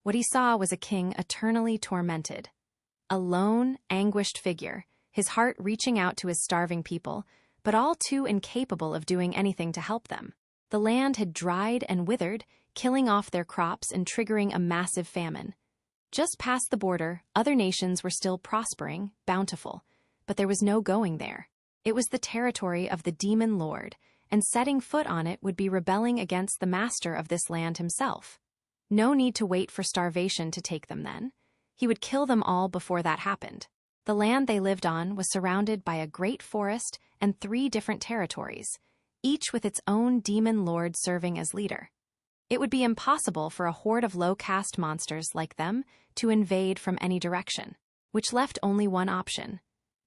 What he saw was a king eternally tormented. A lone, anguished figure, his heart reaching out to his starving people, but all too incapable of doing anything to help them. The land had dried and withered, killing off their crops and triggering a massive famine. Just past the border, other nations were still prospering, bountiful, but there was no going there. It was the territory of the demon lord, and setting foot on it would be rebelling against the master of this land himself. No need to wait for starvation to take them then. He would kill them all before that happened. The land they lived on was surrounded by a great forest and 3 different territories, each with its own demon lord serving as leader. It would be impossible for a horde of low-caste monsters like them to invade from any direction, which left only one option.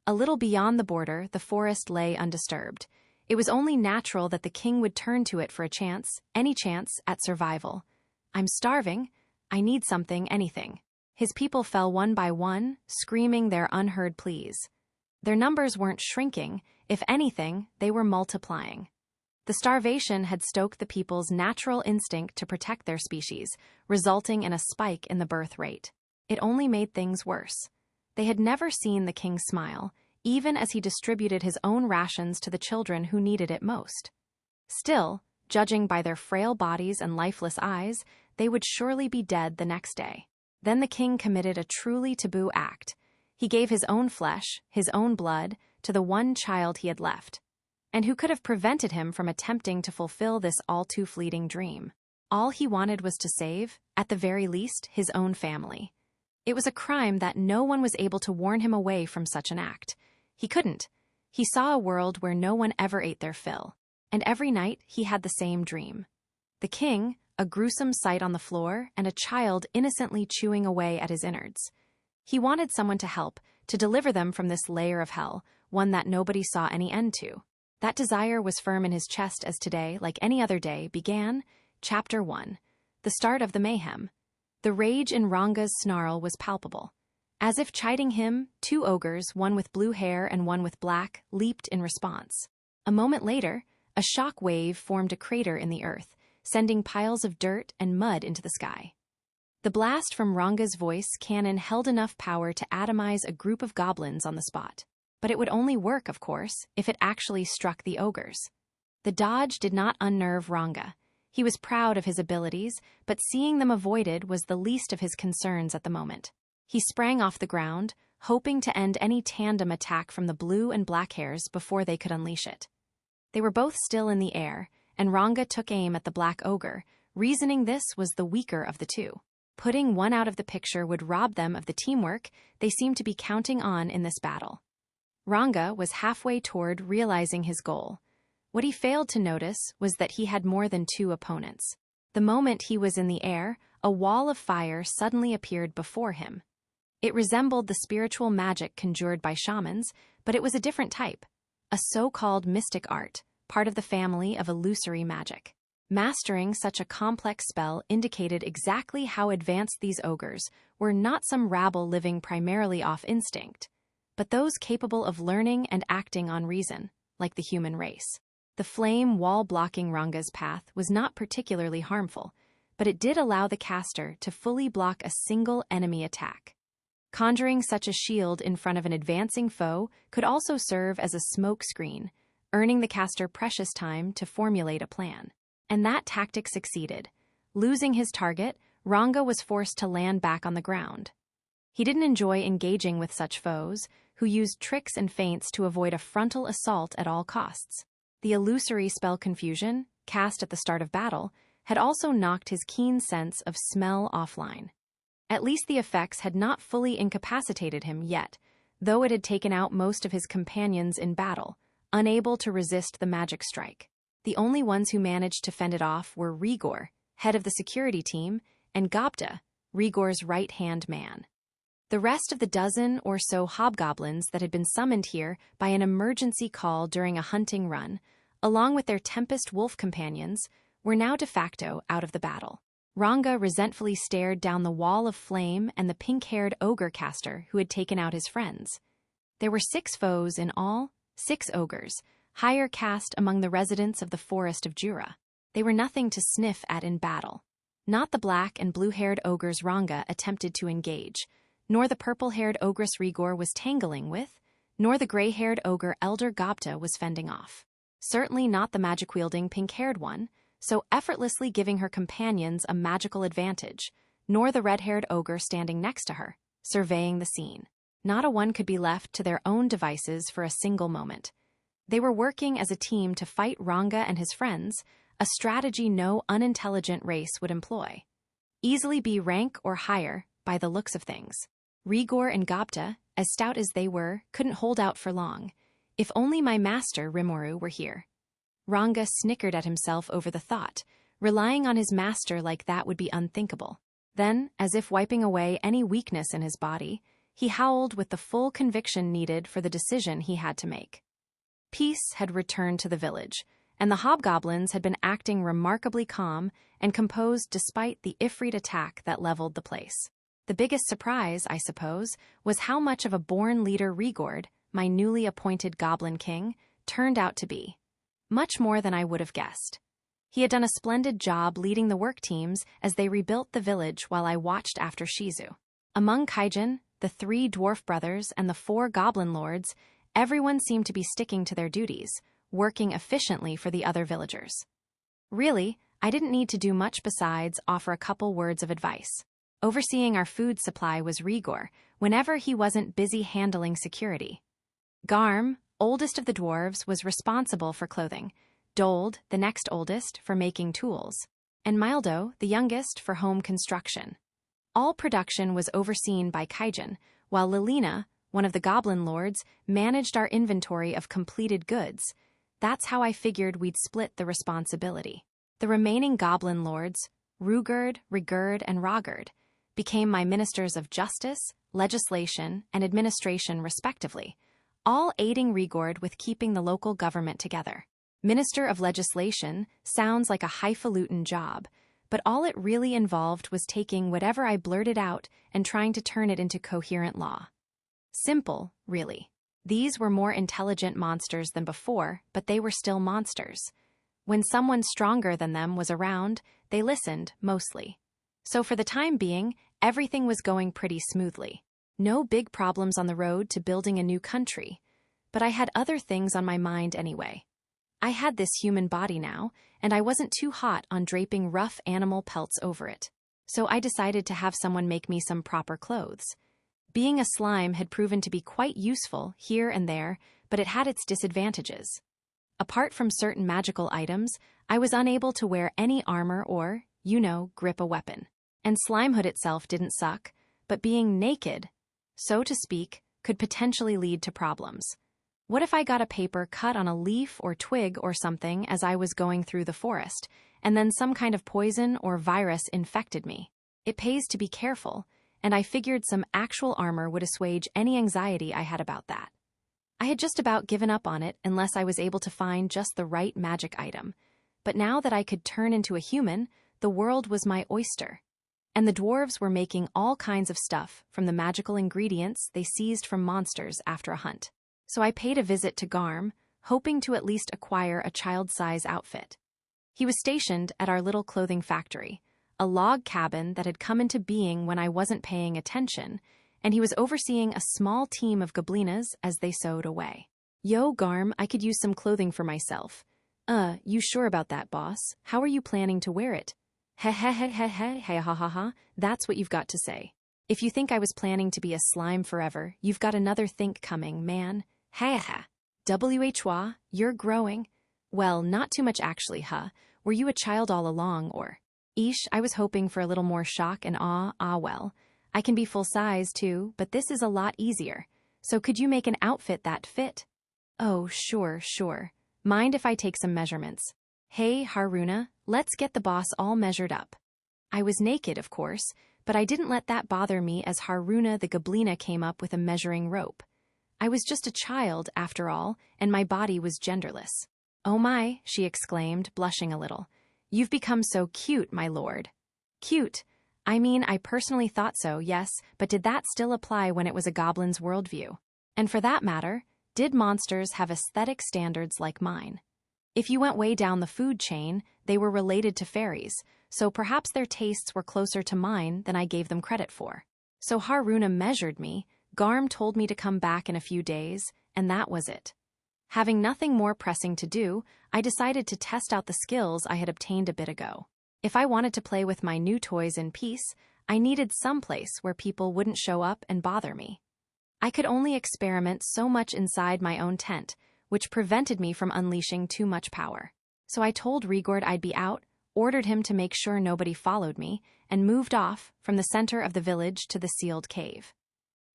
A little beyond the border, the forest lay undisturbed. It was only natural that the king would turn to it for a chance, any chance, at survival. "I'm starving. I need something, anything." His people fell one by one, screaming their unheard pleas. Their numbers weren't shrinking. If anything, they were multiplying. The starvation had stoked the people's natural instinct to protect their species, resulting in a spike in the birth rate. It only made things worse. They had never seen the king smile, even as he distributed his own rations to the children who needed it most. Still, judging by their frail bodies and lifeless eyes, they would surely be dead the next day. Then the king committed a truly taboo act. He gave his own flesh, his own blood, to the one child he had left. And who could have prevented him from attempting to fulfill this all-too-fleeting dream? All he wanted was to save, at the very least, his own family. It was a crime that no one was able to warn him away from such an act. He couldn't. He saw a world where no one ever ate their fill. And every night he had the same dream. The king, a gruesome sight on the floor, and a child innocently chewing away at his innards. He wanted someone to help, to deliver them from this layer of hell, one that nobody saw any end to. That desire was firm in his chest as today, like any other day, began. Chapter 1. The start of the mayhem. The rage in Ranga's snarl was palpable. As if chiding him, 2 ogres, one with blue hair and one with black, leaped in response. A moment later, a shock wave formed a crater in the earth, sending piles of dirt and mud into the sky. The blast from Ranga's voice cannon held enough power to atomize a group of goblins on the spot. But it would only work, of course, if it actually struck the ogres. The dodge did not unnerve Ranga. He was proud of his abilities, but seeing them avoided was the least of his concerns at the moment. He sprang off the ground, hoping to end any tandem attack from the blue and black hairs before they could unleash it. They were both still in the air, and Ranga took aim at the black ogre, reasoning this was the weaker of the 2. Putting one out of the picture would rob them of the teamwork they seemed to be counting on in this battle. Ranga was halfway toward realizing his goal. What he failed to notice was that he had more than 2 opponents. The moment he was in the air, a wall of fire suddenly appeared before him. It resembled the spiritual magic conjured by shamans, but it was a different type, a so-called mystic art, part of the family of illusory magic. Mastering such a complex spell indicated exactly how advanced these ogres were, not some rabble living primarily off instinct, but those capable of learning and acting on reason, like the human race. The flame wall blocking Ranga's path was not particularly harmful, but it did allow the caster to fully block a single enemy attack. Conjuring such a shield in front of an advancing foe could also serve as a smoke screen, earning the caster precious time to formulate a plan. And that tactic succeeded. Losing his target, Ranga was forced to land back on the ground. He didn't enjoy engaging with such foes, who used tricks and feints to avoid a frontal assault at all costs. The illusory spell Confusion, cast at the start of battle, had also knocked his keen sense of smell offline. At least the effects had not fully incapacitated him yet, though it had taken out most of his companions in battle, unable to resist the magic strike. The only ones who managed to fend it off were Rigor, head of the security team, and Gobda, Rigor's right-hand man. The rest of the dozen or so hobgoblins that had been summoned here by an emergency call during a hunting run, along with their Tempest Wolf companions, were now de facto out of the battle. Ranga resentfully stared down the wall of flame and the pink-haired ogre caster who had taken out his friends. There were 6 foes in all, 6 ogres, higher caste among the residents of the forest of Jura. They were nothing to sniff at in battle. Not the black and blue-haired ogres Ranga attempted to engage, nor the purple-haired ogress Rigor was tangling with, nor the gray-haired ogre Elder Gopta was fending off. Certainly not the magic-wielding pink-haired one, so effortlessly giving her companions a magical advantage, nor the red-haired ogre standing next to her, surveying the scene. Not a one could be left to their own devices for a single moment. They were working as a team to fight Ranga and his friends, a strategy no unintelligent race would employ. Easily be rank or higher, by the looks of things. Rigor and Gopta, as stout as they were, couldn't hold out for long. If only my master, Rimuru, were here. Ranga snickered at himself over the thought. Relying on his master like that would be unthinkable. Then, as if wiping away any weakness in his body, he howled with the full conviction needed for the decision he had to make. Peace had returned to the village, and the hobgoblins had been acting remarkably calm and composed despite the Ifrit attack that leveled the place. The biggest surprise, I suppose, was how much of a born leader Rigord, my newly appointed goblin king, turned out to be. Much more than I would have guessed. He had done a splendid job leading the work teams as they rebuilt the village while I watched after Shizu. Among Kaijin, the 3 dwarf brothers, and the 4 goblin lords, everyone seemed to be sticking to their duties, working efficiently for the other villagers. Really, I didn't need to do much besides offer a couple words of advice. Overseeing our food supply was Rigor, whenever he wasn't busy handling security. Garm, oldest of the dwarves, was responsible for clothing, Dold, the next oldest, for making tools, and Mildo, the youngest, for home construction. All production was overseen by Kaijin, while Lilina, one of the goblin lords, managed our inventory of completed goods. That's how I figured we'd split the responsibility. The remaining goblin lords, Rugerd, Rigurd, and Rogerd, became my ministers of justice, legislation, and administration respectively, all aiding Rigord with keeping the local government together. Minister of Legislation sounds like a highfalutin job, but all it really involved was taking whatever I blurted out and trying to turn it into coherent law. Simple, really. These were more intelligent monsters than before, but they were still monsters. When someone stronger than them was around, they listened, mostly. So for the time being, everything was going pretty smoothly. No big problems on the road to building a new country. But I had other things on my mind anyway. I had this human body now, and I wasn't too hot on draping rough animal pelts over it. So I decided to have someone make me some proper clothes. Being a slime had proven to be quite useful here and there, but it had its disadvantages. Apart from certain magical items, I was unable to wear any armor or, grip a weapon. And Slimehood itself didn't suck, but being naked, so to speak, could potentially lead to problems. What if I got a paper cut on a leaf or twig or something as I was going through the forest, and then some kind of poison or virus infected me? It pays to be careful, and I figured some actual armor would assuage any anxiety I had about that. I had just about given up on it unless I was able to find just the right magic item, but now that I could turn into a human, the world was my oyster. And the dwarves were making all kinds of stuff from the magical ingredients they seized from monsters after a hunt. So I paid a visit to Garm, hoping to at least acquire a child-size outfit. He was stationed at our little clothing factory, a log cabin that had come into being when I wasn't paying attention, and he was overseeing a small team of goblinas as they sewed away. Yo, Garm, I could use some clothing for myself. You sure about that, boss? How are you planning to wear it? Heh heh heh heh heh heh ha ha ha, that's what you've got to say. If you think I was planning to be a slime forever, you've got another think coming, man. Ha ha. WHWA, you're growing. Well, not too much actually, huh? Were you a child all along, or? Eesh, I was hoping for a little more shock and awe. Well, I can be full size too, but this is a lot easier. So could you make an outfit that fit? Oh, sure. Mind if I take some measurements? Hey, Haruna, let's get the boss all measured up. I was naked, of course, but I didn't let that bother me as Haruna the Goblina came up with a measuring rope. I was just a child, after all, and my body was genderless. Oh my, she exclaimed, blushing a little. You've become so cute, my lord. Cute? I mean, I personally thought so, yes, but did that still apply when it was a goblin's worldview? And for that matter, did monsters have aesthetic standards like mine? If you went way down the food chain, they were related to fairies, so perhaps their tastes were closer to mine than I gave them credit for. So Haruna measured me, Garm told me to come back in a few days, and that was it. Having nothing more pressing to do, I decided to test out the skills I had obtained a bit ago. If I wanted to play with my new toys in peace, I needed some place where people wouldn't show up and bother me. I could only experiment so much inside my own tent, which prevented me from unleashing too much power. So I told Rigord I'd be out, ordered him to make sure nobody followed me, and moved off from the center of the village to the sealed cave.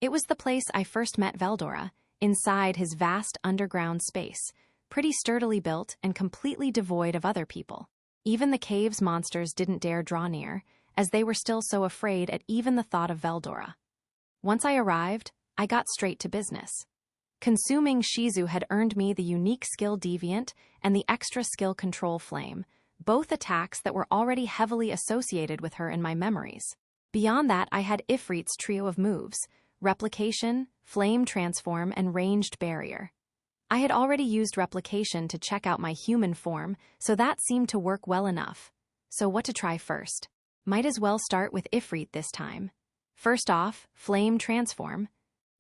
It was the place I first met Veldora, inside his vast underground space, pretty sturdily built and completely devoid of other people. Even the cave's monsters didn't dare draw near, as they were still so afraid at even the thought of Veldora. Once I arrived, I got straight to business. Consuming Shizu had earned me the unique skill Deviant and the extra skill Control Flame, both attacks that were already heavily associated with her in my memories. Beyond that, I had Ifrit's trio of moves: Replication, Flame Transform, and Ranged Barrier. I had already used Replication to check out my human form, so that seemed to work well enough. So what to try first? Might as well start with Ifrit this time. First off, Flame Transform.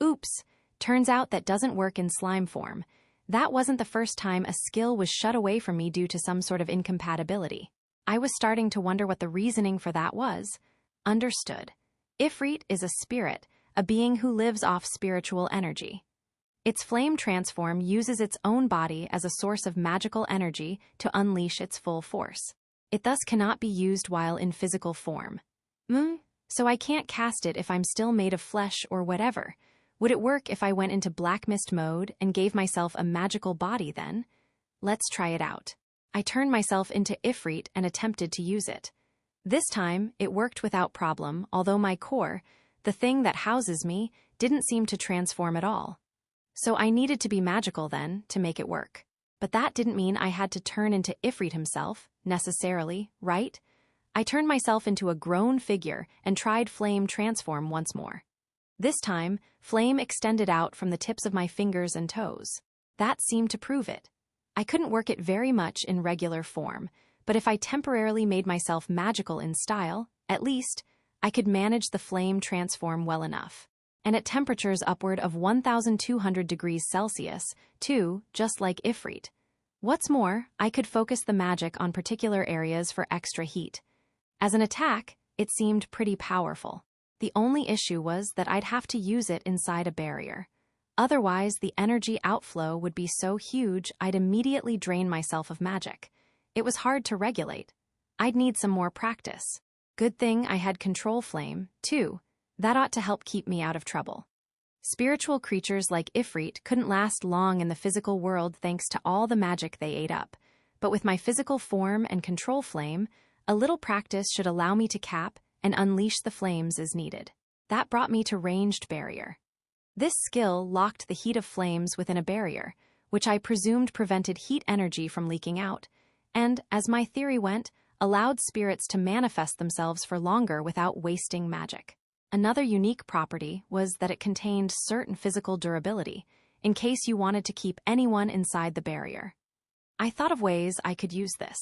Oops, turns out that doesn't work in slime form. That wasn't the first time a skill was shut away from me due to some sort of incompatibility. I was starting to wonder what the reasoning for that was. Understood. Ifrit is a spirit, a being who lives off spiritual energy. Its flame transform uses its own body as a source of magical energy to unleash its full force. It thus cannot be used while in physical form. So I can't cast it if I'm still made of flesh or whatever. Would it work if I went into Black Mist mode and gave myself a magical body then? Let's try it out. I turned myself into Ifrit and attempted to use it. This time, it worked without problem, although my core, the thing that houses me, didn't seem to transform at all. So I needed to be magical then to make it work. But that didn't mean I had to turn into Ifrit himself, necessarily, right? I turned myself into a grown figure and tried Flame Transform once more. This time, flame extended out from the tips of my fingers and toes. That seemed to prove it. I couldn't work it very much in regular form, but if I temporarily made myself magical in style, at least, I could manage the flame transform well enough. And at temperatures upward of 1,200 degrees Celsius, too, just like Ifrit. What's more, I could focus the magic on particular areas for extra heat. As an attack, it seemed pretty powerful. The only issue was that I'd have to use it inside a barrier. Otherwise, the energy outflow would be so huge I'd immediately drain myself of magic. It was hard to regulate. I'd need some more practice. Good thing I had Control Flame, too. That ought to help keep me out of trouble. Spiritual creatures like Ifrit couldn't last long in the physical world thanks to all the magic they ate up. But with my physical form and Control Flame, a little practice should allow me to cap and unleash the flames as needed. That brought me to Ranged Barrier. This skill locked the heat of flames within a barrier, which I presumed prevented heat energy from leaking out, and, as my theory went, allowed spirits to manifest themselves for longer without wasting magic. Another unique property was that it contained certain physical durability, in case you wanted to keep anyone inside the barrier. I thought of ways I could use this.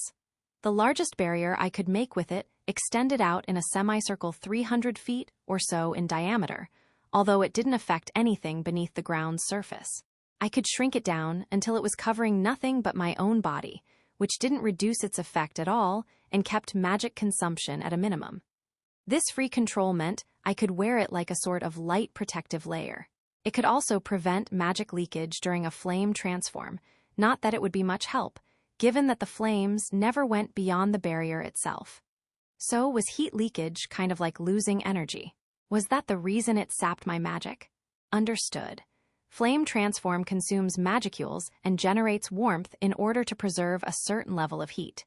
The largest barrier I could make with it extended out in a semicircle 300 feet or so in diameter, although it didn't affect anything beneath the ground's surface. I could shrink it down until it was covering nothing but my own body, which didn't reduce its effect at all and kept magic consumption at a minimum. This free control meant I could wear it like a sort of light protective layer. It could also prevent magic leakage during a flame transform, not that it would be much help, given that the flames never went beyond the barrier itself. So was heat leakage kind of like losing energy? Was that the reason it sapped my magic? Understood. Flame Transform consumes magicules and generates warmth in order to preserve a certain level of heat.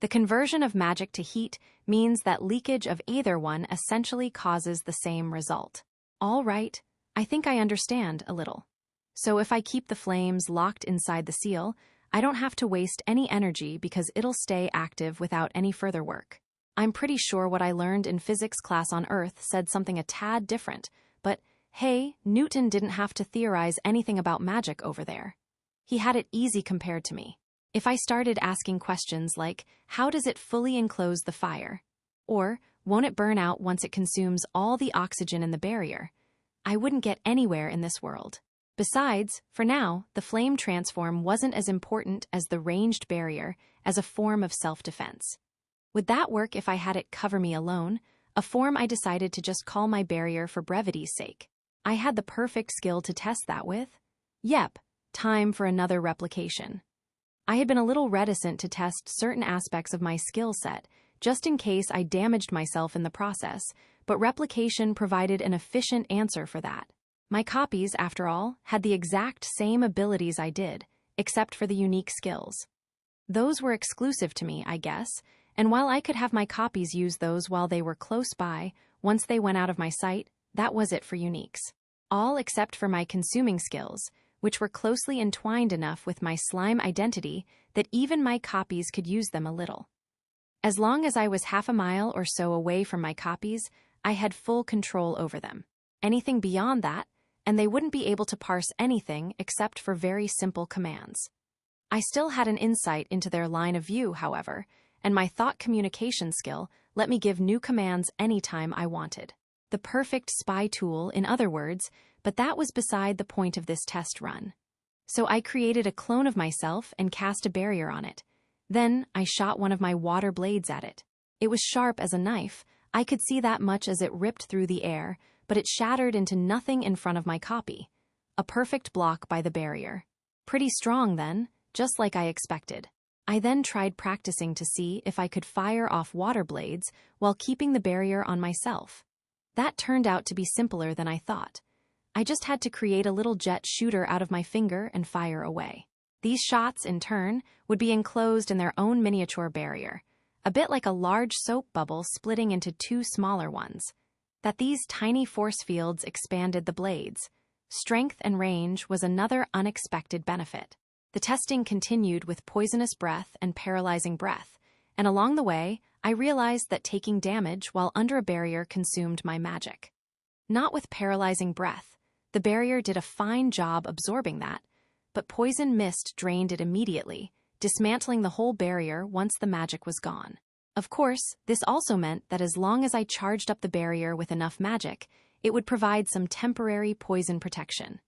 The conversion of magic to heat means that leakage of either one essentially causes the same result. All right, I think I understand a little. So if I keep the flames locked inside the seal, I don't have to waste any energy because it'll stay active without any further work. I'm pretty sure what I learned in physics class on Earth said something a tad different, but hey, Newton didn't have to theorize anything about magic over there. He had it easy compared to me. If I started asking questions like, how does it fully enclose the fire? Or, won't it burn out once it consumes all the oxygen in the barrier? I wouldn't get anywhere in this world. Besides, for now, the flame transform wasn't as important as the ranged barrier as a form of self-defense. Would that work if I had it cover me alone? A form I decided to just call my barrier for brevity's sake. I had the perfect skill to test that with. Yep, time for another replication. I had been a little reticent to test certain aspects of my skill set, just in case I damaged myself in the process, but replication provided an efficient answer for that. My copies, after all, had the exact same abilities I did, except for the unique skills. Those were exclusive to me, I guess, and while I could have my copies use those while they were close by, once they went out of my sight, that was it for uniques. All except for my consuming skills, which were closely entwined enough with my slime identity that even my copies could use them a little. As long as I was half a mile or so away from my copies, I had full control over them. Anything beyond that, and they wouldn't be able to parse anything except for very simple commands. I still had an insight into their line of view, however, and my thought communication skill let me give new commands anytime I wanted. The perfect spy tool, in other words, but that was beside the point of this test run. So I created a clone of myself and cast a barrier on it. Then I shot one of my water blades at it. It was sharp as a knife. I could see that much as it ripped through the air, but it shattered into nothing in front of my copy. A perfect block by the barrier. Pretty strong then, just like I expected. I then tried practicing to see if I could fire off water blades while keeping the barrier on myself. That turned out to be simpler than I thought. I just had to create a little jet shooter out of my finger and fire away. These shots, in turn, would be enclosed in their own miniature barrier, a bit like a large soap bubble splitting into two smaller ones. That these tiny force fields expanded the blades. Strength and range was another unexpected benefit. The testing continued with poisonous breath and paralyzing breath, and along the way, I realized that taking damage while under a barrier consumed my magic. Not with paralyzing breath. The barrier did a fine job absorbing that, but poison mist drained it immediately, dismantling the whole barrier once the magic was gone. Of course, this also meant that as long as I charged up the barrier with enough magic, it would provide some temporary poison protection.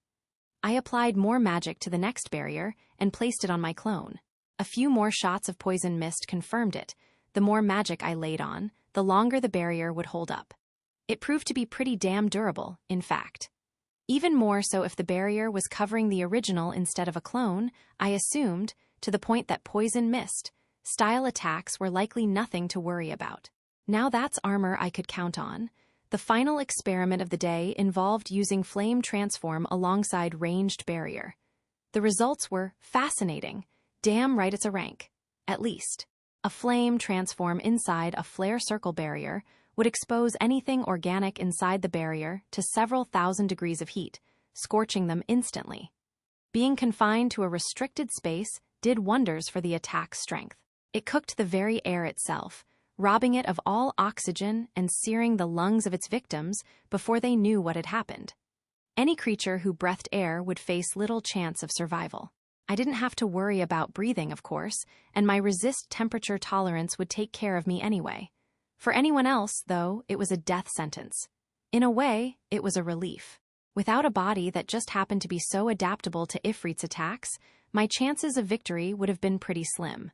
I applied more magic to the next barrier and placed it on my clone. A few more shots of poison mist confirmed it. The more magic I laid on, the longer the barrier would hold up. It proved to be pretty damn durable, in fact. Even more so if the barrier was covering the original instead of a clone, I assumed, to the point that poison mist style attacks were likely nothing to worry about. Now that's armor I could count on. The final experiment of the day involved using flame transform alongside ranged barrier. The results were fascinating. Damn right it's a rank. At least. A flame transform inside a flare circle barrier would expose anything organic inside the barrier to several thousand degrees of heat, scorching them instantly. Being confined to a restricted space did wonders for the attack's strength. It cooked the very air itself, robbing it of all oxygen and searing the lungs of its victims before they knew what had happened. Any creature who breathed air would face little chance of survival. I didn't have to worry about breathing, of course, and my resist temperature tolerance would take care of me anyway. For anyone else, though, it was a death sentence. In a way, it was a relief. Without a body that just happened to be so adaptable to Ifrit's attacks, my chances of victory would have been pretty slim.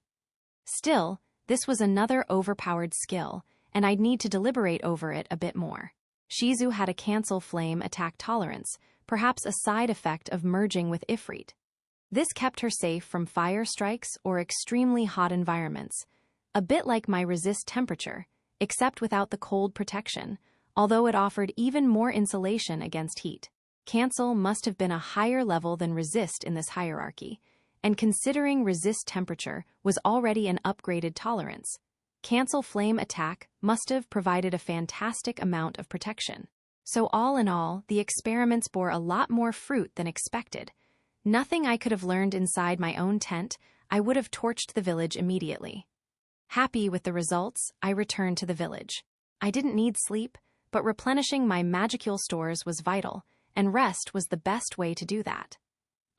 Still, this was another overpowered skill, and I'd need to deliberate over it a bit more. Shizu had a cancel flame attack tolerance, perhaps a side effect of merging with Ifrit. This kept her safe from fire strikes or extremely hot environments, a bit like my resist temperature, except without the cold protection, although it offered even more insulation against heat. Cancel must have been a higher level than resist in this hierarchy, and considering resist temperature was already an upgraded tolerance, cancel flame attack must have provided a fantastic amount of protection. So all in all, the experiments bore a lot more fruit than expected. Nothing I could have learned inside my own tent, I would have torched the village immediately. Happy with the results, I returned to the village. I didn't need sleep, but replenishing my magicule stores was vital, and rest was the best way to do that.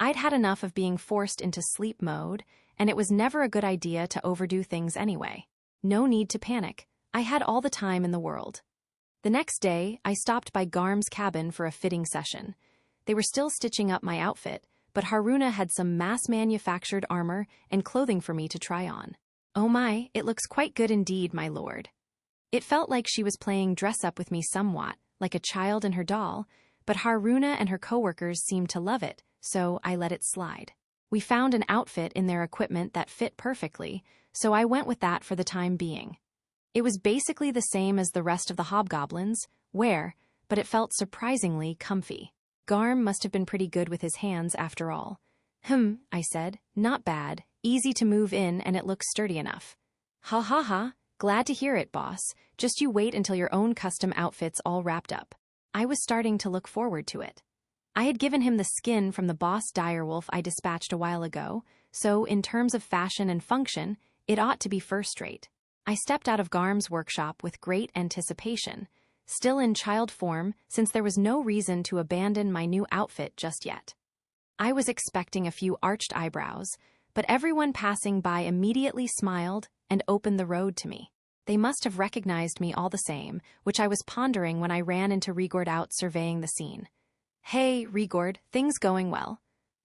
I'd had enough of being forced into sleep mode, and it was never a good idea to overdo things anyway. No need to panic. I had all the time in the world. The next day, I stopped by Garm's cabin for a fitting session. They were still stitching up my outfit, but Haruna had some mass-manufactured armor and clothing for me to try on. Oh my, it looks quite good indeed, my lord. It felt like she was playing dress-up with me somewhat, like a child and her doll, but Haruna and her coworkers seemed to love it, so I let it slide. We found an outfit in their equipment that fit perfectly, so I went with that for the time being. It was basically the same as the rest of the hobgoblins, but it felt surprisingly comfy. Garm must have been pretty good with his hands after all. I said, not bad, easy to move in and it looks sturdy enough. Ha ha ha, glad to hear it, boss. Just you wait until your own custom outfit's all wrapped up. I was starting to look forward to it. I had given him the skin from the boss direwolf I dispatched a while ago, so in terms of fashion and function, it ought to be first-rate. I stepped out of Garm's workshop with great anticipation, still in child form since there was no reason to abandon my new outfit just yet. I was expecting a few arched eyebrows, but everyone passing by immediately smiled and opened the road to me. They must have recognized me all the same, which I was pondering when I ran into Rigord out surveying the scene. Hey, Rigord, things going well?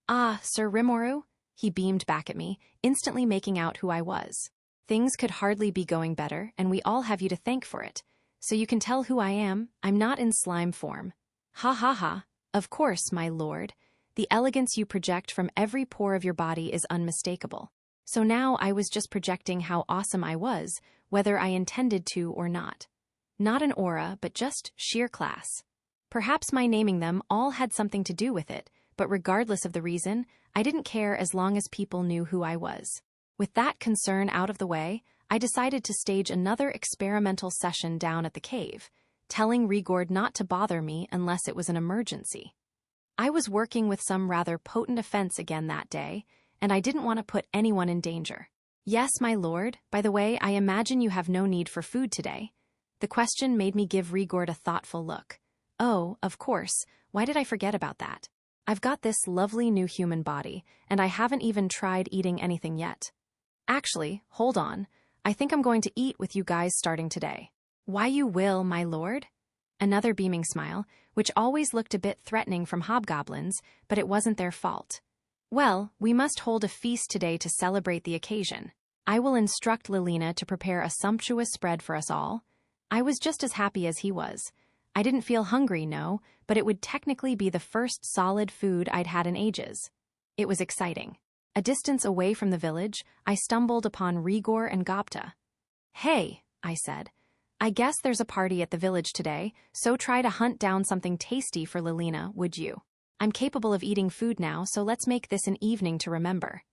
Ah, Sir Rimuru? He beamed back at me, instantly making out who I was. Things could hardly be going better, and we all have you to thank for it. So you can tell who I am, I'm not in slime form. Ha ha ha, of course, my lord. The elegance you project from every pore of your body is unmistakable. So now I was just projecting how awesome I was, whether I intended to or not. Not an aura, but just sheer class. Perhaps my naming them all had something to do with it, but regardless of the reason, I didn't care as long as people knew who I was. With that concern out of the way, I decided to stage another experimental session down at the cave, telling Rigord not to bother me unless it was an emergency. I was working with some rather potent offense again that day, and I didn't want to put anyone in danger. Yes, my lord, by the way, I imagine you have no need for food today. The question made me give Rigord a thoughtful look. Oh, of course, why did I forget about that? I've got this lovely new human body, and I haven't even tried eating anything yet. Actually, hold on, I think I'm going to eat with you guys starting today. Why you will, my lord? Another beaming smile, which always looked a bit threatening from hobgoblins, but it wasn't their fault. Well, we must hold a feast today to celebrate the occasion. I will instruct Lilina to prepare a sumptuous spread for us all. I was just as happy as he was. I didn't feel hungry, no, but it would technically be the first solid food I'd had in ages. It was exciting. A distance away from the village, I stumbled upon Rigor and Gopta. Hey, I said. I guess there's a party at the village today, so try to hunt down something tasty for Lilina, would you? I'm capable of eating food now, so let's make this an evening to remember.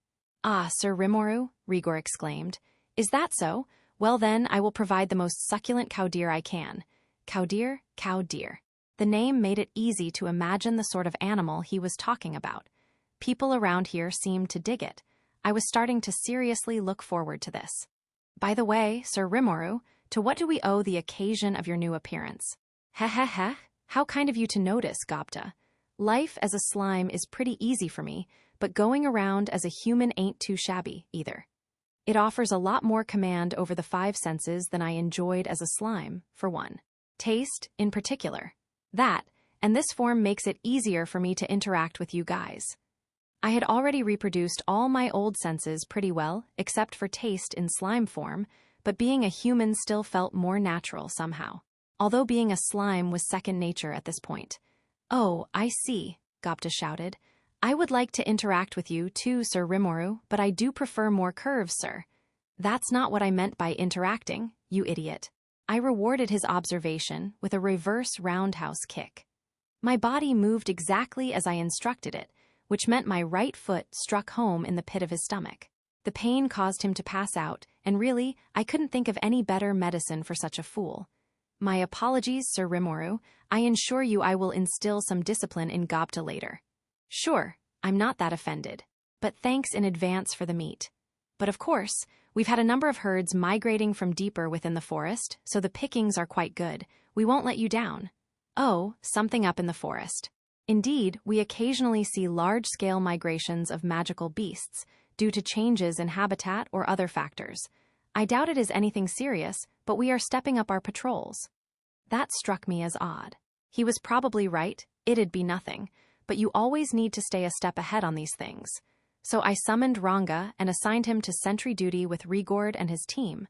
Ah, Sir Rimuru, Rigor exclaimed. Is that so? Well then, I will provide the most succulent cow deer I can. Cow deer, cow deer. The name made it easy to imagine the sort of animal he was talking about. People around here seemed to dig it. I was starting to seriously look forward to this. By the way, Sir Rimuru, to what do we owe the occasion of your new appearance? Heh, how kind of you to notice, Gopta. Life as a slime is pretty easy for me, but going around as a human ain't too shabby, either. It offers a lot more command over the 5 senses than I enjoyed as a slime, for one. Taste, in particular. That, and this form makes it easier for me to interact with you guys. I had already reproduced all my old senses pretty well, except for taste in slime form, but being a human still felt more natural somehow. Although being a slime was second nature at this point. Oh, I see, Gopta shouted. I would like to interact with you too, Sir Rimuru, but I do prefer more curves, sir. That's not what I meant by interacting, you idiot. I rewarded his observation with a reverse roundhouse kick. My body moved exactly as I instructed it, which meant my right foot struck home in the pit of his stomach. The pain caused him to pass out, and really, I couldn't think of any better medicine for such a fool. My apologies, Sir Rimuru. I assure you I will instill some discipline in Gopta later. Sure, I'm not that offended, but thanks in advance for the meat. But of course, we've had a number of herds migrating from deeper within the forest, so the pickings are quite good. We won't let you down. Oh, something up in the forest. Indeed, we occasionally see large-scale migrations of magical beasts, due to changes in habitat or other factors. I doubt it is anything serious, but we are stepping up our patrols. That struck me as odd. He was probably right, it'd be nothing, but you always need to stay a step ahead on these things. So I summoned Ranga and assigned him to sentry duty with Rigord and his team.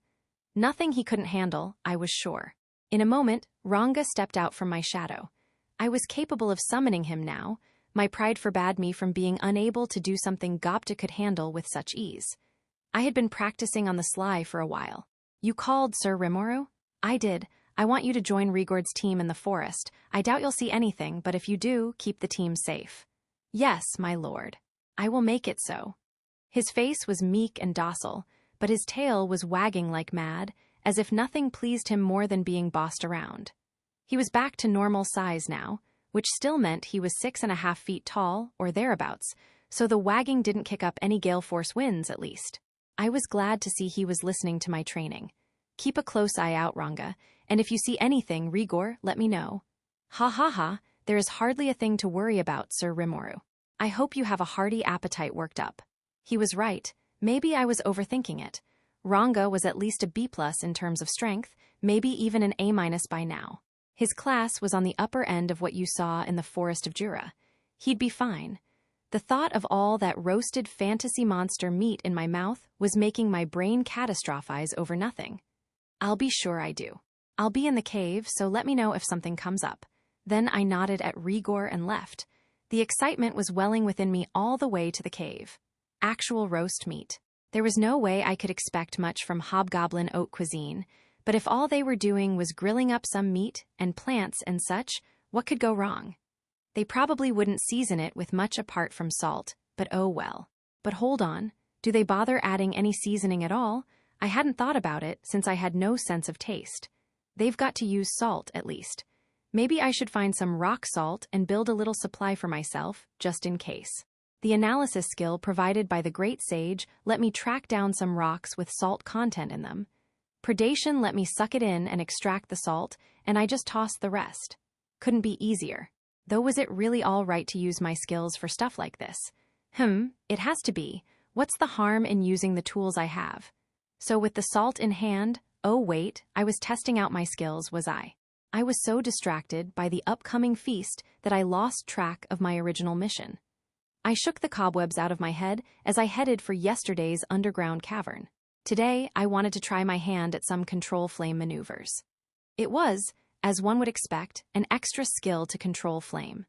Nothing he couldn't handle, I was sure. In a moment, Ranga stepped out from my shadow. I was capable of summoning him now. My pride forbade me from being unable to do something Gopta could handle with such ease. I had been practicing on the sly for a while. You called, Sir Rimuru? I did. I want you to join Rigord's team in the forest. I doubt you'll see anything, but if you do, keep the team safe. Yes, my lord. I will make it so. His face was meek and docile, but his tail was wagging like mad, as if nothing pleased him more than being bossed around. He was back to normal size now, which still meant he was 6.5 feet tall, or thereabouts, so the wagging didn't kick up any gale force winds, at least. I was glad to see he was listening to my training. Keep a close eye out, Ranga, and if you see anything, Rigor, let me know. Ha ha ha, there is hardly a thing to worry about, Sir Rimuru. I hope you have a hearty appetite worked up. He was right. Maybe I was overthinking it. Ranga was at least a B+ in terms of strength, maybe even an A- by now. His class was on the upper end of what you saw in the forest of Jura. He'd be fine. The thought of all that roasted fantasy monster meat in my mouth was making my brain catastrophize over nothing. I'll be sure I do. I'll be in the cave, so let me know if something comes up. Then I nodded at Rigor and left. The excitement was welling within me all the way to the cave. Actual roast meat. There was no way I could expect much from hobgoblin haute cuisine, but if all they were doing was grilling up some meat and plants and such, what could go wrong? They probably wouldn't season it with much apart from salt, but oh well. But hold on, do they bother adding any seasoning at all? I hadn't thought about it since I had no sense of taste. They've got to use salt, at least. Maybe I should find some rock salt and build a little supply for myself, just in case. The analysis skill provided by the great sage let me track down some rocks with salt content in them. Predation let me suck it in and extract the salt, and I just tossed the rest. Couldn't be easier. Though was it really all right to use my skills for stuff like this? It has to be. What's the harm in using the tools I have? So with the salt in hand, oh wait, I was testing out my skills, was I? I was so distracted by the upcoming feast that I lost track of my original mission. I shook the cobwebs out of my head as I headed for yesterday's underground cavern. Today, I wanted to try my hand at some control flame maneuvers. It was, as one would expect, an extra skill to control flame.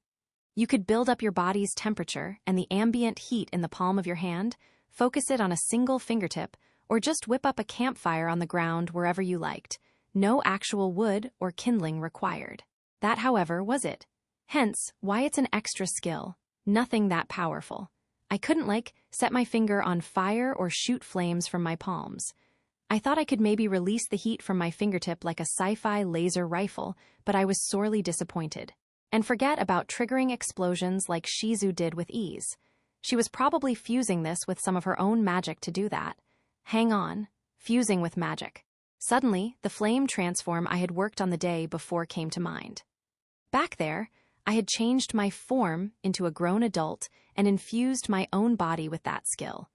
You could build up your body's temperature and the ambient heat in the palm of your hand, focus it on a single fingertip, or just whip up a campfire on the ground wherever you liked. No actual wood or kindling required. That, however, was it. Hence, why it's an extra skill. Nothing that powerful. I couldn't, set my finger on fire or shoot flames from my palms. I thought I could maybe release the heat from my fingertip like a sci-fi laser rifle, but I was sorely disappointed. And forget about triggering explosions like Shizu did with ease. She was probably fusing this with some of her own magic to do that. Hang on. Fusing with magic. Suddenly, the flame transform I had worked on the day before came to mind. Back there, I had changed my form into a grown adult and infused my own body with that skill.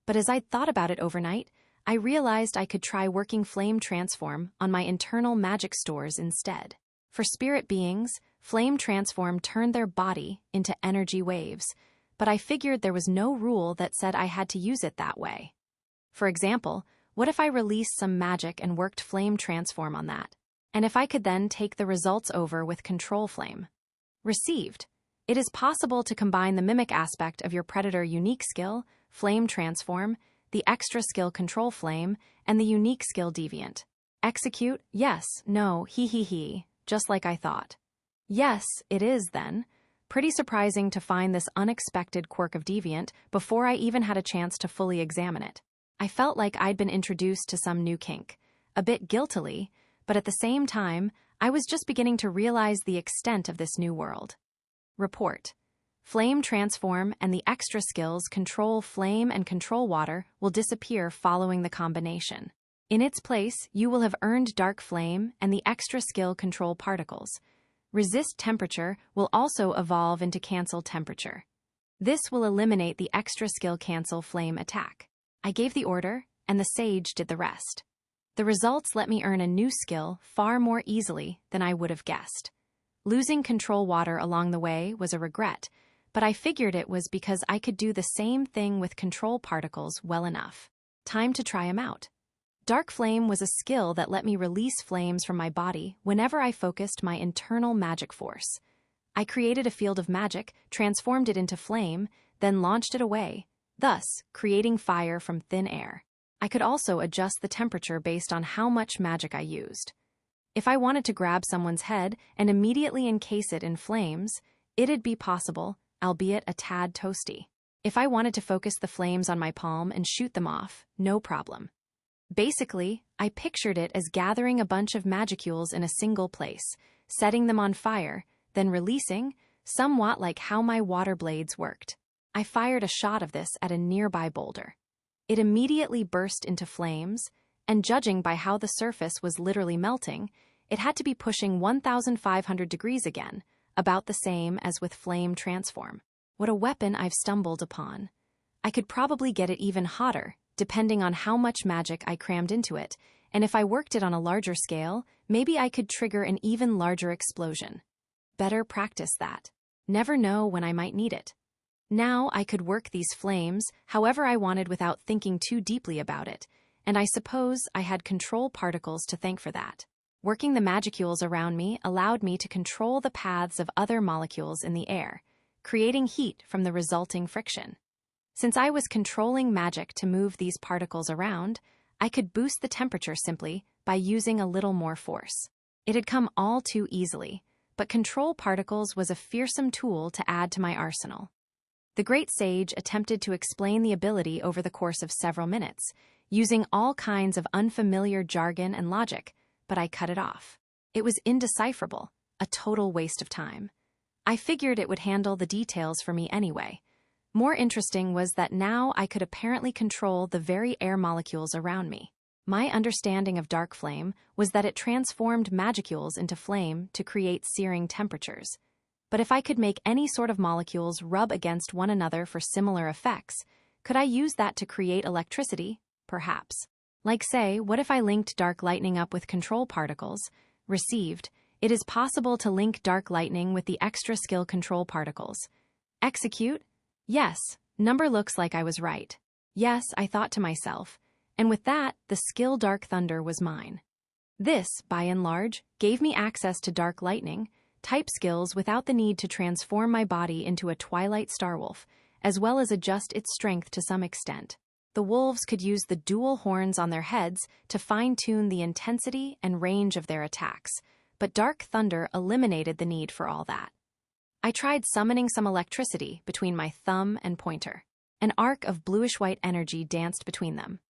But as I'd thought about it overnight, I realized I could try working flame transform on my internal magic stores instead. For spirit beings, flame transform turned their body into energy waves, but I figured there was no rule that said I had to use it that way. For example, what if I released some magic and worked flame transform on that? And if I could then take the results over with control flame? Received. It is possible to combine the mimic aspect of your predator unique skill, flame transform, the extra skill control flame, and the unique skill deviant. Execute, yes, no, just like I thought. Yes, it is then. Pretty surprising to find this unexpected quirk of deviant before I even had a chance to fully examine it. I felt like I'd been introduced to some new kink, a bit guiltily, but at the same time, I was just beginning to realize the extent of this new world. Report. Flame transform and the extra skills control flame and control water will disappear following the combination. In its place, you will have earned dark flame and the extra skill control particles. Resist temperature will also evolve into cancel temperature. This will eliminate the extra skill cancel flame attack. I gave the order, and the sage did the rest. The results let me earn a new skill far more easily than I would have guessed. Losing control water along the way was a regret, but I figured it was because I could do the same thing with control particles well enough. Time to try 'em out. Dark Flame was a skill that let me release flames from my body whenever I focused my internal magic force. I created a field of magic, transformed it into flame, then launched it away, thus creating fire from thin air. I could also adjust the temperature based on how much magic I used. If I wanted to grab someone's head and immediately encase it in flames, it'd be possible, albeit a tad toasty. If I wanted to focus the flames on my palm and shoot them off, no problem. Basically, I pictured it as gathering a bunch of magicules in a single place, setting them on fire, then releasing, somewhat like how my water blades worked. I fired a shot of this at a nearby boulder. It immediately burst into flames, and judging by how the surface was literally melting, it had to be pushing 1,500 degrees again, about the same as with flame transform. What a weapon I've stumbled upon. I could probably get it even hotter, depending on how much magic I crammed into it, and if I worked it on a larger scale, maybe I could trigger an even larger explosion. Better practice that. Never know when I might need it. Now I could work these flames however I wanted without thinking too deeply about it, and I suppose I had control particles to thank for that. Working the magicules around me allowed me to control the paths of other molecules in the air, creating heat from the resulting friction. Since I was controlling magic to move these particles around, I could boost the temperature simply by using a little more force. It had come all too easily, but control particles was a fearsome tool to add to my arsenal. The great sage attempted to explain the ability over the course of several minutes, using all kinds of unfamiliar jargon and logic, but I cut it off. It was indecipherable, a total waste of time. I figured it would handle the details for me anyway. More interesting was that now I could apparently control the very air molecules around me. My understanding of Dark Flame was that it transformed magicules into flame to create searing temperatures. But if I could make any sort of molecules rub against one another for similar effects, could I use that to create electricity? Perhaps. Like say, what if I linked Dark Lightning up with control particles? Received. It is possible to link Dark Lightning with the extra skill control particles. Execute? Yes, number looks like I was right. Yes, I thought to myself. And with that, the skill Dark Thunder was mine. This, by and large, gave me access to Dark Lightning, type skills without the need to transform my body into a Twilight Starwolf, as well as adjust its strength to some extent. The wolves could use the dual horns on their heads to fine-tune the intensity and range of their attacks, but Dark Thunder eliminated the need for all that. I tried summoning some electricity between my thumb and pointer. An arc of bluish-white energy danced between them.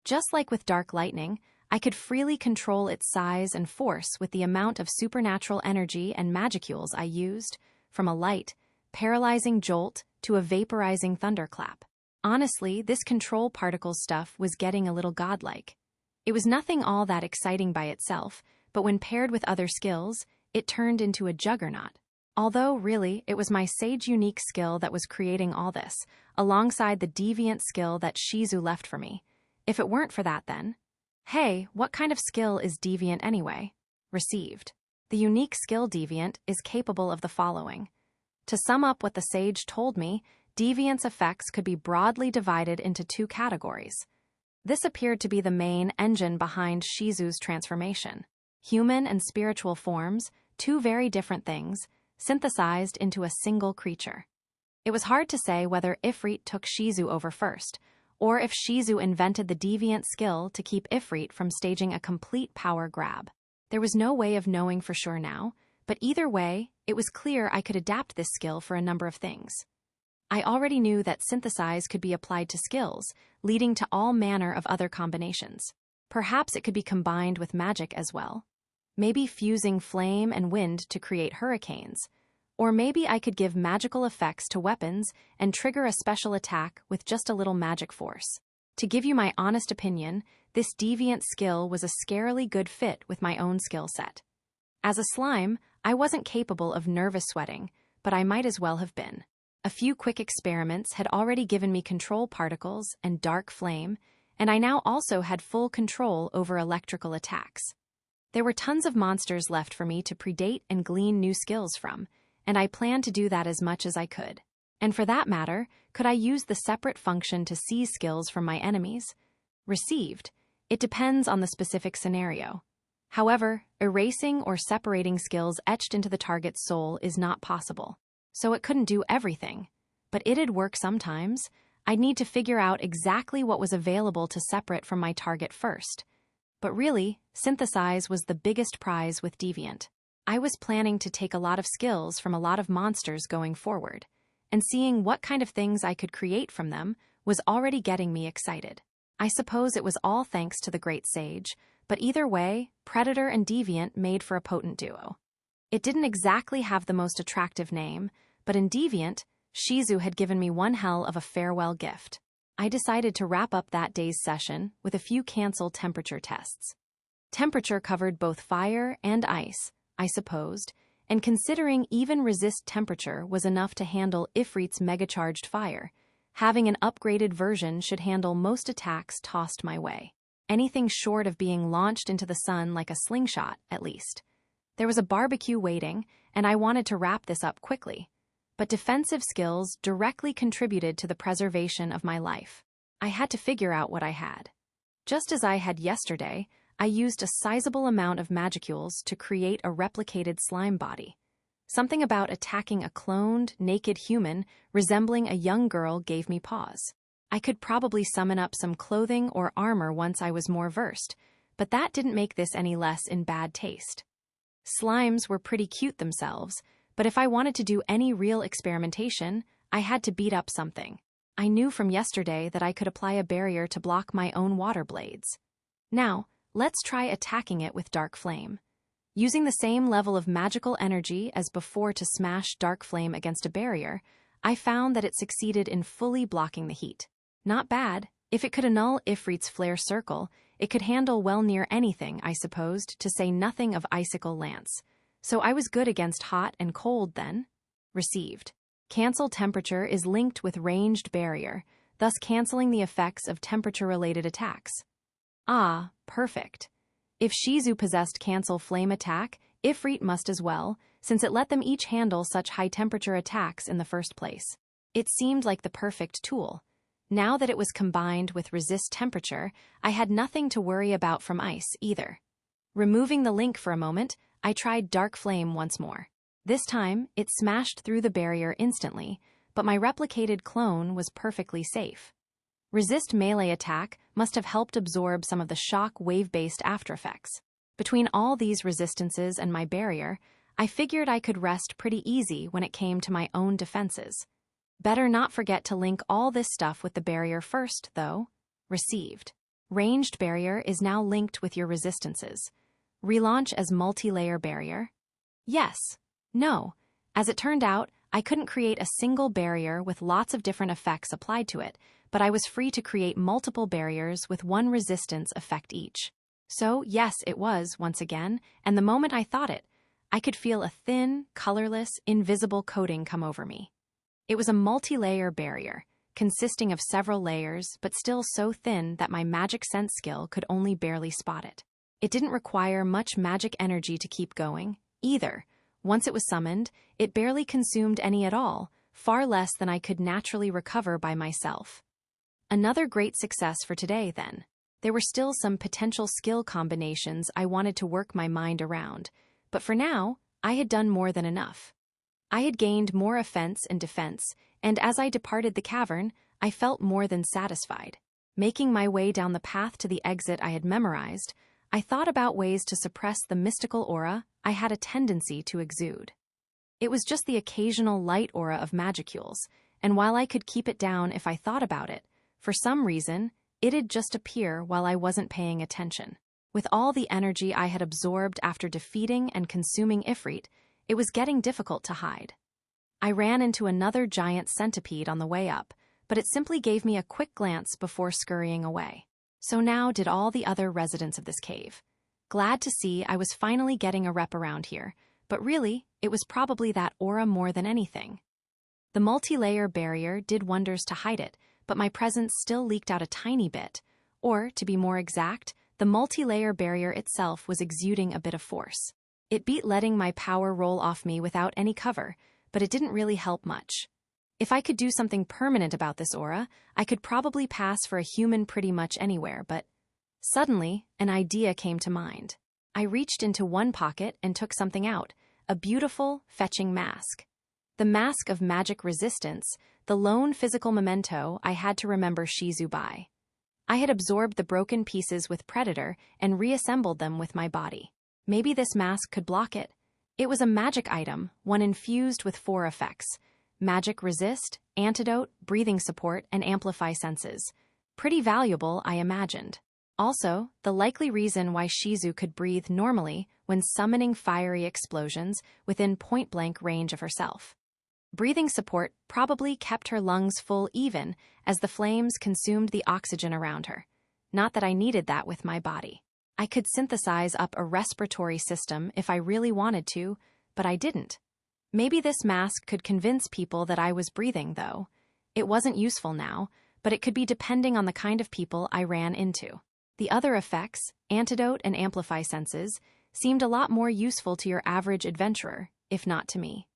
Just like with Dark Lightning, I could freely control its size and force with the amount of supernatural energy and magicules I used, from a light, paralyzing jolt to a vaporizing thunderclap. Honestly, this control particle stuff was getting a little godlike. It was nothing all that exciting by itself, but when paired with other skills, it turned into a juggernaut. Although, really, it was my sage unique skill that was creating all this, alongside the deviant skill that Shizu left for me. If it weren't for that then... Hey, what kind of skill is deviant anyway? Received. The unique skill deviant is capable of the following. To sum up what the sage told me, deviant's effects could be broadly divided into two categories. This appeared to be the main engine behind Shizu's transformation. Human and spiritual forms, two very different things, synthesized into a single creature. It was hard to say whether Ifrit took Shizu over first, or if Shizu invented the deviant skill to keep Ifrit from staging a complete power grab. There was no way of knowing for sure now, but either way, it was clear I could adapt this skill for a number of things. I already knew that synthesize could be applied to skills, leading to all manner of other combinations. Perhaps it could be combined with magic as well. Maybe fusing flame and wind to create hurricanes. Or maybe I could give magical effects to weapons and trigger a special attack with just a little magic force. To give you my honest opinion, this deviant skill was a scarily good fit with my own skill set. As a slime, I wasn't capable of nervous sweating, but I might as well have been. A few quick experiments had already given me control particles and dark flame, and I now also had full control over electrical attacks. There were tons of monsters left for me to predate and glean new skills from, and I planned to do that as much as I could. And for that matter, could I use the separate function to seize skills from my enemies? Received. It depends on the specific scenario. However, erasing or separating skills etched into the target's soul is not possible. So it couldn't do everything. But it'd work sometimes. I'd need to figure out exactly what was available to separate from my target first. But really, synthesize was the biggest prize with Deviant. I was planning to take a lot of skills from a lot of monsters going forward, and seeing what kind of things I could create from them was already getting me excited. I suppose it was all thanks to the Great Sage, but either way, Predator and Deviant made for a potent duo. It didn't exactly have the most attractive name, but in Deviant, Shizu had given me one hell of a farewell gift. I decided to wrap up that day's session with a few cancel temperature tests. Temperature covered both fire and ice, I supposed, and considering even resist temperature was enough to handle Ifrit's megacharged fire, having an upgraded version should handle most attacks tossed my way. Anything short of being launched into the sun like a slingshot, at least. There was a barbecue waiting, and I wanted to wrap this up quickly. But defensive skills directly contributed to the preservation of my life. I had to figure out what I had. Just as I had yesterday, I used a sizable amount of magicules to create a replicated slime body. Something about attacking a cloned, naked human resembling a young girl gave me pause. I could probably summon up some clothing or armor once I was more versed, but that didn't make this any less in bad taste. Slimes were pretty cute themselves, but if I wanted to do any real experimentation, I had to beat up something. I knew from yesterday that I could apply a barrier to block my own water blades. Now, let's try attacking it with Dark Flame. Using the same level of magical energy as before to smash Dark Flame against a barrier, I found that it succeeded in fully blocking the heat. Not bad. If it could annul Ifrit's flare circle, it could handle well near anything, I supposed, to say nothing of Icicle Lance. So I was good against hot and cold then. Received. Cancel temperature is linked with ranged barrier, thus canceling the effects of temperature-related attacks. Ah, perfect. If Shizu possessed cancel flame attack, Ifrit must as well, since it let them each handle such high-temperature attacks in the first place. It seemed like the perfect tool. Now that it was combined with resist temperature, I had nothing to worry about from ice either. Removing the link for a moment, I tried Dark Flame once more. This time, it smashed through the barrier instantly, but my replicated clone was perfectly safe. Resist melee attack must have helped absorb some of the shock wave-based aftereffects. Between all these resistances and my barrier, I figured I could rest pretty easy when it came to my own defenses. Better not forget to link all this stuff with the barrier first, though. Received. Ranged barrier is now linked with your resistances. Relaunch as multi-layer barrier? Yes. No. As it turned out, I couldn't create a single barrier with lots of different effects applied to it, but I was free to create multiple barriers with one resistance effect each. So, yes, it was, once again, and the moment I thought it, I could feel a thin, colorless, invisible coating come over me. It was a multi-layer barrier, consisting of several layers, but still so thin that my magic sense skill could only barely spot it. It didn't require much magic energy to keep going, either. Once it was summoned, it barely consumed any at all, far less than I could naturally recover by myself. Another great success for today, then. There were still some potential skill combinations I wanted to work my mind around, but for now, I had done more than enough. I had gained more offense and defense, and as I departed the cavern, I felt more than satisfied. Making my way down the path to the exit I had memorized, I thought about ways to suppress the mystical aura I had a tendency to exude. It was just the occasional light aura of magicules, and while I could keep it down if I thought about it, for some reason, it'd just appear while I wasn't paying attention. With all the energy I had absorbed after defeating and consuming Ifrit, it was getting difficult to hide. I ran into another giant centipede on the way up, but it simply gave me a quick glance before scurrying away. So now did all the other residents of this cave. Glad to see I was finally getting a rep around here, but really, it was probably that aura more than anything. The multi-layer barrier did wonders to hide it, but my presence still leaked out a tiny bit. Or, to be more exact, the multi-layer barrier itself was exuding a bit of force. It beat letting my power roll off me without any cover, but it didn't really help much. If I could do something permanent about this aura, I could probably pass for a human pretty much anywhere, but suddenly, an idea came to mind. I reached into one pocket and took something out, a beautiful, fetching mask. The mask of magic resistance, the lone physical memento I had to remember Shizu by. I had absorbed the broken pieces with Predator and reassembled them with my body. Maybe this mask could block it. It was a magic item, one infused with 4 effects: magic resist, antidote, breathing support, and amplify senses. Pretty valuable, I imagined. Also, the likely reason why Shizu could breathe normally when summoning fiery explosions within point-blank range of herself. Breathing support probably kept her lungs full even as the flames consumed the oxygen around her. Not that I needed that with my body. I could synthesize up a respiratory system if I really wanted to, but I didn't. Maybe this mask could convince people that I was breathing, though. It wasn't useful now, but it could be depending on the kind of people I ran into. The other effects, antidote and amplify senses, seemed a lot more useful to your average adventurer, if not to me.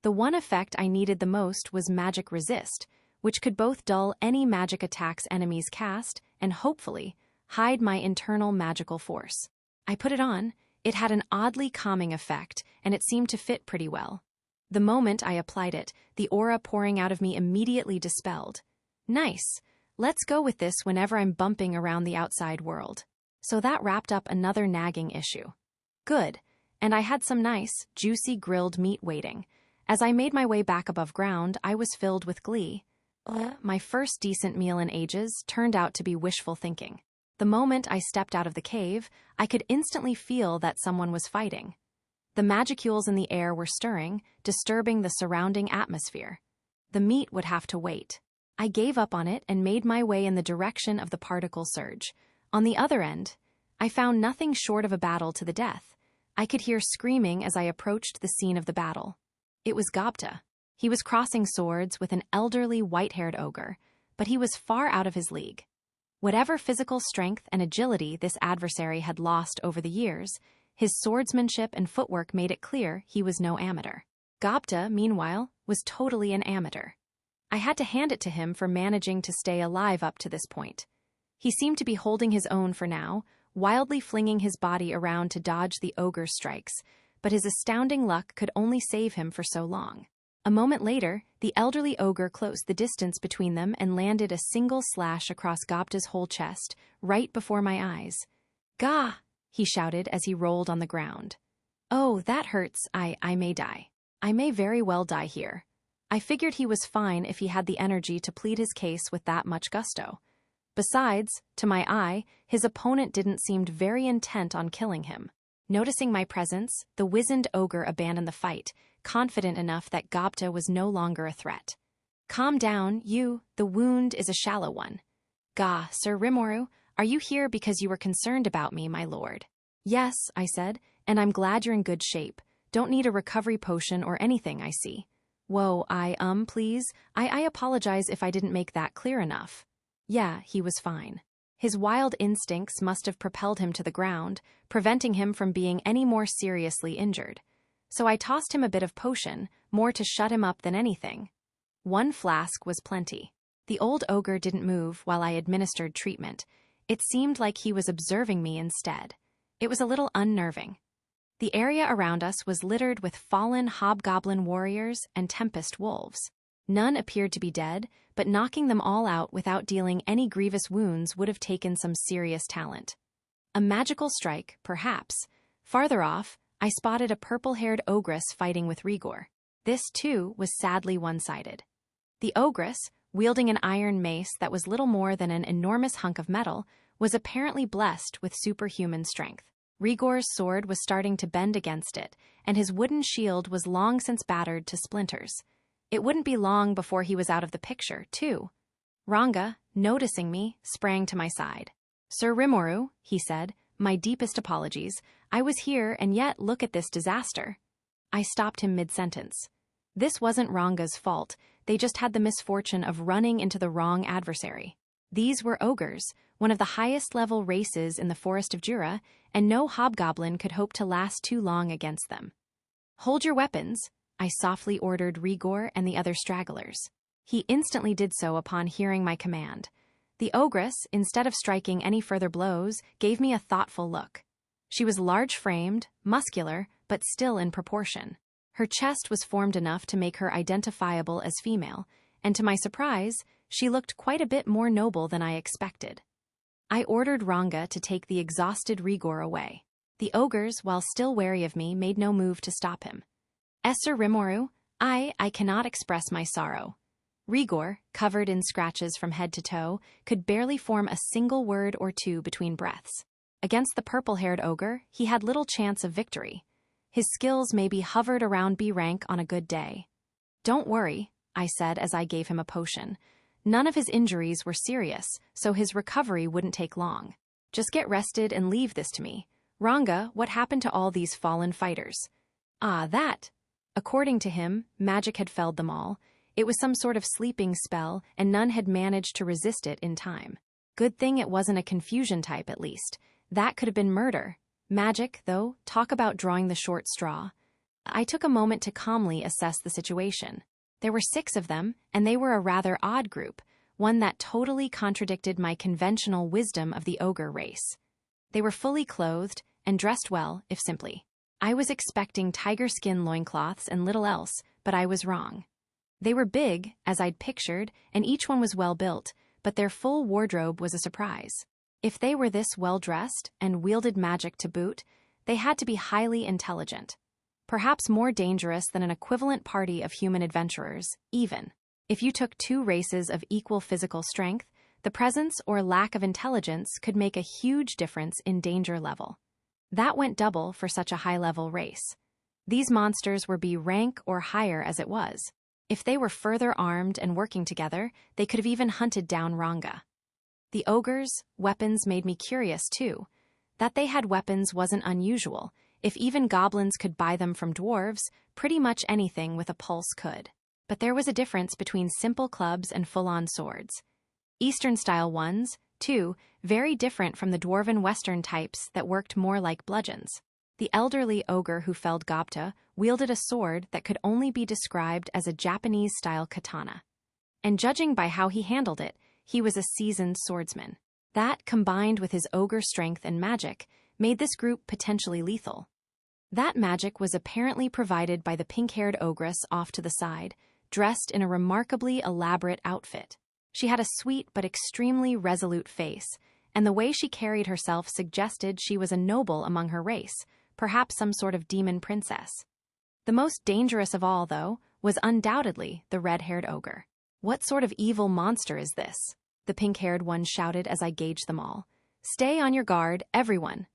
The one effect I needed the most was magic resist, which could both dull any magic attacks enemies cast and, hopefully, hide my internal magical force. I put it on. It had an oddly calming effect, and it seemed to fit pretty well. The moment I applied it, the aura pouring out of me immediately dispelled. Nice. Let's go with this whenever I'm bumping around the outside world. So that wrapped up another nagging issue. Good. And I had some nice, juicy grilled meat waiting. As I made my way back above ground, I was filled with glee. My first decent meal in ages turned out to be wishful thinking. The moment I stepped out of the cave, I could instantly feel that someone was fighting. The magicules in the air were stirring, disturbing the surrounding atmosphere. The meat would have to wait. I gave up on it and made my way in the direction of the particle surge. On the other end, I found nothing short of a battle to the death. I could hear screaming as I approached the scene of the battle. It was Gobta. He was crossing swords with an elderly white-haired ogre, but he was far out of his league. Whatever physical strength and agility this adversary had lost over the years, his swordsmanship and footwork made it clear he was no amateur. Gobta, meanwhile, was totally an amateur. I had to hand it to him for managing to stay alive up to this point. He seemed to be holding his own for now, wildly flinging his body around to dodge the ogre's strikes, but his astounding luck could only save him for so long. A moment later, the elderly ogre closed the distance between them and landed a single slash across Gobta's whole chest, right before my eyes. "Gah!" he shouted as he rolled on the ground. "Oh, that hurts. I may die. I may very well die here." I figured he was fine if he had the energy to plead his case with that much gusto. Besides, to my eye, his opponent didn't seem very intent on killing him. Noticing my presence, the wizened ogre abandoned the fight, confident enough that Gobta was no longer a threat. "Calm down, you. The wound is a shallow one." "Gah, Sir Rimuru, are you here because you were concerned about me, my lord?" "Yes," I said, "and I'm glad you're in good shape. Don't need a recovery potion or anything, I see." "Whoa, please. I apologize if I didn't make that clear enough." Yeah, he was fine. His wild instincts must have propelled him to the ground, preventing him from being any more seriously injured. So I tossed him a bit of potion, more to shut him up than anything. 1 flask was plenty. The old ogre didn't move while I administered treatment. It seemed like he was observing me instead. It was a little unnerving. The area around us was littered with fallen hobgoblin warriors and tempest wolves. None appeared to be dead, but knocking them all out without dealing any grievous wounds would have taken some serious talent. A magical strike, perhaps. Farther off, I spotted a purple-haired ogress fighting with Rigor. This, too, was sadly one-sided. The ogress, wielding an iron mace that was little more than an enormous hunk of metal, was apparently blessed with superhuman strength. Rigor's sword was starting to bend against it, and his wooden shield was long since battered to splinters. It wouldn't be long before he was out of the picture, too. Ranga, noticing me, sprang to my side. "Sir Rimuru," he said, "my deepest apologies. I was here, and yet look at this disaster." I stopped him mid-sentence. This wasn't Ranga's fault, they just had the misfortune of running into the wrong adversary. These were ogres, one of the highest-level races in the forest of Jura, and no hobgoblin could hope to last too long against them. "Hold your weapons," I softly ordered Rigor and the other stragglers. He instantly did so upon hearing my command. The ogress, instead of striking any further blows, gave me a thoughtful look. She was large-framed, muscular, but still in proportion. Her chest was formed enough to make her identifiable as female, and to my surprise, she looked quite a bit more noble than I expected. I ordered Ranga to take the exhausted Rigor away. The ogres, while still wary of me, made no move to stop him. "Sir Rimuru, I cannot express my sorrow." Rigor, covered in scratches from head to toe, could barely form a single word or two between breaths. Against the purple-haired ogre, he had little chance of victory. His skills maybe hovered around B rank on a good day. "Don't worry," I said as I gave him a potion. None of his injuries were serious, so his recovery wouldn't take long. "Just get rested and leave this to me. Ranga, what happened to all these fallen fighters?" "Ah, that." According to him, magic had felled them all. It was some sort of sleeping spell, and none had managed to resist it in time. Good thing it wasn't a confusion type, at least. That could have been murder. Magic, though, talk about drawing the short straw. I took a moment to calmly assess the situation. There were 6 of them, and they were a rather odd group, one that totally contradicted my conventional wisdom of the ogre race. They were fully clothed, and dressed well, if simply. I was expecting tiger skin loincloths and little else, but I was wrong. They were big, as I'd pictured, and each one was well built, but their full wardrobe was a surprise. If they were this well-dressed and wielded magic to boot, they had to be highly intelligent. Perhaps more dangerous than an equivalent party of human adventurers, even. If you took 2 races of equal physical strength, the presence or lack of intelligence could make a huge difference in danger level. That went double for such a high-level race. These monsters were B rank or higher as it was. If they were further armed and working together, they could have even hunted down Ranga. The ogres' weapons made me curious, too. That they had weapons wasn't unusual. If even goblins could buy them from dwarves, pretty much anything with a pulse could. But there was a difference between simple clubs and full-on swords. Eastern-style ones, too, very different from the dwarven Western types that worked more like bludgeons. The elderly ogre who felled Gobta wielded a sword that could only be described as a Japanese-style katana. And judging by how he handled it, he was a seasoned swordsman. That, combined with his ogre strength and magic, made this group potentially lethal. That magic was apparently provided by the pink-haired ogress off to the side, dressed in a remarkably elaborate outfit. She had a sweet but extremely resolute face, and the way she carried herself suggested she was a noble among her race, perhaps some sort of demon princess. The most dangerous of all, though, was undoubtedly the red-haired ogre. "What sort of evil monster is this?" the pink-haired one shouted as I gauged them all. "Stay on your guard, everyone."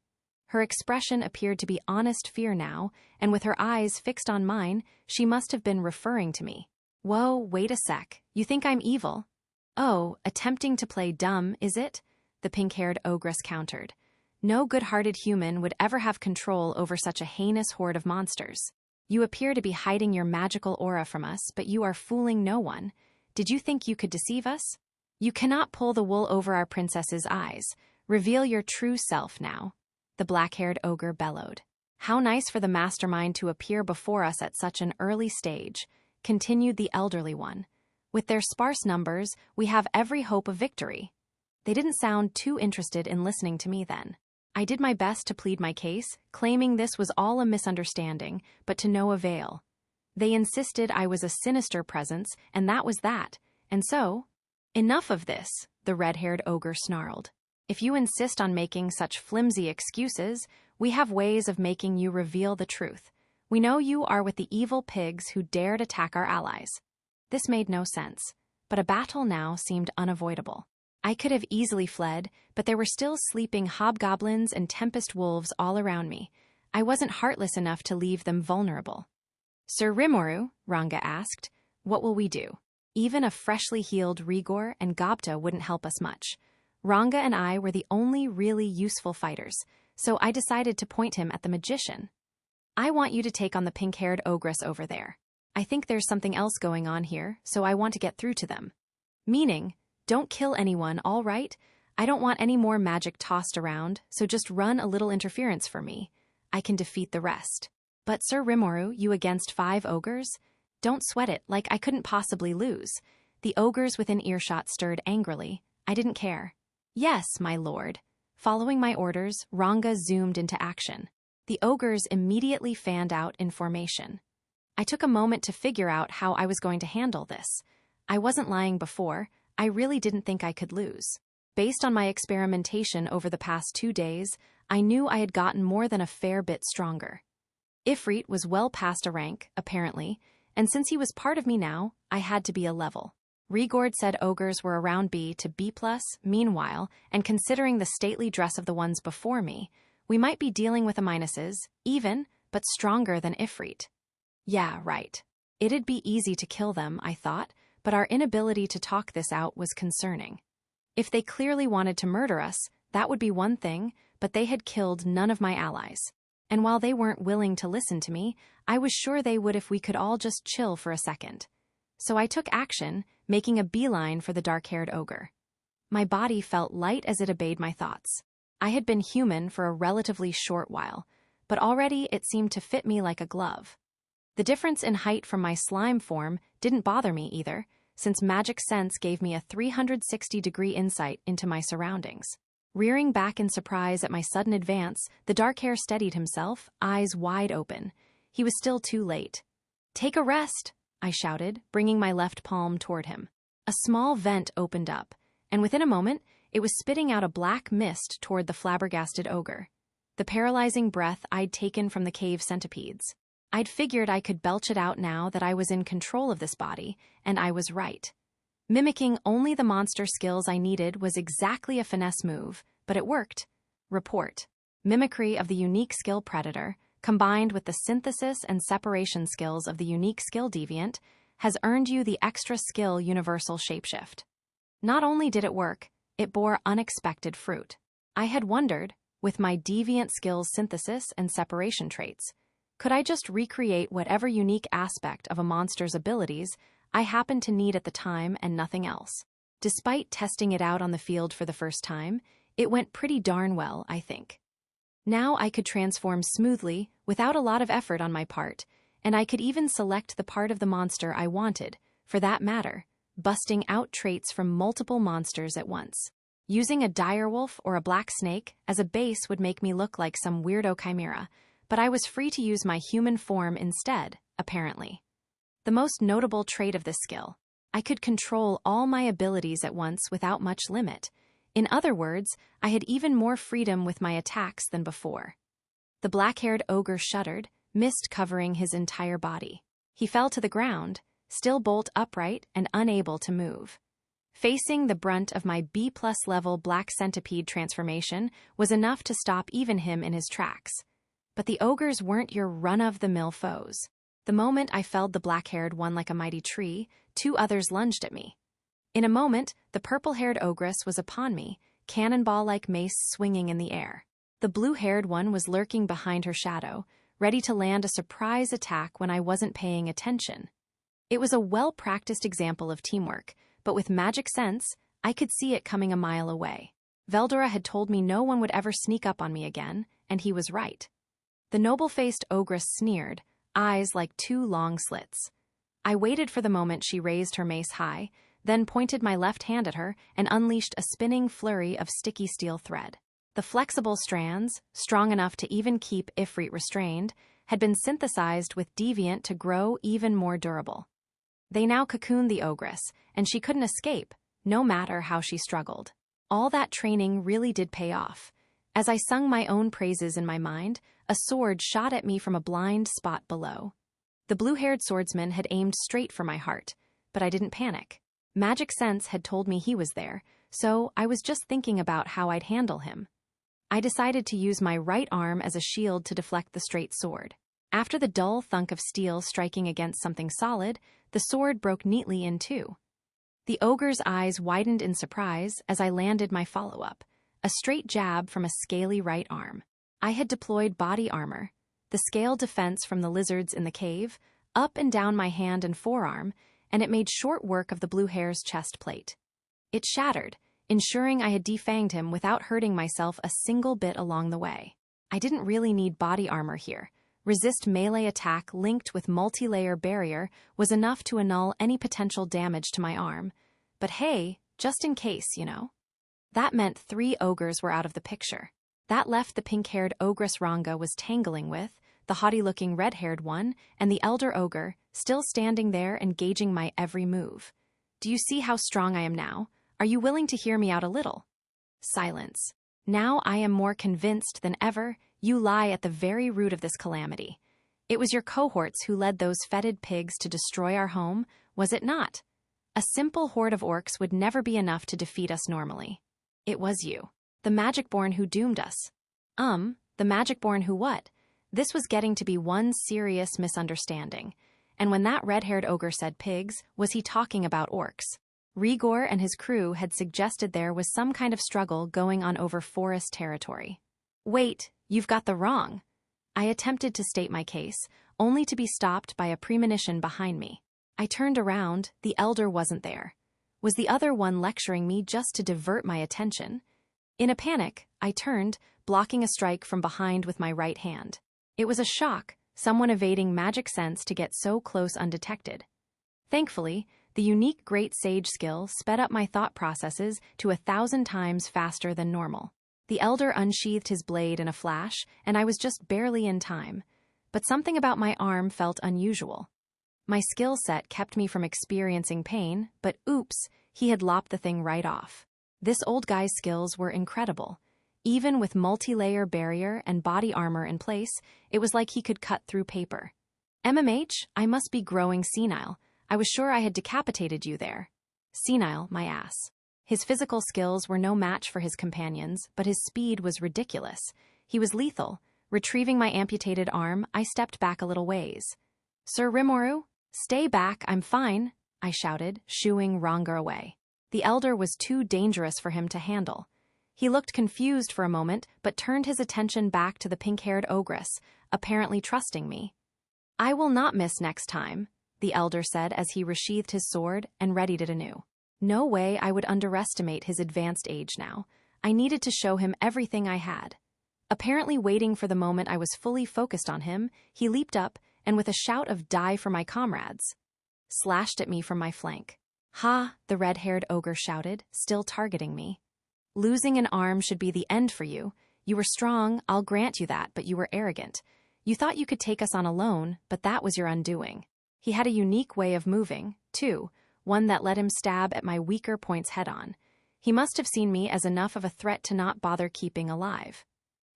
Her expression appeared to be honest fear now, and with her eyes fixed on mine, she must have been referring to me. "Whoa, wait a sec. You think I'm evil?" "Oh, attempting to play dumb, is it?" the pink-haired ogress countered. "No good-hearted human would ever have control over such a heinous horde of monsters. You appear to be hiding your magical aura from us, but you are fooling no one. Did you think you could deceive us? You cannot pull the wool over our princess's eyes. Reveal your true self now," the black-haired ogre bellowed. "How nice for the mastermind to appear before us at such an early stage," continued the elderly one. "With their sparse numbers, we have every hope of victory." They didn't sound too interested in listening to me then. I did my best to plead my case, claiming this was all a misunderstanding, but to no avail. They insisted I was a sinister presence, and that was that. And so, "Enough of this," the red-haired ogre snarled. "If you insist on making such flimsy excuses, we have ways of making you reveal the truth. We know you are with the evil pigs who dared attack our allies." This made no sense, but a battle now seemed unavoidable. I could have easily fled, but there were still sleeping hobgoblins and tempest wolves all around me. I wasn't heartless enough to leave them vulnerable. "Sir Rimuru," Ranga asked, "what will we do?" Even a freshly healed Rigor and Gobta wouldn't help us much. Ranga and I were the only really useful fighters, so I decided to point him at the magician. "I want you to take on the pink-haired ogress over there." I think there's something else going on here, so I want to get through to them. Meaning, don't kill anyone, all right? I don't want any more magic tossed around, so just run a little interference for me. I can defeat the rest. But Sir Rimuru, you against 5 ogres? Don't sweat it, like I couldn't possibly lose. The ogres within earshot stirred angrily. I didn't care. Yes, my lord. Following my orders, Ranga zoomed into action. The ogres immediately fanned out in formation. I took a moment to figure out how I was going to handle this. I wasn't lying before. I really didn't think I could lose. Based on my experimentation over the past 2 days, I knew I had gotten more than a fair bit stronger. Ifrit was well past a rank, apparently, and since he was part of me now, I had to be a level. Rigord said ogres were around B to B+, meanwhile, and considering the stately dress of the ones before me, we might be dealing with a minuses, even, but stronger than Ifrit. Yeah, right. It'd be easy to kill them, I thought, but our inability to talk this out was concerning. If they clearly wanted to murder us, that would be one thing, but they had killed none of my allies. And while they weren't willing to listen to me, I was sure they would if we could all just chill for a second. So I took action, making a beeline for the dark-haired ogre. My body felt light as it obeyed my thoughts. I had been human for a relatively short while, but already it seemed to fit me like a glove. The difference in height from my slime form didn't bother me either, since magic sense gave me a 360-degree insight into my surroundings. Rearing back in surprise at my sudden advance, the dark hair steadied himself, eyes wide open. He was still too late. "Take a rest," I shouted, bringing my left palm toward him. A small vent opened up, and within a moment, it was spitting out a black mist toward the flabbergasted ogre. The paralyzing breath I'd taken from the cave centipedes. I'd figured I could belch it out now that I was in control of this body, and I was right. Mimicking only the monster skills I needed was exactly a finesse move, but it worked. Report. Mimicry of the unique skill predator, combined with the synthesis and separation skills of the unique skill deviant, has earned you the extra skill universal shapeshift. Not only did it work, it bore unexpected fruit. I had wondered, with my deviant skills synthesis and separation traits, could I just recreate whatever unique aspect of a monster's abilities I happened to need at the time and nothing else? Despite testing it out on the field for the first time, it went pretty darn well, I think. Now I could transform smoothly, without a lot of effort on my part, and I could even select the part of the monster I wanted, for that matter, busting out traits from multiple monsters at once. Using a direwolf or a black snake as a base would make me look like some weirdo chimera, but I was free to use my human form instead, apparently. The most notable trait of this skill: I could control all my abilities at once without much limit. In other words, I had even more freedom with my attacks than before. The black-haired ogre shuddered, mist covering his entire body. He fell to the ground, still bolt upright and unable to move. Facing the brunt of my B+ level black centipede transformation was enough to stop even him in his tracks. But the ogres weren't your run-of-the-mill foes. The moment I felled the black-haired one like a mighty tree, 2 others lunged at me. In a moment, the purple-haired ogress was upon me, cannonball-like mace swinging in the air. The blue-haired one was lurking behind her shadow, ready to land a surprise attack when I wasn't paying attention. It was a well-practiced example of teamwork, but with magic sense, I could see it coming a mile away. Veldora had told me no one would ever sneak up on me again, and he was right. The noble-faced ogress sneered, eyes like 2 long slits. I waited for the moment she raised her mace high, then pointed my left hand at her and unleashed a spinning flurry of sticky steel thread. The flexible strands, strong enough to even keep Ifrit restrained, had been synthesized with deviant to grow even more durable. They now cocooned the ogress, and she couldn't escape, no matter how she struggled. All that training really did pay off. As I sung my own praises in my mind, a sword shot at me from a blind spot below. The blue-haired swordsman had aimed straight for my heart, but I didn't panic. Magic sense had told me he was there, so I was just thinking about how I'd handle him. I decided to use my right arm as a shield to deflect the straight sword. After the dull thunk of steel striking against something solid, the sword broke neatly in 2. The ogre's eyes widened in surprise as I landed my follow-up, a straight jab from a scaly right arm. I had deployed body armor, the scale defense from the lizards in the cave, up and down my hand and forearm, and it made short work of the blue hare's chest plate. It shattered, ensuring I had defanged him without hurting myself a single bit along the way. I didn't really need body armor here. Resist melee attack linked with multi-layer barrier was enough to annul any potential damage to my arm. But hey, just in case, you know. That meant 3 ogres were out of the picture. That left the pink-haired ogress Ranga was tangling with, the haughty-looking red-haired one, and the elder ogre, still standing there and gauging my every move. Do you see how strong I am now? Are you willing to hear me out a little? Silence. Now I am more convinced than ever you lie at the very root of this calamity. It was your cohorts who led those fetid pigs to destroy our home, was it not? A simple horde of orcs would never be enough to defeat us normally. It was you. The Magicborn who doomed us. The Magicborn who what? This was getting to be one serious misunderstanding. And when that red-haired ogre said pigs, was he talking about orcs? Rigor and his crew had suggested there was some kind of struggle going on over forest territory. Wait, you've got the wrong. I attempted to state my case, only to be stopped by a premonition behind me. I turned around, the elder wasn't there. Was the other one lecturing me just to divert my attention? In a panic, I turned, blocking a strike from behind with my right hand. It was a shock, someone evading magic sense to get so close undetected. Thankfully, the unique Great Sage skill sped up my thought processes to 1,000 times faster than normal. The elder unsheathed his blade in a flash, and I was just barely in time. But something about my arm felt unusual. My skill set kept me from experiencing pain, but oops, he had lopped the thing right off. This old guy's skills were incredible. Even with multi-layer barrier and body armor in place, it was like he could cut through paper. MMH, I must be growing senile. I was sure I had decapitated you there. Senile, my ass. His physical skills were no match for his companions, but his speed was ridiculous. He was lethal. Retrieving my amputated arm, I stepped back a little ways. Sir Rimuru? Stay back, I'm fine, I shouted, shooing Ranga away. The elder was too dangerous for him to handle. He looked confused for a moment, but turned his attention back to the pink-haired ogress, apparently trusting me. I will not miss next time, the elder said as he resheathed his sword and readied it anew. No way I would underestimate his advanced age now. I needed to show him everything I had. Apparently waiting for the moment I was fully focused on him, he leaped up and with a shout of "Die for my comrades," slashed at me from my flank. Ha, the red-haired ogre shouted, still targeting me. Losing an arm should be the end for you. You were strong, I'll grant you that, but you were arrogant. You thought you could take us on alone, but that was your undoing. He had a unique way of moving, too, one that let him stab at my weaker points head-on. He must have seen me as enough of a threat to not bother keeping alive.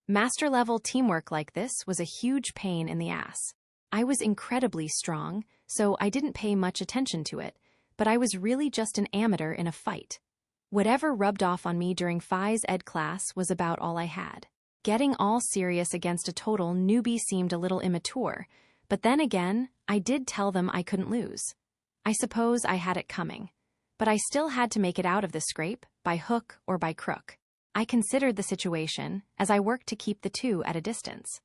Master-level teamwork like this was a huge pain in the ass. I was incredibly strong, so I didn't pay much attention to it, but I was really just an amateur in a fight. Whatever rubbed off on me during Phys Ed class was about all I had. Getting all serious against a total newbie seemed a little immature, but then again, I did tell them I couldn't lose. I suppose I had it coming. But I still had to make it out of the scrape, by hook or by crook. I considered the situation as I worked to keep the two at a distance.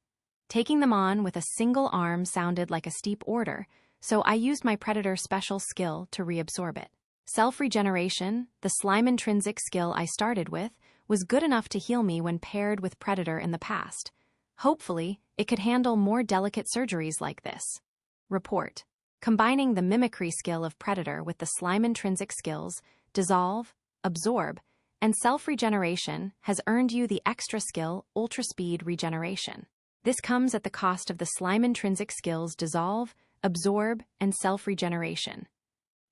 Taking them on with a single arm sounded like a steep order, so I used my Predator special skill to reabsorb it. Self-regeneration, the slime intrinsic skill I started with, was good enough to heal me when paired with Predator in the past. Hopefully, it could handle more delicate surgeries like this. Report. Combining the mimicry skill of Predator with the slime intrinsic skills, Dissolve, Absorb, and Self-regeneration has earned you the extra skill Ultra Speed Regeneration. This comes at the cost of the slime intrinsic skills Dissolve, Absorb, and Self-regeneration.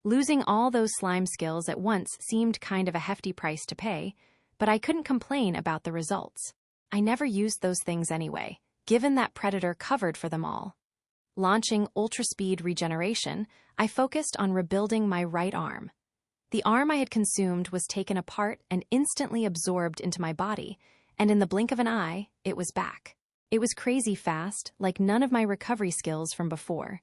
Losing all those slime skills at once seemed kind of a hefty price to pay, but I couldn't complain about the results. I never used those things anyway, given that Predator covered for them all. Launching Ultra Speed Regeneration, I focused on rebuilding my right arm. The arm I had consumed was taken apart and instantly absorbed into my body, and in the blink of an eye, it was back. It was crazy fast, like none of my recovery skills from before.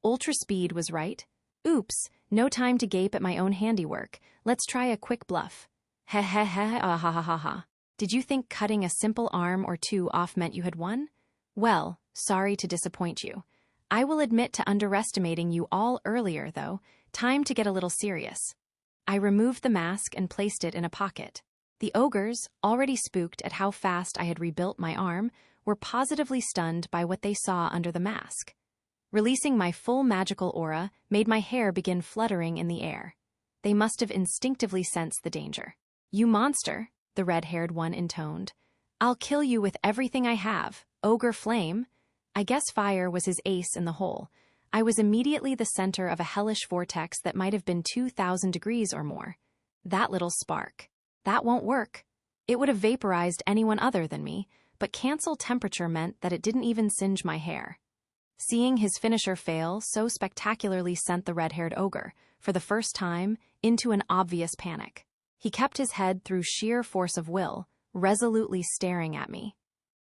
Ultra Speed was right. Oops, no time to gape at my own handiwork. Let's try a quick bluff. Heh heh heh, ah ha ha ha ha. Did you think cutting a simple arm or two off meant you had won? Well, sorry to disappoint you. I will admit to underestimating you all earlier, though. Time to get a little serious. I removed the mask and placed it in a pocket. The ogres, already spooked at how fast I had rebuilt my arm, were positively stunned by what they saw under the mask. Releasing my full magical aura made my hair begin fluttering in the air. They must have instinctively sensed the danger. "You monster," the red-haired one intoned. "I'll kill you with everything I have, ogre flame." I guess fire was his ace in the hole. I was immediately the center of a hellish vortex that might have been 2,000 degrees or more. That little spark. That won't work. It would have vaporized anyone other than me, but cancel temperature meant that it didn't even singe my hair. Seeing his finisher fail so spectacularly sent the red-haired ogre, for the first time, into an obvious panic. He kept his head through sheer force of will, resolutely staring at me.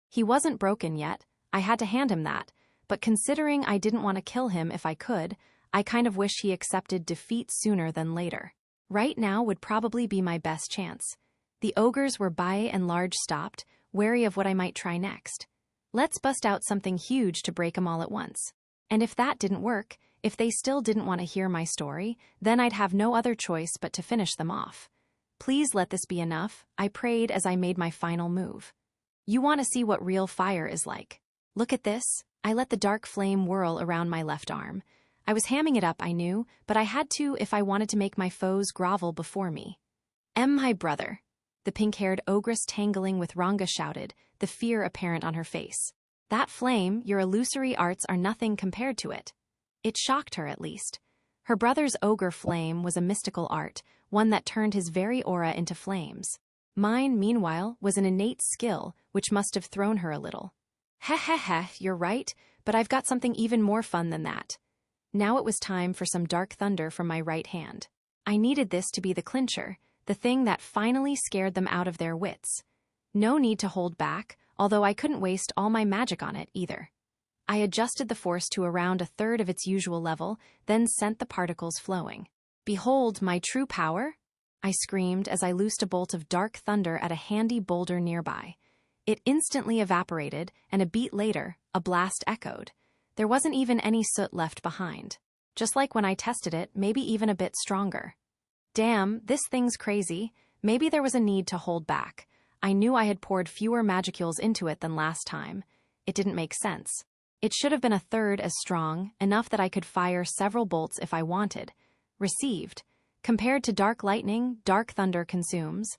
He wasn't broken yet, I had to hand him that, but considering I didn't want to kill him if I could, I kind of wish he accepted defeat sooner than later. Right now would probably be my best chance. The ogres were by and large stopped, wary of what I might try next. Let's bust out something huge to break 'em all at once. And if that didn't work, if they still didn't want to hear my story, then I'd have no other choice but to finish them off. Please let this be enough, I prayed as I made my final move. You want to see what real fire is like. Look at this. I let the dark flame whirl around my left arm. I was hamming it up, I knew, but I had to if I wanted to make my foes grovel before me. My brother," the pink-haired ogress tangling with Ranga shouted, the fear apparent on her face. "That flame, your illusory arts are nothing compared to it." It shocked her, at least. Her brother's ogre flame was a mystical art, one that turned his very aura into flames. Mine, meanwhile, was an innate skill, which must have thrown her a little. Heh, you're right, but I've got something even more fun than that. Now it was time for some dark thunder from my right hand. I needed this to be the clincher, the thing that finally scared them out of their wits. No need to hold back, although I couldn't waste all my magic on it either. I adjusted the force to around a third of its usual level, then sent the particles flowing. "Behold my true power!" I screamed as I loosed a bolt of dark thunder at a handy boulder nearby. It instantly evaporated, and a beat later, a blast echoed. There wasn't even any soot left behind. Just like when I tested it, maybe even a bit stronger. Damn, this thing's crazy. Maybe there was a need to hold back. I knew I had poured fewer magicules into it than last time. It didn't make sense. It should have been a third as strong, enough that I could fire several bolts if I wanted. Received. Compared to dark lightning, dark thunder consumes.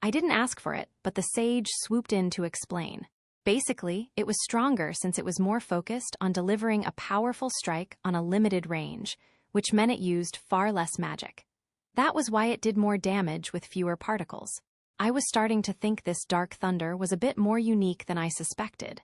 I didn't ask for it, but the sage swooped in to explain. Basically, it was stronger since it was more focused on delivering a powerful strike on a limited range, which meant it used far less magic. That was why it did more damage with fewer particles. I was starting to think this dark thunder was a bit more unique than I suspected.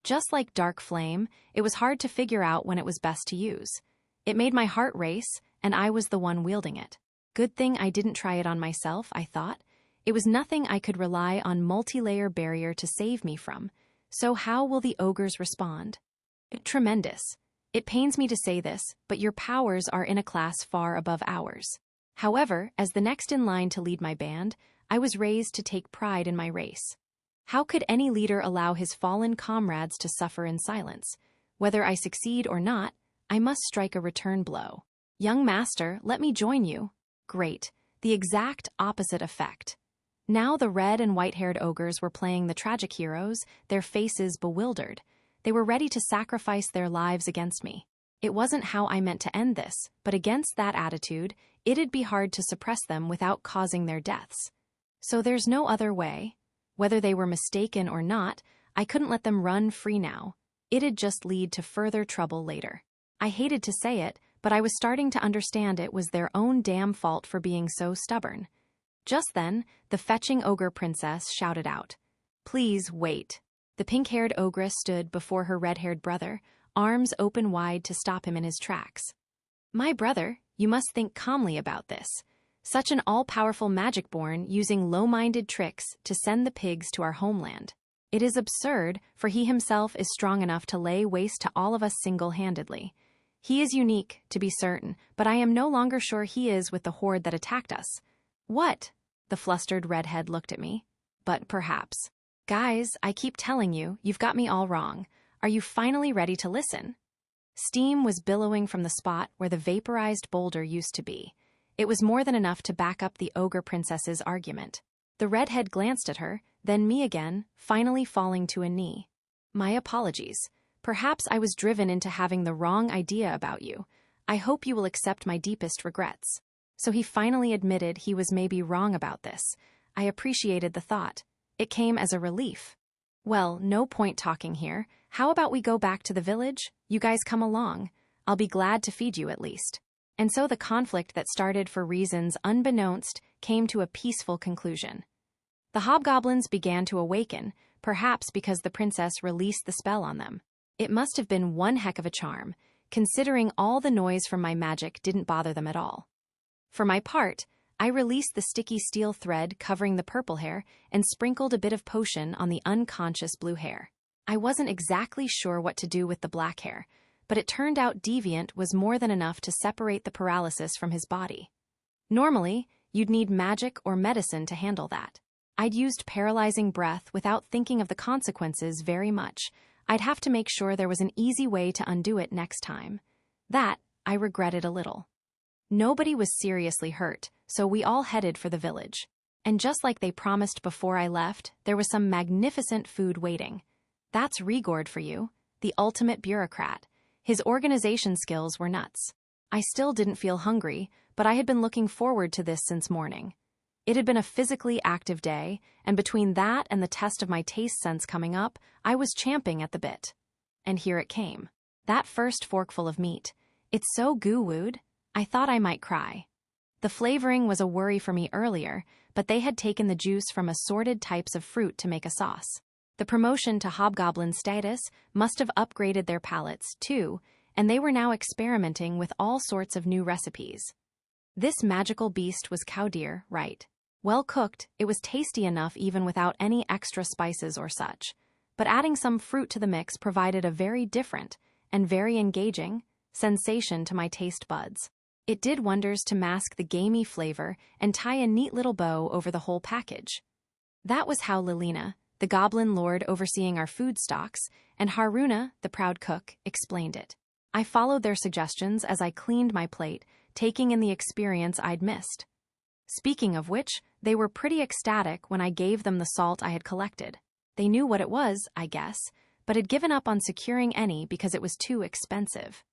Just like dark flame, it was hard to figure out when it was best to use. It made my heart race, and I was the one wielding it. Good thing I didn't try it on myself, I thought. It was nothing I could rely on multi-layer barrier to save me from. So how will the ogres respond? Tremendous. It pains me to say this, but your powers are in a class far above ours. However, as the next in line to lead my band, I was raised to take pride in my race. How could any leader allow his fallen comrades to suffer in silence? Whether I succeed or not, I must strike a return blow. Young master, let me join you. Great. The exact opposite effect. Now the red and white-haired ogres were playing the tragic heroes, their faces bewildered. They were ready to sacrifice their lives against me. It wasn't how I meant to end this, but against that attitude, it'd be hard to suppress them without causing their deaths. So there's no other way. Whether they were mistaken or not, I couldn't let them run free now. It'd just lead to further trouble later. I hated to say it, but I was starting to understand it was their own damn fault for being so stubborn. Just then, the fetching ogre princess shouted out, "Please wait." The pink-haired ogress stood before her red-haired brother, arms open wide to stop him in his tracks. "My brother, you must think calmly about this. Such an all-powerful magic-born using low-minded tricks to send the pigs to our homeland. It is absurd, for he himself is strong enough to lay waste to all of us single-handedly. He is unique, to be certain, but I am no longer sure he is with the horde that attacked us." "What?" The flustered redhead looked at me. "But perhaps." "Guys, I keep telling you, you've got me all wrong. Are you finally ready to listen?" Steam was billowing from the spot where the vaporized boulder used to be. It was more than enough to back up the ogre princess's argument. The redhead glanced at her, then me again, finally falling to a knee. My apologies. Perhaps I was driven into having the wrong idea about you. I hope you will accept my deepest regrets. So he finally admitted he was maybe wrong about this. I appreciated the thought. It came as a relief. Well, no point talking here. How about we go back to the village? You guys come along. I'll be glad to feed you at least. And so the conflict that started for reasons unbeknownst came to a peaceful conclusion. The hobgoblins began to awaken, perhaps because the princess released the spell on them. It must have been one heck of a charm, considering all the noise from my magic didn't bother them at all. For my part, I released the sticky steel thread covering the purple hair and sprinkled a bit of potion on the unconscious blue hair. I wasn't exactly sure what to do with the black hair, but it turned out Deviant was more than enough to separate the paralysis from his body. Normally, you'd need magic or medicine to handle that. I'd used paralyzing breath without thinking of the consequences very much. I'd have to make sure there was an easy way to undo it next time. That, I regretted a little. Nobody was seriously hurt, so we all headed for the village. And just like they promised before I left, there was some magnificent food waiting. That's Rigord for you, the ultimate bureaucrat. His organization skills were nuts. I still didn't feel hungry, but I had been looking forward to this since morning. It had been a physically active day, and between that and the test of my taste sense coming up, I was champing at the bit. And here it came. That first forkful of meat. It's so goo-wooed, I thought I might cry. The flavoring was a worry for me earlier, but they had taken the juice from assorted types of fruit to make a sauce. The promotion to hobgoblin status must have upgraded their palates, too, and they were now experimenting with all sorts of new recipes. This magical beast was cow deer, right? Well cooked, it was tasty enough even without any extra spices or such. But adding some fruit to the mix provided a very different, and very engaging, sensation to my taste buds. It did wonders to mask the gamey flavor and tie a neat little bow over the whole package. That was how Lilina, the goblin lord overseeing our food stocks, and Haruna, the proud cook, explained it. I followed their suggestions as I cleaned my plate, taking in the experience I'd missed. Speaking of which, they were pretty ecstatic when I gave them the salt I had collected. They knew what it was, I guess, but had given up on securing any because it was too expensive.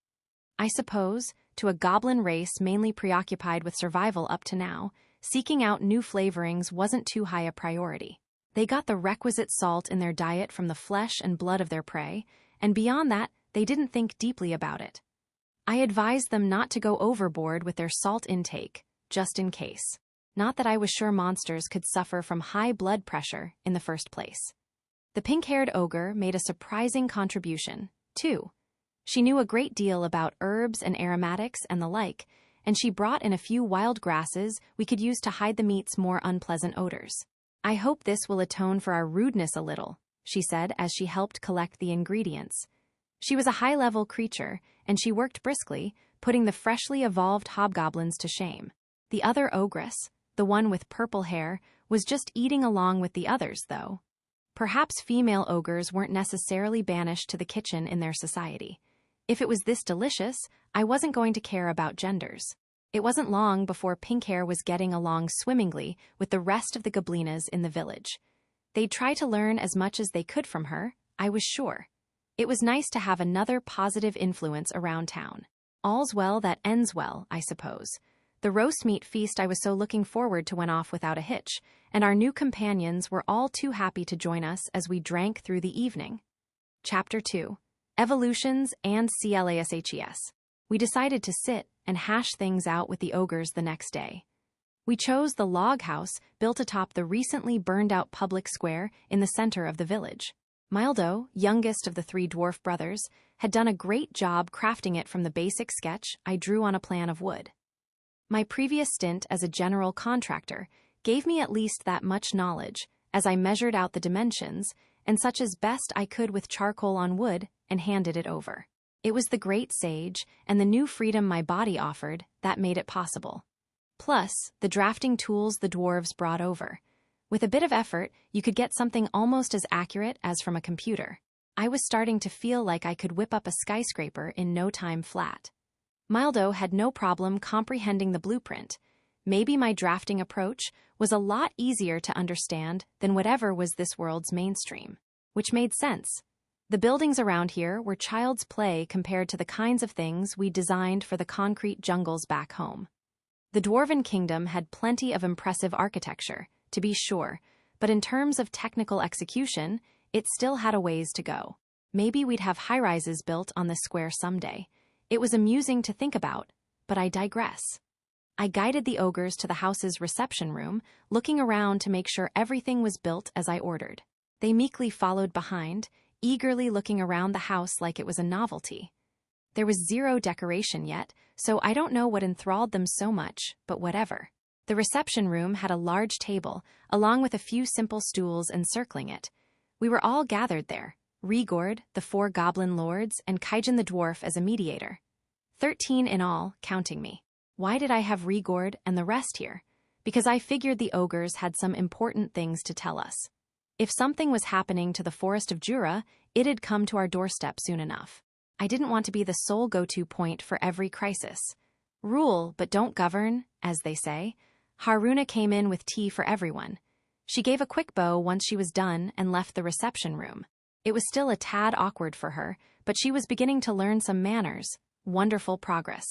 I suppose, to a goblin race mainly preoccupied with survival up to now, seeking out new flavorings wasn't too high a priority. They got the requisite salt in their diet from the flesh and blood of their prey, and beyond that, they didn't think deeply about it. I advised them not to go overboard with their salt intake, just in case. Not that I was sure monsters could suffer from high blood pressure in the first place. The pink-haired ogre made a surprising contribution, too. She knew a great deal about herbs and aromatics and the like, and she brought in a few wild grasses we could use to hide the meat's more unpleasant odors. I hope this will atone for our rudeness a little, she said as she helped collect the ingredients. She was a high-level creature, and she worked briskly, putting the freshly evolved hobgoblins to shame. The other ogress, the one with purple hair, was just eating along with the others, though. Perhaps female ogres weren't necessarily banished to the kitchen in their society. If it was this delicious, I wasn't going to care about genders. It wasn't long before Pinkhair was getting along swimmingly with the rest of the goblinas in the village. They'd try to learn as much as they could from her, I was sure. It was nice to have another positive influence around town. All's well that ends well, I suppose. The roast meat feast I was so looking forward to went off without a hitch, and our new companions were all too happy to join us as we drank through the evening. Chapter 2. Evolutions and CLASHES. We decided to sit and hash things out with the ogres the next day. We chose the log house built atop the recently burned-out public square in the center of the village. Mildo, youngest of the three dwarf brothers, had done a great job crafting it from the basic sketch I drew on a plan of wood. My previous stint as a general contractor gave me at least that much knowledge as I measured out the dimensions and such as best I could with charcoal on wood and handed it over. It was the great sage and the new freedom my body offered that made it possible. Plus, the drafting tools the dwarves brought over. With a bit of effort, you could get something almost as accurate as from a computer. I was starting to feel like I could whip up a skyscraper in no time flat. Mildo had no problem comprehending the blueprint. Maybe my drafting approach was a lot easier to understand than whatever was this world's mainstream. Which made sense. The buildings around here were child's play compared to the kinds of things we designed for the concrete jungles back home. The Dwarven Kingdom had plenty of impressive architecture, to be sure, but in terms of technical execution, it still had a ways to go. Maybe we'd have high-rises built on this square someday. It was amusing to think about, but I digress. I guided the ogres to the house's reception room, looking around to make sure everything was built as I ordered. They meekly followed behind, eagerly looking around the house like it was a novelty. There was zero decoration yet, so I don't know what enthralled them so much, but whatever. The reception room had a large table, along with a few simple stools encircling it. We were all gathered there, Rigord, the 4 goblin lords, and Kaijin the dwarf as a mediator. 13 in all, counting me. Why did I have Rigord and the rest here? Because I figured the ogres had some important things to tell us. If something was happening to the forest of Jura, it'd come to our doorstep soon enough. I didn't want to be the sole go-to point for every crisis. Rule, but don't govern, as they say. Haruna came in with tea for everyone. She gave a quick bow once she was done and left the reception room. It was still a tad awkward for her, but she was beginning to learn some manners. Wonderful progress.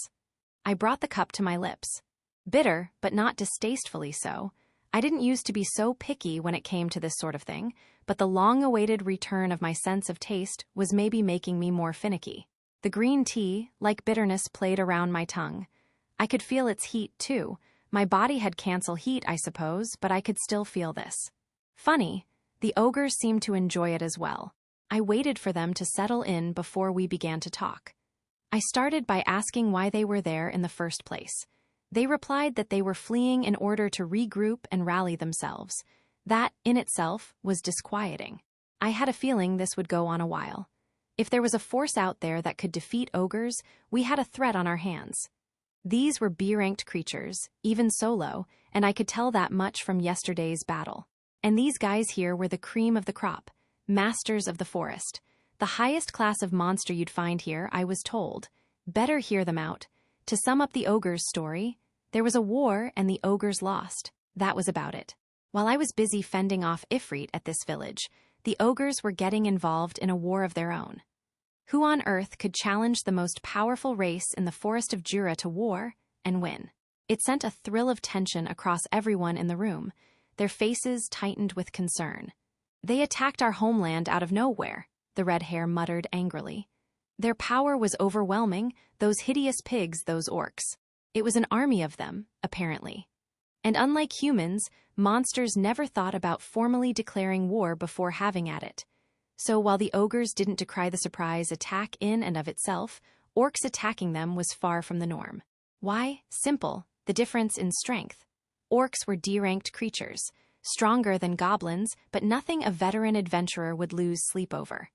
I brought the cup to my lips. Bitter, but not distastefully so. I didn't used to be so picky when it came to this sort of thing, but the long-awaited return of my sense of taste was maybe making me more finicky. The green tea, like bitterness, played around my tongue. I could feel its heat, too. My body had cancel heat, I suppose, but I could still feel this. Funny, the ogres seemed to enjoy it as well. I waited for them to settle in before we began to talk. I started by asking why they were there in the first place. They replied that they were fleeing in order to regroup and rally themselves. That, in itself, was disquieting. I had a feeling this would go on a while. If there was a force out there that could defeat ogres, we had a threat on our hands. These were B-ranked creatures, even solo, and I could tell that much from yesterday's battle. And these guys here were the cream of the crop, masters of the forest. The highest class of monster you'd find here, I was told. Better hear them out. To sum up the ogres' story, there was a war and the ogres lost. That was about it. While I was busy fending off Ifrit at this village, the ogres were getting involved in a war of their own. Who on earth could challenge the most powerful race in the forest of Jura to war and win? It sent a thrill of tension across everyone in the room. Their faces tightened with concern. They attacked our homeland out of nowhere, the red hair muttered angrily. Their power was overwhelming, those hideous pigs, those orcs. It was an army of them, apparently. And unlike humans, monsters never thought about formally declaring war before having at it. So while the ogres didn't decry the surprise attack in and of itself, orcs attacking them was far from the norm. Why? Simple, the difference in strength. Orcs were D-ranked creatures, stronger than goblins, but nothing a veteran adventurer would lose sleep over.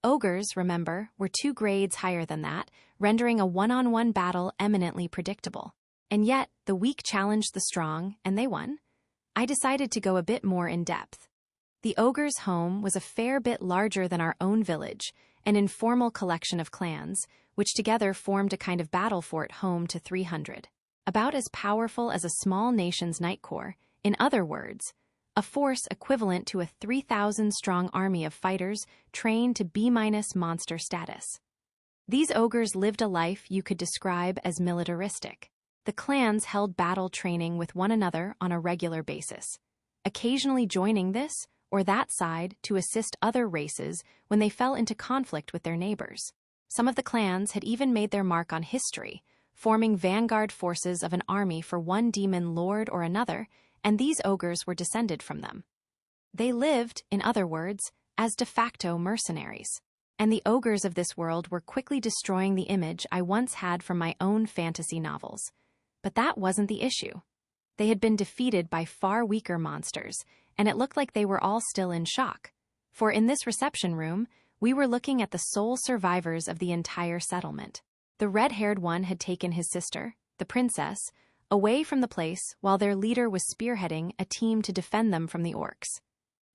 Ogres, remember, were 2 grades higher than that, rendering a one-on-one battle eminently predictable. And yet, the weak challenged the strong, and they won. I decided to go a bit more in depth. The ogre's home was a fair bit larger than our own village, an informal collection of clans, which together formed a kind of battle fort home to 300. About as powerful as a small nation's night corps, in other words, a force equivalent to a 3,000-strong army of fighters trained to B- monster status. These ogres lived a life you could describe as militaristic. The clans held battle training with one another on a regular basis, occasionally joining this or that side to assist other races when they fell into conflict with their neighbors. Some of the clans had even made their mark on history, forming vanguard forces of an army for one demon lord or another, and these ogres were descended from them. They lived, in other words, as de facto mercenaries. And the ogres of this world were quickly destroying the image I once had from my own fantasy novels. But that wasn't the issue. They had been defeated by far weaker monsters, and it looked like they were all still in shock. For in this reception room, we were looking at the sole survivors of the entire settlement. The red-haired one had taken his sister, the princess, away from the place while their leader was spearheading a team to defend them from the orcs.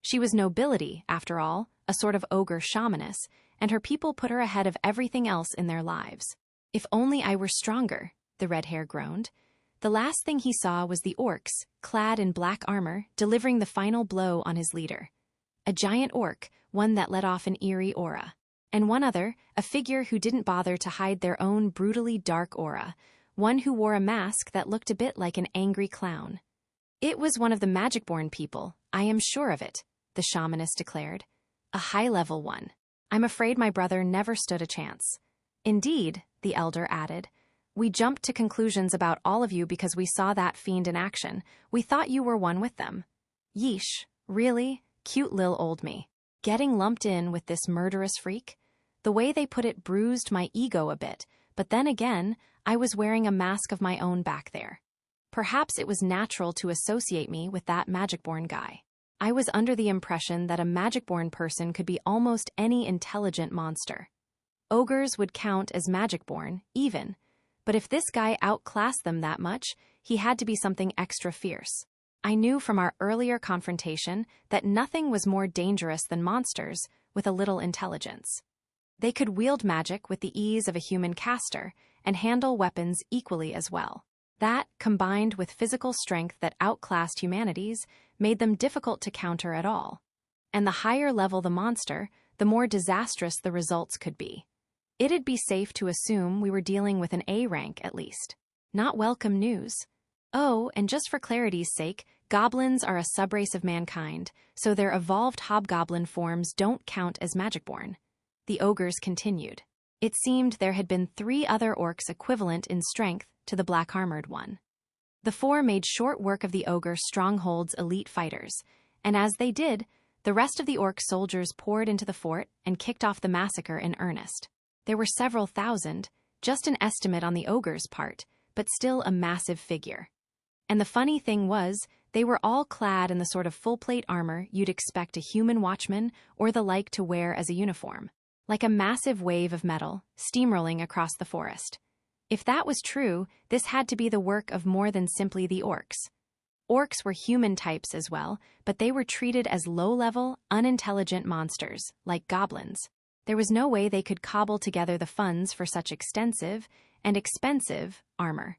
She was nobility, after all, a sort of ogre shamaness, and her people put her ahead of everything else in their lives. If only I were stronger, the red hare groaned. The last thing he saw was the orcs, clad in black armor, delivering the final blow on his leader. A giant orc, one that let off an eerie aura. And one other, a figure who didn't bother to hide their own brutally dark aura, one who wore a mask that looked a bit like an angry clown. It was one of the magic-born people, I am sure of it, the shamaness declared. A high-level one. I'm afraid my brother never stood a chance. Indeed, the elder added. We jumped to conclusions about all of you because we saw that fiend in action. We thought you were one with them. Yeesh, really? Cute lil old me. Getting lumped in with this murderous freak? The way they put it bruised my ego a bit, but then again, I was wearing a mask of my own back there. Perhaps it was natural to associate me with that magic-born guy. I was under the impression that a magic-born person could be almost any intelligent monster. Ogres would count as magic-born, even, but if this guy outclassed them that much, he had to be something extra fierce. I knew from our earlier confrontation that nothing was more dangerous than monsters with a little intelligence. They could wield magic with the ease of a human caster and handle weapons equally as well. That, combined with physical strength that outclassed humanity's, made them difficult to counter at all. And the higher level the monster, the more disastrous the results could be. It'd be safe to assume we were dealing with an A rank at least. Not welcome news. Oh, and just for clarity's sake, goblins are a subrace of mankind, so their evolved hobgoblin forms don't count as magic-born. The ogres continued. It seemed there had been 3 other orcs equivalent in strength to the black-armored one. The 4 made short work of the ogre stronghold's elite fighters, and as they did, the rest of the orc soldiers poured into the fort and kicked off the massacre in earnest. There were several thousand, just an estimate on the ogre's part, but still a massive figure. And the funny thing was, they were all clad in the sort of full-plate armor you'd expect a human watchman or the like to wear as a uniform. Like a massive wave of metal, steamrolling across the forest. If that was true, this had to be the work of more than simply the orcs. Orcs were human types as well, but they were treated as low-level, unintelligent monsters, like goblins. There was no way they could cobble together the funds for such extensive and expensive armor.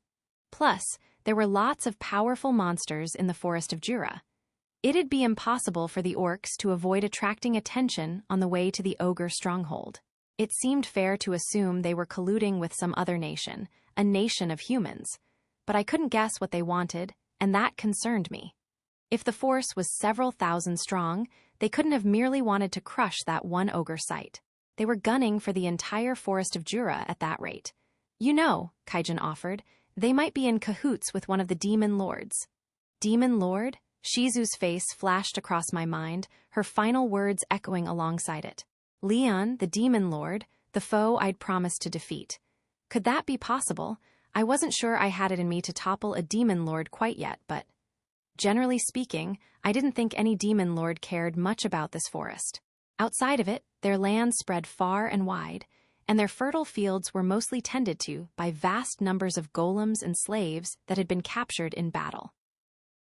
Plus, there were lots of powerful monsters in the forest of Jura. It'd be impossible for the orcs to avoid attracting attention on the way to the ogre stronghold. It seemed fair to assume they were colluding with some other nation, a nation of humans. But I couldn't guess what they wanted, and that concerned me. If the force was several thousand strong, they couldn't have merely wanted to crush that one ogre site. They were gunning for the entire forest of Jura at that rate. You know, Kaijin offered, they might be in cahoots with one of the demon lords. Demon lord? Shizu's face flashed across my mind, her final words echoing alongside it. Leon, the demon lord, the foe I'd promised to defeat. Could that be possible? I wasn't sure I had it in me to topple a demon lord quite yet, but... Generally speaking, I didn't think any demon lord cared much about this forest. Outside of it, their lands spread far and wide, and their fertile fields were mostly tended to by vast numbers of golems and slaves that had been captured in battle.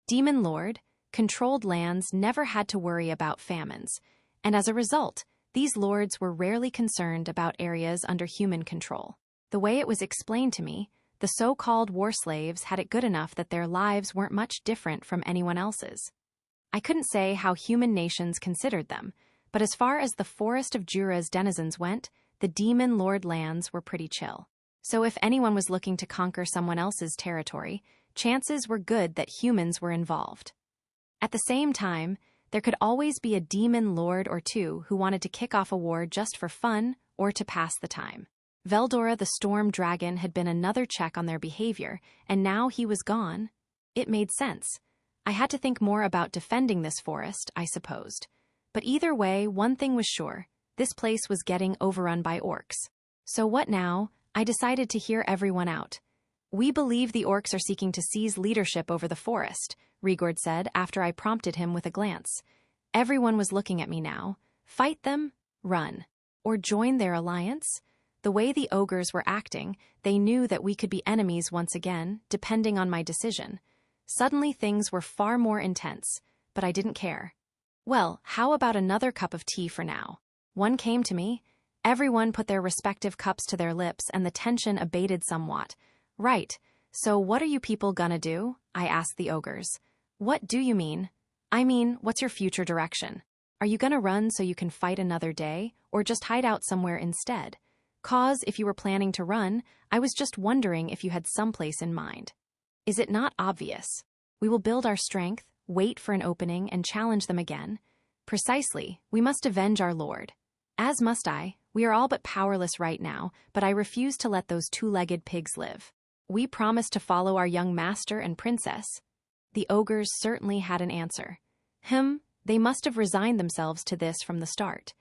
Demon Lord, controlled lands never had to worry about famines, and as a result, these lords were rarely concerned about areas under human control. The way it was explained to me, the so-called war slaves had it good enough that their lives weren't much different from anyone else's. I couldn't say how human nations considered them, but as far as the forest of Jura's denizens went, the demon lord lands were pretty chill. So if anyone was looking to conquer someone else's territory, chances were good that humans were involved. At the same time, there could always be a demon lord or two who wanted to kick off a war just for fun or to pass the time. Veldora the Storm Dragon had been another check on their behavior, and now he was gone. It made sense. I had to think more about defending this forest, I supposed. But either way, one thing was sure. This place was getting overrun by orcs. So what now? I decided to hear everyone out. We believe the orcs are seeking to seize leadership over the forest, Rigord said after I prompted him with a glance. Everyone was looking at me now. Fight them? Run. Or join their alliance? The way the ogres were acting, they knew that we could be enemies once again, depending on my decision. Suddenly things were far more intense, but I didn't care. Well, how about another cup of tea for now? One came to me. Everyone put their respective cups to their lips and the tension abated somewhat. Right, so what are you people gonna do? I asked the ogres. What do you mean? I mean, what's your future direction? Are you gonna run so you can fight another day, or just hide out somewhere instead? 'Cause if you were planning to run, I was just wondering if you had someplace in mind. Is it not obvious? We will build our strength, wait for an opening, and challenge them again. Precisely, we must avenge our lord. As must I. We are all but powerless right now, but I refuse to let those two-legged pigs live. We promised to follow our young master and princess. The ogres certainly had an answer. They must have resigned themselves to this from the start.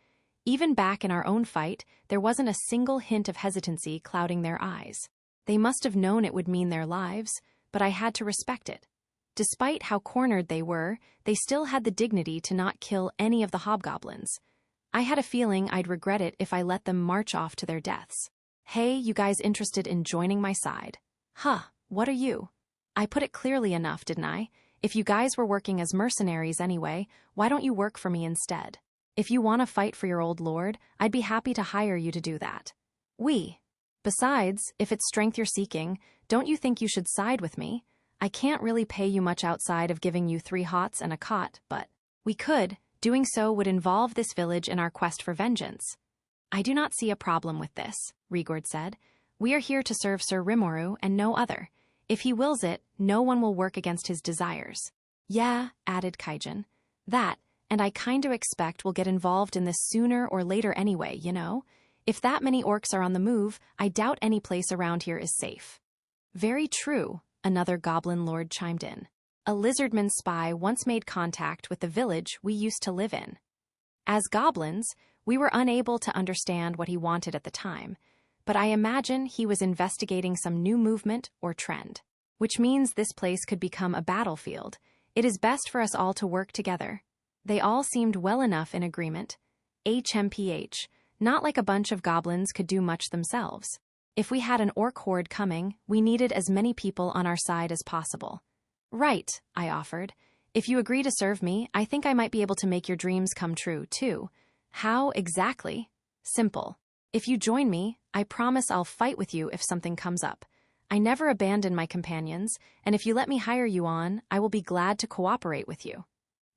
Even back in our own fight, there wasn't a single hint of hesitancy clouding their eyes. They must have known it would mean their lives, but I had to respect it. Despite how cornered they were, they still had the dignity to not kill any of the hobgoblins. I had a feeling I'd regret it if I let them march off to their deaths. Hey, you guys interested in joining my side? What are you? I put it clearly enough, didn't I? If you guys were working as mercenaries anyway, why don't you work for me instead? If you want to fight for your old lord, I'd be happy to hire you to do that. Besides, if it's strength you're seeking, don't you think you should side with me? I can't really pay you much outside of giving you 3 hots and a cot, but we could. Doing so would involve this village in our quest for vengeance. I do not see a problem with this, Rigord said. We are here to serve Sir Rimuru and no other. If he wills it, no one will work against his desires. Yeah, added Kaijin. That, and I kinda expect we'll get involved in this sooner or later anyway, you know? If that many orcs are on the move, I doubt any place around here is safe. Very true, another goblin lord chimed in. A lizardman spy once made contact with the village we used to live in. As goblins, we were unable to understand what he wanted at the time, but I imagine he was investigating some new movement or trend, which means this place could become a battlefield. It is best for us all to work together. They all seemed well enough in agreement. HMPH, not like a bunch of goblins could do much themselves. If we had an orc horde coming, we needed as many people on our side as possible. Right, I offered. If you agree to serve me, I think I might be able to make your dreams come true, too. How exactly? Simple. If you join me, I promise I'll fight with you if something comes up. I never abandon my companions, and if you let me hire you on, I will be glad to cooperate with you.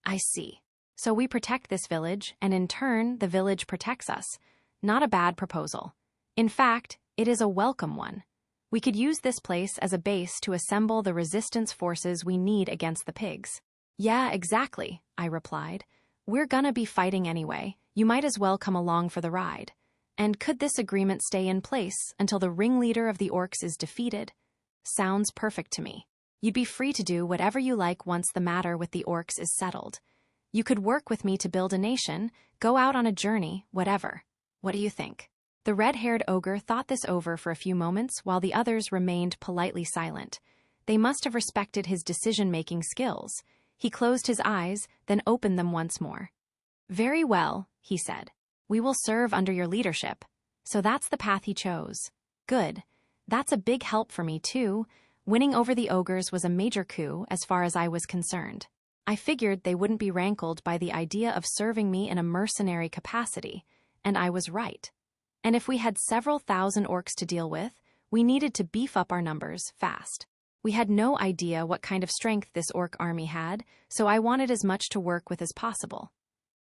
I see. So we protect this village, and in turn, the village protects us. Not a bad proposal. In fact, it is a welcome one. We could use this place as a base to assemble the resistance forces we need against the pigs. Yeah, exactly, I replied. We're gonna be fighting anyway. You might as well come along for the ride. And could this agreement stay in place until the ringleader of the orcs is defeated? Sounds perfect to me. You'd be free to do whatever you like once the matter with the orcs is settled. You could work with me to build a nation, go out on a journey, whatever. What do you think? The red-haired ogre thought this over for a few moments while the others remained politely silent. They must have respected his decision-making skills. He closed his eyes, then opened them once more. Very well, he said. We will serve under your leadership. So that's the path he chose. Good. That's a big help for me, too. Winning over the ogres was a major coup as far as I was concerned. I figured they wouldn't be rankled by the idea of serving me in a mercenary capacity, and I was right. And if we had several thousand orcs to deal with, we needed to beef up our numbers fast. We had no idea what kind of strength this orc army had, so I wanted as much to work with as possible.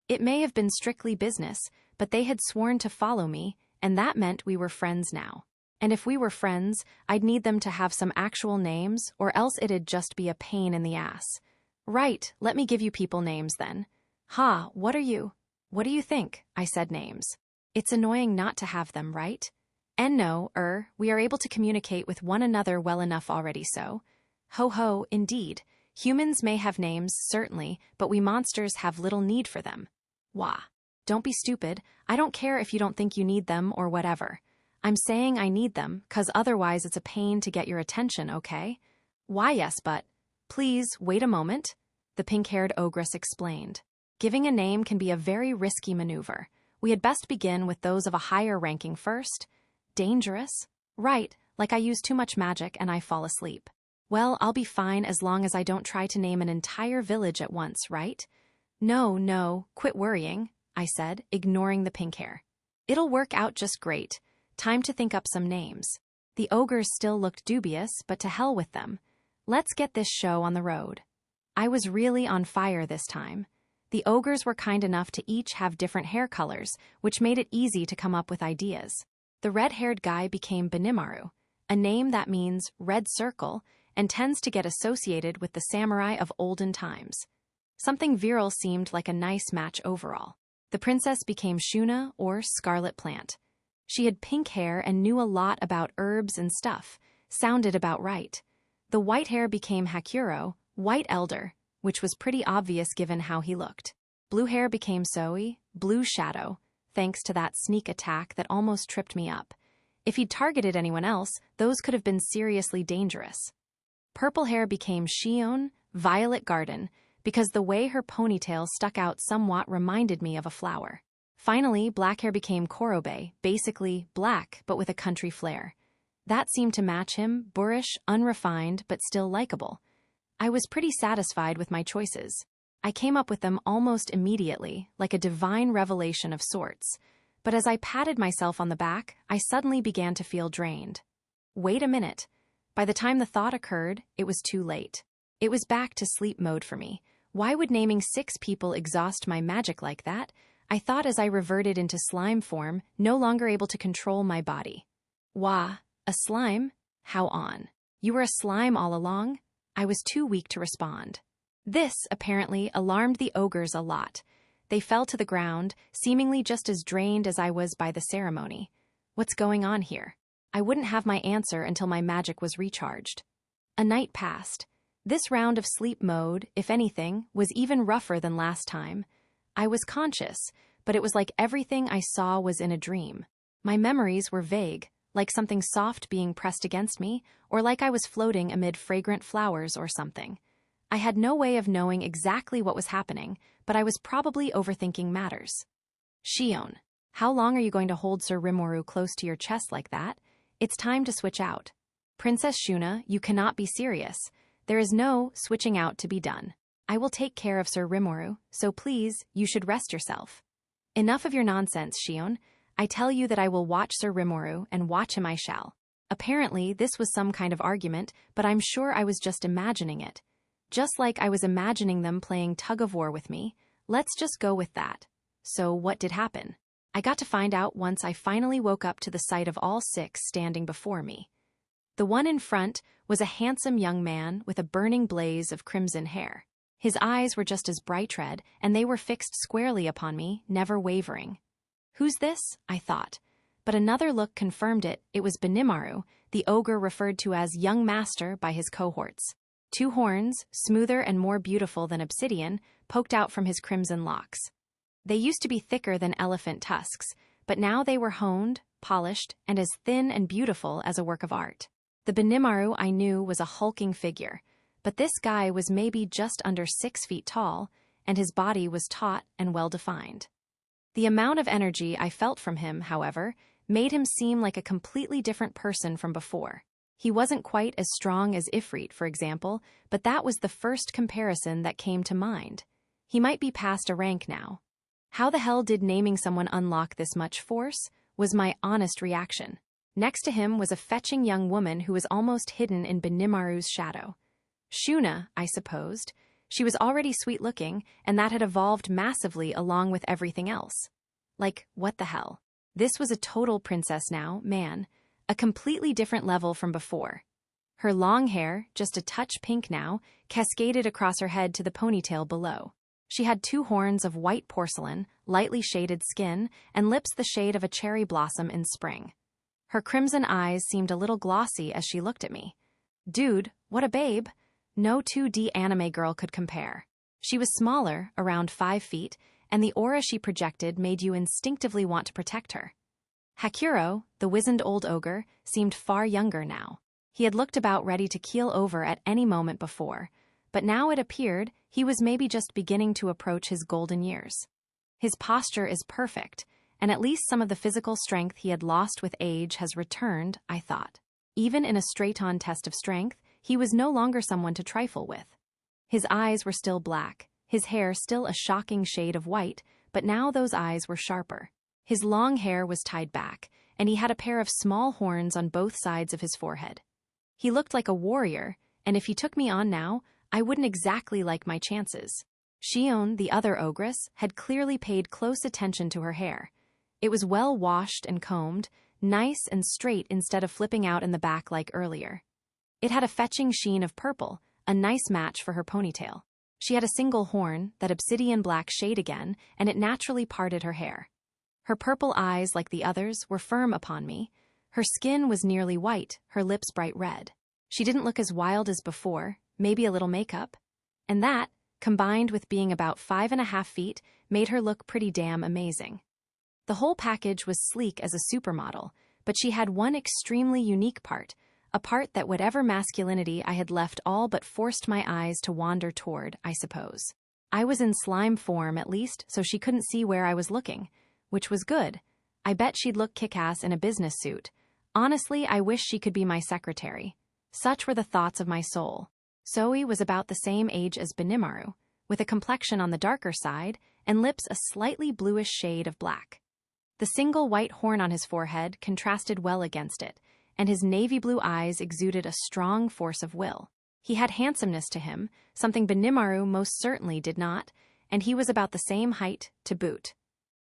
It may have been strictly business, but they had sworn to follow me, and that meant we were friends now. And if we were friends, I'd need them to have some actual names, or else it'd just be a pain in the ass. Right, let me give you people names then. What are you? What do you think? I said names. It's annoying not to have them, right? And no, we are able to communicate with one another well enough already so. Ho, indeed. Humans may have names, certainly, but we monsters have little need for them. Wah. Don't be stupid. I don't care if you don't think you need them or whatever. I'm saying I need them, 'cause otherwise it's a pain to get your attention, okay? Why yes, but... Please, wait a moment, the pink-haired ogress explained. Giving a name can be a very risky maneuver. We had best begin with those of a higher ranking first. Dangerous? Right, like I use too much magic and I fall asleep. Well, I'll be fine as long as I don't try to name an entire village at once, right? No, quit worrying, I said, ignoring the pink hair. It'll work out just great. Time to think up some names. The ogres still looked dubious, but to hell with them. Let's get this show on the road. I was really on fire this time. The ogres were kind enough to each have different hair colors, which made it easy to come up with ideas. The red-haired guy became Benimaru, a name that means red circle and tends to get associated with the samurai of olden times. Something virile seemed like a nice match overall. The princess became Shuna, or Scarlet Plant. She had pink hair and knew a lot about herbs and stuff. Sounded about right. The white hair became Hakuro, White Elder, which was pretty obvious given how he looked. Blue hair became Zoe, Blue Shadow, thanks to that sneak attack that almost tripped me up. If he'd targeted anyone else, those could have been seriously dangerous. Purple hair became Shion, Violet Garden, because the way her ponytail stuck out somewhat reminded me of a flower. Finally, black hair became Korobe, basically black but with a country flair. That seemed to match him, boorish, unrefined, but still likable. I was pretty satisfied with my choices. I came up with them almost immediately, like a divine revelation of sorts. But as I patted myself on the back, I suddenly began to feel drained. Wait a minute. By the time the thought occurred, it was too late. It was back to sleep mode for me. Why would naming 6 people exhaust my magic like that? I thought as I reverted into slime form, no longer able to control my body. Wah, a slime? How on? You were a slime all along? I was too weak to respond. This, apparently, alarmed the ogres a lot. They fell to the ground, seemingly just as drained as I was by the ceremony. What's going on here? I wouldn't have my answer until my magic was recharged. A night passed. This round of sleep mode, if anything, was even rougher than last time. I was conscious, but it was like everything I saw was in a dream. My memories were vague, like something soft being pressed against me, or like I was floating amid fragrant flowers or something. I had no way of knowing exactly what was happening, but I was probably overthinking matters. Shion, how long are you going to hold Sir Rimuru close to your chest like that? It's time to switch out. Princess Shuna, you cannot be serious. There is no switching out to be done. I will take care of Sir Rimuru, so please, you should rest yourself. Enough of your nonsense, Shion. I tell you that I will watch Sir Rimuru, and watch him I shall. Apparently, this was some kind of argument, but I'm sure I was just imagining it. Just like I was imagining them playing tug-of-war with me, let's just go with that. So what did happen? I got to find out once I finally woke up to the sight of all 6 standing before me. The one in front was a handsome young man with a burning blaze of crimson hair. His eyes were just as bright red, and they were fixed squarely upon me, never wavering. Who's this? I thought. But another look confirmed it. It was Benimaru, the ogre referred to as Young Master by his cohorts. 2 horns, smoother and more beautiful than obsidian, poked out from his crimson locks. They used to be thicker than elephant tusks, but now they were honed, polished, and as thin and beautiful as a work of art. The Benimaru I knew was a hulking figure, but this guy was maybe just under 6 feet tall, and his body was taut and well-defined. The amount of energy I felt from him, however, made him seem like a completely different person from before. He wasn't quite as strong as Ifrit, for example, but that was the first comparison that came to mind. He might be past a rank now. How the hell did naming someone unlock this much force? Was my honest reaction. Next to him was a fetching young woman who was almost hidden in Benimaru's shadow. Shuna, I supposed. She was already sweet-looking, and that had evolved massively along with everything else. Like, what the hell? This was a total princess now, man. A completely different level from before. Her long hair, just a touch pink now, cascaded across her head to the ponytail below. She had 2 horns of white porcelain, lightly shaded skin, and lips the shade of a cherry blossom in spring. Her crimson eyes seemed a little glossy as she looked at me. Dude, what a babe. No 2D anime girl could compare. She was smaller, around 5 feet, and the aura she projected made you instinctively want to protect her. Hakuro, the wizened old ogre, seemed far younger now. He had looked about ready to keel over at any moment before, but now it appeared he was maybe just beginning to approach his golden years. His posture is perfect, and at least some of the physical strength he had lost with age has returned, I thought. Even in a straight-on test of strength, he was no longer someone to trifle with. His eyes were still black, his hair still a shocking shade of white, but now those eyes were sharper. His long hair was tied back, and he had a pair of small horns on both sides of his forehead. He looked like a warrior, and if he took me on now, I wouldn't exactly like my chances. Shion, the other ogress, had clearly paid close attention to her hair. It was well washed and combed, nice and straight instead of flipping out in the back like earlier. It had a fetching sheen of purple, a nice match for her ponytail. She had a single horn, that obsidian black shade again, and it naturally parted her hair. Her purple eyes, like the others, were firm upon me. Her skin was nearly white, her lips bright red. She didn't look as wild as before, maybe a little makeup. And that, combined with being about 5.5 feet, made her look pretty damn amazing. The whole package was sleek as a supermodel, but she had one extremely unique part, a part that whatever masculinity I had left all but forced my eyes to wander toward, I suppose. I was in slime form at least, so she couldn't see where I was looking, which was good. I bet she'd look kick-ass in a business suit. Honestly, I wish she could be my secretary. Such were the thoughts of my soul. Zoe was about the same age as Benimaru, with a complexion on the darker side and lips a slightly bluish shade of black. The single white horn on his forehead contrasted well against it, and his navy blue eyes exuded a strong force of will. He had handsomeness to him, something Benimaru most certainly did not, and he was about the same height to boot.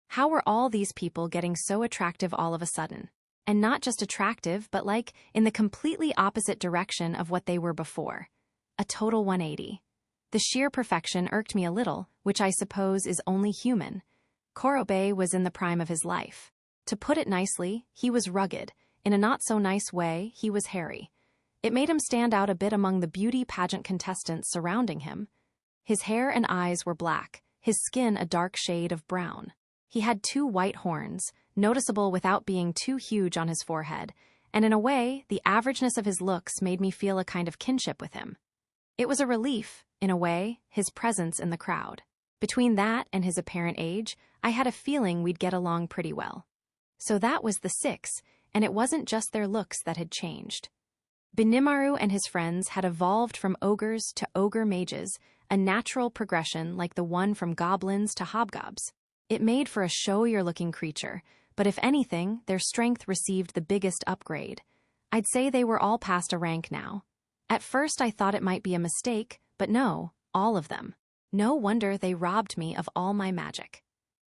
How were all these people getting so attractive all of a sudden? And not just attractive, but like in the completely opposite direction of what they were before. A total 180. The sheer perfection irked me a little, which I suppose is only human. Korobe was in the prime of his life. To put it nicely, he was rugged. In a not-so-nice way, he was hairy. It made him stand out a bit among the beauty pageant contestants surrounding him. His hair and eyes were black, his skin a dark shade of brown. He had 2 white horns, noticeable without being too huge on his forehead, and in a way, the averageness of his looks made me feel a kind of kinship with him. It was a relief, in a way, his presence in the crowd. Between that and his apparent age, I had a feeling we'd get along pretty well. So that was the 6, and it wasn't just their looks that had changed. Benimaru and his friends had evolved from ogres to ogre mages, a natural progression like the one from goblins to hobgobs. It made for a showier-looking creature, but if anything, their strength received the biggest upgrade. I'd say they were all past a rank now. At first I thought it might be a mistake, but no, all of them. No wonder they robbed me of all my magic.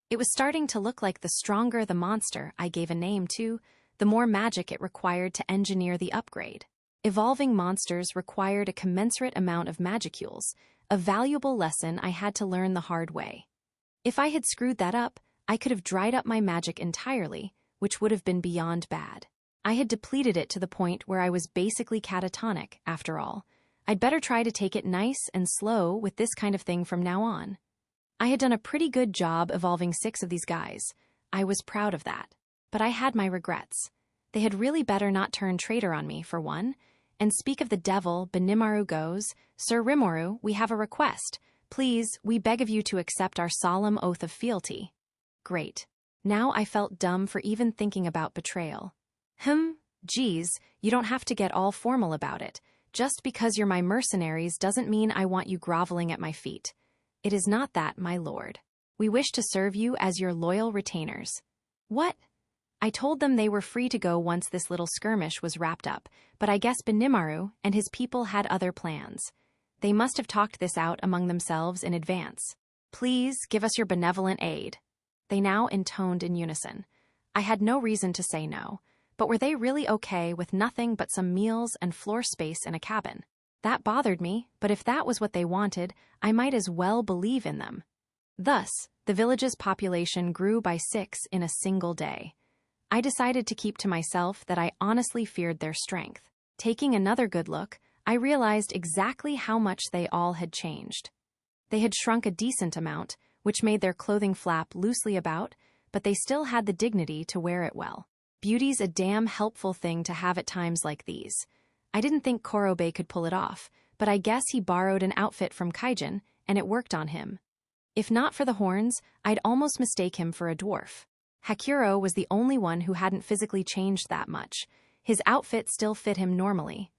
It was starting to look like the stronger the monster I gave a name to, the more magic it required to engineer the upgrade. Evolving monsters required a commensurate amount of magicules, a valuable lesson I had to learn the hard way. If I had screwed that up, I could have dried up my magic entirely, which would have been beyond bad. I had depleted it to the point where I was basically catatonic, after all. I'd better try to take it nice and slow with this kind of thing from now on. I had done a pretty good job evolving 6 of these guys. I was proud of that. But I had my regrets. They had really better not turn traitor on me, for one. And speak of the devil, Benimaru goes, "Sir Rimuru, we have a request. Please, we beg of you to accept our solemn oath of fealty." Great. Now I felt dumb for even thinking about betrayal. Geez, you don't have to get all formal about it. Just because you're my mercenaries doesn't mean I want you groveling at my feet. It is not that, my lord. We wish to serve you as your loyal retainers. What? I told them they were free to go once this little skirmish was wrapped up, but I guess Benimaru and his people had other plans. They must have talked this out among themselves in advance. Please give us your benevolent aid. They now intoned in unison. I had no reason to say no, but were they really okay with nothing but some meals and floor space in a cabin? That bothered me, but if that was what they wanted, I might as well believe in them. Thus, the village's population grew by 6 in a single day. I decided to keep to myself that I honestly feared their strength. Taking another good look, I realized exactly how much they all had changed. They had shrunk a decent amount, which made their clothing flap loosely about, but they still had the dignity to wear it well. Beauty's a damn helpful thing to have at times like these. I didn't think Korobe could pull it off, but I guess he borrowed an outfit from Kaijin, and it worked on him. If not for the horns, I'd almost mistake him for a dwarf. Hakuro was the only one who hadn't physically changed that much. His outfit still fit him normally.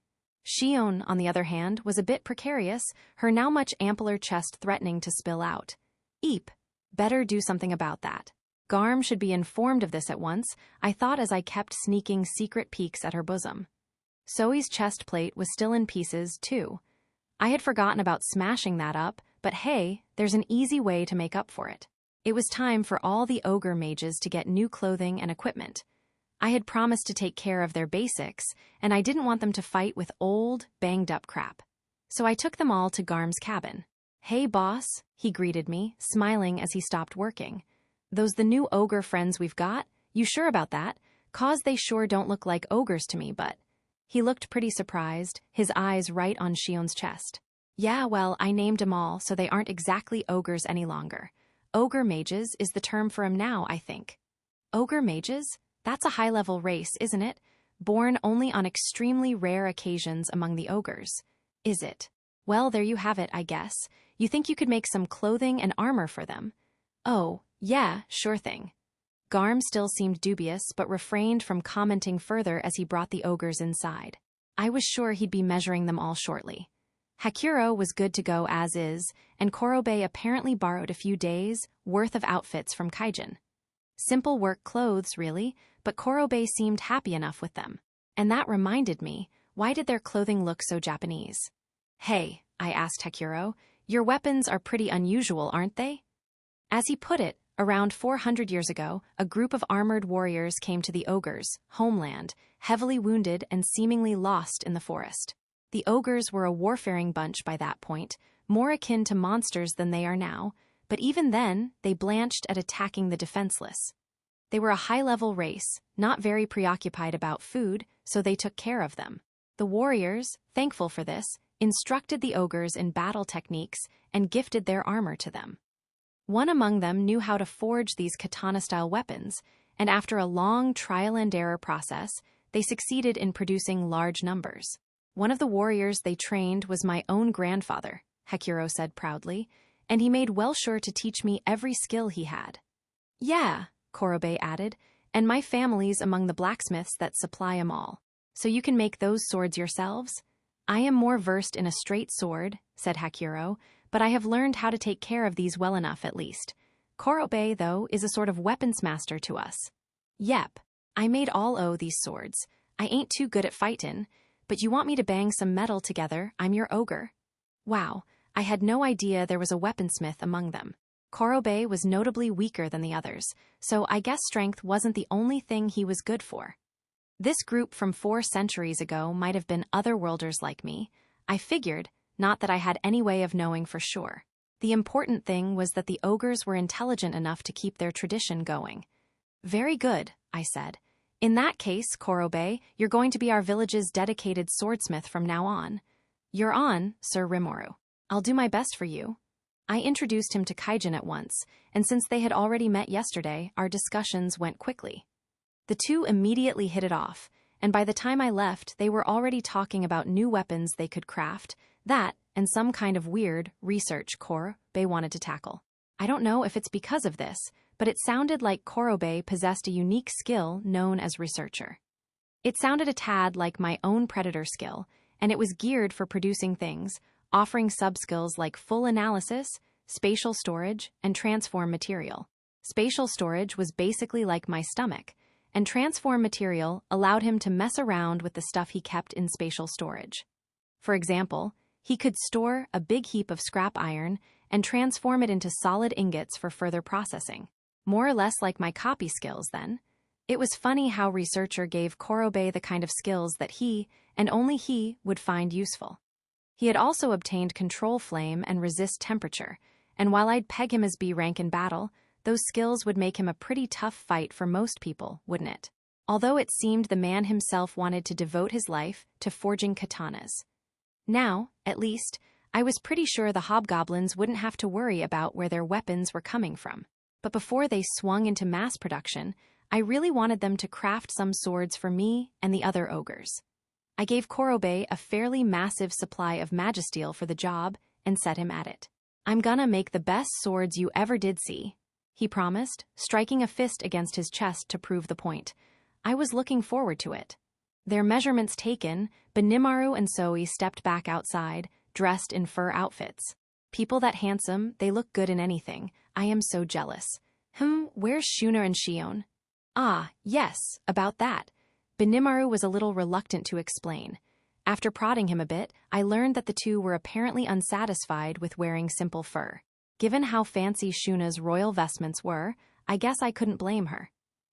Shion, on the other hand, was a bit precarious, her now much ampler chest threatening to spill out. Eep. Better do something about that. Garm should be informed of this at once, I thought as I kept sneaking secret peeks at her bosom. Zoe's chest plate was still in pieces, too. I had forgotten about smashing that up, but hey, there's an easy way to make up for it. It was time for all the ogre mages to get new clothing and equipment. I had promised to take care of their basics, and I didn't want them to fight with old, banged-up crap. So I took them all to Garm's cabin. Hey, boss, he greeted me, smiling as he stopped working. Those the new ogre friends we've got? You sure about that? 'Cause they sure don't look like ogres to me, but... He looked pretty surprised, his eyes right on Shion's chest. Yeah, well, I named 'em all, so they aren't exactly ogres any longer. Ogre mages is the term for 'em now, I think. Ogre mages? That's a high-level race, isn't it? Born only on extremely rare occasions among the ogres. Is it? Well, there you have it, I guess. You think you could make some clothing and armor for them? Oh, yeah, sure thing. Garm still seemed dubious, but refrained from commenting further as he brought the ogres inside. I was sure he'd be measuring them all shortly. Hakuro was good to go as is, and Korobe apparently borrowed a few days' worth of outfits from Kaijin. Simple work clothes, really, but Korobe seemed happy enough with them. And that reminded me, why did their clothing look so Japanese? Hey, I asked Hakuro, your weapons are pretty unusual, aren't they? As he put it, around 400 years ago, a group of armored warriors came to the ogres' homeland, heavily wounded and seemingly lost in the forest. The ogres were a warfaring bunch by that point, more akin to monsters than they are now, but even then, they blanched at attacking the defenseless. They were a high-level race, not very preoccupied about food, so they took care of them. The warriors, thankful for this, instructed the ogres in battle techniques and gifted their armor to them. One among them knew how to forge these katana-style weapons, and after a long trial-and-error process, they succeeded in producing large numbers. One of the warriors they trained was my own grandfather, Hakuro said proudly, and he made well sure to teach me every skill he had. Yeah, Korobe added, and my family's among the blacksmiths that supply 'em all. So you can make those swords yourselves? I am more versed in a straight sword, said Hakuro, but I have learned how to take care of these well enough at least. Korobe, though, is a sort of weapons master to us. Yep, I made all o' these swords. I ain't too good at fightin', but you want me to bang some metal together, I'm your ogre. Wow, I had no idea there was a weaponsmith among them. Korobe was notably weaker than the others, so I guess strength wasn't the only thing he was good for. This group from 4 centuries ago might have been otherworlders like me. I figured, not that I had any way of knowing for sure. The important thing was that the ogres were intelligent enough to keep their tradition going. Very good, I said. In that case, Korobe, you're going to be our village's dedicated swordsmith from now on. You're on, Sir Rimuru. I'll do my best for you. I introduced him to Kaijin at once, and since they had already met yesterday, our discussions went quickly. The two immediately hit it off, and by the time I left, they were already talking about new weapons they could craft, that, and some kind of weird research Korobe wanted to tackle. I don't know if it's because of this, but it sounded like Korobe possessed a unique skill known as researcher. It sounded a tad like my own predator skill, and it was geared for producing things, offering sub-skills like full analysis, spatial storage, and transform material. Spatial storage was basically like my stomach, and transform material allowed him to mess around with the stuff he kept in spatial storage. For example, he could store a big heap of scrap iron and transform it into solid ingots for further processing. More or less like my copy skills, then. It was funny how Researcher gave Korobe the kind of skills that he, and only he, would find useful. He had also obtained control flame and resist temperature, and while I'd peg him as B rank in battle, those skills would make him a pretty tough fight for most people, wouldn't it? Although it seemed the man himself wanted to devote his life to forging katanas. Now, at least, I was pretty sure the hobgoblins wouldn't have to worry about where their weapons were coming from. But before they swung into mass production, I really wanted them to craft some swords for me and the other ogres. I gave Korobe a fairly massive supply of magisteel for the job and set him at it. I'm gonna make the best swords you ever did see, he promised, striking a fist against his chest to prove the point. I was looking forward to it. Their measurements taken, Benimaru and Zoe stepped back outside, dressed in fur outfits. People that handsome, they look good in anything. I am so jealous. Where's Shuna and Shion? Ah, yes, about that. Benimaru was a little reluctant to explain. After prodding him a bit, I learned that the two were apparently unsatisfied with wearing simple fur. Given how fancy Shuna's royal vestments were, I guess I couldn't blame her.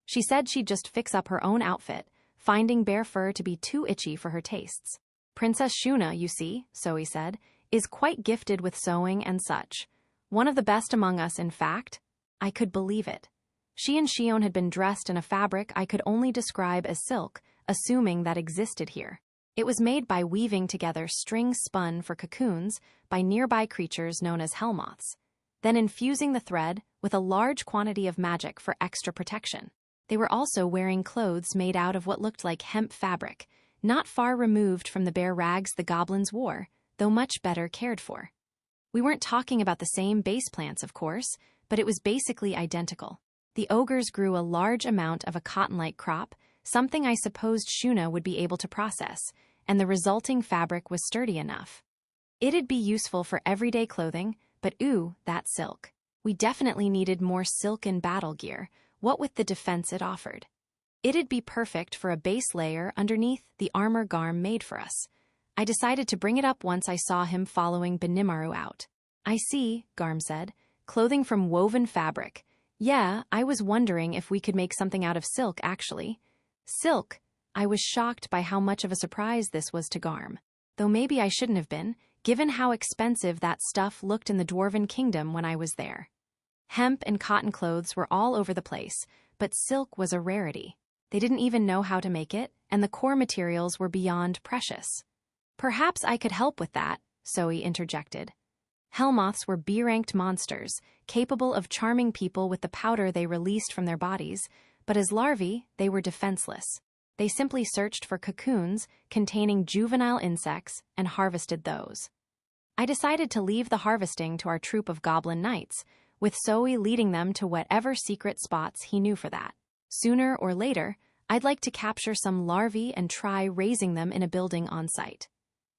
She said she'd just fix up her own outfit, finding bare fur to be too itchy for her tastes. Princess Shuna, you see, Zoe said, is quite gifted with sewing and such. One of the best among us, in fact. I could believe it. She and Shion had been dressed in a fabric I could only describe as silk, assuming that existed here. It was made by weaving together strings spun for cocoons by nearby creatures known as hellmoths, then infusing the thread with a large quantity of magic for extra protection. They were also wearing clothes made out of what looked like hemp fabric, not far removed from the bare rags the goblins wore, though much better cared for. We weren't talking about the same base plants, of course, but it was basically identical. The ogres grew a large amount of a cotton-like crop, something I supposed Shuna would be able to process, and the resulting fabric was sturdy enough. It'd be useful for everyday clothing, but ooh, that silk. We definitely needed more silk in battle gear, what with the defense it offered. It'd be perfect for a base layer underneath the armor Garm made for us. I decided to bring it up once I saw him following Benimaru out. I see, Garm said. Clothing from woven fabric. Yeah, I was wondering if we could make something out of silk, actually. Silk? I was shocked by how much of a surprise this was to Garm. Though maybe I shouldn't have been, given how expensive that stuff looked in the Dwarven Kingdom when I was there. Hemp and cotton clothes were all over the place, but silk was a rarity. They didn't even know how to make it, and the core materials were beyond precious. Perhaps I could help with that, Zoe interjected. Hellmoths were B-ranked monsters, capable of charming people with the powder they released from their bodies, but as larvae, they were defenseless. They simply searched for cocoons containing juvenile insects and harvested those. I decided to leave the harvesting to our troop of goblin knights, with Zoe leading them to whatever secret spots he knew for that. Sooner or later, I'd like to capture some larvae and try raising them in a building on site.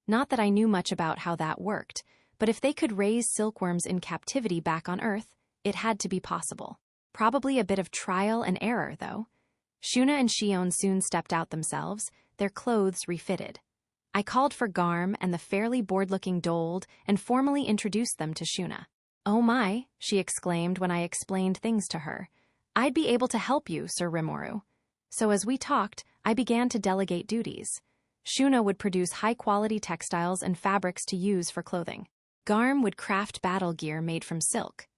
Not that I knew much about how that worked, but if they could raise silkworms in captivity back on Earth, it had to be possible. Probably a bit of trial and error, though. Shuna and Shion soon stepped out themselves, their clothes refitted. I called for Garm and the fairly bored-looking Dold and formally introduced them to Shuna. "Oh my," she exclaimed when I explained things to her. "I'd be able to help you, Sir Rimuru." So as we talked, I began to delegate duties. Shuna would produce high-quality textiles and fabrics to use for clothing. Garm would craft battle gear made from silk.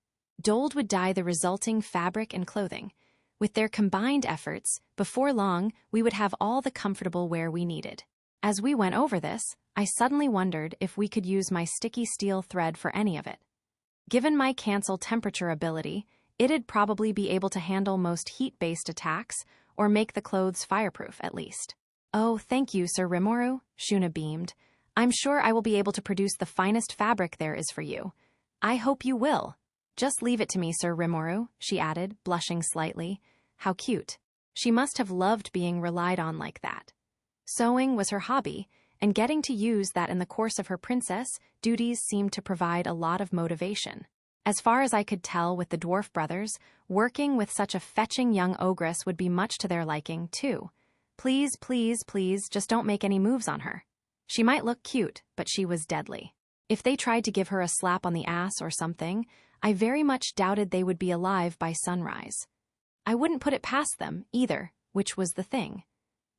Dold would dye the resulting fabric and clothing. With their combined efforts, before long, we would have all the comfortable wear we needed. As we went over this, I suddenly wondered if we could use my sticky steel thread for any of it. Given my cancel temperature ability, it'd probably be able to handle most heat-based attacks, or make the clothes fireproof, at least. "Oh, thank you, Sir Rimuru," Shuna beamed. "I'm sure I will be able to produce the finest fabric there is for you. I hope you will. Just leave it to me, Sir Rimuru," she added, blushing slightly. How cute. She must have loved being relied on like that. Sewing was her hobby, and getting to use that in the course of her princess duties seemed to provide a lot of motivation. As far as I could tell with the dwarf brothers, working with such a fetching young ogress would be much to their liking, too. Please, please, please, just don't make any moves on her. She might look cute, but she was deadly. If they tried to give her a slap on the ass or something, I very much doubted they would be alive by sunrise. I wouldn't put it past them, either, which was the thing.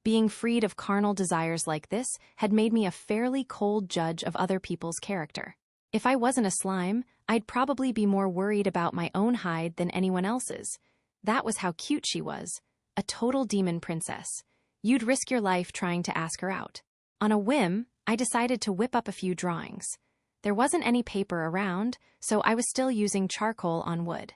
Being freed of carnal desires like this had made me a fairly cold judge of other people's character. If I wasn't a slime, I'd probably be more worried about my own hide than anyone else's. That was how cute she was. A total demon princess. You'd risk your life trying to ask her out. On a whim, I decided to whip up a few drawings. There wasn't any paper around, so I was still using charcoal on wood.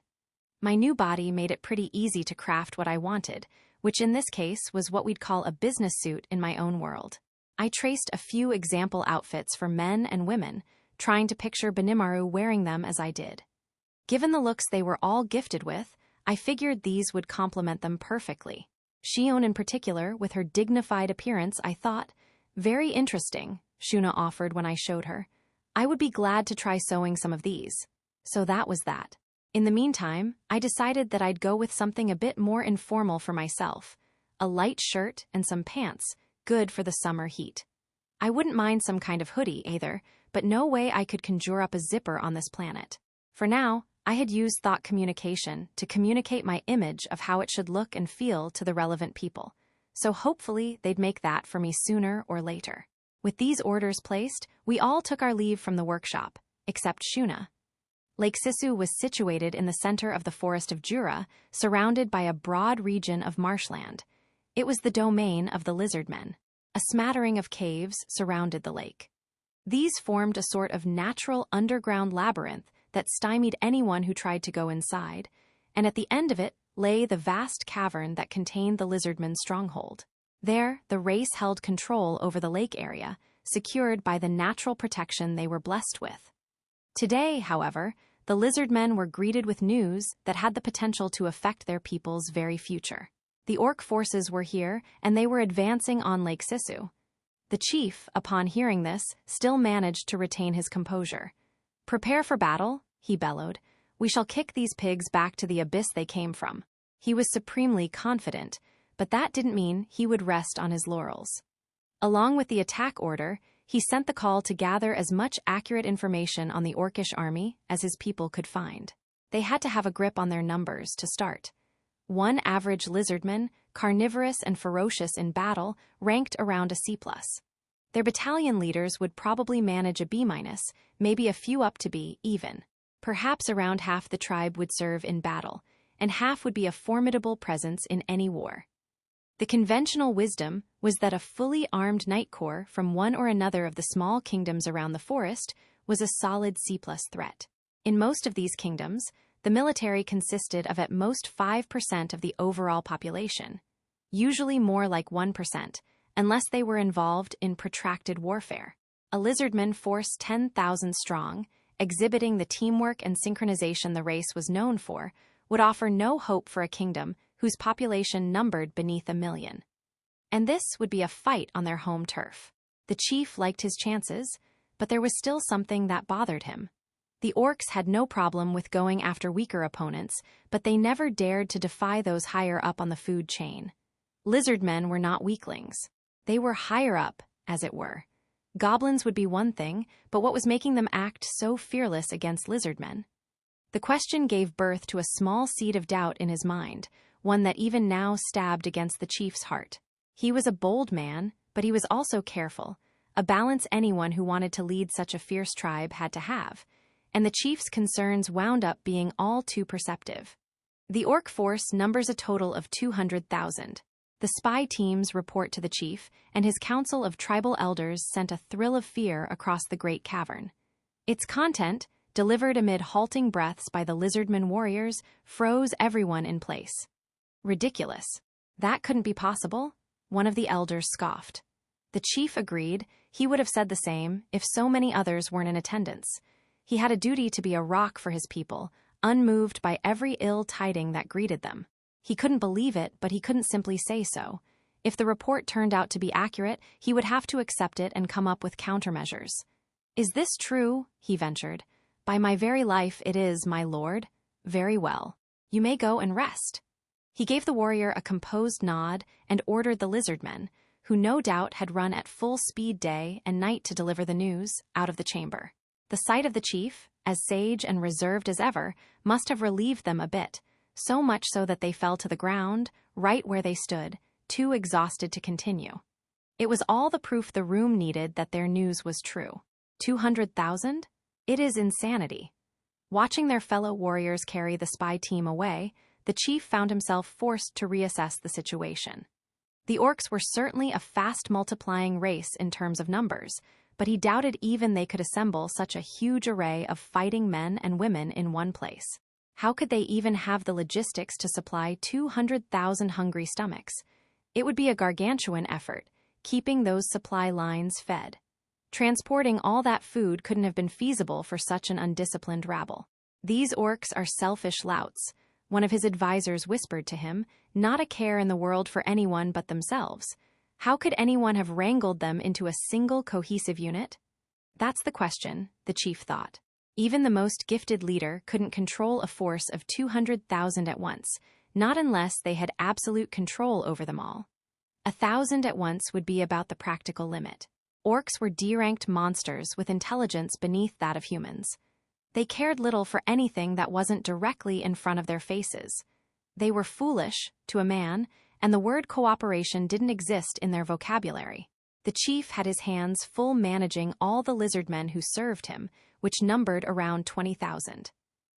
My new body made it pretty easy to craft what I wanted, which in this case was what we'd call a business suit in my own world. I traced a few example outfits for men and women, trying to picture Benimaru wearing them as I did. Given the looks they were all gifted with, I figured these would complement them perfectly. Shion in particular, with her dignified appearance, I thought. Very interesting, Shuna offered when I showed her. I would be glad to try sewing some of these. So that was that. In the meantime, I decided that I'd go with something a bit more informal for myself. A light shirt and some pants, good for the summer heat. I wouldn't mind some kind of hoodie either, but no way I could conjure up a zipper on this planet. For now, I had used thought communication to communicate my image of how it should look and feel to the relevant people. So hopefully they'd make that for me sooner or later. With these orders placed, we all took our leave from the workshop, except Shuna. Lake Sisu was situated in the center of the forest of Jura, surrounded by a broad region of marshland. It was the domain of the lizardmen. A smattering of caves surrounded the lake. These formed a sort of natural underground labyrinth that stymied anyone who tried to go inside, and at the end of it lay the vast cavern that contained the lizardmen's stronghold. There, the race held control over the lake area, secured by the natural protection they were blessed with. Today, however, the lizardmen were greeted with news that had the potential to affect their people's very future. The orc forces were here, and they were advancing on Lake Sisu. The chief, upon hearing this, still managed to retain his composure. "Prepare for battle," he bellowed. "We shall kick these pigs back to the abyss they came from." He was supremely confident, but that didn't mean he would rest on his laurels. Along with the attack order, he sent the call to gather as much accurate information on the orcish army as his people could find. They had to have a grip on their numbers to start. One average lizardman, carnivorous and ferocious in battle, ranked around a C+. Their battalion leaders would probably manage a B-, maybe a few up to B even. Perhaps around half the tribe would serve in battle, and half would be a formidable presence in any war. The conventional wisdom was that a fully armed knight corps from one or another of the small kingdoms around the forest was a solid C+ threat. In most of these kingdoms, the military consisted of at most 5% of the overall population, usually more like 1%, unless they were involved in protracted warfare. A lizardman force 10,000 strong, exhibiting the teamwork and synchronization the race was known for, would offer no hope for a kingdom whose population numbered beneath 1 million. And this would be a fight on their home turf. The chief liked his chances, but there was still something that bothered him. The orcs had no problem with going after weaker opponents, but they never dared to defy those higher up on the food chain. Lizardmen were not weaklings. They were higher up, as it were. Goblins would be one thing, but what was making them act so fearless against lizardmen? The question gave birth to a small seed of doubt in his mind, one that even now stabbed against the chief's heart. He was a bold man, but he was also careful, a balance anyone who wanted to lead such a fierce tribe had to have, and the chief's concerns wound up being all too perceptive. The orc force numbers a total of 200,000. The spy teams report to the chief, and his council of tribal elders sent a thrill of fear across the great cavern. Its content, delivered amid halting breaths by the lizardman warriors, froze everyone in place. Ridiculous. That couldn't be possible, one of the elders scoffed. The chief agreed. He would have said the same if so many others weren't in attendance. He had a duty to be a rock for his people, unmoved by every ill tiding that greeted them. He couldn't believe it, but he couldn't simply say so. If the report turned out to be accurate, he would have to accept it and come up with countermeasures. "Is this true?" he ventured. "By my very life it is, my lord." "Very well. You may go and rest." He gave the warrior a composed nod and ordered the lizardmen, who no doubt had run at full speed day and night to deliver the news, out of the chamber. The sight of the chief, as sage and reserved as ever, must have relieved them a bit, so much so that they fell to the ground, right where they stood, too exhausted to continue. It was all the proof the room needed that their news was true. 200,000? It is insanity. Watching their fellow warriors carry the spy team away, the chief found himself forced to reassess the situation. The orcs were certainly a fast-multiplying race in terms of numbers, but he doubted even they could assemble such a huge array of fighting men and women in one place. How could they even have the logistics to supply 200,000 hungry stomachs? It would be a gargantuan effort, keeping those supply lines fed. Transporting all that food couldn't have been feasible for such an undisciplined rabble. These orcs are selfish louts. one of his advisors whispered to him, not a care in the world for anyone but themselves. How could anyone have wrangled them into a single cohesive unit? That's the question, the chief thought. Even the most gifted leader couldn't control a force of 200,000 at once, not unless they had absolute control over them all. 1,000 at once would be about the practical limit. Orcs were D-ranked monsters with intelligence beneath that of humans. They cared little for anything that wasn't directly in front of their faces. They were foolish, to a man, and the word cooperation didn't exist in their vocabulary. The chief had his hands full managing all the lizardmen who served him, which numbered around 20,000.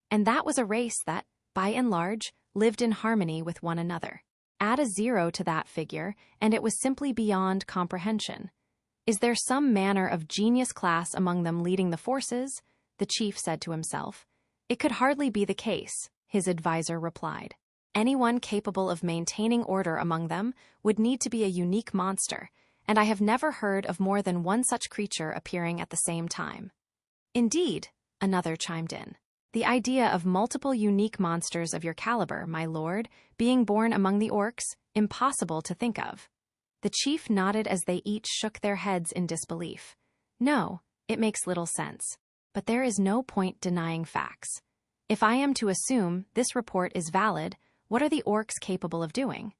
And that was a race that, by and large, lived in harmony with one another. Add a 0 to that figure, and it was simply beyond comprehension. Is there some manner of genius class among them leading the forces? The chief said to himself. It could hardly be the case, his advisor replied. Anyone capable of maintaining order among them would need to be a unique monster, and I have never heard of more than one such creature appearing at the same time. Indeed, another chimed in. The idea of multiple unique monsters of your caliber, my lord, being born among the orcs, impossible to think of. The chief nodded as they each shook their heads in disbelief. No, it makes little sense. But there is no point denying facts. If I am to assume this report is valid, what are the orcs capable of doing?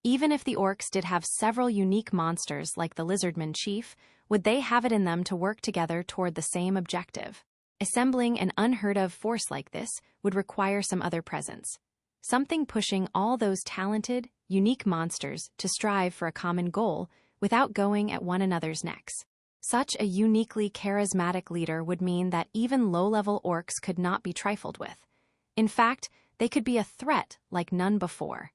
Even if the orcs did have several unique monsters like the lizardman chief, would they have it in them to work together toward the same objective? Assembling an unheard-of force like this would require some other presence. Something pushing all those talented, unique monsters to strive for a common goal without going at one another's necks. Such a uniquely charismatic leader would mean that even low-level orcs could not be trifled with. In fact, they could be a threat like none before.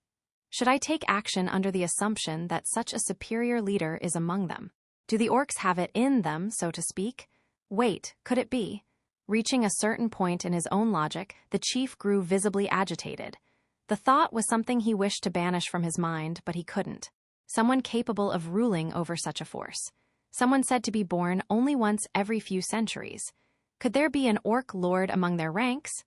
Should I take action under the assumption that such a superior leader is among them? Do the orcs have it in them, so to speak? Wait, could it be? Reaching a certain point in his own logic, the chief grew visibly agitated. The thought was something he wished to banish from his mind, but he couldn't. Someone capable of ruling over such a force. Someone said to be born only once every few centuries. Could there be an orc lord among their ranks?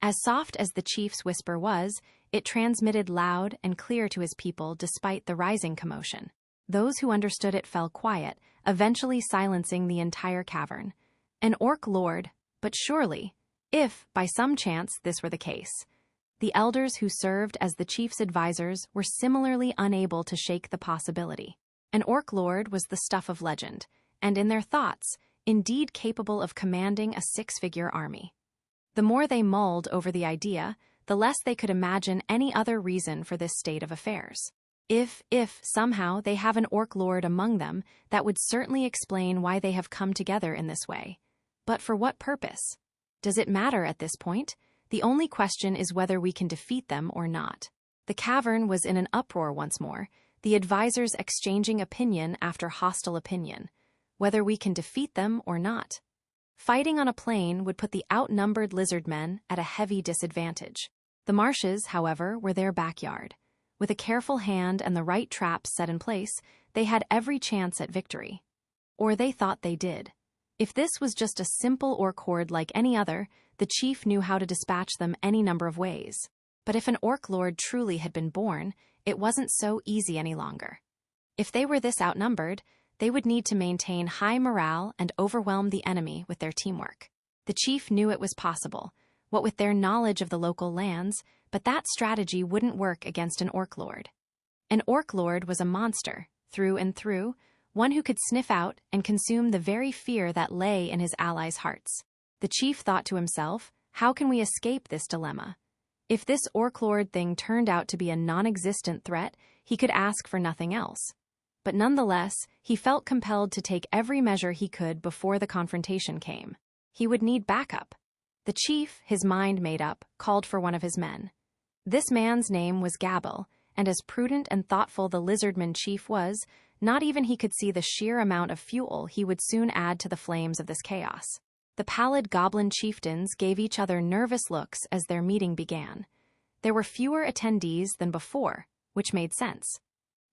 As soft as the chief's whisper was, it transmitted loud and clear to his people despite the rising commotion. Those who understood it fell quiet, eventually silencing the entire cavern. An orc lord, but surely, if, by some chance, this were the case. The elders who served as the chief's advisors were similarly unable to shake the possibility. An orc lord was the stuff of legend, and in their thoughts, indeed capable of commanding a six-figure army. The more they mulled over the idea, the less they could imagine any other reason for this state of affairs. If somehow they have an orc lord among them, that would certainly explain why they have come together in this way. But for what purpose? Does it matter at this point? The only question is whether we can defeat them or not. The cavern was in an uproar once more, the advisors exchanging opinion after hostile opinion, whether we can defeat them or not. Fighting on a plain would put the outnumbered lizardmen at a heavy disadvantage. The marshes, however, were their backyard. With a careful hand and the right traps set in place, they had every chance at victory. Or they thought they did. If this was just a simple orc horde like any other, the chief knew how to dispatch them any number of ways. But if an orc lord truly had been born, it wasn't so easy any longer. If they were this outnumbered, they would need to maintain high morale and overwhelm the enemy with their teamwork. The chief knew it was possible, what with their knowledge of the local lands, but that strategy wouldn't work against an orc lord. An orc lord was a monster, through and through, one who could sniff out and consume the very fear that lay in his allies' hearts. The chief thought to himself, how can we escape this dilemma? If this orc lord thing turned out to be a non-existent threat, he could ask for nothing else. But nonetheless, he felt compelled to take every measure he could before the confrontation came. He would need backup. The chief, his mind made up, called for one of his men. This man's name was Gabble, and as prudent and thoughtful the lizardman chief was, not even he could see the sheer amount of fuel he would soon add to the flames of this chaos. The pallid goblin chieftains gave each other nervous looks as their meeting began. There were fewer attendees than before, which made sense.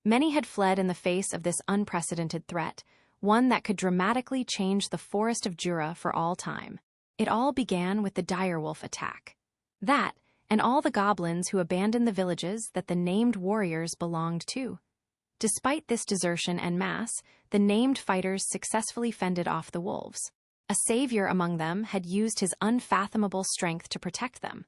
Many had fled in the face of this unprecedented threat, one that could dramatically change the forest of Jura for all time. It all began with the direwolf attack. That, and all the goblins who abandoned the villages that the named warriors belonged to. Despite this desertion en masse, the named fighters successfully fended off the wolves. A savior among them had used his unfathomable strength to protect them.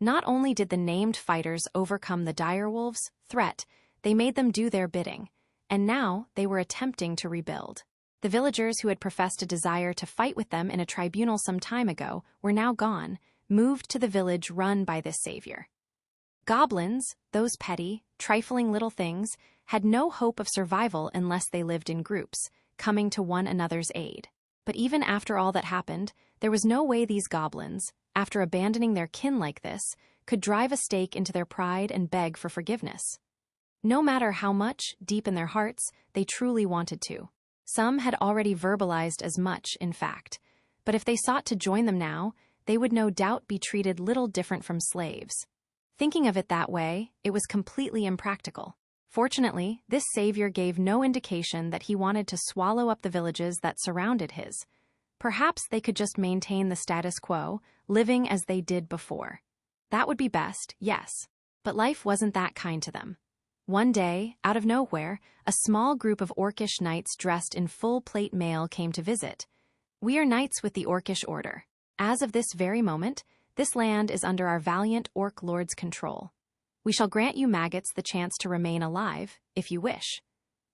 Not only did the named fighters overcome the direwolves' threat, they made them do their bidding, and now they were attempting to rebuild. The villagers who had professed a desire to fight with them in a tribunal some time ago were now gone, moved to the village run by this savior. Goblins, those petty, trifling little things, had no hope of survival unless they lived in groups, coming to one another's aid. But even after all that happened, there was no way these goblins, after abandoning their kin like this, could drive a stake into their pride and beg for forgiveness. No matter how much, deep in their hearts, they truly wanted to. Some had already verbalized as much, in fact, but if they sought to join them now, they would no doubt be treated little different from slaves. Thinking of it that way, it was completely impractical. Fortunately, this savior gave no indication that he wanted to swallow up the villages that surrounded his. Perhaps they could just maintain the status quo, living as they did before. That would be best, yes. But life wasn't that kind to them. One day, out of nowhere, a small group of orcish knights dressed in full-plate mail came to visit. "We are knights with the Orcish Order. As of this very moment, this land is under our valiant orc lord's control. We shall grant you maggots the chance to remain alive, if you wish.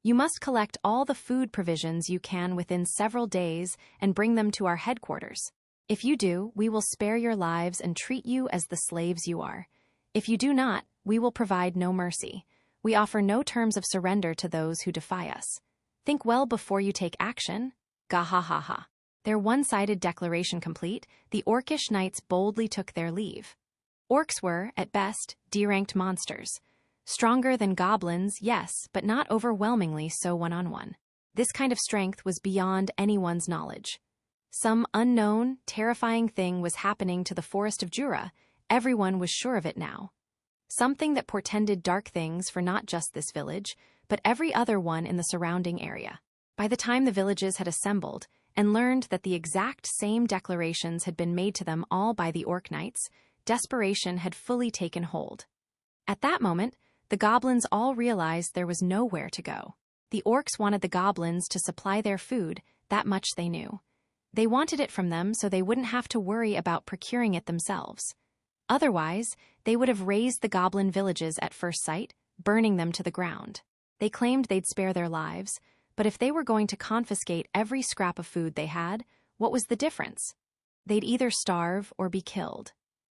You must collect all the food provisions you can within several days and bring them to our headquarters. If you do, we will spare your lives and treat you as the slaves you are. If you do not, we will provide no mercy. We offer no terms of surrender to those who defy us. Think well before you take action." Gahahaha. Their one-sided declaration complete, the orcish knights boldly took their leave. Orcs were, at best, D-ranked monsters. Stronger than goblins, yes, but not overwhelmingly so one-on-one. This kind of strength was beyond anyone's knowledge. Some unknown, terrifying thing was happening to the forest of Jura. Everyone was sure of it now. Something that portended dark things for not just this village, but every other one in the surrounding area. By the time the villages had assembled and learned that the exact same declarations had been made to them all by the Orc Knights, desperation had fully taken hold. At that moment, the goblins all realized there was nowhere to go. The orcs wanted the goblins to supply their food, that much they knew. They wanted it from them so they wouldn't have to worry about procuring it themselves. Otherwise, they would have razed the goblin villages at first sight, burning them to the ground. They claimed they'd spare their lives, but if they were going to confiscate every scrap of food they had, what was the difference? They'd either starve or be killed.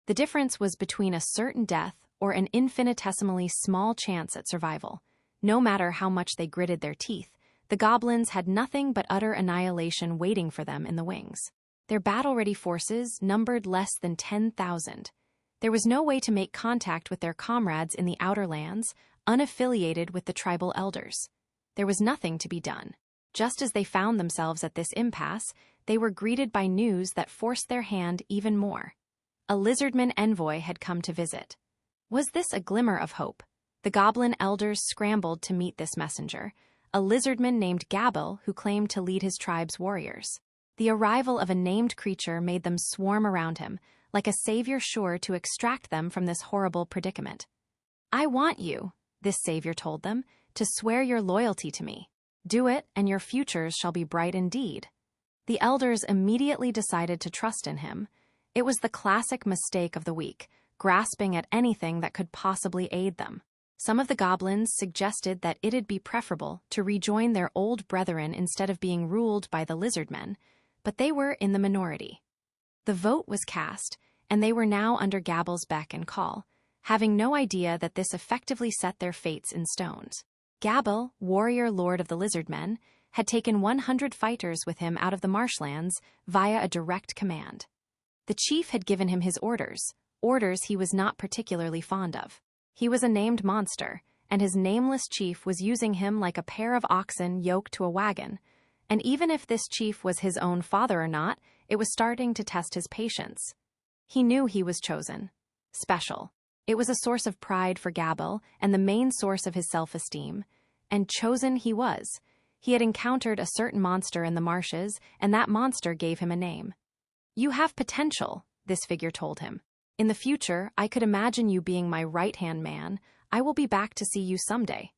The difference was between a certain death or an infinitesimally small chance at survival. No matter how much they gritted their teeth, the goblins had nothing but utter annihilation waiting for them in the wings. Their battle-ready forces numbered less than 10,000. There was no way to make contact with their comrades in the outer lands, unaffiliated with the tribal elders. There was nothing to be done. Just as they found themselves at this impasse, they were greeted by news that forced their hand even more. A lizardman envoy had come to visit. Was this a glimmer of hope? The goblin elders scrambled to meet this messenger, a lizardman named Gabel who claimed to lead his tribe's warriors. The arrival of a named creature made them swarm around him, like a savior sure to extract them from this horrible predicament. "I want you," this savior told them, "to swear your loyalty to me. Do it, and your futures shall be bright indeed." The elders immediately decided to trust in him. It was the classic mistake of the week, grasping at anything that could possibly aid them. Some of the goblins suggested that it'd be preferable to rejoin their old brethren instead of being ruled by the lizardmen, but they were in the minority. The vote was cast, and they were now under Gabel's beck and call, having no idea that this effectively set their fates in stones. Gabel, warrior lord of the lizardmen, had taken 100 fighters with him out of the marshlands via a direct command. The chief had given him his orders he was not particularly fond of. He was a named monster, and his nameless chief was using him like a pair of oxen yoked to a wagon. And even if this chief was his own father or not, it was starting to test his patience. He knew he was chosen. Special. It was a source of pride for Gabel and the main source of his self-esteem. And chosen he was. He had encountered a certain monster in the marshes, and that monster gave him a name. "You have potential," this figure told him. In the future, I could imagine you being my right-hand man. I will be back to see you someday.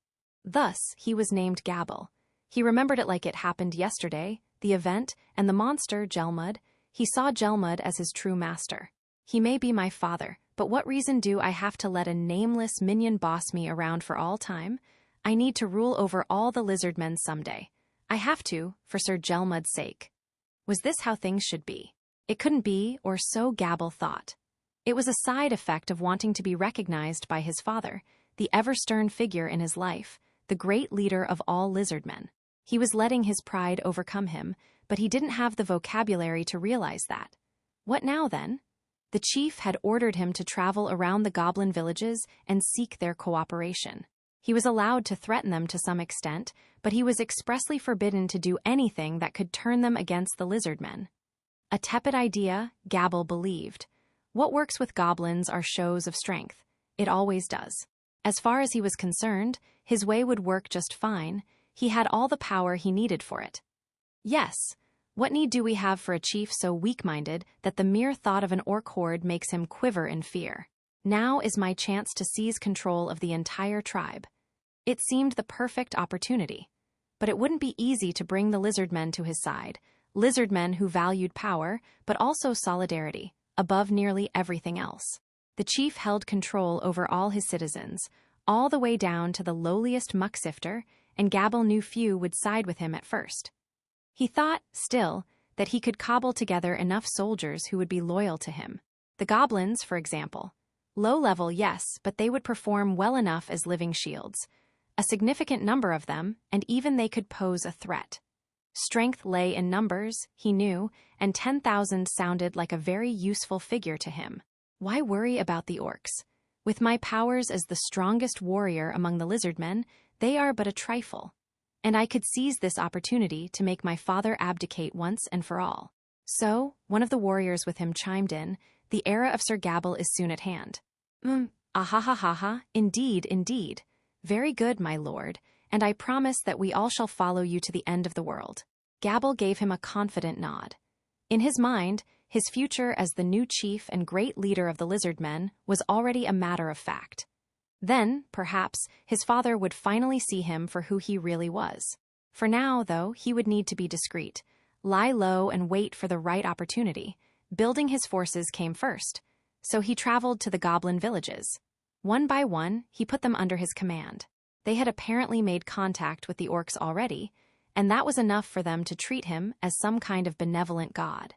Thus, he was named Gabble. He remembered it like it happened yesterday, the event, and the monster, Gelmud. He saw Gelmud as his true master. He may be my father, but what reason do I have to let a nameless minion boss me around for all time? I need to rule over all the lizardmen someday. I have to, for Sir Gelmud's sake. Was this how things should be? It couldn't be, or so Gabble thought. It was a side effect of wanting to be recognized by his father, the ever-stern figure in his life, the great leader of all lizardmen. He was letting his pride overcome him, but he didn't have the vocabulary to realize that. What now, then? The chief had ordered him to travel around the goblin villages and seek their cooperation. He was allowed to threaten them to some extent, but he was expressly forbidden to do anything that could turn them against the lizardmen. A tepid idea, Gabble believed. What works with goblins are shows of strength. It always does. As far as he was concerned, his way would work just fine. He had all the power he needed for it. Yes, what need do we have for a chief so weak-minded that the mere thought of an orc horde makes him quiver in fear? Now is my chance to seize control of the entire tribe. It seemed the perfect opportunity. But it wouldn't be easy to bring the lizardmen to his side, lizardmen who valued power, but also solidarity, above nearly everything else. The chief held control over all his citizens, all the way down to the lowliest muck-sifter, and Gabble knew few would side with him at first. He thought, still, that he could cobble together enough soldiers who would be loyal to him. The goblins, for example. Low level, yes, but they would perform well enough as living shields. A significant number of them, and even they could pose a threat. Strength lay in numbers, he knew, and 10,000 sounded like a very useful figure to him. Why worry about the orcs? With my powers as the strongest warrior among the lizardmen, they are but a trifle. And I could seize this opportunity to make my father abdicate once and for all. So, one of the warriors with him chimed in, the era of Sir Gabble is soon at hand. Ahahaha, indeed, indeed. Very good, my lord, and I promise that we all shall follow you to the end of the world. Gabble gave him a confident nod. In his mind, his future as the new chief and great leader of the lizardmen was already a matter of fact. Then, perhaps, his father would finally see him for who he really was. For now, though, he would need to be discreet, lie low and wait for the right opportunity. Building his forces came first, so he traveled to the goblin villages. One by one, he put them under his command. They had apparently made contact with the orcs already, and that was enough for them to treat him as some kind of benevolent god.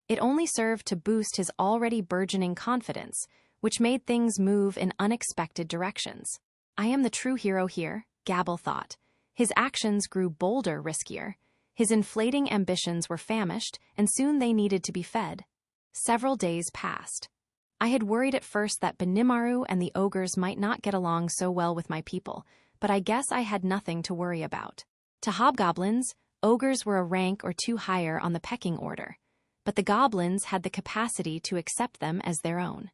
It only served to boost his already burgeoning confidence, which made things move in unexpected directions. I am the true hero here, Gabble thought. His actions grew bolder, riskier. His inflating ambitions were famished, and soon they needed to be fed. Several days passed. I had worried at first that Benimaru and the ogres might not get along so well with my people, but I guess I had nothing to worry about. To hobgoblins, ogres were a rank or two higher on the pecking order, but the goblins had the capacity to accept them as their own.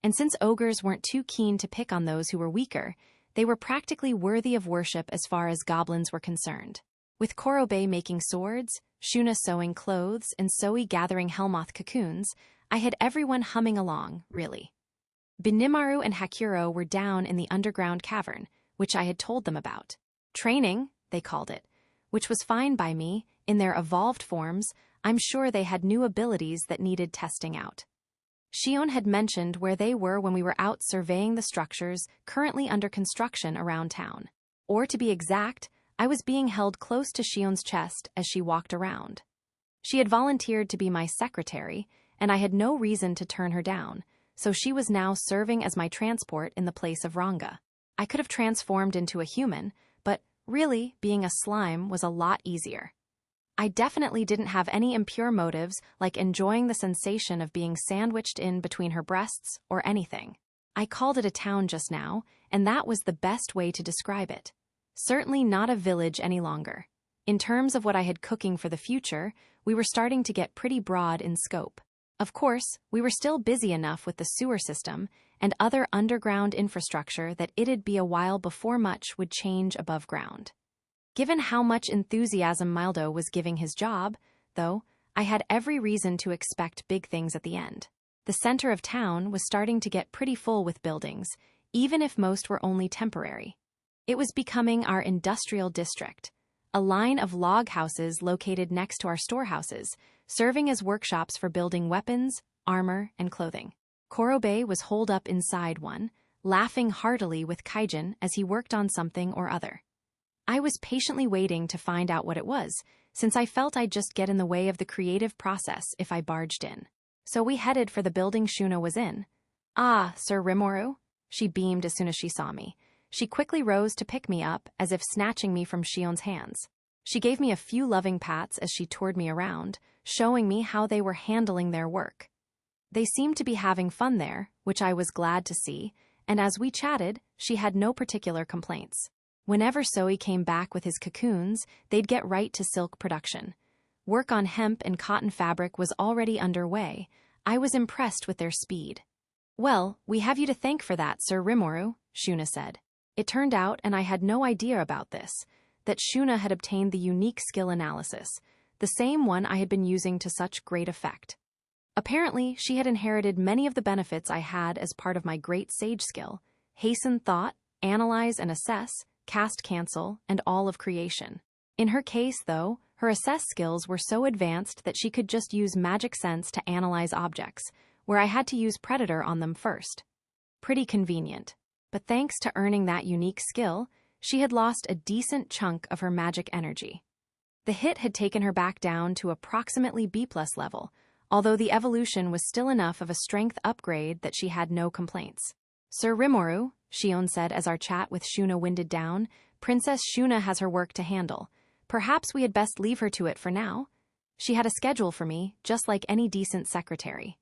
And since ogres weren't too keen to pick on those who were weaker, they were practically worthy of worship as far as goblins were concerned. With Korobe making swords, Shuna sewing clothes, and Zoe gathering Helmoth cocoons, I had everyone humming along, really. Benimaru and Hakuro were down in the underground cavern, which I had told them about. Training, they called it, which was fine by me. In their evolved forms, I'm sure they had new abilities that needed testing out. Shion had mentioned where they were when we were out surveying the structures currently under construction around town. Or to be exact, I was being held close to Shion's chest as she walked around. She had volunteered to be my secretary, and I had no reason to turn her down, so she was now serving as my transport in the place of Ranga. I could have transformed into a human, but really, being a slime was a lot easier. I definitely didn't have any impure motives like enjoying the sensation of being sandwiched in between her breasts or anything. I called it a town just now, and that was the best way to describe it. Certainly not a village any longer. In terms of what I had cooking for the future, we were starting to get pretty broad in scope. Of course, we were still busy enough with the sewer system and other underground infrastructure that it'd be a while before much would change above ground. Given how much enthusiasm Mildo was giving his job, though, I had every reason to expect big things at the end. The center of town was starting to get pretty full with buildings, even if most were only temporary. It was becoming our industrial district, a line of log houses located next to our storehouses, serving as workshops for building weapons, armor, and clothing. Korobe was holed up inside one, laughing heartily with Kaijin as he worked on something or other. I was patiently waiting to find out what it was, since I felt I'd just get in the way of the creative process if I barged in. So we headed for the building Shuna was in. "Ah, Sir Rimuru?" She beamed as soon as she saw me. She quickly rose to pick me up, as if snatching me from Shion's hands. She gave me a few loving pats as she toured me around, showing me how they were handling their work. They seemed to be having fun there, which I was glad to see, and as we chatted, she had no particular complaints. Whenever Soe came back with his cocoons, they'd get right to silk production. Work on hemp and cotton fabric was already underway. I was impressed with their speed. "Well, we have you to thank for that, Sir Rimuru," Shuna said. It turned out, and I had no idea about this, that Shuna had obtained the unique skill analysis, the same one I had been using to such great effect. Apparently, she had inherited many of the benefits I had as part of my great sage skill: hasten thought, analyze and assess, cast cancel, and all of creation. In her case, though, her assess skills were so advanced that she could just use magic sense to analyze objects, where I had to use predator on them first. Pretty convenient. But thanks to earning that unique skill, she had lost a decent chunk of her magic energy. The hit had taken her back down to approximately B+ level, although the evolution was still enough of a strength upgrade that she had no complaints. "Sir Rimuru," Shion said as our chat with Shuna winded down, "Princess Shuna has her work to handle. Perhaps we had best leave her to it for now. She had a schedule for me, just like any decent secretary."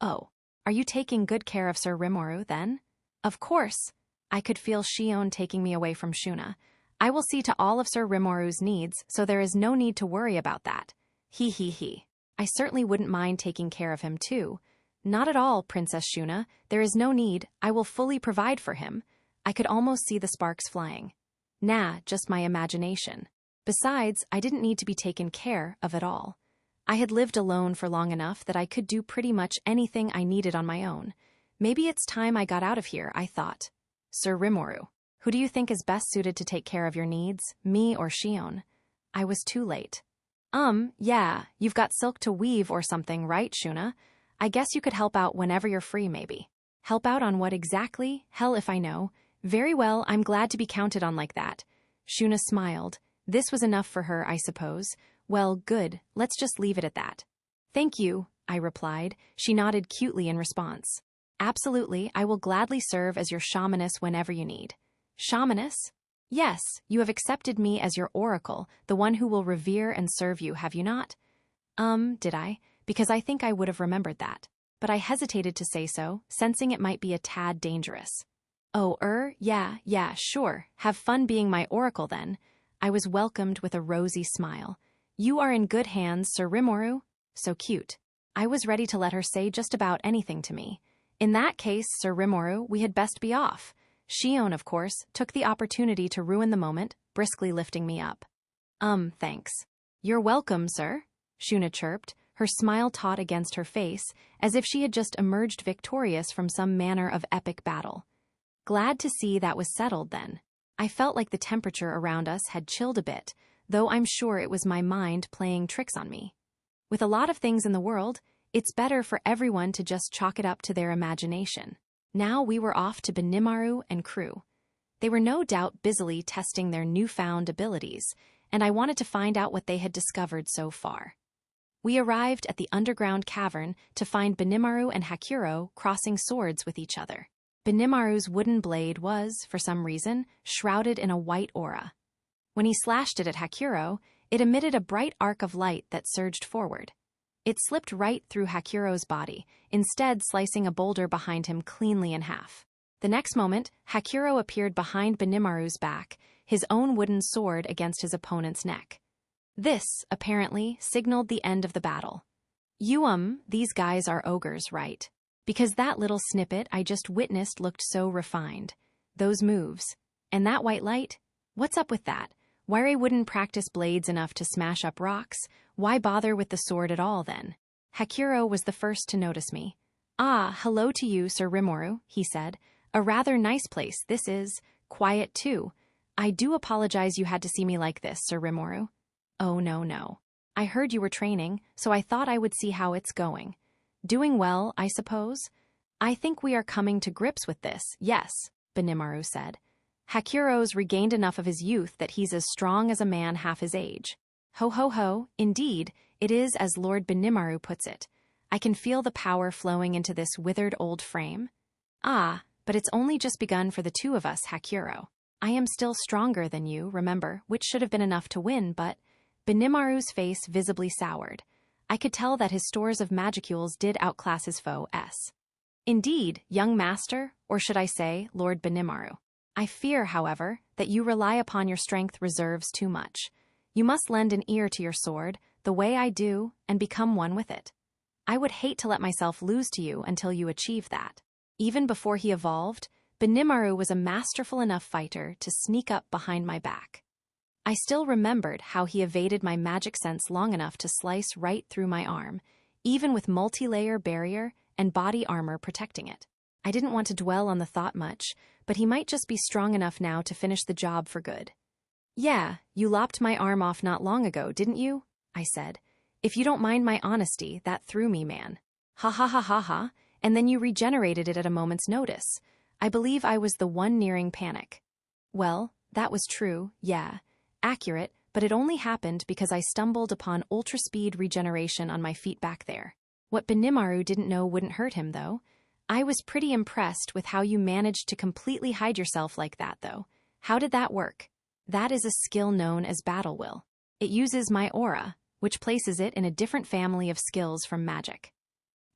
"Oh, are you taking good care of Sir Rimuru, then?" "Of course." I could feel Shion taking me away from Shuna. "I will see to all of Sir Rimuru's needs, so there is no need to worry about that. He. I certainly wouldn't mind taking care of him, too." "Not at all, Princess Shuna. There is no need. I will fully provide for him." I could almost see the sparks flying. Nah, just my imagination. Besides, I didn't need to be taken care of at all. I had lived alone for long enough that I could do pretty much anything I needed on my own. Maybe it's time I got out of here, I thought. "Sir Rimuru, who do you think is best suited to take care of your needs, me or Shion?" I was too late. Yeah, you've got silk to weave or something, right, Shuna? I guess you could help out whenever you're free, maybe." "Help out on what exactly? Hell if I know." "Very well, I'm glad to be counted on like that." Shuna smiled. This was enough for her, I suppose. "Well, good, let's just leave it at that." "Thank you," I replied. She nodded cutely in response. "Absolutely, I will gladly serve as your shamaness whenever you need." "Shamaness?" "Yes, you have accepted me as your oracle, the one who will revere and serve you, have you not?" Did I? Because I think I would have remembered that. But I hesitated to say so, sensing it might be a tad dangerous. "Oh, yeah, sure. Have fun being my oracle, then." I was welcomed with a rosy smile. "You are in good hands, Sir Rimuru." So cute. I was ready to let her say just about anything to me. "In that case, Sir Rimuru, we had best be off." Shion, of course, took the opportunity to ruin the moment, briskly lifting me up. Thanks." "You're welcome, sir," Shuna chirped, her smile taut against her face, as if she had just emerged victorious from some manner of epic battle. Glad to see that was settled, then. I felt like the temperature around us had chilled a bit, though I'm sure it was my mind playing tricks on me. With a lot of things in the world, it's better for everyone to just chalk it up to their imagination. Now we were off to Benimaru and crew. They were no doubt busily testing their newfound abilities, and I wanted to find out what they had discovered so far. We arrived at the underground cavern to find Benimaru and Hakuro crossing swords with each other. Benimaru's wooden blade was, for some reason, shrouded in a white aura. When he slashed it at Hakuro, it emitted a bright arc of light that surged forward. It slipped right through Hakuro's body, instead slicing a boulder behind him cleanly in half. The next moment, Hakuro appeared behind Benimaru's back, his own wooden sword against his opponent's neck. This, apparently, signaled the end of the battle. These guys are ogres, right? Because that little snippet I just witnessed looked so refined. Those moves. And that white light? What's up with that? Why wouldn't practice blades enough to smash up rocks? Why bother with the sword at all, then? Hakuro was the first to notice me. "Ah, hello to you, Sir Rimuru," he said. "A rather nice place this is. Quiet, too. I do apologize you had to see me like this, Sir Rimuru." "Oh, no, no. I heard you were training, so I thought I would see how it's going. Doing well, I suppose?" "I think we are coming to grips with this, yes," Benimaru said. "Hakuro's regained enough of his youth that he's as strong as a man half his age. Ho ho ho, indeed, it is as Lord Benimaru puts it. I can feel the power flowing into this withered old frame. Ah, but it's only just begun for the two of us, Hakuro. I am still stronger than you, remember, which should have been enough to win, but..." Benimaru's face visibly soured. I could tell that his stores of magicules did outclass his foes. "Indeed, young master, or should I say, Lord Benimaru. I fear, however, that you rely upon your strength reserves too much. You must lend an ear to your sword, the way I do, and become one with it. I would hate to let myself lose to you until you achieve that." Even before he evolved, Benimaru was a masterful enough fighter to sneak up behind my back. I still remembered how he evaded my magic sense long enough to slice right through my arm, even with multi-layer barrier and body armor protecting it. I didn't want to dwell on the thought much, but he might just be strong enough now to finish the job for good. "Yeah, you lopped my arm off not long ago, didn't you?" I said. "If you don't mind my honesty, that threw me, man. Ha ha ha ha ha, and then you regenerated it at a moment's notice. I believe I was the one nearing panic." "Well, that was true, yeah. Accurate, but it only happened because I stumbled upon ultra-speed regeneration on my feet back there. What Benimaru didn't know wouldn't hurt him, though. I was pretty impressed with how you managed to completely hide yourself like that, though. How did that work?" "That is a skill known as Battle Will. It uses my aura, which places it in a different family of skills from magic.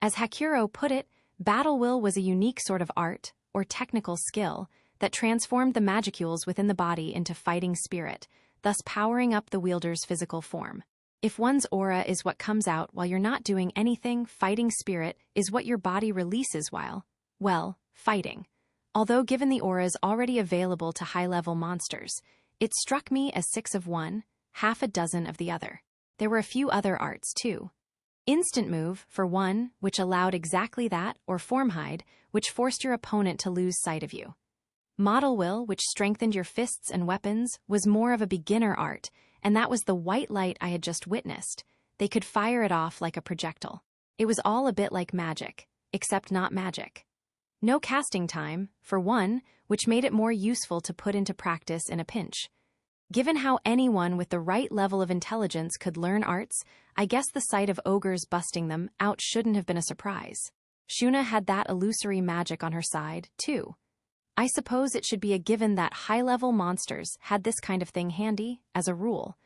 As Hakuro put it, Battle Will was a unique sort of art, or technical skill, that transformed the magicules within the body into fighting spirit, thus powering up the wielder's physical form. If one's aura is what comes out while you're not doing anything, fighting spirit is what your body releases while, well, fighting. Although given the auras already available to high-level monsters, it struck me as 6 of one, half a dozen of the other. There were a few other arts, too. Instant Move, for one, which allowed exactly that, or Form Hide, which forced your opponent to lose sight of you. Model Will, which strengthened your fists and weapons, was more of a beginner art, and that was the white light I had just witnessed. They could fire it off like a projectile. It was all a bit like magic, except not magic. No casting time, for one, which made it more useful to put into practice in a pinch. Given how anyone with the right level of intelligence could learn arts, I guess the sight of ogres busting them out shouldn't have been a surprise. Shuna had that illusory magic on her side, too. I suppose it should be a given that high-level monsters had this kind of thing handy, as a rule.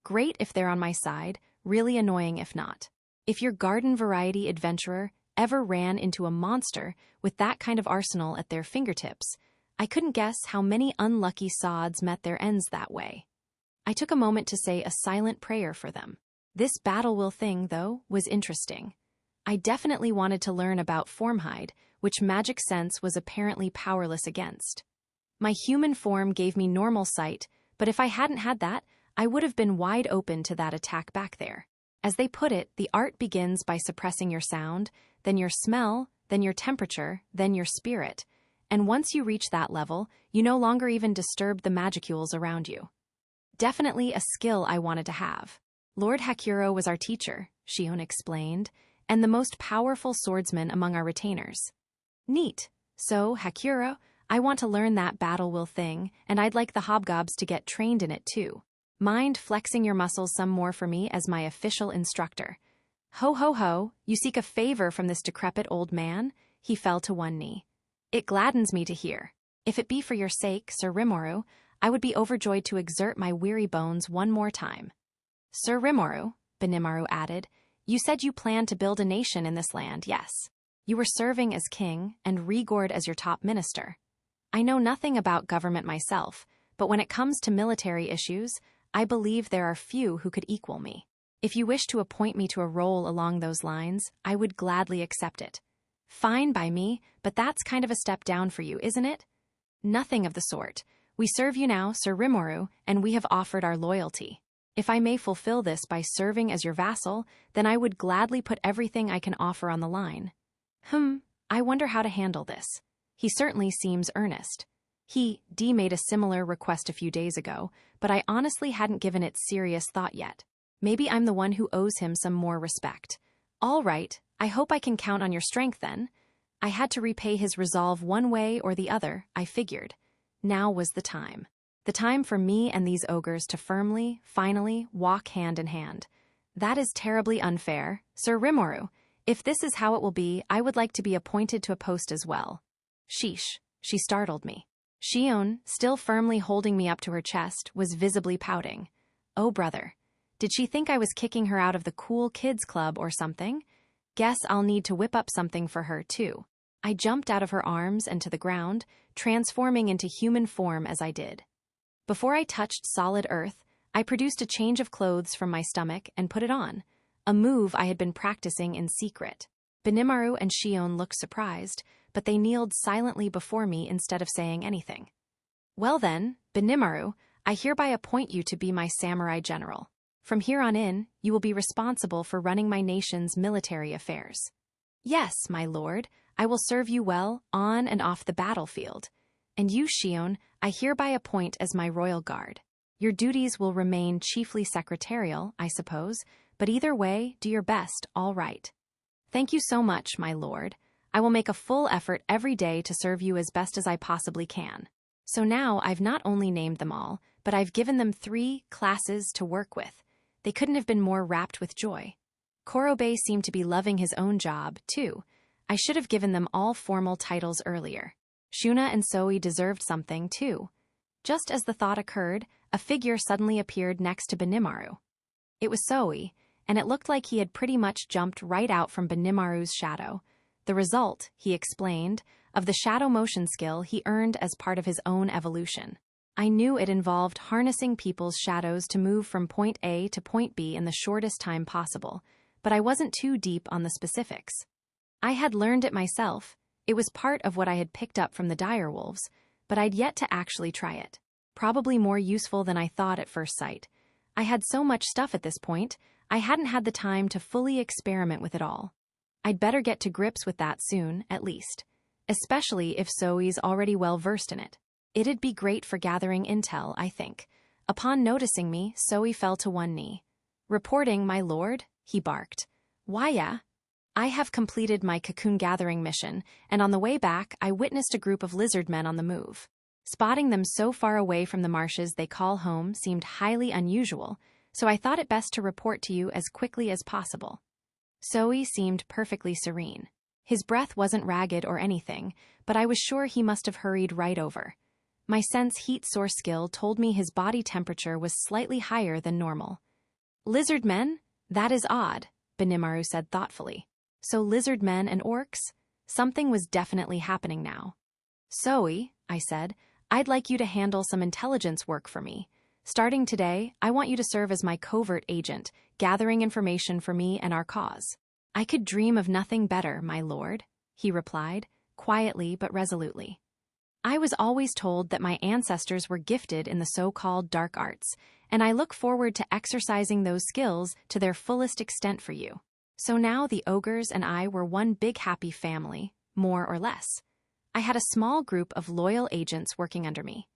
Great if they're on my side, really annoying if not. If your garden-variety adventurer ever ran into a monster with that kind of arsenal at their fingertips, I couldn't guess how many unlucky sods met their ends that way. I took a moment to say a silent prayer for them. This Battle Will thing, though, was interesting. I definitely wanted to learn about Form Hide, which magic sense was apparently powerless against. My human form gave me normal sight, but if I hadn't had that, I would have been wide open to that attack back there. As they put it, the art begins by suppressing your sound, then your smell, then your temperature, then your spirit. And once you reach that level, you no longer even disturb the magicules around you. Definitely a skill I wanted to have. Lord Hakuro was our teacher, Shion explained, and the most powerful swordsman among our retainers. Neat. So, Hakuro, I want to learn that Battle Will thing, and I'd like the hobgobs to get trained in it too. Mind flexing your muscles some more for me as my official instructor? Ho ho ho, you seek a favor from this decrepit old man? He fell to one knee. It gladdens me to hear. If it be for your sake, Sir Rimuru, I would be overjoyed to exert my weary bones one more time. Sir Rimuru, Benimaru added, you said you planned to build a nation in this land, yes. You were serving as king and Rigord as your top minister. I know nothing about government myself, but when it comes to military issues, I believe there are few who could equal me. If you wish to appoint me to a role along those lines, I would gladly accept it. Fine by me, but that's kind of a step down for you, isn't it? Nothing of the sort. We serve you now, Sir Rimuru, and we have offered our loyalty. If I may fulfill this by serving as your vassal, then I would gladly put everything I can offer on the line. I wonder how to handle this. He certainly seems earnest. D made a similar request a few days ago, but I honestly hadn't given it serious thought yet. Maybe I'm the one who owes him some more respect. All right, I hope I can count on your strength then. I had to repay his resolve one way or the other, I figured. Now was the time. The time for me and these ogres to finally, walk hand in hand. That is terribly unfair, Sir Rimuru. If this is how it will be, I would like to be appointed to a post as well. Sheesh, she startled me. Shion, still firmly holding me up to her chest, was visibly pouting. Oh brother. Did she think I was kicking her out of the cool kids club or something? Guess I'll need to whip up something for her too. I jumped out of her arms and to the ground, transforming into human form as I did. Before I touched solid earth, I produced a change of clothes from my stomach and put it on, a move I had been practicing in secret. Benimaru and Shion looked surprised, but they kneeled silently before me instead of saying anything. Well then, Benimaru, I hereby appoint you to be my samurai general. From here on in, you will be responsible for running my nation's military affairs. Yes, my lord, I will serve you well on and off the battlefield. And you, Shion, I hereby appoint as my royal guard. Your duties will remain chiefly secretarial, I suppose, but either way, do your best, all right. Thank you so much, my lord. I will make a full effort every day to serve you as best as I possibly can. So now I've not only named them all, but I've given them 3 classes to work with. They couldn't have been more rapt with joy. Korobe seemed to be loving his own job, too. I should have given them all formal titles earlier. Shuna and Zoe deserved something, too. Just as the thought occurred, a figure suddenly appeared next to Benimaru. It was Zoe, and it looked like he had pretty much jumped right out from Benimaru's shadow. The result, he explained, of the shadow motion skill he earned as part of his own evolution. I knew it involved harnessing people's shadows to move from point A to point B in the shortest time possible, but I wasn't too deep on the specifics. I had learned it myself. It was part of what I had picked up from the direwolves, but I'd yet to actually try it. Probably more useful than I thought at first sight. I had so much stuff at this point, I hadn't had the time to fully experiment with it all. I'd better get to grips with that soon, at least. Especially if Zoe's already well versed in it. It'd be great for gathering intel, I think. Upon noticing me, Zoe fell to one knee. Reporting, my lord, he barked. Why, yeah? I have completed my cocoon gathering mission, and on the way back, I witnessed a group of lizard men on the move. Spotting them so far away from the marshes they call home seemed highly unusual, so I thought it best to report to you as quickly as possible. Zoe seemed perfectly serene. His breath wasn't ragged or anything, but I was sure he must have hurried right over. My sense heat source skill told me his body temperature was slightly higher than normal. Lizard men? That is odd, Benimaru said thoughtfully. So lizard men and orcs? Something was definitely happening now. Zoe, I said, I'd like you to handle some intelligence work for me. Starting today, I want you to serve as my covert agent, gathering information for me and our cause. I could dream of nothing better, my lord, he replied, quietly but resolutely. I was always told that my ancestors were gifted in the so-called dark arts, and I look forward to exercising those skills to their fullest extent for you. So now the ogres and I were one big happy family, more or less. I had a small group of loyal agents working under me.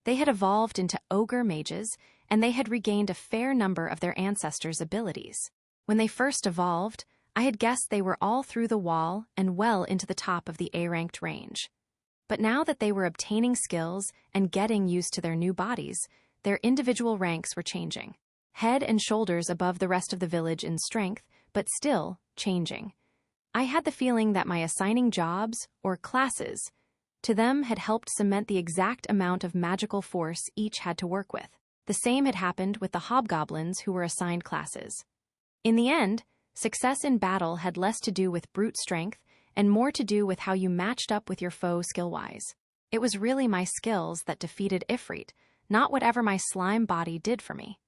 They had evolved into ogre mages, and they had regained a fair number of their ancestors' abilities. When they first evolved, I had guessed they were all through the wall and well into the top of the A-ranked range. But now that they were obtaining skills and getting used to their new bodies, their individual ranks were changing. Head and shoulders above the rest of the village in strength, but still changing. I had the feeling that my assigning jobs, or classes, to them had helped cement the exact amount of magical force each had to work with. The same had happened with the hobgoblins who were assigned classes. In the end, success in battle had less to do with brute strength and more to do with how you matched up with your foe skill-wise. It was really my skills that defeated Ifrit, not whatever my slime body did for me.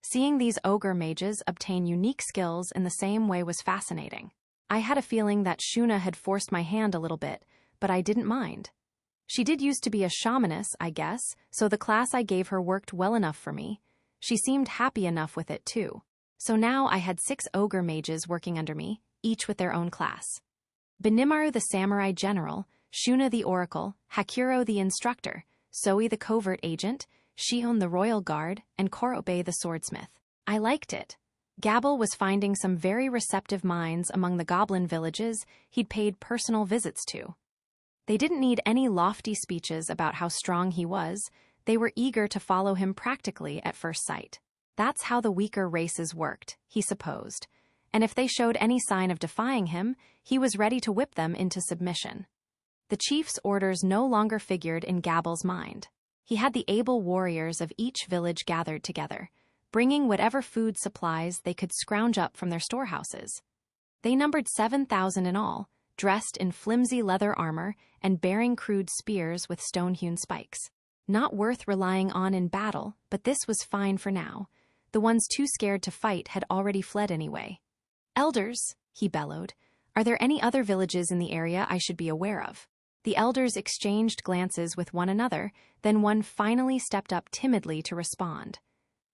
Seeing these ogre mages obtain unique skills in the same way was fascinating. I had a feeling that Shuna had forced my hand a little bit, but I didn't mind. She did used to be a shamaness, I guess, so the class I gave her worked well enough for me. She seemed happy enough with it, too. So now I had 6 ogre mages working under me, each with their own class. Benimaru the samurai general, Shuna the oracle, Hakuro the instructor, Soi the covert agent, Shion the royal guard, and Korobe the swordsmith. I liked it. Gabble was finding some very receptive minds among the goblin villages he'd paid personal visits to. They didn't need any lofty speeches about how strong he was. They were eager to follow him practically at first sight. That's how the weaker races worked, he supposed, and if they showed any sign of defying him, he was ready to whip them into submission. The chief's orders no longer figured in Gabble's mind. He had the able warriors of each village gathered together, bringing whatever food supplies they could scrounge up from their storehouses. They numbered 7,000 in all, dressed in flimsy leather armor and bearing crude spears with stone-hewn spikes. Not worth relying on in battle, but this was fine for now. The ones too scared to fight had already fled anyway. "Elders," he bellowed, "are there any other villages in the area I should be aware of?" The elders exchanged glances with one another, then one finally stepped up timidly to respond.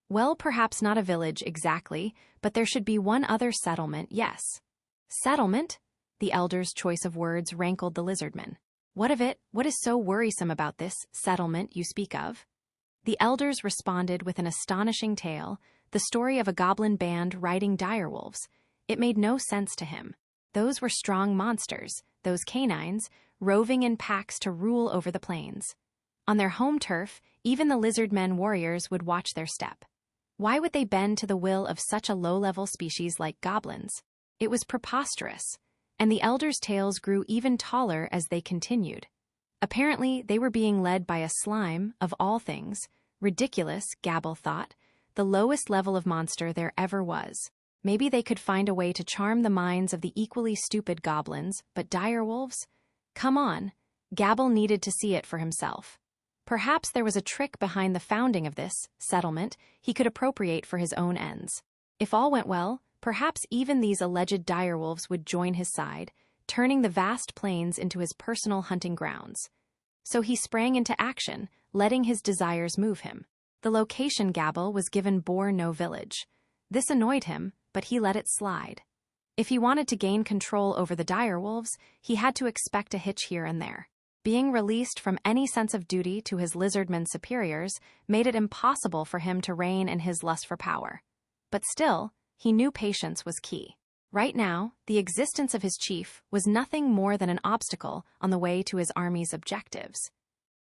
"Well, perhaps not a village exactly, but there should be one other settlement, yes." "Settlement?" The elder's choice of words rankled the lizardman. "What of it? What is so worrisome about this settlement you speak of?" The elders responded with an astonishing tale, the story of a goblin band riding direwolves. It made no sense to him. Those were strong monsters, those canines, roving in packs to rule over the plains. On their home turf, even the lizardmen warriors would watch their step. Why would they bend to the will of such a low-level species like goblins? It was preposterous, and the elders' tales grew even taller as they continued. Apparently, they were being led by a slime, of all things. Ridiculous, Gabble thought, the lowest level of monster there ever was. Maybe they could find a way to charm the minds of the equally stupid goblins, but direwolves? Come on. Gabble needed to see it for himself. Perhaps there was a trick behind the founding of this settlement he could appropriate for his own ends. If all went well, perhaps even these alleged direwolves would join his side, turning the vast plains into his personal hunting grounds. So he sprang into action, letting his desires move him. The location Gabble was given bore no village. This annoyed him, but he let it slide. If he wanted to gain control over the direwolves, he had to expect a hitch here and there. Being released from any sense of duty to his lizardman superiors made it impossible for him to rein in his lust for power. But still, he knew patience was key. Right now, the existence of his chief was nothing more than an obstacle on the way to his army's objectives.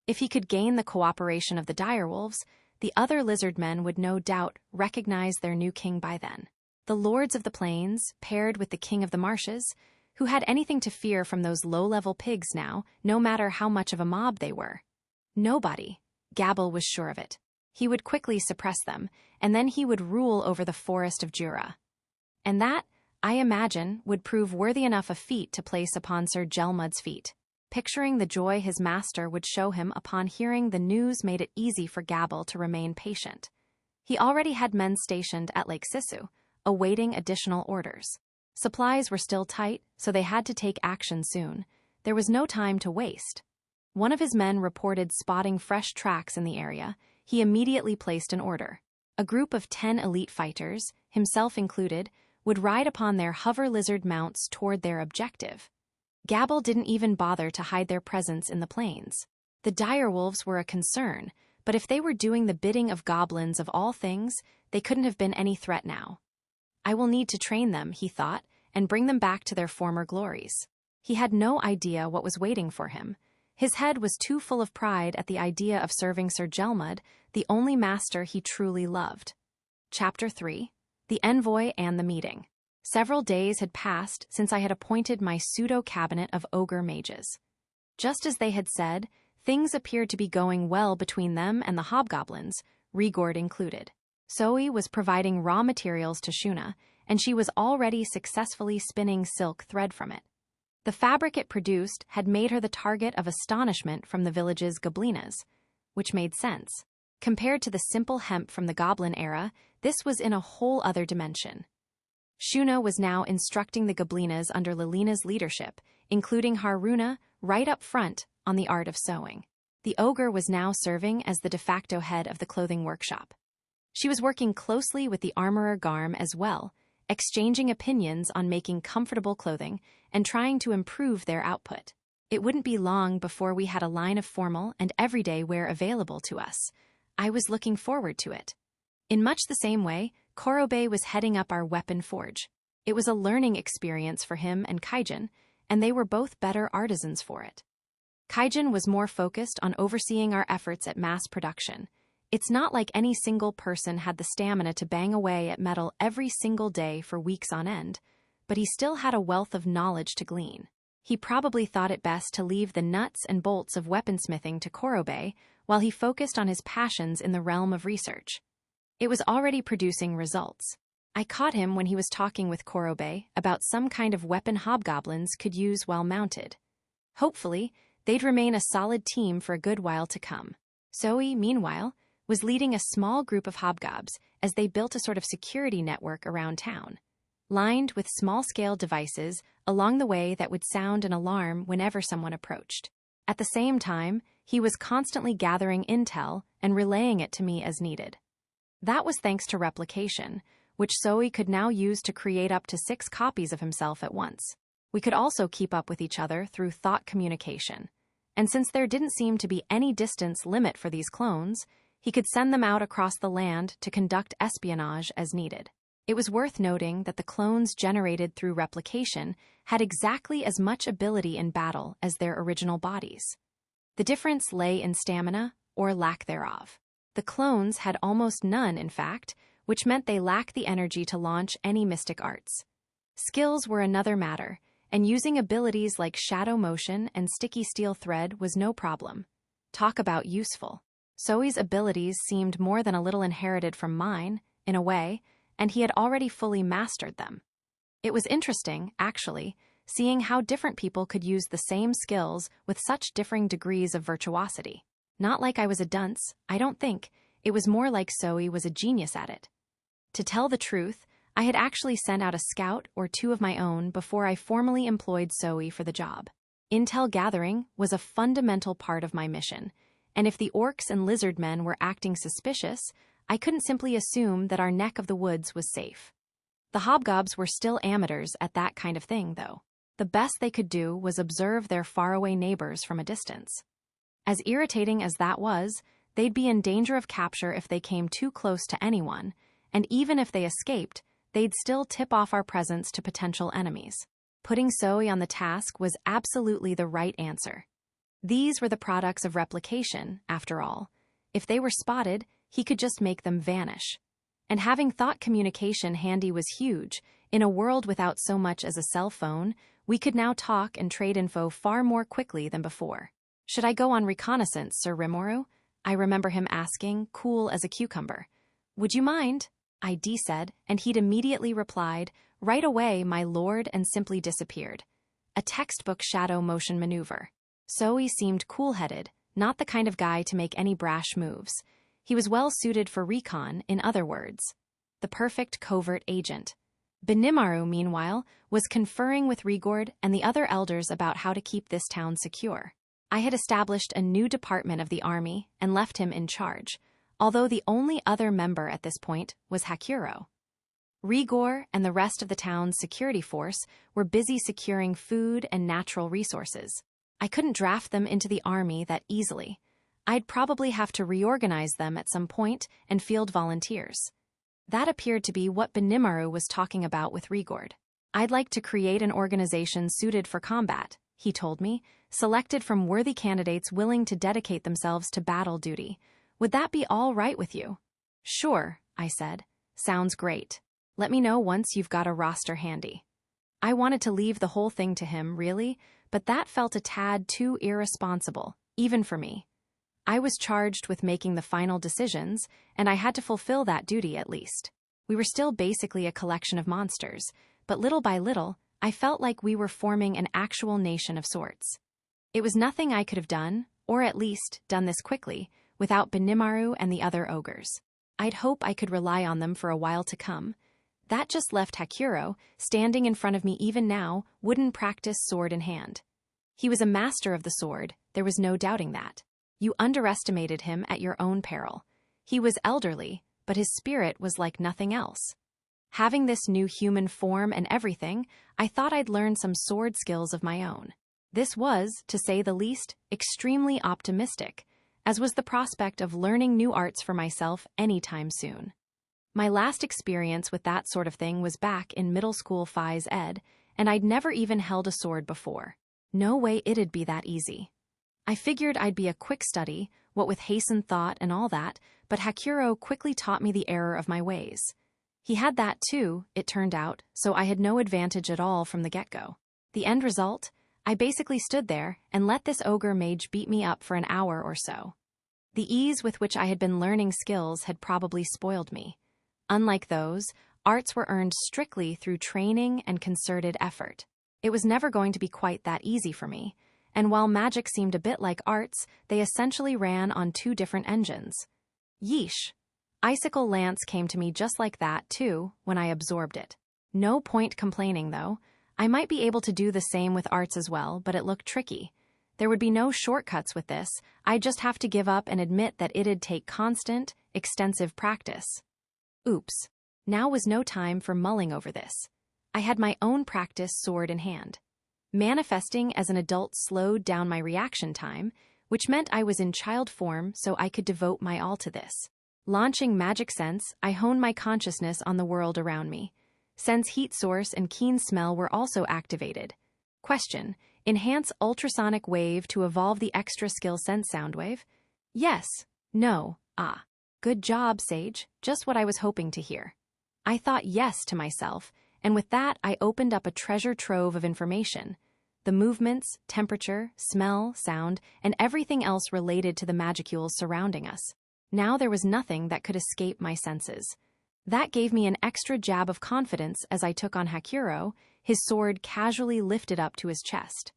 If he could gain the cooperation of the direwolves, the other lizardmen would no doubt recognize their new king by then. The lords of the plains, paired with the king of the marshes, who had anything to fear from those low-level pigs now, no matter how much of a mob they were? Nobody. Gabble was sure of it. He would quickly suppress them, and then he would rule over the forest of Jura. And that, I imagine, would prove worthy enough a feat to place upon Sir Gelmud's feet. Picturing the joy his master would show him upon hearing the news made it easy for Gabble to remain patient. He already had men stationed at Lake Sisu, awaiting additional orders. Supplies were still tight, so they had to take action soon. There was no time to waste. One of his men reported spotting fresh tracks in the area. He immediately placed an order. A group of 10 elite fighters, himself included, would ride upon their hover lizard mounts toward their objective. Gabble didn't even bother to hide their presence in the plains. The direwolves were a concern, but if they were doing the bidding of goblins of all things, they couldn't have been any threat now. I will need to train them, he thought, and bring them back to their former glories. He had no idea what was waiting for him. His head was too full of pride at the idea of serving Sir Gelmud, the only master he truly loved. Chapter 3. The Envoy and the Meeting. Several days had passed since I had appointed my pseudo-cabinet of ogre mages. Just as they had said, things appeared to be going well between them and the hobgoblins, Rigord included. Zoe was providing raw materials to Shuna, and she was already successfully spinning silk thread from it. The fabric it produced had made her the target of astonishment from the village's goblinas, which made sense. Compared to the simple hemp from the goblin era, this was in a whole other dimension. Shuna was now instructing the goblinas under Lilina's leadership, including Haruna, right up front on the art of sewing. The ogre was now serving as the de facto head of the clothing workshop. She was working closely with the armorer Garm as well, exchanging opinions on making comfortable clothing and trying to improve their output. It wouldn't be long before we had a line of formal and everyday wear available to us. I was looking forward to it. In much the same way, Korobe was heading up our weapon forge. It was a learning experience for him and Kaijin, and they were both better artisans for it. Kaijin was more focused on overseeing our efforts at mass production. It's not like any single person had the stamina to bang away at metal every single day for weeks on end, but he still had a wealth of knowledge to glean. He probably thought it best to leave the nuts and bolts of weaponsmithing to Korobe while he focused on his passions in the realm of research. It was already producing results. I caught him when he was talking with Korobe about some kind of weapon hobgoblins could use while mounted. Hopefully, they'd remain a solid team for a good while to come. Zoe, meanwhile, was leading a small group of hobgobs as they built a sort of security network around town, lined with small-scale devices along the way that would sound an alarm whenever someone approached. At the same time, he was constantly gathering intel and relaying it to me as needed. That was thanks to replication, which Zoe could now use to create up to 6 copies of himself at once. We could also keep up with each other through thought communication, and since there didn't seem to be any distance limit for these clones, he could send them out across the land to conduct espionage as needed. It was worth noting that the clones generated through replication had exactly as much ability in battle as their original bodies. The difference lay in stamina, or lack thereof. The clones had almost none, in fact, which meant they lacked the energy to launch any mystic arts. Skills were another matter, and using abilities like shadow motion and sticky steel thread was no problem. Talk about useful. Zoe's abilities seemed more than a little inherited from mine, in a way, and he had already fully mastered them. It was interesting, actually, seeing how different people could use the same skills with such differing degrees of virtuosity. Not like I was a dunce, I don't think. It was more like Zoe was a genius at it. To tell the truth, I had actually sent out a scout or 2 of my own before I formally employed Zoe for the job. Intel gathering was a fundamental part of my mission, and if the orcs and lizard men were acting suspicious, I couldn't simply assume that our neck of the woods was safe. The hobgobs were still amateurs at that kind of thing, though. The best they could do was observe their faraway neighbors from a distance. As irritating as that was, they'd be in danger of capture if they came too close to anyone, and even if they escaped, they'd still tip off our presence to potential enemies. Putting Zoe on the task was absolutely the right answer. These were the products of replication, after all. If they were spotted, he could just make them vanish. And having thought communication handy was huge. In a world without so much as a cell phone, we could now talk and trade info far more quickly than before. "Should I go on reconnaissance, Sir Rimuru?" I remember him asking, cool as a cucumber. "Would you mind?" I said, and he'd immediately replied, "Right away, my lord," and simply disappeared. A textbook shadow motion maneuver. Zoe seemed cool-headed, not the kind of guy to make any brash moves. He was well suited for recon, in other words. The perfect covert agent. Benimaru, meanwhile, was conferring with Rigord and the other elders about how to keep this town secure. I had established a new department of the army and left him in charge, although the only other member at this point was Hakuro. Rigor and the rest of the town's security force were busy securing food and natural resources. I couldn't draft them into the army that easily. I'd probably have to reorganize them at some point and field volunteers. That appeared to be what Benimaru was talking about with Rigord. "I'd like to create an organization suited for combat," he told me, "selected from worthy candidates willing to dedicate themselves to battle duty. Would that be all right with you?" "Sure," I said. "Sounds great. Let me know once you've got a roster handy." I wanted to leave the whole thing to him, really, but that felt a tad too irresponsible, even for me. I was charged with making the final decisions, and I had to fulfill that duty at least. We were still basically a collection of monsters, but little by little, I felt like we were forming an actual nation of sorts. It was nothing I could have done, or at least done this quickly, without Benimaru and the other ogres. I'd hope I could rely on them for a while to come. That just left Hakuro, standing in front of me even now, wooden practice sword in hand. He was a master of the sword, there was no doubting that. You underestimated him at your own peril. He was elderly, but his spirit was like nothing else. Having this new human form and everything, I thought I'd learn some sword skills of my own. This was, to say the least, extremely optimistic, as was the prospect of learning new arts for myself anytime soon. My last experience with that sort of thing was back in middle school phys ed, and I'd never even held a sword before. No way it'd be that easy. I figured I'd be a quick study, what with hastened thought and all that, but Hakuro quickly taught me the error of my ways. He had that too, it turned out, so I had no advantage at all from the get-go. The end result? I basically stood there and let this ogre mage beat me up for an hour or so. The ease with which I had been learning skills had probably spoiled me. Unlike those, arts were earned strictly through training and concerted effort. It was never going to be quite that easy for me, and while magic seemed a bit like arts, they essentially ran on two different engines. Yeesh. Icicle Lance came to me just like that, too, when I absorbed it. No point complaining, though. I might be able to do the same with arts as well, but it looked tricky. There would be no shortcuts with this. I'd just have to give up and admit that it'd take constant, extensive practice. Oops. Now was no time for mulling over this. I had my own practice sword in hand. Manifesting as an adult slowed down my reaction time, which meant I was in child form so I could devote my all to this. Launching Magic Sense, I honed my consciousness on the world around me. Sense Heat Source and Keen Smell were also activated. Question: enhance ultrasonic wave to evolve the extra skill Sense sound wave? Yes. No. Ah. Good job, Sage. Just what I was hoping to hear. I thought yes to myself, and with that I opened up a treasure trove of information. The movements, temperature, smell, sound, and everything else related to the magicules surrounding us. Now there was nothing that could escape my senses. That gave me an extra jab of confidence as I took on Hakuro, his sword casually lifted up to his chest.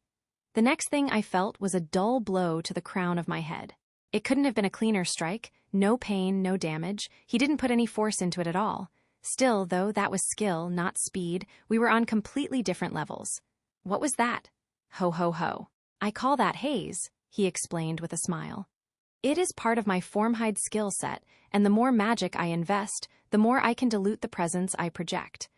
The next thing I felt was a dull blow to the crown of my head. It couldn't have been a cleaner strike, no pain, no damage. He didn't put any force into it at all. Still, though, that was skill, not speed. We were on completely different levels. What was that? Ho ho ho. I call that haze, he explained with a smile. It is part of my Formhide skill set, and the more magic I invest, the more I can dilute the presence I project.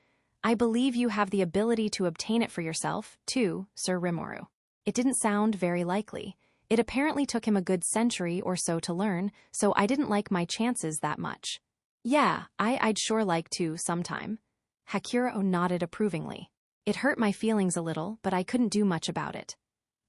I believe you have the ability to obtain it for yourself, too, Sir Rimuru. It didn't sound very likely. It apparently took him a good century or so to learn, so I didn't like my chances that much. Yeah, I'd sure like to sometime. Hakuro nodded approvingly. It hurt my feelings a little, but I couldn't do much about it.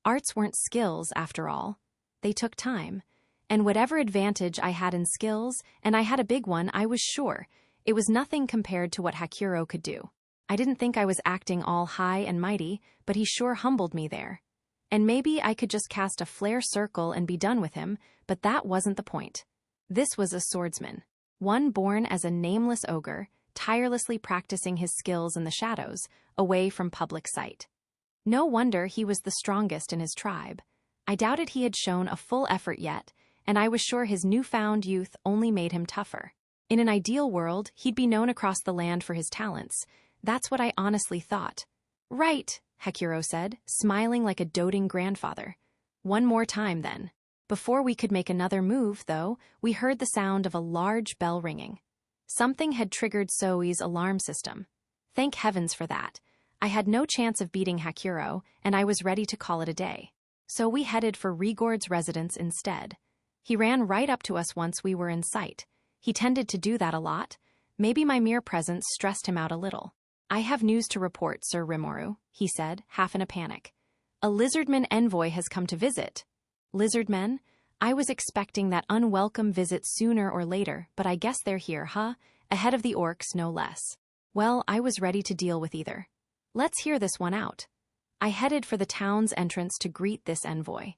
Arts weren't skills, after all. They took time. And whatever advantage I had in skills, and I had a big one, I was sure, it was nothing compared to what Hakuro could do. I didn't think I was acting all high and mighty, but he sure humbled me there. And maybe I could just cast a flare circle and be done with him, but that wasn't the point. This was a swordsman. One born as a nameless ogre, tirelessly practicing his skills in the shadows, away from public sight. No wonder he was the strongest in his tribe. I doubted he had shown a full effort yet, and I was sure his newfound youth only made him tougher. In an ideal world, he'd be known across the land for his talents. That's what I honestly thought. Right, Hakuro said, smiling like a doting grandfather. One more time, then. Before we could make another move, though, we heard the sound of a large bell ringing. Something had triggered Soi's alarm system. Thank heavens for that. I had no chance of beating Hakuro, and I was ready to call it a day. So we headed for Rigord's residence instead. He ran right up to us once we were in sight. He tended to do that a lot. Maybe my mere presence stressed him out a little. I have news to report, Sir Rimuru, he said, half in a panic. A lizardman envoy has come to visit. Lizardmen? I was expecting that unwelcome visit sooner or later, but I guess they're here, huh? Ahead of the orcs, no less. Well, I was ready to deal with either. Let's hear this one out. I headed for the town's entrance to greet this envoy.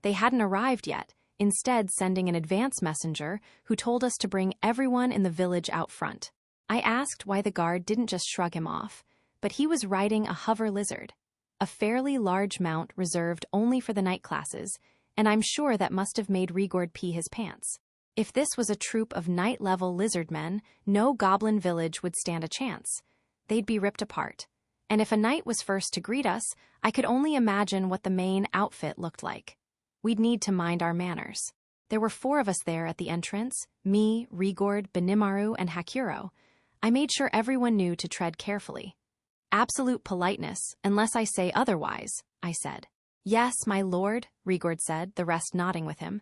They hadn't arrived yet, instead sending an advance messenger who told us to bring everyone in the village out front. I asked why the guard didn't just shrug him off, but he was riding a hover lizard, a fairly large mount reserved only for the night classes, and I'm sure that must have made Rigord pee his pants. If this was a troop of night-level lizard men, no goblin village would stand a chance. They'd be ripped apart. And if a knight was first to greet us, I could only imagine what the main outfit looked like. We'd need to mind our manners. There were 4 of us there at the entrance, me, Rigord, Benimaru, and Hakuro. I made sure everyone knew to tread carefully. Absolute politeness, unless I say otherwise, I said. Yes, my lord, Rigord said, the rest nodding with him.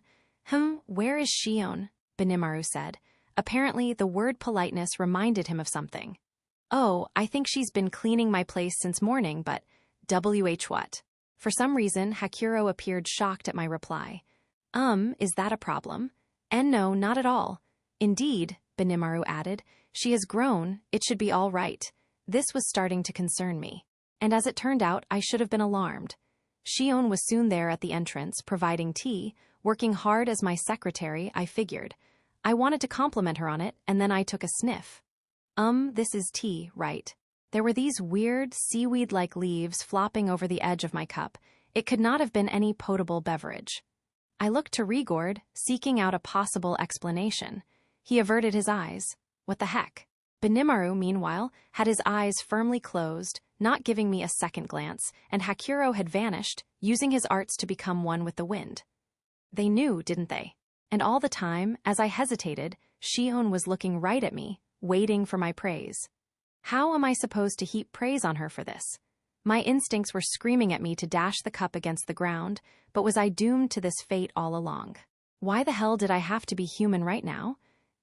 Where is Shion? Benimaru said. Apparently, the word politeness reminded him of something. Oh, I think she's been cleaning my place since morning, but what? For some reason, Hakuro appeared shocked at my reply. Is that a problem? And no, not at all. Indeed, Benimaru added, she has grown, it should be all right. This was starting to concern me. And as it turned out, I should have been alarmed. Shion was soon there at the entrance, providing tea, working hard as my secretary, I figured. I wanted to compliment her on it, and then I took a sniff. This is tea, right? There were these weird, seaweed-like leaves flopping over the edge of my cup. It could not have been any potable beverage. I looked to Rigord, seeking out a possible explanation. He averted his eyes. What the heck? Benimaru, meanwhile, had his eyes firmly closed, not giving me a second glance, and Hakuro had vanished, using his arts to become one with the wind. They knew, didn't they? And all the time, as I hesitated, Shion was looking right at me, waiting for my praise. How am I supposed to heap praise on her for this? My instincts were screaming at me to dash the cup against the ground, but was I doomed to this fate all along? Why the hell did I have to be human right now?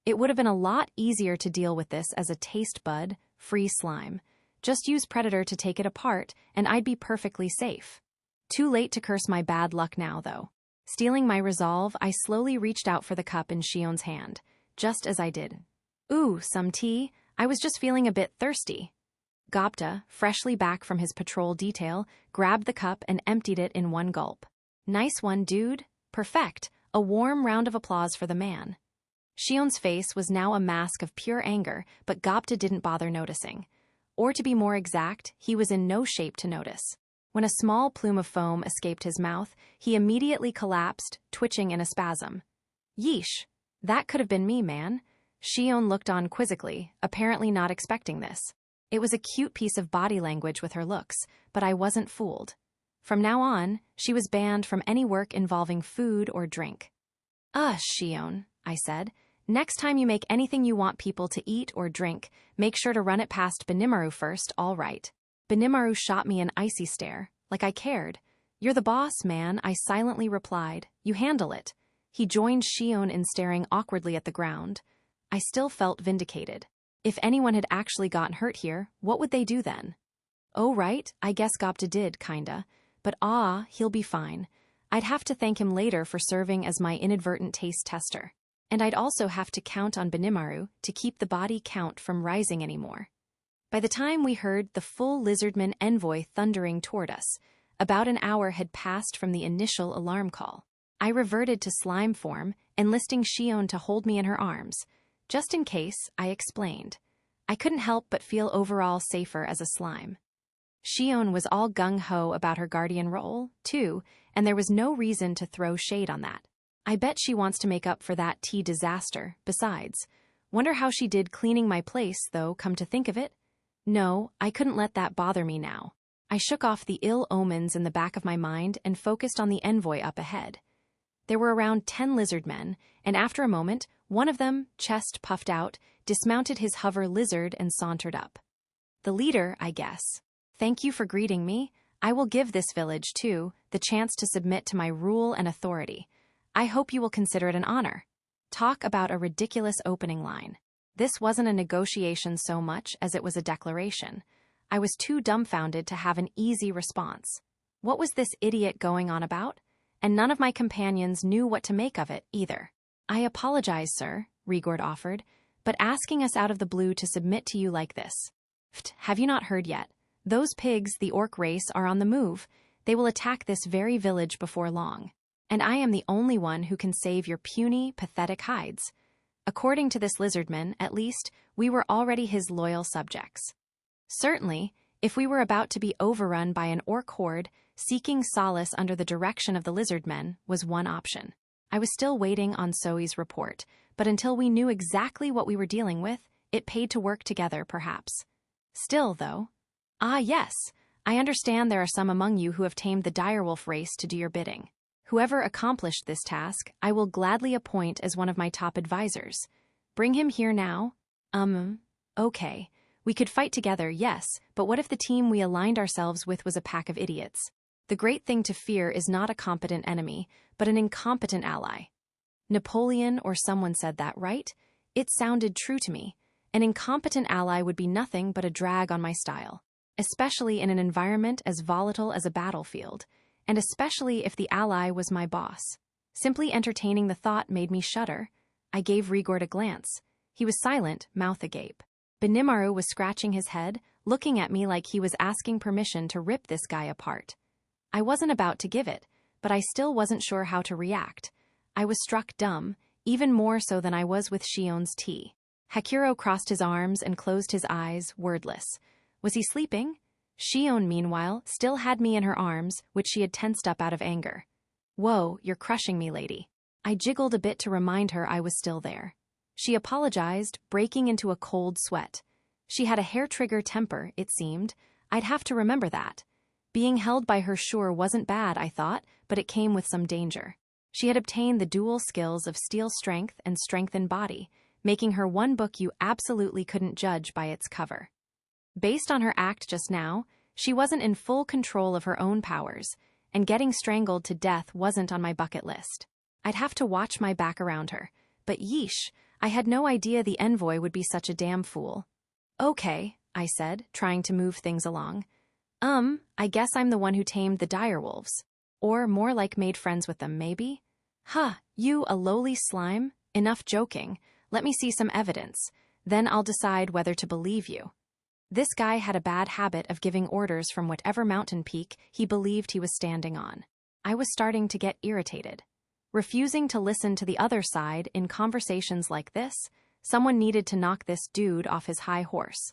It would have been a lot easier to deal with this as a taste bud, free slime. Just use Predator to take it apart, and I'd be perfectly safe. Too late to curse my bad luck now, though. Stealing my resolve, I slowly reached out for the cup in Shion's hand, just as I did. Ooh, some tea? I was just feeling a bit thirsty. Gopta, freshly back from his patrol detail, grabbed the cup and emptied it in one gulp. Nice one, dude. Perfect. A warm round of applause for the man. Shion's face was now a mask of pure anger, but Gopta didn't bother noticing. Or to be more exact, he was in no shape to notice. When a small plume of foam escaped his mouth, he immediately collapsed, twitching in a spasm. Yeesh. That could have been me, man. Shion looked on quizzically, apparently not expecting this. It was a cute piece of body language with her looks, but I wasn't fooled. From now on, she was banned from any work involving food or drink. Shion, I said. Next time you make anything you want people to eat or drink, make sure to run it past Benimaru first, all right. Benimaru shot me an icy stare, like I cared. You're the boss, man, I silently replied. You handle it. He joined Shion in staring awkwardly at the ground. I still felt vindicated. If anyone had actually gotten hurt here, what would they do then? Oh, right, I guess Gopta did, kinda. But he'll be fine. I'd have to thank him later for serving as my inadvertent taste tester. And I'd also have to count on Benimaru to keep the body count from rising anymore. By the time we heard the full lizardman Envoy thundering toward us, about an hour had passed from the initial alarm call. I reverted to slime form, enlisting Shion to hold me in her arms. Just in case, I explained. I couldn't help but feel overall safer as a slime. Shion was all gung-ho about her guardian role, too, and there was no reason to throw shade on that. I bet she wants to make up for that tea disaster, besides. Wonder how she did cleaning my place, though, come to think of it. No, I couldn't let that bother me now. I shook off the ill omens in the back of my mind and focused on the envoy up ahead. There were around 10 lizardmen, and after a moment, one of them, chest puffed out, dismounted his hover lizard and sauntered up. The leader, I guess. Thank you for greeting me. I will give this village, too, the chance to submit to my rule and authority. I hope you will consider it an honor. Talk about a ridiculous opening line. This wasn't a negotiation so much as it was a declaration. I was too dumbfounded to have an easy response. What was this idiot going on about? And none of my companions knew what to make of it, either. I apologize, sir, Rigord offered, but asking us out of the blue to submit to you like this. Have you not heard yet? Those pigs, the orc race, are on the move. They will attack this very village before long. And I am the only one who can save your puny, pathetic hides. According to this lizardman, at least, we were already his loyal subjects. Certainly, if we were about to be overrun by an orc horde, seeking solace under the direction of the lizardmen was one option. I was still waiting on Zoe's report, but until we knew exactly what we were dealing with, it paid to work together, perhaps. Still, though. Yes, I understand there are some among you who have tamed the direwolf race to do your bidding. Whoever accomplished this task, I will gladly appoint as one of my top advisors. Bring him here now. Okay, we could fight together, yes, but what if the team we aligned ourselves with was a pack of idiots? The great thing to fear is not a competent enemy, but an incompetent ally. Napoleon or someone said that, right? It sounded true to me. An incompetent ally would be nothing but a drag on my style, especially in an environment as volatile as a battlefield, and especially if the ally was my boss. Simply entertaining the thought made me shudder. I gave Rigord a glance. He was silent, mouth agape. Benimaru was scratching his head, looking at me like he was asking permission to rip this guy apart. I wasn't about to give it, but I still wasn't sure how to react. I was struck dumb, even more so than I was with Shion's tea. Hakuro crossed his arms and closed his eyes, wordless. Was he sleeping? Shion, meanwhile, still had me in her arms, which she had tensed up out of anger. Whoa, you're crushing me, lady. I jiggled a bit to remind her I was still there. She apologized, breaking into a cold sweat. She had a hair-trigger temper, it seemed. I'd have to remember that. Being held by her sure wasn't bad, I thought, but it came with some danger. She had obtained the dual skills of steel strength and strength in body, making her one book you absolutely couldn't judge by its cover. Based on her act just now, she wasn't in full control of her own powers, and getting strangled to death wasn't on my bucket list. I'd have to watch my back around her, but yeesh, I had no idea the Envoy would be such a damn fool. Okay, I said, trying to move things along. I guess I'm the one who tamed the direwolves. Or more like made friends with them, maybe? Huh, you, a lowly slime? Enough joking. Let me see some evidence. Then I'll decide whether to believe you. This guy had a bad habit of giving orders from whatever mountain peak he believed he was standing on. I was starting to get irritated. Refusing to listen to the other side in conversations like this, someone needed to knock this dude off his high horse.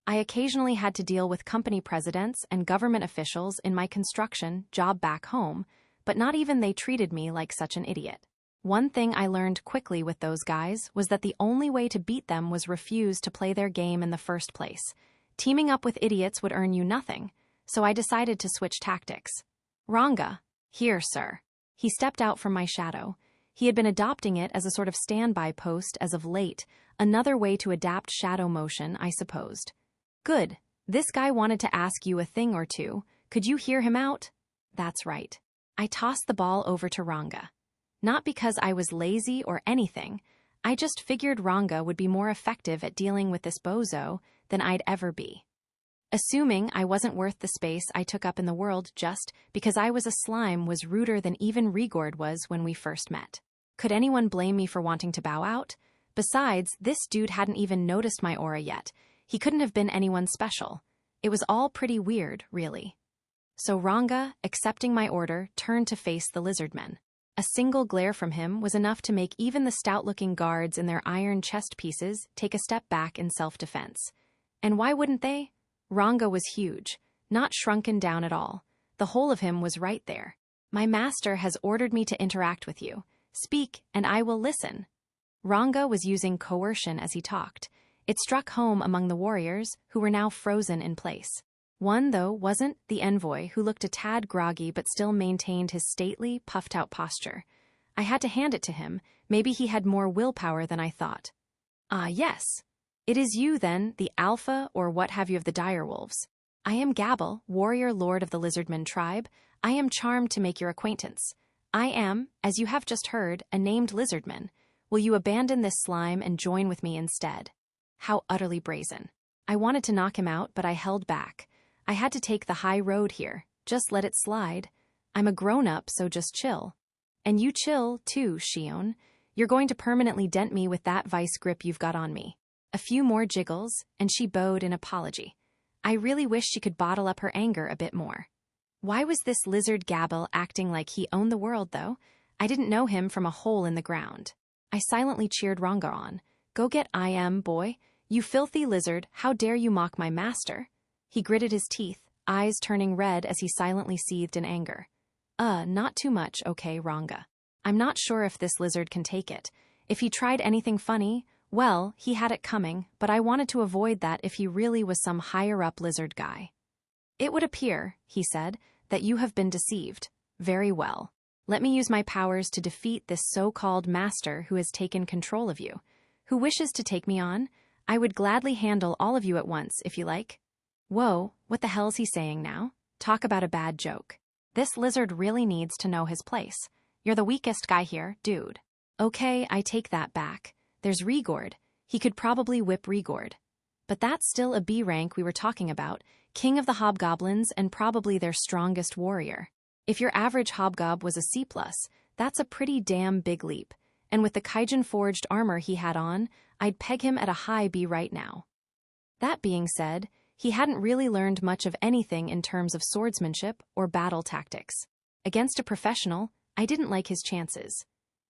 I occasionally had to deal with company presidents and government officials in my construction job back home, but not even they treated me like such an idiot. One thing I learned quickly with those guys was that the only way to beat them was refuse to play their game in the first place. Teaming up with idiots would earn you nothing, so I decided to switch tactics. Ranga, here, sir. He stepped out from my shadow. He had been adopting it as a sort of standby post as of late, another way to adapt shadow motion, I supposed. Good. This guy wanted to ask you a thing or two. Could you hear him out? That's right. I tossed the ball over to Ranga. Not because I was lazy or anything. I just figured Ranga would be more effective at dealing with this bozo than I'd ever be. Assuming I wasn't worth the space I took up in the world just because I was a slime was ruder than even Rigord was when we first met. Could anyone blame me for wanting to bow out? Besides, this dude hadn't even noticed my aura yet. He couldn't have been anyone special. It was all pretty weird, really. So Ranga, accepting my order, turned to face the lizardmen. A single glare from him was enough to make even the stout-looking guards in their iron chest pieces take a step back in self-defense. And why wouldn't they? Ranga was huge, not shrunken down at all. The whole of him was right there. My master has ordered me to interact with you. Speak, and I will listen. Ranga was using coercion as he talked. It struck home among the warriors, who were now frozen in place. One, though, wasn't the Envoy, who looked a tad groggy but still maintained his stately, puffed-out posture. I had to hand it to him. Maybe he had more willpower than I thought. Ah, yes. It is you, then, the alpha or what have you of the direwolves. I am Gabble, warrior lord of the lizardman tribe. I am charmed to make your acquaintance. I am, as you have just heard, a named lizardman. Will you abandon this slime and join with me instead? How utterly brazen. I wanted to knock him out, but I held back. I had to take the high road here. Just let it slide. I'm a grown-up, so just chill. And you chill, too, Shion. You're going to permanently dent me with that vice grip you've got on me. A few more jiggles, and she bowed in apology. I really wish she could bottle up her anger a bit more. Why was this lizard Gabble acting like he owned the world, though? I didn't know him from a hole in the ground. I silently cheered Ranga on. Go get boy. You filthy lizard, how dare you mock my master? He gritted his teeth, eyes turning red as he silently seethed in anger. Not too much, okay, Ranga. I'm not sure if this lizard can take it. If he tried anything funny, well, he had it coming, but I wanted to avoid that if he really was some higher-up lizard guy. It would appear, he said, that you have been deceived. Very well. Let me use my powers to defeat this so-called master who has taken control of you. Who wishes to take me on? I would gladly handle all of you at once, if you like. Whoa, what the hell's he saying now? Talk about a bad joke. This lizard really needs to know his place. You're the weakest guy here, dude. Okay, I take that back. There's Rigord. He could probably whip Rigord. But that's still a B rank we were talking about, king of the hobgoblins and probably their strongest warrior. If your average hobgob was a C+, that's a pretty damn big leap. And with the Kaijin-forged armor he had on, I'd peg him at a high B right now. That being said, he hadn't really learned much of anything in terms of swordsmanship or battle tactics. Against a professional, I didn't like his chances.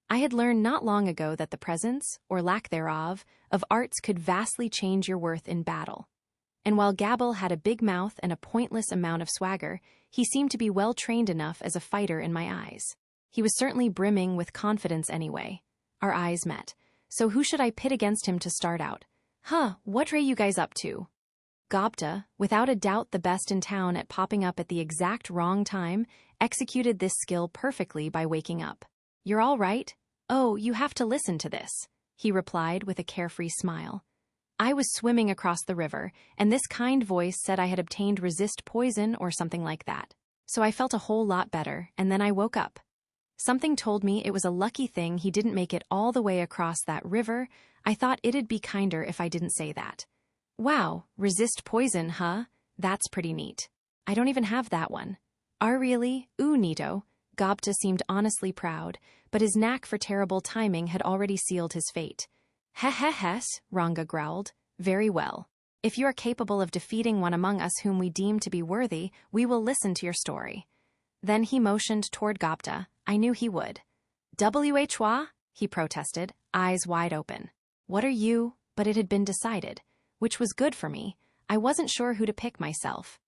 I had learned not long ago that the presence, or lack thereof, of arts could vastly change your worth in battle. And while Gabble had a big mouth and a pointless amount of swagger, he seemed to be well trained enough as a fighter in my eyes. He was certainly brimming with confidence anyway. Our eyes met. So who should I pit against him to start out? What are you guys up to? Gobta, without a doubt the best in town at popping up at the exact wrong time, executed this skill perfectly by waking up. You're all right? Oh, you have to listen to this, he replied with a carefree smile. I was swimming across the river, and this kind voice said I had obtained resist poison or something like that. So I felt a whole lot better, and then I woke up. Something told me it was a lucky thing he didn't make it all the way across that river. I thought it'd be kinder if I didn't say that. Wow, resist poison, huh? That's pretty neat. I don't even have that one. Really? Ooh, neato. Gobta seemed honestly proud, but his knack for terrible timing had already sealed his fate. Heh, Ranga growled. Very well. If you are capable of defeating one among us whom we deem to be worthy, we will listen to your story. Then he motioned toward Gobta. I knew he would. Whwa? He protested, eyes wide open. What are you? But it had been decided. Which was good for me. I wasn't sure who to pick myself.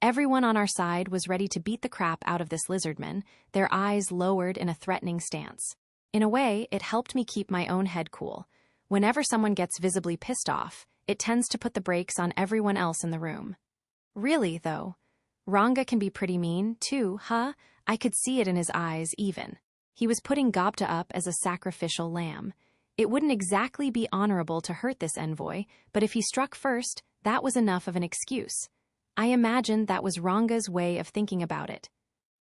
Everyone on our side was ready to beat the crap out of this lizardman, their eyes lowered in a threatening stance. In a way, it helped me keep my own head cool. Whenever someone gets visibly pissed off, it tends to put the brakes on everyone else in the room. Really, though, Ranga can be pretty mean, too, huh? I could see it in his eyes, even. He was putting Gobta up as a sacrificial lamb. It wouldn't exactly be honorable to hurt this envoy, but if he struck first, that was enough of an excuse. I imagined that was Ranga's way of thinking about it.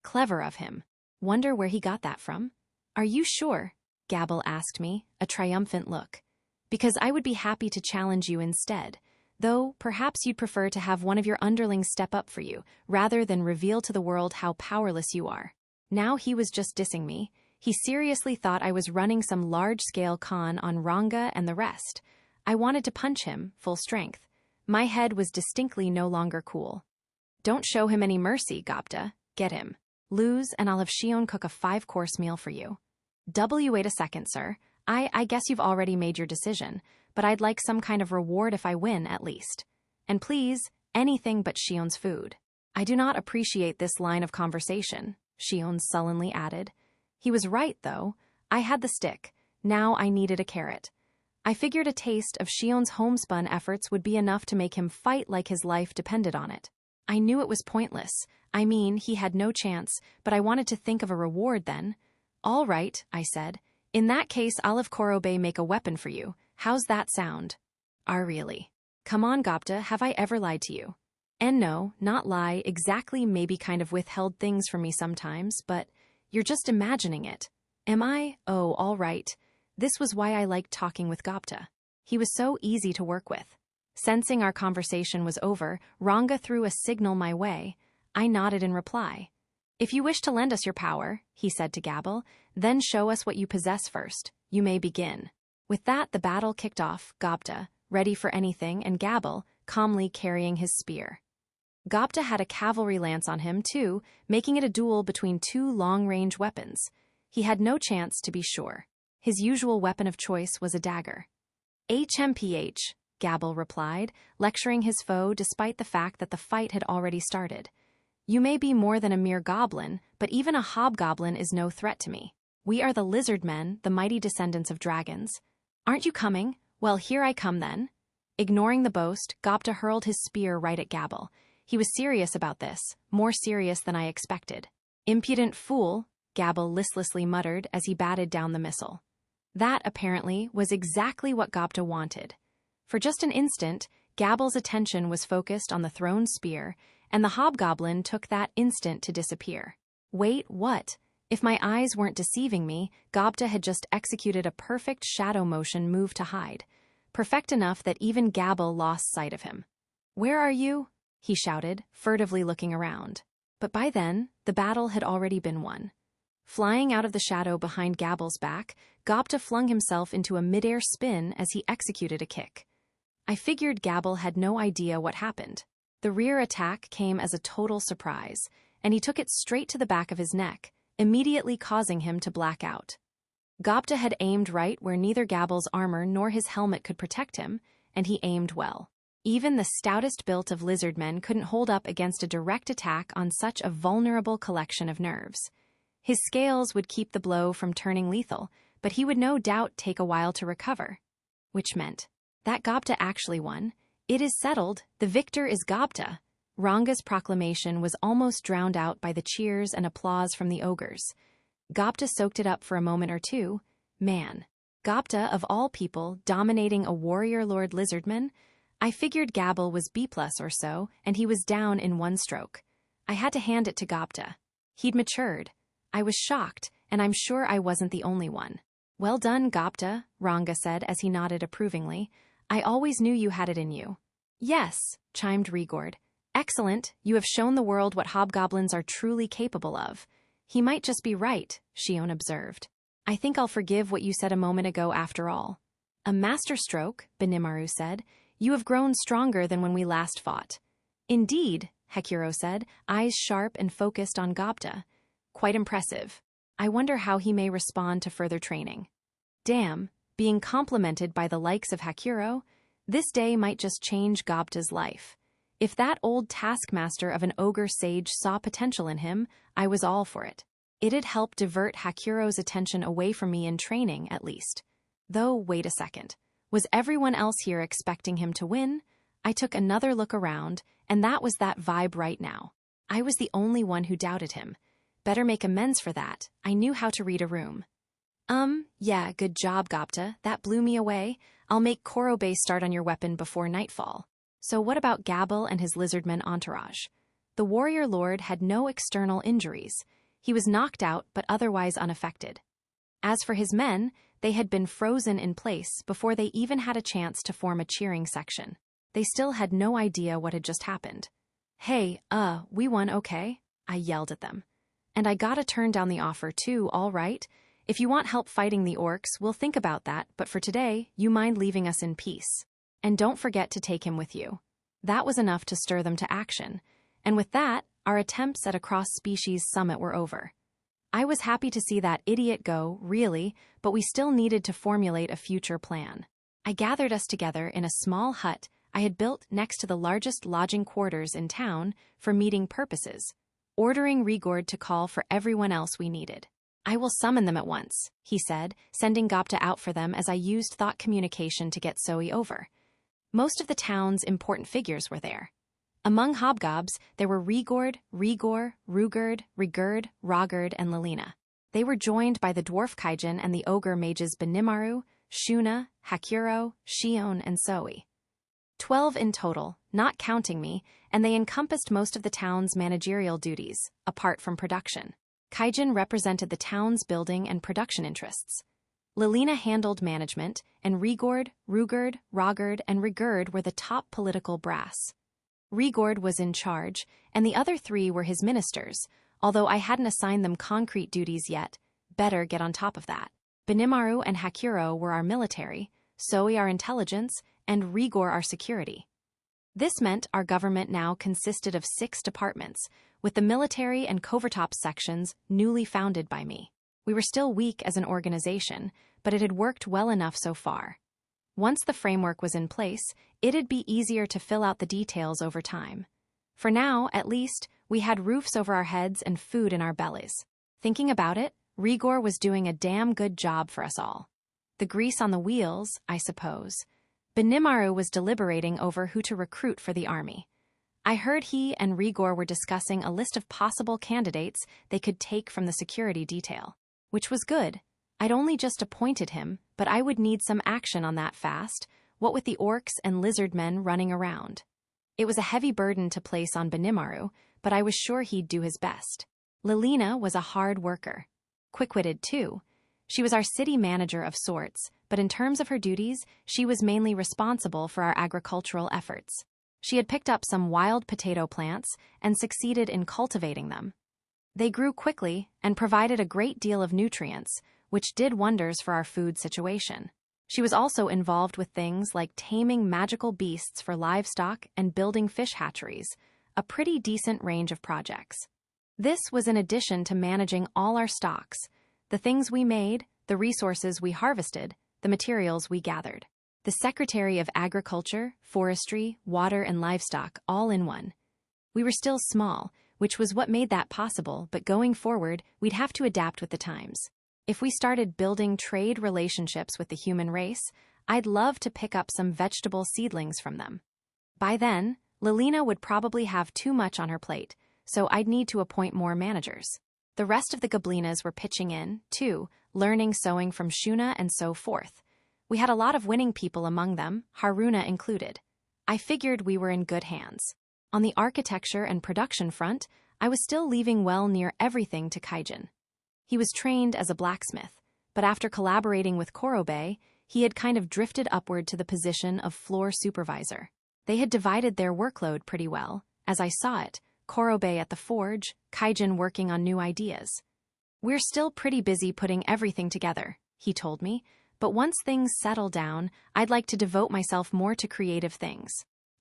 Clever of him. Wonder where he got that from? Are you sure? Gabble asked me, a triumphant look. Because I would be happy to challenge you instead. Though, perhaps you'd prefer to have one of your underlings step up for you, rather than reveal to the world how powerless you are. Now he was just dissing me. He seriously thought I was running some large-scale con on Ranga and the rest. I wanted to punch him, full strength. My head was distinctly no longer cool. Don't show him any mercy, Gobta. Get him. Lose, and I'll have Shion cook a 5-course meal for you. Wait a second, sir. I guess you've already made your decision, but I'd like some kind of reward if I win, at least. And please, anything but Shion's food. I do not appreciate this line of conversation, Shion sullenly added. He was right, though. I had the stick. Now I needed a carrot. I figured a taste of Shion's homespun efforts would be enough to make him fight like his life depended on it. I knew it was pointless. I mean, he had no chance, but I wanted to think of a reward then. All right, I said. In that case, I'll have Korobe make a weapon for you. How's that sound? Really? Come on, Gobta, have I ever lied to you? And no, not lie, exactly, maybe kind of withheld things from me sometimes, but you're just imagining it. Am I? Oh, all right. This was why I liked talking with Gobta. He was so easy to work with. Sensing our conversation was over, Ranga threw a signal my way. I nodded in reply. If you wish to lend us your power, he said to Gabble, then show us what you possess first. You may begin. With that, the battle kicked off, Gobta, ready for anything, and Gabble, calmly carrying his spear. Gobta had a cavalry lance on him, too, making it a duel between two long-range weapons. He had no chance, to be sure. His usual weapon of choice was a dagger. HMPH, Gabble replied, lecturing his foe despite the fact that the fight had already started. You may be more than a mere goblin, but even a hobgoblin is no threat to me. We are the lizard men, the mighty descendants of dragons. Aren't you coming? Well, here I come then. Ignoring the boast, Gobta hurled his spear right at Gabble. He was serious about this, more serious than I expected. Impudent fool, Gabble listlessly muttered as he batted down the missile. That, apparently, was exactly what Gobta wanted. For just an instant, Gabble's attention was focused on the thrown spear, and the hobgoblin took that instant to disappear. Wait, what? If my eyes weren't deceiving me, Gobta had just executed a perfect shadow motion move to hide. Perfect enough that even Gabble lost sight of him. "Where are you?" he shouted, furtively looking around. But by then, the battle had already been won. Flying out of the shadow behind Gabble's back, Gobta flung himself into a midair spin as he executed a kick. I figured Gabble had no idea what happened. The rear attack came as a total surprise, and he took it straight to the back of his neck, immediately causing him to black out. Gobta had aimed right where neither Gabble's armor nor his helmet could protect him, and he aimed well. Even the stoutest built of lizardmen couldn't hold up against a direct attack on such a vulnerable collection of nerves. His scales would keep the blow from turning lethal, but he would no doubt take a while to recover. Which meant that Gobta actually won. "It is settled, the victor is Gobta." Ranga's proclamation was almost drowned out by the cheers and applause from the ogres. Gobta soaked it up for a moment or two. Man, Gobta, of all people, dominating a warrior lord lizardman? I figured Gabble was B+ or so, and he was down in one stroke. I had to hand it to Gobta. He'd matured. I was shocked, and I'm sure I wasn't the only one. "Well done, Gobta," Ranga said as he nodded approvingly. "I always knew you had it in you." "Yes," chimed Rigord. "Excellent, you have shown the world what hobgoblins are truly capable of." "He might just be right," Shion observed. "I think I'll forgive what you said a moment ago after all." "A masterstroke," Benimaru said. "You have grown stronger than when we last fought." "Indeed," Hekuro said, eyes sharp and focused on Gobta. "Quite impressive. I wonder how he may respond to further training." Damn, being complimented by the likes of Hekuro? This day might just change Gobta's life. If that old taskmaster of an ogre sage saw potential in him, I was all for it. It'd help divert Hakuro's attention away from me in training, at least. Though, wait a second. Was everyone else here expecting him to win? I took another look around, and that was that vibe right now. I was the only one who doubted him. Better make amends for that. I knew how to read a room. Yeah, good job, Gobta. That blew me away. I'll make Korobe start on your weapon before nightfall. So what about Gabble and his lizardman entourage? The warrior lord had no external injuries. He was knocked out but otherwise unaffected. As for his men, they had been frozen in place before they even had a chance to form a cheering section. They still had no idea what had just happened. "Hey, we won, okay?" I yelled at them. "And I gotta turn down the offer too, all right? If you want help fighting the orcs, we'll think about that, but for today, you mind leaving us in peace. And don't forget to take him with you." That was enough to stir them to action. And with that, our attempts at a cross-species summit were over. I was happy to see that idiot go, really, but we still needed to formulate a future plan. I gathered us together in a small hut I had built next to the largest lodging quarters in town for meeting purposes, ordering Rigord to call for everyone else we needed. "I will summon them at once," he said, sending Gobta out for them as I used thought communication to get Zoe over. Most of the town's important figures were there. Among hobgobs, there were Rigord, Rigor, Rugerd, Rigurd, Rogerd, and Lilina. They were joined by the dwarf kaijin and the ogre mages Benimaru, Shuna, Hakuro, Shion, and Zoe. 12 in total, not counting me, and they encompassed most of the town's managerial duties, apart from production. Kaijin represented the town's building and production interests. Lilina handled management, and Rigord, Rugerd, Rogerd, and Rigurd were the top political brass. Rigord was in charge, and the other three were his ministers, although I hadn't assigned them concrete duties yet. Better get on top of that. Benimaru and Hakuro were our military, Zoe our intelligence, and Rigor our security. This meant our government now consisted of 6 departments, with the military and Covertop sections newly founded by me. We were still weak as an organization, but it had worked well enough so far. Once the framework was in place, it'd be easier to fill out the details over time. For now, at least, we had roofs over our heads and food in our bellies. Thinking about it, Rigor was doing a damn good job for us all. The grease on the wheels, I suppose. Benimaru was deliberating over who to recruit for the army. I heard he and Rigor were discussing a list of possible candidates they could take from the security detail, which was good. I'd only just appointed him, but I would need some action on that fast. what with the orcs and lizard men running around. It was a heavy burden to place on Benimaru, but I was sure he'd do his best. Lilina was a hard worker. Quick-witted, too. She was our city manager of sorts, but in terms of her duties, she was mainly responsible for our agricultural efforts. She had picked up some wild potato plants and succeeded in cultivating them. They grew quickly and provided a great deal of nutrients, which did wonders for our food situation. She was also involved with things like taming magical beasts for livestock and building fish hatcheries, a pretty decent range of projects. This was in addition to managing all our stocks, the things we made, the resources we harvested, the materials we gathered. The Secretary of Agriculture, Forestry, Water, and Livestock all in one. We were still small, which was what made that possible, but going forward, we'd have to adapt with the times. If we started building trade relationships with the human race, I'd love to pick up some vegetable seedlings from them. By then, Lilina would probably have too much on her plate, so I'd need to appoint more managers. The rest of the Goblinas were pitching in, too, learning sewing from Shuna and so forth. We had a lot of winning people among them, Haruna included. I figured we were in good hands. On the architecture and production front, I was still leaving well near everything to Kaijin. He was trained as a blacksmith, but after collaborating with Korobe, he had kind of drifted upward to the position of floor supervisor. They had divided their workload pretty well, as I saw it, Korobe at the forge, Kaijin working on new ideas. We're still pretty busy putting everything together, he told me, but once things settle down, I'd like to devote myself more to creative things.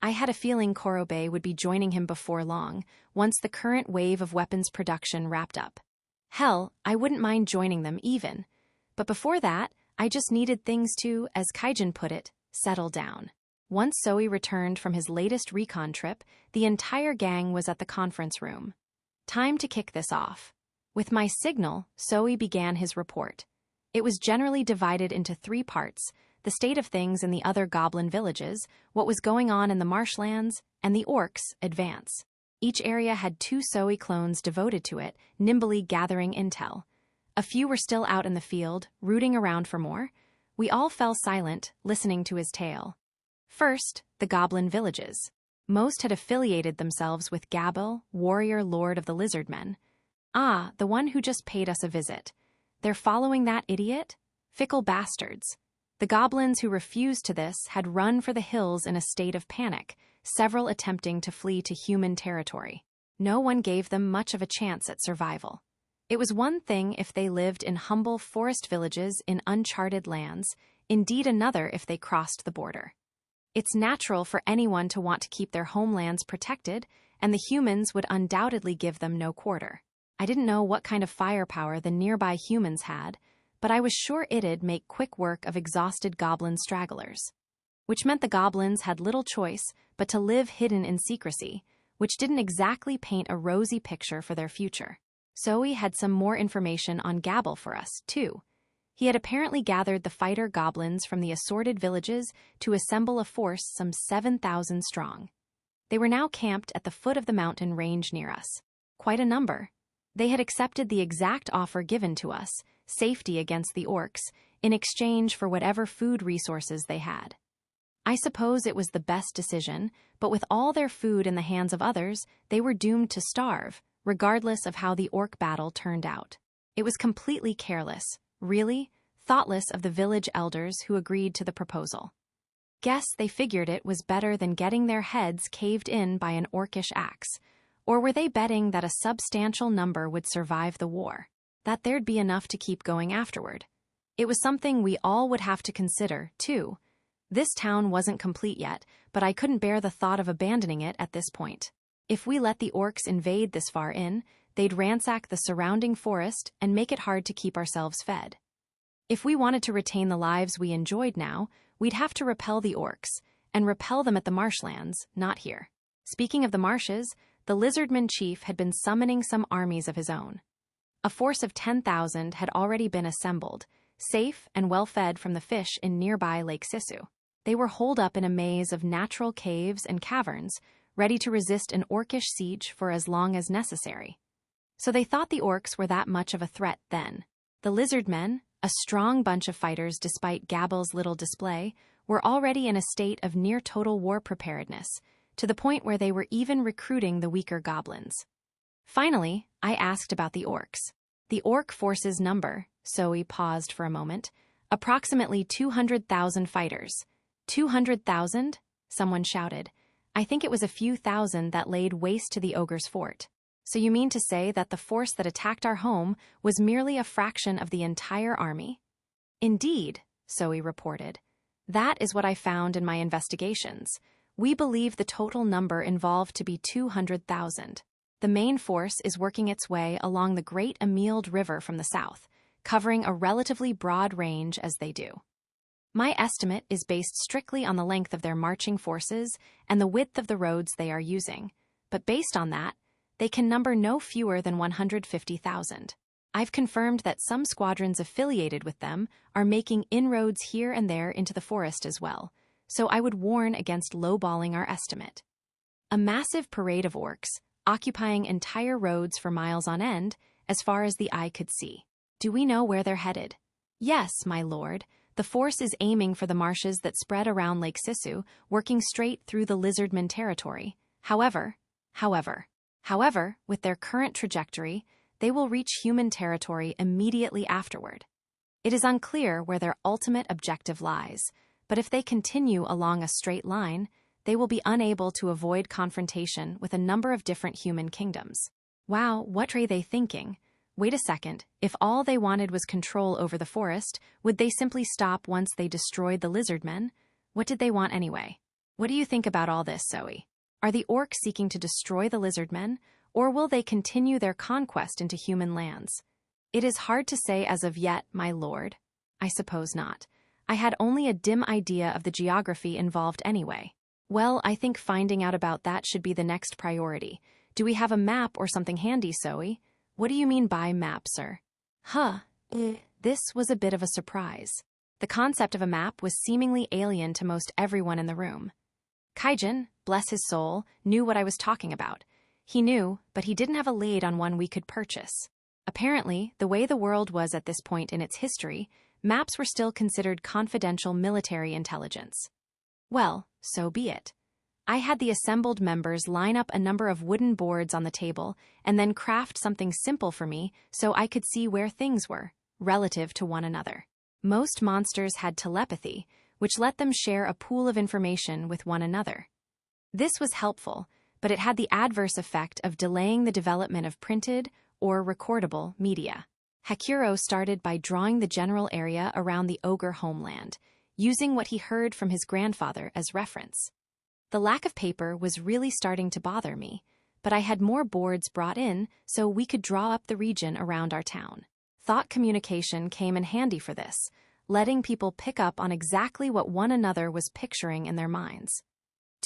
I had a feeling Korobe would be joining him before long, once the current wave of weapons production wrapped up. Hell, I wouldn't mind joining them even. But before that, I just needed things to, as Kaijin put it, settle down. Once Zoe returned from his latest recon trip, the entire gang was at the conference room. Time to kick this off. With my signal, Zoe began his report. It was generally divided into 3 parts: the state of things in the other goblin villages, what was going on in the marshlands, and the orcs' advance. Each area had 2 Zoe clones devoted to it, nimbly gathering intel. A few were still out in the field, rooting around for more. We all fell silent, listening to his tale. First, the goblin villages. Most had affiliated themselves with Gabel, warrior lord of the lizardmen. Ah, the one who just paid us a visit. They're following that idiot? Fickle bastards. The goblins who refused to this had run for the hills in a state of panic, several attempting to flee to human territory. No one gave them much of a chance at survival. It was one thing if they lived in humble forest villages in uncharted lands, indeed another if they crossed the border. It's natural for anyone to want to keep their homelands protected, and the humans would undoubtedly give them no quarter. I didn't know what kind of firepower the nearby humans had, but I was sure it'd make quick work of exhausted goblin stragglers. Which meant the goblins had little choice but to live hidden in secrecy, which didn't exactly paint a rosy picture for their future. Zoe had some more information on Gabel for us, too. He had apparently gathered the fighter goblins from the assorted villages to assemble a force some 7,000 strong. They were now camped at the foot of the mountain range near us. Quite a number. They had accepted the exact offer given to us, safety against the orcs, in exchange for whatever food resources they had. I suppose it was the best decision, but with all their food in the hands of others, they were doomed to starve, regardless of how the orc battle turned out. It was completely careless, really, thoughtless of the village elders who agreed to the proposal. Guess they figured it was better than getting their heads caved in by an orcish axe, or were they betting that a substantial number would survive the war, that there'd be enough to keep going afterward? It was something we all would have to consider, too. This town wasn't complete yet, but I couldn't bear the thought of abandoning it at this point. If we let the orcs invade this far in, they'd ransack the surrounding forest and make it hard to keep ourselves fed. If we wanted to retain the lives we enjoyed now, we'd have to repel the orcs, and repel them at the marshlands, not here. Speaking of the marshes, the lizardman chief had been summoning some armies of his own. A force of 10,000 had already been assembled, safe and well-fed from the fish in nearby Lake Sisu. They were holed up in a maze of natural caves and caverns, ready to resist an orcish siege for as long as necessary. So they thought the orcs were that much of a threat then. The lizardmen, a strong bunch of fighters despite Gabel's little display, were already in a state of near-total war preparedness, to the point where they were even recruiting the weaker goblins. Finally, I asked about the orcs. The orc force's number, Zoe paused for a moment, approximately 200,000 fighters. 200,000? Someone shouted. I think it was a few thousand that laid waste to the ogre's fort. So you mean to say that the force that attacked our home was merely a fraction of the entire army? Indeed, Zoe reported. That is what I found in my investigations. We believe the total number involved to be 200,000. The main force is working its way along the Great Amild River from the south, covering a relatively broad range as they do. My estimate is based strictly on the length of their marching forces and the width of the roads they are using, but based on that, they can number no fewer than 150,000. I've confirmed that some squadrons affiliated with them are making inroads here and there into the forest as well, so I would warn against lowballing our estimate. A massive parade of orcs, occupying entire roads for miles on end, as far as the eye could see. Do we know where they're headed? Yes, my lord. The force is aiming for the marshes that spread around Lake Sisu, working straight through the Lizardmen territory. However, with their current trajectory, they will reach human territory immediately afterward. It is unclear where their ultimate objective lies, but if they continue along a straight line, they will be unable to avoid confrontation with a number of different human kingdoms. Wow, what are they thinking? Wait a second, if all they wanted was control over the forest, would they simply stop once they destroyed the Lizardmen? What did they want anyway? What do you think about all this, Zoe? Are the orcs seeking to destroy the Lizardmen, or will they continue their conquest into human lands? It is hard to say as of yet, my lord. I suppose not. I had only a dim idea of the geography involved anyway. Well, I think finding out about that should be the next priority. Do we have a map or something handy, Zoe? What do you mean by map, sir? This was a bit of a surprise. The concept of a map was seemingly alien to most everyone in the room. Kaijin, bless his soul, knew what I was talking about. He knew, but he didn't have a lead on one we could purchase. Apparently, the way the world was at this point in its history, maps were still considered confidential military intelligence. Well, so be it. I had the assembled members line up a number of wooden boards on the table and then craft something simple for me so I could see where things were, relative to one another. Most monsters had telepathy, which let them share a pool of information with one another. This was helpful, but it had the adverse effect of delaying the development of printed or recordable media. Hakuro started by drawing the general area around the ogre homeland, using what he heard from his grandfather as reference. The lack of paper was really starting to bother me, but I had more boards brought in so we could draw up the region around our town. Thought communication came in handy for this, letting people pick up on exactly what one another was picturing in their minds.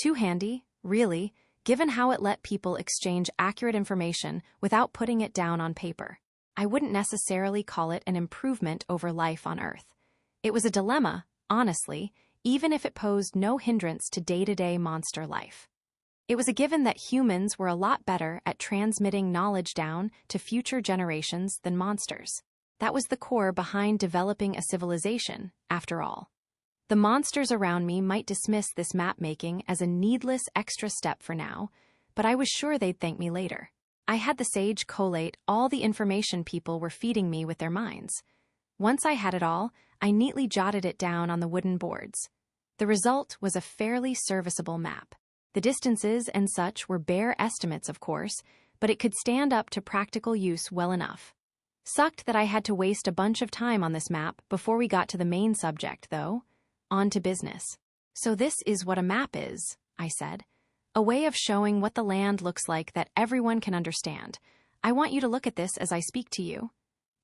Too handy, really, given how it let people exchange accurate information without putting it down on paper. I wouldn't necessarily call it an improvement over life on Earth. It was a dilemma, honestly, even if it posed no hindrance to day-to-day monster life. It was a given that humans were a lot better at transmitting knowledge down to future generations than monsters. That was the core behind developing a civilization, after all. The monsters around me might dismiss this map-making as a needless extra step for now, but I was sure they'd thank me later. I had the sage collate all the information people were feeding me with their minds. Once I had it all, I neatly jotted it down on the wooden boards. The result was a fairly serviceable map. The distances and such were bare estimates, of course, but it could stand up to practical use well enough. Sucked that I had to waste a bunch of time on this map before we got to the main subject, though. On to business. So this is what a map is, I said. A way of showing what the land looks like that everyone can understand. I want you to look at this as I speak to you.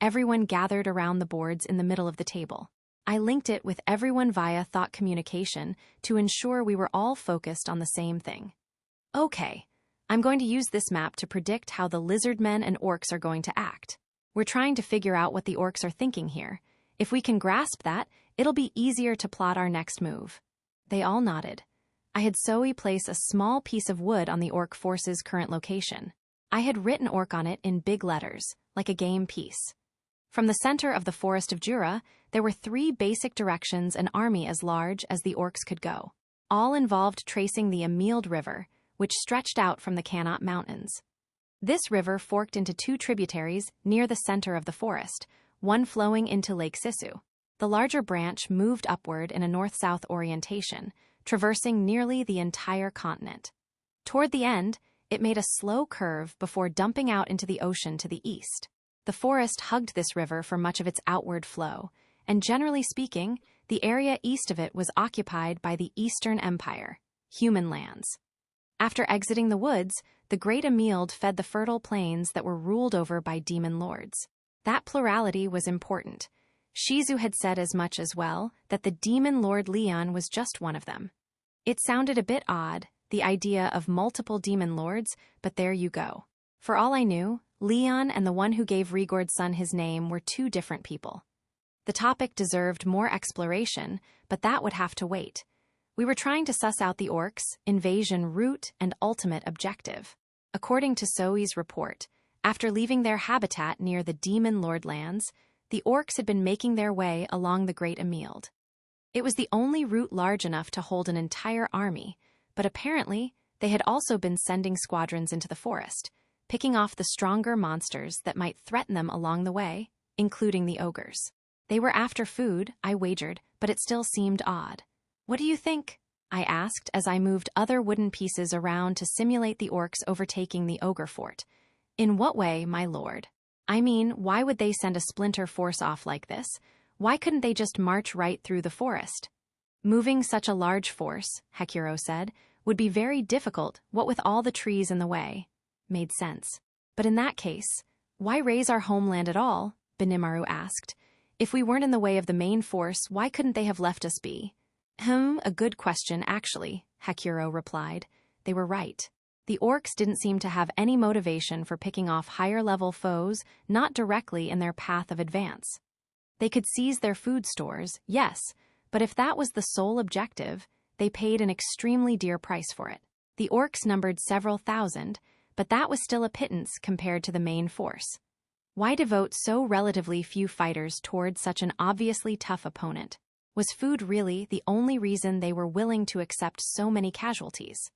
Everyone gathered around the boards in the middle of the table. I linked it with everyone via thought communication to ensure we were all focused on the same thing. Okay, I'm going to use this map to predict how the Lizardmen and orcs are going to act. We're trying to figure out what the orcs are thinking here. If we can grasp that, it'll be easier to plot our next move. They all nodded. I had Zoe place a small piece of wood on the orc force's current location. I had written orc on it in big letters, like a game piece. From the center of the forest of Jura, there were 3 basic directions an army as large as the orcs could go. All involved tracing the Amild River, which stretched out from the Cannot Mountains. This river forked into 2 tributaries near the center of the forest, one flowing into Lake Sisu. The larger branch moved upward in a north-south orientation, traversing nearly the entire continent. Toward the end, it made a slow curve before dumping out into the ocean to the east. The forest hugged this river for much of its outward flow, and generally speaking, the area east of it was occupied by the Eastern Empire, human lands. After exiting the woods, the Great Amild fed the fertile plains that were ruled over by demon lords. That plurality was important. Shizu had said as much as well, that the demon lord Leon was just one of them. It sounded a bit odd, the idea of multiple demon lords, but there you go. For all I knew, Leon and the one who gave Rigord's son his name were 2 different people. The topic deserved more exploration, but that would have to wait. We were trying to suss out the orcs' invasion route and ultimate objective. According to Zoe's report, after leaving their habitat near the Demon Lord lands, the orcs had been making their way along the Great Amild. It was the only route large enough to hold an entire army, but apparently they had also been sending squadrons into the forest, picking off the stronger monsters that might threaten them along the way, including the ogres. They were after food, I wagered, but it still seemed odd. "What do you think?" I asked as I moved other wooden pieces around to simulate the orcs overtaking the ogre fort. "In what way, my lord? I mean, why would they send a splinter force off like this? Why couldn't they just march right through the forest?" "Moving such a large force," Hekuro said, "would be very difficult, what with all the trees in the way." Made sense. "But in that case, why raise our homeland at all?" Benimaru asked. "If we weren't in the way of the main force, why couldn't they have left us be?" A good question, actually," Hekuro replied. They were right. The orcs didn't seem to have any motivation for picking off higher-level foes, not directly in their path of advance. They could seize their food stores, yes, but if that was the sole objective, they paid an extremely dear price for it. The orcs numbered several thousand, but that was still a pittance compared to the main force. Why devote so relatively few fighters toward such an obviously tough opponent? Was food really the only reason they were willing to accept so many casualties?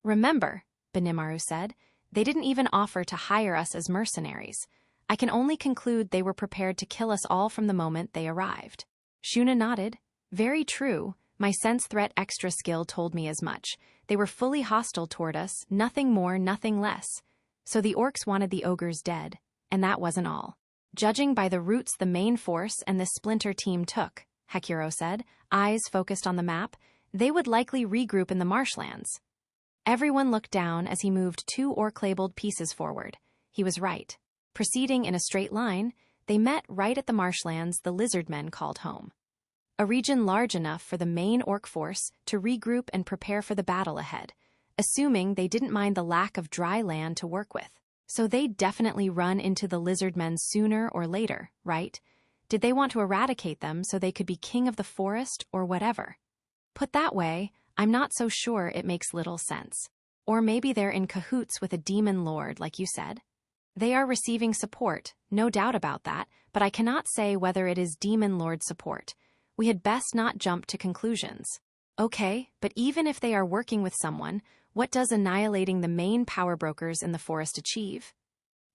"Remember," Benimaru said, "they didn't even offer to hire us as mercenaries. I can only conclude they were prepared to kill us all from the moment they arrived." Shuna nodded. "Very true. My sense threat extra skill told me as much. They were fully hostile toward us, nothing more, nothing less. So the orcs wanted the ogres dead, and that wasn't all. Judging by the routes the main force and the splinter team took," Hekuro said, eyes focused on the map, "they would likely regroup in the marshlands." Everyone looked down as he moved 2 orc-labeled pieces forward. He was right. Proceeding in a straight line, they met right at the marshlands the lizardmen called home. A region large enough for the main orc force to regroup and prepare for the battle ahead, assuming they didn't mind the lack of dry land to work with. So they'd definitely run into the lizardmen sooner or later, right? Did they want to eradicate them so they could be king of the forest or whatever? Put that way, I'm not so sure it makes little sense. Or maybe they're in cahoots with a demon lord, like you said. They are receiving support, no doubt about that, but I cannot say whether it is demon lord support. We had best not jump to conclusions. Okay, but even if they are working with someone, what does annihilating the main power brokers in the forest achieve?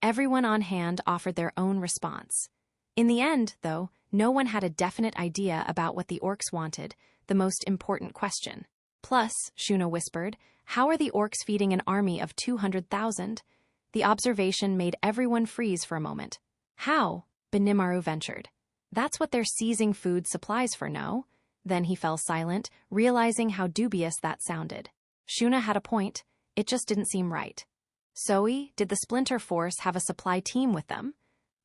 Everyone on hand offered their own response. In the end, though, no one had a definite idea about what the orcs wanted, the most important question. Plus, Shuna whispered, how are the orcs feeding an army of 200,000? The observation made everyone freeze for a moment. How? Benimaru ventured. That's what they're seizing food supplies for, no? Then he fell silent, realizing how dubious that sounded. Shuna had a point. It just didn't seem right. Zoe, did the Splinter Force have a supply team with them?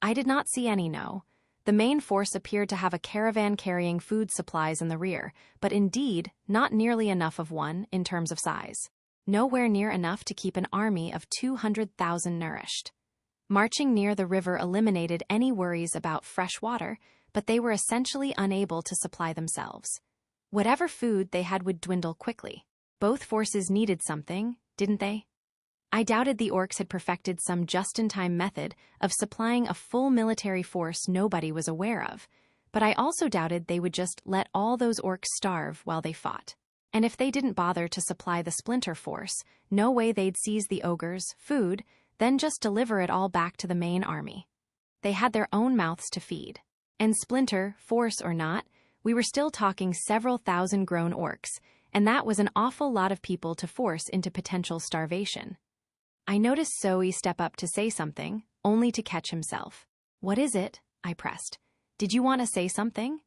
I did not see any, no. The main force appeared to have a caravan carrying food supplies in the rear, but indeed, not nearly enough of one in terms of size. Nowhere near enough to keep an army of 200,000 nourished. Marching near the river eliminated any worries about fresh water, but they were essentially unable to supply themselves. Whatever food they had would dwindle quickly. Both forces needed something, didn't they? I doubted the orcs had perfected some just-in-time method of supplying a full military force nobody was aware of, but I also doubted they would just let all those orcs starve while they fought. And if they didn't bother to supply the Splinter force, no way they'd seize the ogres' food, then just deliver it all back to the main army. They had their own mouths to feed. And Splinter, force or not, we were still talking several thousand grown orcs, and that was an awful lot of people to force into potential starvation. I noticed Zoe step up to say something, only to catch himself. "What is it?" I pressed. "Did you want to say something?"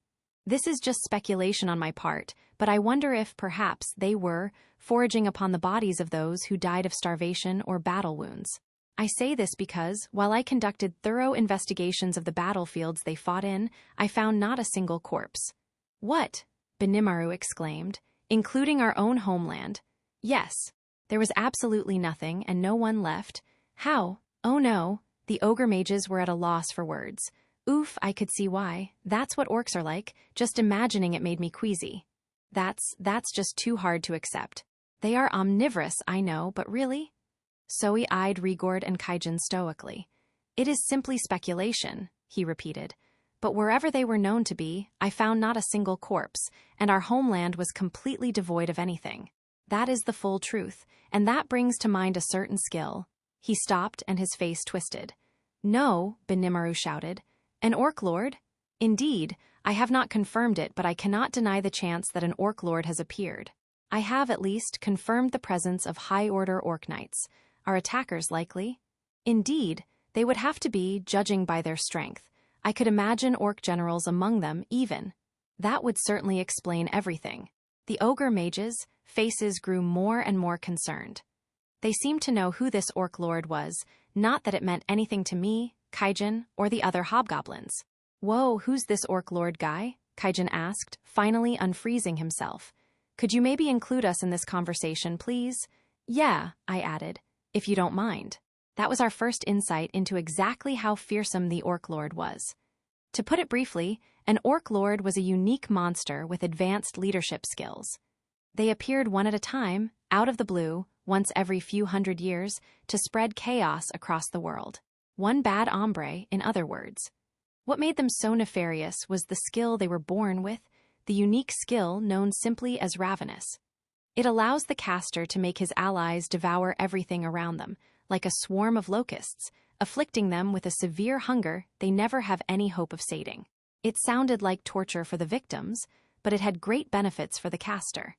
"This is just speculation on my part, but I wonder if, perhaps, they were foraging upon the bodies of those who died of starvation or battle wounds. I say this because, while I conducted thorough investigations of the battlefields they fought in, I found not a single corpse." "What?" Benimaru exclaimed. "Including our own homeland?" "Yes. There was absolutely nothing, and no one left." "How?" "Oh no." The ogre mages were at a loss for words. Oof, I could see why. That's what orcs are like. Just imagining it made me queasy. That's just too hard to accept. They are omnivorous, I know, but really? Zoe eyed Rigord and Kaijin stoically. "It is simply speculation," he repeated. "But wherever they were known to be, I found not a single corpse, and our homeland was completely devoid of anything. That is the full truth, and that brings to mind a certain skill." He stopped and his face twisted. "No," Benimaru shouted. "An orc lord?" "Indeed, I have not confirmed it, but I cannot deny the chance that an orc lord has appeared. I have, at least, confirmed the presence of high-order orc knights. Are attackers likely?" "Indeed, they would have to be, judging by their strength. I could imagine orc generals among them, even." "That would certainly explain everything." The ogre mages' faces grew more and more concerned. They seemed to know who this orc lord was, not that it meant anything to me, Kaijin, or the other hobgoblins. "Whoa, who's this orc lord guy?" Kaijin asked, finally unfreezing himself. "Could you maybe include us in this conversation, please?" "Yeah," I added, "if you don't mind." That was our first insight into exactly how fearsome the orc lord was. To put it briefly, an orc lord was a unique monster with advanced leadership skills. They appeared one at a time, out of the blue, once every few hundred years, to spread chaos across the world. One bad hombre, in other words. What made them so nefarious was the skill they were born with, the unique skill known simply as ravenous. It allows the caster to make his allies devour everything around them, like a swarm of locusts, afflicting them with a severe hunger they never have any hope of sating. It sounded like torture for the victims, but it had great benefits for the caster.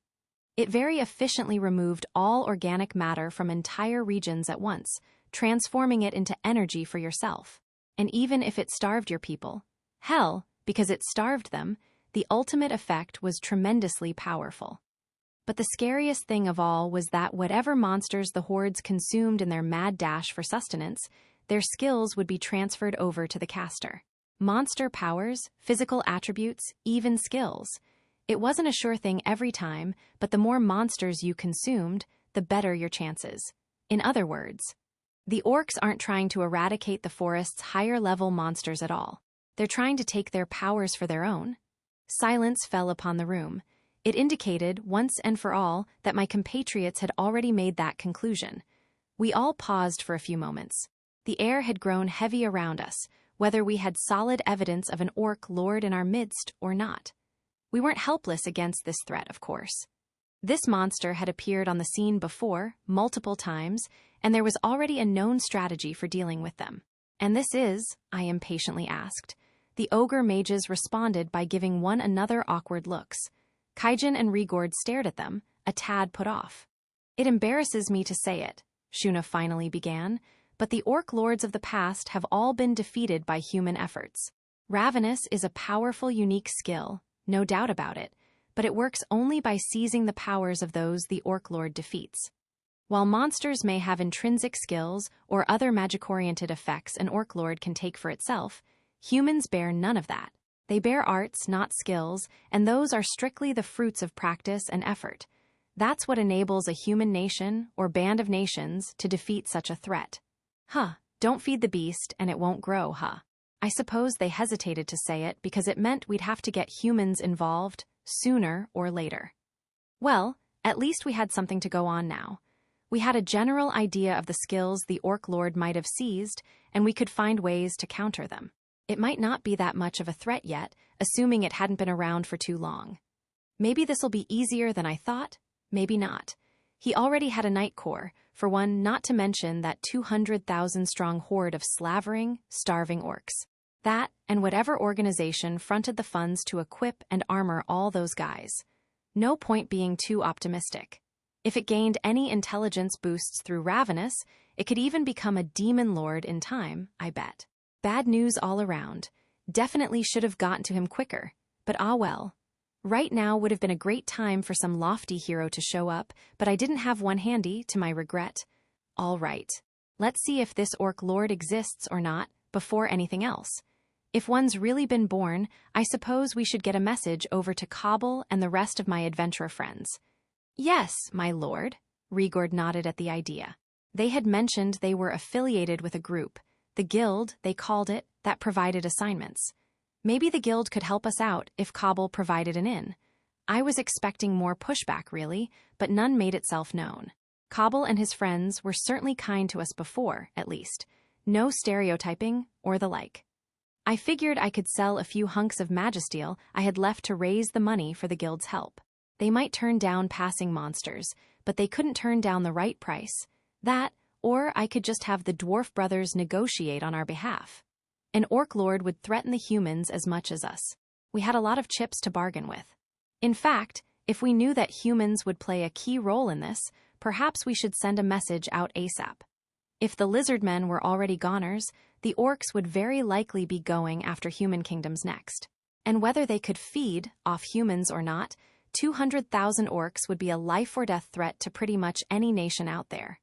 It very efficiently removed all organic matter from entire regions at once, transforming it into energy for yourself. And even if it starved your people, hell, because it starved them, the ultimate effect was tremendously powerful. But the scariest thing of all was that whatever monsters the hordes consumed in their mad dash for sustenance, their skills would be transferred over to the caster. Monster powers, physical attributes, even skills. It wasn't a sure thing every time, but the more monsters you consumed, the better your chances. In other words, the orcs aren't trying to eradicate the forest's higher-level monsters at all. They're trying to take their powers for their own. Silence fell upon the room. It indicated, once and for all, that my compatriots had already made that conclusion. We all paused for a few moments. The air had grown heavy around us, whether we had solid evidence of an orc lord in our midst or not. We weren't helpless against this threat, of course. This monster had appeared on the scene before, multiple times, and there was already a known strategy for dealing with them. "And this is?" I impatiently asked. The ogre mages responded by giving one another awkward looks. Kaijin and Rigord stared at them, a tad put off. "It embarrasses me to say it," Shuna finally began, "but the orc lords of the past have all been defeated by human efforts. Ravenous is a powerful, unique skill, no doubt about it, but it works only by seizing the powers of those the orc lord defeats. While monsters may have intrinsic skills or other magic-oriented effects an orc lord can take for itself, humans bear none of that. They bear arts, not skills, and those are strictly the fruits of practice and effort. That's what enables a human nation, or band of nations, to defeat such a threat. Don't feed the beast and it won't grow, huh? I suppose they hesitated to say it because it meant we'd have to get humans involved, sooner or later. Well, at least we had something to go on now. We had a general idea of the skills the Orc Lord might have seized, and we could find ways to counter them. It might not be that much of a threat yet, assuming it hadn't been around for too long. Maybe this'll be easier than I thought, maybe not. He already had a Night Corps, for one, not to mention that 200,000-strong horde of slavering, starving orcs. That, and whatever organization fronted the funds to equip and armor all those guys. No point being too optimistic. If it gained any intelligence boosts through Ravenous, it could even become a demon lord in time, I bet. Bad news all around. Definitely should have gotten to him quicker, but ah well. Right now would have been a great time for some lofty hero to show up, but I didn't have one handy, to my regret. All right. Let's see if this Orc Lord exists or not, before anything else. If one's really been born, I suppose we should get a message over to Cobble and the rest of my adventurer friends. Yes, my lord, Rigord nodded at the idea. They had mentioned they were affiliated with a group, the guild, they called it, that provided assignments. Maybe the guild could help us out if Cobble provided an inn. I was expecting more pushback, really, but none made itself known. Cobble and his friends were certainly kind to us before, at least. No stereotyping or the like. I figured I could sell a few hunks of magisteel I had left to raise the money for the guild's help. They might turn down passing monsters, but they couldn't turn down the right price. That, or I could just have the dwarf brothers negotiate on our behalf. An Orc Lord would threaten the humans as much as us. We had a lot of chips to bargain with. In fact, if we knew that humans would play a key role in this, perhaps we should send a message out ASAP. If the lizardmen were already goners, the orcs would very likely be going after human kingdoms next. And whether they could feed off humans or not, 200,000 orcs would be a life-or-death threat to pretty much any nation out there.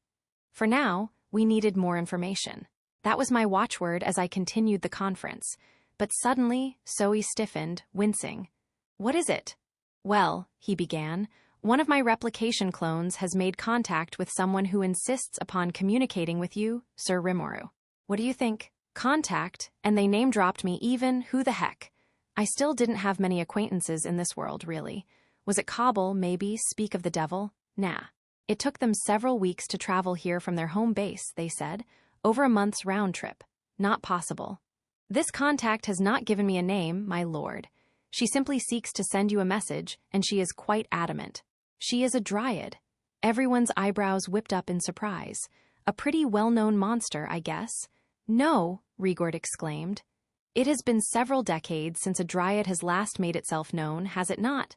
For now, we needed more information. That was my watchword as I continued the conference. But suddenly, Zoe stiffened, wincing. "What is it?" "Well," he began, "one of my replication clones has made contact with someone who insists upon communicating with you, Sir Rimuru. What do you think? Contact, and they name-dropped me even, who the heck? I still didn't have many acquaintances in this world, really. Was it Cobble, maybe, speak of the devil? Nah. It took them several weeks to travel here from their home base, they said. Over a month's round trip. Not possible. This contact has not given me a name, my lord. She simply seeks to send you a message, and she is quite adamant. She is a dryad." Everyone's eyebrows whipped up in surprise. A pretty well-known monster, I guess. "No," Rigord exclaimed. "It has been several decades since a dryad has last made itself known, has it not?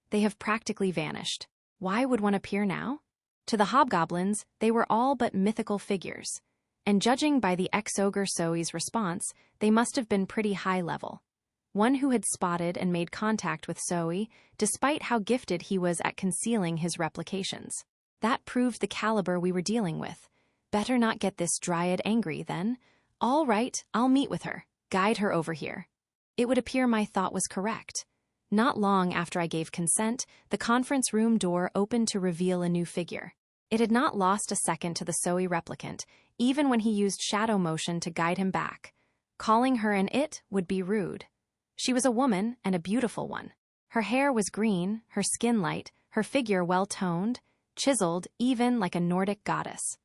They have practically vanished. Why would one appear now? To the hobgoblins, they were all but mythical figures. And judging by the ex-ogre Zoe's response, they must have been pretty high level. One who had spotted and made contact with Zoe, despite how gifted he was at concealing his replications. That proved the caliber we were dealing with. Better not get this dryad angry, then. All right, I'll meet with her. Guide her over here." It would appear my thought was correct. Not long after I gave consent, the conference room door opened to reveal a new figure. It had not lost a second to the Zoe replicant, even when he used shadow motion to guide him back. Calling her an it would be rude. She was a woman, and a beautiful one. Her hair was green, her skin light, her figure well-toned, chiseled, even like a Nordic goddess.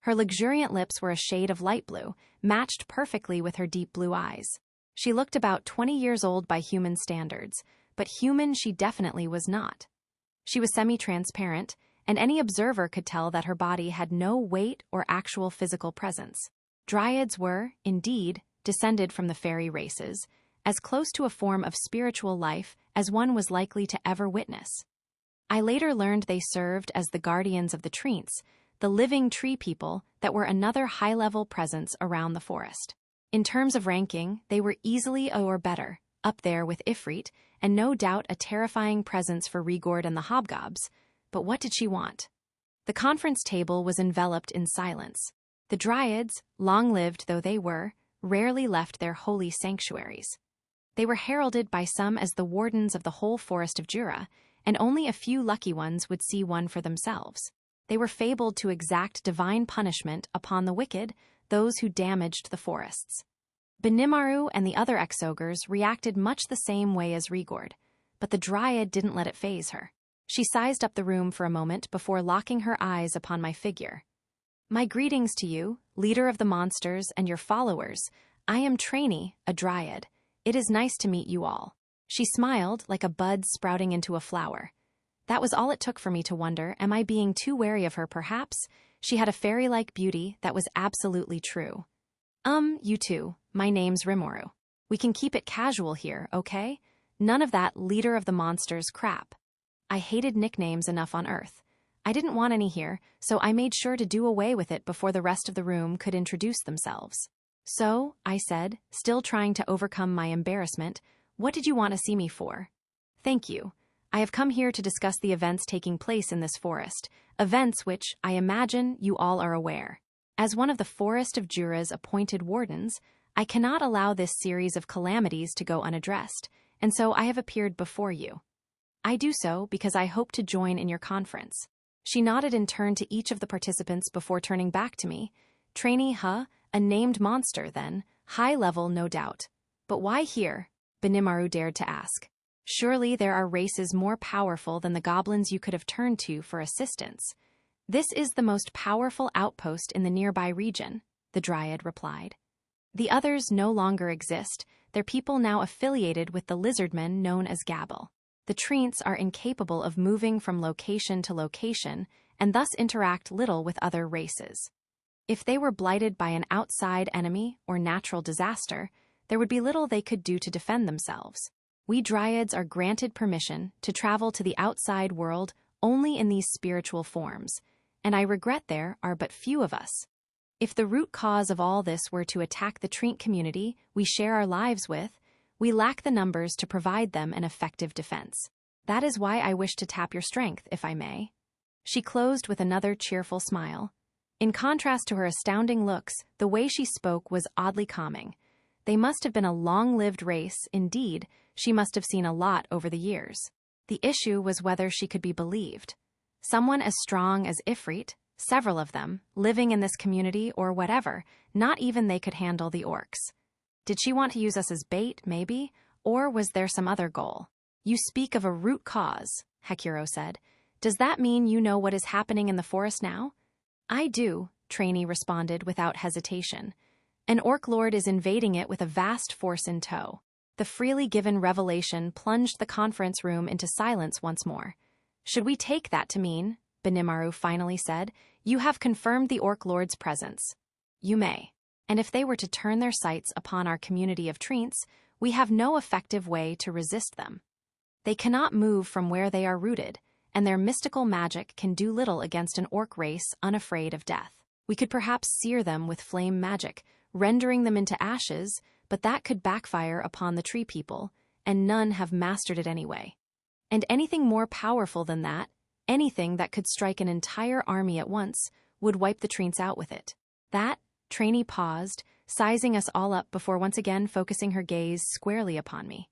Her luxuriant lips were a shade of light blue, matched perfectly with her deep blue eyes. She looked about 20 years old by human standards, but human she definitely was not. She was semi-transparent, and any observer could tell that her body had no weight or actual physical presence. Dryads were, indeed, descended from the fairy races, as close to a form of spiritual life as one was likely to ever witness. I later learned they served as the guardians of the treants, the living tree people that were another high-level presence around the forest. In terms of ranking, they were easily or better, up there with Ifrit, and no doubt a terrifying presence for Rigord and the Hobgobs. But what did she want? The conference table was enveloped in silence. The Dryads, long-lived though they were, rarely left their holy sanctuaries. They were heralded by some as the wardens of the whole forest of Jura, and only a few lucky ones would see one for themselves. They were fabled to exact divine punishment upon the wicked, those who damaged the forests. Benimaru and the other ex-ogres reacted much the same way as Rigord, but the Dryad didn't let it faze her. She sized up the room for a moment before locking her eyes upon my figure. My greetings to you, leader of the monsters and your followers. I am Trainee, a dryad. It is nice to meet you all. She smiled like a bud sprouting into a flower. That was all it took for me to wonder, am I being too wary of her perhaps? She had a fairy-like beauty that was absolutely true. You two, my name's Rimuru. We can keep it casual here, okay? None of that leader of the monsters crap. I hated nicknames enough on Earth. I didn't want any here, so I made sure to do away with it before the rest of the room could introduce themselves. So, I said, still trying to overcome my embarrassment, what did you want to see me for? Thank you. I have come here to discuss the events taking place in this forest, events which, I imagine, you all are aware. As one of the Forest of Jura's appointed wardens, I cannot allow this series of calamities to go unaddressed, and so I have appeared before you. I do so because I hope to join in your conference. She nodded in turn to each of the participants before turning back to me. Trainee, a named monster, then. High level, no doubt. But why here? Benimaru dared to ask. Surely there are races more powerful than the goblins you could have turned to for assistance. This is the most powerful outpost in the nearby region, the Dryad replied. The others no longer exist, their people now affiliated with the lizardmen known as Gabble. The Treants are incapable of moving from location to location and thus interact little with other races. If they were blighted by an outside enemy or natural disaster, there would be little they could do to defend themselves. We Dryads are granted permission to travel to the outside world only in these spiritual forms, and I regret there are but few of us. If the root cause of all this were to attack the Treant community we share our lives with, we lack the numbers to provide them an effective defense. That is why I wish to tap your strength, if I may. She closed with another cheerful smile. In contrast to her astounding looks, the way she spoke was oddly calming. They must have been a long-lived race, indeed. She must have seen a lot over the years. The issue was whether she could be believed. Someone as strong as Ifrit, several of them, living in this community or whatever, not even they could handle the orcs. Did she want to use us as bait, maybe? Or was there some other goal? You speak of a root cause, Hekuro said. Does that mean you know what is happening in the forest now? I do, Trainee responded without hesitation. An orc lord is invading it with a vast force in tow. The freely given revelation plunged the conference room into silence once more. Should we take that to mean, Benimaru finally said, you have confirmed the orc lord's presence? You may. And if they were to turn their sights upon our community of Treants, we have no effective way to resist them. They cannot move from where they are rooted, and their mystical magic can do little against an orc race unafraid of death. We could perhaps sear them with flame magic, rendering them into ashes, but that could backfire upon the tree people, and none have mastered it anyway. And anything more powerful than that, anything that could strike an entire army at once, would wipe the Treants out with it. That, Trainee paused, sizing us all up before once again focusing her gaze squarely upon me.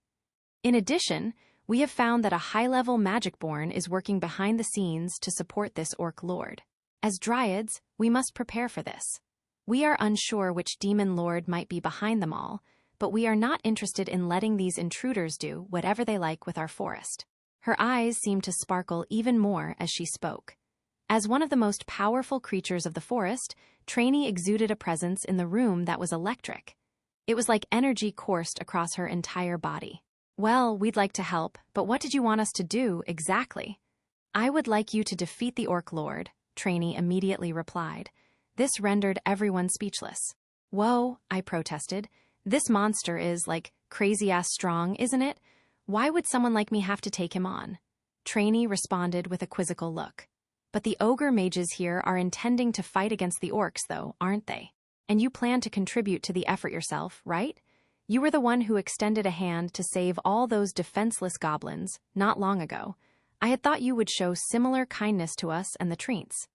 In addition, we have found that a high-level magic-born is working behind the scenes to support this orc lord. As Dryads, we must prepare for this. We are unsure which demon lord might be behind them all, but we are not interested in letting these intruders do whatever they like with our forest. Her eyes seemed to sparkle even more as she spoke. As one of the most powerful creatures of the forest, Trainee exuded a presence in the room that was electric. It was like energy coursed across her entire body. Well, we'd like to help, but what did you want us to do, exactly? I would like you to defeat the orc lord, Trainee immediately replied. This rendered everyone speechless. Whoa, I protested. This monster is, like, crazy-ass strong, isn't it? Why would someone like me have to take him on? Trainee responded with a quizzical look. But the ogre mages here are intending to fight against the orcs, though, aren't they? And you plan to contribute to the effort yourself, right? You were the one who extended a hand to save all those defenseless goblins, not long ago. I had thought you would show similar kindness to us and the Treants.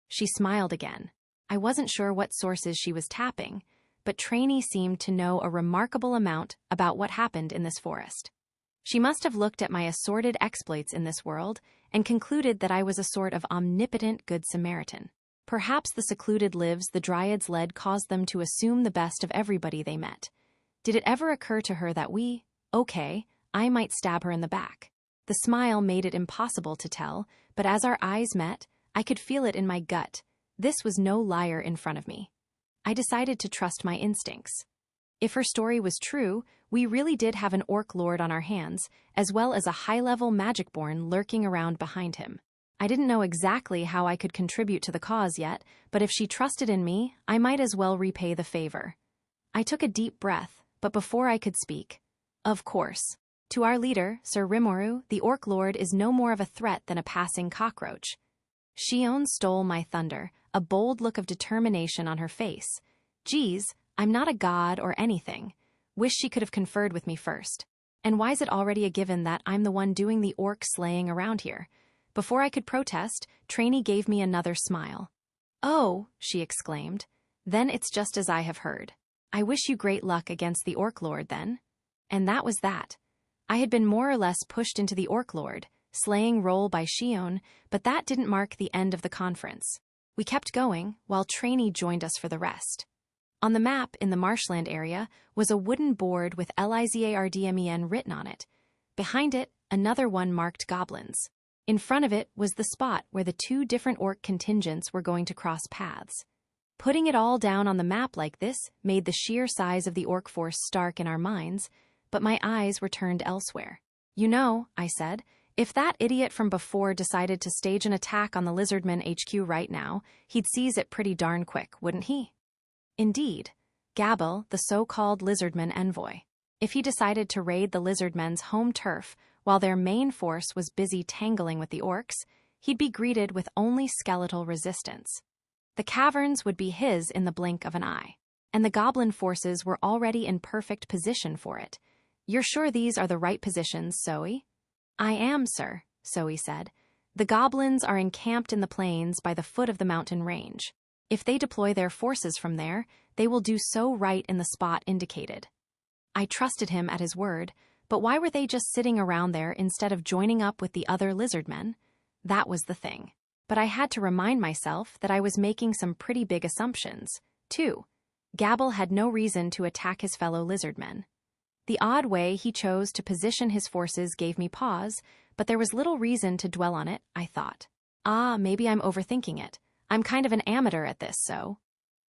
She smiled again. I wasn't sure what sources she was tapping, but Trainee seemed to know a remarkable amount about what happened in this forest. She must have looked at my assorted exploits in this world and concluded that I was a sort of omnipotent Good Samaritan. Perhaps the secluded lives the Dryads led caused them to assume the best of everybody they met. Did it ever occur to her that I might stab her in the back? The smile made it impossible to tell, but as our eyes met, I could feel it in my gut. This was no liar in front of me. I decided to trust my instincts. If her story was true, we really did have an orc lord on our hands, as well as a high-level magicborn lurking around behind him. I didn't know exactly how I could contribute to the cause yet, but if she trusted in me, I might as well repay the favor. I took a deep breath, but before I could speak, of course, to our leader, Sir Rimuru, the orc lord is no more of a threat than a passing cockroach. Shion stole my thunder, a bold look of determination on her face. Geez, I'm not a god or anything. Wish she could have conferred with me first. And why's it already a given that I'm the one doing the orc slaying around here? Before I could protest, Trainee gave me another smile. Oh, she exclaimed. Then it's just as I have heard. I wish you great luck against the orc lord then. And that was that. I had been more or less pushed into the orc lord, slaying role by Shion, but that didn't mark the end of the conference. We kept going, while Trainee joined us for the rest. On the map in the marshland area was a wooden board with Lizardmen written on it. Behind it, another one marked goblins. In front of it was the spot where the two different orc contingents were going to cross paths. Putting it all down on the map like this made the sheer size of the orc force stark in our minds, but my eyes were turned elsewhere. You know, I said, if that idiot from before decided to stage an attack on the Lizardmen HQ right now, he'd seize it pretty darn quick, wouldn't he? Indeed. Gabble, the so-called Lizardman Envoy. If he decided to raid the Lizardmen's home turf while their main force was busy tangling with the orcs, he'd be greeted with only skeletal resistance. The caverns would be his in the blink of an eye, and the goblin forces were already in perfect position for it. You're sure these are the right positions, Zoe? I am, sir, Zoe said. The goblins are encamped in the plains by the foot of the mountain range. If they deploy their forces from there, they will do so right in the spot indicated. I trusted him at his word, but why were they just sitting around there instead of joining up with the other lizardmen? That was the thing. But I had to remind myself that I was making some pretty big assumptions, too. Gabble had no reason to attack his fellow lizardmen. The odd way he chose to position his forces gave me pause, but there was little reason to dwell on it, I thought. Maybe I'm overthinking it. I'm kind of an amateur at this, so...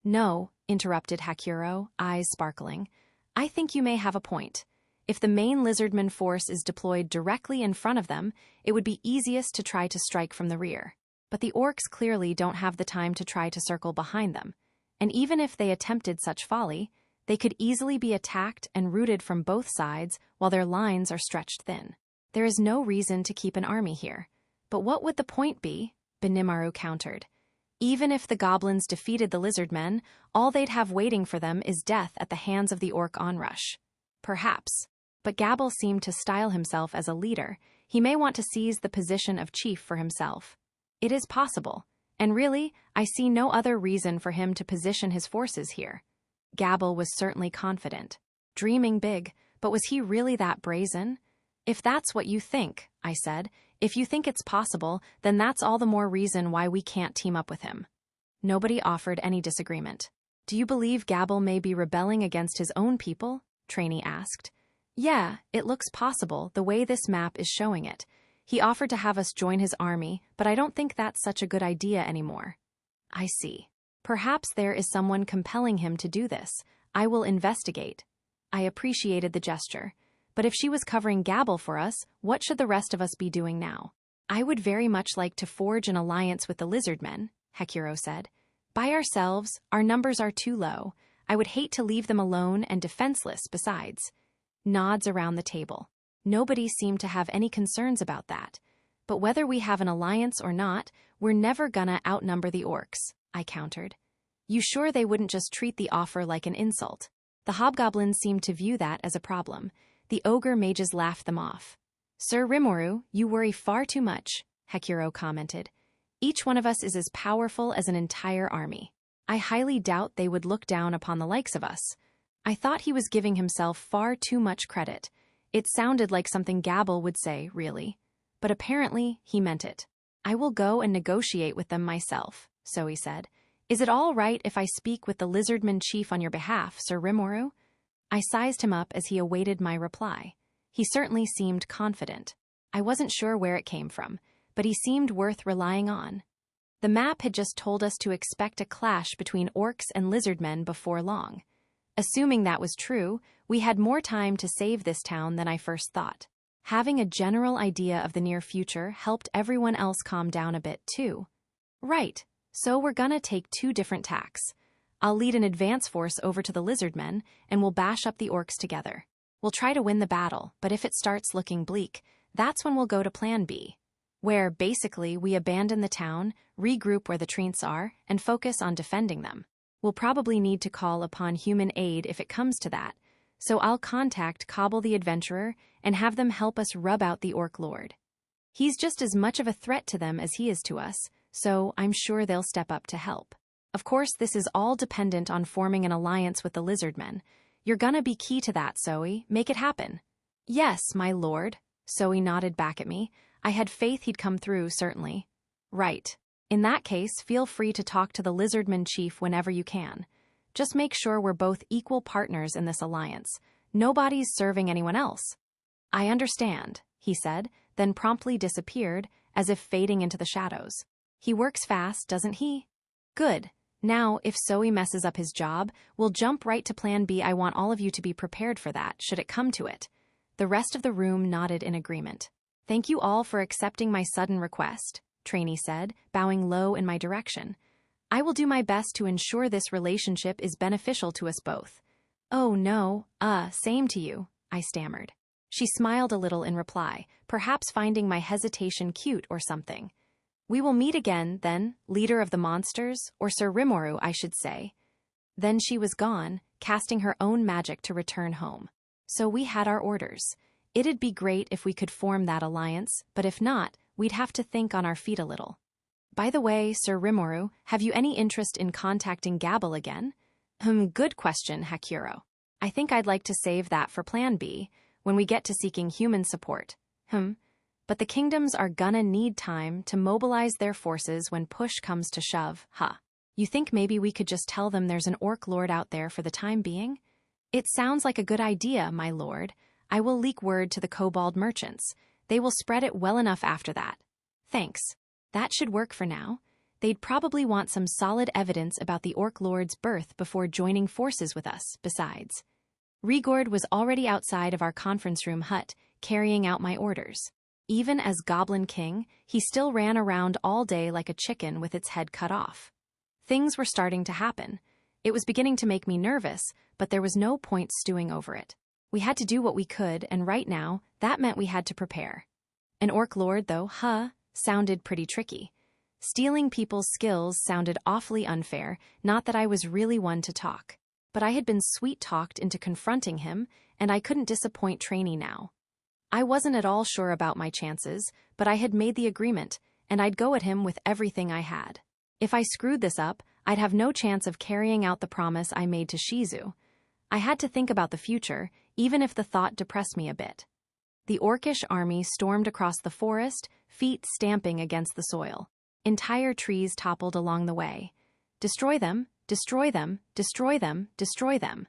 No, interrupted Hakuro, eyes sparkling. I think you may have a point. If the main lizardman force is deployed directly in front of them, it would be easiest to try to strike from the rear. But the orcs clearly don't have the time to try to circle behind them. And even if they attempted such folly, they could easily be attacked and routed from both sides while their lines are stretched thin. There is no reason to keep an army here. But what would the point be? Benimaru countered. Even if the goblins defeated the lizardmen, all they'd have waiting for them is death at the hands of the orc onrush. Perhaps. But Gabble seemed to style himself as a leader. He may want to seize the position of chief for himself. It is possible. And really, I see no other reason for him to position his forces here. Gabble was certainly confident. Dreaming big, but was he really that brazen? If that's what you think, I said, if you think it's possible, then that's all the more reason why we can't team up with him. Nobody offered any disagreement. Do you believe Gabble may be rebelling against his own people? Trainee asked. Yeah, it looks possible, the way this map is showing it. He offered to have us join his army, but I don't think that's such a good idea anymore. I see. Perhaps there is someone compelling him to do this. I will investigate. I appreciated the gesture. But if she was covering Gabble for us, what should the rest of us be doing now? I would very much like to forge an alliance with the lizardmen, Hakuro said. By ourselves, our numbers are too low. I would hate to leave them alone and defenseless besides. Nods around the table. Nobody seemed to have any concerns about that. But whether we have an alliance or not, we're never gonna outnumber the orcs, I countered. You sure they wouldn't just treat the offer like an insult? The hobgoblins seemed to view that as a problem. The ogre mages laughed them off. Sir Rimuru, you worry far too much, Hakuro commented. Each one of us is as powerful as an entire army. I highly doubt they would look down upon the likes of us. I thought he was giving himself far too much credit. It sounded like something Gabble would say, really. But apparently, he meant it. I will go and negotiate with them myself, Zoe said. Is it all right if I speak with the lizardman chief on your behalf, Sir Rimuru? I sized him up as he awaited my reply. He certainly seemed confident. I wasn't sure where it came from, but he seemed worth relying on. The map had just told us to expect a clash between orcs and lizardmen before long. Assuming that was true, we had more time to save this town than I first thought. Having a general idea of the near future helped everyone else calm down a bit too. Right, so we're gonna take two different tacks. I'll lead an advance force over to the lizardmen, and we'll bash up the orcs together. We'll try to win the battle, but if it starts looking bleak, that's when we'll go to Plan B, where basically we abandon the town, regroup where the treants are, and focus on defending them. We'll probably need to call upon human aid if it comes to that, so I'll contact Cobble the Adventurer and have them help us rub out the Orc Lord. He's just as much of a threat to them as he is to us, so I'm sure they'll step up to help. Of course, this is all dependent on forming an alliance with the Lizardmen. You're gonna be key to that, Zoe. Make it happen. Yes, my lord. Zoe nodded back at me. I had faith he'd come through, certainly. Right. In that case, feel free to talk to the Lizardman chief whenever you can. Just make sure we're both equal partners in this alliance. Nobody's serving anyone else. I understand, he said, then promptly disappeared, as if fading into the shadows. He works fast, doesn't he? Good. Now, if Zoe messes up his job, we'll jump right to Plan B. I want all of you to be prepared for that, should it come to it. The rest of the room nodded in agreement. Thank you all for accepting my sudden request, Trainee said, bowing low in my direction. I will do my best to ensure this relationship is beneficial to us both. Oh no, same to you, I stammered. She smiled a little in reply, perhaps finding my hesitation cute or something. We will meet again, then, leader of the monsters, or Sir Rimuru, I should say. Then she was gone, casting her own magic to return home. So we had our orders. It'd be great if we could form that alliance, but if not, we'd have to think on our feet a little. By the way, Sir Rimuru, have you any interest in contacting Gabble again? Good question, Hakuro. I think I'd like to save that for Plan B, when we get to seeking human support. But the kingdoms are gonna need time to mobilize their forces when push comes to shove, You think maybe we could just tell them there's an orc lord out there for the time being? It sounds like a good idea, my lord. I will leak word to the kobold merchants. They will spread it well enough after that. Thanks. That should work for now. They'd probably want some solid evidence about the Orc Lord's birth before joining forces with us, besides. Rigord was already outside of our conference room hut, carrying out my orders. Even as Goblin King, he still ran around all day like a chicken with its head cut off. Things were starting to happen. It was beginning to make me nervous, but there was no point stewing over it. We had to do what we could, and right now, that meant we had to prepare. An Orc Lord, though, sounded pretty tricky. Stealing people's skills sounded awfully unfair, not that I was really one to talk. But I had been sweet-talked into confronting him, and I couldn't disappoint Trainee now. I wasn't at all sure about my chances, but I had made the agreement, and I'd go at him with everything I had. If I screwed this up, I'd have no chance of carrying out the promise I made to Shizu. I had to think about the future, even if the thought depressed me a bit. The orcish army stormed across the forest, feet stamping against the soil. Entire trees toppled along the way. Destroy them, destroy them, destroy them, destroy them.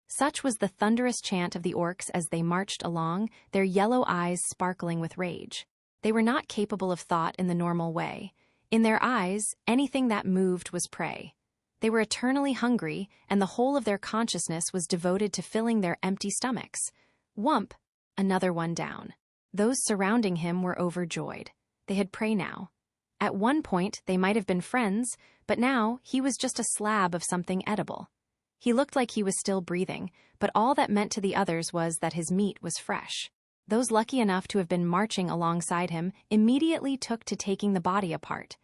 Such was the thunderous chant of the orcs as they marched along, their yellow eyes sparkling with rage. They were not capable of thought in the normal way. In their eyes, anything that moved was prey. They were eternally hungry, and the whole of their consciousness was devoted to filling their empty stomachs. Whump! Another one down. Those surrounding him were overjoyed. They had prey now. At one point, they might have been friends, but now he was just a slab of something edible. He looked like he was still breathing, but all that meant to the others was that his meat was fresh. Those lucky enough to have been marching alongside him immediately took to taking the body apart.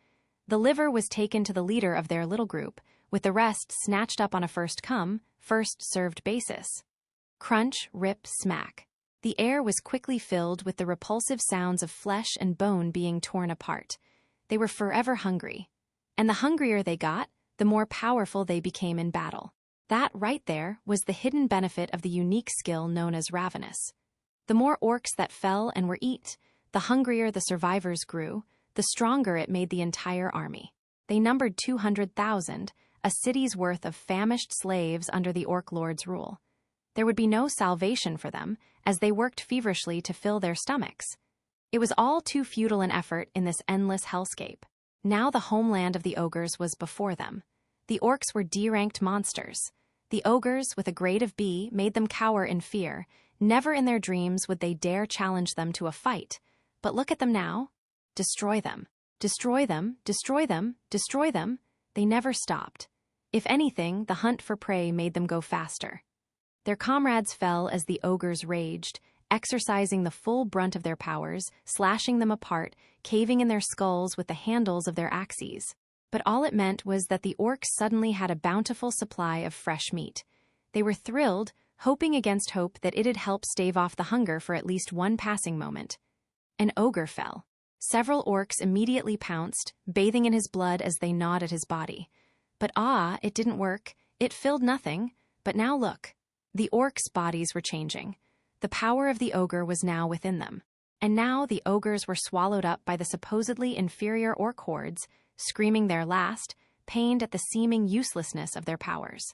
The liver was taken to the leader of their little group, with the rest snatched up on a first-come, first-served basis. Crunch, rip, smack. The air was quickly filled with the repulsive sounds of flesh and bone being torn apart. They were forever hungry. And the hungrier they got, the more powerful they became in battle. That right there was the hidden benefit of the unique skill known as Ravenous. The more orcs that fell and were eaten, the hungrier the survivors grew, the stronger it made the entire army. They numbered 200,000, a city's worth of famished slaves under the Orc Lord's rule. There would be no salvation for them, as they worked feverishly to fill their stomachs. It was all too futile an effort in this endless hellscape. Now the homeland of the ogres was before them. The orcs were D-ranked monsters. The ogres, with a grade of B, made them cower in fear. Never in their dreams would they dare challenge them to a fight. But look at them now. Destroy them. Destroy them, destroy them, destroy them. They never stopped. If anything, the hunt for prey made them go faster. Their comrades fell as the ogres raged, exercising the full brunt of their powers, slashing them apart, caving in their skulls with the handles of their axes. But all it meant was that the orcs suddenly had a bountiful supply of fresh meat. They were thrilled, hoping against hope that it'd help stave off the hunger for at least one passing moment. An ogre fell. Several orcs immediately pounced, bathing in his blood as they gnawed at his body. But it didn't work. It filled nothing. But now look. The orcs' bodies were changing. The power of the ogre was now within them. And now the ogres were swallowed up by the supposedly inferior orc hordes, screaming their last, pained at the seeming uselessness of their powers.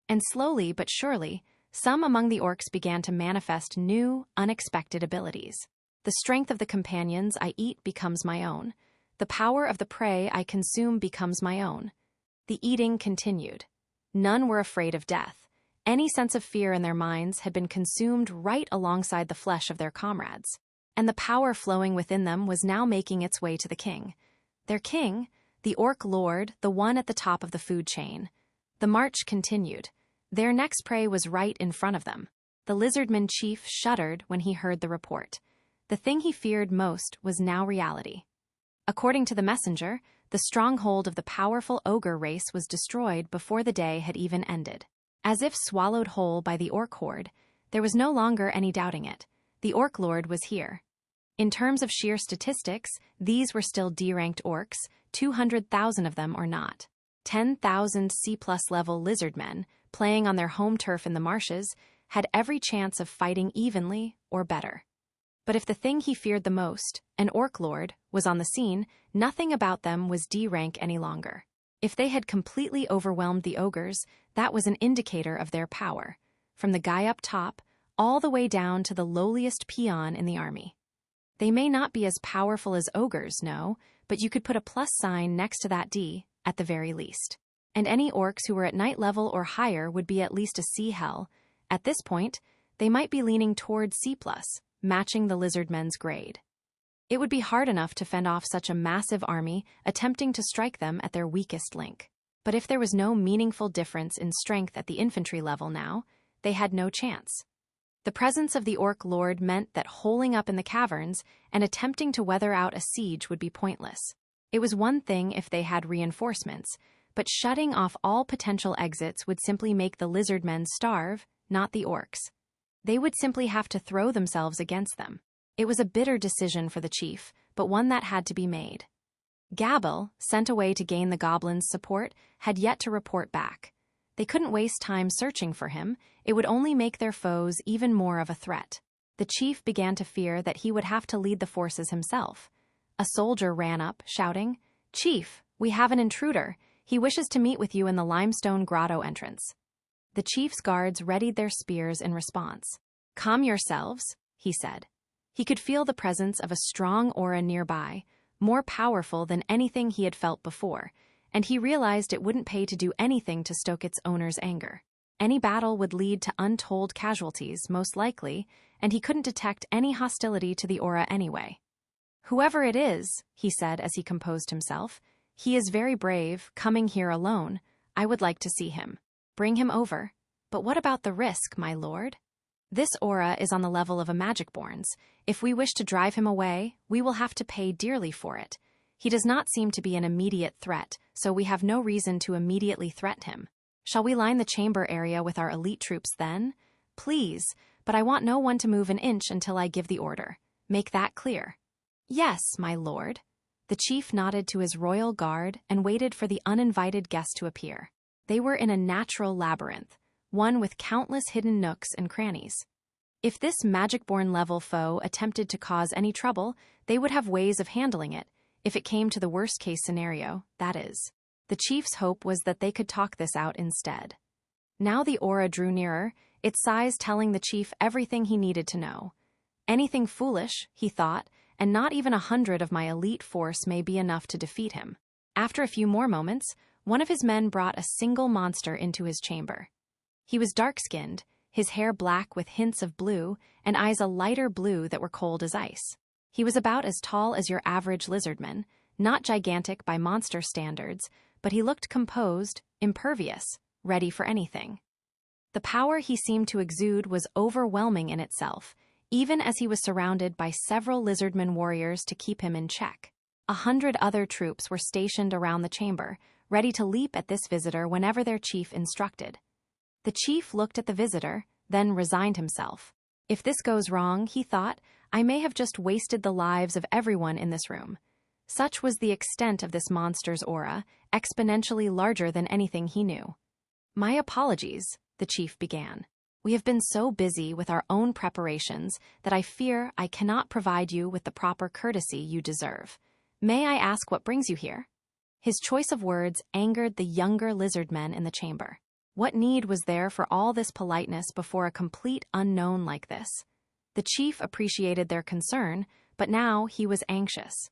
And slowly but surely, some among the orcs began to manifest new, unexpected abilities. The strength of the companions I eat becomes my own. The power of the prey I consume becomes my own. The eating continued. None were afraid of death. Any sense of fear in their minds had been consumed right alongside the flesh of their comrades. And the power flowing within them was now making its way to the king. Their king, the orc lord, the one at the top of the food chain. The march continued. Their next prey was right in front of them. The lizardman chief shuddered when he heard the report. The thing he feared most was now reality. According to the messenger, the stronghold of the powerful ogre race was destroyed before the day had even ended. As if swallowed whole by the orc horde, there was no longer any doubting it. The orc lord was here. In terms of sheer statistics, these were still D-ranked orcs, 200,000 of them or not. 10,000 C+ level lizardmen, playing on their home turf in the marshes, had every chance of fighting evenly or better. But if the thing he feared the most, an orc lord, was on the scene, nothing about them was D-rank any longer. If they had completely overwhelmed the ogres, that was an indicator of their power, from the guy up top, all the way down to the lowliest peon in the army. They may not be as powerful as ogres, no, but you could put a plus sign next to that D, at the very least. And any orcs who were at night level or higher would be at least a C hell. At this point, they might be leaning toward C+, matching the lizardmen's grade. It would be hard enough to fend off such a massive army attempting to strike them at their weakest link. But if there was no meaningful difference in strength at the infantry level now, they had no chance. The presence of the orc lord meant that holing up in the caverns and attempting to weather out a siege would be pointless. It was one thing if they had reinforcements, but shutting off all potential exits would simply make the lizardmen starve, not the orcs. They would simply have to throw themselves against them. It was a bitter decision for the chief, but one that had to be made. Gabble, sent away to gain the goblins' support, had yet to report back. They couldn't waste time searching for him. It would only make their foes even more of a threat. The chief began to fear that he would have to lead the forces himself. A soldier ran up, shouting, "Chief, we have an intruder. He wishes to meet with you in the limestone grotto entrance." The chief's guards readied their spears in response. "Calm yourselves," he said. He could feel the presence of a strong aura nearby, more powerful than anything he had felt before, and he realized it wouldn't pay to do anything to stoke its owner's anger. Any battle would lead to untold casualties, most likely, and he couldn't detect any hostility to the aura anyway. "Whoever it is," he said as he composed himself, "he is very brave, coming here alone. I would like to see him. Bring him over. But what about the risk, my lord? This aura is on the level of a magicborn's. If we wish to drive him away, we will have to pay dearly for it. He does not seem to be an immediate threat, so we have no reason to immediately threaten him. Shall we line the chamber area with our elite troops then? Please, but I want no one to move an inch until I give the order. Make that clear." "Yes, my lord." The chief nodded to his royal guard and waited for the uninvited guest to appear. They were in a natural labyrinth, one with countless hidden nooks and crannies. If this magicborn-level foe attempted to cause any trouble, they would have ways of handling it, if it came to the worst-case scenario, that is. The chief's hope was that they could talk this out instead. Now the aura drew nearer, its size telling the chief everything he needed to know. Anything foolish, he thought, and not even 100 of my elite force may be enough to defeat him. After a few more moments, one of his men brought a single monster into his chamber. He was dark-skinned, his hair black with hints of blue, and eyes a lighter blue that were cold as ice. He was about as tall as your average lizardman, not gigantic by monster standards, but he looked composed, impervious, ready for anything. The power he seemed to exude was overwhelming in itself, even as he was surrounded by several lizardman warriors to keep him in check. 100 other troops were stationed around the chamber, ready to leap at this visitor whenever their chief instructed. The chief looked at the visitor, then resigned himself. If this goes wrong, he thought, I may have just wasted the lives of everyone in this room. Such was the extent of this monster's aura, exponentially larger than anything he knew. My apologies, the chief began. We have been so busy with our own preparations that I fear I cannot provide you with the proper courtesy you deserve. May I ask what brings you here? His choice of words angered the younger lizardmen in the chamber. What need was there for all this politeness before a complete unknown like this? The chief appreciated their concern, but now he was anxious.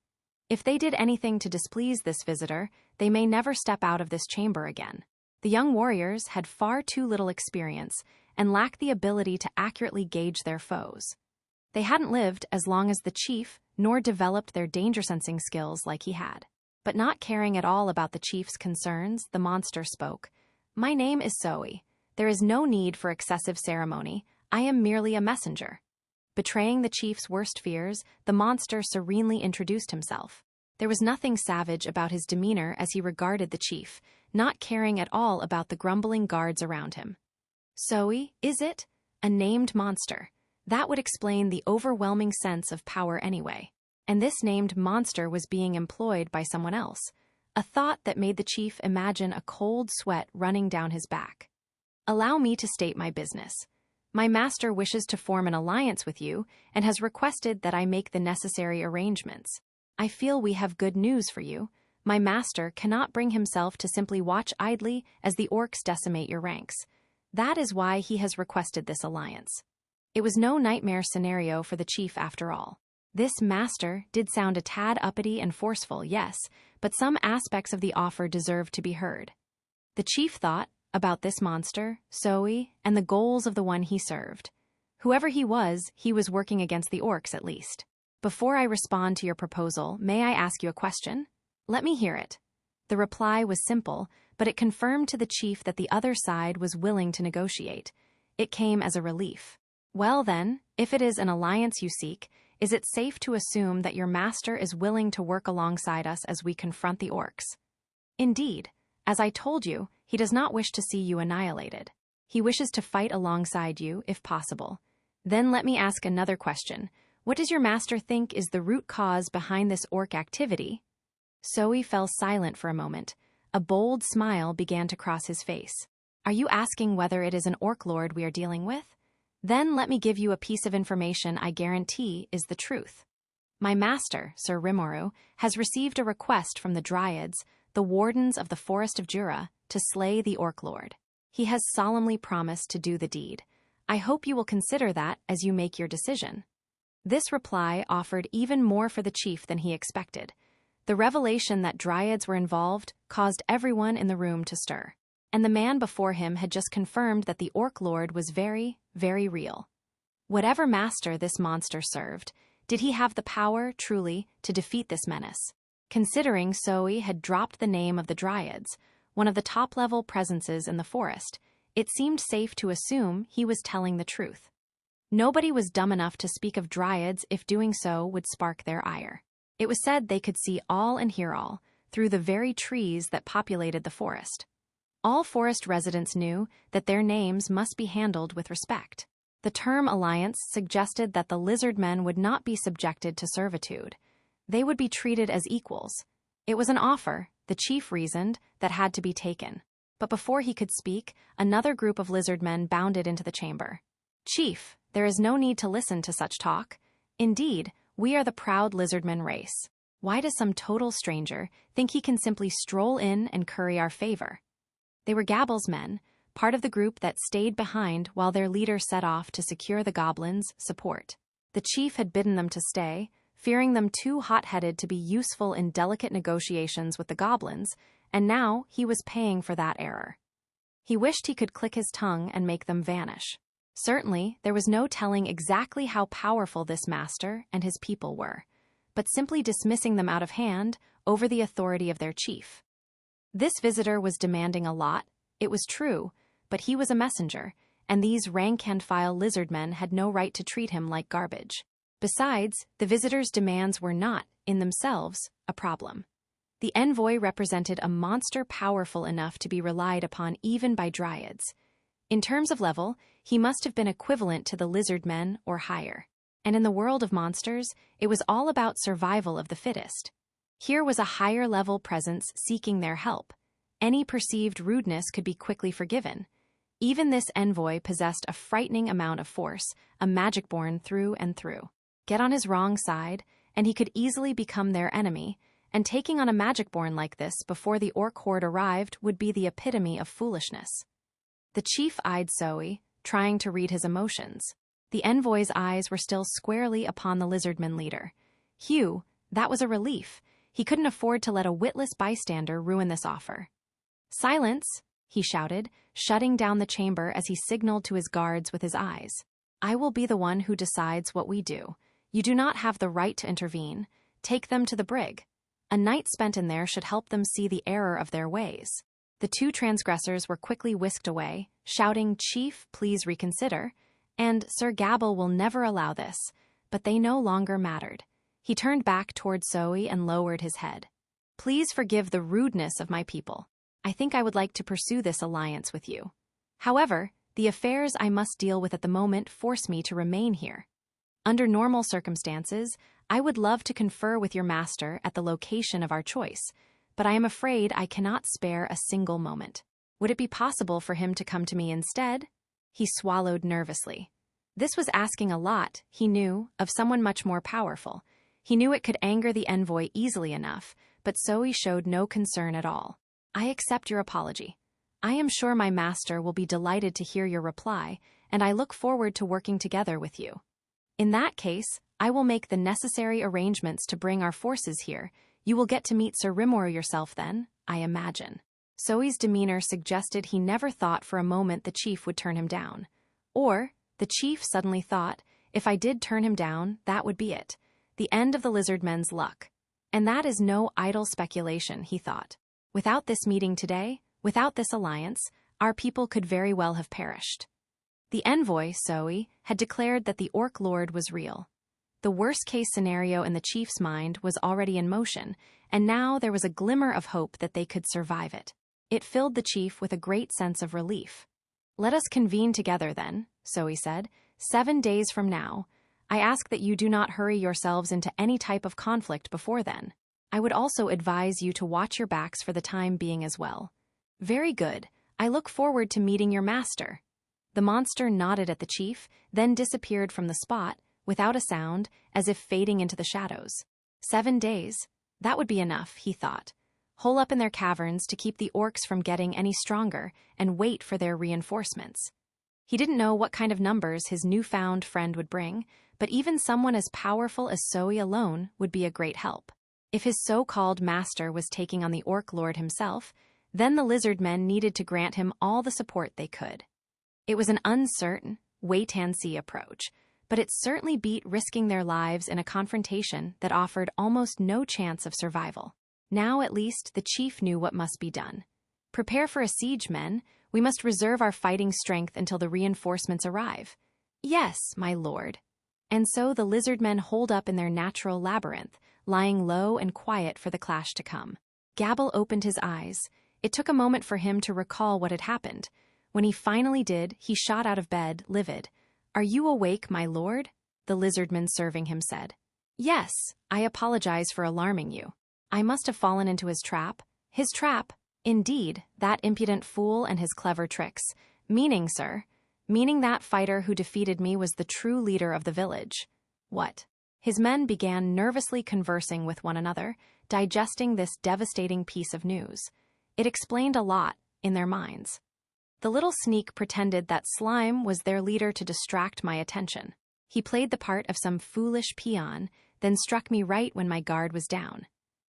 If they did anything to displease this visitor, they may never step out of this chamber again. The young warriors had far too little experience and lacked the ability to accurately gauge their foes. They hadn't lived as long as the chief, nor developed their danger-sensing skills like he had. But not caring at all about the chief's concerns, the monster spoke. My name is Zoe. There is no need for excessive ceremony. I am merely a messenger. Betraying the chief's worst fears, the monster serenely introduced himself. There was nothing savage about his demeanor as he regarded the chief, not caring at all about the grumbling guards around him. Zoe, is it? A named monster. That would explain the overwhelming sense of power anyway. And this named monster was being employed by someone else. A thought that made the chief imagine a cold sweat running down his back. Allow me to state my business. My master wishes to form an alliance with you and has requested that I make the necessary arrangements. I feel we have good news for you. My master cannot bring himself to simply watch idly as the orcs decimate your ranks. That is why he has requested this alliance. It was no nightmare scenario for the chief after all. This master did sound a tad uppity and forceful, yes, but some aspects of the offer deserved to be heard. The chief thought about this monster, Zoe, and the goals of the one he served. Whoever he was working against the orcs at least. Before I respond to your proposal, may I ask you a question? Let me hear it. The reply was simple, but it confirmed to the chief that the other side was willing to negotiate. It came as a relief. Well then, if it is an alliance you seek, is it safe to assume that your master is willing to work alongside us as we confront the orcs? Indeed, as I told you, he does not wish to see you annihilated. He wishes to fight alongside you, if possible. Then let me ask another question. What does your master think is the root cause behind this orc activity? Zoe fell silent for a moment. A bold smile began to cross his face. Are you asking whether it is an orc lord we are dealing with? Then let me give you a piece of information I guarantee is the truth. My master, Sir Rimuru, has received a request from the Dryads, the wardens of the Forest of Jura, to slay the Orc Lord. He has solemnly promised to do the deed. I hope you will consider that as you make your decision. This reply offered even more for the chief than he expected. The revelation that Dryads were involved caused everyone in the room to stir. And the man before him had just confirmed that the Orc Lord was very, very real. Whatever master this monster served, did he have the power, truly, to defeat this menace? Considering Zoe had dropped the name of the Dryads, one of the top-level presences in the forest, it seemed safe to assume he was telling the truth. Nobody was dumb enough to speak of Dryads if doing so would spark their ire. It was said they could see all and hear all, through the very trees that populated the forest. All forest residents knew that their names must be handled with respect. The term alliance suggested that the lizard men would not be subjected to servitude. They would be treated as equals. It was an offer, the chief reasoned, that had to be taken. But before he could speak, another group of lizard men bounded into the chamber. Chief, there is no need to listen to such talk. Indeed, we are the proud lizardman race. Why does some total stranger think he can simply stroll in and curry our favor? They were Gabble's men, part of the group that stayed behind while their leader set off to secure the goblins' support. The chief had bidden them to stay, fearing them too hot-headed to be useful in delicate negotiations with the goblins, and now he was paying for that error. He wished he could click his tongue and make them vanish. Certainly, there was no telling exactly how powerful this master and his people were, but simply dismissing them out of hand over the authority of their chief. This visitor was demanding a lot, it was true, but he was a messenger, and these rank-and-file lizardmen had no right to treat him like garbage. Besides, the visitor's demands were not, in themselves, a problem. The envoy represented a monster powerful enough to be relied upon even by dryads. In terms of level, he must have been equivalent to the lizardmen or higher. And in the world of monsters, it was all about survival of the fittest. Here was a higher-level presence seeking their help. Any perceived rudeness could be quickly forgiven. Even this envoy possessed a frightening amount of force, a magic-born through and through. Get on his wrong side, and he could easily become their enemy, and taking on a magic-born like this before the orc horde arrived would be the epitome of foolishness. The chief eyed Zoe, trying to read his emotions. The envoy's eyes were still squarely upon the lizardman leader. Hugh, that was a relief. He couldn't afford to let a witless bystander ruin this offer. "Silence!" he shouted, shutting down the chamber as he signaled to his guards with his eyes. "I will be the one who decides what we do. You do not have the right to intervene. Take them to the brig. A night spent in there should help them see the error of their ways." The two transgressors were quickly whisked away, shouting, "Chief, please reconsider," and "Sir Gabble will never allow this," but they no longer mattered. He turned back toward Zoe and lowered his head. "Please forgive the rudeness of my people. I think I would like to pursue this alliance with you. However, the affairs I must deal with at the moment force me to remain here. Under normal circumstances, I would love to confer with your master at the location of our choice, but I am afraid I cannot spare a single moment. Would it be possible for him to come to me instead?" He swallowed nervously. This was asking a lot, he knew, of someone much more powerful. He knew it could anger the envoy easily enough, but Zoe showed no concern at all. "I accept your apology. I am sure my master will be delighted to hear your reply, and I look forward to working together with you. In that case, I will make the necessary arrangements to bring our forces here. You will get to meet Sir Rimor yourself then, I imagine." Zoe's demeanor suggested he never thought for a moment the chief would turn him down. Or, the chief suddenly thought, if I did turn him down, that would be it. The end of the lizardmen's luck. And that is no idle speculation, he thought. Without this meeting today, without this alliance, our people could very well have perished. The envoy, Zoe, had declared that the Orc Lord was real. The worst-case scenario in the chief's mind was already in motion, and now there was a glimmer of hope that they could survive it. It filled the chief with a great sense of relief. "Let us convene together then," Zoe said, 7 days from now. I ask that you do not hurry yourselves into any type of conflict before then. I would also advise you to watch your backs for the time being as well." "Very good. I look forward to meeting your master." The monster nodded at the chief, then disappeared from the spot, without a sound, as if fading into the shadows. 7 days. That would be enough, he thought. Hole up in their caverns to keep the orcs from getting any stronger, and wait for their reinforcements. He didn't know what kind of numbers his newfound friend would bring, but even someone as powerful as Zoe alone would be a great help. If his so-called master was taking on the Orc Lord himself, then the lizard men needed to grant him all the support they could. It was an uncertain, wait-and-see approach, but it certainly beat risking their lives in a confrontation that offered almost no chance of survival. Now, at least, the chief knew what must be done. "Prepare for a siege, men. We must reserve our fighting strength until the reinforcements arrive." "Yes, my lord." And so the lizard men holed up in their natural labyrinth, lying low and quiet for the clash to come. Gabble opened his eyes. It took a moment for him to recall what had happened. When he finally did, he shot out of bed, livid. "Are you awake, my lord?" the lizardman serving him said. "Yes, I apologize for alarming you. I must have fallen into his trap." "His trap? Indeed, that impudent fool and his clever tricks. Meaning, sir? Meaning that fighter who defeated me was the true leader of the village." "What?" His men began nervously conversing with one another, digesting this devastating piece of news. It explained a lot, in their minds. The little sneak pretended that Slime was their leader to distract my attention. He played the part of some foolish peon, then struck me right when my guard was down.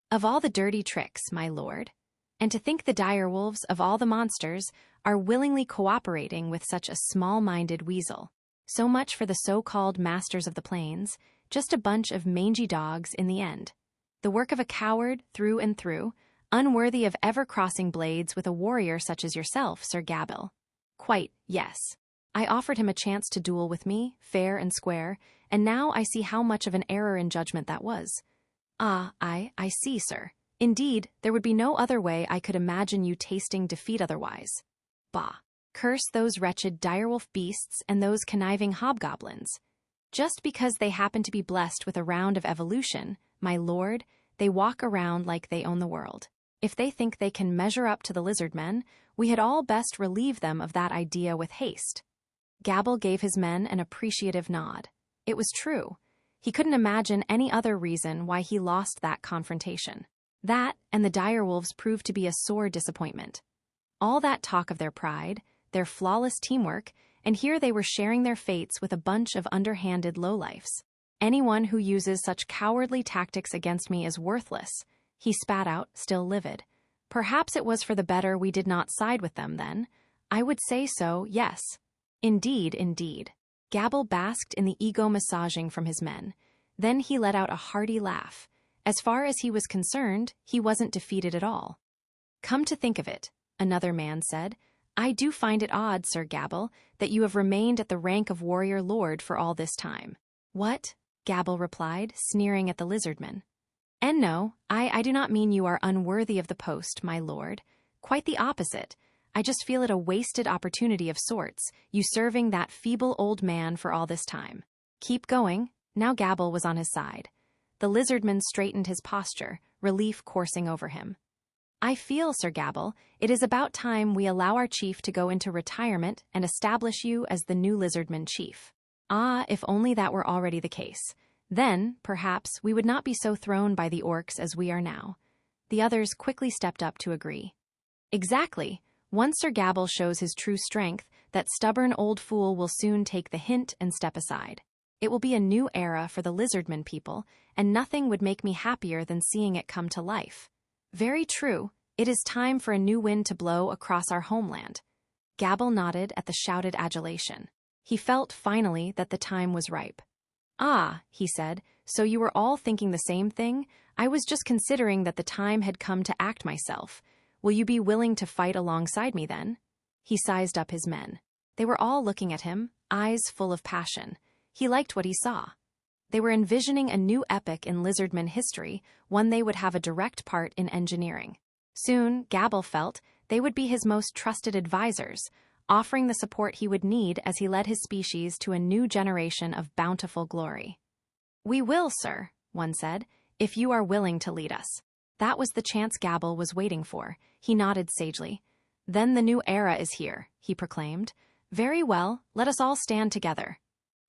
Of all the dirty tricks, my lord. And to think the direwolves of all the monsters are willingly cooperating with such a small-minded weasel. So much for the so-called masters of the plains, just a bunch of mangy dogs in the end. The work of a coward through and through, unworthy of ever crossing blades with a warrior such as yourself, Sir Gabil. Quite, yes. I offered him a chance to duel with me, fair and square, and now I see how much of an error in judgment that was. Ah, I see, sir. Indeed, there would be no other way I could imagine you tasting defeat otherwise. Bah! Curse those wretched direwolf beasts and those conniving hobgoblins. Just because they happen to be blessed with a round of evolution, my lord, they walk around like they own the world. If they think they can measure up to the lizard men, we had all best relieve them of that idea with haste. Gabil gave his men an appreciative nod. It was true. He couldn't imagine any other reason why he lost that confrontation. That and the direwolves proved to be a sore disappointment. All that talk of their pride, their flawless teamwork, and here they were sharing their fates with a bunch of underhanded lowlifes. Anyone who uses such cowardly tactics against me is worthless, he spat out, still livid. Perhaps it was for the better we did not side with them then. I would say so, yes. Indeed, indeed. Gabil basked in the ego-massaging from his men. Then he let out a hearty laugh. As far as he was concerned, he wasn't defeated at all. Come to think of it, another man said, I do find it odd, Sir Gabil, that you have remained at the rank of warrior lord for all this time. What? Gabil replied, sneering at the lizardman. And no, I do not mean you are unworthy of the post, my lord. Quite the opposite. I just feel it a wasted opportunity of sorts, you serving that feeble old man for all this time. Keep going. Now Gabil was on his side. The lizardman straightened his posture, relief coursing over him. I feel, Sir Gabil, it is about time we allow our chief to go into retirement and establish you as the new lizardman chief. Ah, if only that were already the case. Then, perhaps, we would not be so thrown by the orcs as we are now. The others quickly stepped up to agree. Exactly. Once Sir Gabil shows his true strength, that stubborn old fool will soon take the hint and step aside. It will be a new era for the lizardman people, and nothing would make me happier than seeing it come to life. Very true. It is time for a new wind to blow across our homeland. Gabil nodded at the shouted adulation. He felt, finally, that the time was ripe. Ah, he said, so you were all thinking the same thing? I was just considering that the time had come to act myself. Will you be willing to fight alongside me then? He sized up his men. They were all looking at him, eyes full of passion. He liked what he saw. They were envisioning a new epoch in lizardman history, one they would have a direct part in engineering. Soon, Gabil felt, they would be his most trusted advisors, offering the support he would need as he led his species to a new generation of bountiful glory. We will, sir, one said, if you are willing to lead us. That was the chance Gabil was waiting for. He nodded sagely. Then the new era is here, he proclaimed. Very well, let us all stand together.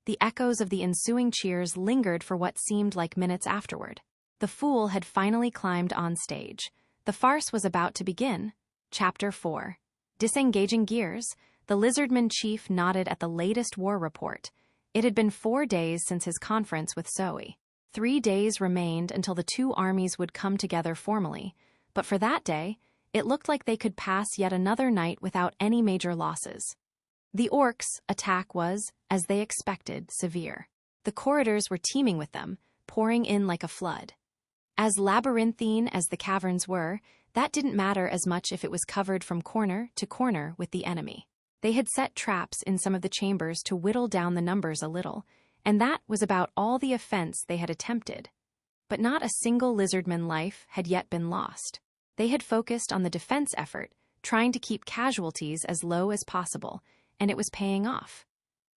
The echoes of the ensuing cheers lingered for what seemed like minutes afterward. The fool had finally climbed on stage. The farce was about to begin. Chapter 4. Disengaging gears, the lizardman chief nodded at the latest war report. It had been 4 days since his conference with Zoe. 3 days remained until the two armies would come together formally, but for that day, it looked like they could pass yet another night without any major losses. The orcs' attack was, as they expected, severe. The corridors were teeming with them, pouring in like a flood. As labyrinthine as the caverns were, that didn't matter as much if it was covered from corner to corner with the enemy. They had set traps in some of the chambers to whittle down the numbers a little, and that was about all the offense they had attempted. But not a single lizardman life had yet been lost. They had focused on the defense effort, trying to keep casualties as low as possible, and it was paying off.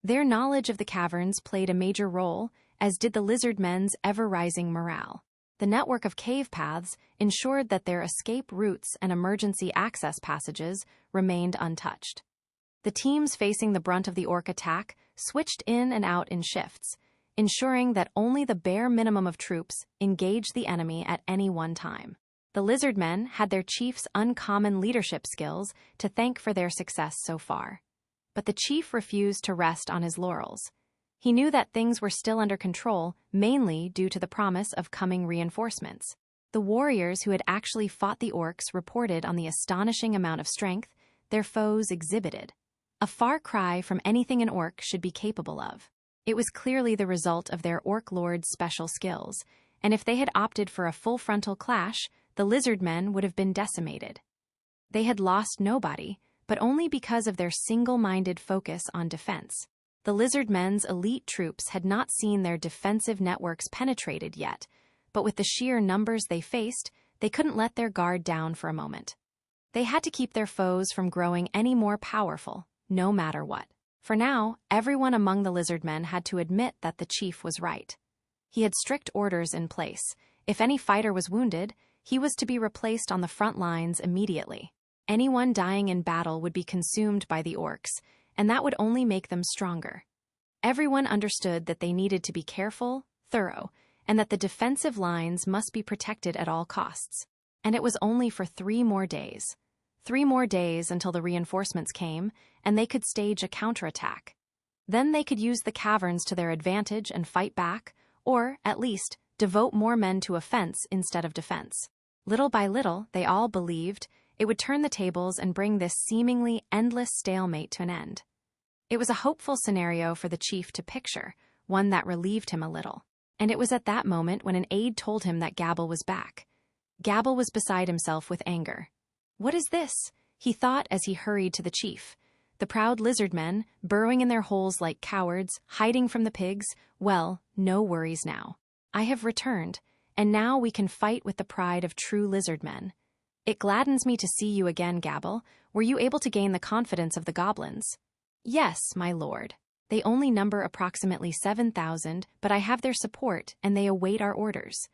Their knowledge of the caverns played a major role, as did the lizardmen's ever-rising morale. The network of cave paths ensured that their escape routes and emergency access passages remained untouched. The teams facing the brunt of the orc attack switched in and out in shifts, ensuring that only the bare minimum of troops engaged the enemy at any one time. The lizardmen had their chief's uncommon leadership skills to thank for their success so far. But the chief refused to rest on his laurels. He knew that things were still under control, mainly due to the promise of coming reinforcements. The warriors who had actually fought the orcs reported on the astonishing amount of strength their foes exhibited. A far cry from anything an orc should be capable of. It was clearly the result of their orc lord's special skills, and if they had opted for a full frontal clash, the lizard men would have been decimated. They had lost nobody, but only because of their single-minded focus on defense. The lizard men's elite troops had not seen their defensive networks penetrated yet, but with the sheer numbers they faced, they couldn't let their guard down for a moment. They had to keep their foes from growing any more powerful, no matter what. For now, everyone among the lizard men had to admit that the chief was right. He had strict orders in place. If any fighter was wounded, he was to be replaced on the front lines immediately. Anyone dying in battle would be consumed by the orcs, and that would only make them stronger. Everyone understood that they needed to be careful, thorough, and that the defensive lines must be protected at all costs. And it was only for 3 more days. 3 more days until the reinforcements came, and they could stage a counterattack. Then they could use the caverns to their advantage and fight back, or, at least, devote more men to offense instead of defense. Little by little, they all believed it would turn the tables and bring this seemingly endless stalemate to an end. It was a hopeful scenario for the chief to picture, one that relieved him a little. And it was at that moment when an aide told him that Gabble was back. Gabble was beside himself with anger. "What is this?" he thought as he hurried to the chief. The proud lizard men, burrowing in their holes like cowards, hiding from the pigs, well, no worries now. I have returned, and now we can fight with the pride of true lizard men. It gladdens me to see you again, Gabble. Were you able to gain the confidence of the goblins? Yes, my lord. They only number approximately 7,000, but I have their support, and they await our orders.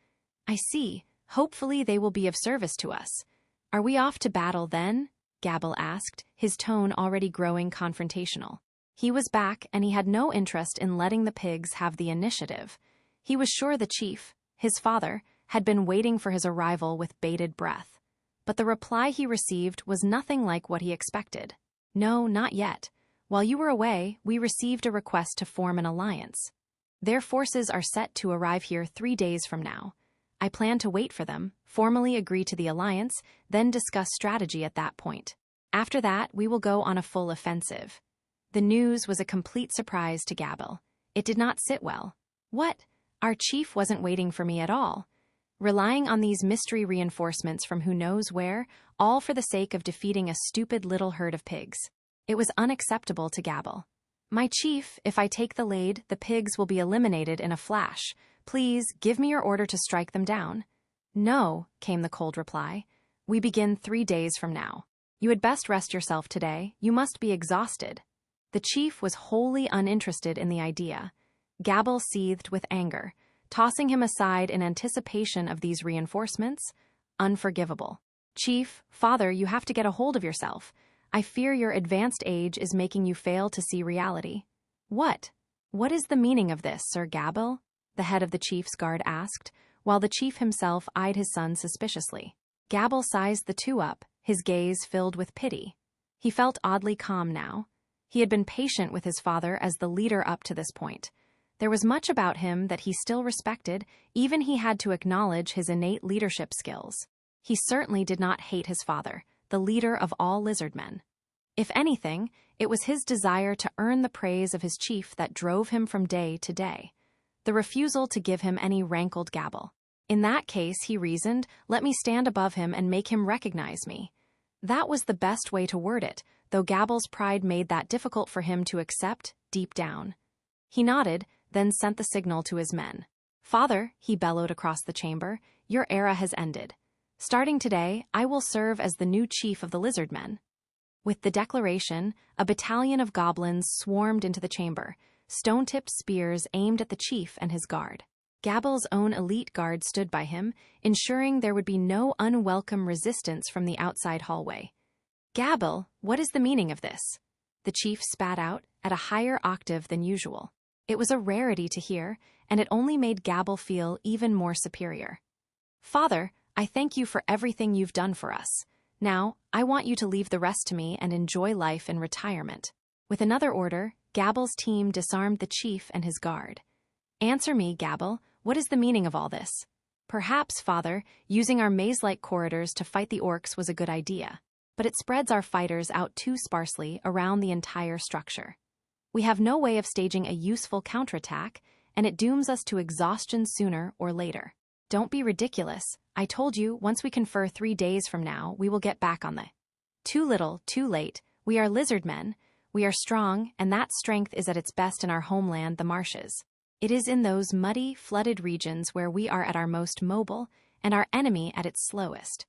I see. Hopefully they will be of service to us. Are we off to battle then? Gabble asked, his tone already growing confrontational. He was back, and he had no interest in letting the pigs have the initiative. He was sure the chief, his father, had been waiting for his arrival with bated breath. But the reply he received was nothing like what he expected. No, not yet. While you were away, we received a request to form an alliance. Their forces are set to arrive here 3 days from now. I plan to wait for them, formally agree to the alliance, then discuss strategy at that point. After that, we will go on a full offensive. The news was a complete surprise to Gabble. It did not sit well. What? Our chief wasn't waiting for me at all. Relying on these mystery reinforcements from who knows where, all for the sake of defeating a stupid little herd of pigs. It was unacceptable to Gabble. My chief, if I take the lead, the pigs will be eliminated in a flash. Please, give me your order to strike them down. No, came the cold reply. We begin 3 days from now. You had best rest yourself today. You must be exhausted. The chief was wholly uninterested in the idea. Gabble seethed with anger, tossing him aside in anticipation of these reinforcements. Unforgivable. Chief, father, you have to get a hold of yourself. I fear your advanced age is making you fail to see reality. What? What is the meaning of this, Sir Gabble? The head of the chief's guard asked, while the chief himself eyed his son suspiciously. Gabble sized the two up, his gaze filled with pity. He felt oddly calm now. He had been patient with his father as the leader up to this point. There was much about him that he still respected, even he had to acknowledge his innate leadership skills. He certainly did not hate his father, the leader of all lizard men. If anything, it was his desire to earn the praise of his chief that drove him from day to day. The refusal to give him any rankled Gabble. In that case, he reasoned, let me stand above him and make him recognize me. That was the best way to word it, though Gabble's pride made that difficult for him to accept deep down. He nodded, then sent the signal to his men. Father, he bellowed across the chamber, your era has ended. Starting today, I will serve as the new chief of the lizard men. With the declaration, a battalion of goblins swarmed into the chamber, stone-tipped spears aimed at the chief and his guard. Gabble's own elite guard stood by him, ensuring there would be no unwelcome resistance from the outside hallway. Gabble, what is the meaning of this? The chief spat out, at a higher octave than usual. It was a rarity to hear, and it only made Gabble feel even more superior. Father, I thank you for everything you've done for us. Now, I want you to leave the rest to me and enjoy life in retirement. With another order, Gabble's team disarmed the chief and his guard. Answer me, Gabble, what is the meaning of all this? Perhaps, Father, using our maze-like corridors to fight the orcs was a good idea, but it spreads our fighters out too sparsely around the entire structure. We have no way of staging a useful counterattack, and it dooms us to exhaustion sooner or later. Don't be ridiculous. I told you, once we confer 3 days from now, we will get back on the... Too little, too late. We are lizard men. We are strong, and that strength is at its best in our homeland, the marshes. It is in those muddy, flooded regions where we are at our most mobile, and our enemy at its slowest.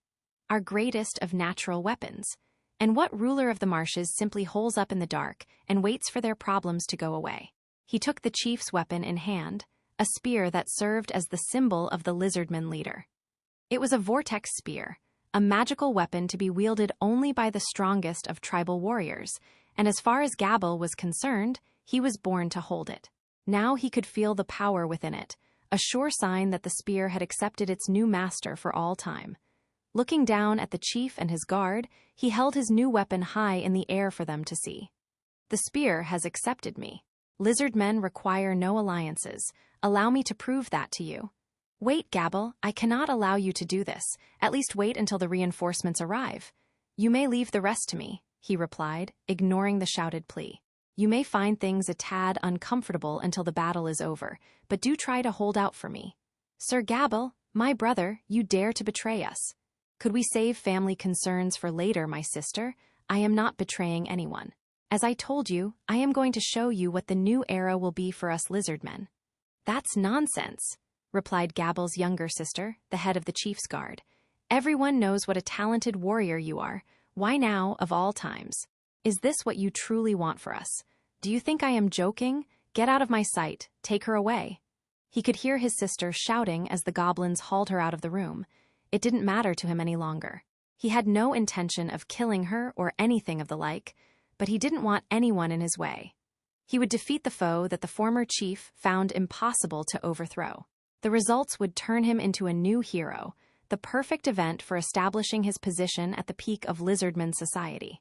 Our greatest of natural weapons. And what ruler of the marshes simply holes up in the dark and waits for their problems to go away? He took the chief's weapon in hand, a spear that served as the symbol of the lizardman leader. It was a vortex spear, a magical weapon to be wielded only by the strongest of tribal warriors, and as far as Gabble was concerned, he was born to hold it. Now he could feel the power within it, a sure sign that the spear had accepted its new master for all time. Looking down at the chief and his guard, he held his new weapon high in the air for them to see. The spear has accepted me. Lizard men require no alliances. Allow me to prove that to you. Wait, Gabble, I cannot allow you to do this. At least wait until the reinforcements arrive. You may leave the rest to me, he replied, ignoring the shouted plea. You may find things a tad uncomfortable until the battle is over, but do try to hold out for me. Sir Gabble, my brother, you dare to betray us. Could we save family concerns for later, my sister? I am not betraying anyone. As I told you, I am going to show you what the new era will be for us lizard men. That's nonsense, replied Gabble's younger sister, the head of the chief's guard. Everyone knows what a talented warrior you are. Why now, of all times? Is this what you truly want for us? Do you think I am joking? Get out of my sight. Take her away. He could hear his sister shouting as the goblins hauled her out of the room. It didn't matter to him any longer. He had no intention of killing her or anything of the like, but he didn't want anyone in his way. He would defeat the foe that the former chief found impossible to overthrow. The results would turn him into a new hero, the perfect event for establishing his position at the peak of lizardman society.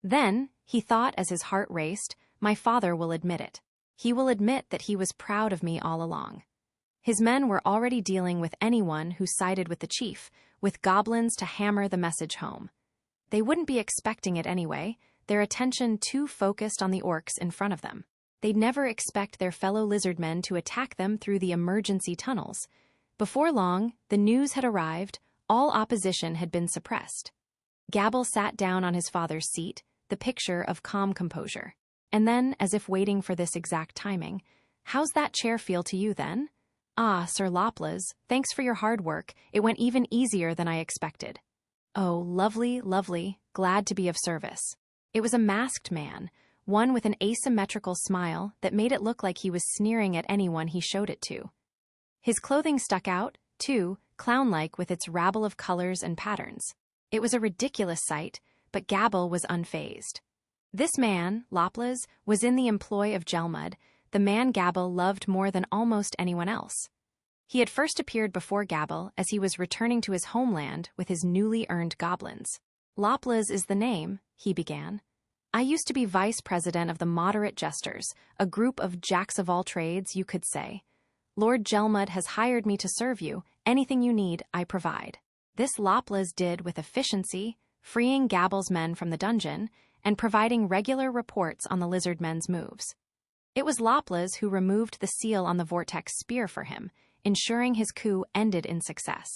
Then, he thought as his heart raced, my father will admit it. He will admit that he was proud of me all along. His men were already dealing with anyone who sided with the chief, with goblins to hammer the message home. They wouldn't be expecting it anyway, their attention too focused on the orcs in front of them. They'd never expect their fellow lizardmen to attack them through the emergency tunnels. Before long, the news had arrived, all opposition had been suppressed. Gabble sat down on his father's seat, the picture of calm composure. And then, as if waiting for this exact timing, how's that chair feel to you then? Ah, Sir Loplas, thanks for your hard work. It went even easier than I expected. Oh, lovely, lovely, glad to be of service. It was a masked man, one with an asymmetrical smile that made it look like he was sneering at anyone he showed it to. His clothing stuck out, too, clown-like with its rabble of colors and patterns. It was a ridiculous sight, but Gabble was unfazed. This man, Loplas, was in the employ of Gelmud, the man Gabble loved more than almost anyone else. He had first appeared before Gabble as he was returning to his homeland with his newly earned goblins. Loplas is the name, he began. I used to be vice president of the Moderate Jesters, a group of jacks of all trades, you could say. Lord Gelmud has hired me to serve you. Anything you need, I provide. This Loplas did with efficiency, freeing Gabble's men from the dungeon and providing regular reports on the lizard men's moves. It was Loplas who removed the seal on the vortex spear for him, ensuring his coup ended in success.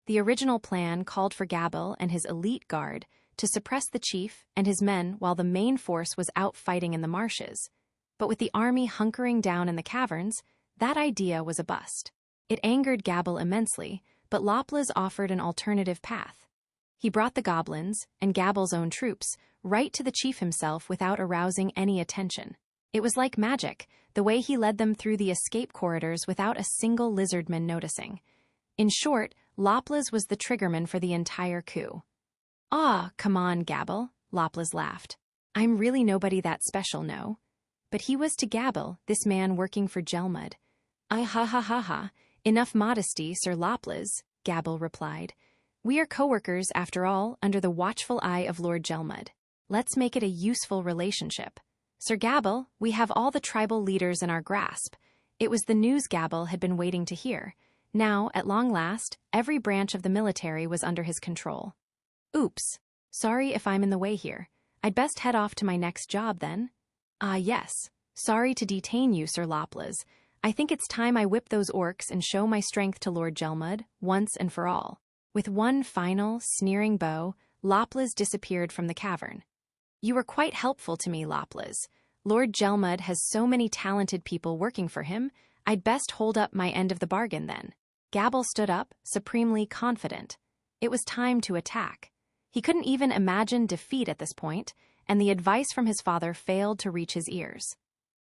The original plan called for Gabble and his elite guard to suppress the chief and his men while the main force was out fighting in the marshes. But with the army hunkering down in the caverns, that idea was a bust. It angered Gabble immensely, but Loplas offered an alternative path. He brought the goblins, and Gabble's own troops, right to the chief himself without arousing any attention. It was like magic, the way he led them through the escape corridors without a single lizardman noticing. In short, Loplas was the triggerman for the entire coup. Ah, come on, Gabble, Loplas laughed. I'm really nobody that special, no? But he was to Gabble, this man working for Gelmud. Ha. Enough modesty, Sir Loplas, Gabble replied. We are co-workers, after all, under the watchful eye of Lord Gelmud. Let's make it a useful relationship. "Sir Gabble, we have all the tribal leaders in our grasp." It was the news Gabble had been waiting to hear. Now, at long last, every branch of the military was under his control. "Oops. Sorry if I'm in the way here. I'd best head off to my next job then." "Ah, yes. Sorry to detain you, Sir Loplas. I think it's time I whip those orcs and show my strength to Lord Gelmud, once and for all." With one final, sneering bow, Loplas disappeared from the cavern. "You were quite helpful to me, Loplas. Lord Gelmud has so many talented people working for him, I'd best hold up my end of the bargain then." Gabble stood up, supremely confident. It was time to attack. He couldn't even imagine defeat at this point, and the advice from his father failed to reach his ears.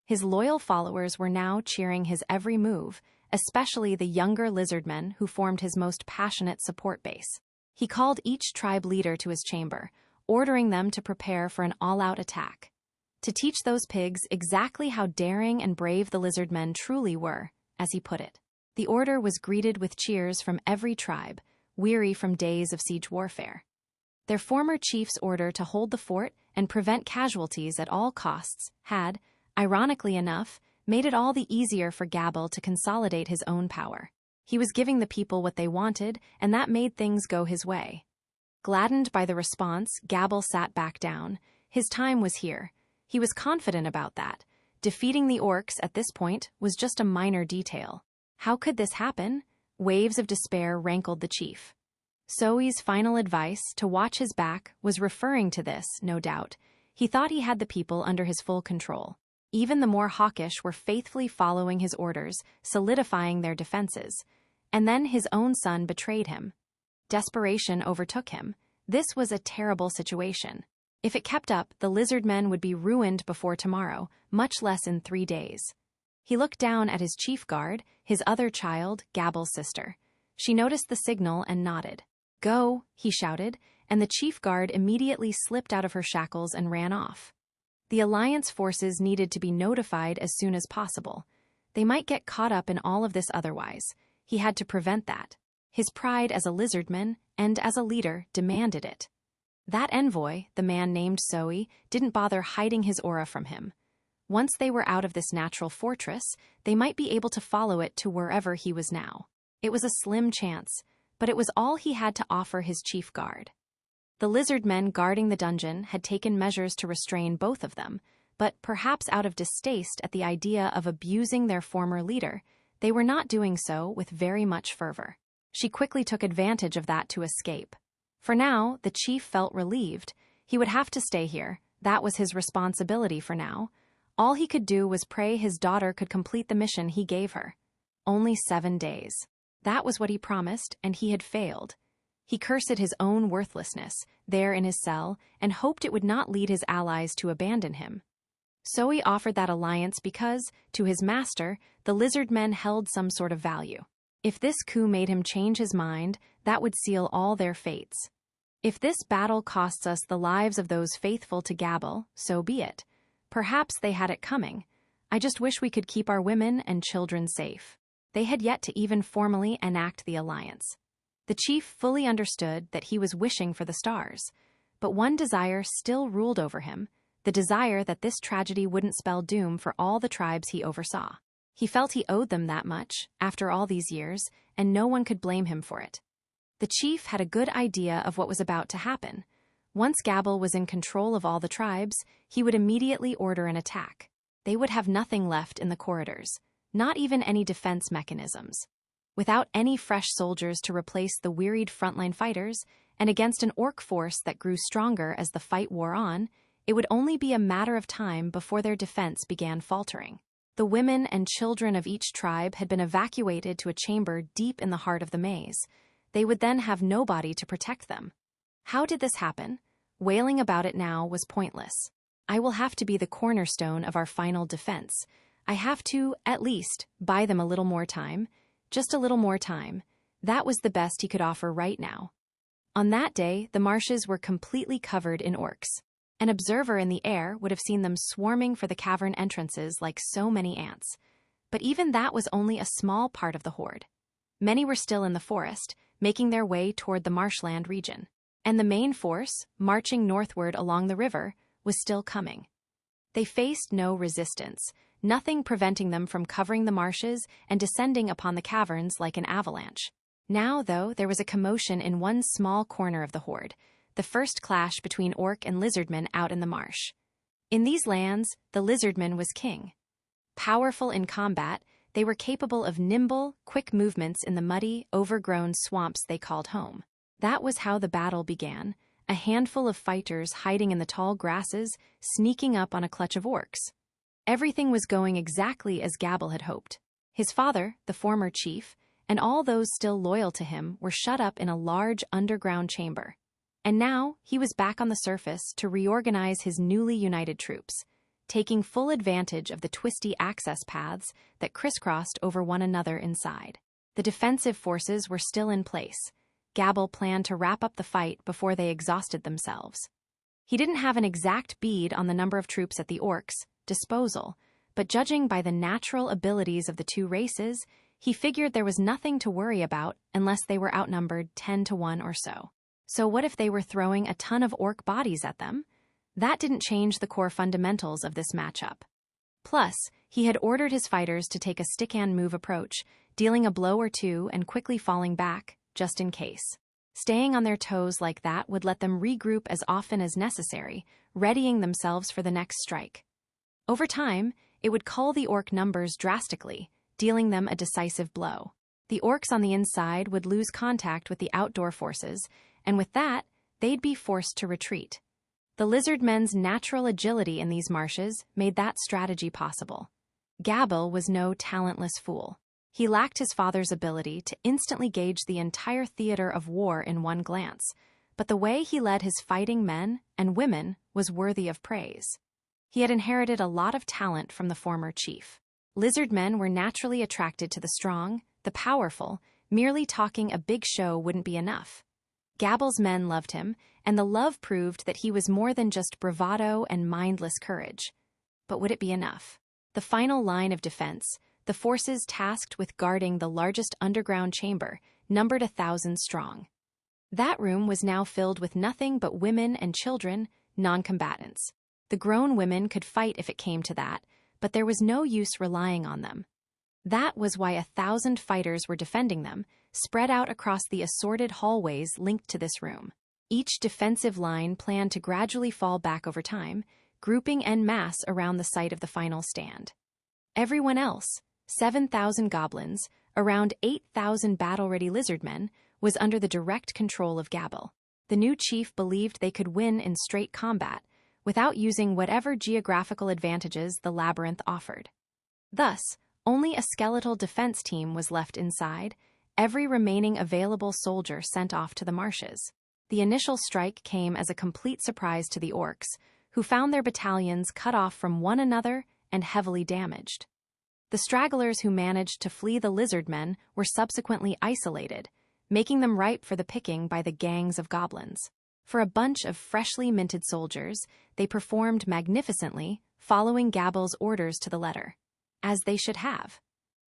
His loyal followers were now cheering his every move, especially the younger lizardmen who formed his most passionate support base. He called each tribe leader to his chamber, ordering them to prepare for an all-out attack. To teach those pigs exactly how daring and brave the lizardmen truly were, as he put it. The order was greeted with cheers from every tribe, weary from days of siege warfare. Their former chief's order to hold the fort and prevent casualties at all costs had, ironically enough, made it all the easier for Gabble to consolidate his own power. He was giving the people what they wanted, and that made things go his way. Gladdened by the response, Gabble sat back down. His time was here. He was confident about that. Defeating the orcs at this point was just a minor detail. How could this happen? Waves of despair rankled the chief. Zoe's final advice, to watch his back, was referring to this, no doubt. He thought he had the people under his full control. Even the more hawkish were faithfully following his orders, solidifying their defenses. And then his own son betrayed him. Desperation overtook him. This was a terrible situation. If it kept up, the lizardmen would be ruined before tomorrow, much less in 3 days. He looked down at his chief guard, his other child, Gabble's sister. She noticed the signal and nodded. "Go," he shouted, and the chief guard immediately slipped out of her shackles and ran off. The Alliance forces needed to be notified as soon as possible. They might get caught up in all of this otherwise. He had to prevent that. His pride as a lizardman, and as a leader, demanded it. That envoy, the man named Zoe, didn't bother hiding his aura from him. Once they were out of this natural fortress, they might be able to follow it to wherever he was now. It was a slim chance, but it was all he had to offer his chief guard. The lizardmen guarding the dungeon had taken measures to restrain both of them, but perhaps out of distaste at the idea of abusing their former leader, they were not doing so with very much fervor. She quickly took advantage of that to escape. For now, the chief felt relieved. He would have to stay here. That was his responsibility for now. All he could do was pray his daughter could complete the mission he gave her. Only 7 days. That was what he promised, and he had failed. He cursed his own worthlessness, there in his cell, and hoped it would not lead his allies to abandon him. Zoe offered that alliance because, to his master, the lizardmen held some sort of value. If this coup made him change his mind, that would seal all their fates. If this battle costs us the lives of those faithful to Gabble, so be it. Perhaps they had it coming. I just wish we could keep our women and children safe. They had yet to even formally enact the alliance. The chief fully understood that he was wishing for the stars, but one desire still ruled over him, the desire that this tragedy wouldn't spell doom for all the tribes he oversaw. He felt he owed them that much, after all these years, and no one could blame him for it. The chief had a good idea of what was about to happen. Once Gabble was in control of all the tribes, he would immediately order an attack. They would have nothing left in the corridors, not even any defense mechanisms. Without any fresh soldiers to replace the wearied frontline fighters, and against an orc force that grew stronger as the fight wore on, it would only be a matter of time before their defense began faltering. The women and children of each tribe had been evacuated to a chamber deep in the heart of the maze. They would then have nobody to protect them. How did this happen? Wailing about it now was pointless. I will have to be the cornerstone of our final defense. I have to, at least, buy them a little more time. Just a little more time. That was the best he could offer right now. On that day, the marshes were completely covered in orcs. An observer in the air would have seen them swarming for the cavern entrances like so many ants. But even that was only a small part of the horde. Many were still in the forest, making their way toward the marshland region. And the main force, marching northward along the river, was still coming. They faced no resistance, nothing preventing them from covering the marshes and descending upon the caverns like an avalanche. Now, though, there was a commotion in one small corner of the horde, the first clash between orc and lizardmen out in the marsh. In these lands, the lizardman was king. Powerful in combat, they were capable of nimble, quick movements in the muddy, overgrown swamps they called home. That was how the battle began, a handful of fighters hiding in the tall grasses, sneaking up on a clutch of orcs. Everything was going exactly as Gabble had hoped. His father, the former chief, and all those still loyal to him were shut up in a large underground chamber. And now he was back on the surface to reorganize his newly united troops, taking full advantage of the twisty access paths that crisscrossed over one another inside. The defensive forces were still in place. Gabble planned to wrap up the fight before they exhausted themselves. He didn't have an exact bead on the number of troops at the orcs' disposal, but judging by the natural abilities of the two races, he figured there was nothing to worry about unless they were outnumbered 10-1 or so. So what if they were throwing a ton of orc bodies at them? That didn't change the core fundamentals of this matchup. Plus, he had ordered his fighters to take a stick-and-move approach, dealing a blow or two and quickly falling back, just in case. Staying on their toes like that would let them regroup as often as necessary, readying themselves for the next strike. Over time, it would cull the orc numbers drastically, dealing them a decisive blow. The orcs on the inside would lose contact with the outdoor forces, and with that, they'd be forced to retreat. The lizardmen's natural agility in these marshes made that strategy possible. Gabble was no talentless fool. He lacked his father's ability to instantly gauge the entire theater of war in one glance, but the way he led his fighting men and women was worthy of praise. He had inherited a lot of talent from the former chief. Lizardmen were naturally attracted to the strong, the powerful. Merely talking a big show wouldn't be enough. Gabble's men loved him, and the love proved that he was more than just bravado and mindless courage. But would it be enough? The final line of defense, the forces tasked with guarding the largest underground chamber, numbered 1,000 strong. That room was now filled with nothing but women and children, non-combatants. The grown women could fight if it came to that, but there was no use relying on them. That was why 1,000 fighters were defending them, spread out across the assorted hallways linked to this room. Each defensive line planned to gradually fall back over time, grouping en masse around the site of the final stand. Everyone else, 7,000 goblins, around 8,000 battle-ready lizardmen, was under the direct control of Gabble. The new chief believed they could win in straight combat, without using whatever geographical advantages the labyrinth offered. Thus, only a skeletal defense team was left inside, every remaining available soldier sent off to the marshes. The initial strike came as a complete surprise to the orcs, who found their battalions cut off from one another and heavily damaged. The stragglers who managed to flee the lizardmen were subsequently isolated, making them ripe for the picking by the gangs of goblins. For a bunch of freshly minted soldiers, they performed magnificently, following Gabble's orders to the letter. As they should have.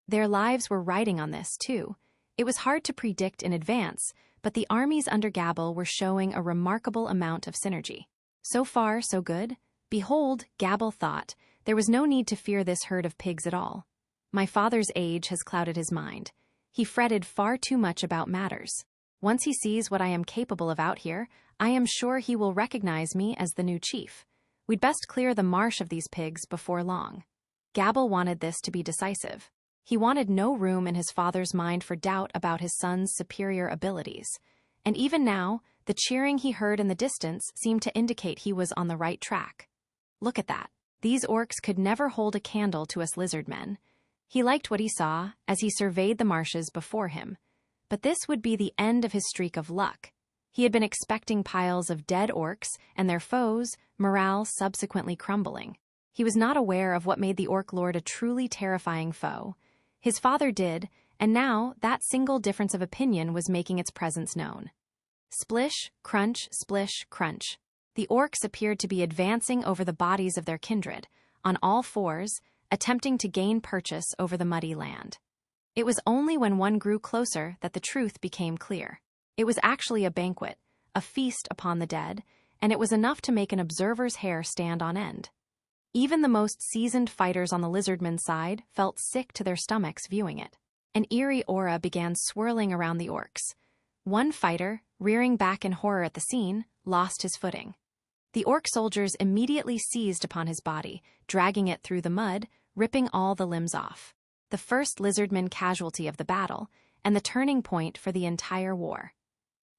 Their lives were riding on this, too. It was hard to predict in advance, but the armies under Gabble were showing a remarkable amount of synergy. So far, so good. Behold, Gabble thought, there was no need to fear this herd of pigs at all. My father's age has clouded his mind. He fretted far too much about matters. Once he sees what I am capable of out here, I am sure he will recognize me as the new chief. We'd best clear the marsh of these pigs before long. Gabble wanted this to be decisive. He wanted no room in his father's mind for doubt about his son's superior abilities. And even now, the cheering he heard in the distance seemed to indicate he was on the right track. Look at that. These orcs could never hold a candle to us lizardmen. He liked what he saw as he surveyed the marshes before him. But this would be the end of his streak of luck. He had been expecting piles of dead orcs and their foes, morale subsequently crumbling. He was not aware of what made the Orc Lord a truly terrifying foe. His father did, and now that single difference of opinion was making its presence known. Splish, crunch, splish, crunch. The orcs appeared to be advancing over the bodies of their kindred, on all fours, attempting to gain purchase over the muddy land. It was only when one grew closer that the truth became clear. It was actually a banquet, a feast upon the dead, and it was enough to make an observer's hair stand on end. Even the most seasoned fighters on the lizardmen's side felt sick to their stomachs viewing it. An eerie aura began swirling around the orcs. One fighter, rearing back in horror at the scene, lost his footing. The orc soldiers immediately seized upon his body, dragging it through the mud, ripping all the limbs off. The first lizardman casualty of the battle, and the turning point for the entire war.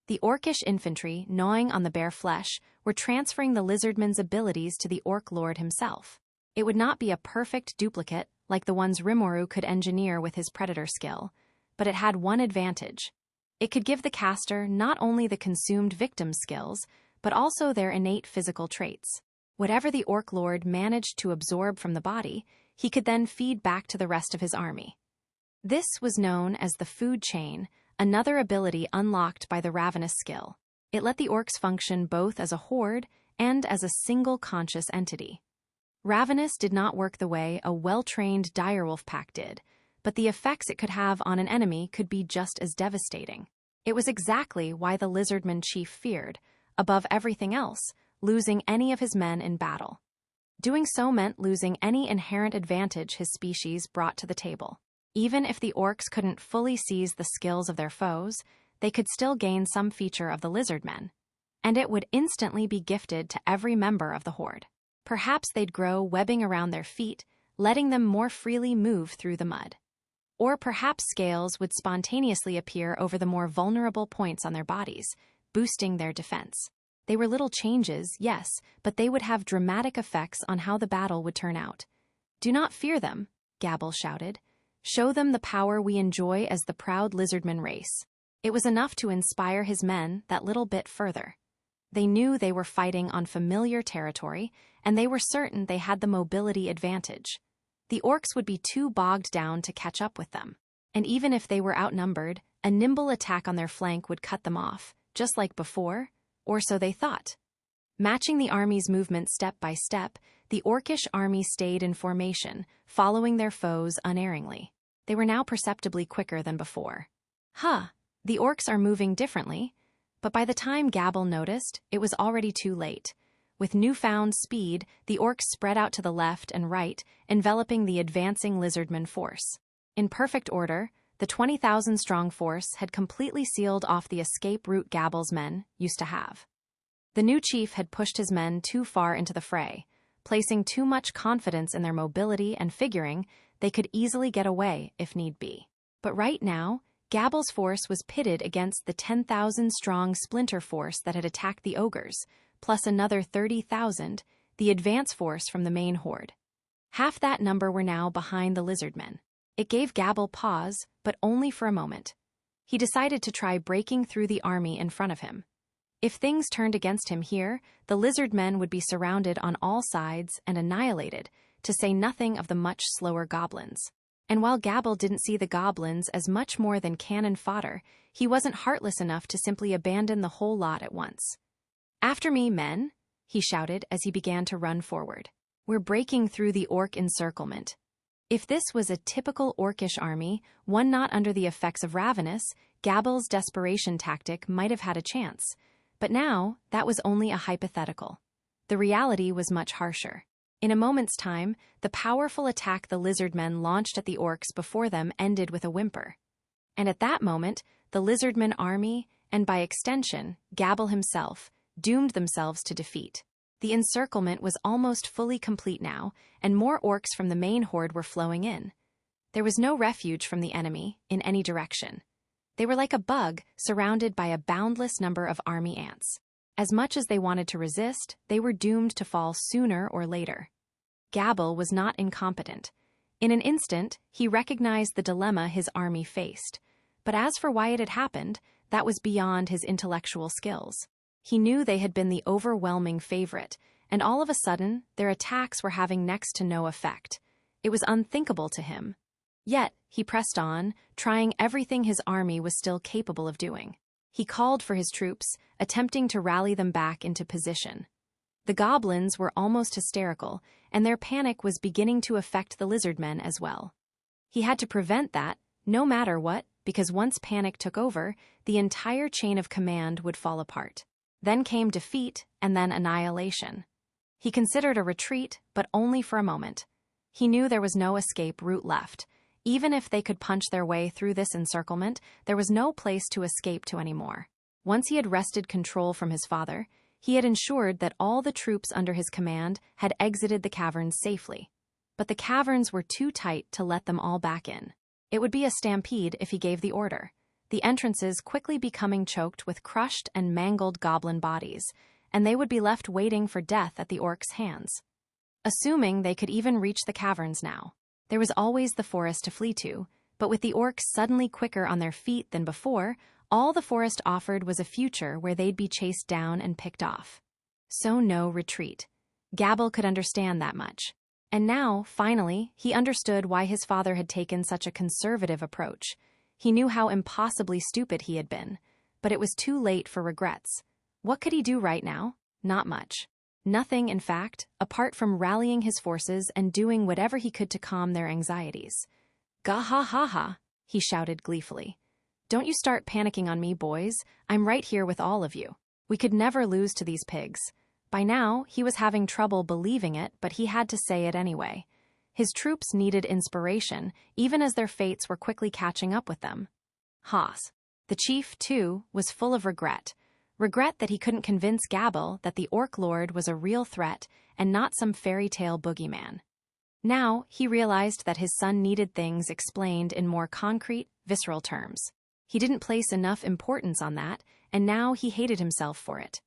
The orcish infantry, gnawing on the bare flesh, were transferring the lizardman's abilities to the orc lord himself. It would not be a perfect duplicate like the ones Rimuru could engineer with his predator skill, but it had one advantage. It could give the caster not only the consumed victim skills, but also their innate physical traits. Whatever the orc lord managed to absorb from the body, he could then feed back to the rest of his army. This was known as the food chain, another ability unlocked by the Ravenous skill. It let the orcs function both as a horde and as a single conscious entity. Ravenous did not work the way a well-trained direwolf pack did, but the effects it could have on an enemy could be just as devastating. It was exactly why the lizardman chief feared, above everything else, losing any of his men in battle. Doing so meant losing any inherent advantage his species brought to the table. Even if the orcs couldn't fully seize the skills of their foes, they could still gain some feature of the lizardmen, and it would instantly be gifted to every member of the horde. Perhaps they'd grow webbing around their feet, letting them more freely move through the mud. Or perhaps scales would spontaneously appear over the more vulnerable points on their bodies, boosting their defense. They were little changes, yes, but they would have dramatic effects on how the battle would turn out. "Do not fear them," Gabble shouted. "Show them the power we enjoy as the proud lizardman race." It was enough to inspire his men that little bit further. They knew they were fighting on familiar territory, and they were certain they had the mobility advantage. The orcs would be too bogged down to catch up with them. And even if they were outnumbered, a nimble attack on their flank would cut them off, just like before, or so they thought. Matching the army's movement step by step, the orcish army stayed in formation, following their foes unerringly. They were now perceptibly quicker than before. The orcs are moving differently, but by the time Gabble noticed, it was already too late. With newfound speed, the orcs spread out to the left and right, enveloping the advancing lizardman force. In perfect order, the 20,000-strong force had completely sealed off the escape route Gabble's men used to have. The new chief had pushed his men too far into the fray, placing too much confidence in their mobility and figuring they could easily get away if need be. But right now, Gabble's force was pitted against the 10,000-strong splinter force that had attacked the ogres, plus another 30,000, the advance force from the main horde. Half that number were now behind the lizardmen. It gave Gabble pause, but only for a moment. He decided to try breaking through the army in front of him. If things turned against him here, the lizardmen would be surrounded on all sides and annihilated, to say nothing of the much slower goblins. And while Gabble didn't see the goblins as much more than cannon fodder, he wasn't heartless enough to simply abandon the whole lot at once. "After me, men," he shouted as he began to run forward. "We're breaking through the orc encirclement." If this was a typical orcish army, one not under the effects of Ravenous, Gabble's desperation tactic might have had a chance. But now, that was only a hypothetical. The reality was much harsher. In a moment's time, the powerful attack the lizardmen launched at the orcs before them ended with a whimper. And at that moment, the lizardman army, and by extension, Gabble himself, doomed themselves to defeat. The encirclement was almost fully complete now, and more orcs from the main horde were flowing in. There was no refuge from the enemy, in any direction. They were like a bug surrounded by a boundless number of army ants. As much as they wanted to resist, they were doomed to fall sooner or later. Gabble was not incompetent. In an instant, he recognized the dilemma his army faced. But as for why it had happened, that was beyond his intellectual skills. He knew they had been the overwhelming favorite, and all of a sudden, their attacks were having next to no effect. It was unthinkable to him. Yet, he pressed on, trying everything his army was still capable of doing. He called for his troops, attempting to rally them back into position. The goblins were almost hysterical, and their panic was beginning to affect the lizardmen as well. He had to prevent that, no matter what, because once panic took over, the entire chain of command would fall apart. Then came defeat, and then annihilation. He considered a retreat, but only for a moment. He knew there was no escape route left. Even if they could punch their way through this encirclement, there was no place to escape to anymore. Once he had wrested control from his father, he had ensured that all the troops under his command had exited the caverns safely. But the caverns were too tight to let them all back in. It would be a stampede if he gave the order, the entrances quickly becoming choked with crushed and mangled goblin bodies, and they would be left waiting for death at the orcs' hands. Assuming they could even reach the caverns now. There was always the forest to flee to, but with the orcs suddenly quicker on their feet than before, all the forest offered was a future where they'd be chased down and picked off. So no retreat. Gabble could understand that much. And now, finally, he understood why his father had taken such a conservative approach. He knew how impossibly stupid he had been, but it was too late for regrets. What could he do right now? Not much. Nothing, in fact, apart from rallying his forces and doing whatever he could to calm their anxieties. "Gah-ha-ha-ha," he shouted gleefully. "Don't you start panicking on me, boys. I'm right here with all of you. We could never lose to these pigs." By now, he was having trouble believing it, but he had to say it anyway. His troops needed inspiration, even as their fates were quickly catching up with them. Haas. The chief, too, was full of regret. Regret that he couldn't convince Gabble that the Orc Lord was a real threat and not some fairy tale boogeyman. Now, he realized that his son needed things explained in more concrete, visceral terms. He didn't place enough importance on that, and now he hated himself for it.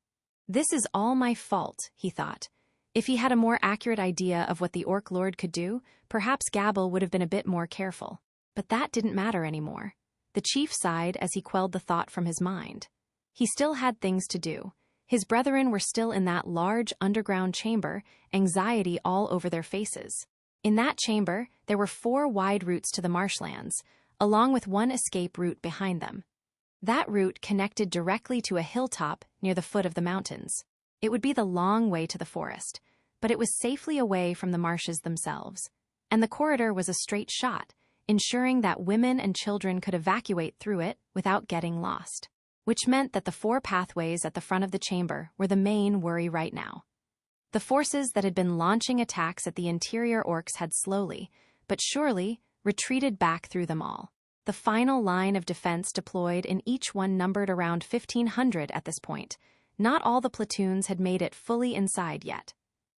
"This is all my fault," he thought. If he had a more accurate idea of what the Orc Lord could do, perhaps Gabble would have been a bit more careful. But that didn't matter anymore. The chief sighed as he quelled the thought from his mind. He still had things to do. His brethren were still in that large underground chamber, anxiety all over their faces. In that chamber, there were 4 wide routes to the marshlands, along with one escape route behind them. That route connected directly to a hilltop near the foot of the mountains. It would be the long way to the forest, but it was safely away from the marshes themselves. And the corridor was a straight shot, ensuring that women and children could evacuate through it without getting lost. Which meant that the 4 pathways at the front of the chamber were the main worry right now. The forces that had been launching attacks at the interior orcs had slowly, but surely, retreated back through them all. The final line of defense deployed in each one numbered around 1,500 at this point. Not all the platoons had made it fully inside yet.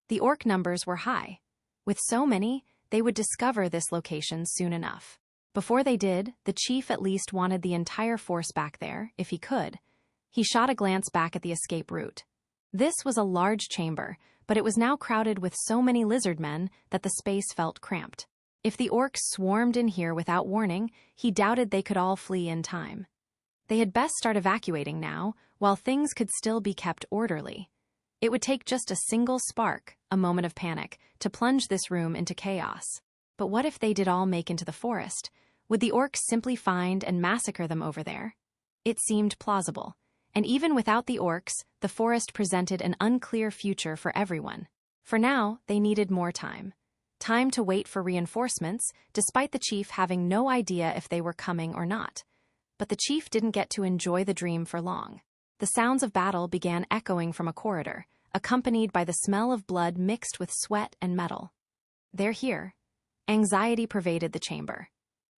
The orc numbers were high. With so many, they would discover this location soon enough. Before they did, the chief at least wanted the entire force back there, if he could. He shot a glance back at the escape route. This was a large chamber, but it was now crowded with so many lizard men that the space felt cramped. If the orcs swarmed in here without warning, he doubted they could all flee in time. They had best start evacuating now, while things could still be kept orderly. It would take just a single spark, a moment of panic, to plunge this room into chaos. But what if they did all make into the forest? Would the orcs simply find and massacre them over there? It seemed plausible. And even without the orcs, the forest presented an unclear future for everyone. For now, they needed more time. Time to wait for reinforcements, despite the chief having no idea if they were coming or not. But the chief didn't get to enjoy the dream for long. The sounds of battle began echoing from a corridor, accompanied by the smell of blood mixed with sweat and metal. "They're here." Anxiety pervaded the chamber.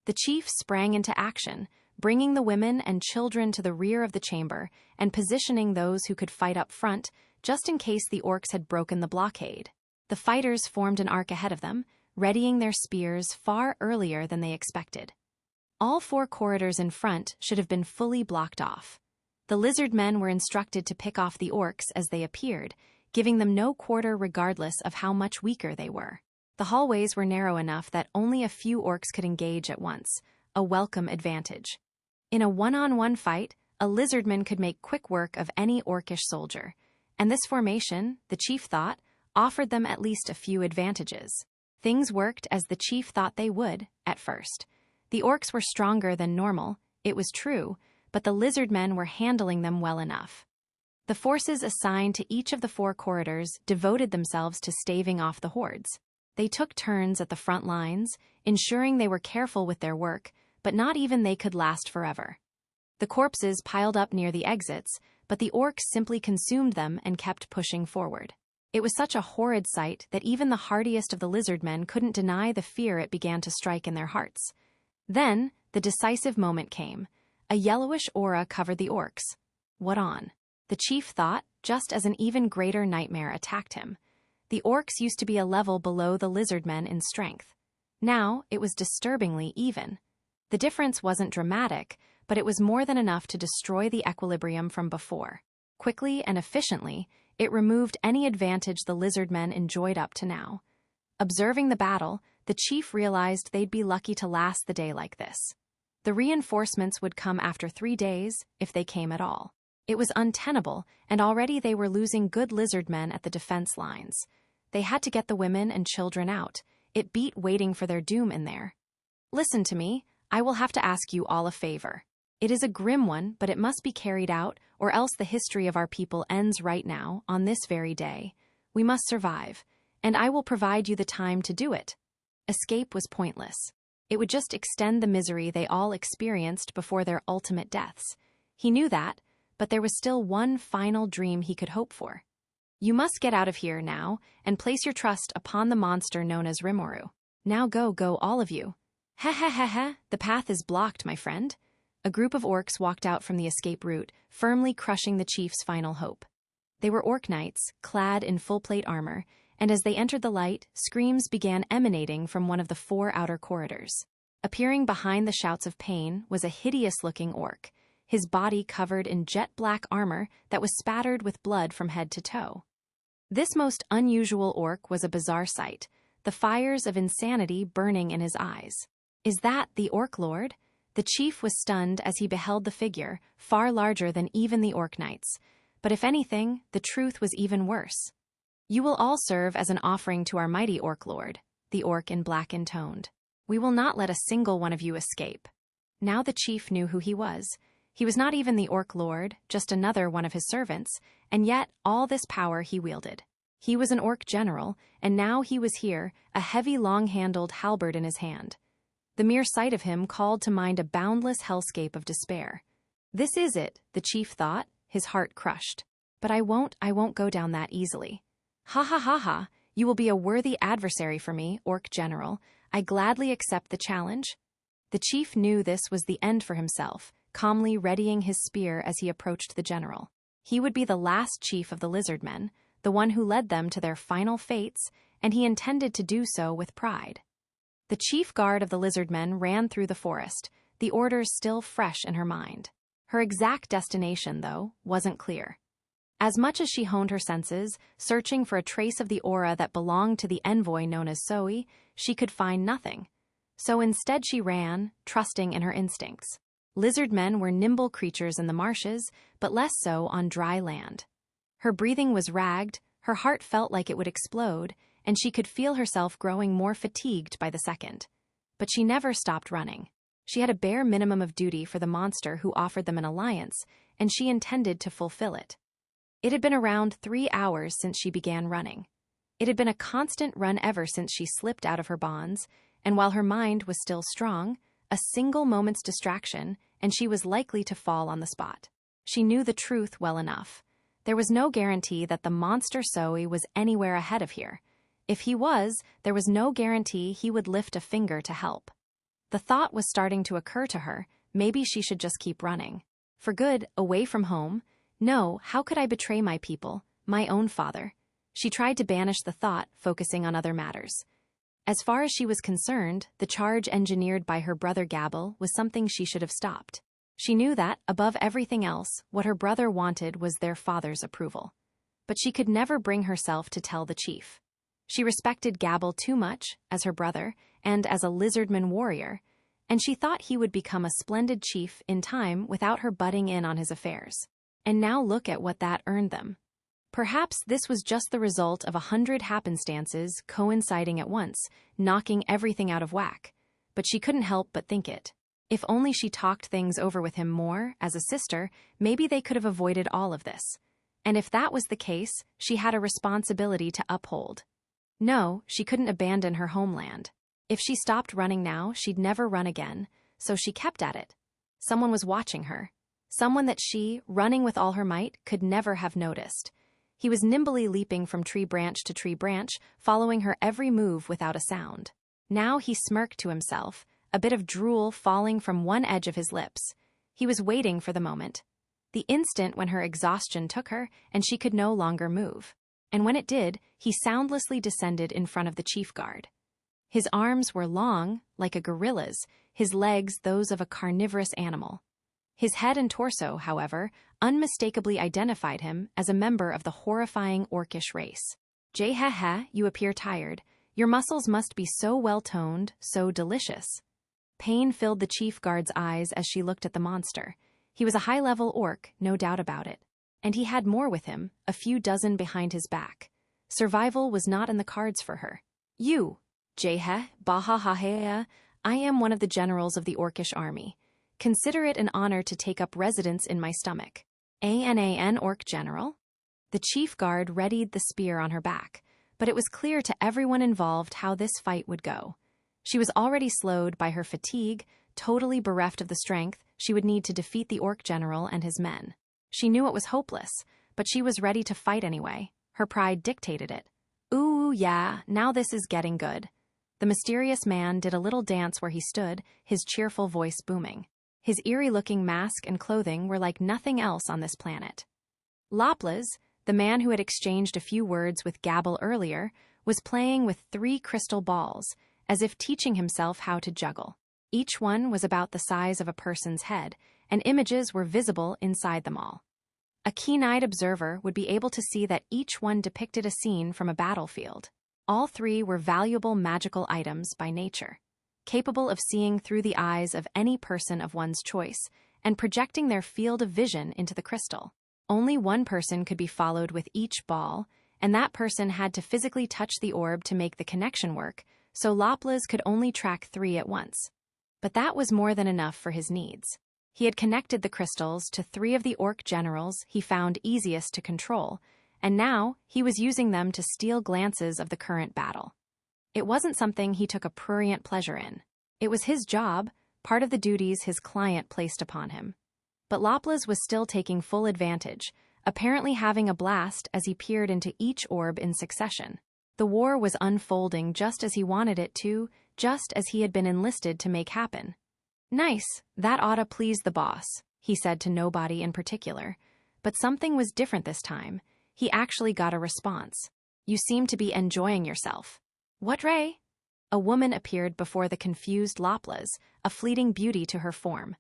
The chief sprang into action, bringing the women and children to the rear of the chamber and positioning those who could fight up front, just in case the orcs had broken the blockade. The fighters formed an arc ahead of them, readying their spears far earlier than they expected. All 4 corridors in front should have been fully blocked off. The lizard men were instructed to pick off the orcs as they appeared, giving them no quarter regardless of how much weaker they were. The hallways were narrow enough that only a few orcs could engage at once, a welcome advantage. In a one-on-one fight, a lizardman could make quick work of any orcish soldier, and this formation, the chief thought, offered them at least a few advantages. Things worked as the chief thought they would, at first. The orcs were stronger than normal, it was true, but the lizard men were handling them well enough. The forces assigned to each of the 4 corridors devoted themselves to staving off the hordes. They took turns at the front lines, ensuring they were careful with their work, but not even they could last forever. The corpses piled up near the exits, but the orcs simply consumed them and kept pushing forward. It was such a horrid sight that even the hardiest of the lizardmen couldn't deny the fear it began to strike in their hearts. Then, the decisive moment came. A yellowish aura covered the orcs. What on? The chief thought, just as an even greater nightmare attacked him. The orcs used to be a level below the lizardmen in strength. Now, it was disturbingly even. The difference wasn't dramatic, but it was more than enough to destroy the equilibrium from before. Quickly and efficiently, it removed any advantage the lizardmen enjoyed up to now. Observing the battle, the chief realized they'd be lucky to last the day like this. The reinforcements would come after 3 days, if they came at all. It was untenable, and already they were losing good lizardmen at the defense lines. They had to get the women and children out. It beat waiting for their doom in there. Listen to me, I will have to ask you all a favor. It is a grim one, but it must be carried out, or else the history of our people ends right now, on this very day. We must survive, and I will provide you the time to do it. Escape was pointless. It would just extend the misery they all experienced before their ultimate deaths. He knew that, but there was still one final dream he could hope for. You must get out of here now, and place your trust upon the monster known as Rimuru. Now go all of you. Ha, the path is blocked, my friend. A group of orcs walked out from the escape route, firmly crushing the chief's final hope. They were orc knights, clad in full-plate armor, and as they entered the light, screams began emanating from one of the 4 outer corridors. Appearing behind the shouts of pain was a hideous-looking orc, his body covered in jet-black armor that was spattered with blood from head to toe. This most unusual orc was a bizarre sight, the fires of insanity burning in his eyes. Is that the Orc Lord? The chief was stunned as he beheld the figure, far larger than even the Orc Knights. But if anything, the truth was even worse. You will all serve as an offering to our mighty Orc Lord, the orc in black intoned. We will not let a single one of you escape. Now the chief knew who he was. He was not even the Orc Lord, just another one of his servants, and yet all this power he wielded. He was an orc general, and now he was here, a heavy long-handled halberd in his hand. The mere sight of him called to mind a boundless hellscape of despair. This is it, the chief thought, his heart crushed. But I won't go down that easily. Ha, you will be a worthy adversary for me, Orc General. I gladly accept the challenge. The chief knew this was the end for himself, calmly readying his spear as he approached the general. He would be the last chief of the lizardmen, the one who led them to their final fates, and he intended to do so with pride. The chief guard of the lizardmen ran through the forest, the orders still fresh in her mind. Her exact destination, though, wasn't clear. As much as she honed her senses, searching for a trace of the aura that belonged to the envoy known as Zoe, she could find nothing. So instead she ran, trusting in her instincts. Lizardmen were nimble creatures in the marshes, but less so on dry land. Her breathing was ragged, her heart felt like it would explode, and she could feel herself growing more fatigued by the second. But she never stopped running. She had a bare minimum of duty for the monster who offered them an alliance, and she intended to fulfill it. It had been around 3 hours since she began running. It had been a constant run ever since she slipped out of her bonds, and while her mind was still strong, a single moment's distraction, and she was likely to fall on the spot. She knew the truth well enough. There was no guarantee that the monster Zoe was anywhere ahead of here. If he was, there was no guarantee he would lift a finger to help. The thought was starting to occur to her, maybe she should just keep running. For good, away from home. No, how could I betray my people, my own father? She tried to banish the thought, focusing on other matters. As far as she was concerned, the charge engineered by her brother Gabble was something she should have stopped. She knew that, above everything else, what her brother wanted was their father's approval. But she could never bring herself to tell the chief. She respected Gabble too much, as her brother, and as a lizardman warrior, and she thought he would become a splendid chief in time without her butting in on his affairs. And now look at what that earned them. Perhaps this was just the result of 100 happenstances coinciding at once, knocking everything out of whack. But she couldn't help but think it. If only she talked things over with him more, as a sister, maybe they could have avoided all of this. And if that was the case, she had a responsibility to uphold. No, she couldn't abandon her homeland. If she stopped running now, she'd never run again, so she kept at it. Someone was watching her. Someone that she, running with all her might, could never have noticed. He was nimbly leaping from tree branch to tree branch, following her every move without a sound. Now he smirked to himself, a bit of drool falling from one edge of his lips. He was waiting for the moment. The instant when her exhaustion took her and she could no longer move. And when it did, he soundlessly descended in front of the chief guard. His arms were long, like a gorilla's, his legs those of a carnivorous animal. His head and torso, however, unmistakably identified him as a member of the horrifying orcish race. Jehehe, you appear tired. Your muscles must be so well-toned, so delicious. Pain filled the chief guard's eyes as she looked at the monster. He was a high-level orc, no doubt about it. And he had more with him, a few dozen behind his back. Survival was not in the cards for her. You, Jehe, Bahahahea, I am one of the generals of the orcish army. Consider it an honor to take up residence in my stomach. An orc general? The chief guard readied the spear on her back, but it was clear to everyone involved how this fight would go. She was already slowed by her fatigue, totally bereft of the strength she would need to defeat the orc general and his men. She knew it was hopeless, but she was ready to fight anyway. Her pride dictated it. Ooh, yeah, now this is getting good. The mysterious man did a little dance where he stood, his cheerful voice booming. His eerie-looking mask and clothing were like nothing else on this planet. Laplas, the man who had exchanged a few words with Gabble earlier, was playing with 3 crystal balls, as if teaching himself how to juggle. Each one was about the size of a person's head, and images were visible inside them all. A keen-eyed observer would be able to see that each one depicted a scene from a battlefield. All 3 were valuable magical items by nature, capable of seeing through the eyes of any person of one's choice and projecting their field of vision into the crystal. Only one person could be followed with each ball, and that person had to physically touch the orb to make the connection work, so Laplas could only track 3 at once. But that was more than enough for his needs. He had connected the crystals to 3 of the orc generals he found easiest to control, and now he was using them to steal glances of the current battle. It wasn't something he took a prurient pleasure in. It was his job, part of the duties his client placed upon him. But Laplas was still taking full advantage, apparently having a blast as he peered into each orb in succession. The war was unfolding just as he wanted it to, just as he had been enlisted to make happen. Nice, that oughta please the boss, he said to nobody in particular. But something was different this time. He actually got a response. You seem to be enjoying yourself. What, Ray? A woman appeared before the confused Laplas, a fleeting beauty to her form.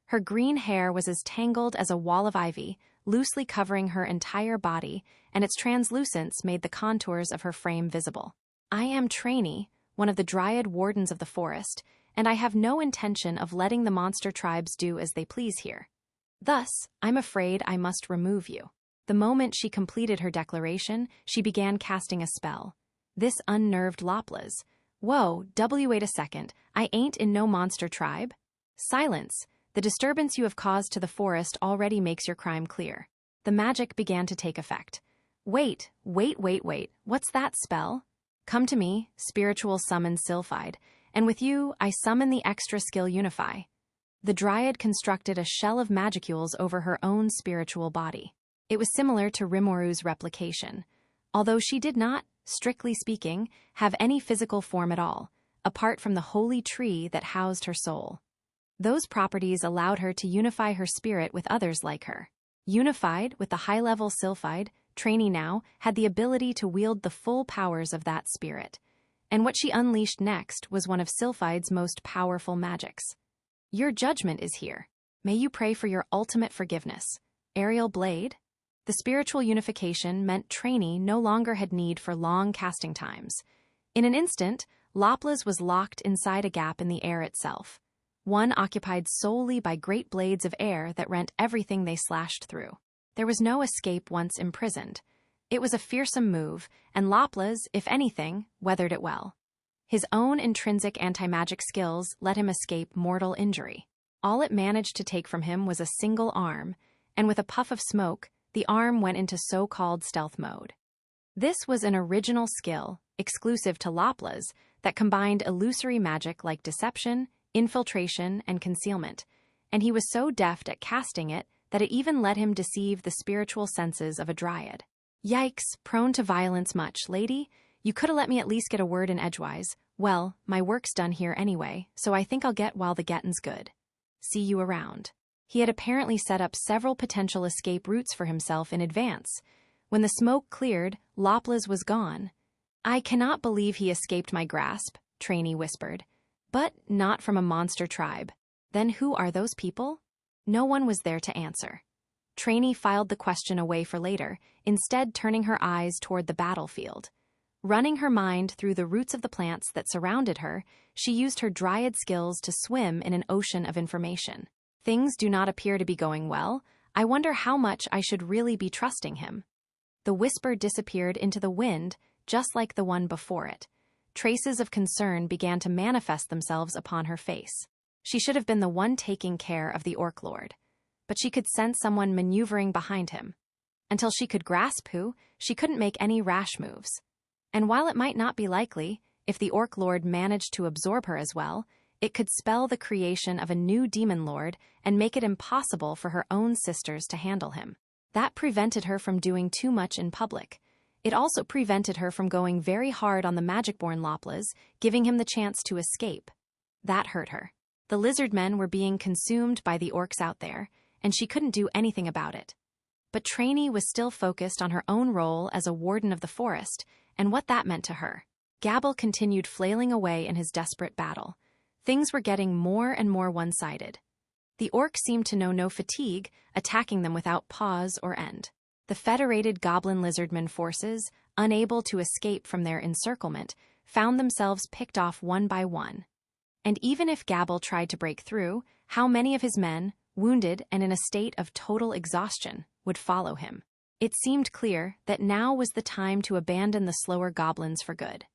Her green hair was as tangled as a wall of ivy, loosely covering her entire body, and its translucence made the contours of her frame visible. I am Trainee, one of the Dryad Wardens of the forest, and I have no intention of letting the monster tribes do as they please here. Thus, I'm afraid I must remove you. The moment she completed her declaration, she began casting a spell. This unnerved Laplas. Whoa, wait a second, I ain't in no monster tribe. Silence. The disturbance you have caused to the forest already makes your crime clear. The magic began to take effect. Wait, what's that spell? Come to me, spiritual summon Sylphide, and with you I summon the extra skill Unify. The Dryad constructed a shell of magicules over her own spiritual body. It was similar to Rimorru's replication, although she did not, strictly speaking, have any physical form at all, apart from the holy tree that housed her soul. Those properties allowed her to unify her spirit with others like her. Unified with the high-level Sylphide, Trainee now had the ability to wield the full powers of that spirit, and what she unleashed next was one of Sylphide's most powerful magics. Your judgment is here. May you pray for your ultimate forgiveness. Aerial Blade? The spiritual unification meant Trainee no longer had need for long casting times. In an instant, Laplas was locked inside a gap in the air itself, one occupied solely by great blades of air that rent everything they slashed through. There was no escape once imprisoned. It was a fearsome move, and Laplas, if anything, weathered it well. His own intrinsic anti-magic skills let him escape mortal injury. All it managed to take from him was a single arm, and with a puff of smoke, the arm went into so-called stealth mode. This was an original skill, exclusive to Laplas, that combined illusory magic like deception, infiltration, and concealment, and he was so deft at casting it that it even let him deceive the spiritual senses of a Dryad. Yikes, prone to violence much, lady? You coulda let me at least get a word in edgewise. Well, my work's done here anyway, so I think I'll get while the gettin's good. See you around. He had apparently set up several potential escape routes for himself in advance. When the smoke cleared, Loplas was gone. I cannot believe he escaped my grasp, Trainee whispered. But not from a monster tribe. Then who are those people? No one was there to answer. Trainee filed the question away for later, instead turning her eyes toward the battlefield. Running her mind through the roots of the plants that surrounded her, she used her dryad skills to swim in an ocean of information. Things do not appear to be going well. I wonder how much I should really be trusting him. The whisper disappeared into the wind, just like the one before it. Traces of concern began to manifest themselves upon her face. She should have been the one taking care of the Orc Lord. But she could sense someone maneuvering behind him. Until she could grasp who, she couldn't make any rash moves. And while it might not be likely, if the Orc Lord managed to absorb her as well, it could spell the creation of a new demon lord and make it impossible for her own sisters to handle him. That prevented her from doing too much in public. It also prevented her from going very hard on the magic-born Loplas, giving him the chance to escape. That hurt her. The lizard men were being consumed by the orcs out there, and she couldn't do anything about it. But Trainee was still focused on her own role as a warden of the forest, and what that meant to her. Gabble continued flailing away in his desperate battle. Things were getting more and more one-sided. The orcs seemed to know no fatigue, attacking them without pause or end. The federated goblin lizardman forces, unable to escape from their encirclement, found themselves picked off one by one. And even if Gabble tried to break through, how many of his men, wounded and in a state of total exhaustion, would follow him? It seemed clear that now was the time to abandon the slower goblins for good.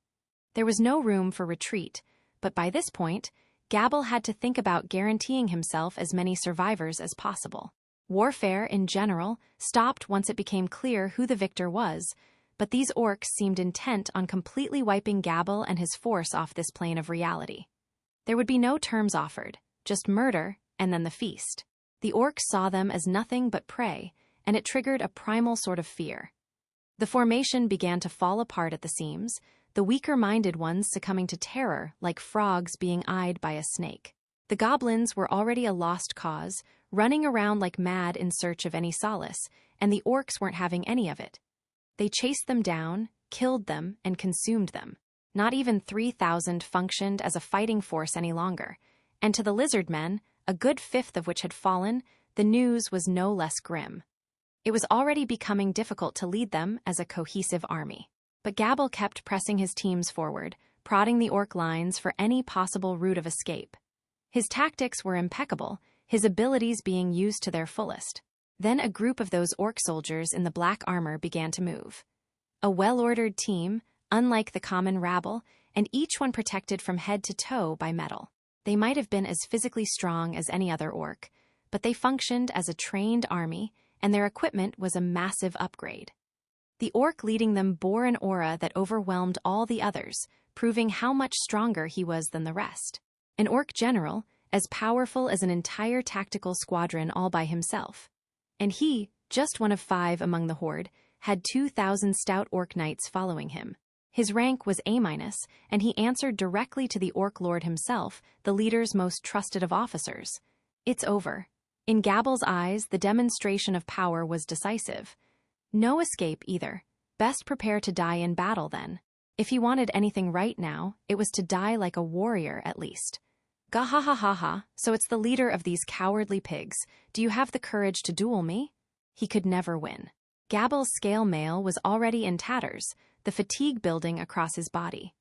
There was no room for retreat, but by this point, Gabble had to think about guaranteeing himself as many survivors as possible. Warfare, in general, stopped once it became clear who the victor was, but these orcs seemed intent on completely wiping Gabble and his force off this plane of reality. There would be no terms offered, just murder and then the feast. The orcs saw them as nothing but prey, and it triggered a primal sort of fear. The formation began to fall apart at the seams, the weaker-minded ones succumbing to terror like frogs being eyed by a snake. The goblins were already a lost cause, running around like mad in search of any solace, and the orcs weren't having any of it. They chased them down, killed them, and consumed them. Not even 3,000 functioned as a fighting force any longer, and to the lizard men, a good fifth of which had fallen, the news was no less grim. It was already becoming difficult to lead them as a cohesive army. But Gabble kept pressing his teams forward, prodding the orc lines for any possible route of escape. His tactics were impeccable, his abilities being used to their fullest. Then a group of those orc soldiers in the black armor began to move. A well-ordered team, unlike the common rabble, and each one protected from head to toe by metal. They might have been as physically strong as any other orc, but they functioned as a trained army, and their equipment was a massive upgrade. The orc leading them bore an aura that overwhelmed all the others, proving how much stronger he was than the rest. An orc general, as powerful as an entire tactical squadron all by himself. And he, just one of 5 among the horde, had 2,000 stout orc knights following him. His rank was A-, and he answered directly to the Orc Lord himself, the leader's most trusted of officers. It's over. In Gabble's eyes, the demonstration of power was decisive. No escape either. Best prepare to die in battle then. If he wanted anything right now, it was to die like a warrior at least. Gahahahaha, so it's the leader of these cowardly pigs. Do you have the courage to duel me? He could never win. Gabble's scale mail was already in tatters, the fatigue building across his body.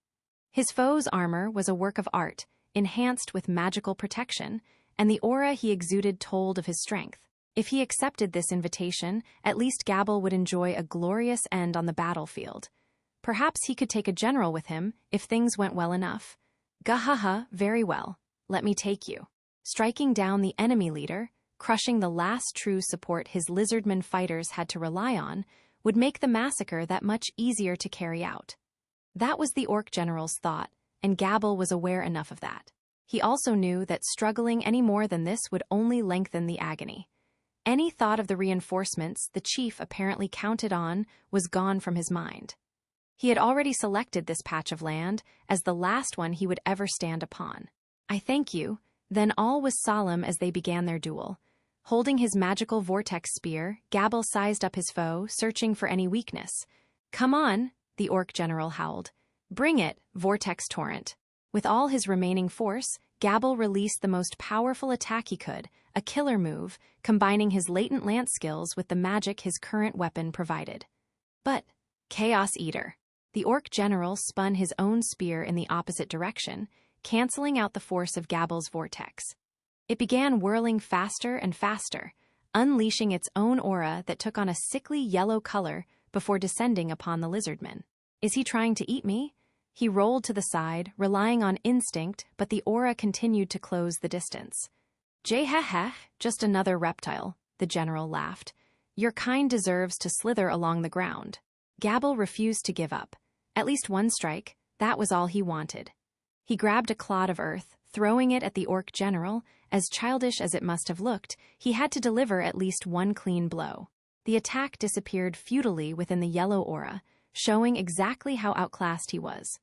His foe's armor was a work of art, enhanced with magical protection, and the aura he exuded told of his strength. If he accepted this invitation, at least Gabble would enjoy a glorious end on the battlefield. Perhaps he could take a general with him, if things went well enough. Gahaha, very well. Let me take you. Striking down the enemy leader, crushing the last true support his lizardman fighters had to rely on, would make the massacre that much easier to carry out. That was the orc general's thought, and Gabble was aware enough of that. He also knew that struggling any more than this would only lengthen the agony. Any thought of the reinforcements the chief apparently counted on was gone from his mind. He had already selected this patch of land as the last one he would ever stand upon. "I thank you." Then all was solemn as they began their duel. Holding his magical vortex spear, Gabble sized up his foe, searching for any weakness. "Come on," the orc general howled. "Bring it, vortex torrent." With all his remaining force, Gabble released the most powerful attack he could, a killer move, combining his latent lance skills with the magic his current weapon provided. But, Chaos Eater. The orc general spun his own spear in the opposite direction, canceling out the force of Gabble's vortex. It began whirling faster and faster, unleashing its own aura that took on a sickly yellow color before descending upon the lizardman. "Is he trying to eat me?" He rolled to the side, relying on instinct, but the aura continued to close the distance. "Jeheheh, just another reptile," the general laughed. "Your kind deserves to slither along the ground." Gabble refused to give up. At least one strike, that was all he wanted. He grabbed a clod of earth, throwing it at the orc general. As childish as it must have looked, he had to deliver at least one clean blow. The attack disappeared futilely within the yellow aura, showing exactly how outclassed he was.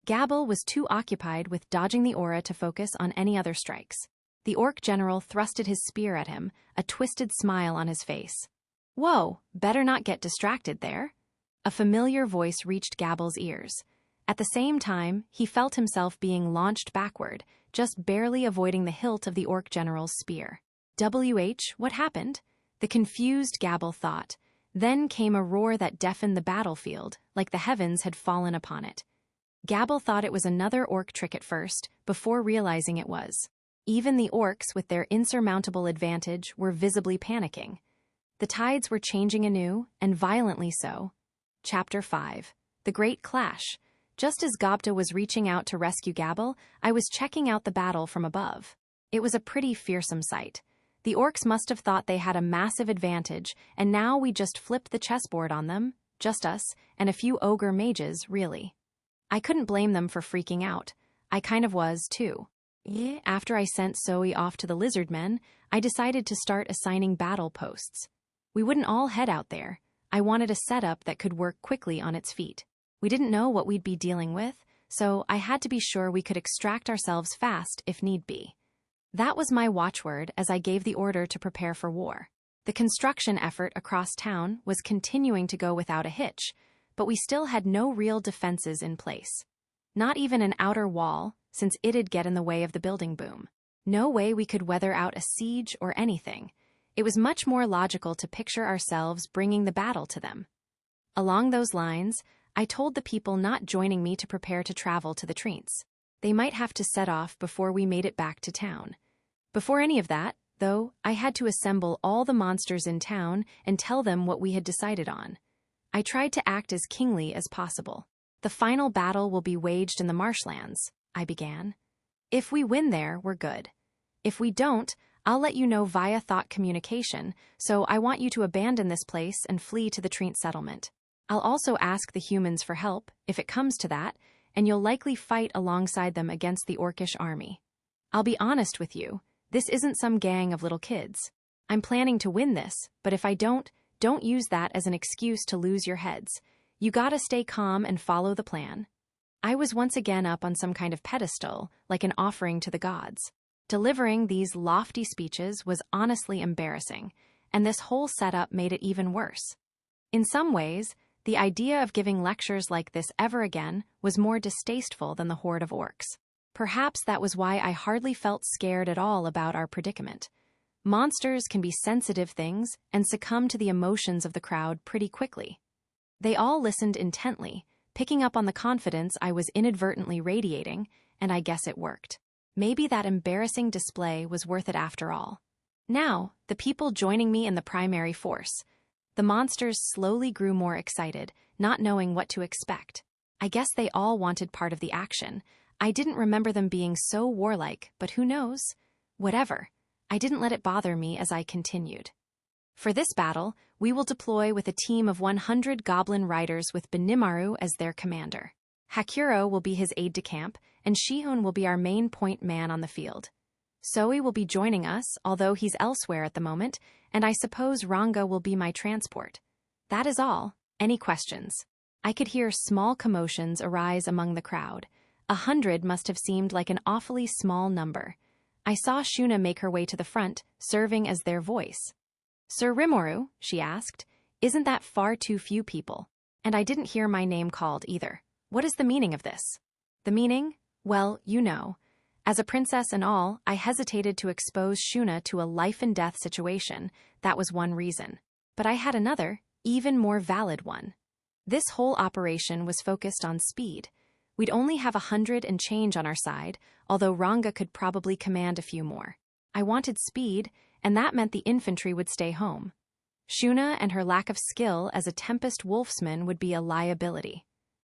Gabble was too occupied with dodging the aura to focus on any other strikes. The orc general thrusted his spear at him, a twisted smile on his face. "Whoa, better not get distracted there." A familiar voice reached Gabble's ears. At the same time, he felt himself being launched backward, just barely avoiding the hilt of the orc general's spear. What happened? The confused Gabble thought. Then came a roar that deafened the battlefield, like the heavens had fallen upon it. Gabble thought it was another orc trick at first, before realizing it was. Even the orcs, with their insurmountable advantage, were visibly panicking. The tides were changing anew, and violently so. Chapter 5. The Great Clash. Just as Gobta was reaching out to rescue Gabble, I was checking out the battle from above. It was a pretty fearsome sight. The orcs must have thought they had a massive advantage, and now we just flipped the chessboard on them, just us, and a few ogre mages, really. I couldn't blame them for freaking out. I kind of was, too. After I sent Zoe off to the lizardmen, I decided to start assigning battle posts. We wouldn't all head out there. I wanted a setup that could work quickly on its feet. We didn't know what we'd be dealing with, so I had to be sure we could extract ourselves fast if need be. That was my watchword as I gave the order to prepare for war. The construction effort across town was continuing to go without a hitch, but we still had no real defenses in place. Not even an outer wall, since it'd get in the way of the building boom. No way we could weather out a siege or anything. It was much more logical to picture ourselves bringing the battle to them. Along those lines, I told the people not joining me to prepare to travel to the Treants. They might have to set off before we made it back to town. Before any of that, though, I had to assemble all the monsters in town and tell them what we had decided on. I tried to act as kingly as possible. "The final battle will be waged in the marshlands," I began. "If we win there, we're good. If we don't, I'll let you know via thought communication, so I want you to abandon this place and flee to the Treant settlement. I'll also ask the humans for help, if it comes to that, and you'll likely fight alongside them against the orcish army. I'll be honest with you, this isn't some gang of little kids. I'm planning to win this, but if I don't use that as an excuse to lose your heads. You gotta stay calm and follow the plan." I was once again up on some kind of pedestal, like an offering to the gods. Delivering these lofty speeches was honestly embarrassing, and this whole setup made it even worse. In some ways, the idea of giving lectures like this ever again was more distasteful than the horde of orcs. Perhaps that was why I hardly felt scared at all about our predicament. Monsters can be sensitive things and succumb to the emotions of the crowd pretty quickly. They all listened intently, picking up on the confidence I was inadvertently radiating, and I guess it worked. Maybe that embarrassing display was worth it after all. Now, the people joining me in the primary force. The monsters slowly grew more excited, not knowing what to expect. I guess they all wanted part of the action. I didn't remember them being so warlike, but who knows? Whatever. I didn't let it bother me as I continued. For this battle, we will deploy with a team of 100 goblin riders with Benimaru as their commander. Hakuro will be his aide-de-camp, and Shihun will be our main point man on the field. Zoe will be joining us, although he's elsewhere at the moment, and I suppose Ranga will be my transport. That is all. Any questions? I could hear small commotions arise among the crowd. 100 must have seemed like an awfully small number. I saw Shuna make her way to the front, serving as their voice. Sir Rimuru, she asked, isn't that far too few people? And I didn't hear my name called either. What is the meaning of this? The meaning? Well, you know. As a princess and all, I hesitated to expose Shuna to a life-and-death situation. That was one reason. But I had another, even more valid one. This whole operation was focused on speed. We'd only have 100 and change on our side, although Ranga could probably command a few more. I wanted speed, and that meant the infantry would stay home. Shuna and her lack of skill as a Tempest Wolfsman would be a liability.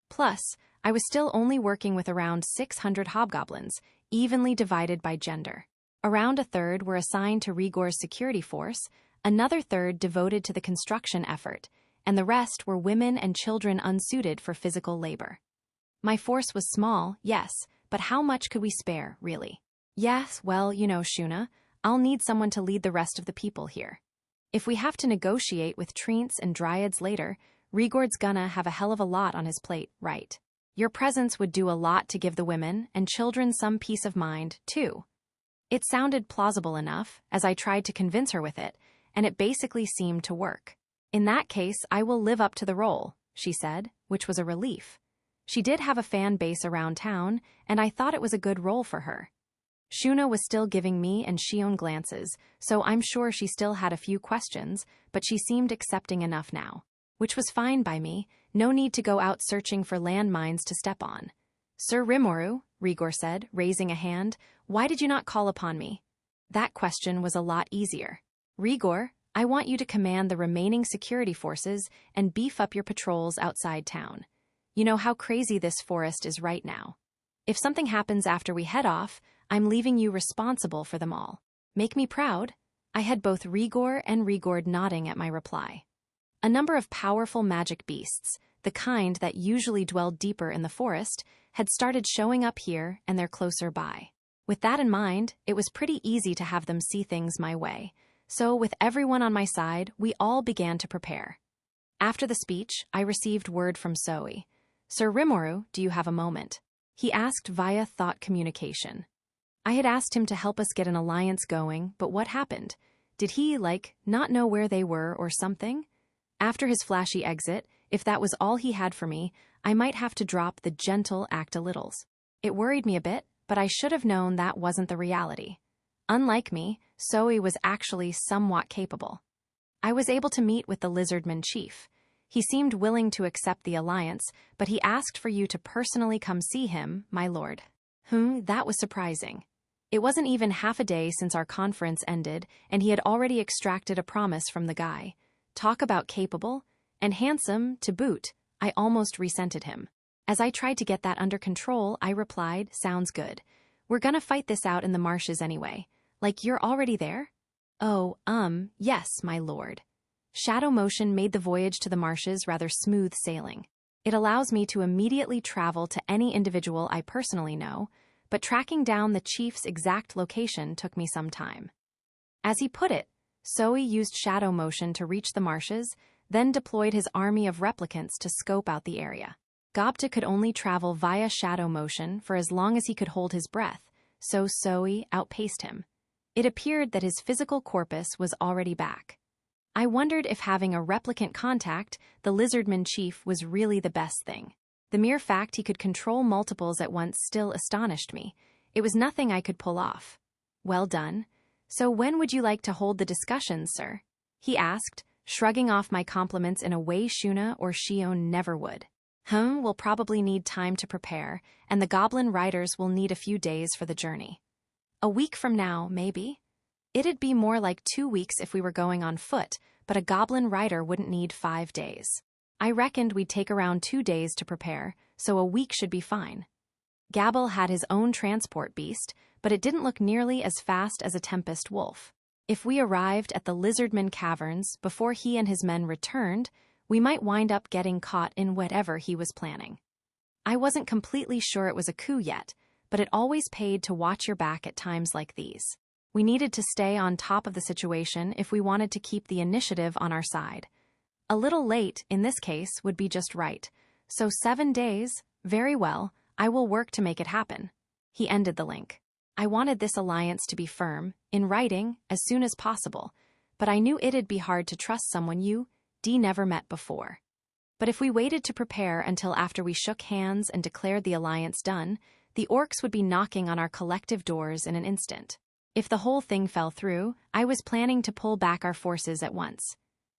Plus, I was still only working with around 600 hobgoblins, evenly divided by gender. Around a third were assigned to Rigor's security force, another third devoted to the construction effort, and the rest were women and children unsuited for physical labor. My force was small, yes, but how much could we spare, really? Yes, well, you know, Shuna, I'll need someone to lead the rest of the people here. If we have to negotiate with Treants and Dryads later, Rigord's gonna have a hell of a lot on his plate, right? Your presence would do a lot to give the women and children some peace of mind, too. It sounded plausible enough, as I tried to convince her with it, and it basically seemed to work. In that case, I will live up to the role, she said, which was a relief. She did have a fan base around town, and I thought it was a good role for her. Shuna was still giving me and Shion glances, so I'm sure she still had a few questions, but she seemed accepting enough now. Which was fine by me, no need to go out searching for landmines to step on. Sir Rimuru, Rigor said, raising a hand, why did you not call upon me? That question was a lot easier. Rigor, I want you to command the remaining security forces and beef up your patrols outside town. You know how crazy this forest is right now. If something happens after we head off, I'm leaving you responsible for them all. Make me proud. I had both Rigor and Rigord nodding at my reply. A number of powerful magic beasts, the kind that usually dwell deeper in the forest, had started showing up here and they're closer by. With that in mind, it was pretty easy to have them see things my way. So with everyone on my side, we all began to prepare. After the speech, I received word from Zoe. Sir Rimuru, do you have a moment? He asked via thought communication. I had asked him to help us get an alliance going, but what happened? Did he, not know where they were or something? After his flashy exit, if that was all he had for me, I might have to drop the gentle act-a-littles. It worried me a bit, but I should have known that wasn't the reality. Unlike me, Zoe was actually somewhat capable. I was able to meet with the Lizardman chief. He seemed willing to accept the alliance, but he asked for you to personally come see him, my lord. That was surprising. It wasn't even half a day since our conference ended, and he had already extracted a promise from the guy. Talk about capable, and handsome, to boot. I almost resented him. As I tried to get that under control, I replied, sounds good. We're gonna fight this out in the marshes anyway. You're already there? Oh, yes, my lord. Shadow motion made the voyage to the marshes rather smooth sailing. It allows me to immediately travel to any individual I personally know, but tracking down the chief's exact location took me some time. As he put it, Zoe used shadow motion to reach the marshes, then deployed his army of replicants to scope out the area. Gobta could only travel via shadow motion for as long as he could hold his breath, so Zoe outpaced him. It appeared that his physical corpus was already back. I wondered if having a replicant contact, the Lizardman chief, was really the best thing. The mere fact he could control multiples at once still astonished me. It was nothing I could pull off. Well done. So when would you like to hold the discussion, sir? He asked, shrugging off my compliments in a way Shuna or Shion never would. We'll probably need time to prepare, and the goblin riders will need a few days for the journey. A week from now, maybe? It'd be more like 2 weeks if we were going on foot, but a goblin rider wouldn't need 5 days. I reckoned we'd take around 2 days to prepare, so a week should be fine. Gabble had his own transport beast, but it didn't look nearly as fast as a Tempest Wolf. If we arrived at the Lizardman Caverns before he and his men returned, we might wind up getting caught in whatever he was planning. I wasn't completely sure it was a coup yet, but it always paid to watch your back at times like these. We needed to stay on top of the situation if we wanted to keep the initiative on our side. A little late, in this case, would be just right. So 7 days, very well, I will work to make it happen. He ended the link. I wanted this alliance to be firm, in writing, as soon as possible, but I knew it'd be hard to trust someone D never met before. But if we waited to prepare until after we shook hands and declared the alliance done, the orcs would be knocking on our collective doors in an instant. If the whole thing fell through, I was planning to pull back our forces at once.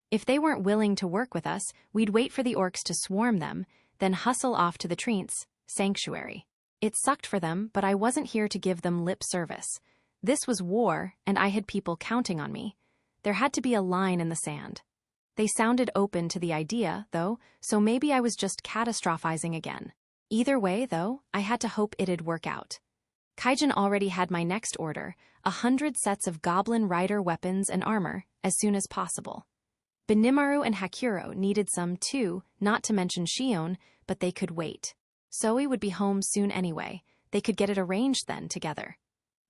If they weren't willing to work with us, we'd wait for the orcs to swarm them, then hustle off to the Treant's sanctuary. It sucked for them, but I wasn't here to give them lip service. This was war, and I had people counting on me. There had to be a line in the sand. They sounded open to the idea, though, so maybe I was just catastrophizing again. Either way, though, I had to hope it'd work out. Kaijin already had my next order, 100 sets of goblin rider weapons and armor, as soon as possible. Benimaru and Hakuro needed some too, not to mention Shion, but they could wait. Zoe would be home soon anyway. They could get it arranged then together.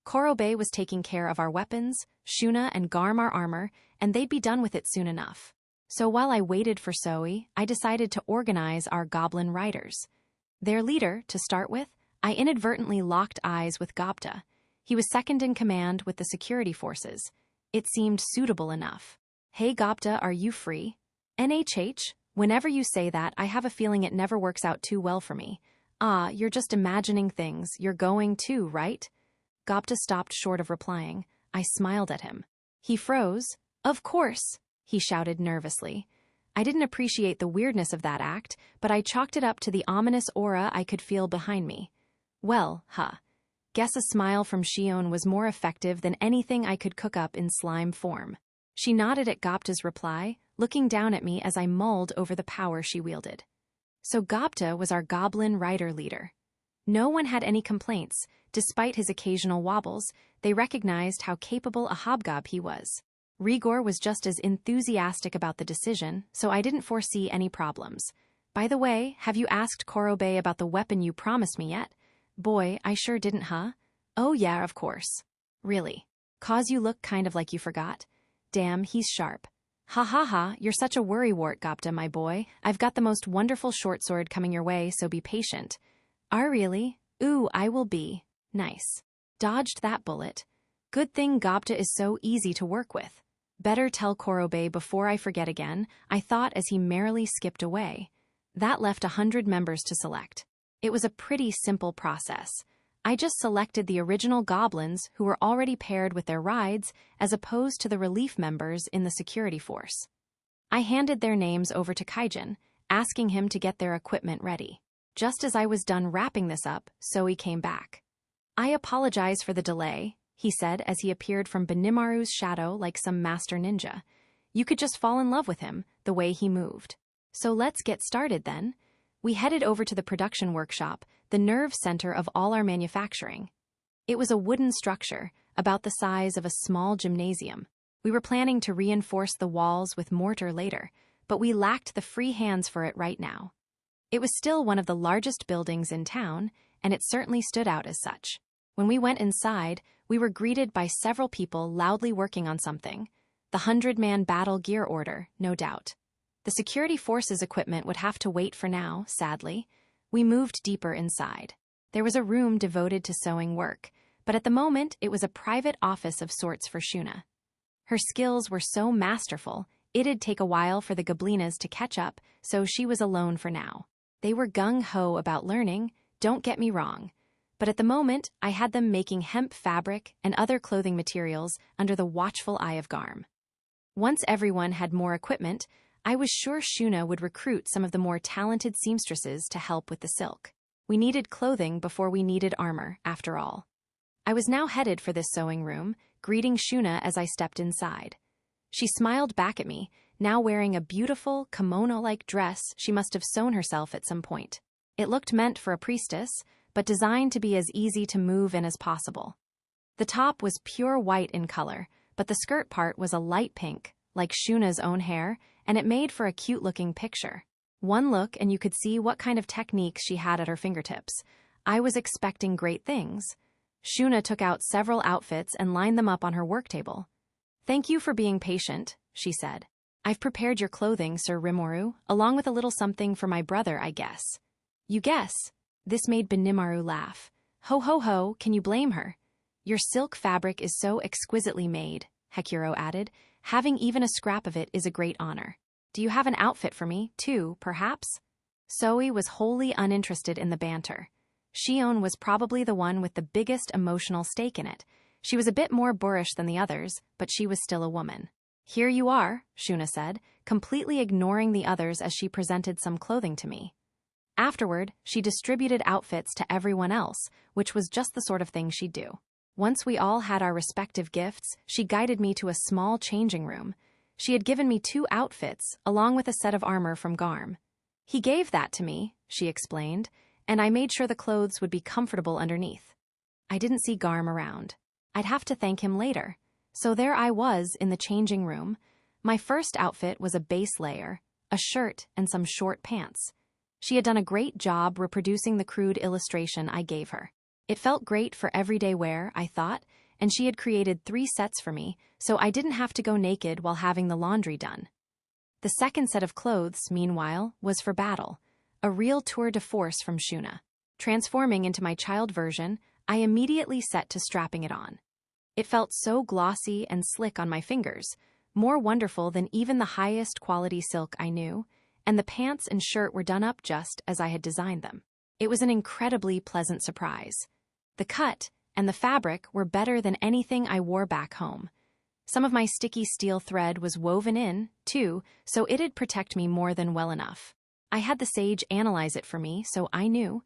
Korobe was taking care of our weapons, Shuna and Garm our armor, and they'd be done with it soon enough. So while I waited for Zoe, I decided to organize our goblin riders. Their leader, to start with, I inadvertently locked eyes with Gopta. He was second in command with the security forces. It seemed suitable enough. Hey Gopta, are you free? NHH, whenever you say that, I have a feeling it never works out too well for me. Ah, you're just imagining things. You're going too, right? Gopta stopped short of replying. I smiled at him. He froze. Of course, he shouted nervously. I didn't appreciate the weirdness of that act, but I chalked it up to the ominous aura I could feel behind me. Well, guess a smile from Shion was more effective than anything I could cook up in slime form. She nodded at Gopta's reply, looking down at me as I mulled over the power she wielded. So Gopta was our goblin rider leader. No one had any complaints. Despite his occasional wobbles, they recognized how capable a hobgob he was. Rigor was just as enthusiastic about the decision, so I didn't foresee any problems. By the way, have you asked Korobe about the weapon you promised me yet? Boy, I sure didn't, Oh yeah, of course. Really? 'Cause you look kind of like you forgot. Damn, he's sharp. Ha ha ha, you're such a worrywart, Gopta, my boy. I've got the most wonderful short sword coming your way, so be patient. Really? Ooh, I will be. Nice. Dodged that bullet. Good thing Gopta is so easy to work with. Better tell Korobe before I forget again, I thought as he merrily skipped away. That left 100 members to select. It was a pretty simple process. I just selected the original goblins who were already paired with their rides as opposed to the relief members in the security force. I handed their names over to Kaijin, asking him to get their equipment ready. Just as I was done wrapping this up, Zoe came back. I apologize for the delay, he said as he appeared from Benimaru's shadow like some master ninja. You could just fall in love with him, the way he moved. So let's get started then. We headed over to the production workshop, the nerve center of all our manufacturing. It was a wooden structure, about the size of a small gymnasium. We were planning to reinforce the walls with mortar later, but we lacked the free hands for it right now. It was still one of the largest buildings in town, and it certainly stood out as such. When we went inside, we were greeted by several people loudly working on something. The 100-man battle gear order, no doubt. The security forces equipment would have to wait for now, sadly. We moved deeper inside. There was a room devoted to sewing work, but at the moment it was a private office of sorts for Shuna. Her skills were so masterful, it'd take a while for the goblinas to catch up, so she was alone for now. They were gung-ho about learning, don't get me wrong, but at the moment I had them making hemp fabric and other clothing materials under the watchful eye of Garm. Once everyone had more equipment, I was sure Shuna would recruit some of the more talented seamstresses to help with the silk. We needed clothing before we needed armor, after all. I was now headed for this sewing room, greeting Shuna as I stepped inside. She smiled back at me, now wearing a beautiful, kimono-like dress she must have sewn herself at some point. It looked meant for a priestess, but designed to be as easy to move in as possible. The top was pure white in color, but the skirt part was a light pink, like Shuna's own hair, and it made for a cute-looking picture. One look and you could see what kind of techniques she had at her fingertips. I was expecting great things. Shuna took out several outfits and lined them up on her work table. "Thank you for being patient," she said. "I've prepared your clothing, Sir Rimuru, along with a little something for my brother, I guess." "You guess?" This made Benimaru laugh. "Ho ho ho, can you blame her?" "Your silk fabric is so exquisitely made," Hekuro added. "Having even a scrap of it is a great honor. Do you have an outfit for me, too, perhaps?" Zoe was wholly uninterested in the banter. Shion was probably the one with the biggest emotional stake in it. She was a bit more boorish than the others, but she was still a woman. "Here you are," Shuna said, completely ignoring the others as she presented some clothing to me. Afterward, she distributed outfits to everyone else, which was just the sort of thing she'd do. Once we all had our respective gifts, she guided me to a small changing room. She had given me 2 outfits, along with a set of armor from Garm. "He gave that to me," she explained, "and I made sure the clothes would be comfortable underneath." I didn't see Garm around. I'd have to thank him later. So there I was in the changing room. My first outfit was a base layer, a shirt, and some short pants. She had done a great job reproducing the crude illustration I gave her. It felt great for everyday wear, I thought, and she had created 3 sets for me, so I didn't have to go naked while having the laundry done. The second set of clothes, meanwhile, was for battle, a real tour de force from Shuna. Transforming into my child version, I immediately set to strapping it on. It felt so glossy and slick on my fingers, more wonderful than even the highest quality silk I knew, and the pants and shirt were done up just as I had designed them. It was an incredibly pleasant surprise. The cut and the fabric were better than anything I wore back home. Some of my sticky steel thread was woven in, too, so it'd protect me more than well enough. I had the sage analyze it for me, so I knew.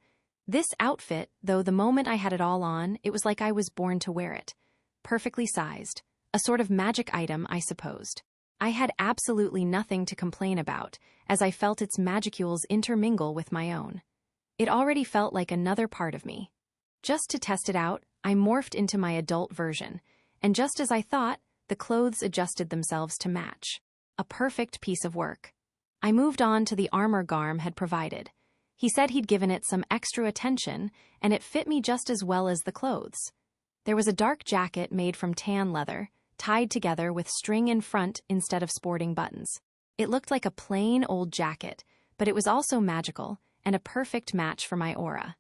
This outfit, though the moment I had it all on, it was like I was born to wear it. Perfectly sized. A sort of magic item, I supposed. I had absolutely nothing to complain about, as I felt its magicules intermingle with my own. It already felt like another part of me. Just to test it out, I morphed into my adult version, and just as I thought, the clothes adjusted themselves to match. A perfect piece of work. I moved on to the armor Garm had provided. He said he'd given it some extra attention, and it fit me just as well as the clothes. There was a dark jacket made from tan leather, tied together with string in front instead of sporting buttons. It looked like a plain old jacket, but it was also magical, and a perfect match for my aura.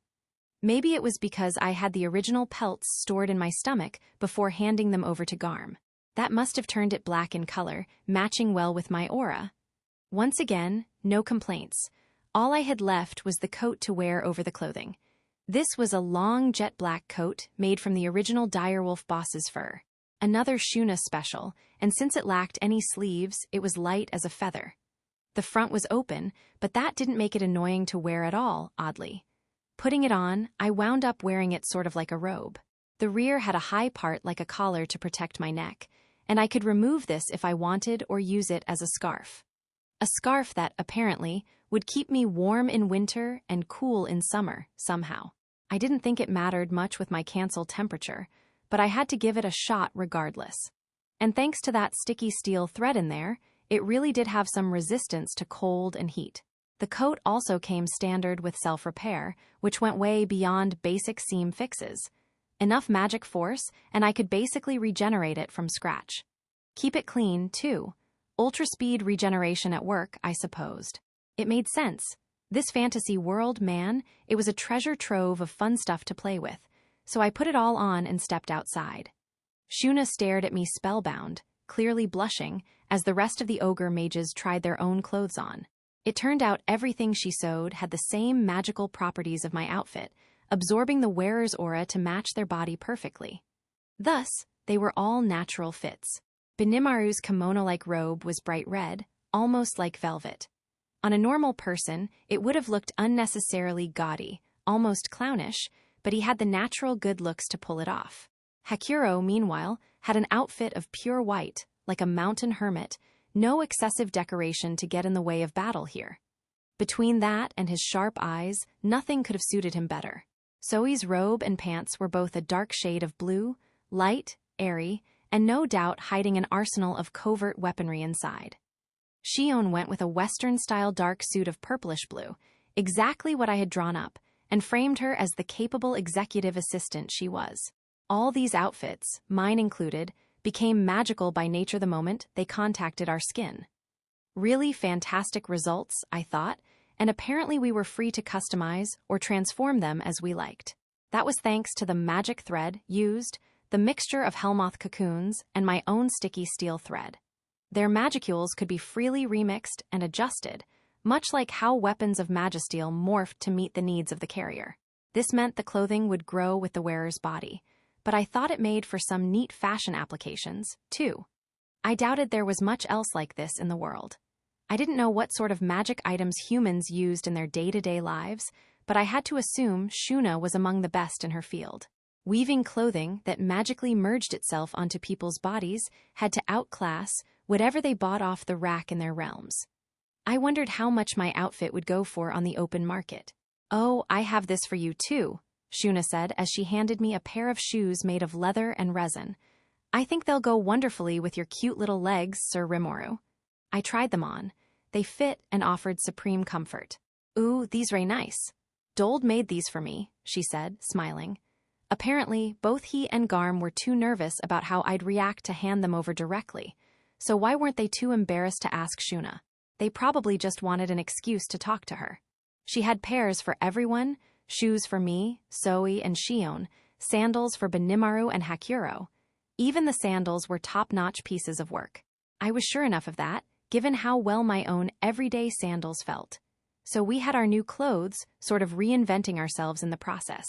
Maybe it was because I had the original pelts stored in my stomach before handing them over to Garm. That must have turned it black in color, matching well with my aura. Once again, no complaints. All I had left was the coat to wear over the clothing. This was a long jet black coat made from the original direwolf boss's fur. Another Shuna special, and since it lacked any sleeves, it was light as a feather. The front was open, but that didn't make it annoying to wear at all, oddly. Putting it on, I wound up wearing it sort of like a robe. The rear had a high part like a collar to protect my neck, and I could remove this if I wanted or use it as a scarf. A scarf that, apparently, would keep me warm in winter and cool in summer, somehow. I didn't think it mattered much with my cancel temperature, but I had to give it a shot regardless. And thanks to that sticky steel thread in there, it really did have some resistance to cold and heat. The coat also came standard with self-repair, which went way beyond basic seam fixes. Enough magic force, and I could basically regenerate it from scratch. Keep it clean, too. Ultra-speed regeneration at work, I supposed. It made sense. This fantasy world, man, it was a treasure trove of fun stuff to play with, so I put it all on and stepped outside. Shuna stared at me spellbound, clearly blushing, as the rest of the ogre mages tried their own clothes on. It turned out everything she sewed had the same magical properties of my outfit, absorbing the wearer's aura to match their body perfectly. Thus, they were all natural fits. Benimaru's kimono-like robe was bright red, almost like velvet. On a normal person, it would have looked unnecessarily gaudy, almost clownish, but he had the natural good looks to pull it off. Hekuro, meanwhile, had an outfit of pure white, like a mountain hermit, no excessive decoration to get in the way of battle here. Between that and his sharp eyes, nothing could have suited him better. Zoe's robe and pants were both a dark shade of blue, light, airy, and no doubt hiding an arsenal of covert weaponry inside. Shion went with a Western-style dark suit of purplish blue, exactly what I had drawn up, and framed her as the capable executive assistant she was. All these outfits, mine included, became magical by nature the moment they contacted our skin. Really fantastic results, I thought, and apparently we were free to customize or transform them as we liked. That was thanks to the magic thread used, the mixture of Hellmoth cocoons, and my own sticky steel thread. Their magicules could be freely remixed and adjusted, much like how weapons of magisteel morphed to meet the needs of the carrier. This meant the clothing would grow with the wearer's body, but I thought it made for some neat fashion applications, too. I doubted there was much else like this in the world. I didn't know what sort of magic items humans used in their day-to-day lives, but I had to assume Shuna was among the best in her field. Weaving clothing that magically merged itself onto people's bodies had to outclass whatever they bought off the rack in their realms. I wondered how much my outfit would go for on the open market. "Oh, I have this for you too," Shuna said as she handed me a pair of shoes made of leather and resin. "I think they'll go wonderfully with your cute little legs, Sir Rimuru." I tried them on. They fit and offered supreme comfort. "Ooh, these are nice. Dold made these for me," she said, smiling. Apparently, both he and Garm were too nervous about how I'd react to hand them over directly. So why weren't they too embarrassed to ask Shuna? They probably just wanted an excuse to talk to her. She had pairs for everyone, shoes for me, Zoe, and Shion, sandals for Benimaru and Hakuro. Even the sandals were top-notch pieces of work. I was sure enough of that, given how well my own everyday sandals felt. So we had our new clothes, sort of reinventing ourselves in the process.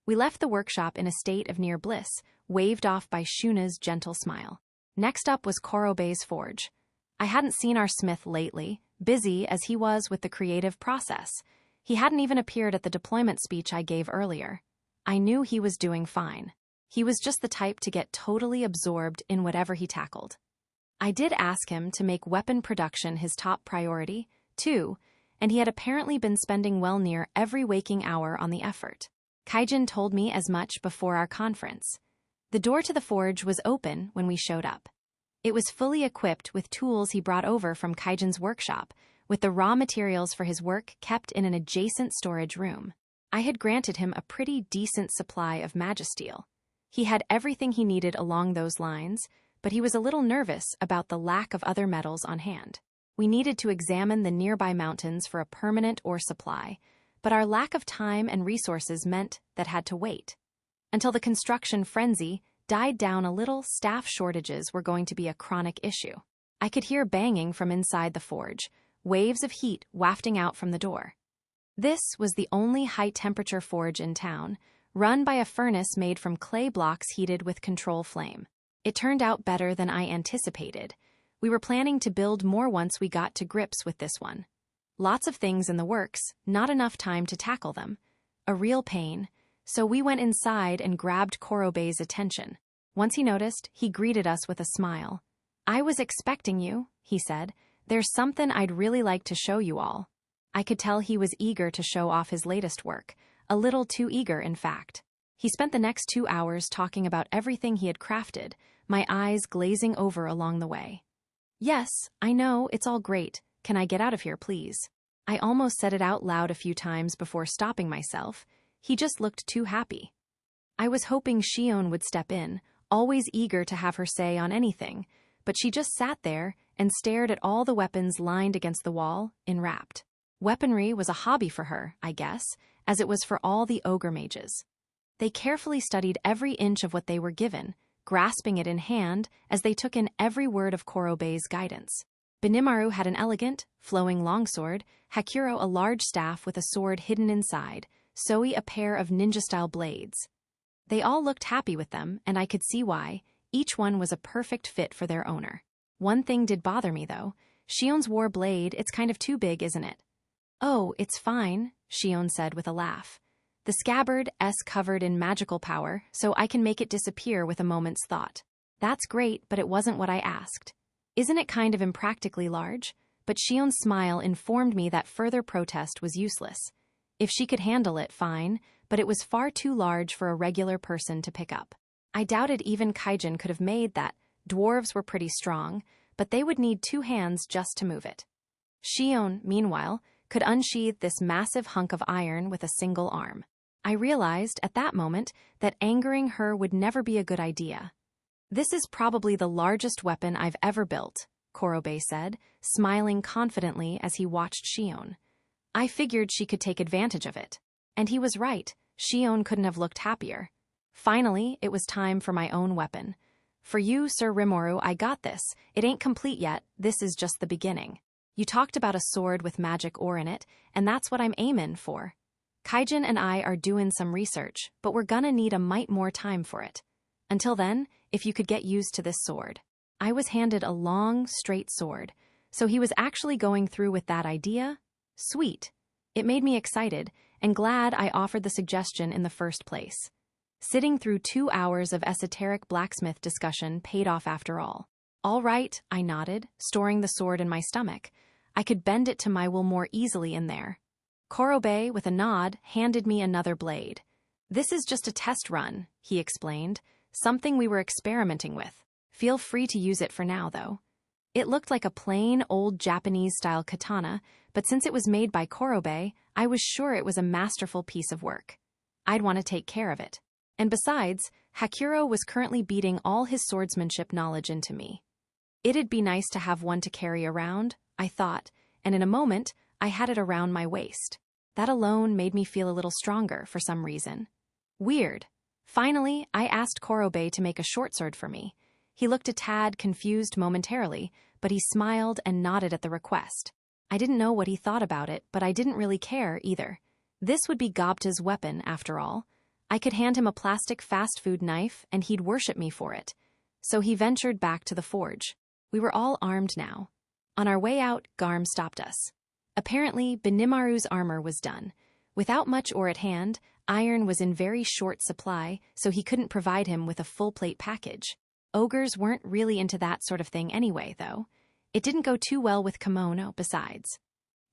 We left the workshop in a state of near bliss, waved off by Shuna's gentle smile. Next up was Korobe's forge. I hadn't seen our smith lately, busy as he was with the creative process. He hadn't even appeared at the deployment speech I gave earlier. I knew he was doing fine. He was just the type to get totally absorbed in whatever he tackled. I did ask him to make weapon production his top priority, too, and he had apparently been spending well near every waking hour on the effort. Kaijin told me as much before our conference. The door to the forge was open when we showed up. It was fully equipped with tools he brought over from Kaijin's workshop, with the raw materials for his work kept in an adjacent storage room. I had granted him a pretty decent supply of magisteel. He had everything he needed along those lines, but he was a little nervous about the lack of other metals on hand. We needed to examine the nearby mountains for a permanent ore supply, but our lack of time and resources meant that had to wait. Until the construction frenzy died down a little, staff shortages were going to be a chronic issue. I could hear banging from inside the forge, waves of heat wafting out from the door. This was the only high-temperature forge in town, run by a furnace made from clay blocks heated with control flame. It turned out better than I anticipated. We were planning to build more once we got to grips with this one. Lots of things in the works, not enough time to tackle them. A real pain, so we went inside and grabbed Korobe's attention. Once he noticed, he greeted us with a smile. "I was expecting you," he said. "There's something I'd really like to show you all." I could tell he was eager to show off his latest work, a little too eager, in fact. He spent the next 2 hours talking about everything he had crafted, my eyes glazing over along the way. "Yes, I know, it's all great. Can I get out of here, please?" I almost said it out loud a few times before stopping myself. He just looked too happy. I was hoping Shion would step in, always eager to have her say on anything, but she just sat there and stared at all the weapons lined against the wall, enwrapped. Weaponry was a hobby for her, I guess, as it was for all the ogre mages. They carefully studied every inch of what they were given, grasping it in hand as they took in every word of Korobe's guidance. Benimaru had an elegant, flowing longsword, Hakuro a large staff with a sword hidden inside, Zoe a pair of ninja-style blades. They all looked happy with them, and I could see why. Each one was a perfect fit for their owner. One thing did bother me, though. Shion's war blade, it's kind of too big, isn't it? "Oh, it's fine," Shion said with a laugh. "The scabbard is covered in magical power, so I can make it disappear with a moment's thought." "That's great, but it wasn't what I asked." "Isn't it kind of impractically large?" But Shion's smile informed me that further protest was useless. If she could handle it, fine, but it was far too large for a regular person to pick up. I doubted even Kaijin could have made that. Dwarves were pretty strong, but they would need 2 hands just to move it. Shion, meanwhile, could unsheath this massive hunk of iron with a single arm. I realized at that moment that angering her would never be a good idea. "This is probably the largest weapon I've ever built," Korobe said, smiling confidently as he watched Shion. I figured she could take advantage of it. And he was right. Shion couldn't have looked happier. Finally, it was time for my own weapon. "For you, Sir Rimuru, I got this. It ain't complete yet. This is just the beginning. You talked about a sword with magic ore in it, and that's what I'm aimin' for. Kaijin and I are doing some research, but we're gonna need a mite more time for it. Until then, if you could get used to this sword." I was handed a long, straight sword, so he was actually going through with that idea? Sweet. It made me excited, and glad I offered the suggestion in the first place. Sitting through 2 hours of esoteric blacksmith discussion paid off after all. "All right," I nodded, storing the sword in my stomach. I could bend it to my will more easily in there. Korobe, with a nod, handed me another blade. "This is just a test run," he explained, "something we were experimenting with. Feel free to use it for now, though." It looked like a plain, old Japanese-style katana, but since it was made by Korobe, I was sure it was a masterful piece of work. I'd want to take care of it. And besides, Hakuro was currently beating all his swordsmanship knowledge into me. It'd be nice to have one to carry around, I thought, and in a moment, I had it around my waist. That alone made me feel a little stronger for some reason. Weird. Finally, I asked Korobe to make a short sword for me. He looked a tad confused momentarily, but he smiled and nodded at the request. I didn't know what he thought about it, but I didn't really care either. This would be Gobta's weapon, after all. I could hand him a plastic fast food knife, and he'd worship me for it. So he ventured back to the forge. We were all armed now. On our way out, Garm stopped us. Apparently, Benimaru's armor was done. Without much ore at hand, iron was in very short supply, so he couldn't provide him with a full-plate package. Ogres weren't really into that sort of thing anyway, though. It didn't go too well with kimono, besides.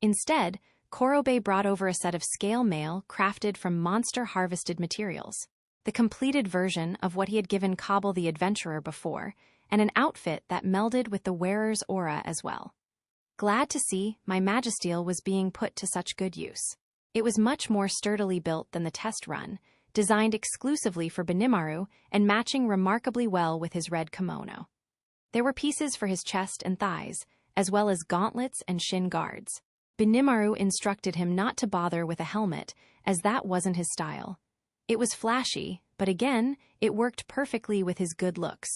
Instead, Korobe brought over a set of scale mail crafted from monster-harvested materials, the completed version of what he had given Cobble the Adventurer before, and an outfit that melded with the wearer's aura as well. Glad to see my Magisteel was being put to such good use. It was much more sturdily built than the test run, designed exclusively for Benimaru and matching remarkably well with his red kimono. There were pieces for his chest and thighs, as well as gauntlets and shin guards. Benimaru instructed him not to bother with a helmet, as that wasn't his style. It was flashy, but again, it worked perfectly with his good looks.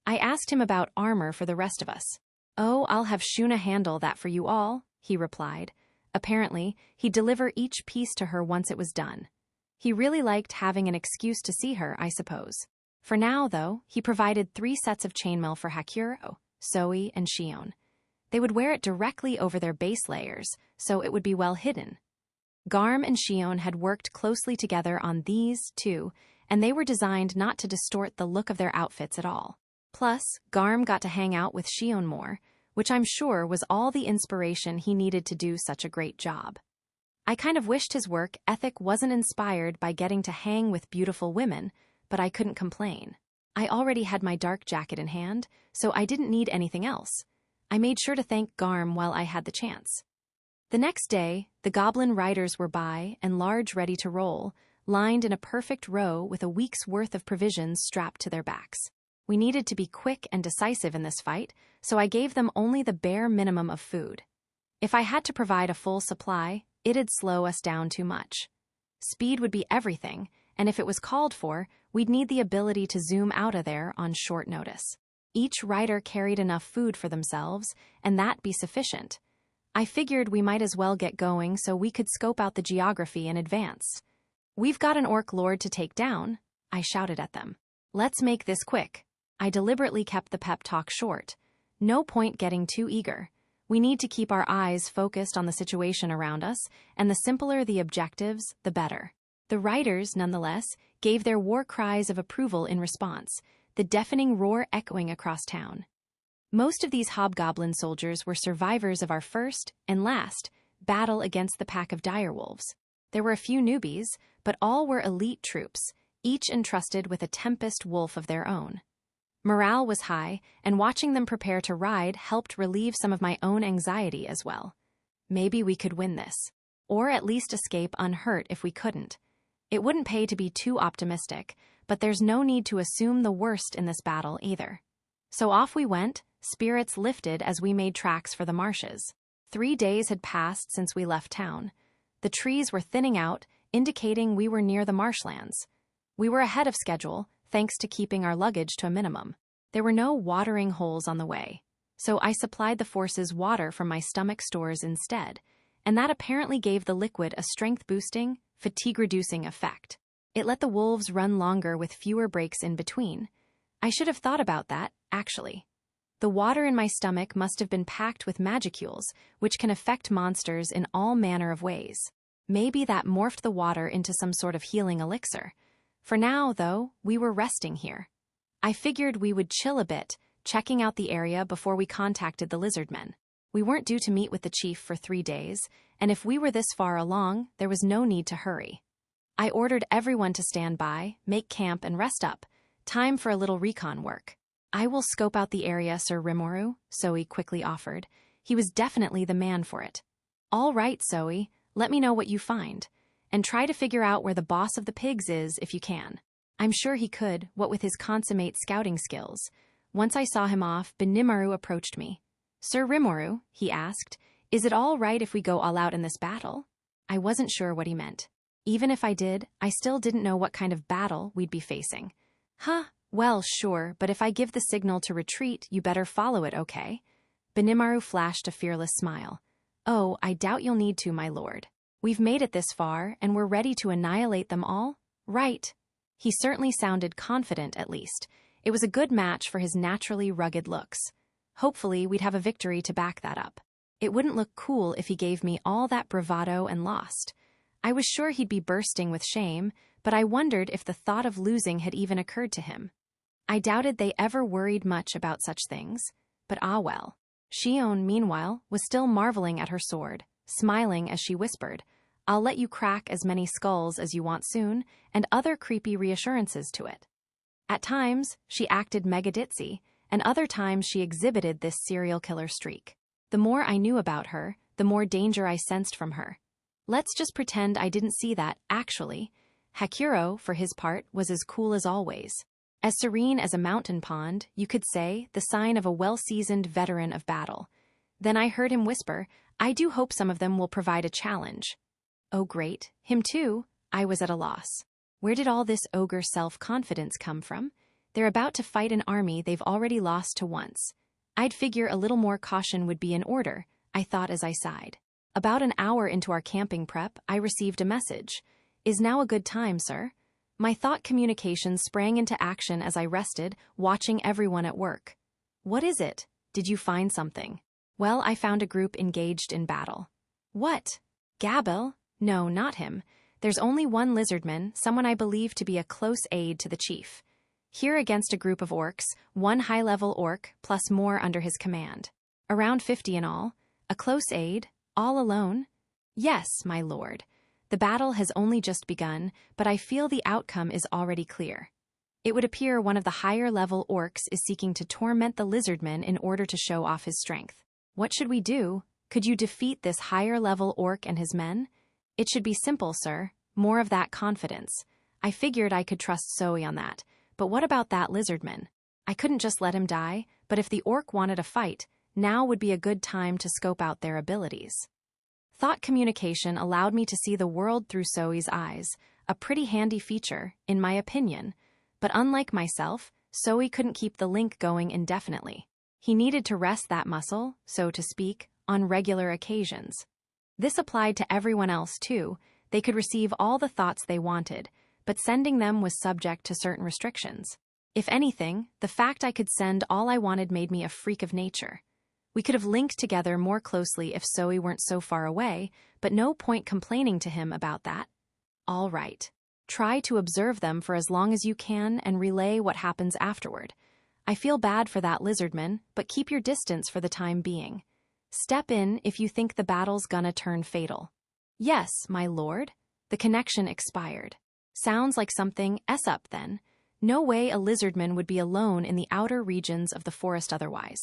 I asked him about armor for the rest of us. "Oh, I'll have Shuna handle that for you all," he replied. Apparently, he'd deliver each piece to her once it was done. He really liked having an excuse to see her, I suppose. For now, though, he provided 3 sets of chainmail for Hakuro, Zoe, and Shion. They would wear it directly over their base layers, so it would be well hidden. Garm and Shion had worked closely together on these, too, and they were designed not to distort the look of their outfits at all. Plus, Garm got to hang out with Shion more, which I'm sure was all the inspiration he needed to do such a great job. I kind of wished his work ethic wasn't inspired by getting to hang with beautiful women, but I couldn't complain. I already had my dark jacket in hand, so I didn't need anything else. I made sure to thank Garm while I had the chance. The next day, the goblin riders were by and large ready to roll, lined in a perfect row with a week's worth of provisions strapped to their backs. We needed to be quick and decisive in this fight, so I gave them only the bare minimum of food. If I had to provide a full supply, it'd slow us down too much. Speed would be everything, and if it was called for, we'd need the ability to zoom out of there on short notice. Each rider carried enough food for themselves, and that'd be sufficient. I figured we might as well get going so we could scope out the geography in advance. "We've got an orc lord to take down," I shouted at them. "Let's make this quick." I deliberately kept the pep talk short. No point getting too eager. We need to keep our eyes focused on the situation around us, and the simpler the objectives, the better. The riders, nonetheless, gave their war cries of approval in response, the deafening roar echoing across town. Most of these hobgoblin soldiers were survivors of our first, and last, battle against the pack of direwolves. There were a few newbies, but all were elite troops, each entrusted with a tempest wolf of their own. Morale was high, and watching them prepare to ride helped relieve some of my own anxiety as well. Maybe we could win this. Or at least escape unhurt if we couldn't. It wouldn't pay to be too optimistic, but there's no need to assume the worst in this battle either. So off we went, spirits lifted as we made tracks for the marshes. 3 days had passed since we left town. The trees were thinning out, indicating we were near the marshlands. We were ahead of schedule, thanks to keeping our luggage to a minimum. There were no watering holes on the way, so I supplied the forces water from my stomach stores instead, and that apparently gave the liquid a strength-boosting, fatigue-reducing effect. It let the wolves run longer with fewer breaks in between. I should have thought about that, actually. The water in my stomach must have been packed with magicules, which can affect monsters in all manner of ways. Maybe that morphed the water into some sort of healing elixir. For now, though, we were resting here. I figured we would chill a bit, checking out the area before we contacted the lizardmen. We weren't due to meet with the chief for 3 days, and if we were this far along, there was no need to hurry. I ordered everyone to stand by, make camp, and rest up. Time for a little recon work. I will scope out the area, Sir Rimuru, Zoe quickly offered. He was definitely the man for it. All right, Zoe, let me know what you find. And try to figure out where the boss of the pigs is if you can. I'm sure he could, what with his consummate scouting skills. Once I saw him off, Benimaru approached me. Sir Rimuru, he asked, is it all right if we go all out in this battle? I wasn't sure what he meant. Even if I did, I still didn't know what kind of battle we'd be facing. Huh, well, sure, but if I give the signal to retreat, you better follow it, okay? Benimaru flashed a fearless smile. Oh, I doubt you'll need to, my lord. We've made it this far, and we're ready to annihilate them all? Right. He certainly sounded confident, at least. It was a good match for his naturally rugged looks. Hopefully, we'd have a victory to back that up. It wouldn't look cool if he gave me all that bravado and lost. I was sure he'd be bursting with shame, but I wondered if the thought of losing had even occurred to him. I doubted they ever worried much about such things, but ah well. Shion, meanwhile, was still marveling at her sword, smiling as she whispered, I'll let you crack as many skulls as you want soon, and other creepy reassurances to it. At times, she acted mega ditzy, and other times she exhibited this serial killer streak. The more I knew about her, the more danger I sensed from her. Let's just pretend I didn't see that, actually. Hakuro, for his part, was as cool as always. As serene as a mountain pond, you could say, the sign of a well-seasoned veteran of battle. Then I heard him whisper, I do hope some of them will provide a challenge. Oh great, him too? I was at a loss. Where did all this ogre self-confidence come from? They're about to fight an army they've already lost to once. I'd figure a little more caution would be in order, I thought as I sighed. About an hour into our camping prep, I received a message. Is now a good time, sir? My thought communication sprang into action as I rested, watching everyone at work. What is it? Did you find something? Well, I found a group engaged in battle. What? Gabel? No, not him. There's only one lizardman, someone I believe to be a close aide to the chief. Here against a group of orcs, one high-level orc plus more under his command. Around 50 in all. A close aide? All alone? Yes, my lord. The battle has only just begun, but I feel the outcome is already clear. It would appear one of the higher-level orcs is seeking to torment the lizardmen in order to show off his strength. What should we do? Could you defeat this higher-level orc and his men? It should be simple, sir. More of that confidence. I figured I could trust Zoe on that. But what about that lizardman? I couldn't just let him die, but if the orc wanted a fight, now would be a good time to scope out their abilities. Thought communication allowed me to see the world through Zoe's eyes, a pretty handy feature, in my opinion. But unlike myself, Zoe couldn't keep the link going indefinitely. He needed to rest that muscle, so to speak, on regular occasions. This applied to everyone else too. They could receive all the thoughts they wanted, but sending them was subject to certain restrictions. If anything, the fact I could send all I wanted made me a freak of nature. We could have linked together more closely if Zoe weren't so far away, but no point complaining to him about that. All right. Try to observe them for as long as you can and relay what happens afterward. I feel bad for that lizardman, but keep your distance for the time being. Step in if you think the battle's gonna turn fatal. Yes, my lord. The connection expired. Sounds like something up then. No way a lizardman would be alone in the outer regions of the forest otherwise.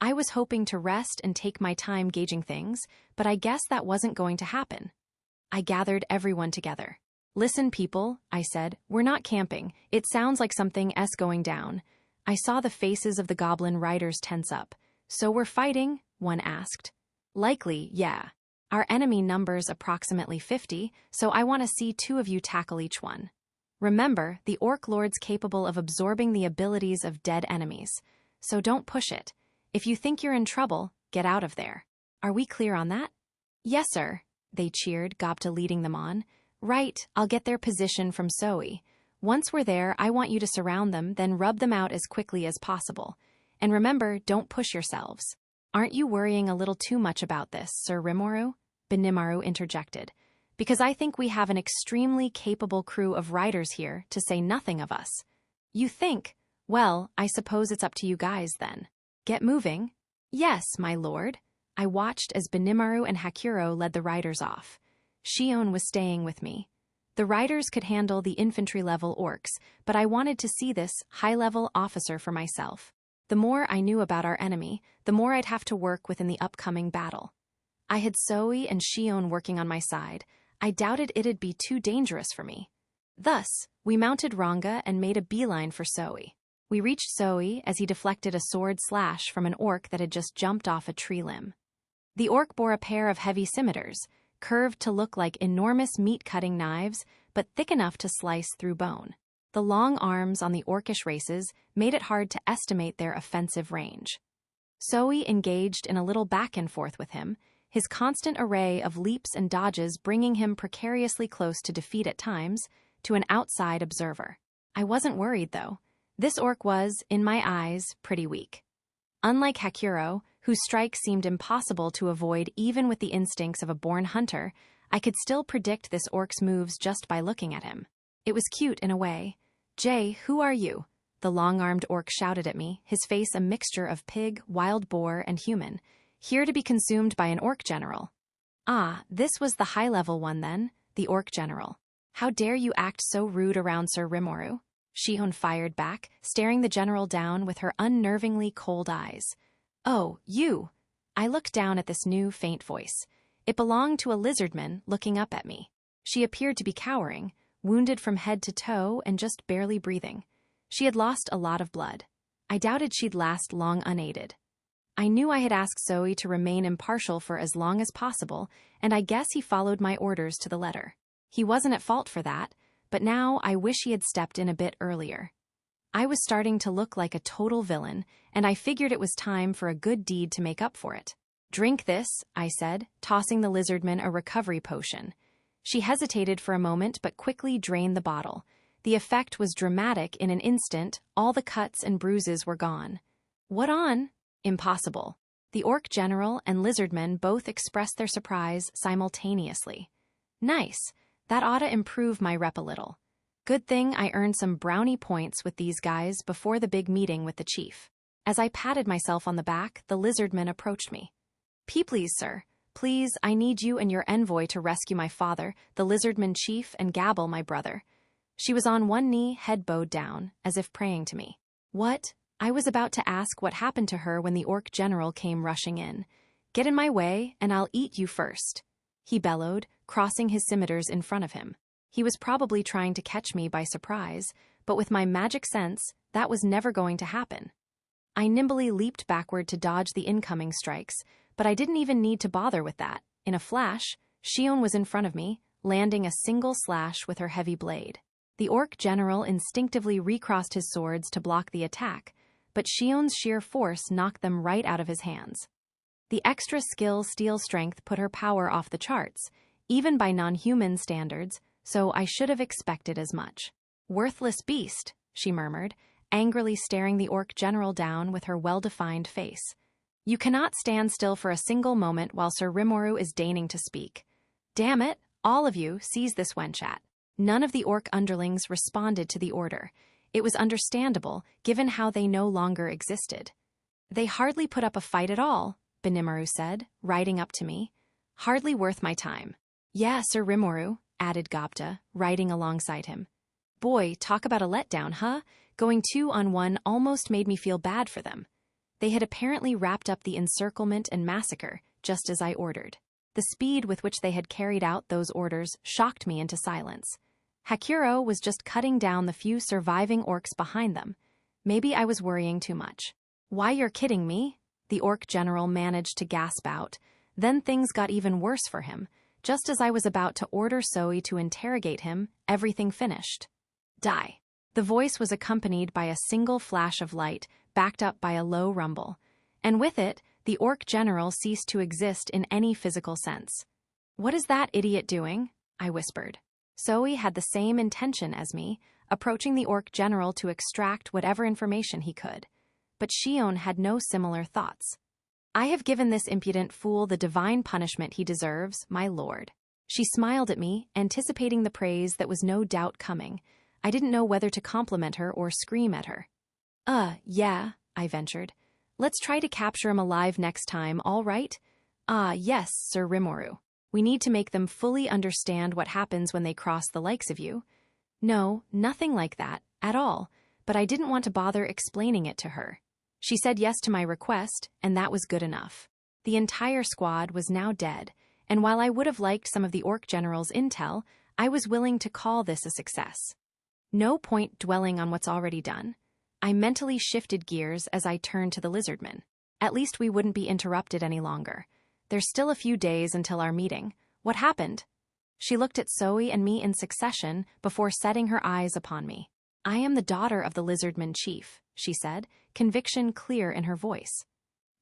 I was hoping to rest and take my time gauging things, but I guess that wasn't going to happen. I gathered everyone together. "Listen, people," I said, "we're not camping. It sounds like something's going down." I saw the faces of the goblin riders tense up. "So we're fighting?" one asked. "Likely, yeah. Our enemy numbers approximately 50, so I want to see two of you tackle each one. Remember, the orc lord's capable of absorbing the abilities of dead enemies, so don't push it. If you think you're in trouble, get out of there. Are we clear on that?" "Yes, sir," they cheered, Gobta leading them on. "Right, I'll get their position from Zoe. Once we're there, I want you to surround them, then rub them out as quickly as possible. And remember, don't push yourselves." "Aren't you worrying a little too much about this, Sir Rimuru?" Benimaru interjected. "Because I think we have an extremely capable crew of riders here, to say nothing of us." "You think? Well, I suppose it's up to you guys then. Get moving." "Yes, my lord." I watched as Benimaru and Hakuro led the riders off. Shion was staying with me. The riders could handle the infantry-level orcs, but I wanted to see this high-level officer for myself. The more I knew about our enemy, the more I'd have to work with in the upcoming battle. I had Zoe and Shion working on my side. I doubted it'd be too dangerous for me. Thus, we mounted Ranga and made a beeline for Zoe. We reached Zoe as he deflected a sword slash from an orc that had just jumped off a tree limb. The orc bore a pair of heavy scimitars, curved to look like enormous meat-cutting knives, but thick enough to slice through bone. The long arms on the orcish races made it hard to estimate their offensive range. Zoe engaged in a little back and forth with him, his constant array of leaps and dodges bringing him precariously close to defeat at times, to an outside observer. I wasn't worried, though. This orc was, in my eyes, pretty weak. Unlike Hakuro, whose strike seemed impossible to avoid even with the instincts of a born hunter, I could still predict this orc's moves just by looking at him. It was cute in a way. "Jay, who are you?" the long-armed orc shouted at me, his face a mixture of pig, wild boar, and human. "Here to be consumed by an orc general." "Ah, this was the high-level one then," the orc general. "How dare you act so rude around Sir Rimuru?" Shion fired back, staring the general down with her unnervingly cold eyes. "Oh, you!" I looked down at this new, faint voice. It belonged to a lizardman looking up at me. She appeared to be cowering, wounded from head to toe and just barely breathing. She had lost a lot of blood. I doubted she'd last long unaided. I knew I had asked Zoe to remain impartial for as long as possible, and I guess he followed my orders to the letter. He wasn't at fault for that, but now I wish he had stepped in a bit earlier. I was starting to look like a total villain, and I figured it was time for a good deed to make up for it. "Drink this," I said, tossing the lizardman a recovery potion. She hesitated for a moment but quickly drained the bottle. The effect was dramatic. In an instant, all the cuts and bruises were gone. "What on?" "Impossible." The orc general and lizardman both expressed their surprise simultaneously. "Nice. That ought to improve my rep a little. Good thing I earned some brownie points with these guys before the big meeting with the chief." As I patted myself on the back, the lizardman approached me. Please, sir. Please, I need you and your envoy to rescue my father, the lizardman chief, and Gabble, my brother." She was on one knee, head bowed down, as if praying to me. "What?" I was about to ask what happened to her when the orc general came rushing in. "Get in my way, and I'll eat you first," he bellowed, crossing his scimitars in front of him. He was probably trying to catch me by surprise, but with my magic sense, that was never going to happen. I nimbly leaped backward to dodge the incoming strikes, but I didn't even need to bother with that. In a flash, Shion was in front of me, landing a single slash with her heavy blade. The orc general instinctively recrossed his swords to block the attack, but Shion's sheer force knocked them right out of his hands. The extra steel strength put her power off the charts, even by non-human standards, so I should have expected as much. "Worthless beast," she murmured, angrily staring the orc general down with her well-defined face. "You cannot stand still for a single moment while Sir Rimuru is deigning to speak. Damn it, all of you, seize this wench at." None of the orc underlings responded to the order. It was understandable, given how they no longer existed. "They hardly put up a fight at all," Benimaru said, riding up to me. "Hardly worth my time." "Yeah, Sir Rimuru," added Gobta, riding alongside him. "Boy, talk about a letdown, huh? Going 2-on-1 almost made me feel bad for them." They had apparently wrapped up the encirclement and massacre, just as I ordered. The speed with which they had carried out those orders shocked me into silence. Hakuro was just cutting down the few surviving orcs behind them. Maybe I was worrying too much. "Why, you're kidding me?" the orc general managed to gasp out. Then things got even worse for him. Just as I was about to order Zoe to interrogate him, everything finished. "Die." The voice was accompanied by a single flash of light, backed up by a low rumble. And with it, the orc general ceased to exist in any physical sense. "What is that idiot doing?" I whispered. Zoe had the same intention as me, approaching the orc general to extract whatever information he could. But Shion had no similar thoughts. "I have given this impudent fool the divine punishment he deserves, my lord." She smiled at me, anticipating the praise that was no doubt coming. I didn't know whether to compliment her or scream at her. Yeah," I ventured. "Let's try to capture him alive next time, all right?" "Ah, yes, Sir Rimuru. We need to make them fully understand what happens when they cross the likes of you." "No, nothing like that, at all, but I didn't want to bother explaining it to her." She said yes to my request, and that was good enough. The entire squad was now dead, and while I would have liked some of the orc general's intel, I was willing to call this a success. No point dwelling on what's already done. I mentally shifted gears as I turned to the lizardmen. At least we wouldn't be interrupted any longer. There's still a few days until our meeting. What happened? She looked at Zoe and me in succession before setting her eyes upon me. "I am the daughter of the lizardman chief," she said, conviction clear in her voice.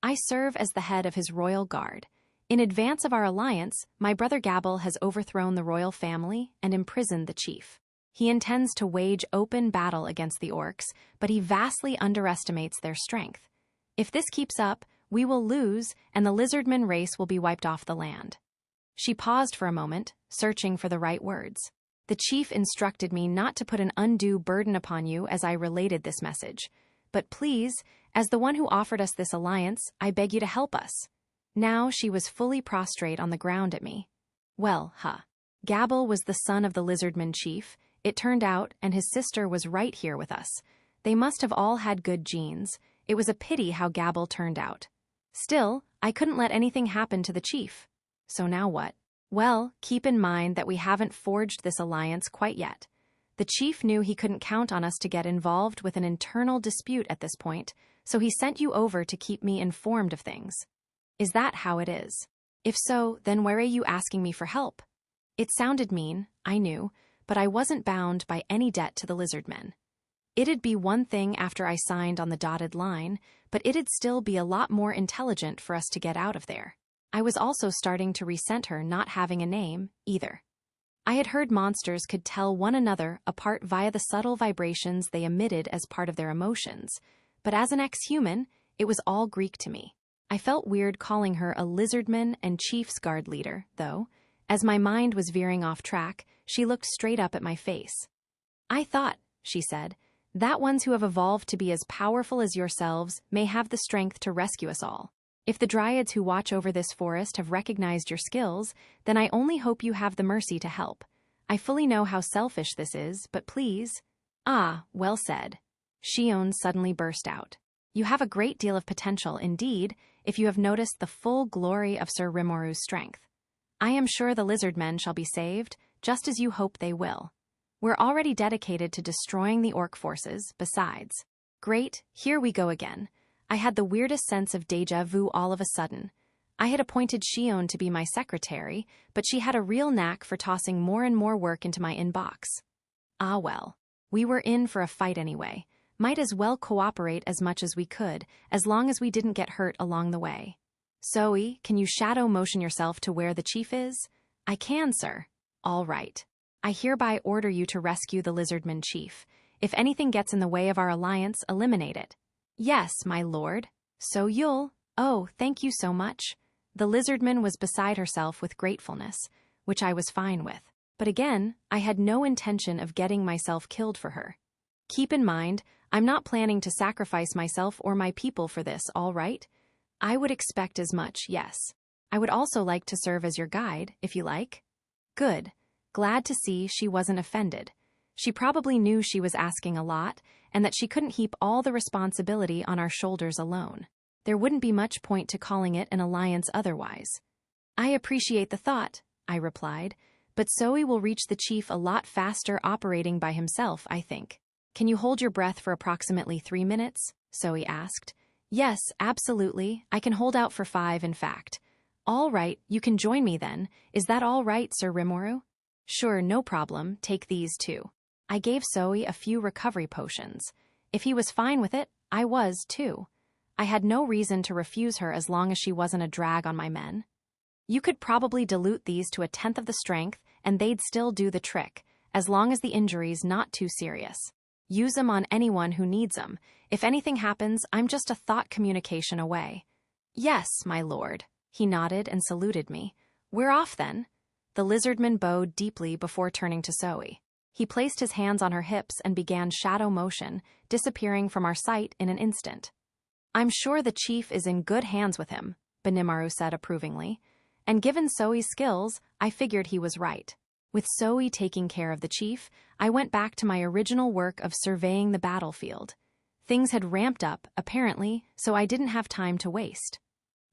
"I serve as the head of his royal guard. In advance of our alliance, my brother Gabble has overthrown the royal family and imprisoned the chief. He intends to wage open battle against the orcs, but he vastly underestimates their strength. If this keeps up, we will lose, and the lizardman race will be wiped off the land." She paused for a moment, searching for the right words. "The chief instructed me not to put an undue burden upon you as I related this message. But please, as the one who offered us this alliance, I beg you to help us." Now she was fully prostrate on the ground at me. "Well, Gabble was the son of the lizardman chief, it turned out, and his sister was right here with us. They must have all had good genes. It was a pity how Gabble turned out. Still, I couldn't let anything happen to the chief. So now what? Well, keep in mind that we haven't forged this alliance quite yet. The chief knew he couldn't count on us to get involved with an internal dispute at this point, so he sent you over to keep me informed of things. Is that how it is? If so, then why are you asking me for help?" It sounded mean, I knew, but I wasn't bound by any debt to the lizardmen. It'd be one thing after I signed on the dotted line, but it'd still be a lot more intelligent for us to get out of there. I was also starting to resent her not having a name, either. I had heard monsters could tell one another apart via the subtle vibrations they emitted as part of their emotions, but as an ex-human, it was all Greek to me. I felt weird calling her a lizardman and chief's guard leader, though. As my mind was veering off track, she looked straight up at my face. "I thought," she said, "that ones who have evolved to be as powerful as yourselves may have the strength to rescue us all. If the dryads who watch over this forest have recognized your skills, then I only hope you have the mercy to help. I fully know how selfish this is, but please—" "Ah, well said." Shion suddenly burst out. "You have a great deal of potential indeed, if you have noticed the full glory of Sir Rimuru's strength. I am sure the lizardmen shall be saved, just as you hope they will. We're already dedicated to destroying the orc forces, besides." Great, here we go again. I had the weirdest sense of déjà vu all of a sudden. I had appointed Shion to be my secretary, but she had a real knack for tossing more and more work into my inbox. Ah well, we were in for a fight anyway. Might as well cooperate as much as we could, as long as we didn't get hurt along the way. "Zoe, can you shadow motion yourself to where the chief is?" "I can, sir." "All right. I hereby order you to rescue the lizardman chief. If anything gets in the way of our alliance, eliminate it." "Yes, my lord." "So you'll—" "Oh, thank you so much." The lizardman was beside herself with gratefulness, which I was fine with. But again, I had no intention of getting myself killed for her. Keep in mind, I'm not planning to sacrifice myself or my people for this, all right? I would expect as much, yes. I would also like to serve as your guide, if you like. Good. Glad to see she wasn't offended. She probably knew she was asking a lot, and that she couldn't heap all the responsibility on our shoulders alone. there wouldn't be much point to calling it an alliance otherwise. I appreciate the thought, I replied, but Zoe will reach the chief a lot faster operating by himself, I think. Can you hold your breath for approximately 3 minutes? Zoe asked. Yes, absolutely. I can hold out for 5, in fact. All right, you can join me then. Is that all right, Sir Rimuru? Sure, no problem. Take these too. I gave Zoe a few recovery potions. If he was fine with it, I was too. I had no reason to refuse her as long as she wasn't a drag on my men. You could probably dilute these to 1/10 of the strength, and they'd still do the trick, as long as the injury's not too serious. Use them on anyone who needs them. If anything happens, I'm just a thought communication away. Yes, my lord. He nodded and saluted me. We're off then. The lizardman bowed deeply before turning to Zoe. He placed his hands on her hips and began shadow motion, disappearing from our sight in an instant. I'm sure the chief is in good hands with him, Benimaru said approvingly. And given Zoe's skills, I figured he was right. With Zoe taking care of the chief, I went back to my original work of surveying the battlefield. Things had ramped up, apparently, so I didn't have time to waste.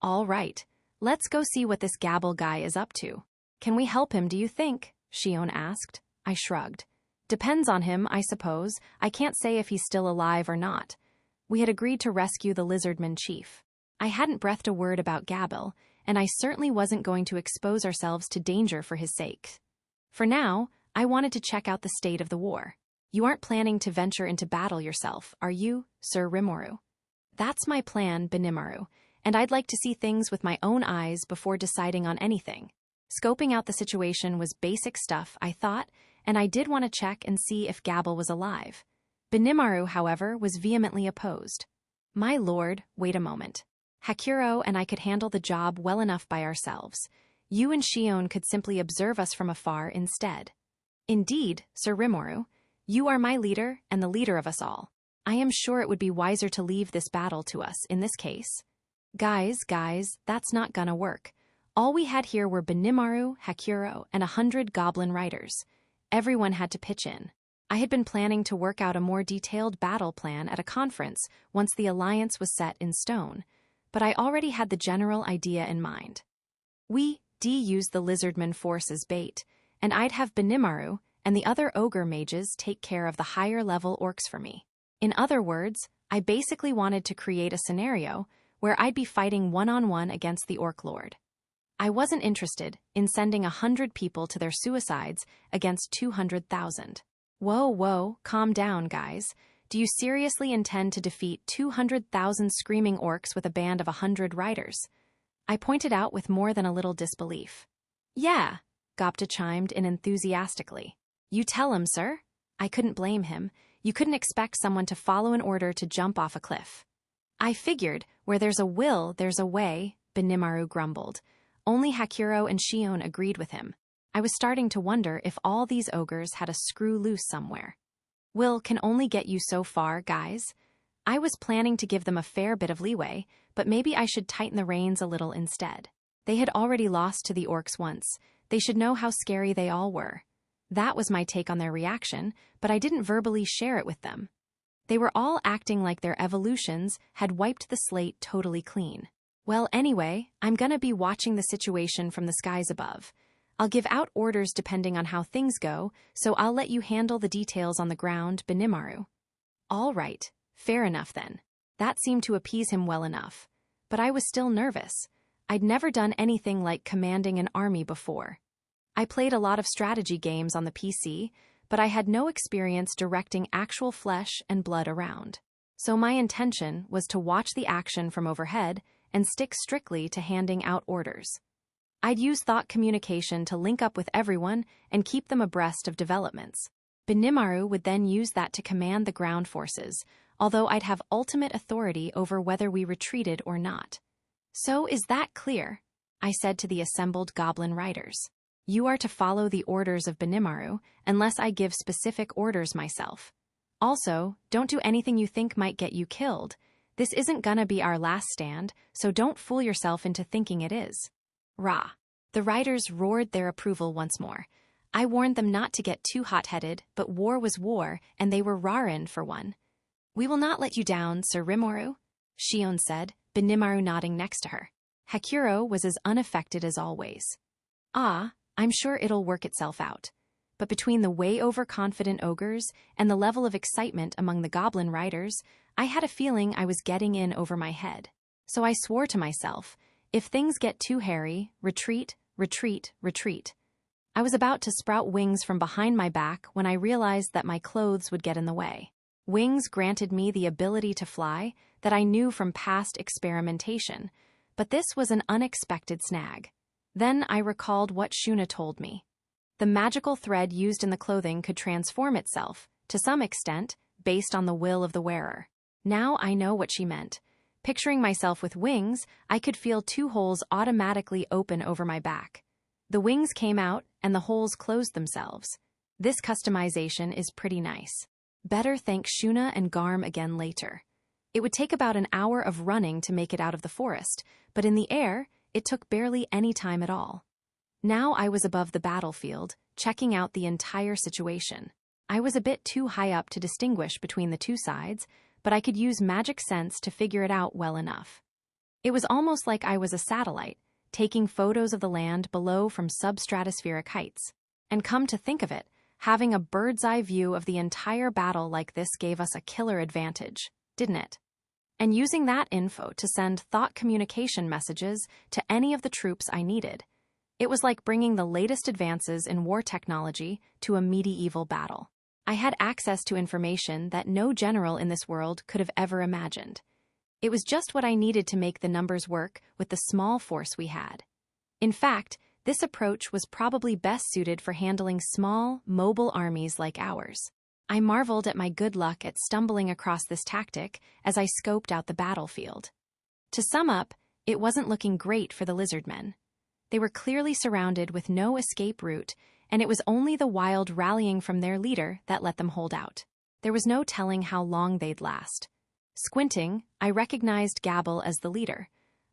All right, let's go see what this Gabble guy is up to. Can we help him, do you think? Shion asked. I shrugged. Depends on him, I suppose. I can't say if he's still alive or not. We had agreed to rescue the lizardman chief. I hadn't breathed a word about Gabble, and I certainly wasn't going to expose ourselves to danger for his sake. For now, I wanted to check out the state of the war. You aren't planning to venture into battle yourself, are you, Sir Rimuru? That's my plan, Benimaru, and I'd like to see things with my own eyes before deciding on anything. Scoping out the situation was basic stuff, I thought, and I did want to check and see if Gabble was alive. Benimaru, however, was vehemently opposed. My lord, wait a moment. Hakuro and I could handle the job well enough by ourselves. You and Shion could simply observe us from afar instead. Indeed, Sir Rimuru, you are my leader and the leader of us all. I am sure it would be wiser to leave this battle to us in this case. Guys, that's not gonna work. All we had here were Benimaru, Hakuro, and 100 goblin riders. Everyone had to pitch in. I had been planning to work out a more detailed battle plan at a conference once the alliance was set in stone, but I already had the general idea in mind. We used the lizardman force as bait, and I'd have Benimaru and the other ogre mages take care of the higher-level orcs for me. In other words, I basically wanted to create a scenario where I'd be fighting one-on-one against the orc lord. I wasn't interested in sending 100 people to their suicides against 200,000. Whoa, calm down, guys. Do you seriously intend to defeat 200,000 screaming orcs with a band of 100 riders? I pointed out with more than a little disbelief. Yeah, Gopta chimed in enthusiastically. You tell him, sir. I couldn't blame him. You couldn't expect someone to follow an order to jump off a cliff. I figured, where there's a will, there's a way, Benimaru grumbled. Only Hakuro and Shion agreed with him. I was starting to wonder if all these ogres had a screw loose somewhere. Will can only get you so far, guys. I was planning to give them a fair bit of leeway, but maybe I should tighten the reins a little instead. They had already lost to the orcs once. They should know how scary they all were. That was my take on their reaction, but I didn't verbally share it with them. They were all acting like their evolutions had wiped the slate totally clean. Well, anyway, I'm gonna be watching the situation from the skies above. I'll give out orders depending on how things go, so I'll let you handle the details on the ground, Benimaru. All right, fair enough then. That seemed to appease him well enough. But I was still nervous. I'd never done anything like commanding an army before. I played a lot of strategy games on the PC, but I had no experience directing actual flesh and blood around. So my intention was to watch the action from overhead and stick strictly to handing out orders. I'd use thought communication to link up with everyone and keep them abreast of developments. Benimaru would then use that to command the ground forces, although I'd have ultimate authority over whether we retreated or not. So is that clear? I said to the assembled goblin riders. You are to follow the orders of Benimaru, unless I give specific orders myself. Also, don't do anything you think might get you killed. This isn't gonna be our last stand, so don't fool yourself into thinking it is. Rah! The riders roared their approval once more. I warned them not to get too hot-headed, but war was war, and they were rarin' for one. We will not let you down, Sir Rimuru, Shion said, Benimaru nodding next to her. Hakuro was as unaffected as always. "Ah, I'm sure it'll work itself out." But between the way overconfident ogres and the level of excitement among the goblin riders, I had a feeling I was getting in over my head. So I swore to myself, if things get too hairy, retreat, retreat, retreat. I was about to sprout wings from behind my back when I realized that my clothes would get in the way. Wings granted me the ability to fly that I knew from past experimentation, but this was an unexpected snag. Then I recalled what Shuna told me. The magical thread used in the clothing could transform itself, to some extent, based on the will of the wearer. Now I know what she meant. Picturing myself with wings, I could feel 2 holes automatically open over my back. The wings came out, and the holes closed themselves. This customization is pretty nice. Better thank Shuna and Garm again later. It would take about an hour of running to make it out of the forest, but in the air, it took barely any time at all. Now I was above the battlefield, checking out the entire situation. I was a bit too high up to distinguish between the 2 sides, but I could use magic sense to figure it out well enough. It was almost like I was a satellite, taking photos of the land below from substratospheric heights. And come to think of it, having a bird's-eye view of the entire battle like this gave us a killer advantage, didn't it? And using that info to send thought communication messages to any of the troops I needed. It was like bringing the latest advances in war technology to a medieval battle. I had access to information that no general in this world could have ever imagined. It was just what I needed to make the numbers work with the small force we had. In fact, this approach was probably best suited for handling small, mobile armies like ours. I marveled at my good luck at stumbling across this tactic as I scoped out the battlefield. To sum up, it wasn't looking great for the lizardmen. They were clearly surrounded with no escape route, and it was only the wild rallying from their leader that let them hold out. There was no telling how long they'd last. Squinting, I recognized Gabble as the leader.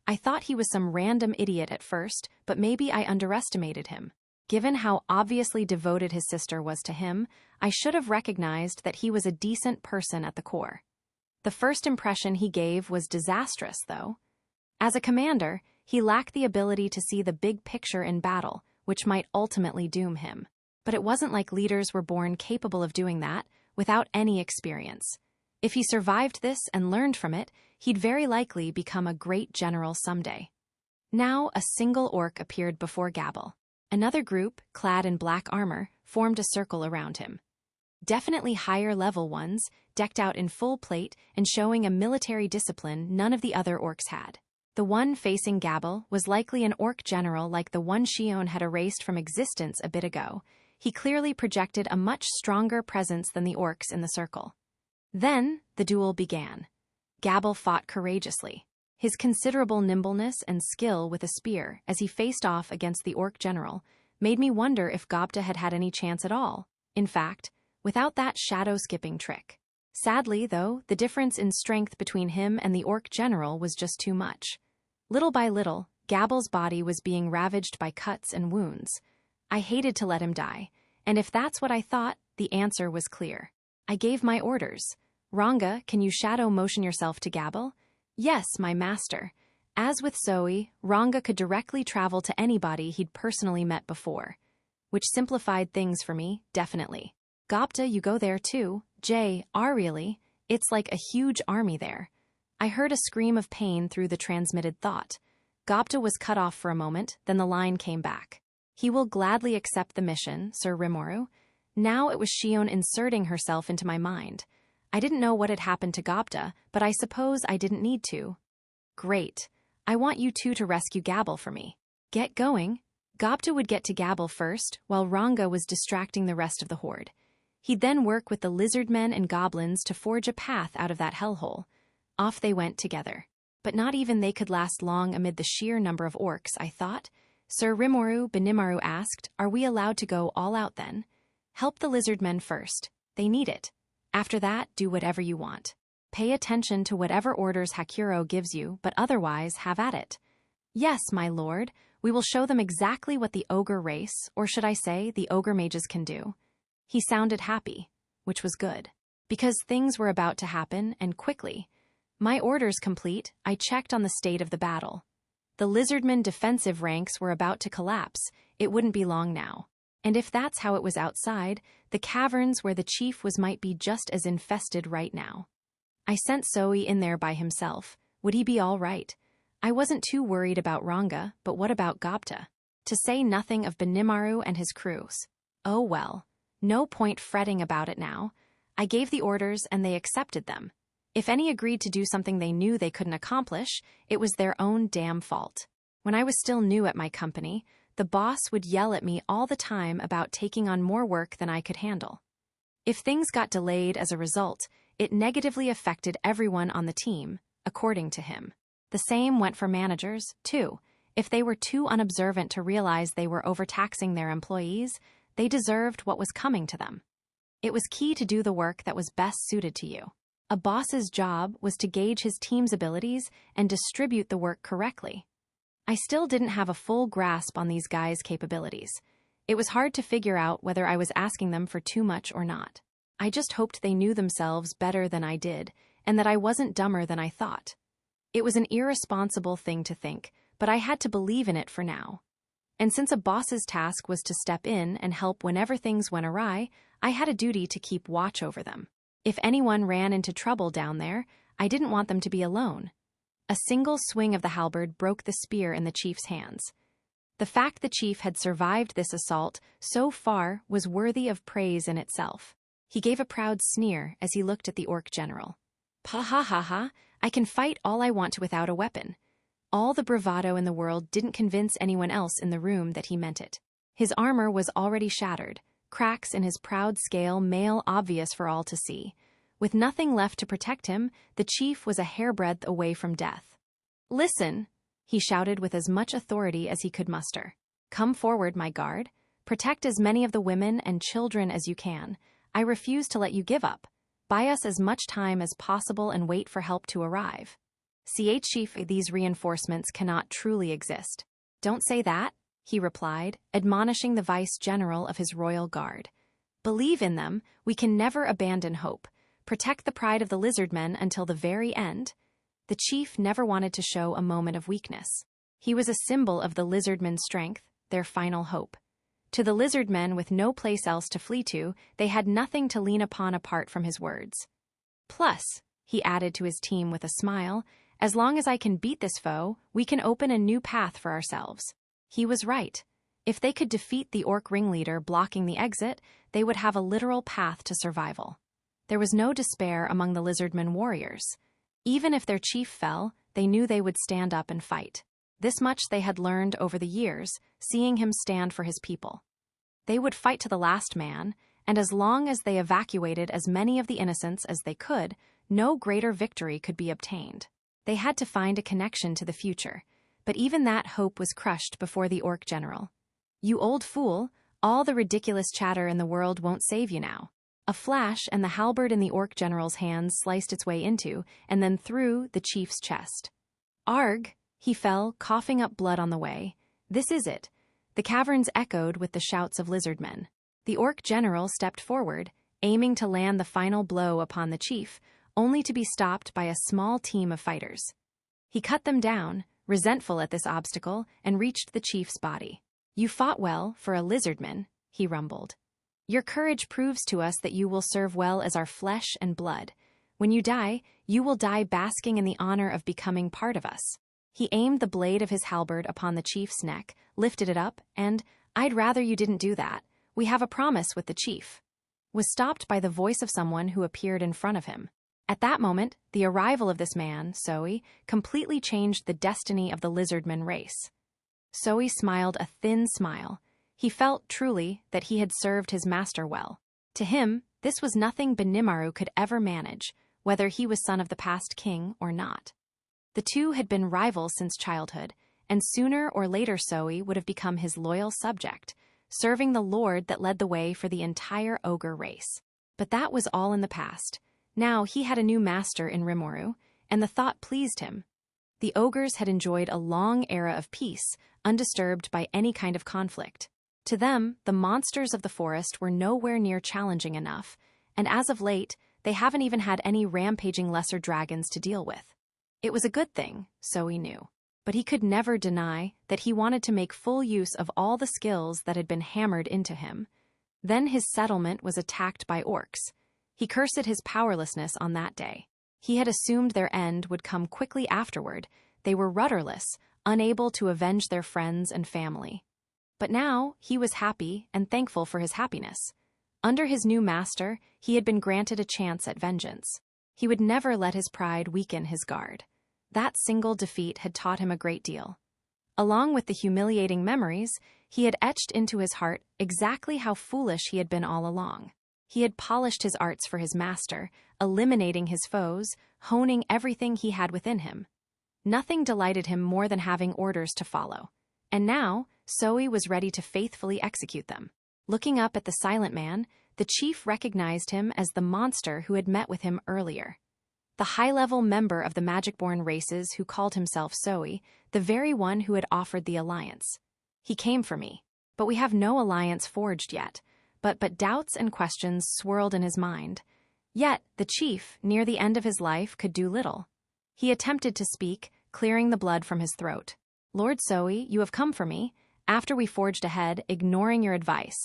I thought he was some random idiot at first, but maybe I underestimated him. Given how obviously devoted his sister was to him, I should have recognized that he was a decent person at the core. The first impression he gave was disastrous, though. As a commander, he lacked the ability to see the big picture in battle, which might ultimately doom him. But it wasn't like leaders were born capable of doing that, without any experience. If he survived this and learned from it, he'd very likely become a great general someday. Now a single orc appeared before Gabble. Another group, clad in black armor, formed a circle around him. Definitely higher-level ones, decked out in full plate and showing a military discipline none of the other orcs had. The one facing Gabble was likely an orc general like the one Shion had erased from existence a bit ago. He clearly projected a much stronger presence than the orcs in the circle. Then, the duel began. Gabble fought courageously. His considerable nimbleness and skill with a spear as he faced off against the orc general made me wonder if Gobta had had any chance at all. In fact, without that shadow-skipping trick. Sadly, though, the difference in strength between him and the orc general was just too much. Little by little, Gabble's body was being ravaged by cuts and wounds. I hated to let him die, and if that's what I thought, the answer was clear. I gave my orders. Ranga, can you shadow motion yourself to Gabble? Yes, my master. As with Zoe, Ranga could directly travel to anybody he'd personally met before. Which simplified things for me, definitely. Gopta, you go there too. Really? It's like a huge army there. I heard a scream of pain through the transmitted thought. Gopta was cut off for a moment, then the line came back. He will gladly accept the mission, Sir Rimuru. Now it was Shion inserting herself into my mind. I didn't know what had happened to Gopta, but I suppose I didn't need to. Great. I want you two to rescue Gabble for me. Get going. Gopta would get to Gabble first, while Ranga was distracting the rest of the horde. He'd then work with the lizardmen and goblins to forge a path out of that hellhole. Off they went together. But not even they could last long amid the sheer number of orcs, I thought. Sir Rimuru Benimaru asked, are we allowed to go all out then? Help the lizardmen first. They need it. After that, do whatever you want. Pay attention to whatever orders Hakuro gives you, but otherwise have at it. Yes, my lord, we will show them exactly what the ogre race, or should I say, the ogre mages can do. He sounded happy, which was good, because things were about to happen, and quickly. My orders complete, I checked on the state of the battle. The lizardmen defensive ranks were about to collapse. It wouldn't be long now. And if that's how it was outside, the caverns where the chief was might be just as infested right now. I sent Zoe in there by himself. Would he be all right? I wasn't too worried about Ranga, but what about Gupta? To say nothing of Benimaru and his crews. Oh well, no point fretting about it now. I gave the orders and they accepted them. If any agreed to do something they knew they couldn't accomplish, it was their own damn fault. When I was still new at my company, the boss would yell at me all the time about taking on more work than I could handle. If things got delayed as a result, it negatively affected everyone on the team, according to him. The same went for managers, too. If they were too unobservant to realize they were overtaxing their employees, they deserved what was coming to them. It was key to do the work that was best suited to you. A boss's job was to gauge his team's abilities and distribute the work correctly. I still didn't have a full grasp on these guys' capabilities. It was hard to figure out whether I was asking them for too much or not. I just hoped they knew themselves better than I did, and that I wasn't dumber than I thought. It was an irresponsible thing to think, but I had to believe in it for now. And since a boss's task was to step in and help whenever things went awry, I had a duty to keep watch over them. If anyone ran into trouble down there, I didn't want them to be alone. A single swing of the halberd broke the spear in the chief's hands. The fact the chief had survived this assault so far was worthy of praise in itself. He gave a proud sneer as he looked at the orc general. "Ha ha ha ha, I can fight all I want to without a weapon." All the bravado in the world didn't convince anyone else in the room that he meant it. His armor was already shattered, cracks in his proud scale mail obvious for all to see. With nothing left to protect him, the chief was a hairbreadth away from death. "Listen," he shouted with as much authority as he could muster. "Come forward, my guard. Protect as many of the women and children as you can. I refuse to let you give up. Buy us as much time as possible and wait for help to arrive. Chief, these reinforcements cannot truly exist." "Don't say that," he replied, admonishing the vice-general of his royal guard. "Believe in them, we can never abandon hope. Protect the pride of the lizardmen until the very end." The chief never wanted to show a moment of weakness. He was a symbol of the lizardmen's strength, their final hope. To the lizardmen with no place else to flee to, they had nothing to lean upon apart from his words. "Plus," he added to his team with a smile, "as long as I can beat this foe, we can open a new path for ourselves." He was right. If they could defeat the orc ringleader blocking the exit, they would have a literal path to survival. There was no despair among the lizardmen warriors. Even if their chief fell, they knew they would stand up and fight. This much they had learned over the years, seeing him stand for his people. They would fight to the last man, and as long as they evacuated as many of the innocents as they could, no greater victory could be obtained. They had to find a connection to the future, but even that hope was crushed before the orc general. "You old fool, all the ridiculous chatter in the world won't save you now." A flash and the halberd in the orc general's hands sliced its way into, and then through, the chief's chest. "Arg!" He fell, coughing up blood on the way. "This is it." The caverns echoed with the shouts of lizardmen. The orc general stepped forward, aiming to land the final blow upon the chief, only to be stopped by a small team of fighters. He cut them down, resentful at this obstacle, and reached the chief's body. "You fought well, for a lizardman," he rumbled. "Your courage proves to us that you will serve well as our flesh and blood. When you die, you will die basking in the honor of becoming part of us." He aimed the blade of his halberd upon the chief's neck, lifted it up, and, "I'd rather you didn't do that. We have a promise with the chief," was stopped by the voice of someone who appeared in front of him. At that moment, the arrival of this man, Zoe, completely changed the destiny of the lizardman race. Zoe smiled a thin smile. He felt, truly, that he had served his master well. To him, this was nothing Benimaru could ever manage, whether he was son of the past king or not. The two had been rivals since childhood, and sooner or later Zoe would have become his loyal subject, serving the lord that led the way for the entire ogre race. But that was all in the past. Now he had a new master in Rimuru, and the thought pleased him. The ogres had enjoyed a long era of peace, undisturbed by any kind of conflict. To them, the monsters of the forest were nowhere near challenging enough, and as of late, They haven't even had any rampaging lesser dragons to deal with. It was a good thing, so he knew. But he could never deny that he wanted to make full use of all the skills that had been hammered into him. Then his settlement was attacked by orcs. He cursed his powerlessness on that day. He had assumed their end would come quickly afterward. They were rudderless, unable to avenge their friends and family. But now he was happy and thankful for his happiness. Under his new master, he had been granted a chance at vengeance. He would never let his pride weaken his guard. That single defeat had taught him a great deal. Along with the humiliating memories, he had etched into his heart exactly how foolish he had been all along. He had polished his arts for his master, eliminating his foes, honing everything he had within him. Nothing delighted him more than having orders to follow. And now, Zoe was ready to faithfully execute them. Looking up at the silent man, the chief recognized him as the monster who had met with him earlier. The high-level member of the magic-born races who called himself Zoe, the very one who had offered the alliance. He came for me, but we have no alliance forged yet. But doubts and questions swirled in his mind. Yet, the chief, near the end of his life, could do little. He attempted to speak, clearing the blood from his throat. "Lord Zoe, you have come for me, after we forged ahead, ignoring your advice.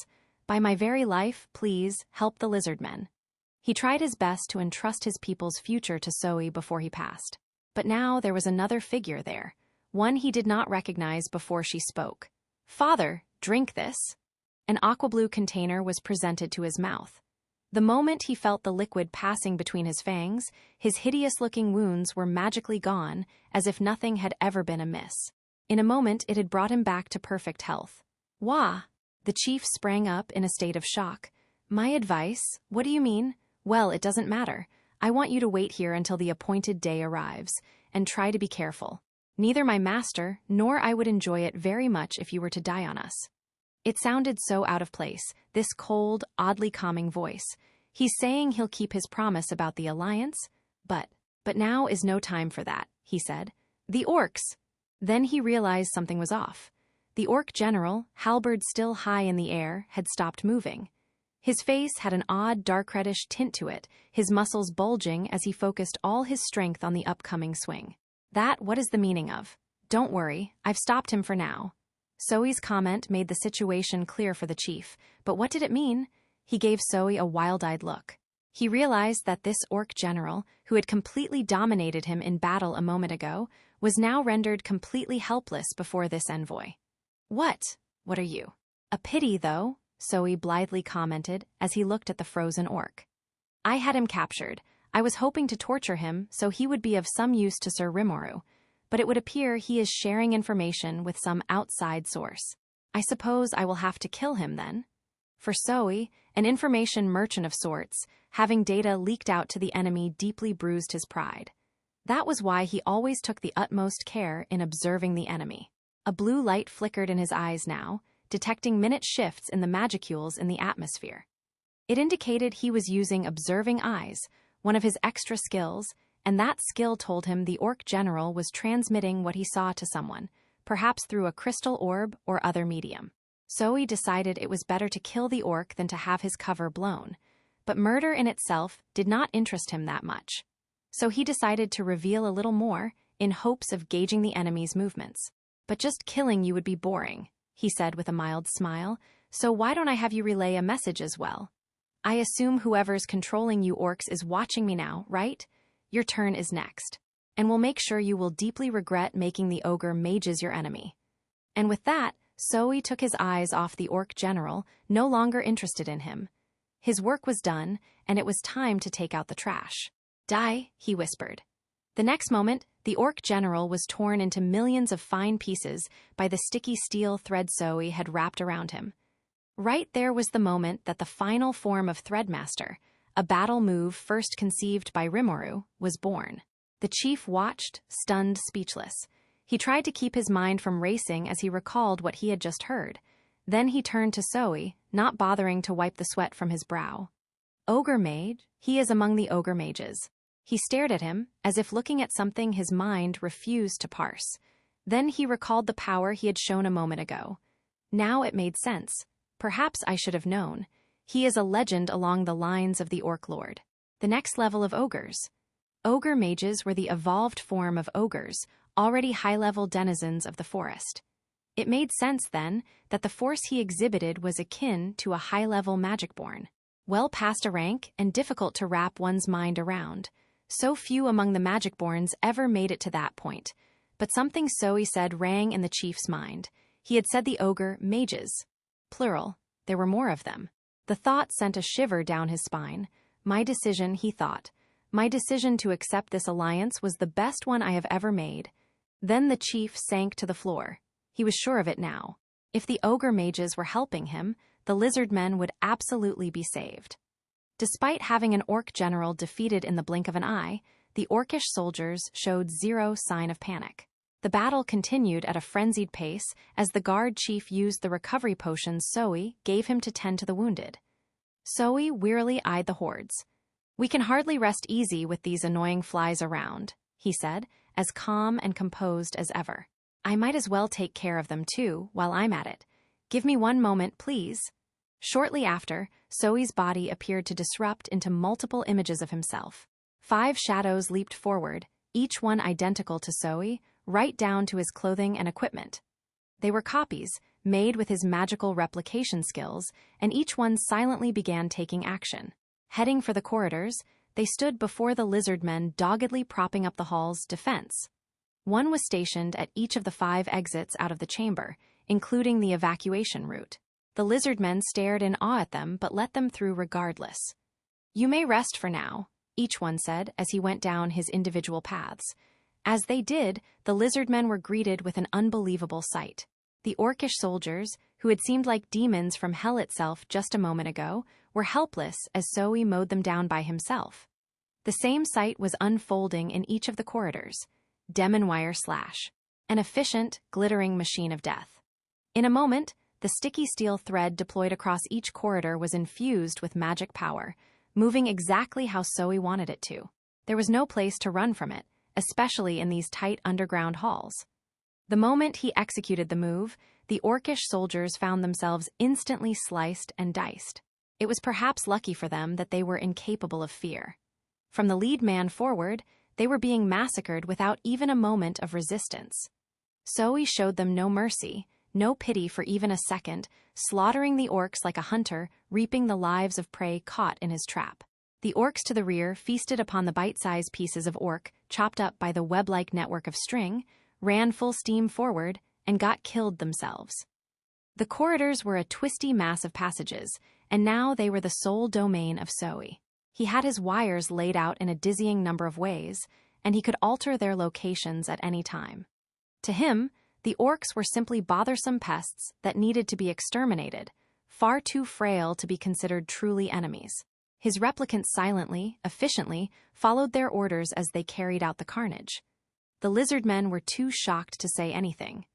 By my very life, please, help the lizard men." He tried his best to entrust his people's future to Zoe before he passed. But now there was another figure there, one he did not recognize before she spoke. "Father, drink this." An aqua-blue container was presented to his mouth. The moment he felt the liquid passing between his fangs, his hideous-looking wounds were magically gone, as if nothing had ever been amiss. In a moment, it had brought him back to perfect health. "Wah!" The chief sprang up in a state of shock. "My advice? What do you mean?" "Well, it doesn't matter. I want you to wait here until the appointed day arrives, and try to be careful. Neither my master nor I would enjoy it very much if you were to die on us." It sounded so out of place, this cold, oddly calming voice. He's saying he'll keep his promise about the alliance? But now is no time for that, he said. "The orcs!" Then he realized something was off. The orc general, halberd still high in the air, had stopped moving. His face had an odd dark reddish tint to it, his muscles bulging as he focused all his strength on the upcoming swing. What is the meaning of? "Don't worry, I've stopped him for now." Zoe's comment made the situation clear for the chief, but what did it mean? He gave Zoe a wild-eyed look. He realized that this orc general, who had completely dominated him in battle a moment ago, was now rendered completely helpless before this envoy. What are you?" "A pity, though," Zoe blithely commented as he looked at the frozen orc. "I had him captured. I was hoping to torture him so he would be of some use to Sir Rimuru. But it would appear he is sharing information with some outside source. I suppose I will have to kill him then." For Zoe, an information merchant of sorts, having data leaked out to the enemy deeply bruised his pride. That was why he always took the utmost care in observing the enemy. A blue light flickered in his eyes now, detecting minute shifts in the magicules in the atmosphere. It indicated he was using observing eyes, one of his extra skills, and that skill told him the orc general was transmitting what he saw to someone, perhaps through a crystal orb or other medium. Zoe decided it was better to kill the orc than to have his cover blown, but murder in itself did not interest him that much. So he decided to reveal a little more, in hopes of gauging the enemy's movements. "But just killing you would be boring," he said with a mild smile, "so why don't I have you relay a message as well? I assume whoever's controlling you orcs is watching me now, right? Your turn is next, and we'll make sure you will deeply regret making the ogre mages your enemy." And with that, Zoe took his eyes off the orc general, no longer interested in him. His work was done, and it was time to take out the trash. "Die," he whispered. The next moment, the orc general was torn into millions of fine pieces by the sticky steel thread Zoe had wrapped around him. Right there was the moment that the final form of Threadmaster, a battle move first conceived by Rimuru, was born. The chief watched, stunned, speechless. He tried to keep his mind from racing as he recalled what he had just heard. Then he turned to Zoe, not bothering to wipe the sweat from his brow. "Ogre mage? He is among the ogre mages." He stared at him, as if looking at something his mind refused to parse. Then he recalled the power he had shown a moment ago. Now it made sense. Perhaps I should have known. He is a legend along the lines of the Orc Lord. The next level of ogres. Ogre mages were the evolved form of ogres, already high-level denizens of the forest. It made sense, then, that the force he exhibited was akin to a high-level magic-born, well past a rank and difficult to wrap one's mind around. So few among the magic-borns ever made it to that point. But something Zoe said rang in the chief's mind. He had said the ogre mages. Plural. There were more of them. The thought sent a shiver down his spine. My decision, he thought. My decision to accept this alliance was the best one I have ever made. Then the chief sank to the floor. He was sure of it now. If the ogre mages were helping him, the lizard men would absolutely be saved. Despite having an orc general defeated in the blink of an eye, the orcish soldiers showed zero sign of panic. The battle continued at a frenzied pace as the guard chief used the recovery potions Zoe gave him to tend to the wounded. Zoe wearily eyed the hordes. "We can hardly rest easy with these annoying flies around," he said, as calm and composed as ever. "I might as well take care of them too, while I'm at it. Give me one moment, please." Shortly after, Zoe's body appeared to disrupt into multiple images of himself. 5 shadows leaped forward, each one identical to Zoe, right down to his clothing and equipment. They were copies, made with his magical replication skills, and each one silently began taking action. Heading for the corridors, they stood before the lizard men doggedly propping up the hall's defense. One was stationed at each of the 5 exits out of the chamber, including the evacuation route. The lizard men stared in awe at them but let them through regardless. "You may rest for now," each one said as he went down his individual paths. As they did, the lizard men were greeted with an unbelievable sight. The orcish soldiers, who had seemed like demons from hell itself just a moment ago, were helpless as Zoe mowed them down by himself. The same sight was unfolding in each of the corridors. Demon wire slash. An efficient, glittering machine of death. In a moment, the sticky steel thread deployed across each corridor was infused with magic power, moving exactly how Zoe wanted it to. There was no place to run from it, especially in these tight underground halls. The moment he executed the move, the orcish soldiers found themselves instantly sliced and diced. It was perhaps lucky for them that they were incapable of fear. From the lead man forward, they were being massacred without even a moment of resistance. Zoe showed them no mercy, no pity for even a second, slaughtering the orcs like a hunter, reaping the lives of prey caught in his trap. The orcs to the rear feasted upon the bite-sized pieces of orc, chopped up by the web-like network of string, ran full steam forward, and got killed themselves. The corridors were a twisty mass of passages, and now they were the sole domain of Zoe. He had his wires laid out in a dizzying number of ways, and he could alter their locations at any time. To him, the orcs were simply bothersome pests that needed to be exterminated, far too frail to be considered truly enemies. His replicants silently, efficiently, followed their orders as they carried out the carnage. The lizard men were too shocked to say anything.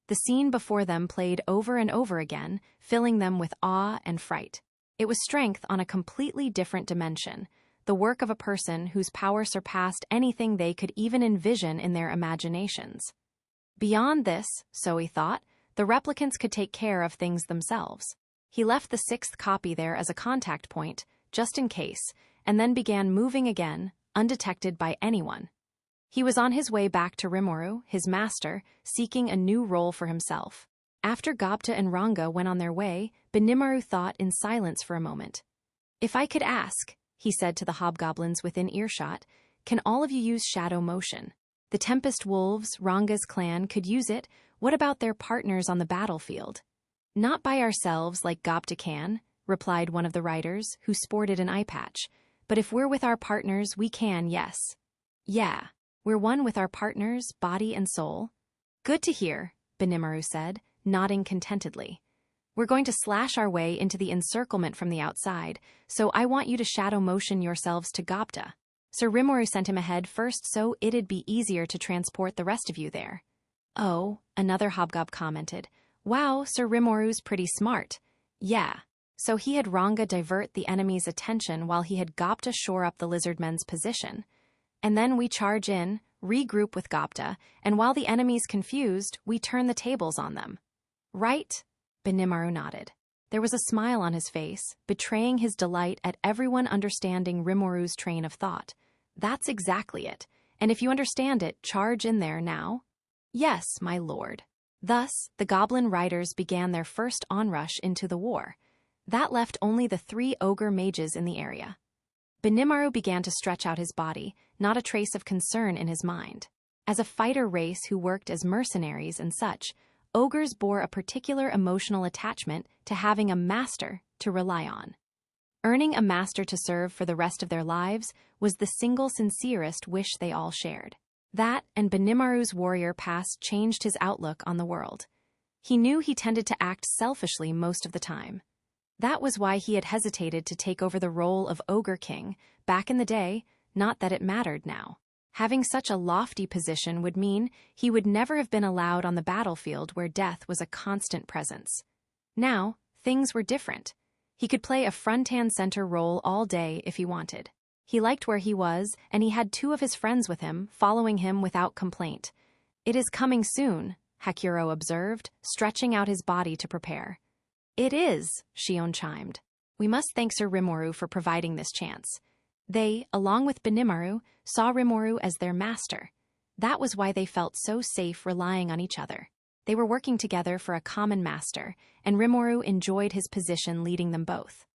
The scene before them played over and over again, filling them with awe and fright. It was strength on a completely different dimension, the work of a person whose power surpassed anything they could even envision in their imaginations. Beyond this, Zoe thought, the replicants could take care of things themselves. He left the 6th copy there as a contact point, just in case, and then began moving again, undetected by anyone. He was on his way back to Rimuru, his master, seeking a new role for himself. After Gobta and Ranga went on their way, Benimaru thought in silence for a moment. "If I could ask," he said to the hobgoblins within earshot, "can all of you use shadow motion? The Tempest Wolves, Ranga's clan, could use it. What about their partners on the battlefield?" "Not by ourselves like Gobta can," replied one of the riders, who sported an eye patch. "But if we're with our partners, we can, yes." "Yeah, we're one with our partners, body and soul." "Good to hear," Benimaru said, nodding contentedly. "We're going to slash our way into the encirclement from the outside, so I want you to shadow motion yourselves to Gobta. Sir Rimuru sent him ahead first so it'd be easier to transport the rest of you there." "Oh," another hobgob commented. "Wow, Sir Rimuru's pretty smart." "Yeah." So he had Ranga divert the enemy's attention while he had Gobta shore up the lizard men's position. And then we charge in, regroup with Gobta, and while the enemy's confused, we turn the tables on them. "Right?" Benimaru nodded. There was a smile on his face, betraying his delight at everyone understanding Rimourou's train of thought. That's exactly it. And if you understand it, charge in there now. Yes, my lord. Thus, the goblin riders began their first onrush into the war. That left only the 3 ogre mages in the area. Benimaru began to stretch out his body, not a trace of concern in his mind. As a fighter race who worked as mercenaries and such, ogres bore a particular emotional attachment to having a master to rely on. Earning a master to serve for the rest of their lives was the single sincerest wish they all shared. That and Benimaru's warrior past changed his outlook on the world. He knew he tended to act selfishly most of the time. That was why he had hesitated to take over the role of Ogre King back in the day, not that it mattered now. Having such a lofty position would mean he would never have been allowed on the battlefield where death was a constant presence. Now, things were different. He could play a front-and-center role all day if he wanted. He liked where he was, and he had 2 of his friends with him, following him without complaint. "It is coming soon," Hakuro observed, stretching out his body to prepare. "It is," Shion chimed. "We must thank Sir Rimourou's for providing this chance." They, along with Benimaru, saw Rimourou's as their master. That was why they felt so safe relying on each other. They were working together for a common master, and Rimourou's enjoyed his position leading them both.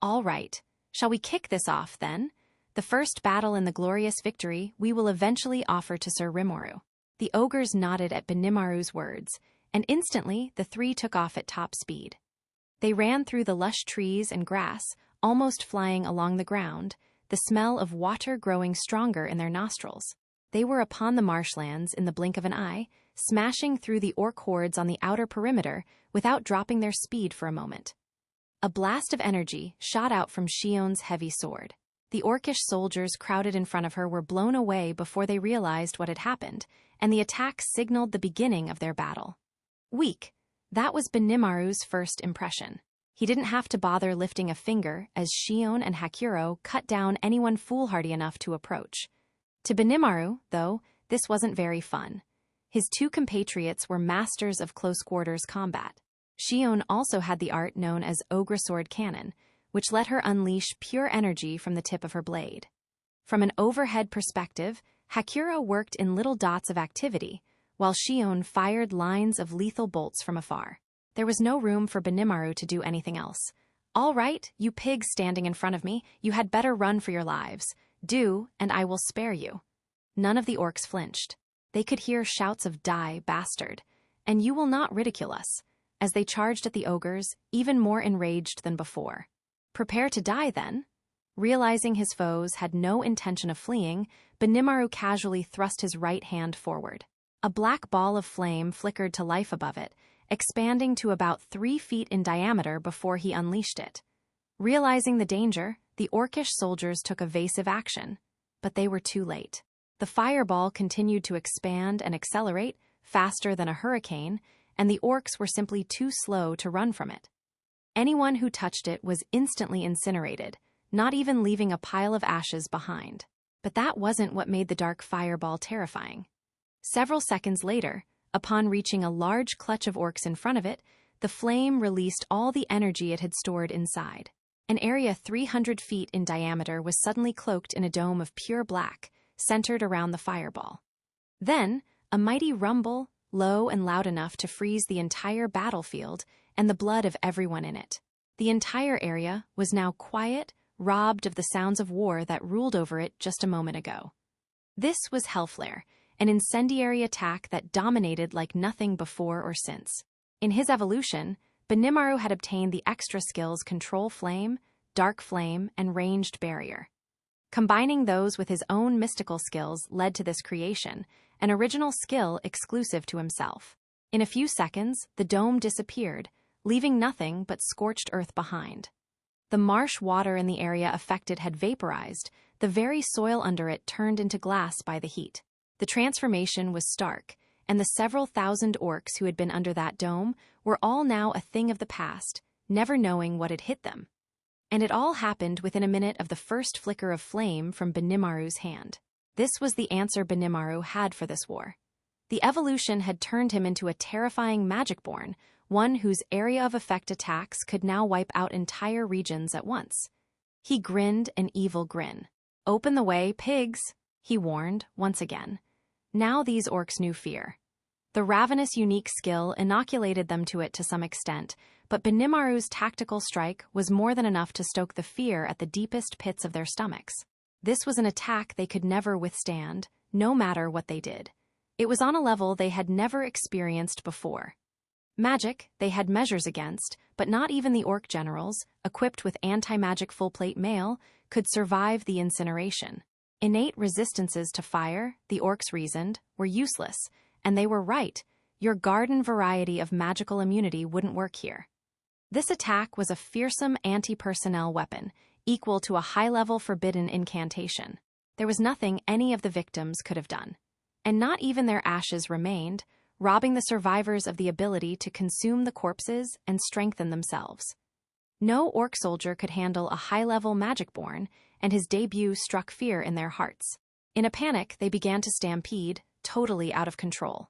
"All right. Shall we kick this off, then? The first battle and the glorious victory we will eventually offer to Sir Rimourou's." The ogres nodded at Benimaru's words, and instantly the 3 took off at top speed. They ran through the lush trees and grass, almost flying along the ground, the smell of water growing stronger in their nostrils. They were upon the marshlands in the blink of an eye, smashing through the orc hordes on the outer perimeter without dropping their speed for a moment. A blast of energy shot out from Shion's heavy sword. The orcish soldiers crowded in front of her were blown away before they realized what had happened, and the attack signaled the beginning of their battle. Weak. That was Benimaru's first impression. He didn't have to bother lifting a finger as Shion and Hakuro cut down anyone foolhardy enough to approach. To Benimaru, though, this wasn't very fun. His 2 compatriots were masters of close-quarters combat. Shion also had the art known as Ogre Sword Cannon, which let her unleash pure energy from the tip of her blade. From an overhead perspective, Hakuro worked in little dots of activity, while Shion fired lines of lethal bolts from afar. There was no room for Benimaru to do anything else. "All right, you pigs standing in front of me, you had better run for your lives. Do, and I will spare you." None of the orcs flinched. They could hear shouts of "Die, bastard," and "You will not ridicule us," as they charged at the ogres, even more enraged than before. "Prepare to die, then." Realizing his foes had no intention of fleeing, Benimaru casually thrust his right hand forward. A black ball of flame flickered to life above it, expanding to about 3 feet in diameter before he unleashed it. Realizing the danger, the orcish soldiers took evasive action, but they were too late. The fireball continued to expand and accelerate, faster than a hurricane, and the orcs were simply too slow to run from it. Anyone who touched it was instantly incinerated, not even leaving a pile of ashes behind. But that wasn't what made the dark fireball terrifying. Several seconds later, upon reaching a large clutch of orcs in front of it, the flame released all the energy it had stored inside. An area 300 feet in diameter was suddenly cloaked in a dome of pure black, centered around the fireball. Then, a mighty rumble, low and loud enough to freeze the entire battlefield and the blood of everyone in it. The entire area was now quiet, robbed of the sounds of war that ruled over it just a moment ago. This was Hellflare, an incendiary attack that dominated like nothing before or since. In his evolution, Benimaru had obtained the extra skills Control Flame, Dark Flame, and Ranged Barrier. Combining those with his own mystical skills led to this creation, an original skill exclusive to himself. In a few seconds, the dome disappeared, leaving nothing but scorched earth behind. The marsh water in the area affected had vaporized, the very soil under it turned into glass by the heat. The transformation was stark, and the several thousand orcs who had been under that dome were all now a thing of the past, never knowing what had hit them. And it all happened within a minute of the first flicker of flame from Benimaru's hand. This was the answer Benimaru had for this war. The evolution had turned him into a terrifying Magicborn, one whose area of effect attacks could now wipe out entire regions at once. He grinned an evil grin. "Open the way, pigs," he warned, once again. Now these orcs knew fear. The ravenous unique skill inoculated them to it to some extent, but Benimaru's tactical strike was more than enough to stoke the fear at the deepest pits of their stomachs. This was an attack they could never withstand, no matter what they did. It was on a level they had never experienced before. Magic they had measures against, but not even the orc generals, equipped with anti-magic full-plate mail, could survive the incineration. Innate resistances to fire, the orcs reasoned, were useless, and they were right. Your garden variety of magical immunity wouldn't work here. This attack was a fearsome anti-personnel weapon, equal to a high-level forbidden incantation. There was nothing any of the victims could have done. And not even their ashes remained, robbing the survivors of the ability to consume the corpses and strengthen themselves. No orc soldier could handle a high-level magic-born, and his debut struck fear in their hearts. In a panic, they began to stampede, totally out of control.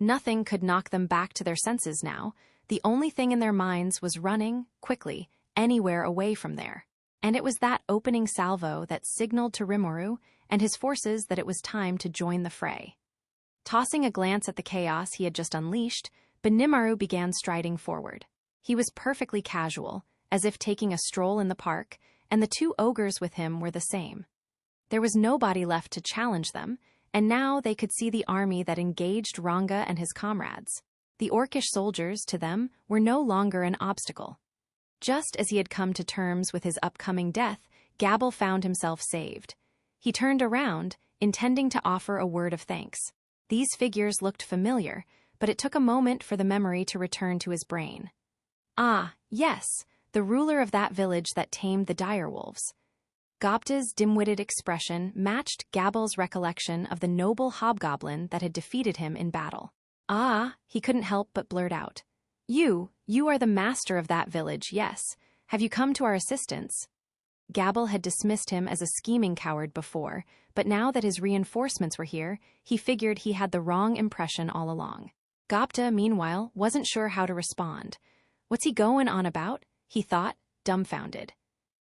Nothing could knock them back to their senses now. The only thing in their minds was running, quickly, anywhere away from there. And it was that opening salvo that signaled to Rimuru and his forces that it was time to join the fray. Tossing a glance at the chaos he had just unleashed, Benimaru began striding forward. He was perfectly casual, as if taking a stroll in the park, and the two ogres with him were the same. There was nobody left to challenge them, and now they could see the army that engaged Ranga and his comrades. The orcish soldiers, to them, were no longer an obstacle. Just as he had come to terms with his upcoming death, Gabble found himself saved. He turned around, intending to offer a word of thanks. These figures looked familiar, but it took a moment for the memory to return to his brain. Ah, yes, the ruler of that village that tamed the direwolves. Gopta's dim-witted expression matched Gabble's recollection of the noble hobgoblin that had defeated him in battle. "Ah," he couldn't help but blurt out. You are the master of that village, yes. Have you come to our assistance?" Gabble had dismissed him as a scheming coward before, but now that his reinforcements were here, he figured he had the wrong impression all along. Gopta, meanwhile, wasn't sure how to respond. What's he going on about? He thought, dumbfounded.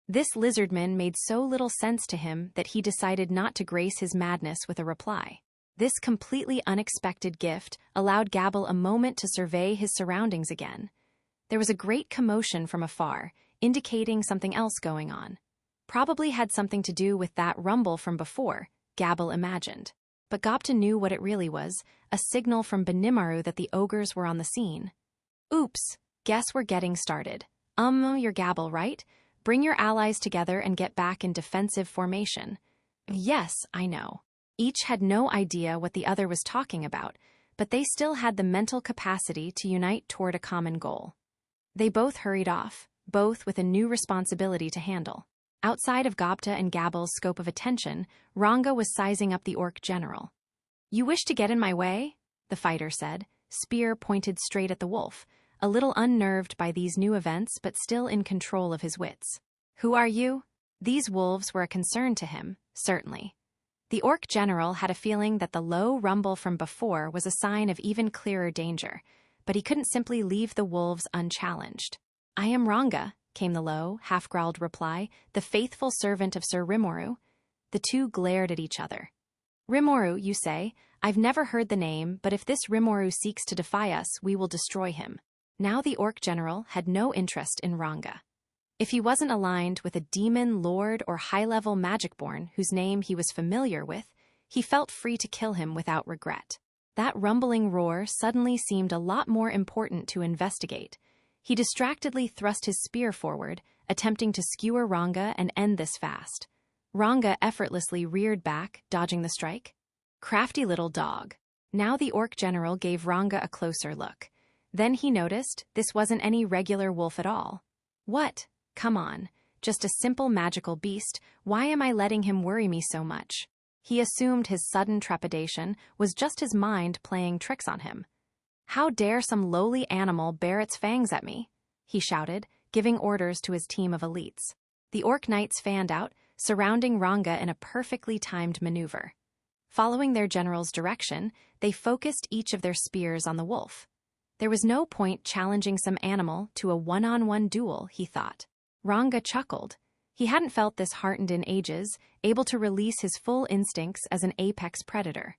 This lizardman made so little sense to him that he decided not to grace his madness with a reply. This completely unexpected gift allowed Gabble a moment to survey his surroundings again. There was a great commotion from afar, indicating something else going on. Probably had something to do with that rumble from before, Gabble imagined. But Gopta knew what it really was, a signal from Benimaru that the ogres were on the scene. "Oops, guess we're getting started. You're Gabble, right? Bring your allies together and get back in defensive formation." "Yes, I know." Each had no idea what the other was talking about, but they still had the mental capacity to unite toward a common goal. They both hurried off, both with a new responsibility to handle. Outside of Gopta and Gabble's scope of attention, Ranga was sizing up the orc general. "You wish to get in my way?" the fighter said, spear pointed straight at the wolf, a little unnerved by these new events but still in control of his wits. "Who are you?" These wolves were a concern to him, certainly. The orc general had a feeling that the low rumble from before was a sign of even clearer danger, but he couldn't simply leave the wolves unchallenged. "I am Ranga," came the low, half-growled reply, "the faithful servant of Sir Rimuru." The two glared at each other. "Rimuru, you say? I've never heard the name, but if this Rimuru seeks to defy us, we will destroy him." Now the orc general had no interest in Ranga. If he wasn't aligned with a demon, lord, or high-level magic-born whose name he was familiar with, he felt free to kill him without regret. That rumbling roar suddenly seemed a lot more important to investigate. He distractedly thrust his spear forward, attempting to skewer Ranga and end this fast. Ranga effortlessly reared back, dodging the strike. Crafty little dog. Now the orc general gave Ranga a closer look. Then he noticed this wasn't any regular wolf at all. "What? Come on, just a simple magical beast. Why am I letting him worry me so much?" He assumed his sudden trepidation was just his mind playing tricks on him. "How dare some lowly animal bare its fangs at me?" he shouted, giving orders to his team of elites. The orc knights fanned out, surrounding Ranga in a perfectly timed maneuver. Following their general's direction, they focused each of their spears on the wolf. There was no point challenging some animal to a one-on-one duel, he thought. Ranga chuckled. He hadn't felt this heartened in ages, able to release his full instincts as an apex predator.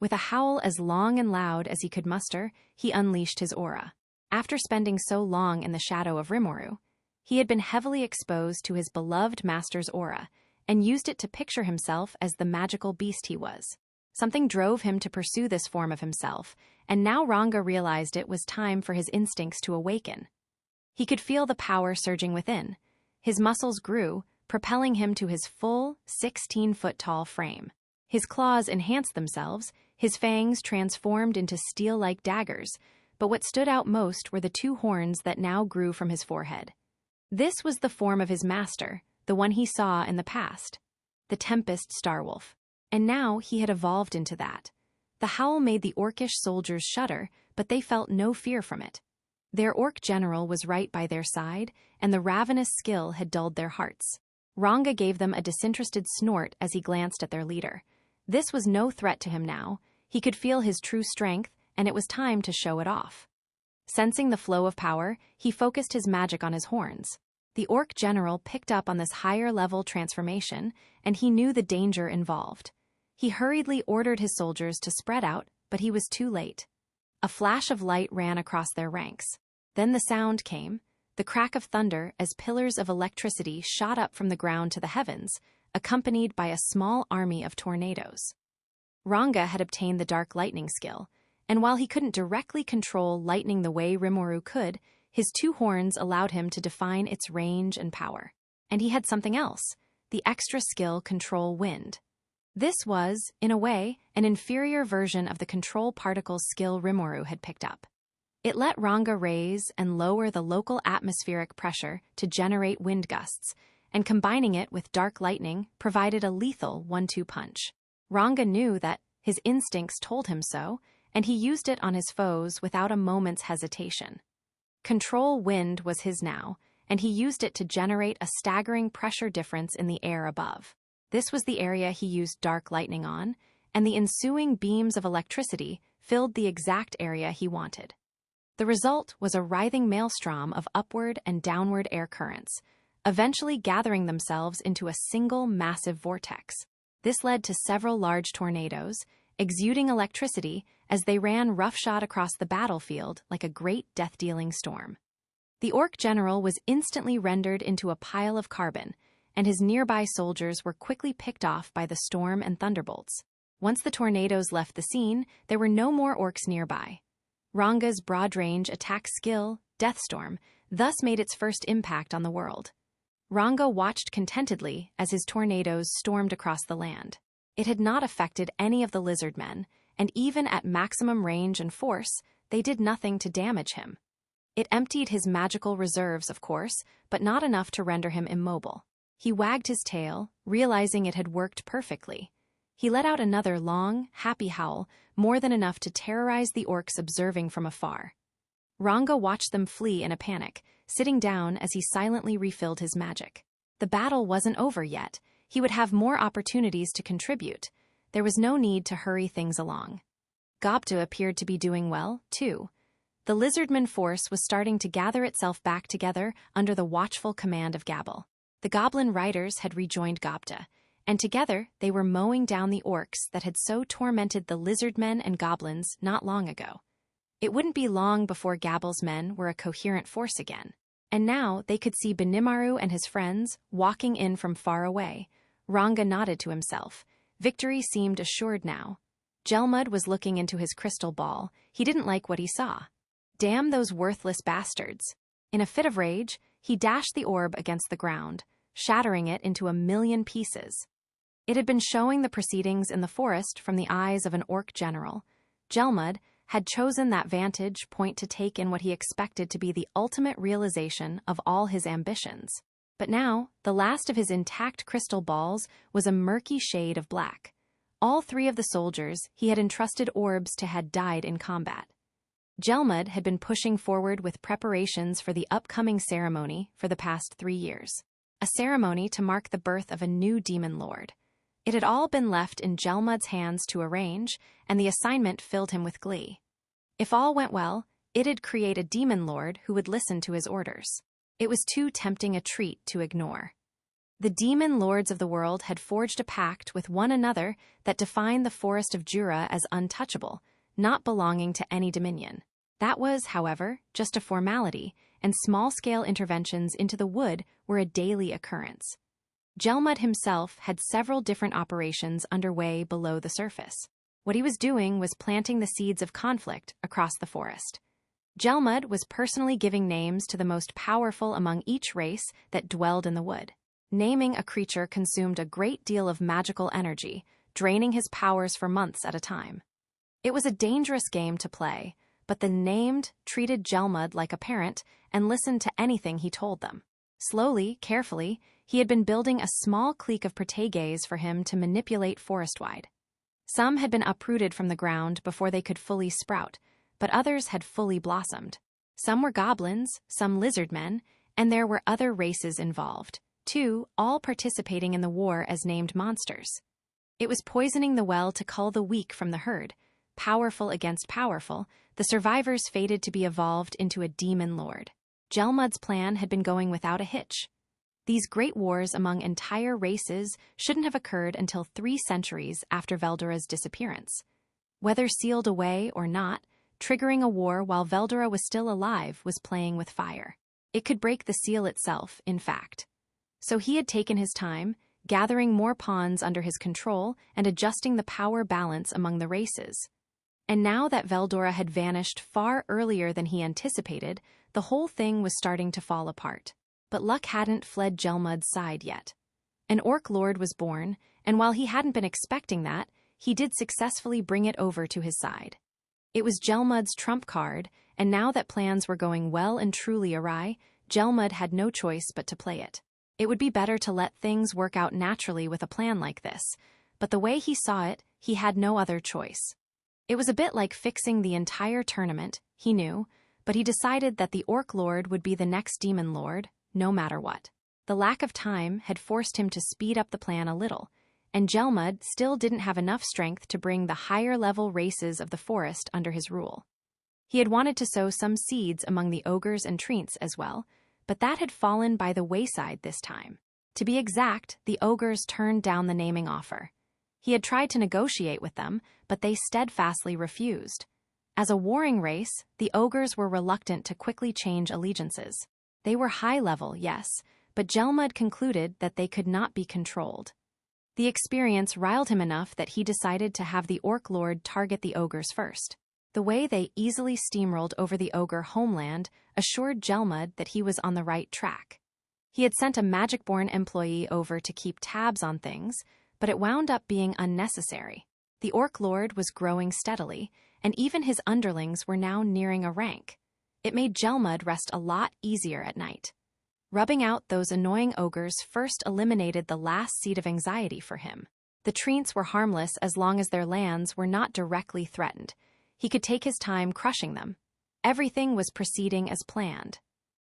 With a howl as long and loud as he could muster, he unleashed his aura. After spending so long in the shadow of Rimuru, he had been heavily exposed to his beloved master's aura, and used it to picture himself as the magical beast he was. Something drove him to pursue this form of himself, and now Ranga realized it was time for his instincts to awaken. He could feel the power surging within. His muscles grew, propelling him to his full, 16-foot-tall frame. His claws enhanced themselves, his fangs transformed into steel-like daggers, but what stood out most were the 2 horns that now grew from his forehead. This was the form of his master, the one he saw in the past, the Tempest Starwolf. And now he had evolved into that. The howl made the orcish soldiers shudder, but they felt no fear from it. Their orc general was right by their side, and the ravenous skill had dulled their hearts. Ranga gave them a disinterested snort as he glanced at their leader. This was no threat to him now. He could feel his true strength, and it was time to show it off. Sensing the flow of power, he focused his magic on his horns. The orc general picked up on this higher-level transformation, and he knew the danger involved. He hurriedly ordered his soldiers to spread out, but he was too late. A flash of light ran across their ranks. Then the sound came, the crack of thunder as pillars of electricity shot up from the ground to the heavens, accompanied by a small army of tornadoes. Ranga had obtained the dark lightning skill, and while he couldn't directly control lightning the way Rimuru could, his 2 horns allowed him to define its range and power. And he had something else, the extra skill Control Wind. This was, in a way, an inferior version of the control particles skill Rimuru had picked up. It let Ranga raise and lower the local atmospheric pressure to generate wind gusts, and combining it with dark lightning provided a lethal 1-2 punch. Ranga knew that, his instincts told him so, and he used it on his foes without a moment's hesitation. Control Wind was his now, and he used it to generate a staggering pressure difference in the air above. This was the area he used dark lightning on, and the ensuing beams of electricity filled the exact area he wanted. The result was a writhing maelstrom of upward and downward air currents, eventually gathering themselves into a single massive vortex. This led to several large tornadoes, exuding electricity as they ran roughshod across the battlefield like a great death-dealing storm. The orc general was instantly rendered into a pile of carbon, and his nearby soldiers were quickly picked off by the storm and thunderbolts. Once the tornadoes left the scene, there were no more orcs nearby. Ranga's broad-range attack skill, Deathstorm, thus made its first impact on the world. Ranga watched contentedly as his tornadoes stormed across the land. It had not affected any of the lizard men, and even at maximum range and force, they did nothing to damage him. It emptied his magical reserves, of course, but not enough to render him immobile. He wagged his tail, realizing it had worked perfectly. He let out another long, happy howl, more than enough to terrorize the orcs observing from afar. Ranga watched them flee in a panic, sitting down as he silently refilled his magic. The battle wasn't over yet. He would have more opportunities to contribute. There was no need to hurry things along. Gobta appeared to be doing well, too. The lizardman force was starting to gather itself back together under the watchful command of Gabble. The goblin riders had rejoined Gobta, and together they were mowing down the orcs that had so tormented the lizardmen and goblins not long ago. It wouldn't be long before Gabble's men were a coherent force again. And now they could see Benimaru and his friends walking in from far away. Ranga nodded to himself. Victory seemed assured now. Gelmud was looking into his crystal ball. He didn't like what he saw. Damn those worthless bastards. In a fit of rage, he dashed the orb against the ground, shattering it into 1,000,000 pieces. It had been showing the proceedings in the forest from the eyes of an orc general. Gelmud had chosen that vantage point to take in what he expected to be the ultimate realization of all his ambitions. But now, the last of his intact crystal balls was a murky shade of black. All 3 of the soldiers he had entrusted orbs to had died in combat. Gelmud had been pushing forward with preparations for the upcoming ceremony for the past 3 years. A ceremony to mark the birth of a new demon lord. It had all been left in Gelmud's hands to arrange, and the assignment filled him with glee. If all went well, it'd create a demon lord who would listen to his orders. It was too tempting a treat to ignore. The demon lords of the world had forged a pact with one another that defined the forest of Jura as untouchable, not belonging to any dominion. That was, however, just a formality, and small-scale interventions into the wood were a daily occurrence. Gelmud himself had several different operations underway below the surface. What he was doing was planting the seeds of conflict across the forest. Gelmud was personally giving names to the most powerful among each race that dwelled in the wood. Naming a creature consumed a great deal of magical energy, draining his powers for months at a time. It was a dangerous game to play, but the named treated Gelmud like a parent and listened to anything he told them. Slowly, carefully, he had been building a small clique of proteges for him to manipulate forest-wide. Some had been uprooted from the ground before they could fully sprout, but others had fully blossomed. Some were goblins, some lizard men, and there were other races involved, too, all participating in the war as named monsters. It was poisoning the well to cull the weak from the herd. Powerful against powerful, the survivors fated to be evolved into a demon lord. Gelmud's plan had been going without a hitch. These great wars among entire races shouldn't have occurred until 3 centuries after Veldora's disappearance. Whether sealed away or not, triggering a war while Veldora was still alive was playing with fire. It could break the seal itself, in fact. So he had taken his time, gathering more pawns under his control and adjusting the power balance among the races. And now that Veldora had vanished far earlier than he anticipated, the whole thing was starting to fall apart. But luck hadn't fled Gelmud's side yet. An orc lord was born, and while he hadn't been expecting that, he did successfully bring it over to his side. It was Gelmud's trump card, and now that plans were going well and truly awry, Gelmud had no choice but to play it. It would be better to let things work out naturally with a plan like this, but the way he saw it, he had no other choice. It was a bit like fixing the entire tournament, he knew, but he decided that the Orc Lord would be the next Demon Lord, no matter what. The lack of time had forced him to speed up the plan a little, and Gelmud still didn't have enough strength to bring the higher-level races of the forest under his rule. He had wanted to sow some seeds among the ogres and treants as well, but that had fallen by the wayside this time. To be exact, the ogres turned down the naming offer. He had tried to negotiate with them, but they steadfastly refused. As a warring race, the ogres were reluctant to quickly change allegiances. They were high-level, yes, but Gelmud concluded that they could not be controlled. The experience riled him enough that he decided to have the Orc Lord target the ogres first. The way they easily steamrolled over the ogre homeland assured Gelmud that he was on the right track. He had sent a magic-born employee over to keep tabs on things, but it wound up being unnecessary. The Orc Lord was growing steadily, and even his underlings were now nearing a rank. It made Gelmud rest a lot easier at night. Rubbing out those annoying ogres first eliminated the last seed of anxiety for him. The treants were harmless as long as their lands were not directly threatened. He could take his time crushing them. Everything was proceeding as planned.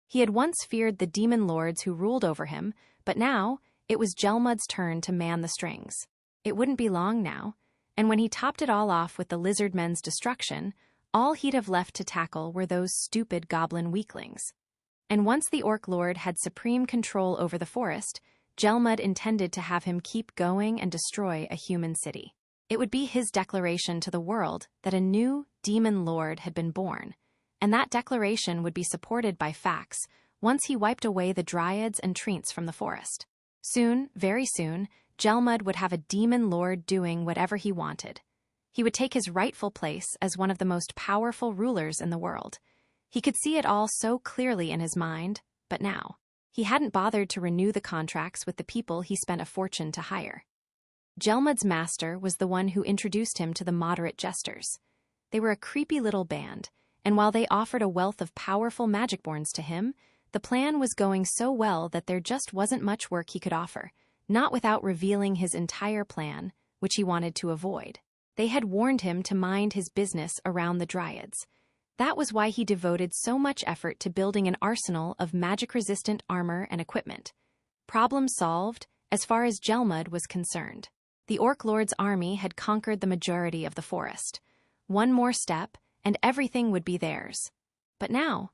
He had once feared the demon lords who ruled over him, but now it was Gelmud's turn to man the strings. It wouldn't be long now, and when he topped it all off with the lizard men's destruction, all he'd have left to tackle were those stupid goblin weaklings. And once the Orc Lord had supreme control over the forest, Gelmud intended to have him keep going and destroy a human city. It would be his declaration to the world that a new demon lord had been born, and that declaration would be supported by facts once he wiped away the dryads and treants from the forest. Soon, very soon, Gelmud would have a demon lord doing whatever he wanted. He would take his rightful place as one of the most powerful rulers in the world. He could see it all so clearly in his mind, but now, he hadn't bothered to renew the contracts with the people he spent a fortune to hire. Gelmud's master was the one who introduced him to the moderate jesters. They were a creepy little band, and while they offered a wealth of powerful magic-borns to him, the plan was going so well that there just wasn't much work he could offer, not without revealing his entire plan, which he wanted to avoid. They had warned him to mind his business around the dryads. That was why he devoted so much effort to building an arsenal of magic-resistant armor and equipment. Problem solved, as far as Gelmud was concerned. The Orc Lord's army had conquered the majority of the forest. One more step, and everything would be theirs. But now,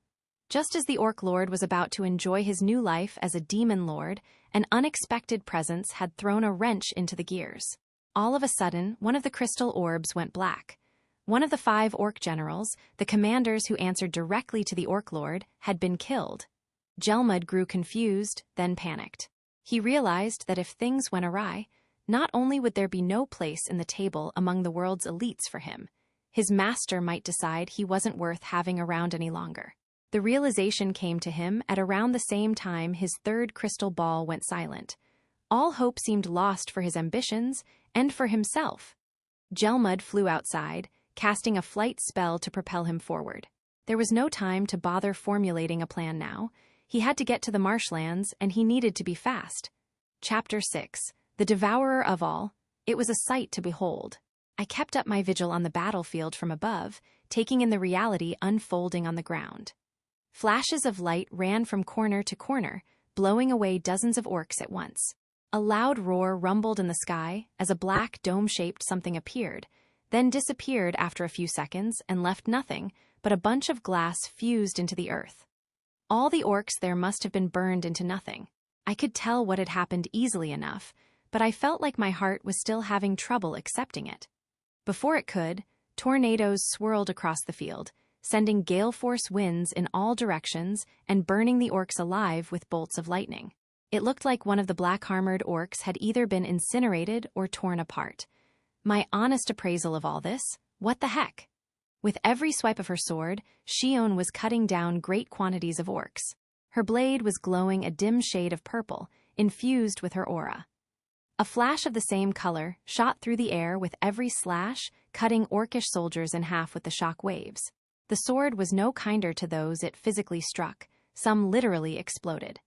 just as the Orc Lord was about to enjoy his new life as a demon lord, an unexpected presence had thrown a wrench into the gears. All of a sudden, one of the crystal orbs went black. One of the 5 Orc generals, the commanders who answered directly to the Orc Lord, had been killed. Gelmud grew confused, then panicked. He realized that if things went awry, not only would there be no place in the table among the world's elites for him, his master might decide he wasn't worth having around any longer. The realization came to him at around the same time his 3rd crystal ball went silent. All hope seemed lost for his ambitions and for himself. Gelmud flew outside, casting a flight spell to propel him forward. There was no time to bother formulating a plan now. He had to get to the marshlands, and he needed to be fast. Chapter 6. The Devourer of All. It was a sight to behold. I kept up my vigil on the battlefield from above, taking in the reality unfolding on the ground. Flashes of light ran from corner to corner, blowing away dozens of orcs at once. A loud roar rumbled in the sky as a black dome-shaped something appeared, then disappeared after a few seconds and left nothing but a bunch of glass fused into the earth. All the orcs there must have been burned into nothing. I could tell what had happened easily enough, but I felt like my heart was still having trouble accepting it. Before it could, tornadoes swirled across the field, sending gale-force winds in all directions and burning the orcs alive with bolts of lightning. It looked like one of the black-armored orcs had either been incinerated or torn apart. My honest appraisal of all this, what the heck? With every swipe of her sword, Shion was cutting down great quantities of orcs. Her blade was glowing a dim shade of purple, infused with her aura. A flash of the same color shot through the air with every slash, cutting orcish soldiers in half with the shock waves. The sword was no kinder to those it physically struck. Some literally exploded.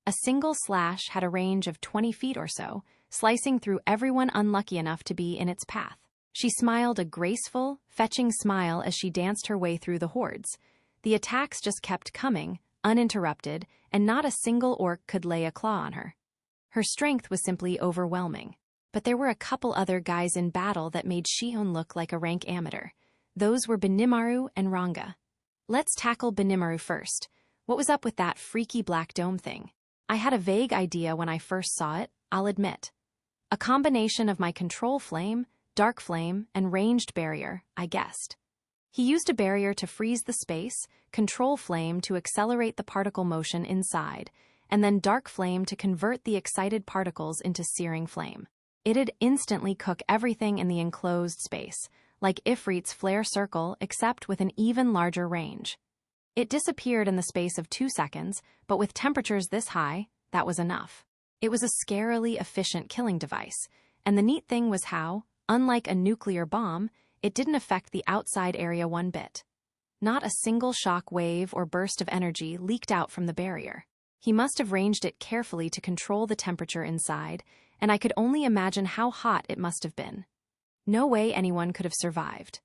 A single slash had a range of 20 feet or so, slicing through everyone unlucky enough to be in its path. She smiled a graceful, fetching smile as she danced her way through the hordes. The attacks just kept coming, uninterrupted, and not a single orc could lay a claw on her. Her strength was simply overwhelming. But there were a couple other guys in battle that made Shion look like a rank amateur. Those were Benimaru and Ranga. Let's tackle Benimaru first. What was up with that freaky black dome thing? I had a vague idea when I first saw it, I'll admit. A combination of my control flame, dark flame, and ranged barrier, I guessed. He used a barrier to freeze the space, control flame to accelerate the particle motion inside, and then dark flame to convert the excited particles into searing flame. It'd instantly cook everything in the enclosed space, like Ifrit's flare circle except with an even larger range. It disappeared in the space of 2 seconds, but with temperatures this high, that was enough. It was a scarily efficient killing device, and the neat thing was how, unlike a nuclear bomb, it didn't affect the outside area one bit. Not a single shock wave or burst of energy leaked out from the barrier. He must have ranged it carefully to control the temperature inside, and I could only imagine how hot it must have been. No way anyone could have survived.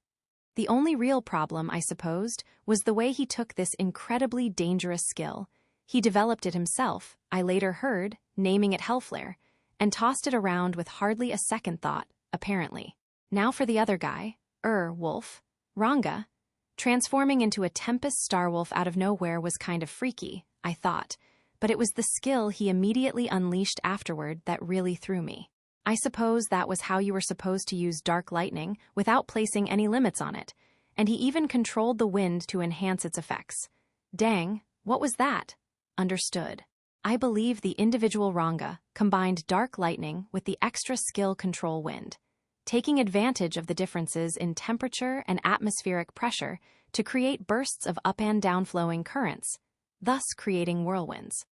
The only real problem, I supposed, was the way he took this incredibly dangerous skill. He developed it himself, I later heard, naming it Hellflare, and tossed it around with hardly a second thought, apparently. Now for the other guy, Wolf, Ranga. Transforming into a Tempest Starwolf out of nowhere was kind of freaky, I thought, but it was the skill he immediately unleashed afterward that really threw me. I suppose that was how you were supposed to use dark lightning without placing any limits on it, and he even controlled the wind to enhance its effects. Dang, what was that? Understood. I believe the individual Ranga combined dark lightning with the extra skill control wind, taking advantage of the differences in temperature and atmospheric pressure to create bursts of up and down flowing currents, thus creating whirlwinds.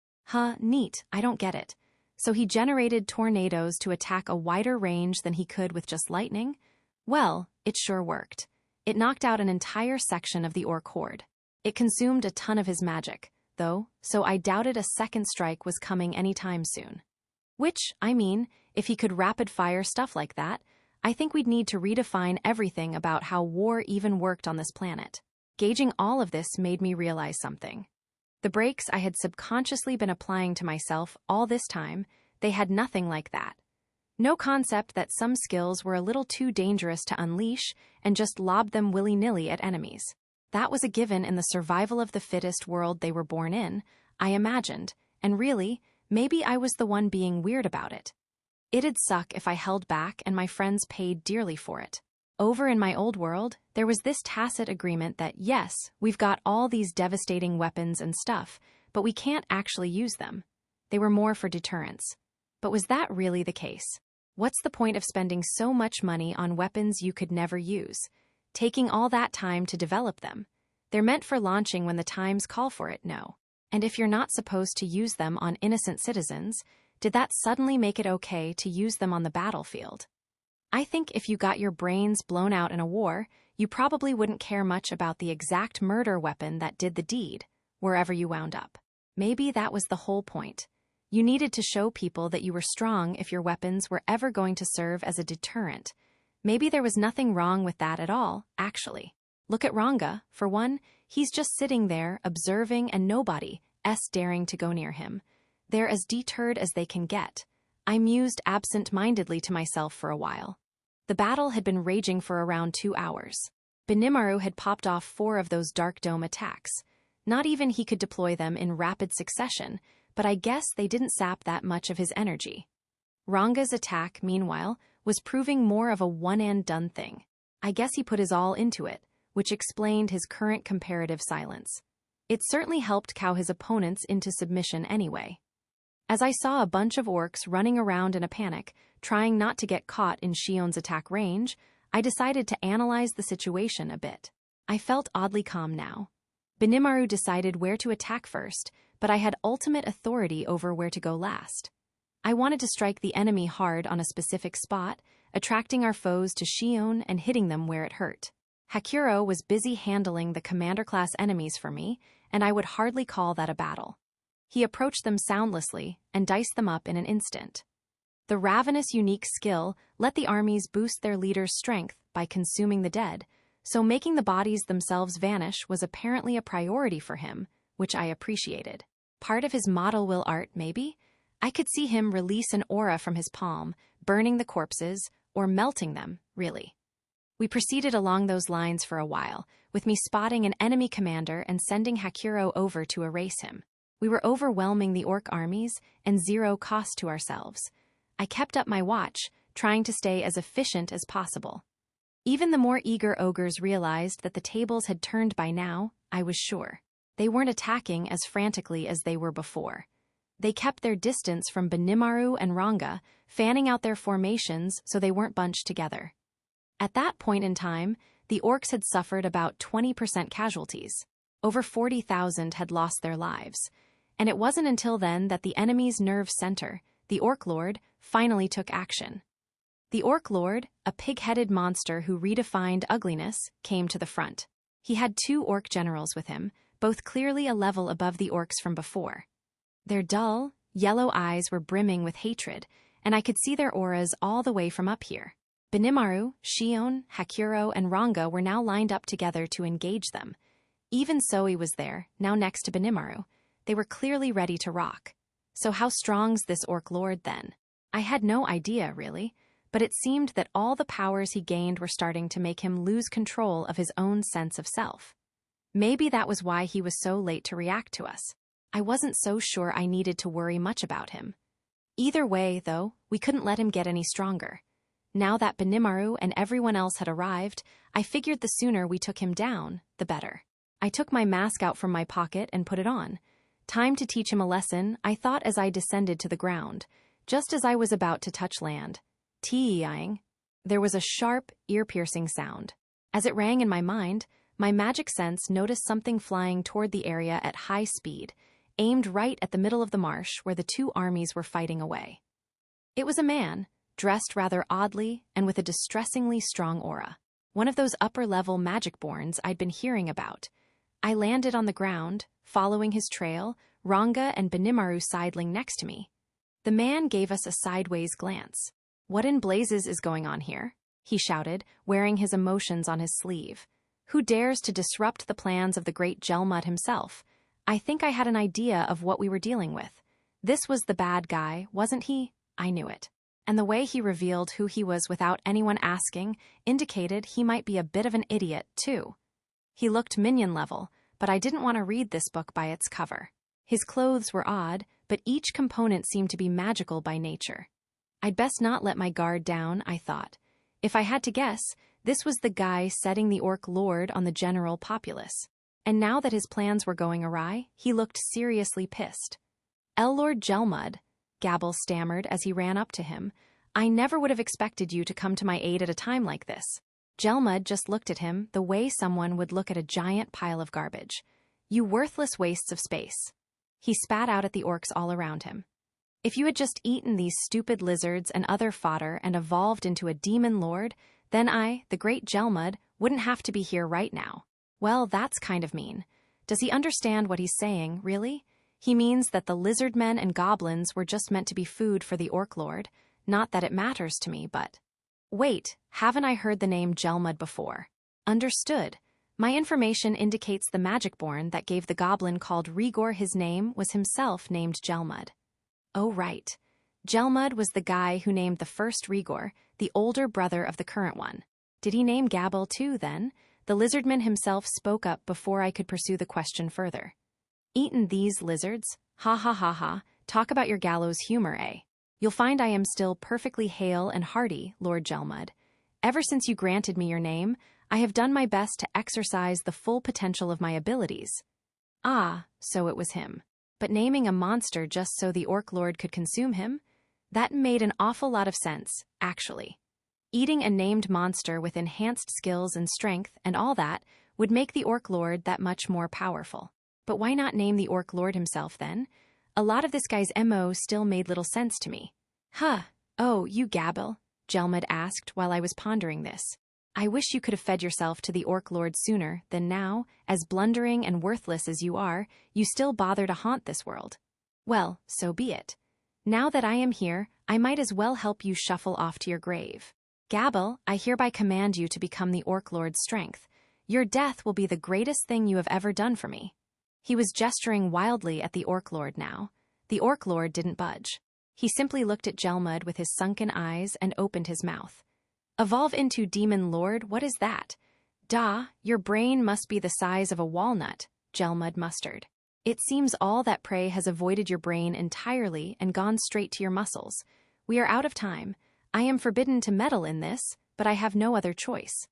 Neat, I don't get it. So he generated tornadoes to attack a wider range than he could with just lightning? Well, it sure worked. It knocked out an entire section of the orc horde. It consumed a ton of his magic, though, so I doubted a second strike was coming anytime soon. Which, I mean, if he could rapid-fire stuff like that, I think we'd need to redefine everything about how war even worked on this planet. Gauging all of this made me realize something. The brakes I had subconsciously been applying to myself all this time, they had nothing like that. No concept that some skills were a little too dangerous to unleash and just lob them willy-nilly at enemies. That was a given in the survival of the fittest world they were born in, I imagined, and really, maybe I was the one being weird about it. It'd suck if I held back and my friends paid dearly for it. Over in my old world, there was this tacit agreement that yes, we've got all these devastating weapons and stuff, but we can't actually use them. They were more for deterrence. But was that really the case? What's the point of spending so much money on weapons you could never use? Taking all that time to develop them? They're meant for launching when the times call for it, no. And if you're not supposed to use them on innocent citizens, did that suddenly make it okay to use them on the battlefield? I think if you got your brains blown out in a war, you probably wouldn't care much about the exact murder weapon that did the deed, wherever you wound up. Maybe that was the whole point. You needed to show people that you were strong if your weapons were ever going to serve as a deterrent. Maybe there was nothing wrong with that at all, actually. Look at Ranga, for one, he's just sitting there, observing, and nobody's daring to go near him. They're as deterred as they can get. I mused absent-mindedly to myself for a while. The battle had been raging for around 2 hours. Benimaru had popped off 4 of those Dark Dome attacks. Not even he could deploy them in rapid succession, but I guess they didn't sap that much of his energy. Ranga's attack, meanwhile, was proving more of a one-and-done thing. I guess he put his all into it, which explained his current comparative silence. It certainly helped cow his opponents into submission anyway. As I saw a bunch of orcs running around in a panic, trying not to get caught in Shion's attack range, I decided to analyze the situation a bit. I felt oddly calm now. Benimaru decided where to attack first, but I had ultimate authority over where to go last. I wanted to strike the enemy hard on a specific spot, attracting our foes to Shion and hitting them where it hurt. Hakuro was busy handling the commander-class enemies for me, and I would hardly call that a battle. He approached them soundlessly and diced them up in an instant. The ravenous unique skill let the armies boost their leader's strength by consuming the dead, so making the bodies themselves vanish was apparently a priority for him, which I appreciated. Part of his model will art, maybe? I could see him release an aura from his palm, burning the corpses, or melting them, really. We proceeded along those lines for a while, with me spotting an enemy commander and sending Hakuro over to erase him. We were overwhelming the orc armies and 0 cost to ourselves. I kept up my watch, trying to stay as efficient as possible. Even the more eager ogres realized that the tables had turned by now, I was sure. They weren't attacking as frantically as they were before. They kept their distance from Benimaru and Ranga, fanning out their formations so they weren't bunched together. At that point in time, the orcs had suffered about 20% casualties. Over 40,000 had lost their lives. And it wasn't until then that the enemy's nerve center, the Orc Lord, finally took action. The Orc Lord, a pig-headed monster who redefined ugliness, came to the front. He had 2 orc generals with him, both clearly a level above the orcs from before. Their dull, yellow eyes were brimming with hatred, and I could see their auras all the way from up here. Benimaru, Shion, Hakuro, and Ranga were now lined up together to engage them. Even Zoe was there, now next to Benimaru. They were clearly ready to rock. So how strong's this Orc Lord then? I had no idea, really, but it seemed that all the powers he gained were starting to make him lose control of his own sense of self. Maybe that was why he was so late to react to us. I wasn't so sure I needed to worry much about him. Either way, though, we couldn't let him get any stronger. Now that Benimaru and everyone else had arrived, I figured the sooner we took him down, the better. I took my mask out from my pocket and put it on. Time to teach him a lesson, I thought as I descended to the ground, just as I was about to touch land. Tee-ing. There was a sharp, ear-piercing sound. As it rang in my mind, my magic sense noticed something flying toward the area at high speed, aimed right at the middle of the marsh where the 2 armies were fighting away. It was a man, dressed rather oddly and with a distressingly strong aura. One of those upper-level magic-borns I'd been hearing about. I landed on the ground, following his trail, Ranga and Benimaru sidling next to me. The man gave us a sideways glance. "What in blazes is going on here?" he shouted, wearing his emotions on his sleeve. "Who dares to disrupt the plans of the great Gelmud himself?" I think I had an idea of what we were dealing with. This was the bad guy, wasn't he? I knew it. And the way he revealed who he was without anyone asking indicated he might be a bit of an idiot, too. He looked minion level, but I didn't want to read this book by its cover. His clothes were odd, but each component seemed to be magical by nature. I'd best not let my guard down, I thought. If I had to guess, this was the guy setting the Orc Lord on the general populace. And now that his plans were going awry, he looked seriously pissed. Lord Gelmud, Gabble stammered as he ran up to him. I never would have expected you to come to my aid at a time like this. Gelmud just looked at him the way someone would look at a giant pile of garbage. You worthless wastes of space. He spat out at the orcs all around him. If you had just eaten these stupid lizards and other fodder and evolved into a demon lord, then I, the great Gelmud, wouldn't have to be here right now. Well, that's kind of mean. Does he understand what he's saying, really? He means that the lizard men and goblins were just meant to be food for the Orc Lord. Not that it matters to me, but... Wait, haven't I heard the name Gelmud before? Understood. My information indicates the Magicborn that gave the goblin called Rigor his name was himself named Gelmud. Oh, right. Gelmud was the guy who named the first Rigor, the older brother of the current one. Did he name Gabble too, then? The lizardman himself spoke up before I could pursue the question further. Eaten these lizards? Ha ha ha ha. Talk about your gallows humor, eh? You'll find I am still perfectly hale and hearty, Lord Gelmud. Ever since you granted me your name, I have done my best to exercise the full potential of my abilities. Ah, so it was him. But naming a monster just so the Orc Lord could consume him? That made an awful lot of sense, actually. Eating a named monster with enhanced skills and strength and all that would make the Orc Lord that much more powerful. But why not name the Orc Lord himself, then? A lot of this guy's MO still made little sense to me. Huh, oh, you gabble, Gelmud asked while I was pondering this. I wish you could have fed yourself to the Orc Lord sooner than now, as blundering and worthless as you are, you still bother to haunt this world. Well, so be it. Now that I am here, I might as well help you shuffle off to your grave. Gabble, I hereby command you to become the Orc Lord's strength. Your death will be the greatest thing you have ever done for me. He was gesturing wildly at the Orc Lord now. The Orc Lord didn't budge. He simply looked at Gelmud with his sunken eyes and opened his mouth. Evolve into Demon Lord, what is that? Duh, your brain must be the size of a walnut, Gelmud mustered. It seems all that prey has avoided your brain entirely and gone straight to your muscles. We are out of time. I am forbidden to meddle in this, but I have no other choice.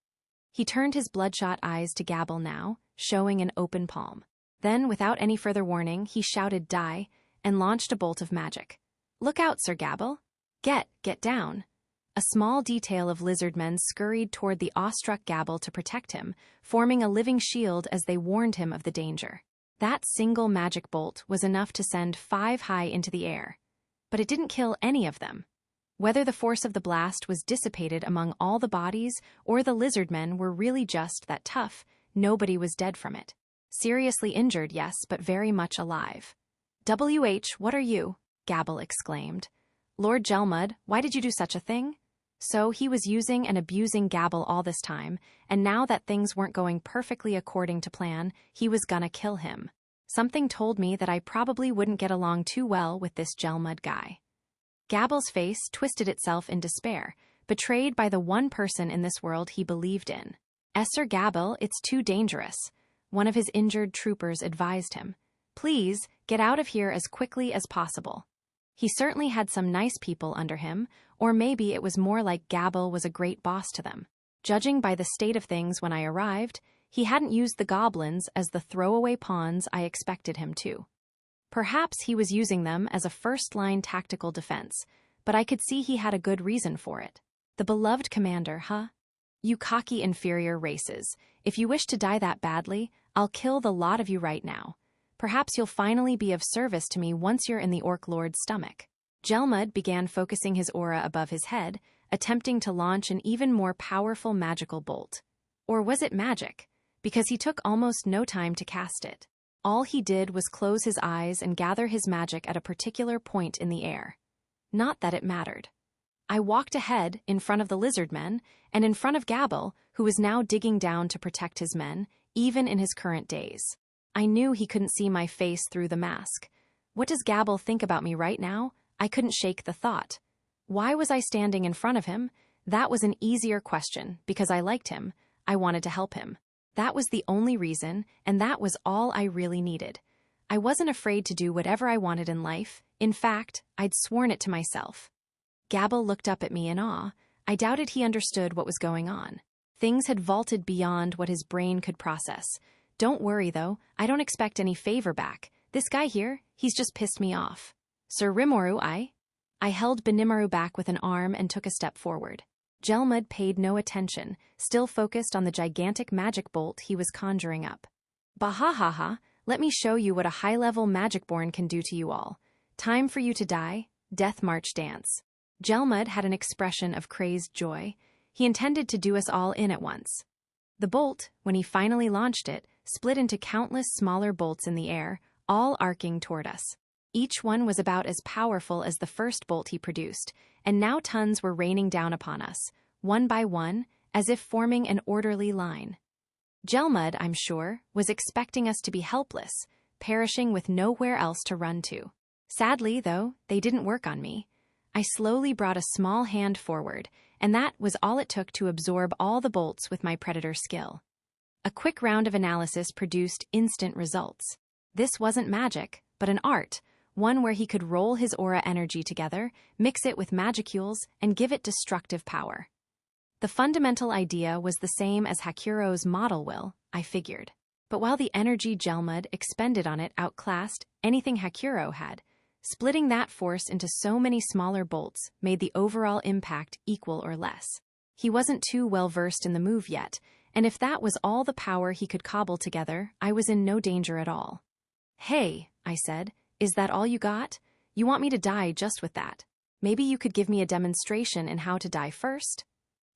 He turned his bloodshot eyes to Gabble now, showing an open palm. Then, without any further warning, he shouted die and launched a bolt of magic. Look out, Sir Gabble. Get down. A small detail of lizardmen scurried toward the awestruck Gabble to protect him, forming a living shield as they warned him of the danger. That single magic bolt was enough to send 5 high into the air. But it didn't kill any of them. Whether the force of the blast was dissipated among all the bodies or the lizardmen were really just that tough, nobody was dead from it. Seriously injured, yes, but very much alive. What are you? Gabble exclaimed. Lord Gelmud, why did you do such a thing? So he was using and abusing Gabble all this time, and now that things weren't going perfectly according to plan, he was gonna kill him. Something told me that I probably wouldn't get along too well with this Gelmud guy. Gabble's face twisted itself in despair, betrayed by the one person in this world he believed in. Sir Gabble, it's too dangerous. One of his injured troopers advised him. Please, get out of here as quickly as possible. He certainly had some nice people under him, or maybe it was more like Gabble was a great boss to them. Judging by the state of things when I arrived, he hadn't used the goblins as the throwaway pawns I expected him to. Perhaps he was using them as a first-line tactical defense, but I could see he had a good reason for it. The beloved commander, huh? You cocky inferior races. If you wish to die that badly, I'll kill the lot of you right now. Perhaps you'll finally be of service to me once you're in the Orc Lord's stomach. Gelmud began focusing his aura above his head, attempting to launch an even more powerful magical bolt. Or was it magic? Because he took almost no time to cast it. All he did was close his eyes and gather his magic at a particular point in the air. Not that it mattered. I walked ahead, in front of the lizardmen, and in front of Gabble, who was now digging down to protect his men, even in his current daze. I knew he couldn't see my face through the mask. What does Gabble think about me right now? I couldn't shake the thought. Why was I standing in front of him? That was an easier question, because I liked him. I wanted to help him. That was the only reason, and that was all I really needed. I wasn't afraid to do whatever I wanted in life. In fact, I'd sworn it to myself. Gabble looked up at me in awe. I doubted he understood what was going on. Things had vaulted beyond what his brain could process. Don't worry, though, I don't expect any favor back. This guy here, he's just pissed me off. Sir Rimuru, I held Benimaru back with an arm and took a step forward. Gelmud paid no attention, still focused on the gigantic magic bolt he was conjuring up. Bahahaha, let me show you what a high-level magicborn can do to you all. Time for you to die, Death March dance. Gelmud had an expression of crazed joy. He intended to do us all in at once. The bolt, when he finally launched it, split into countless smaller bolts in the air, all arcing toward us. Each one was about as powerful as the first bolt he produced, and now tons were raining down upon us, one by one, as if forming an orderly line. Gelmud, I'm sure, was expecting us to be helpless, perishing with nowhere else to run to. Sadly, though, they didn't work on me. I slowly brought a small hand forward, and that was all it took to absorb all the bolts with my predator skill. A quick round of analysis produced instant results. This wasn't magic, but an art, one where he could roll his aura energy together, mix it with magicules, and give it destructive power. The fundamental idea was the same as Hakuro's model will, I figured. But while the energy Gelmud expended on it outclassed anything Hakuro had, splitting that force into so many smaller bolts made the overall impact equal or less. He wasn't too well versed in the move yet, and if that was all the power he could cobble together, I was in no danger at all. Hey, I said, is that all you got? You want me to die just with that? Maybe you could give me a demonstration in how to die first?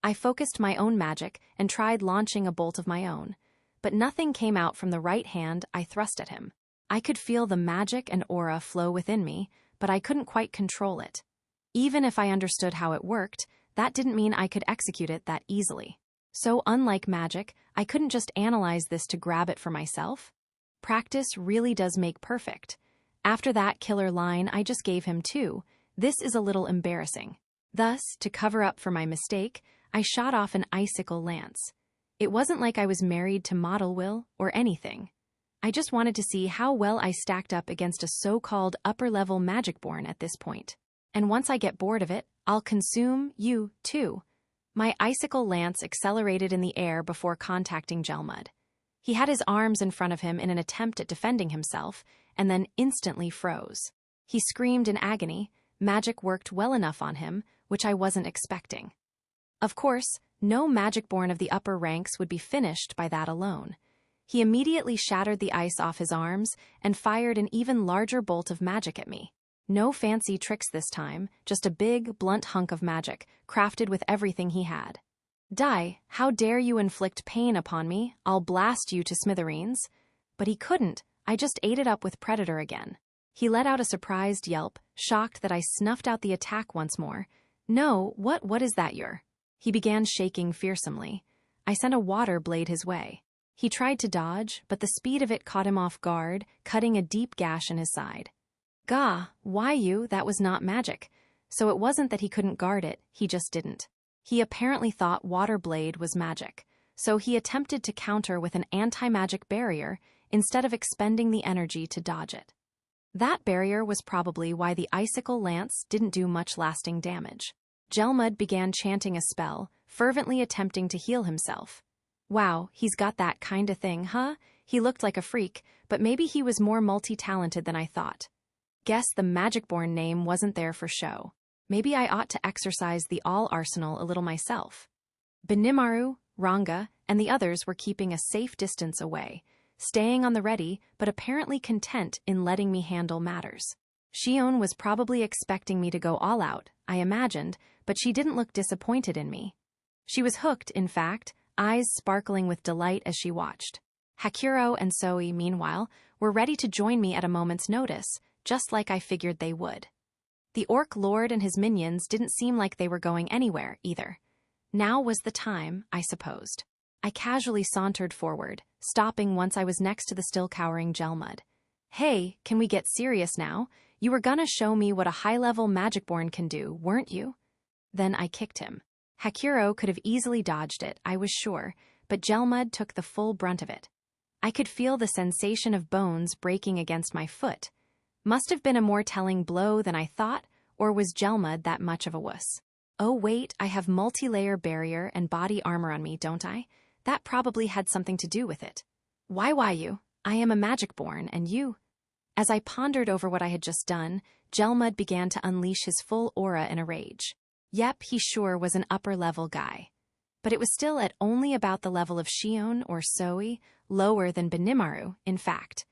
I focused my own magic and tried launching a bolt of my own, but nothing came out from the right hand I thrust at him. I could feel the magic and aura flow within me, but I couldn't quite control it. Even if I understood how it worked, that didn't mean I could execute it that easily. So unlike magic, I couldn't just analyze this to grab it for myself. Practice really does make perfect. After that killer line I just gave him too, this is a little embarrassing. Thus, to cover up for my mistake, I shot off an icicle lance. It wasn't like I was married to model will or anything. I just wanted to see how well I stacked up against a so-called upper-level magicborn at this point. And once I get bored of it, I'll consume you, too. My icicle lance accelerated in the air before contacting Gelmud. He had his arms in front of him in an attempt at defending himself, and then instantly froze. He screamed in agony. Magic worked well enough on him, which I wasn't expecting. Of course, no magicborn of the upper ranks would be finished by that alone. He immediately shattered the ice off his arms and fired an even larger bolt of magic at me. No fancy tricks this time, just a big, blunt hunk of magic, crafted with everything he had. Die, how dare you inflict pain upon me? I'll blast you to smithereens. But he couldn't, I just ate it up with Predator again. He let out a surprised yelp, shocked that I snuffed out the attack once more. No, what is that He began shaking fearsomely. I sent a water blade his way. He tried to dodge, but the speed of it caught him off guard, cutting a deep gash in his side. Gah, that was not magic. So it wasn't that he couldn't guard it, he just didn't. He apparently thought water blade was magic, so he attempted to counter with an anti-magic barrier instead of expending the energy to dodge it. That barrier was probably why the icicle lance didn't do much lasting damage. Gelmud began chanting a spell, fervently attempting to heal himself. Wow, he's got that kinda thing, huh? He looked like a freak, but maybe he was more multi-talented than I thought. Guess the magicborn name wasn't there for show. Maybe I ought to exercise the all-arsenal a little myself. Benimaru, Ranga, and the others were keeping a safe distance away, staying on the ready but apparently content in letting me handle matters. Shion was probably expecting me to go all out, I imagined, but she didn't look disappointed in me. She was hooked, in fact, eyes sparkling with delight as she watched. Hakuro and Zoe, meanwhile, were ready to join me at a moment's notice, just like I figured they would. The Orc Lord and his minions didn't seem like they were going anywhere, either. Now was the time, I supposed. I casually sauntered forward, stopping once I was next to the still cowering Gelmud. Hey, can we get serious now? You were gonna show me what a high-level magicborn can do, weren't you? Then I kicked him. Hakuro could have easily dodged it, I was sure, but Gelmud took the full brunt of it. I could feel the sensation of bones breaking against my foot. Must have been a more telling blow than I thought, or was Gelmud that much of a wuss? Oh wait, I have multi-layer barrier and body armor on me, don't I? That probably had something to do with it. Why you? I am a magic-born, and you? As I pondered over what I had just done, Gelmud began to unleash his full aura in a rage. Yep, he sure was an upper-level guy. But it was still at only about the level of Shion or Soi, lower than Benimaru, in fact.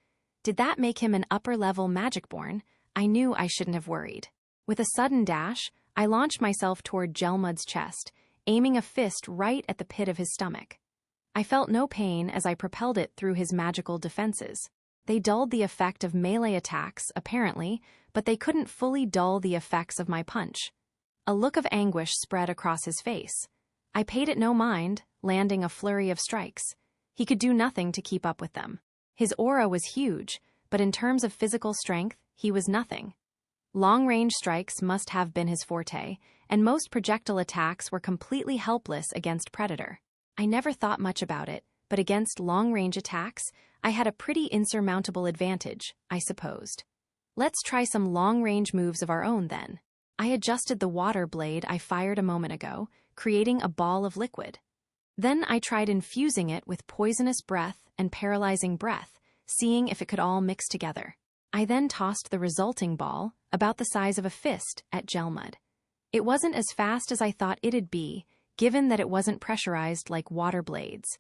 Did that make him an upper-level magic-born? I knew I shouldn't have worried. With a sudden dash, I launched myself toward Gelmud's chest, aiming a fist right at the pit of his stomach. I felt no pain as I propelled it through his magical defenses. They dulled the effect of melee attacks, apparently, but they couldn't fully dull the effects of my punch. A look of anguish spread across his face. I paid it no mind, landing a flurry of strikes. He could do nothing to keep up with them. His aura was huge, but in terms of physical strength, he was nothing. Long-range strikes must have been his forte, and most projectile attacks were completely helpless against Predator. I never thought much about it, but against long-range attacks, I had a pretty insurmountable advantage, I supposed. Let's try some long-range moves of our own, then. I adjusted the water blade I fired a moment ago, creating a ball of liquid. Then I tried infusing it with poisonous breath and paralyzing breath, seeing if it could all mix together. I then tossed the resulting ball, about the size of a fist, at Gelmud. It wasn't as fast as I thought it'd be, given that it wasn't pressurized like water blades.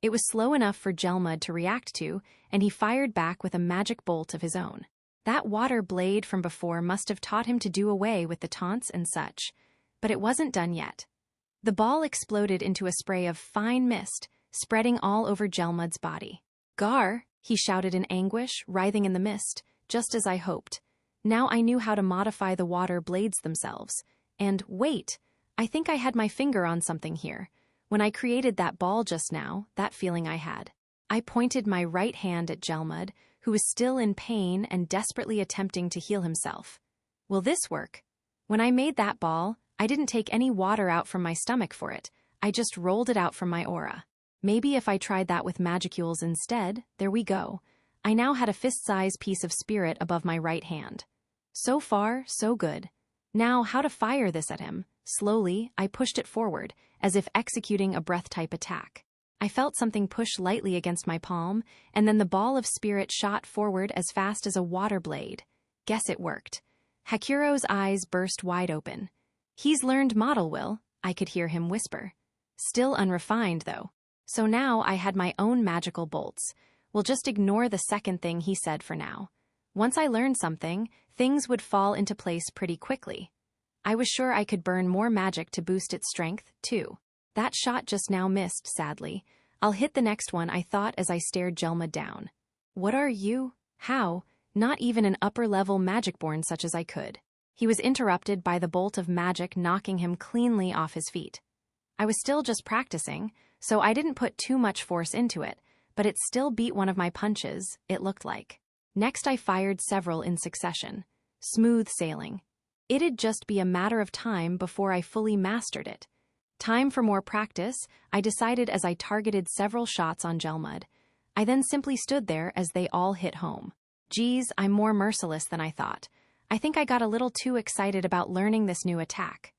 It was slow enough for Gelmud to react to, and he fired back with a magic bolt of his own. That water blade from before must have taught him to do away with the taunts and such, but it wasn't done yet. The ball exploded into a spray of fine mist, spreading all over Gelmud's body. "Gar!" he shouted in anguish, writhing in the mist, just as I hoped. Now I knew how to modify the water blades themselves. And wait, I think I had my finger on something here. When I created that ball just now, that feeling I had. I pointed my right hand at Gelmud, who was still in pain and desperately attempting to heal himself. Will this work? When I made that ball, I didn't take any water out from my stomach for it. I just rolled it out from my aura. Maybe if I tried that with magicules instead, there we go. I now had a fist-sized piece of spirit above my right hand. So far, so good. Now, how to fire this at him? Slowly, I pushed it forward, as if executing a breath-type attack. I felt something push lightly against my palm, and then the ball of spirit shot forward as fast as a water blade. Guess it worked. Hakuro's eyes burst wide open. "He's learned model will," I could hear him whisper. Still unrefined, though. So now I had my own magical bolts. We'll just ignore the second thing he said for now. Once I learned something, things would fall into place pretty quickly. I was sure I could burn more magic to boost its strength, too. That shot just now missed, sadly. I'll hit the next one, I thought as I stared Gelmud down. What are you? How? Not even an upper-level magic-born such as I could. He was interrupted by the bolt of magic knocking him cleanly off his feet. I was still just practicing, so I didn't put too much force into it, but it still beat one of my punches, it looked like. Next I fired several in succession. Smooth sailing. It'd just be a matter of time before I fully mastered it. Time for more practice, I decided as I targeted several shots on Gelmud. I then simply stood there as they all hit home. Geez, I'm more merciless than I thought. I think I got a little too excited about learning this new attack.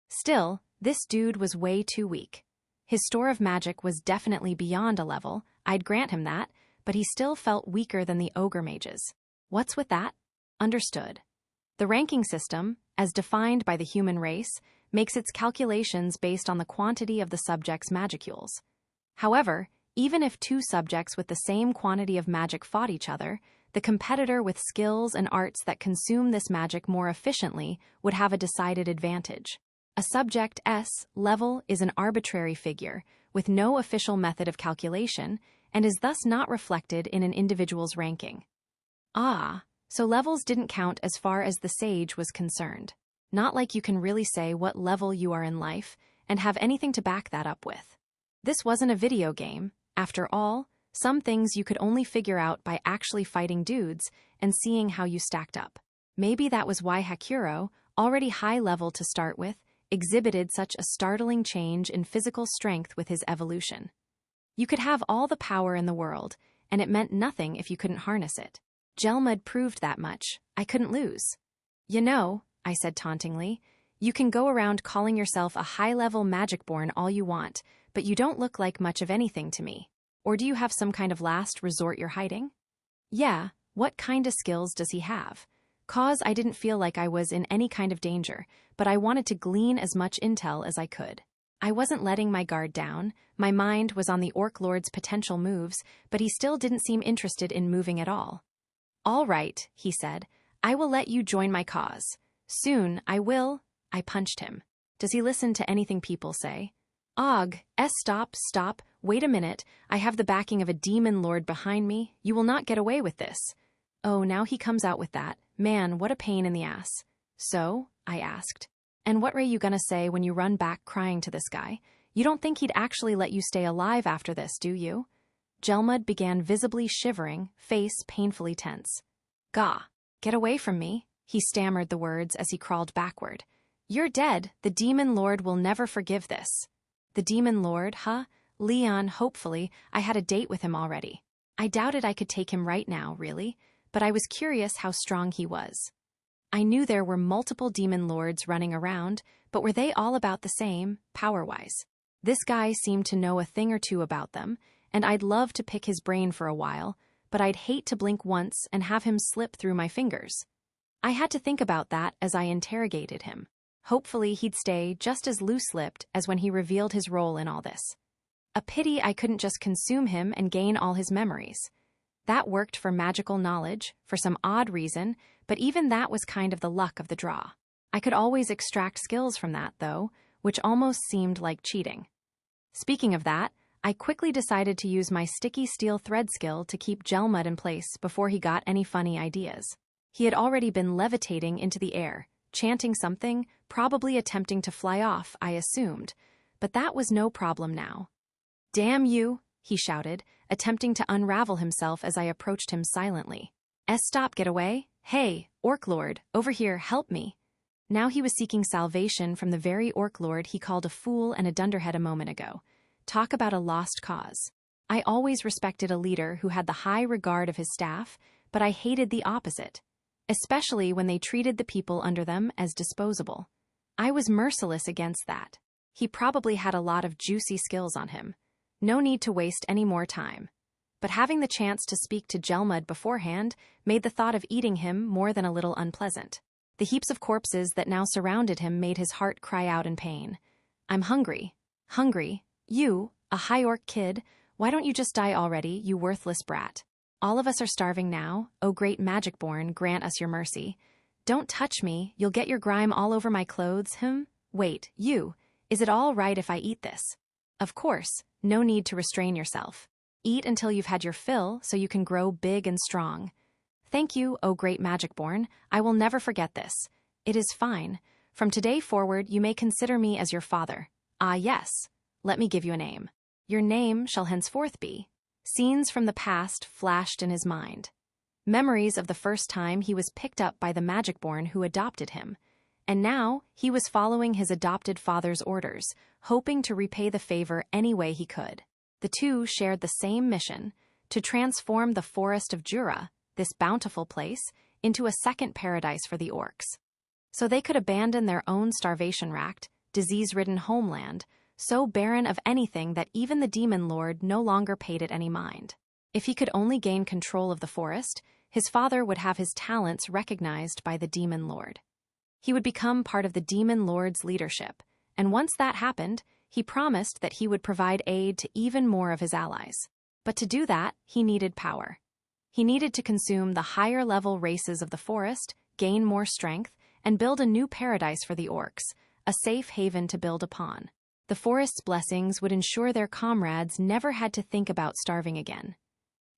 Still, this dude was way too weak. His store of magic was definitely beyond a level, I'd grant him that, but he still felt weaker than the ogre mages. What's with that? Understood. The ranking system, as defined by the human race, makes its calculations based on the quantity of the subject's magicules. However, even if two subjects with the same quantity of magic fought each other, the competitor with skills and arts that consume this magic more efficiently would have a decided advantage. A subject S level is an arbitrary figure, with no official method of calculation, and is thus not reflected in an individual's ranking. Ah, so levels didn't count as far as the sage was concerned. Not like you can really say what level you are in life, and have anything to back that up with. This wasn't a video game. After all, some things you could only figure out by actually fighting dudes and seeing how you stacked up. Maybe that was why Hakuro, already high level to start with, exhibited such a startling change in physical strength with his evolution. You could have all the power in the world, and it meant nothing if you couldn't harness it. Gelmud proved that much. I couldn't lose. You know, I said tauntingly, you can go around calling yourself a high-level magic-born all you want, but you don't look like much of anything to me. Or do you have some kind of last resort you're hiding? Yeah, what kind of skills does he have? 'Cause I didn't feel like I was in any kind of danger, but I wanted to glean as much intel as I could. I wasn't letting my guard down. My mind was on the Orc Lord's potential moves, but he still didn't seem interested in moving at all. All right, he said. I will let you join my cause. Soon, I will. I punched him. Does he listen to anything people say? Stop, wait a minute. I have the backing of a demon lord behind me. You will not get away with this. Oh, now he comes out with that. Man, what a pain in the ass. So? I asked. And what were you gonna say when you run back crying to this guy? You don't think he'd actually let you stay alive after this, do you? Gelmud began visibly shivering, face painfully tense. Gah! Get away from me, he stammered the words as he crawled backward. You're dead. The demon lord will never forgive this. The demon lord, huh? Leon, hopefully, I had a date with him already. I doubted I could take him right now, really, but I was curious how strong he was. I knew there were multiple demon lords running around, but were they all about the same, power-wise? This guy seemed to know a thing or two about them, and I'd love to pick his brain for a while, but I'd hate to blink once and have him slip through my fingers. I had to think about that as I interrogated him. Hopefully he'd stay just as loose-lipped as when he revealed his role in all this. A pity I couldn't just consume him and gain all his memories. That worked for magical knowledge, for some odd reason, but even that was kind of the luck of the draw. I could always extract skills from that, though, which almost seemed like cheating. Speaking of that, I quickly decided to use my sticky steel thread skill to keep Gelmud in place before he got any funny ideas. He had already been levitating into the air, chanting something, probably attempting to fly off, I assumed, but that was no problem now. Damn you, he shouted, attempting to unravel himself as I approached him silently. Stop, get away. Hey, Orc Lord, over here, help me. Now he was seeking salvation from the very Orc Lord he called a fool and a dunderhead a moment ago. Talk about a lost cause. I always respected a leader who had the high regard of his staff, but I hated the opposite, especially when they treated the people under them as disposable. I was merciless against that. He probably had a lot of juicy skills on him. No need to waste any more time. But having the chance to speak to Gelmud beforehand made the thought of eating him more than a little unpleasant. The heaps of corpses that now surrounded him made his heart cry out in pain. I'm hungry. Hungry? You, a high orc kid, why don't you just die already, you worthless brat? All of us are starving now. O great magic-born, grant us your mercy. Don't touch me, you'll get your grime all over my clothes, Wait, you, is it all right if I eat this? Of course, no need to restrain yourself. Eat until you've had your fill so you can grow big and strong. Thank you, O great magic-born, I will never forget this. It is fine. From today forward you may consider me as your father. Ah yes, let me give you a name. Your name shall henceforth be. Scenes from the past flashed in his mind. Memories of the first time he was picked up by the magic-born who adopted him. And now he was following his adopted father's orders, hoping to repay the favor any way he could. The two shared the same mission, to transform the forest of Jura, this bountiful place, into a second paradise for the orcs. So they could abandon their own starvation-racked, disease-ridden homeland, so barren of anything that even the demon lord no longer paid it any mind. If he could only gain control of the forest, his father would have his talents recognized by the demon lord. He would become part of the demon lord's leadership, and once that happened, he promised that he would provide aid to even more of his allies. But to do that, he needed power. He needed to consume the higher-level races of the forest, gain more strength, and build a new paradise for the orcs, a safe haven to build upon. The forest's blessings would ensure their comrades never had to think about starving again.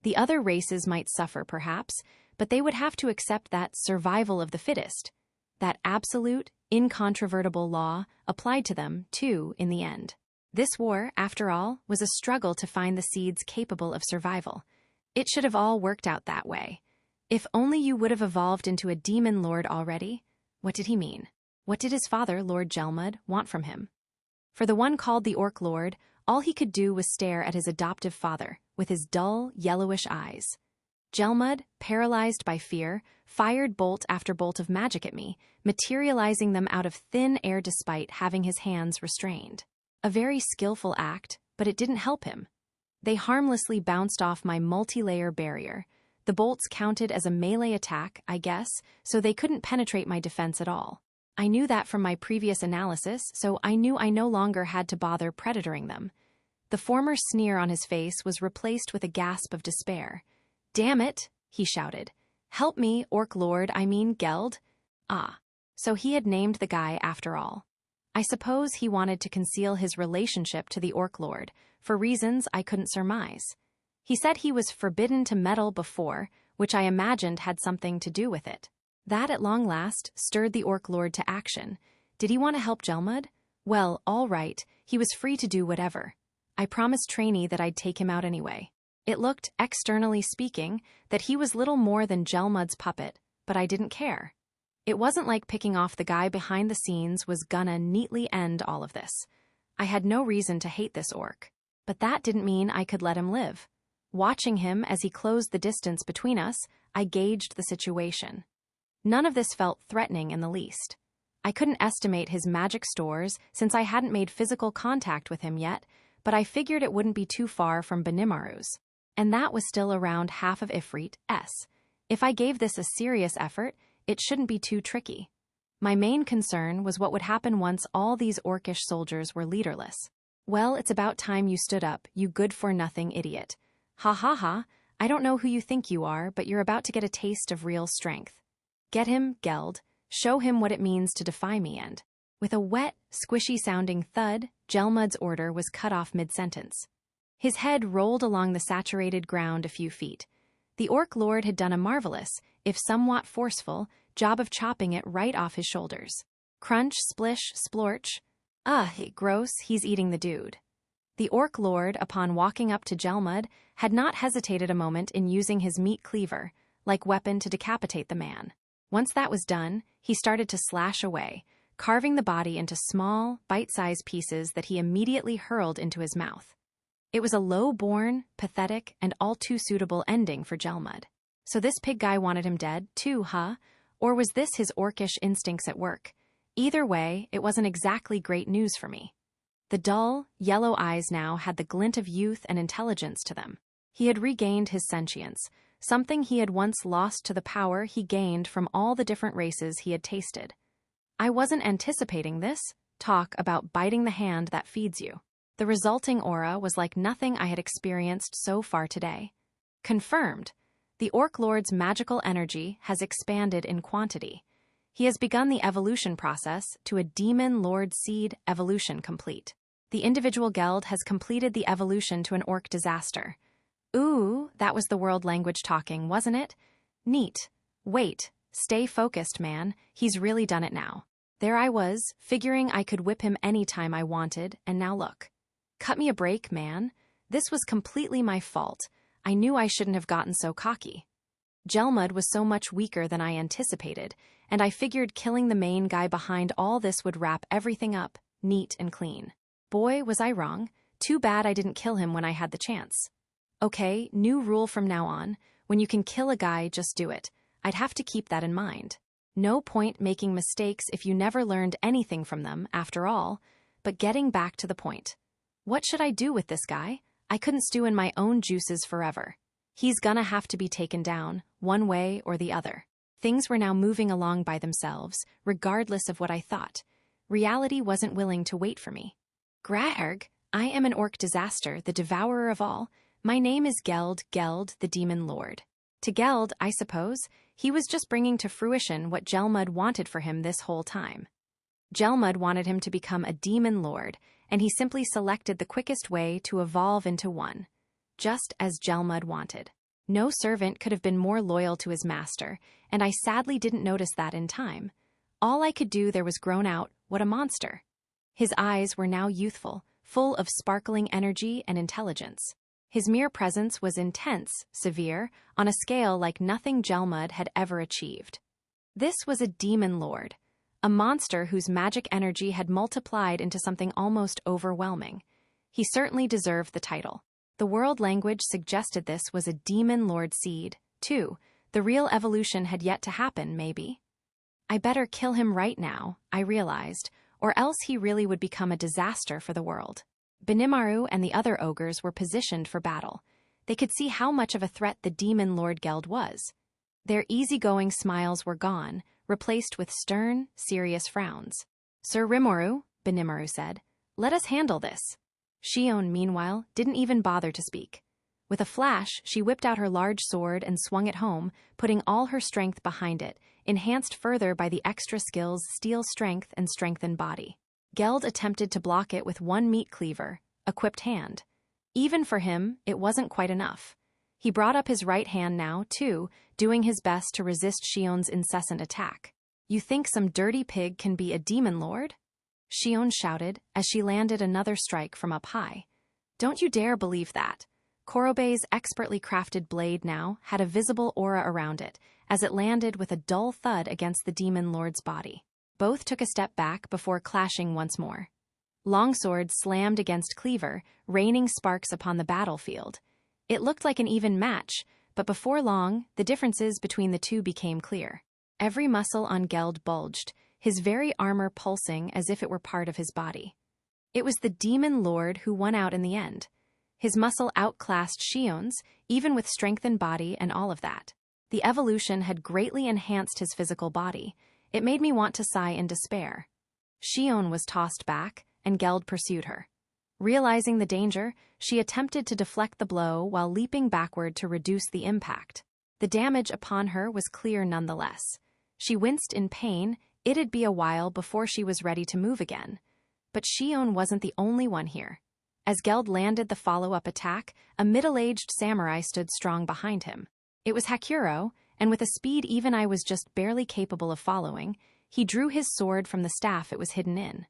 The other races might suffer, perhaps, but they would have to accept that survival of the fittest. That absolute, incontrovertible law applied to them, too, in the end. This war, after all, was a struggle to find the seeds capable of survival. It should have all worked out that way. If only you would have evolved into a demon lord already. What did he mean? What did his father, Lord Gelmud, want from him? For the one called the Orc Lord, All he could do was stare at his adoptive father, with his dull, yellowish eyes. Gelmud, paralyzed by fear, fired bolt after bolt of magic at me, materializing them out of thin air despite having his hands restrained. A very skillful act, but it didn't help him. They harmlessly bounced off my multi-layer barrier. The bolts counted as a melee attack, I guess, so they couldn't penetrate my defense at all. I knew that from my previous analysis, so I knew I no longer had to bother predatoring them. The former sneer on his face was replaced with a gasp of despair. "Damn it," he shouted. "Help me, Orc Lord, I mean Geld." Ah, so he had named the guy after all. I suppose he wanted to conceal his relationship to the Orc Lord, for reasons I couldn't surmise. He said he was forbidden to meddle before, which I imagined had something to do with it. That, at long last, stirred the Orc Lord to action. Did he want to help Gelmud? Well, all right, he was free to do whatever. I promised Trainee that I'd take him out anyway. It looked, externally speaking, that he was little more than Gelmud's puppet, but I didn't care. It wasn't like picking off the guy behind the scenes was gonna neatly end all of this. I had no reason to hate this orc. But that didn't mean I could let him live. Watching him as he closed the distance between us, I gauged the situation. None of this felt threatening in the least. I couldn't estimate his magic stores since I hadn't made physical contact with him yet, but I figured it wouldn't be too far from Benimaru's. And that was still around half of Ifrit's. If I gave this a serious effort, it shouldn't be too tricky. My main concern was what would happen once all these orcish soldiers were leaderless. Well, it's about time you stood up, you good-for-nothing idiot. Ha ha ha, I don't know who you think you are, but you're about to get a taste of real strength. Get him, Geld. Show him what it means to defy me and... With a wet, squishy-sounding thud, Gelmud's order was cut off mid-sentence. His head rolled along the saturated ground a few feet. The Orc Lord had done a marvelous, if somewhat forceful, job of chopping it right off his shoulders. Crunch, splish, splorch. Gross, he's eating the dude. The Orc Lord, upon walking up to Gelmud, had not hesitated a moment in using his meat cleaver, like weapon to decapitate the man. Once that was done, he started to slash away, carving the body into small, bite-sized pieces that he immediately hurled into his mouth. It was a low-born, pathetic, and all-too-suitable ending for Gelmud. So this pig guy wanted him dead, too, huh? Or was this his orcish instincts at work? Either way, it wasn't exactly great news for me. The dull, yellow eyes now had the glint of youth and intelligence to them. He had regained his sentience, something he had once lost to the power he gained from all the different races he had tasted. I wasn't anticipating this. Talk about biting the hand that feeds you. The resulting aura was like nothing I had experienced so far today. Confirmed. The Orc Lord's magical energy has expanded in quantity. He has begun the evolution process to a Demon Lord Seed evolution complete. The individual Geld has completed the evolution to an orc disaster. Ooh, that was the world language talking, wasn't it? Neat. Wait, stay focused, man. He's really done it now. There I was, figuring I could whip him any time I wanted, and now look. Cut me a break, man. This was completely my fault. I knew I shouldn't have gotten so cocky. Gelmud was so much weaker than I anticipated, and I figured killing the main guy behind all this would wrap everything up, neat and clean. Boy, was I wrong. Too bad I didn't kill him when I had the chance. Okay, new rule from now on. When you can kill a guy, just do it. I'd have to keep that in mind. No point making mistakes if you never learned anything from them, after all. But getting back to the point. What should I do with this guy? I couldn't stew in my own juices forever. He's gonna have to be taken down, one way or the other. Things were now moving along by themselves, regardless of what I thought. Reality wasn't willing to wait for me. Graerg, I am an orc disaster, the Devourer of All. My name is Geld, the Demon Lord. To Geld, I suppose, he was just bringing to fruition what Gelmud wanted for him this whole time. Gelmud wanted him to become a Demon Lord, and he simply selected the quickest way to evolve into one. Just as Gelmud wanted. No servant could have been more loyal to his master, and I sadly didn't notice that in time. All I could do there was groan out, what a monster. His eyes were now youthful, full of sparkling energy and intelligence. His mere presence was intense, severe, on a scale like nothing Gelmud had ever achieved. This was a demon lord, a monster whose magic energy had multiplied into something almost overwhelming. He certainly deserved the title. The world language suggested this was a demon lord seed, too. The real evolution had yet to happen, maybe. I better kill him right now, I realized, or else he really would become a disaster for the world. Benimaru and the other ogres were positioned for battle. They could see how much of a threat the demon Lord Geld was. Their easygoing smiles were gone, replaced with stern, serious frowns. Sir Rimuru, Benimaru said, let us handle this. Shion, meanwhile, didn't even bother to speak. With a flash, she whipped out her large sword and swung it home, putting all her strength behind it, enhanced further by the extra skills Steel Strength and Strengthened Body. Geld attempted to block it with one meat cleaver, equipped hand. Even for him, it wasn't quite enough. He brought up his right hand now, too, doing his best to resist Shion's incessant attack. You think some dirty pig can be a demon lord? Shion shouted as she landed another strike from up high. Don't you dare believe that. Korobe's expertly crafted blade now had a visible aura around it, as it landed with a dull thud against the demon lord's body. Both took a step back before clashing once more. Longsword slammed against cleaver, raining sparks upon the battlefield. It looked like an even match, but before long, the differences between the two became clear. Every muscle on Geld bulged, his very armor pulsing as if it were part of his body. It was the demon lord who won out in the end. His muscle outclassed Shion's, even with strengthened body and all of that. The evolution had greatly enhanced his physical body. It made me want to sigh in despair. Shion was tossed back, and Geld pursued her. Realizing the danger, she attempted to deflect the blow while leaping backward to reduce the impact. The damage upon her was clear nonetheless. She winced in pain. It'd be a while before she was ready to move again. But Shion wasn't the only one here. As Geld landed the follow-up attack, a middle-aged samurai stood strong behind him. It was Hakuro, and with a speed even I was just barely capable of following, he drew his sword from the staff it was hidden in.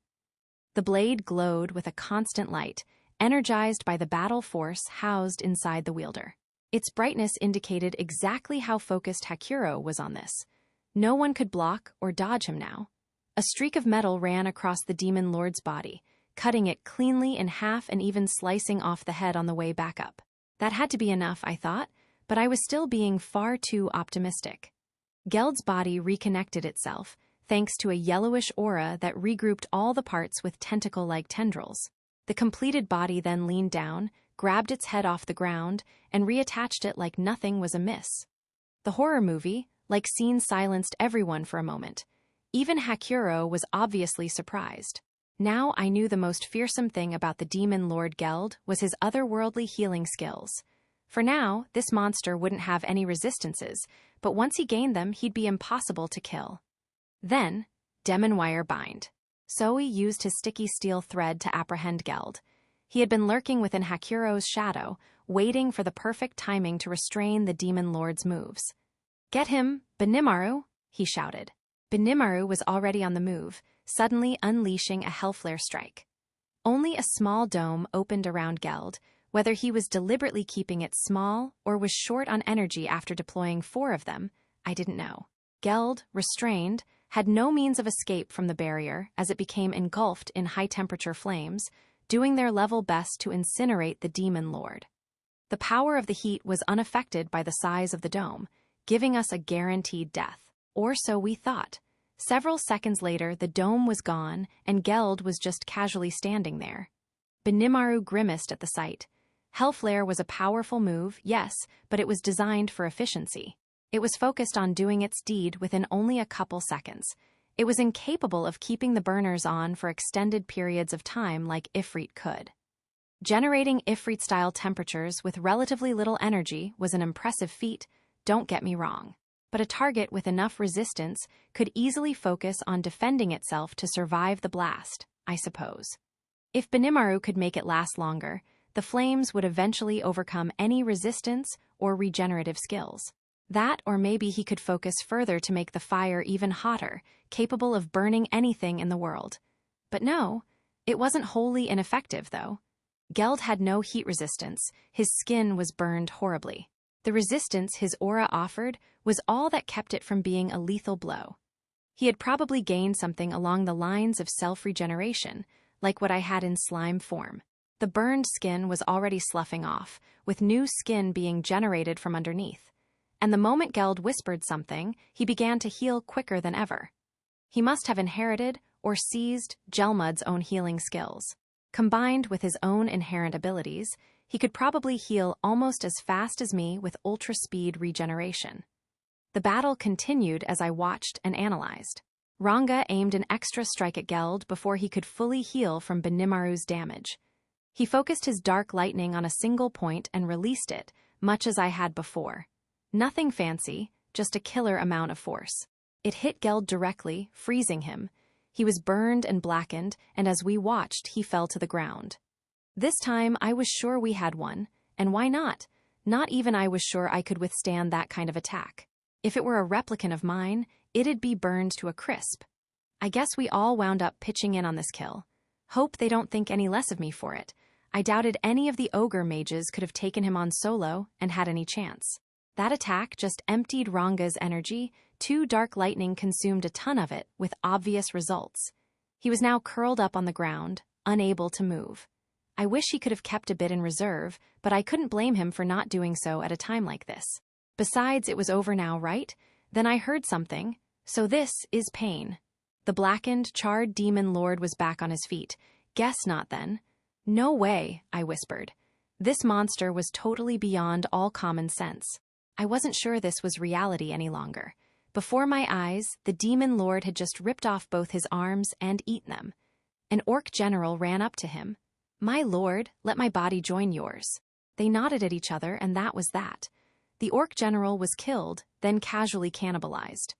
The blade glowed with a constant light, energized by the battle force housed inside the wielder. Its brightness indicated exactly how focused Hakuro was on this. No one could block or dodge him now. A streak of metal ran across the demon lord's body, cutting it cleanly in half and even slicing off the head on the way back up. That had to be enough, I thought, but I was still being far too optimistic. Geld's body reconnected itself, thanks to a yellowish aura that regrouped all the parts with tentacle-like tendrils. The completed body then leaned down, grabbed its head off the ground, and reattached it like nothing was amiss. The horror movie-like scene silenced everyone for a moment. Even Hakuro was obviously surprised. Now I knew the most fearsome thing about the demon Lord Geld was his otherworldly healing skills. For now, this monster wouldn't have any resistances, but once he gained them, he'd be impossible to kill. Then, Demon Wire Bind. Zoe used his sticky steel thread to apprehend Geld. He had been lurking within Hakuro's shadow, waiting for the perfect timing to restrain the demon lord's moves. Get him, Benimaru, he shouted. Benimaru was already on the move, suddenly unleashing a hellflare strike. Only a small dome opened around Geld. Whether he was deliberately keeping it small or was short on energy after deploying 4 of them, I didn't know. Geld, restrained, had no means of escape from the barrier as it became engulfed in high-temperature flames, doing their level best to incinerate the demon lord. The power of the heat was unaffected by the size of the dome, giving us a guaranteed death. Or so we thought. Several seconds later, the dome was gone, and Geld was just casually standing there. Benimaru grimaced at the sight. Hellflare was a powerful move, yes, but it was designed for efficiency. It was focused on doing its deed within only a couple seconds. It was incapable of keeping the burners on for extended periods of time like Ifrit could. Generating Ifrit-style temperatures with relatively little energy was an impressive feat, don't get me wrong. But a target with enough resistance could easily focus on defending itself to survive the blast, I suppose. If Benimaru could make it last longer, the flames would eventually overcome any resistance or regenerative skills. That, or maybe he could focus further to make the fire even hotter, capable of burning anything in the world. But no, it wasn't wholly ineffective, though. Geld had no heat resistance, his skin was burned horribly. The resistance his aura offered was all that kept it from being a lethal blow. He had probably gained something along the lines of self-regeneration, like what I had in slime form. The burned skin was already sloughing off, with new skin being generated from underneath. And the moment Geld whispered something, he began to heal quicker than ever. He must have inherited or seized Gelmud's own healing skills. Combined with his own inherent abilities, he could probably heal almost as fast as me with ultra-speed regeneration. The battle continued as I watched and analyzed. Ranga aimed an extra strike at Geld before he could fully heal from Benimaru's damage. He focused his dark lightning on a single point and released it, much as I had before. Nothing fancy, just a killer amount of force. It hit Geld directly, freezing him. He was burned and blackened, and as we watched, he fell to the ground. This time, I was sure we had won, and why not? Not even I was sure I could withstand that kind of attack. If it were a replicant of mine, it'd be burned to a crisp. I guess we all wound up pitching in on this kill. Hope they don't think any less of me for it. I doubted any of the ogre mages could have taken him on solo and had any chance. That attack just emptied Ranga's energy. 2 dark lightning consumed a ton of it, with obvious results. He was now curled up on the ground, unable to move. I wish he could have kept a bit in reserve, but I couldn't blame him for not doing so at a time like this. Besides, it was over now, right? Then I heard something. So this is pain. The blackened, charred demon lord was back on his feet. Guess not, then. No way, I whispered. This monster was totally beyond all common sense. I wasn't sure this was reality any longer. Before my eyes, the demon lord had just ripped off both his arms and eaten them. An orc general ran up to him. My lord, let my body join yours. They nodded at each other, and that was that. The orc general was killed, then casually cannibalized.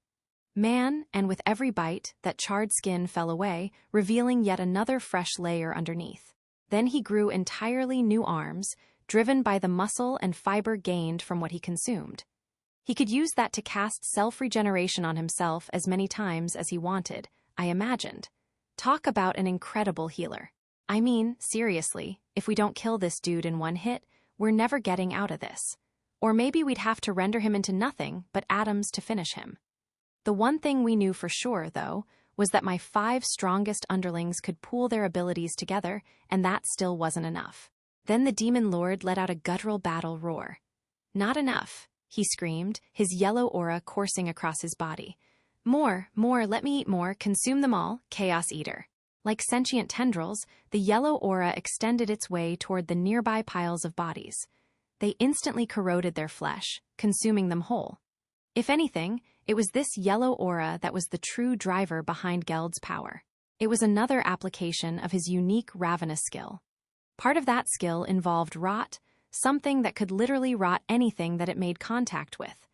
Man, and with every bite, that charred skin fell away, revealing yet another fresh layer underneath. Then he grew entirely new arms, driven by the muscle and fiber gained from what he consumed. He could use that to cast self-regeneration on himself as many times as he wanted, I imagined. Talk about an incredible healer. I mean, seriously, if we don't kill this dude in one hit, we're never getting out of this. Or maybe we'd have to render him into nothing but atoms to finish him. The one thing we knew for sure, though, was that my 5 strongest underlings could pool their abilities together, and that still wasn't enough. Then the demon lord let out a guttural battle roar. Not enough, he screamed, his yellow aura coursing across his body. More, let me eat more, consume them all, Chaos Eater. Like sentient tendrils, the yellow aura extended its way toward the nearby piles of bodies. They instantly corroded their flesh, consuming them whole. If anything, it was this yellow aura that was the true driver behind Geld's power. It was another application of his unique ravenous skill. Part of that skill involved rot, something that could literally rot anything that it made contact with.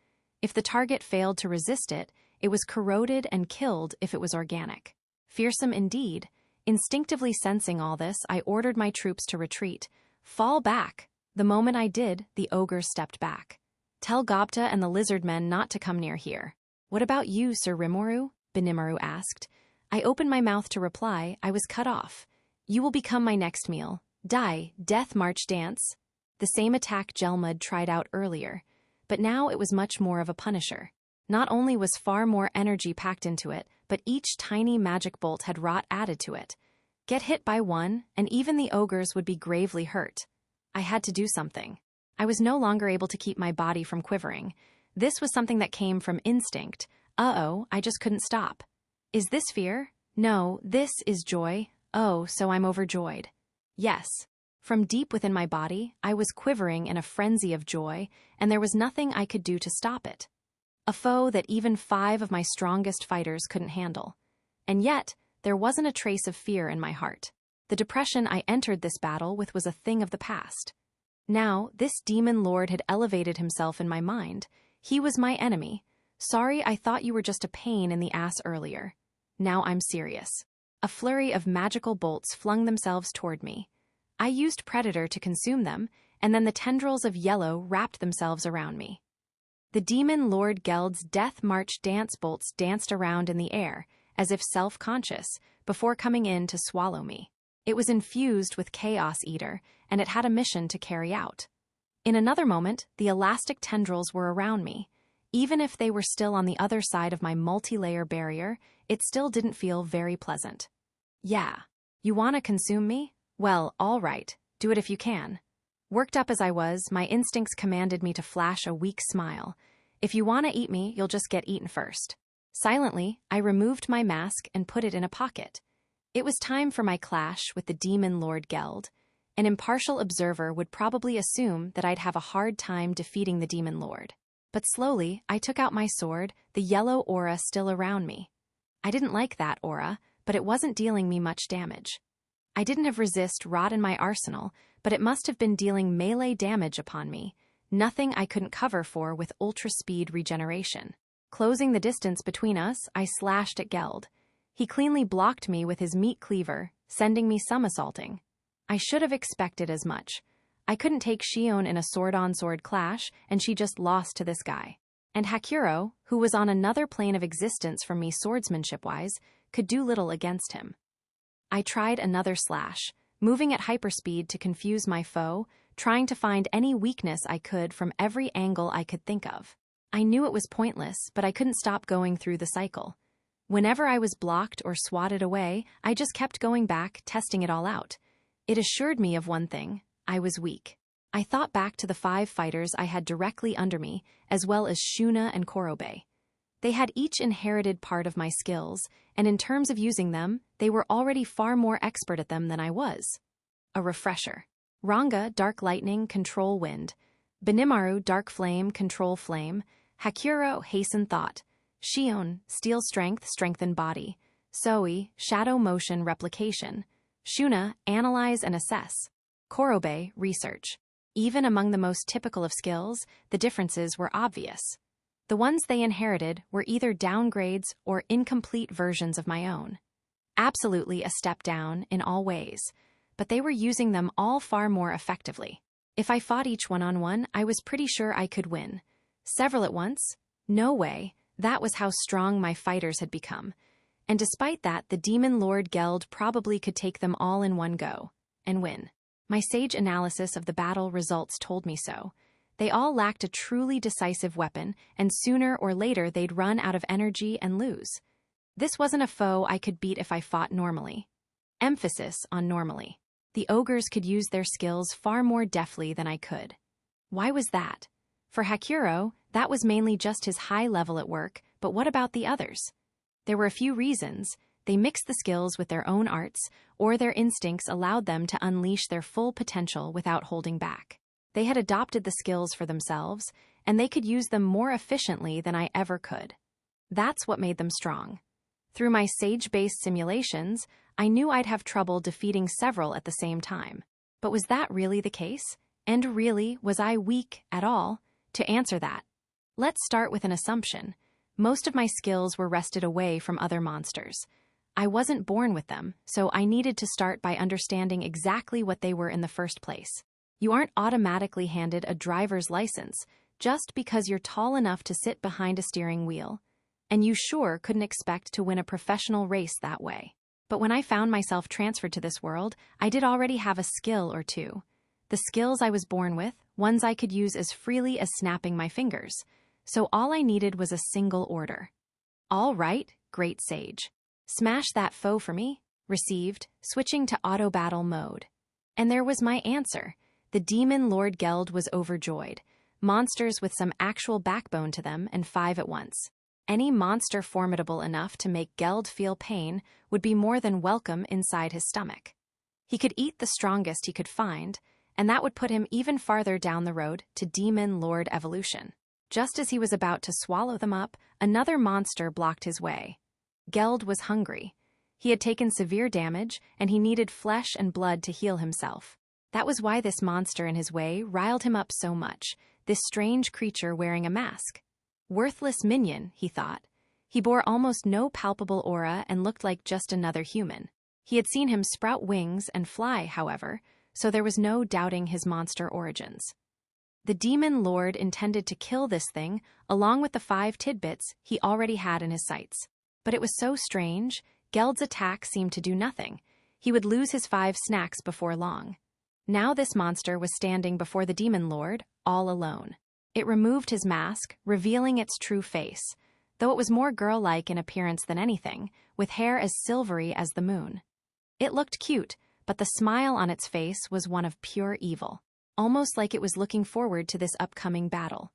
If the target failed to resist it, it was corroded and killed if it was organic. Fearsome indeed. Instinctively sensing all this, I ordered my troops to retreat. Fall back. The moment I did, the ogre stepped back. Tell Gobta and the lizard men not to come near here. What about you, Sir Rimuru? Benimaru asked. I opened my mouth to reply. I was cut off. You will become my next meal. Die, death march dance. The same attack Gelmud tried out earlier, but now it was much more of a punisher. Not only was far more energy packed into it, but each tiny magic bolt had rot added to it. Get hit by one, and even the ogres would be gravely hurt. I had to do something. I was no longer able to keep my body from quivering. This was something that came from instinct. I just couldn't stop. Is this fear? No, this is joy. Oh, so I'm overjoyed. Yes. From deep within my body, I was quivering in a frenzy of joy, and there was nothing I could do to stop it. A foe that even 5 of my strongest fighters couldn't handle. And yet, there wasn't a trace of fear in my heart. The depression I entered this battle with was a thing of the past. Now, this demon lord had elevated himself in my mind. He was my enemy. Sorry, I thought you were just a pain in the ass earlier. Now I'm serious. A flurry of magical bolts flung themselves toward me. I used Predator to consume them, and then the tendrils of yellow wrapped themselves around me. The demon Lord Geld's Death March dance bolts danced around in the air, as if self-conscious, before coming in to swallow me. It was infused with Chaos Eater, and it had a mission to carry out. In another moment, the elastic tendrils were around me. Even if they were still on the other side of my multi-layer barrier, it still didn't feel very pleasant. Yeah. You want to consume me? Well, all right. Do it if you can. Worked up as I was, my instincts commanded me to flash a weak smile. If you want to eat me, you'll just get eaten first. Silently, I removed my mask and put it in a pocket. It was time for my clash with the Demon Lord Geld. An impartial observer would probably assume that I'd have a hard time defeating the Demon Lord. But slowly, I took out my sword, the yellow aura still around me. I didn't like that aura, but it wasn't dealing me much damage. I didn't have resist rot in my arsenal, but it must have been dealing melee damage upon me, nothing I couldn't cover for with ultra-speed regeneration. Closing the distance between us, I slashed at Geld. He cleanly blocked me with his meat cleaver, sending me somersaulting. I should have expected as much. I couldn't take Shion in a sword-on-sword clash, and she just lost to this guy. And Hakuro, who was on another plane of existence from me swordsmanship-wise, could do little against him. I tried another slash, moving at hyperspeed to confuse my foe, trying to find any weakness I could from every angle I could think of. I knew it was pointless, but I couldn't stop going through the cycle. Whenever I was blocked or swatted away, I just kept going back, testing it all out. It assured me of one thing: I was weak. I thought back to the 5 fighters I had directly under me, as well as Shuna and Korobe. They had each inherited part of my skills, and in terms of using them, they were already far more expert at them than I was. A refresher. Ranga, Dark Lightning, Control Wind. Benimaru, Dark Flame, Control Flame. Hakuro, Hasten Thought. Shion, Steel Strength, Strengthen Body. Soi, Shadow Motion, Replication. Shuna, Analyze and Assess. Korobe, Research. Even among the most typical of skills, the differences were obvious. The ones they inherited were either downgrades or incomplete versions of my own. Absolutely a step down in all ways, but they were using them all far more effectively. If I fought each one-on-one, I was pretty sure I could win. Several at once? No way. That was how strong my fighters had become. And despite that, the Demon Lord Geld probably could take them all in one go and win. My sage analysis of the battle results told me so. They all lacked a truly decisive weapon, and sooner or later they'd run out of energy and lose. This wasn't a foe I could beat if I fought normally. Emphasis on normally. The ogres could use their skills far more deftly than I could. Why was that? For Hakuro, that was mainly just his high level at work, but what about the others? There were a few reasons. They mixed the skills with their own arts, or their instincts allowed them to unleash their full potential without holding back. They had adopted the skills for themselves, and they could use them more efficiently than I ever could. That's what made them strong. Through my sage-based simulations, I knew I'd have trouble defeating several at the same time. But was that really the case? And really, was I weak at all? To answer that, let's start with an assumption. Most of my skills were wrested away from other monsters. I wasn't born with them, so I needed to start by understanding exactly what they were in the first place. You aren't automatically handed a driver's license just because you're tall enough to sit behind a steering wheel. And you sure couldn't expect to win a professional race that way. But when I found myself transferred to this world, I did already have a skill or two. The skills I was born with, ones I could use as freely as snapping my fingers. So all I needed was a single order. All right, great sage. Smash that foe for me. Received, switching to auto battle mode. And there was my answer. The Demon Lord Geld was overjoyed. Monsters with some actual backbone to them, and 5 at once. Any monster formidable enough to make Geld feel pain would be more than welcome inside his stomach. He could eat the strongest he could find, and that would put him even farther down the road to Demon Lord evolution. Just as he was about to swallow them up, another monster blocked his way. Geld was hungry. He had taken severe damage, and he needed flesh and blood to heal himself. That was why this monster in his way riled him up so much, this strange creature wearing a mask. Worthless minion, he thought. He bore almost no palpable aura and looked like just another human. He had seen him sprout wings and fly, however, so there was no doubting his monster origins. The Demon Lord intended to kill this thing, along with the 5 tidbits he already had in his sights. But it was so strange, Geld's attack seemed to do nothing. He would lose his 5 snacks before long. Now this monster was standing before the Demon Lord, all alone. It removed his mask, revealing its true face, though it was more girl-like in appearance than anything, with hair as silvery as the moon. It looked cute, but the smile on its face was one of pure evil, almost like it was looking forward to this upcoming battle.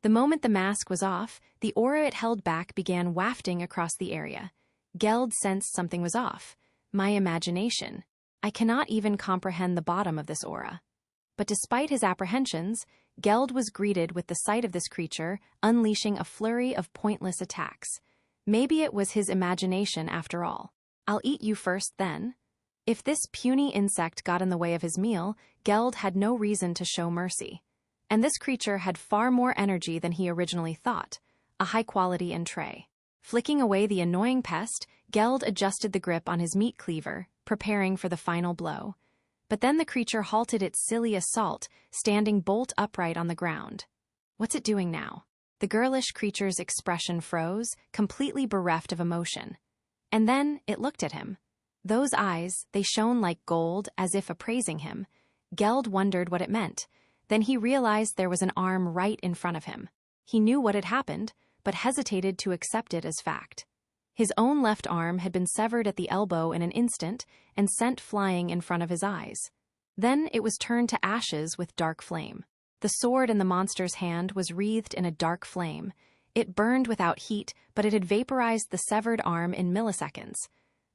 The moment the mask was off, the aura it held back began wafting across the area. Geld sensed something was off. My imagination. I cannot even comprehend the bottom of this aura. But despite his apprehensions, Geld was greeted with the sight of this creature, unleashing a flurry of pointless attacks. Maybe it was his imagination after all. I'll eat you first, then. If this puny insect got in the way of his meal, Geld had no reason to show mercy. And this creature had far more energy than he originally thought, a high-quality entree. Flicking away the annoying pest, Geld adjusted the grip on his meat cleaver, preparing for the final blow. But then the creature halted its silly assault, standing bolt upright on the ground. What's it doing now? The girlish creature's expression froze, completely bereft of emotion. And then it looked at him. Those eyes, they shone like gold, as if appraising him. Geld wondered what it meant. Then he realized there was an arm right in front of him. He knew what had happened, but hesitated to accept it as fact. His own left arm had been severed at the elbow in an instant and sent flying in front of his eyes. Then it was turned to ashes with dark flame. The sword in the monster's hand was wreathed in a dark flame. It burned without heat, but it had vaporized the severed arm in milliseconds.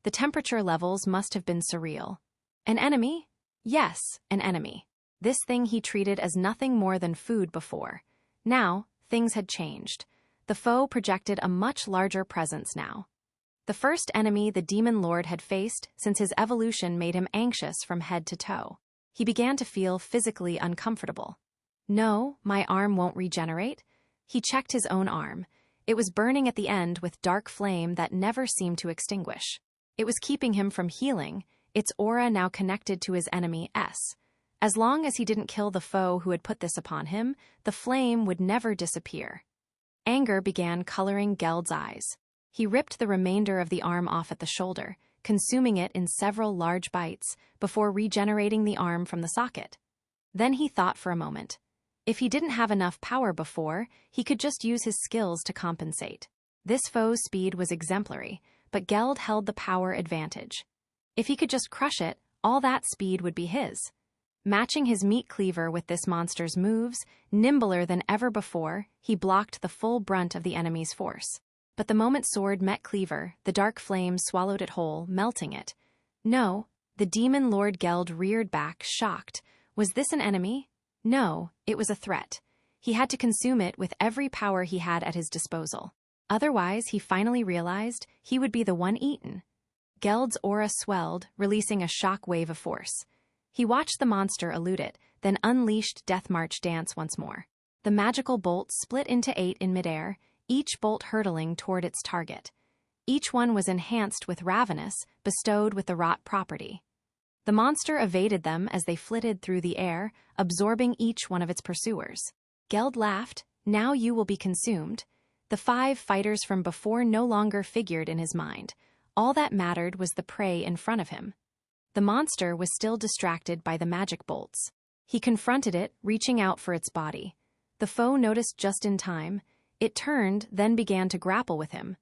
The temperature levels must have been surreal. An enemy? Yes, an enemy. This thing he treated as nothing more than food before. Now, things had changed. The foe projected a much larger presence now. The first enemy the Demon Lord had faced since his evolution made him anxious from head to toe. He began to feel physically uncomfortable. No, my arm won't regenerate. He checked his own arm. It was burning at the end with dark flame that never seemed to extinguish. It was keeping him from healing, its aura now connected to his enemy S. As long as he didn't kill the foe who had put this upon him, the flame would never disappear. Anger began coloring Geld's eyes. He ripped the remainder of the arm off at the shoulder, consuming it in several large bites before regenerating the arm from the socket. Then he thought for a moment. If he didn't have enough power before, he could just use his skills to compensate. This foe's speed was exemplary, but Geld held the power advantage. If he could just crush it, all that speed would be his. Matching his meat cleaver with this monster's moves, nimbler than ever before, he blocked the full brunt of the enemy's force. But the moment sword met cleaver, the dark flame swallowed it whole, melting it. No, the Demon Lord Geld reared back, shocked. Was this an enemy? No, it was a threat. He had to consume it with every power he had at his disposal. Otherwise, he finally realized he would be the one eaten. Geld's aura swelled, releasing a shock wave of force. He watched the monster elude it, then unleashed Death March dance once more. The magical bolt split into 8 in midair, each bolt hurtling toward its target. Each one was enhanced with Ravenous, bestowed with the rot property. The monster evaded them as they flitted through the air, absorbing each one of its pursuers. Geld laughed. Now you will be consumed. The 5 fighters from before no longer figured in his mind. All that mattered was the prey in front of him. The monster was still distracted by the magic bolts. He confronted it, reaching out for its body. The foe noticed just in time. It turned, then began to grapple with him.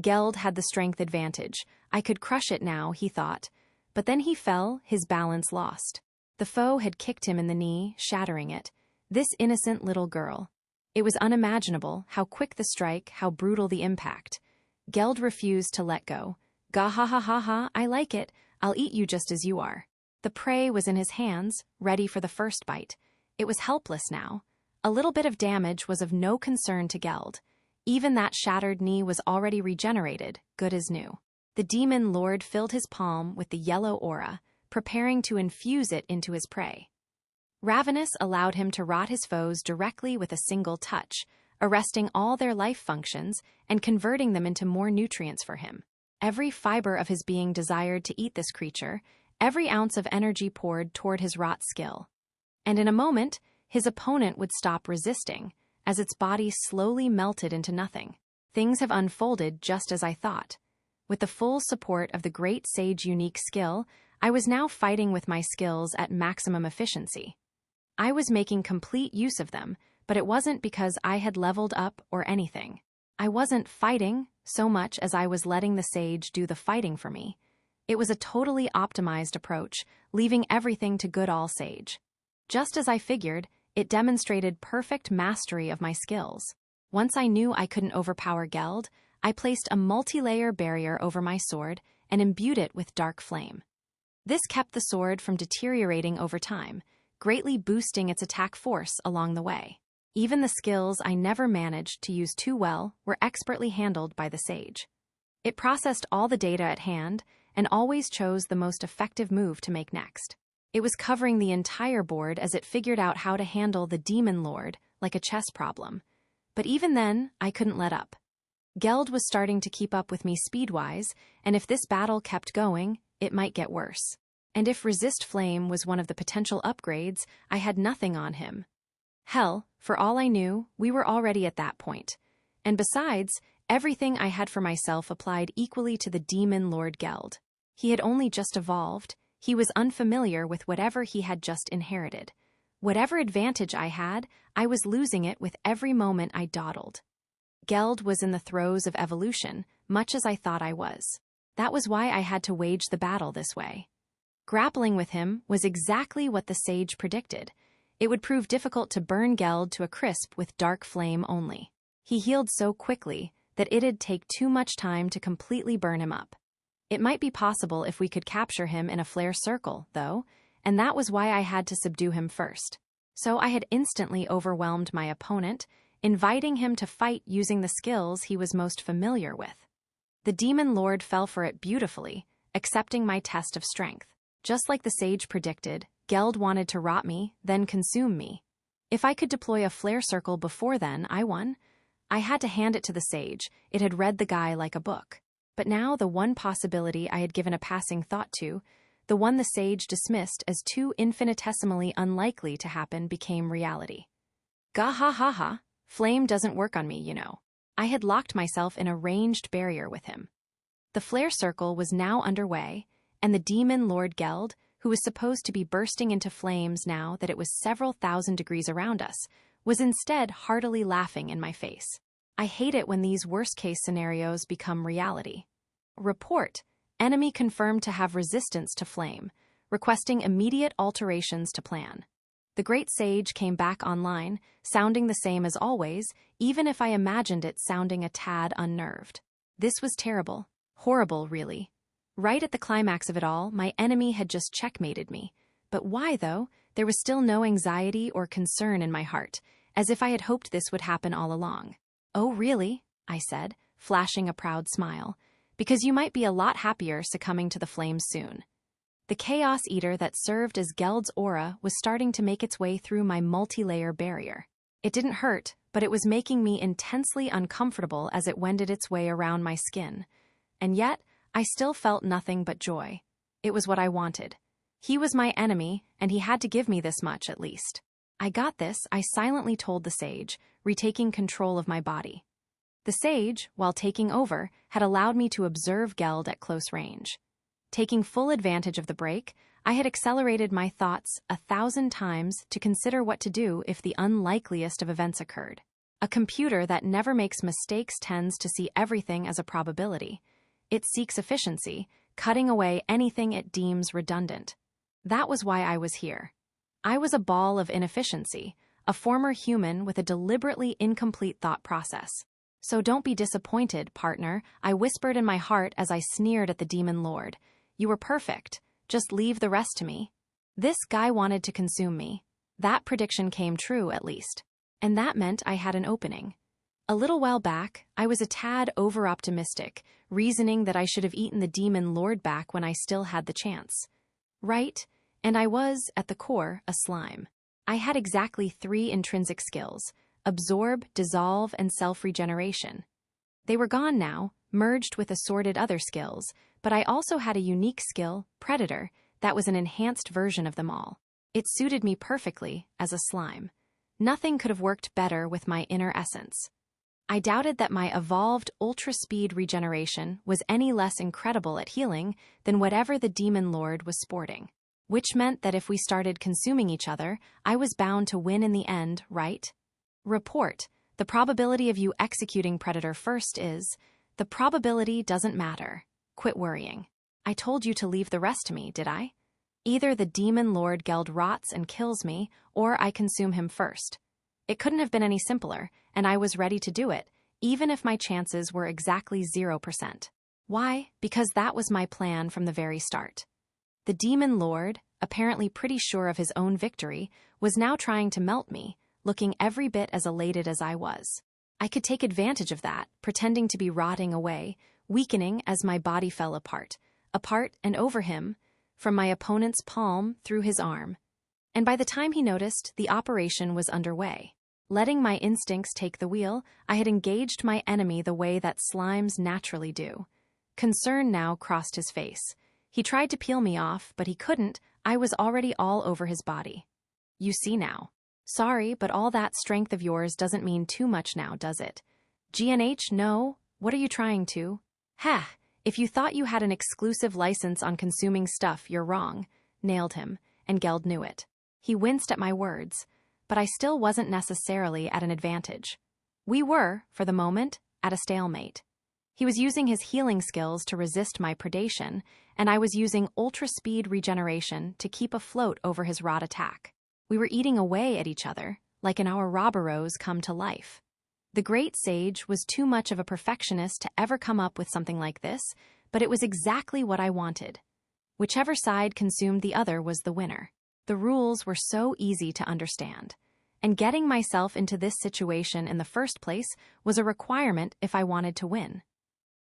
Geld had the strength advantage. I could crush it now, he thought. But then he fell, his balance lost. The foe had kicked him in the knee, shattering it. This innocent little girl. It was unimaginable, how quick the strike, how brutal the impact. Geld refused to let go. Gah ha ha ha ha, I like it. I'll eat you just as you are. The prey was in his hands, ready for the first bite. It was helpless now. A little bit of damage was of no concern to Geld. Even that shattered knee was already regenerated, good as new. The Demon Lord filled his palm with the yellow aura, preparing to infuse it into his prey. Ravenous allowed him to rot his foes directly with a single touch, arresting all their life functions and converting them into more nutrients for him. Every fiber of his being desired to eat this creature, every ounce of energy poured toward his rot skill. And in a moment, his opponent would stop resisting, as its body slowly melted into nothing. Things have unfolded just as I thought. With the full support of the great sage unique skill, I was now fighting with my skills at maximum efficiency. I was making complete use of them, but it wasn't because I had leveled up or anything. I wasn't fighting so much as I was letting the sage do the fighting for me. It was a totally optimized approach, leaving everything to good old Sage. Just as I figured, it demonstrated perfect mastery of my skills. Once I knew I couldn't overpower Geld, I placed a multi-layer barrier over my sword and imbued it with dark flame. This kept the sword from deteriorating over time, greatly boosting its attack force along the way. Even the skills I never managed to use too well were expertly handled by the Sage. It processed all the data at hand and always chose the most effective move to make next. It was covering the entire board as it figured out how to handle the Demon Lord like a chess problem. But even then, I couldn't let up. Geld was starting to keep up with me speed-wise, and if this battle kept going, it might get worse. And if Resist Flame was one of the potential upgrades, I had nothing on him. Hell, for all I knew, we were already at that point. And besides, everything I had for myself applied equally to the Demon Lord Geld. He had only just evolved. He was unfamiliar with whatever he had just inherited. Whatever advantage I had, I was losing it with every moment I dawdled. Geld was in the throes of evolution, much as I thought I was. That was why I had to wage the battle this way. Grappling with him was exactly what the Sage predicted. It would prove difficult to burn Geld to a crisp with dark flame only. He healed so quickly that it'd take too much time to completely burn him up. It might be possible if we could capture him in a flare circle, though, and that was why I had to subdue him first. So I had instantly overwhelmed my opponent, inviting him to fight using the skills he was most familiar with. The Demon Lord fell for it beautifully, accepting my test of strength. Just like the Sage predicted, Geld wanted to rot me, then consume me. If I could deploy a flare circle before then, I won. I had to hand it to the Sage. It had read the guy like a book. But now the one possibility I had given a passing thought to, the one the Sage dismissed as too infinitesimally unlikely to happen, became reality. Gah ha ha ha, flame doesn't work on me, you know. I had locked myself in a ranged barrier with him. The flare circle was now underway, and the Demon Lord Geld, who was supposed to be bursting into flames now that it was several thousand degrees around us, was instead heartily laughing in my face. I hate it when these worst-case scenarios become reality. Report: enemy confirmed to have resistance to flame, requesting immediate alterations to plan. The Great Sage came back online, sounding the same as always, even if I imagined it sounding a tad unnerved. This was terrible. Horrible, really. Right at the climax of it all, my enemy had just checkmated me. But why, though? There was still no anxiety or concern in my heart, as if I had hoped this would happen all along. "Oh, really?" I said, flashing a proud smile. "Because you might be a lot happier succumbing to the flames soon." The Chaos Eater that served as Geld's aura was starting to make its way through my multi-layer barrier. It didn't hurt, but it was making me intensely uncomfortable as it wended its way around my skin. And yet, I still felt nothing but joy. It was what I wanted. He was my enemy, and he had to give me this much at least. "I got this," I silently told the Sage, retaking control of my body. The Sage, while taking over, had allowed me to observe Geld at close range. Taking full advantage of the break, I had accelerated my thoughts 1,000 times to consider what to do if the unlikeliest of events occurred. A computer that never makes mistakes tends to see everything as a probability. It seeks efficiency, cutting away anything it deems redundant. That was why I was here. I was a ball of inefficiency, a former human with a deliberately incomplete thought process. "So don't be disappointed, partner," I whispered in my heart as I sneered at the Demon Lord. "You were perfect. Just leave the rest to me." This guy wanted to consume me. That prediction came true, at least. And that meant I had an opening. A little while back, I was a tad over-optimistic, reasoning that I should have eaten the Demon Lord back when I still had the chance. Right, and I was, at the core, a slime. I had exactly 3 intrinsic skills: absorb, dissolve, and self-regeneration. They were gone now, merged with assorted other skills, but I also had a unique skill, Predator, that was an enhanced version of them all. It suited me perfectly as a slime. Nothing could have worked better with my inner essence. I doubted that my evolved ultra-speed regeneration was any less incredible at healing than whatever the Demon Lord was sporting. Which meant that if we started consuming each other, I was bound to win in the end, right? Report: the probability of you executing Predator first is... The probability doesn't matter. Quit worrying. I told you to leave the rest to me, did I? Either the demon lord Geld rots and kills me, or I consume him first. It couldn't have been any simpler, and I was ready to do it, even if my chances were exactly 0%. Why? Because that was my plan from the very start. The demon lord, apparently pretty sure of his own victory, was now trying to melt me, looking every bit as elated as I was. I could take advantage of that, pretending to be rotting away, weakening as my body fell apart and over him, from my opponent's palm through his arm. And by the time he noticed, the operation was underway. Letting my instincts take the wheel, I had engaged my enemy the way that slimes naturally do. Concern now crossed his face. He tried to peel me off, but he couldn't. I was already all over his body. You see now. Sorry, but all that strength of yours doesn't mean too much now, does it? GNH, no. What are you trying to? Ha! If you thought you had an exclusive license on consuming stuff, you're wrong. Nailed him, and Geld knew it. He winced at my words, but I still wasn't necessarily at an advantage. We were, for the moment, at a stalemate. He was using his healing skills to resist my predation, and I was using ultra-speed regeneration to keep afloat over his rot attack. We were eating away at each other, like an Ouroboros come to life. The great sage was too much of a perfectionist to ever come up with something like this, but it was exactly what I wanted. Whichever side consumed the other was the winner. The rules were so easy to understand, and getting myself into this situation in the first place was a requirement if I wanted to win.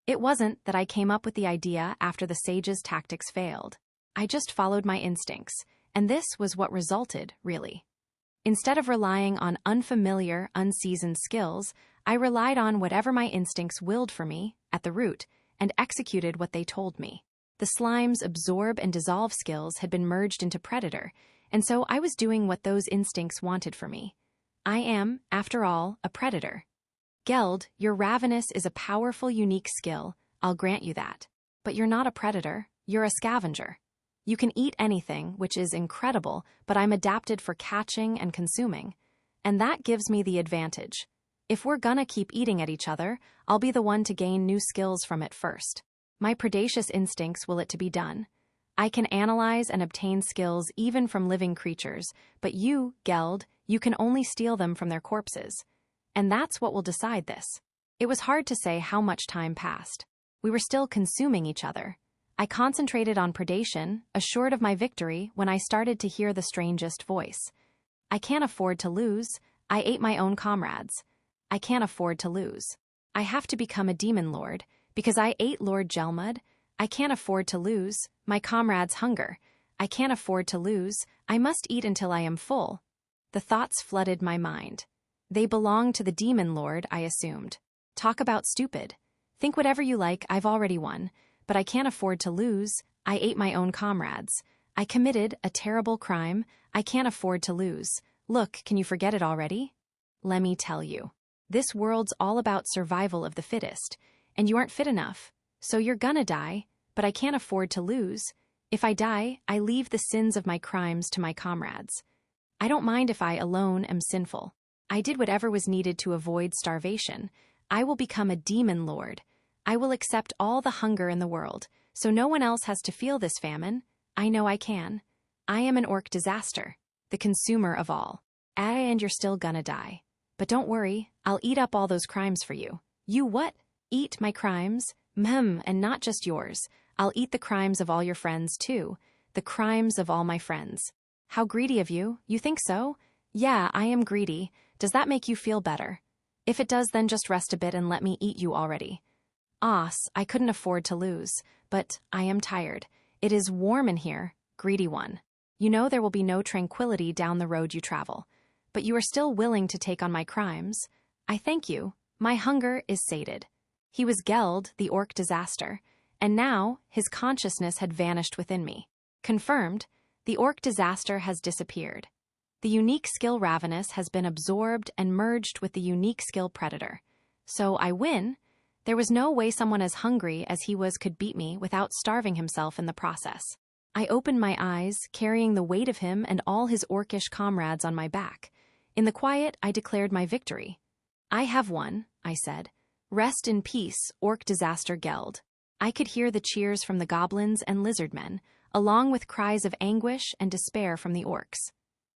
It wasn't that I came up with the idea after the sage's tactics failed. I just followed my instincts, and this was what resulted, really. Instead of relying on unfamiliar, unseasoned skills, I relied on whatever my instincts willed for me, at the root, and executed what they told me. The slime's absorb and dissolve skills had been merged into Predator, and so I was doing what those instincts wanted for me. I am, after all, a predator. Geld, your ravenous is a powerful, unique skill, I'll grant you that. But you're not a predator, you're a scavenger. You can eat anything, which is incredible, but I'm adapted for catching and consuming. And that gives me the advantage. If we're gonna keep eating at each other, I'll be the one to gain new skills from it first. My predacious instincts will it to be done. I can analyze and obtain skills even from living creatures, but you, Geld, you can only steal them from their corpses. And that's what will decide this. It was hard to say how much time passed. We were still consuming each other. I concentrated on predation, assured of my victory, when I started to hear the strangest voice. I can't afford to lose. I ate my own comrades. I can't afford to lose. I have to become a demon lord, because I ate Lord Gelmud. I can't afford to lose. My comrades hunger. I can't afford to lose. I must eat until I am full. The thoughts flooded my mind. They belonged to the demon lord, I assumed. Talk about stupid. Think whatever you like, I've already won. But I can't afford to lose. I ate my own comrades. I committed a terrible crime. I can't afford to lose. Look, can you forget it already? Let me tell you. This world's all about survival of the fittest, and you aren't fit enough. So you're gonna die, but I can't afford to lose. If I die, I leave the sins of my crimes to my comrades. I don't mind if I alone am sinful. I did whatever was needed to avoid starvation. I will become a demon lord. I will accept all the hunger in the world, so no one else has to feel this famine. I know I can. I am an orc disaster, the consumer of all. And you're still gonna die. But don't worry, I'll eat up all those crimes for you. You what? Eat my crimes? And not just yours. I'll eat the crimes of all your friends, too. The crimes of all my friends. How greedy of you. You think so? Yeah, I am greedy. Does that make you feel better? If it does, then just rest a bit and let me eat you already. I couldn't afford to lose, but I am tired. It is warm in here, greedy one. You know there will be no tranquility down the road you travel. But you are still willing to take on my crimes. I thank you. My hunger is sated. He was Geld, the orc disaster, and now his consciousness had vanished within me. Confirmed, the orc disaster has disappeared. The unique skill Ravenous has been absorbed and merged with the unique skill Predator. So I win. There was no way someone as hungry as he was could beat me without starving himself in the process. I opened my eyes, carrying the weight of him and all his orcish comrades on my back. In the quiet, I declared my victory. I have won, I said. Rest in peace, orc disaster Geld. I could hear the cheers from the goblins and lizardmen, along with cries of anguish and despair from the orcs.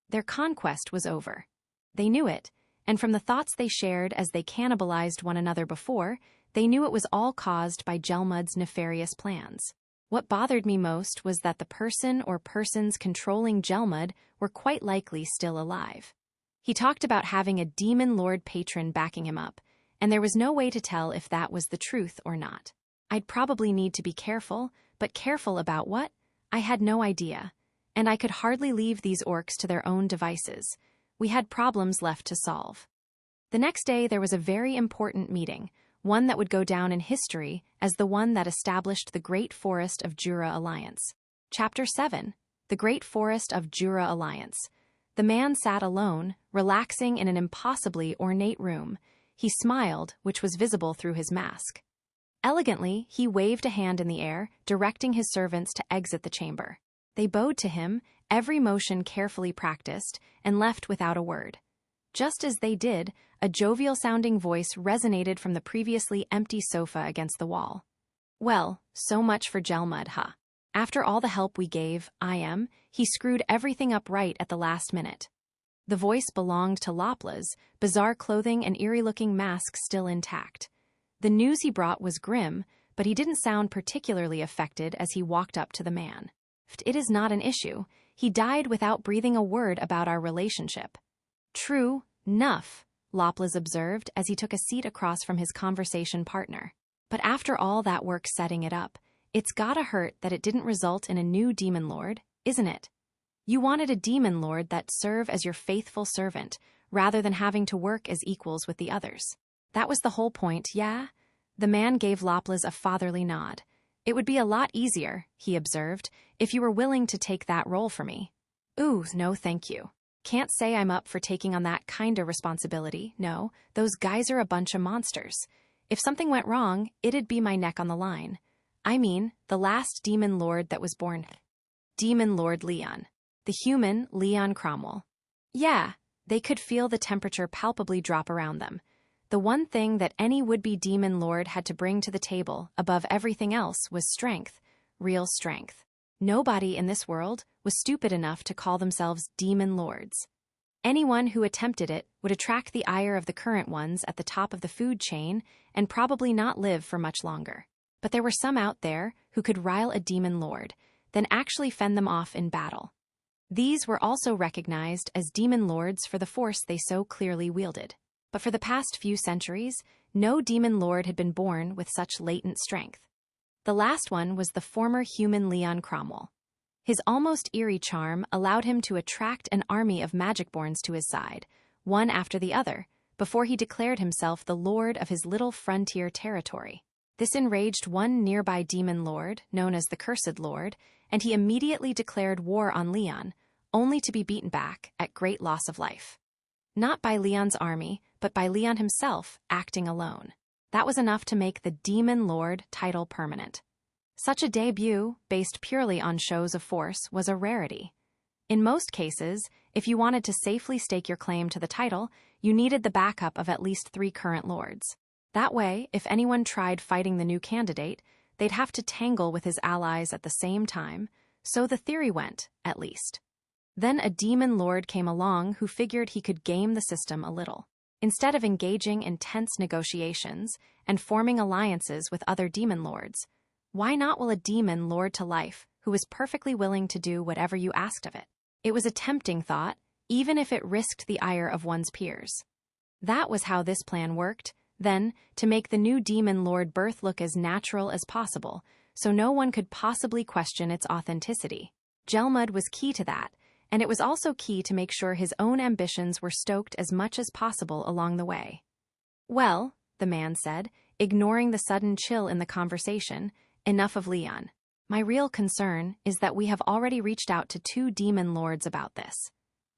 Their conquest was over. They knew it, and from the thoughts they shared as they cannibalized one another before, they knew it was all caused by Gelmud's nefarious plans. What bothered me most was that the person or persons controlling Gelmud were quite likely still alive. He talked about having a demon lord patron backing him up, and there was no way to tell if that was the truth or not. I'd probably need to be careful, but careful about what? I had no idea, and I could hardly leave these orcs to their own devices. We had problems left to solve. The next day there was a very important meeting, one that would go down in history as the one that established the Great Forest of Jura Alliance. Chapter 7. The Great Forest of Jura Alliance. The man sat alone, relaxing in an impossibly ornate room. He smiled, which was visible through his mask. Elegantly, he waved a hand in the air, directing his servants to exit the chamber. They bowed to him, every motion carefully practiced, and left without a word. Just as they did, a jovial-sounding voice resonated from the previously empty sofa against the wall. "Well, so much for Gelmud, huh? After all the help we gave, he screwed everything up right at the last minute." The voice belonged to Lopla's, bizarre clothing and eerie-looking mask still intact. The news he brought was grim, but he didn't sound particularly affected as he walked up to the man. "It is not an issue. He died without breathing a word about our relationship." "True, 'nough," Loplas observed as he took a seat across from his conversation partner. "But after all that work setting it up, it's gotta hurt that it didn't result in a new demon lord, isn't it? You wanted a demon lord that serve as your faithful servant, rather than having to work as equals with the others. That was the whole point, yeah?" The man gave Loplas a fatherly nod. "It would be a lot easier," he observed, "if you were willing to take that role for me." "Ooh, no thank you. Can't say I'm up for taking on that kinda responsibility, no. Those guys are a bunch of monsters. If something went wrong, it'd be my neck on the line. I mean, the last demon lord that was born. Demon Lord Leon. The human Leon Cromwell. Yeah, they could feel the temperature palpably drop around them. The one thing that any would-be demon lord had to bring to the table, above everything else, was strength. Real strength. Nobody in this world was stupid enough to call themselves demon lords. Anyone who attempted it would attract the ire of the current ones at the top of the food chain and probably not live for much longer. But there were some out there who could rile a demon lord, then actually fend them off in battle. These were also recognized as demon lords for the force they so clearly wielded. But for the past few centuries, no demon lord had been born with such latent strength. The last one was the former human Leon Cromwell. His almost eerie charm allowed him to attract an army of magicborns to his side, one after the other, before he declared himself the lord of his little frontier territory. This enraged one nearby demon lord, known as the Cursed Lord, and he immediately declared war on Leon, only to be beaten back at great loss of life. Not by Leon's army, but by Leon himself, acting alone. That was enough to make the Demon Lord title permanent. Such a debut, based purely on shows of force, was a rarity. In most cases, if you wanted to safely stake your claim to the title, you needed the backup of at least 3 current lords. That way, if anyone tried fighting the new candidate, they'd have to tangle with his allies at the same time, so the theory went, at least. Then a demon lord came along who figured he could game the system a little. Instead of engaging in tense negotiations and forming alliances with other demon lords, why not will a demon lord to life who was perfectly willing to do whatever you asked of it? It was a tempting thought, even if it risked the ire of one's peers. That was how this plan worked, then, to make the new demon lord birth look as natural as possible, so no one could possibly question its authenticity. Gelmud was key to that, and it was also key to make sure his own ambitions were stoked as much as possible along the way. "Well," the man said, ignoring the sudden chill in the conversation, "enough of Leon. My real concern is that we have already reached out to 2 demon lords about this.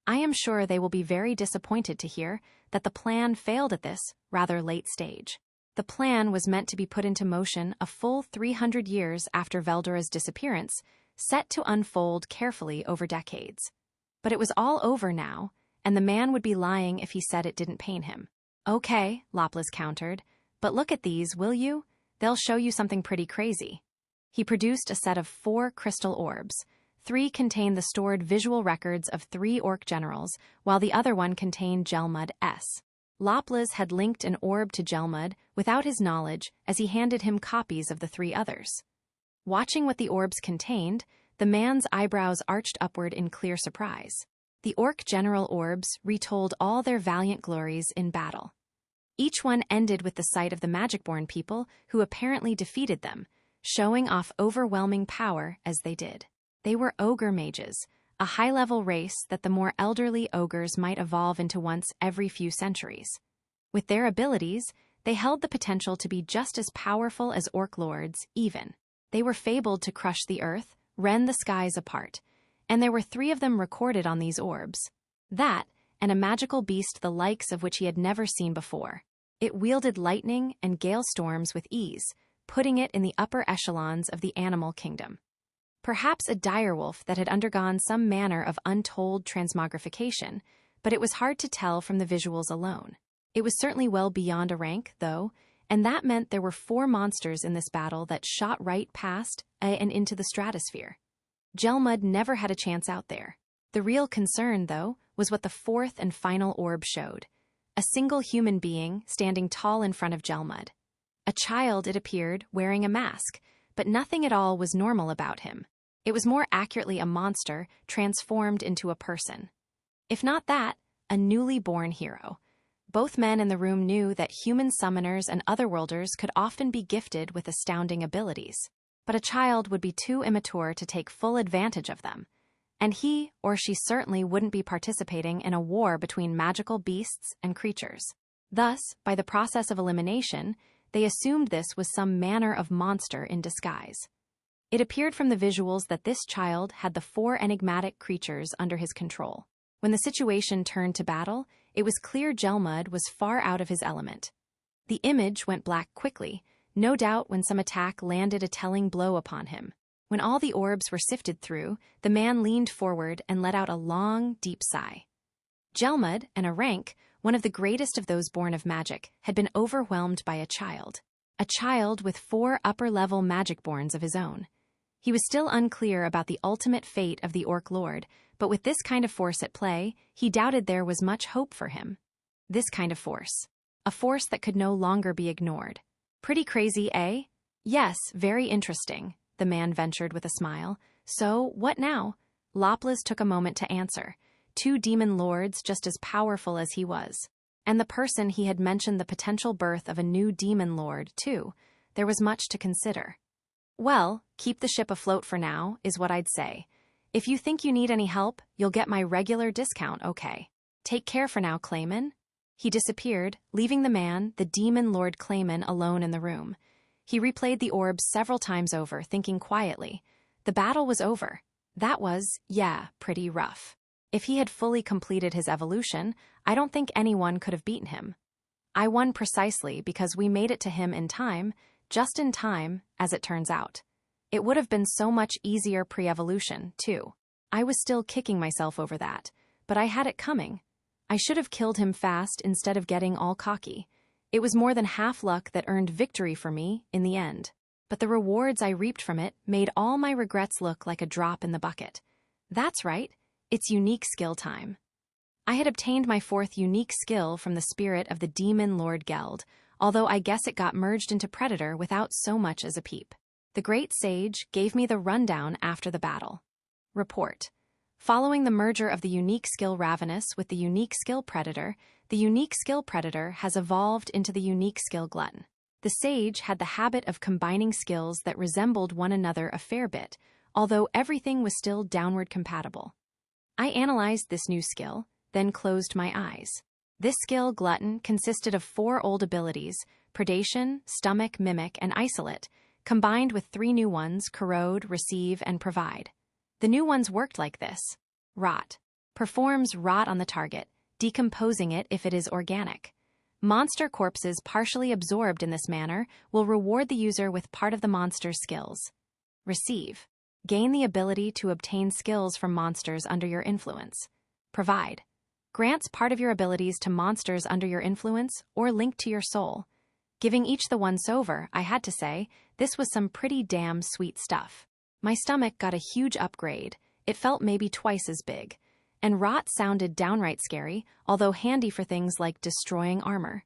I am sure they will be very disappointed to hear that the plan failed at this rather late stage. The plan was meant to be put into motion a full 300 years after Veldura's disappearance, set to unfold carefully over decades. But it was all over now, and the man would be lying if he said it didn't pain him." "Okay," Loplas countered, "but look at these, will you? They'll show you something pretty crazy. He produced a set of 4 crystal orbs. 3 contained the stored visual records of 3 orc generals, while the other one contained Gelmud's. Loplez had linked an orb to Gelmud without his knowledge as he handed him copies of the 3 others. Watching what the orbs contained, the man's eyebrows arched upward in clear surprise. The orc general orbs retold all their valiant glories in battle. Each one ended with the sight of the magic-born people who apparently defeated them, showing off overwhelming power as they did. They were ogre mages, a high-level race that the more elderly ogres might evolve into once every few centuries. With their abilities, they held the potential to be just as powerful as orc lords, even. They were fabled to crush the earth, rend the skies apart, and there were 3 of them recorded on these orbs. That, and a magical beast the likes of which he had never seen before. It wielded lightning and gale storms with ease, putting it in the upper echelons of the animal kingdom. Perhaps a direwolf that had undergone some manner of untold transmogrification, but it was hard to tell from the visuals alone. It was certainly well beyond a rank, though, and that meant there were 4 monsters in this battle that shot right past and into the stratosphere. Gelmud never had a chance out there. The real concern, though, was what the 4th and final orb showed. A single human being standing tall in front of Gelmud. A child, it appeared, wearing a mask, but nothing at all was normal about him. It was more accurately a monster transformed into a person. If not that, a newly born hero. Both men in the room knew that human summoners and otherworlders could often be gifted with astounding abilities, but a child would be too immature to take full advantage of them, and he or she certainly wouldn't be participating in a war between magical beasts and creatures. Thus, by the process of elimination, they assumed this was some manner of monster in disguise. It appeared from the visuals that this child had the 4 enigmatic creatures under his control. When the situation turned to battle, it was clear Gelmud was far out of his element. The image went black quickly, no doubt when some attack landed a telling blow upon him. When all the orbs were sifted through, the man leaned forward and let out a long, deep sigh. Gelmud, and a rank, one of the greatest of those born of magic, had been overwhelmed by a child. A child with 4 upper-level magic-borns of his own. He was still unclear about the ultimate fate of the Orc Lord, but with this kind of force at play, he doubted there was much hope for him. This kind of force. A force that could no longer be ignored. Pretty crazy, eh? Yes, very interesting, the man ventured with a smile. So, what now? Loplez took a moment to answer. 2 demon lords just as powerful as he was. And the person he had mentioned the potential birth of a new demon lord, too. There was much to consider. Well, keep the ship afloat for now, is what I'd say. If you think you need any help, you'll get my regular discount, okay? Take care for now, Clayman. He disappeared, leaving the man, the demon lord Clayman, alone in the room. He replayed the orbs several times over, thinking quietly. The battle was over. That was, yeah, pretty rough. If he had fully completed his evolution, I don't think anyone could have beaten him. I won precisely because we made it to him in time, just in time, as it turns out. It would have been so much easier pre-evolution, too. I was still kicking myself over that, but I had it coming. I should have killed him fast instead of getting all cocky. It was more than half luck that earned victory for me in the end. But the rewards I reaped from it made all my regrets look like a drop in the bucket. That's right, it's unique skill time. I had obtained my 4th unique skill from the spirit of the Demon Lord Geld, although I guess it got merged into Predator without so much as a peep. The Great Sage gave me the rundown after the battle. Report. Following the merger of the unique skill Ravenous with the unique skill Predator, the unique skill Predator has evolved into the unique skill Glutton. The Sage had the habit of combining skills that resembled one another a fair bit, although everything was still downward compatible. I analyzed this new skill, then closed my eyes. This skill, Glutton, consisted of 4 old abilities, Predation, Stomach, Mimic, and Isolate, combined with 3 new ones, Corrode, Receive, and Provide. The new ones worked like this. Rot. Performs rot on the target, decomposing it if it is organic. Monster corpses partially absorbed in this manner will reward the user with part of the monster's skills. Receive. Gain the ability to obtain skills from monsters under your influence. Provide. Grants part of your abilities to monsters under your influence or linked to your soul. Giving each the once-over, I had to say, this was some pretty damn sweet stuff. My stomach got a huge upgrade. It felt maybe twice as big. And rot sounded downright scary, although handy for things like destroying armor.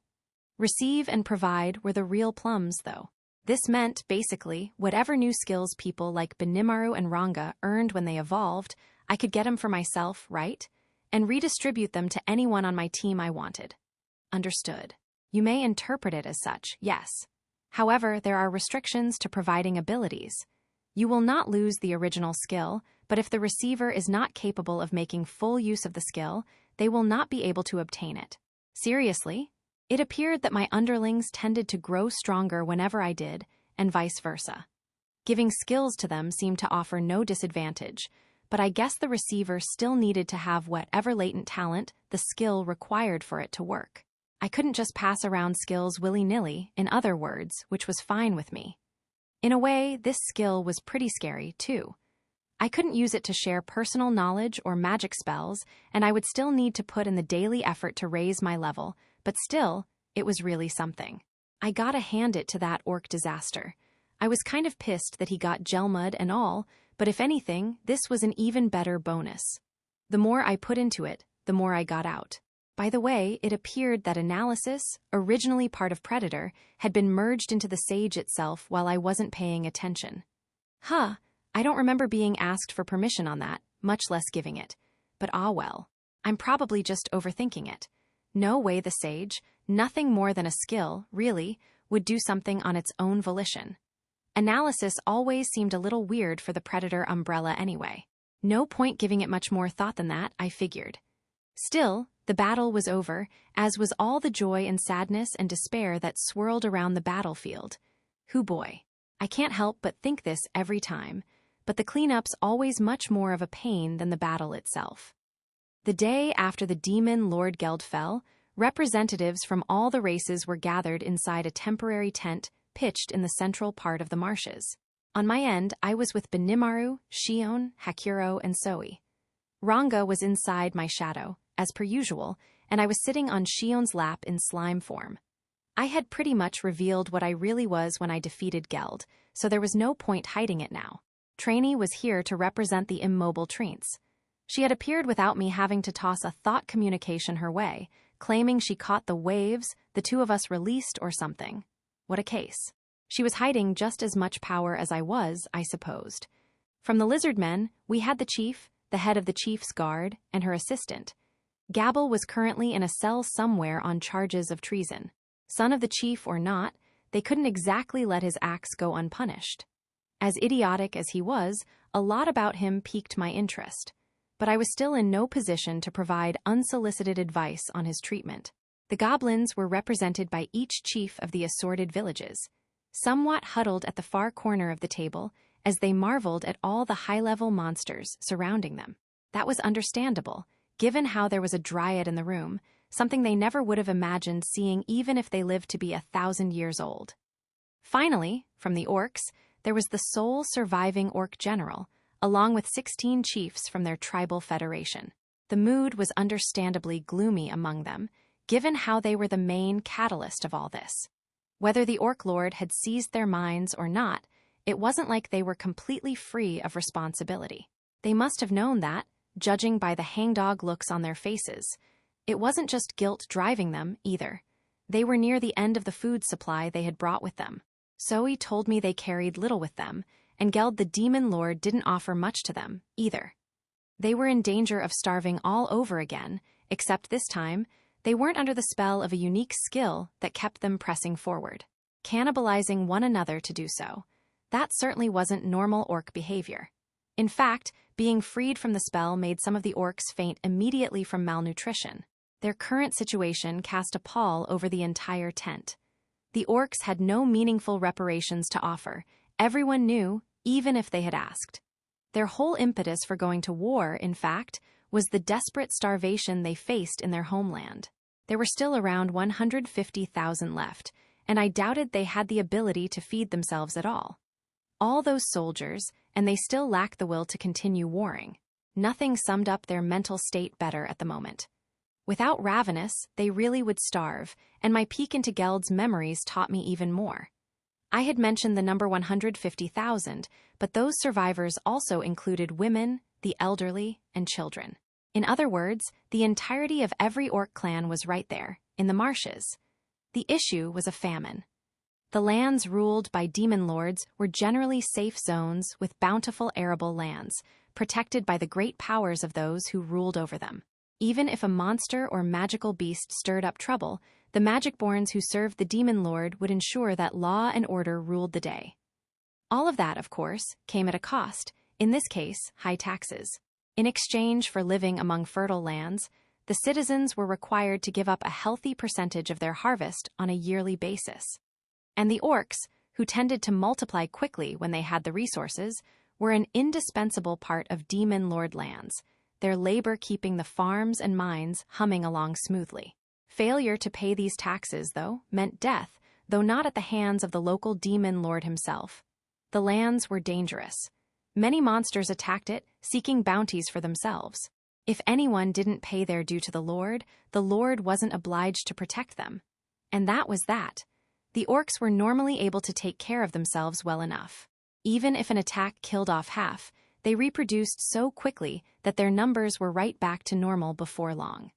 Receive and provide were the real plums, though. This meant, basically, whatever new skills people like Benimaru and Ranga earned when they evolved, I could get them for myself, right? And redistribute them to anyone on my team I wanted. Understood. You may interpret it as such, yes. However, there are restrictions to providing abilities. You will not lose the original skill, but if the receiver is not capable of making full use of the skill, they will not be able to obtain it. Seriously? It appeared that my underlings tended to grow stronger whenever I did, and vice versa. Giving skills to them seemed to offer no disadvantage, but I guess the receiver still needed to have whatever latent talent the skill required for it to work. I couldn't just pass around skills willy-nilly, in other words, which was fine with me. In a way, this skill was pretty scary, too. I couldn't use it to share personal knowledge or magic spells, and I would still need to put in the daily effort to raise my level, but still, it was really something. I gotta hand it to that orc disaster. I was kind of pissed that he got gel mud and all, but if anything, this was an even better bonus. The more I put into it, the more I got out. By the way, it appeared that analysis, originally part of Predator, had been merged into the Sage itself while I wasn't paying attention. I don't remember being asked for permission on that, much less giving it. But well. I'm probably just overthinking it. No way the Sage, nothing more than a skill, really, would do something on its own volition. Analysis always seemed a little weird for the Predator umbrella anyway. No point giving it much more thought than that, I figured. Still, the battle was over, as was all the joy and sadness and despair that swirled around the battlefield. Hoo boy. I can't help but think this every time, but the cleanup's always much more of a pain than the battle itself. The day after the demon Lord Geld fell, representatives from all the races were gathered inside a temporary tent pitched in the central part of the marshes. On my end, I was with Benimaru, Shion, Hakuro, and Soi. Ranga was inside my shadow, as per usual, and I was sitting on Shion's lap in slime form. I had pretty much revealed what I really was when I defeated Geld, so there was no point hiding it now. Trainee was here to represent the immobile Treants. She had appeared without me having to toss a thought communication her way, claiming she caught the waves the two of us released or something. What a case. She was hiding just as much power as I was, I supposed. From the lizard men, we had the chief, the head of the chief's guard, and her assistant. Gabble was currently in a cell somewhere on charges of treason. Son of the chief or not, they couldn't exactly let his acts go unpunished. As idiotic as he was, a lot about him piqued my interest. But I was still in no position to provide unsolicited advice on his treatment. The goblins were represented by each chief of the assorted villages, somewhat huddled at the far corner of the table as they marveled at all the high-level monsters surrounding them. That was understandable, given how there was a dryad in the room, something they never would have imagined seeing even if they lived to be 1,000 years old. Finally, from the orcs, there was the sole surviving orc general, along with 16 chiefs from their tribal federation. The mood was understandably gloomy among them, given how they were the main catalyst of all this. Whether the Orc Lord had seized their minds or not, it wasn't like they were completely free of responsibility. They must have known that, judging by the hangdog looks on their faces. It wasn't just guilt driving them, either. They were near the end of the food supply they had brought with them. Zoe told me they carried little with them, and Geld the Demon Lord didn't offer much to them, either. They were in danger of starving all over again, except this time, they weren't under the spell of a unique skill that kept them pressing forward, cannibalizing one another to do so. That certainly wasn't normal orc behavior. In fact, being freed from the spell made some of the orcs faint immediately from malnutrition. Their current situation cast a pall over the entire tent. The orcs had no meaningful reparations to offer. Everyone knew, even if they had asked. Their whole impetus for going to war, in fact, was the desperate starvation they faced in their homeland. There were still around 150,000 left, and I doubted they had the ability to feed themselves at all. All those soldiers, and they still lacked the will to continue warring. Nothing summed up their mental state better at the moment. Without Ravenous, they really would starve, and my peek into Geld's memories taught me even more. I had mentioned the number 150,000, but those survivors also included women, the elderly, and children. In other words, the entirety of every orc clan was right there, in the marshes. The issue was a famine. The lands ruled by demon lords were generally safe zones with bountiful arable lands, protected by the great powers of those who ruled over them. Even if a monster or magical beast stirred up trouble, the Magicborns who served the demon lord would ensure that law and order ruled the day. All of that, of course, came at a cost, in this case, high taxes. In exchange for living among fertile lands, the citizens were required to give up a healthy percentage of their harvest on a yearly basis. And the orcs, who tended to multiply quickly when they had the resources, were an indispensable part of demon lord lands, their labor keeping the farms and mines humming along smoothly. Failure to pay these taxes, though, meant death, though not at the hands of the local demon lord himself. The lands were dangerous. Many monsters attacked it, seeking bounties for themselves. If anyone didn't pay their due to the lord wasn't obliged to protect them. And that was that. The orcs were normally able to take care of themselves well enough. Even if an attack killed off half, they reproduced so quickly that their numbers were right back to normal before long.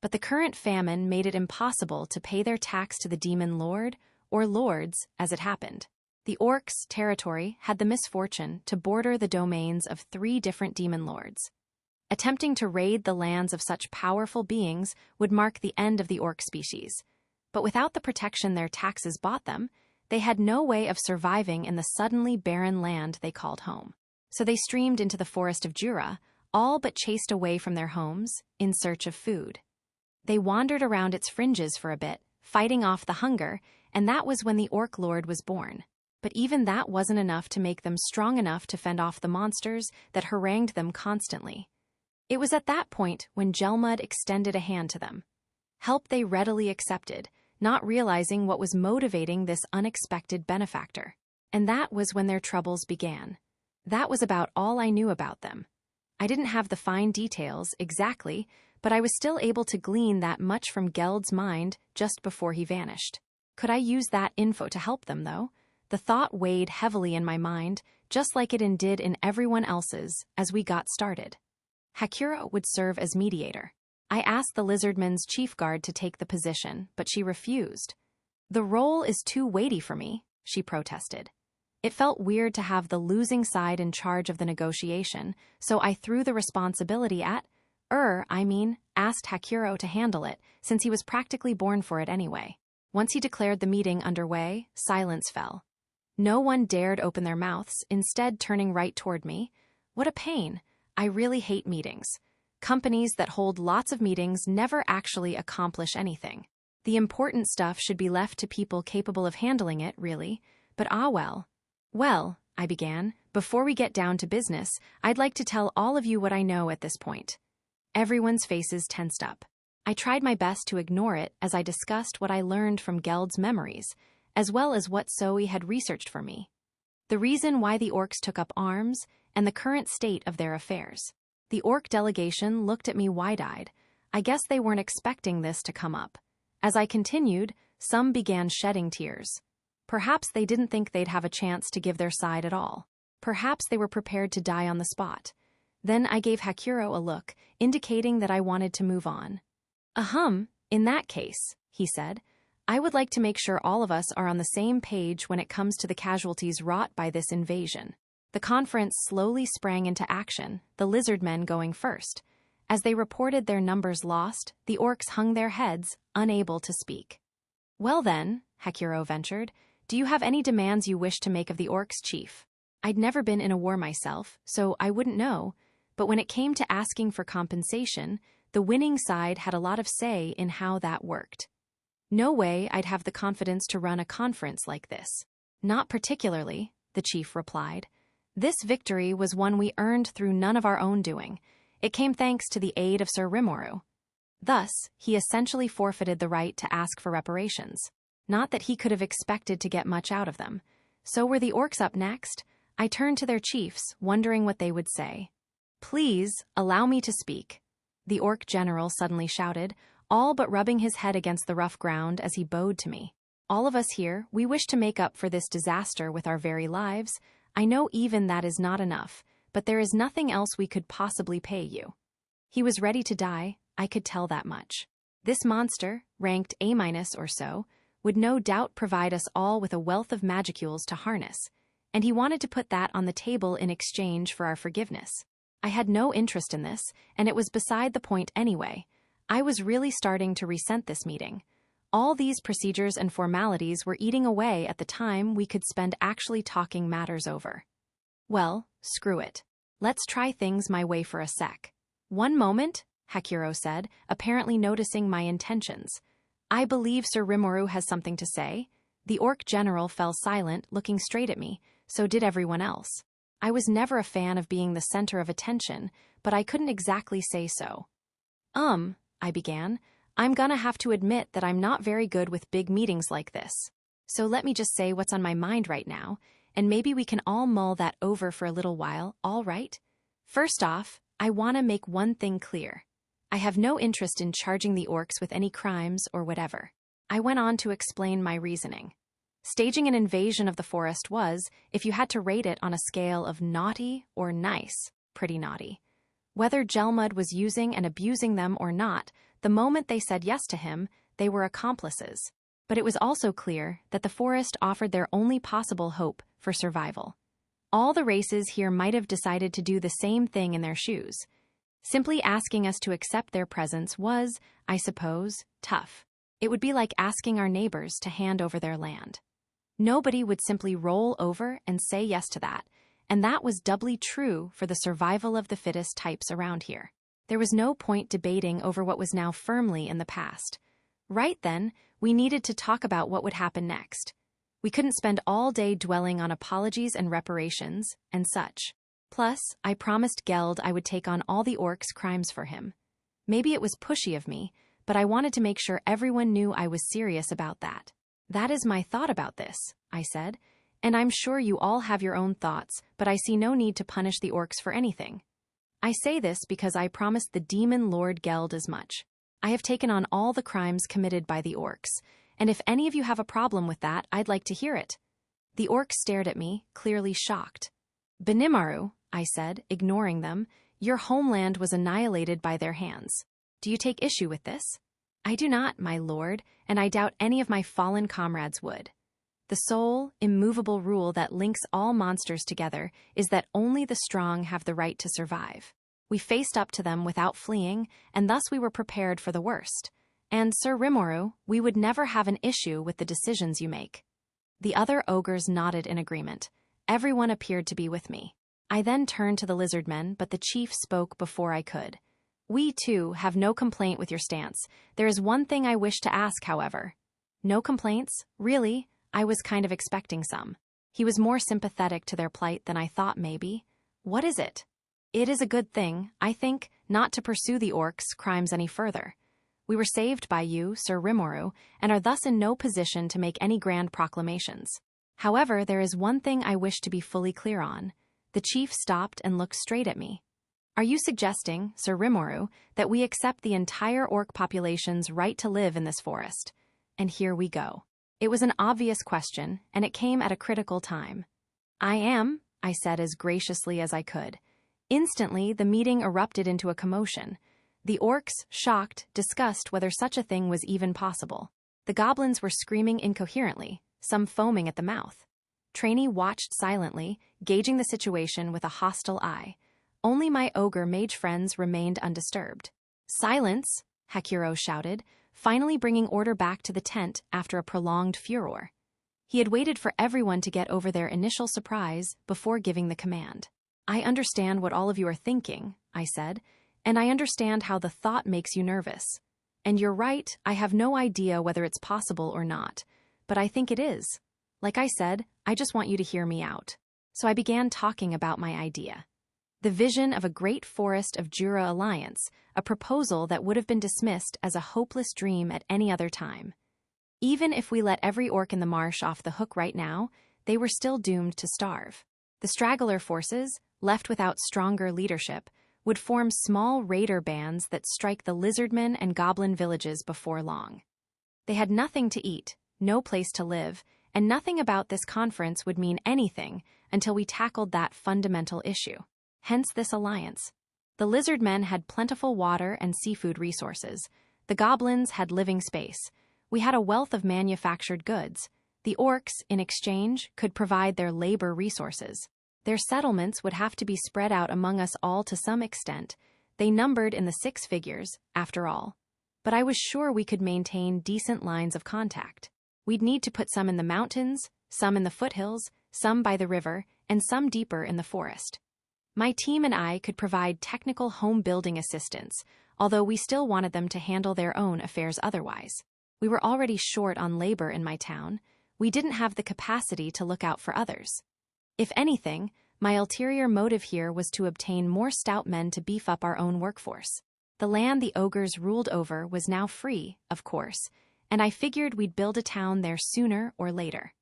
But the current famine made it impossible to pay their tax to the demon lord, or lords, as it happened. The orcs' territory had the misfortune to border the domains of 3 different demon lords. Attempting to raid the lands of such powerful beings would mark the end of the orc species. But without the protection their taxes bought them, they had no way of surviving in the suddenly barren land they called home. So they streamed into the forest of Jura, all but chased away from their homes, in search of food. They wandered around its fringes for a bit, fighting off the hunger, and that was when the orc lord was born. But even that wasn't enough to make them strong enough to fend off the monsters that harangued them constantly. It was at that point when Gelmud extended a hand to them. Help they readily accepted, not realizing what was motivating this unexpected benefactor. And that was when their troubles began. That was about all I knew about them. I didn't have the fine details exactly, but I was still able to glean that much from Geld's mind just before he vanished. Could I use that info to help them, though? The thought weighed heavily in my mind, just like it did in everyone else's, as we got started. Hakura would serve as mediator. I asked the Lizardman's chief guard to take the position, but she refused. The role is too weighty for me, she protested. It felt weird to have the losing side in charge of the negotiation, so I threw the responsibility at, asked Hakuro to handle it, since he was practically born for it anyway. Once he declared the meeting underway, silence fell. No one dared open their mouths, instead turning right toward me. What a pain. I really hate meetings. Companies that hold lots of meetings never actually accomplish anything. The important stuff should be left to people capable of handling it, really. But well. Well, I began, before we get down to business, I'd like to tell all of you what I know at this point. Everyone's faces tensed up. I tried my best to ignore it as I discussed what I learned from Geld's memories, as well as what Zoe had researched for me. The reason why the orcs took up arms, and the current state of their affairs. The orc delegation looked at me wide-eyed. I guess they weren't expecting this to come up. As I continued, some began shedding tears. Perhaps they didn't think they'd have a chance to give their side at all. Perhaps they were prepared to die on the spot. Then I gave Hakuro a look, indicating that I wanted to move on. In that case, he said, I would like to make sure all of us are on the same page when it comes to the casualties wrought by this invasion. The conference slowly sprang into action, the lizardmen going first. As they reported their numbers lost, the orcs hung their heads, unable to speak. Well then, Hakuro ventured, do you have any demands you wish to make of the orcs, chief? I'd never been in a war myself, so I wouldn't know, but when it came to asking for compensation, the winning side had a lot of say in how that worked. No way I'd have the confidence to run a conference like this. Not particularly, the chief replied. This victory was one we earned through none of our own doing. It came thanks to the aid of Sir Rimuru. Thus, he essentially forfeited the right to ask for reparations. Not that he could have expected to get much out of them. So were the orcs up next? I turned to their chiefs, wondering what they would say. Please, allow me to speak. the orc general suddenly shouted, all but rubbing his head against the rough ground as he bowed to me. All of us here, we wish to make up for this disaster with our very lives. I know even that is not enough, but there is nothing else we could possibly pay you. He was ready to die, I could tell that much. This monster, ranked A- or so, would no doubt provide us all with a wealth of magicules to harness, and he wanted to put that on the table in exchange for our forgiveness. I had no interest in this, and it was beside the point anyway. I was really starting to resent this meeting. All these procedures and formalities were eating away at the time we could spend actually talking matters over. Well, screw it. Let's try things my way for a sec. One moment, Hakuro said, apparently noticing my intentions. I believe Sir Rimuru has something to say. The orc general fell silent, looking straight at me, so did everyone else. I was never a fan of being the center of attention, but I couldn't exactly say so. I began. I'm gonna have to admit that I'm not very good with big meetings like this. So let me just say what's on my mind right now, and maybe we can all mull that over for a little while, all right? First off, I want to make one thing clear. I have no interest in charging the orcs with any crimes or whatever. I went on to explain my reasoning. Staging an invasion of the forest was, if you had to rate it on a scale of naughty or nice, pretty naughty. Whether Gelmud was using and abusing them or not, the moment they said yes to him, they were accomplices. But it was also clear that the forest offered their only possible hope for survival. All the races here might have decided to do the same thing in their shoes. Simply asking us to accept their presence was, I suppose, tough. It would be like asking our neighbors to hand over their land. Nobody would simply roll over and say yes to that, and that was doubly true for the survival of the fittest types around here. There was no point debating over what was now firmly in the past. Right then, we needed to talk about what would happen next. We couldn't spend all day dwelling on apologies and reparations, and such. Plus, I promised Geld I would take on all the orcs' crimes for him. Maybe it was pushy of me, but I wanted to make sure everyone knew I was serious about that. That is my thought about this, I said, and I'm sure you all have your own thoughts, but I see no need to punish the orcs for anything. I say this because I promised the demon Lord Geld as much. I have taken on all the crimes committed by the orcs, and if any of you have a problem with that, I'd like to hear it. The orcs stared at me, clearly shocked. Benimaru, I said, ignoring them, your homeland was annihilated by their hands. Do you take issue with this? I do not, my lord, and I doubt any of my fallen comrades would. The sole, immovable rule that links all monsters together is that only the strong have the right to survive. We faced up to them without fleeing, and thus we were prepared for the worst. And, Sir Rimuru, we would never have an issue with the decisions you make. The other ogres nodded in agreement. Everyone appeared to be with me. I then turned to the lizardmen, but the chief spoke before I could. We, too, have no complaint with your stance. There is one thing I wish to ask, however. No complaints? Really? I was kind of expecting some. He was more sympathetic to their plight than I thought, maybe. What is it? It is a good thing, I think, not to pursue the orcs' crimes any further. We were saved by you, Sir Rimuru, and are thus in no position to make any grand proclamations. However, there is one thing I wish to be fully clear on. The chief stopped and looked straight at me. Are you suggesting, Sir Rimuru, that we accept the entire orc population's right to live in this forest? And here we go. It was an obvious question, and it came at a critical time. I am, I said as graciously as I could. Instantly, the meeting erupted into a commotion. The orcs, shocked, discussed whether such a thing was even possible. The goblins were screaming incoherently, some foaming at the mouth. Trainee watched silently, gauging the situation with a hostile eye. Only my ogre mage friends remained undisturbed. Silence, Hakuro shouted, finally bringing order back to the tent after a prolonged furor. He had waited for everyone to get over their initial surprise before giving the command. I understand what all of you are thinking, I said, and I understand how the thought makes you nervous. And you're right, I have no idea whether it's possible or not, but I think it is. Like I said, I just want you to hear me out. So I began talking about my idea. The vision of a great forest of Jura alliance, a proposal that would have been dismissed as a hopeless dream at any other time. Even if we let every orc in the marsh off the hook right now, they were still doomed to starve. The straggler forces, left without stronger leadership, would form small raider bands that strike the lizardmen and goblin villages before long. They had nothing to eat, no place to live, and nothing about this conference would mean anything until we tackled that fundamental issue. Hence this alliance. The lizardmen had plentiful water and seafood resources. The goblins had living space. We had a wealth of manufactured goods. The orcs, in exchange, could provide their labor resources. Their settlements would have to be spread out among us all to some extent. They numbered in the 6 figures, after all. But I was sure we could maintain decent lines of contact. We'd need to put some in the mountains, some in the foothills, some by the river, and some deeper in the forest. My team and I could provide technical home-building assistance, although we still wanted them to handle their own affairs otherwise. We were already short on labor in my town. We didn't have the capacity to look out for others. If anything, my ulterior motive here was to obtain more stout men to beef up our own workforce. The land the ogres ruled over was now free, of course, and I figured we'd build a town there sooner or later.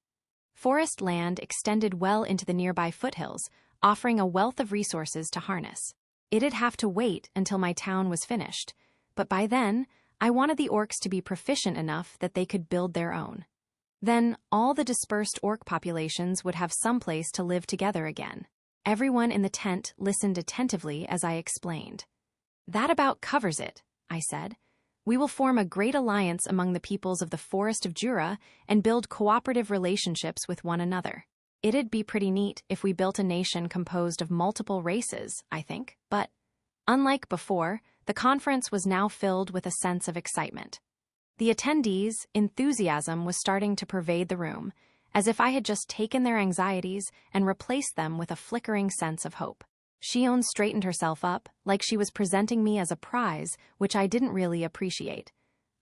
Forest land extended well into the nearby foothills, offering a wealth of resources to harness. It'd have to wait until my town was finished, but by then, I wanted the orcs to be proficient enough that they could build their own. Then, all the dispersed orc populations would have someplace to live together again. Everyone in the tent listened attentively as I explained. "That about covers it," I said. "We will form a great alliance among the peoples of the Forest of Jura and build cooperative relationships with one another. It'd be pretty neat if we built a nation composed of multiple races, I think, but..." Unlike before, the conference was now filled with a sense of excitement. The attendees' enthusiasm was starting to pervade the room, as if I had just taken their anxieties and replaced them with a flickering sense of hope. Shion straightened herself up, like she was presenting me as a prize, which I didn't really appreciate.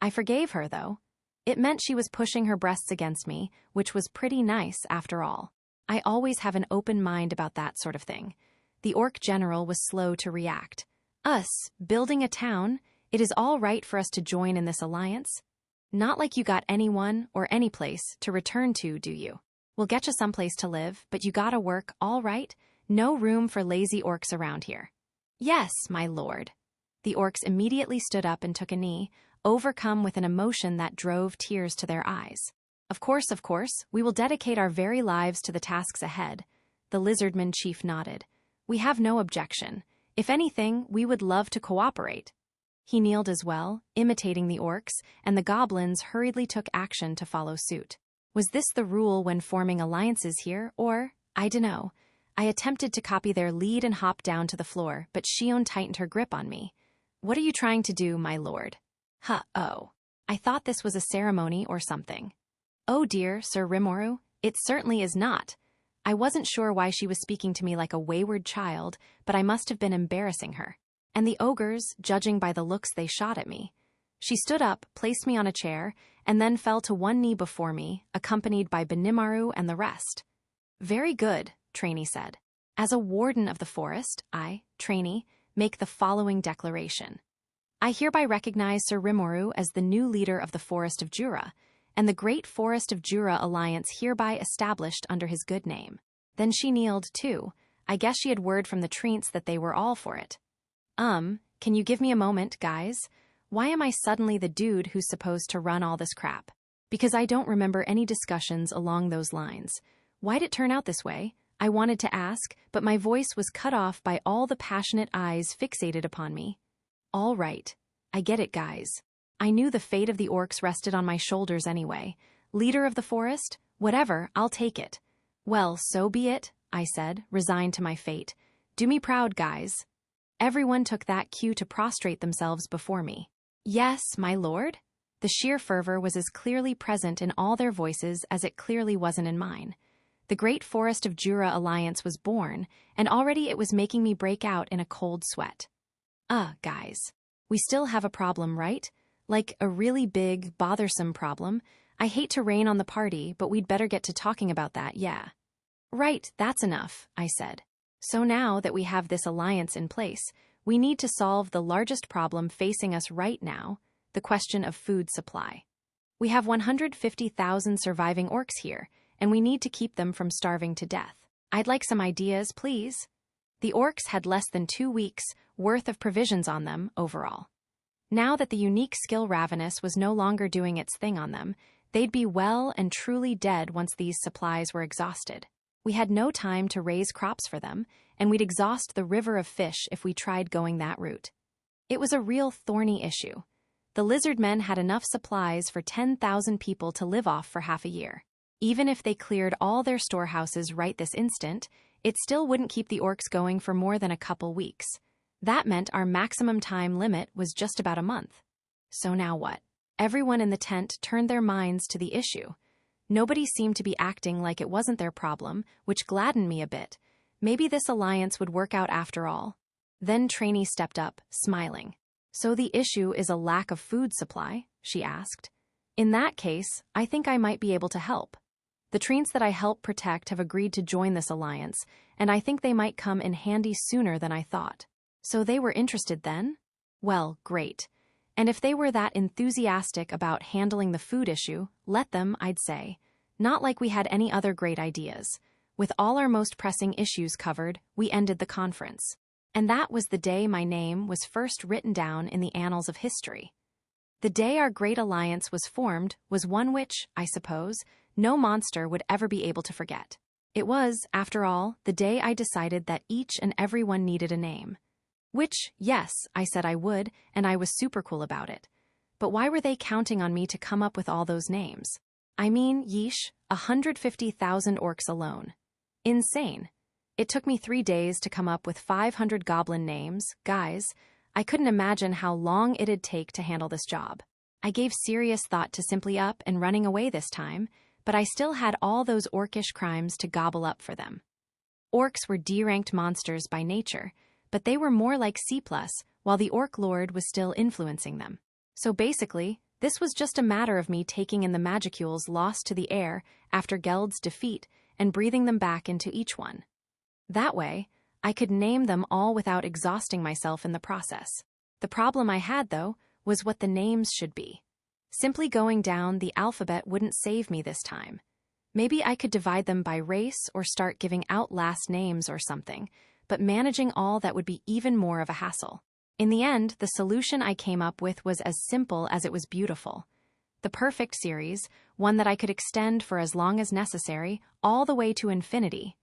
I forgave her, though. It meant she was pushing her breasts against me, which was pretty nice, after all. I always have an open mind about that sort of thing. The orc general was slow to react. "Us, building a town, it is all right for us to join in this alliance? Not like you got anyone or any place to return to, do you? We'll get you someplace to live, but you gotta work, all right? No room for lazy orcs around here." "Yes, my lord." The orcs immediately stood up and took a knee, overcome with an emotion that drove tears to their eyes. Of course, we will dedicate our very lives to the tasks ahead." The lizardman chief nodded. "We have no objection. If anything, we would love to cooperate." He kneeled as well, imitating the orcs, and the goblins hurriedly took action to follow suit. Was this the rule when forming alliances here, or, I dunno. I attempted to copy their lead and hop down to the floor, but Shion tightened her grip on me. "What are you trying to do, my lord?" "Oh. I thought this was a ceremony or something." "Oh dear, Sir Rimuru, it certainly is not." I wasn't sure why she was speaking to me like a wayward child, but I must have been embarrassing her. And the ogres, judging by the looks they shot at me. She stood up, placed me on a chair, and then fell to one knee before me, accompanied by Benimaru and the rest. "Very good," Trainee said. "As a warden of the forest, I, Trainee, make the following declaration. I hereby recognize Sir Rimuru as the new leader of the Forest of Jura, and the Great Forest of Jura Alliance hereby established under his good name." Then she kneeled, too. I guess she had word from the Treants that they were all for it. Can you give me a moment, guys? Why am I suddenly the dude who's supposed to run all this crap? Because I don't remember any discussions along those lines. Why'd it turn out this way? I wanted to ask, but my voice was cut off by all the passionate eyes fixated upon me. All right. I get it, guys. I knew the fate of the orcs rested on my shoulders anyway. Leader of the forest? Whatever, I'll take it. "Well, so be it," I said, resigned to my fate. "Do me proud, guys." Everyone took that cue to prostrate themselves before me. "Yes, my lord?" The sheer fervor was as clearly present in all their voices as it clearly wasn't in mine. The Great Forest of Jura Alliance was born, and already it was making me break out in a cold sweat. Guys. We still have a problem, right? Like a really big, bothersome problem. I hate to rain on the party, but we'd better get to talking about that, yeah. "Right, that's enough," I said. "So now that we have this alliance in place, we need to solve the largest problem facing us right now, the question of food supply. We have 150,000 surviving orcs here, and we need to keep them from starving to death. I'd like some ideas, please." The orcs had less than 2 weeks' worth of provisions on them overall. Now that the unique skill Ravenous was no longer doing its thing on them, they'd be well and truly dead once these supplies were exhausted. We had no time to raise crops for them, and we'd exhaust the river of fish if we tried going that route. It was a real thorny issue. The lizard men had enough supplies for 10,000 people to live off for half a year. Even if they cleared all their storehouses right this instant, it still wouldn't keep the orcs going for more than a couple weeks. That meant our maximum time limit was just about a month. So now what? Everyone in the tent turned their minds to the issue. Nobody seemed to be acting like it wasn't their problem, which gladdened me a bit. Maybe this alliance would work out after all. Then Trainee stepped up, smiling. "So the issue is a lack of food supply?" she asked. "In that case, I think I might be able to help. The treants that I help protect have agreed to join this alliance, and I think they might come in handy sooner than I thought." "So they were interested then?" "Well, great. And if they were that enthusiastic about handling the food issue, let them, I'd say. Not like we had any other great ideas. With all our most pressing issues covered, we ended the conference. And that was the day my name was first written down in the annals of history. The day our great alliance was formed was one which, I suppose, no monster would ever be able to forget. It was, after all, the day I decided that each and every one needed a name. Which, yes, I said I would, and I was super cool about it. But why were they counting on me to come up with all those names? I mean, yeesh, 150,000 orcs alone. Insane. It took me 3 days to come up with 500 goblin names. Guys, I couldn't imagine how long it'd take to handle this job. I gave serious thought to simply up and running away this time, but I still had all those orcish crimes to gobble up for them. Orcs were D-ranked monsters by nature, but they were more like C+, while the Orc Lord was still influencing them. So basically, this was just a matter of me taking in the magicules lost to the air after Geld's defeat and breathing them back into each one. That way, I could name them all without exhausting myself in the process. The problem I had, though, was what the names should be. Simply going down the alphabet wouldn't save me this time. Maybe I could divide them by race or start giving out last names or something, but managing all that would be even more of a hassle. In the end, the solution I came up with was as simple as it was beautiful. The perfect series, one that I could extend for as long as necessary, all the way to infinity.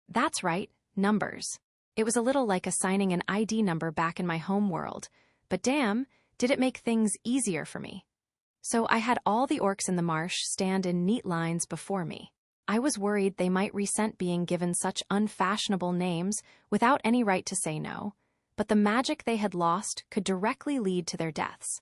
That's right, numbers. It was a little like assigning an ID number back in my home world, but damn, did it make things easier for me. So I had all the orcs in the marsh stand in neat lines before me. I was worried they might resent being given such unfashionable names without any right to say no, but the magic they had lost could directly lead to their deaths.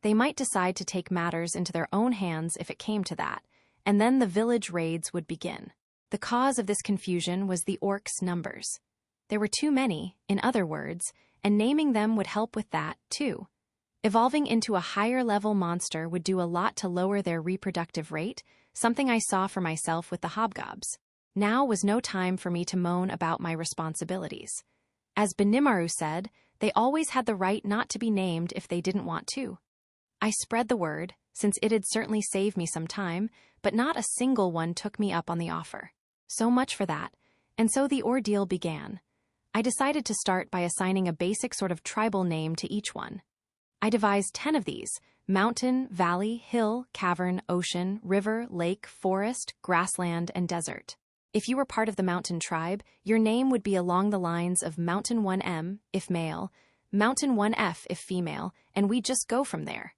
They might decide to take matters into their own hands if it came to that, and then the village raids would begin. The cause of this confusion was the orcs' numbers. There were too many, in other words, and naming them would help with that, too. Evolving into a higher-level monster would do a lot to lower their reproductive rate, something I saw for myself with the hobgobs. Now was no time for me to moan about my responsibilities. As Benimaru said, they always had the right not to be named if they didn't want to. I spread the word, since it'd certainly save me some time, but not a single one took me up on the offer. So much for that, and so the ordeal began. I decided to start by assigning a basic sort of tribal name to each one. I devised 10 of these: mountain, valley, hill, cavern, ocean, river, lake, forest, grassland, and desert. If you were part of the mountain tribe, your name would be along the lines of Mountain 1M, if male, Mountain 1F, if female, and we'd just go from there.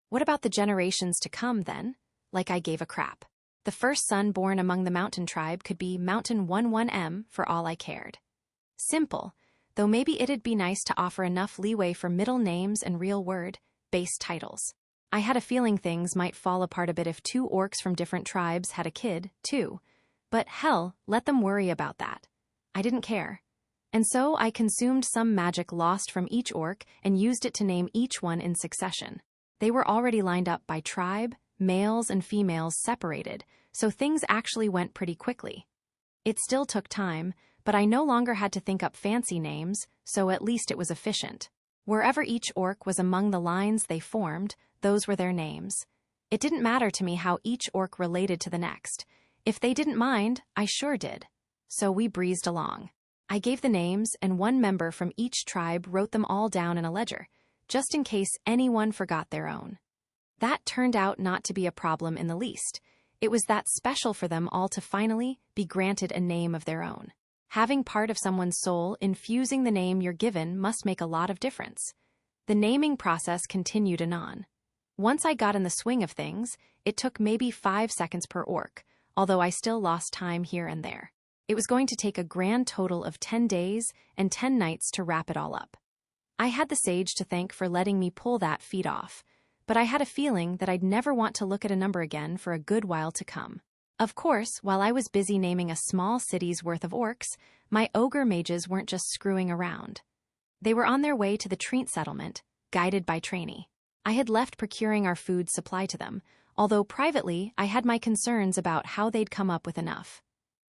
What about the generations to come, then? Like I gave a crap. The first son born among the mountain tribe could be Mountain 11M for all I cared. Simple, though maybe it'd be nice to offer enough leeway for middle names and real word, base titles. I had a feeling things might fall apart a bit if 2 orcs from different tribes had a kid, too. But hell, let them worry about that. I didn't care. And so I consumed some magic lost from each orc and used it to name each one in succession. They were already lined up by tribe, males and females separated, so things actually went pretty quickly. It still took time, but I no longer had to think up fancy names, so at least it was efficient. Wherever each orc was among the lines they formed, those were their names. It didn't matter to me how each orc related to the next. If they didn't mind, I sure did. So we breezed along. I gave the names, and one member from each tribe wrote them all down in a ledger, just in case anyone forgot their own. That turned out not to be a problem in the least. It was that special for them all to finally be granted a name of their own. Having part of someone's soul infusing the name you're given must make a lot of difference. The naming process continued anon. Once I got in the swing of things, it took maybe 5 seconds per orc, although I still lost time here and there. It was going to take a grand total of 10 days and 10 nights to wrap it all up. I had the sage to thank for letting me pull that feat off, but I had a feeling that I'd never want to look at a number again for a good while to come. Of course, while I was busy naming a small city's worth of orcs, my ogre mages weren't just screwing around. They were on their way to the Treant settlement, guided by Trainee. I had left procuring our food supply to them, although privately I had my concerns about how they'd come up with enough.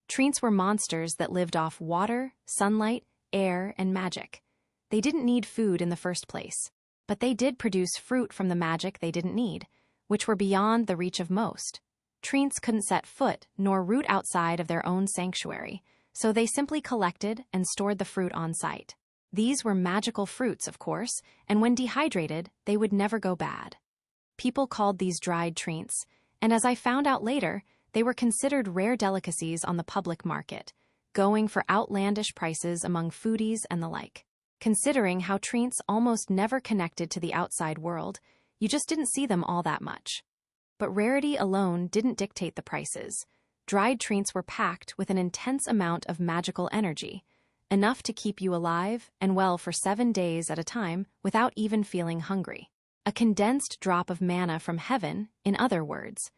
Treants were monsters that lived off water, sunlight, air, and magic. They didn't need food in the first place, but they did produce fruit from the magic they didn't need, which were beyond the reach of most. Treants couldn't set foot nor root outside of their own sanctuary, so they simply collected and stored the fruit on site. These were magical fruits, of course, and when dehydrated, they would never go bad. People called these dried treants, and as I found out later, they were considered rare delicacies on the public market, going for outlandish prices among foodies and the like. Considering how treants almost never connected to the outside world, you just didn't see them all that much. But rarity alone didn't dictate the prices. Dried treants were packed with an intense amount of magical energy, enough to keep you alive and well for 7 days at a time without even feeling hungry. A condensed drop of manna from heaven, in other words.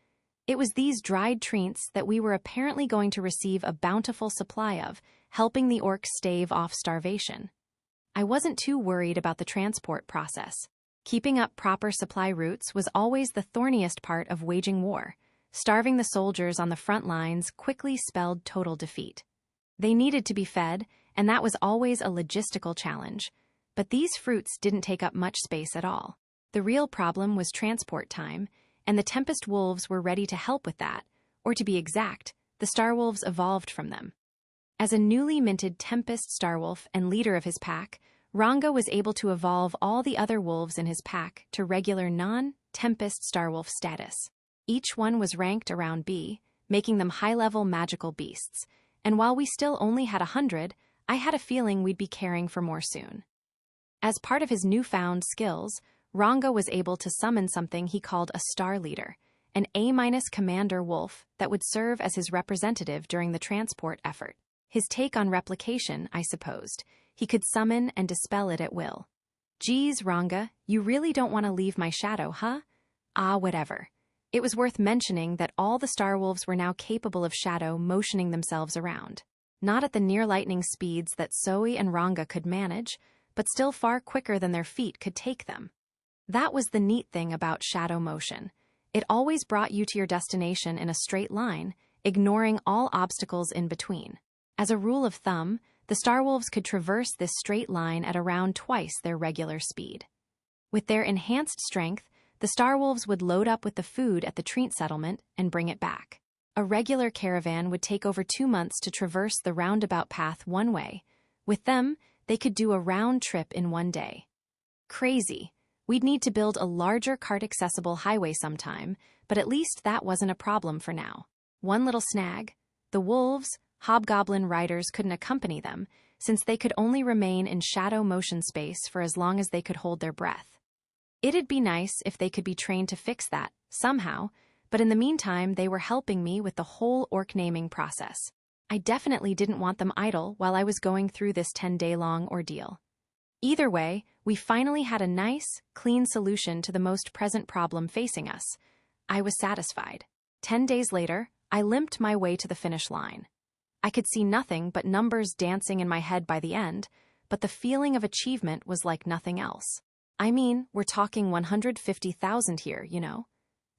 It was these dried treants that we were apparently going to receive a bountiful supply of, helping the orcs stave off starvation. I wasn't too worried about the transport process. Keeping up proper supply routes was always the thorniest part of waging war. Starving the soldiers on the front lines quickly spelled total defeat. They needed to be fed, and that was always a logistical challenge. But these fruits didn't take up much space at all. The real problem was transport time, and the Tempest Wolves were ready to help with that, or to be exact, the Starwolves evolved from them. As a newly minted Tempest Starwolf and leader of his pack, Ranga was able to evolve all the other wolves in his pack to regular non-Tempest Starwolf status. Each one was ranked around B, making them high-level magical beasts, and while we still only had 100, I had a feeling we'd be caring for more soon. As part of his newfound skills, Ranga was able to summon something he called a Star Leader, an A- commander wolf that would serve as his representative during the transport effort. His take on replication, I supposed. He could summon and dispel it at will. Geez, Ranga, you really don't want to leave my shadow, huh? Ah, whatever. It was worth mentioning that all the Starwolves were now capable of shadow motioning themselves around. Not at the near-lightning speeds that Zoe and Ranga could manage, but still far quicker than their feet could take them. That was the neat thing about shadow motion. It always brought you to your destination in a straight line, ignoring all obstacles in between. As a rule of thumb, the Starwolves could traverse this straight line at around twice their regular speed. With their enhanced strength, the Starwolves would load up with the food at the Treant settlement and bring it back. A regular caravan would take over 2 months to traverse the roundabout path one way. With them, they could do a round trip in 1 day. Crazy. We'd need to build a larger cart-accessible highway sometime, but at least that wasn't a problem for now. One little snag: the wolves, hobgoblin riders couldn't accompany them, since they could only remain in shadow motion space for as long as they could hold their breath. It'd be nice if they could be trained to fix that, somehow, but in the meantime they were helping me with the whole orc naming process. I definitely didn't want them idle while I was going through this 10-day-long ordeal. Either way, we finally had a nice, clean solution to the most present problem facing us. I was satisfied. 10 days later, I limped my way to the finish line. I could see nothing but numbers dancing in my head by the end, but the feeling of achievement was like nothing else. I mean, we're talking 150,000 here, you know?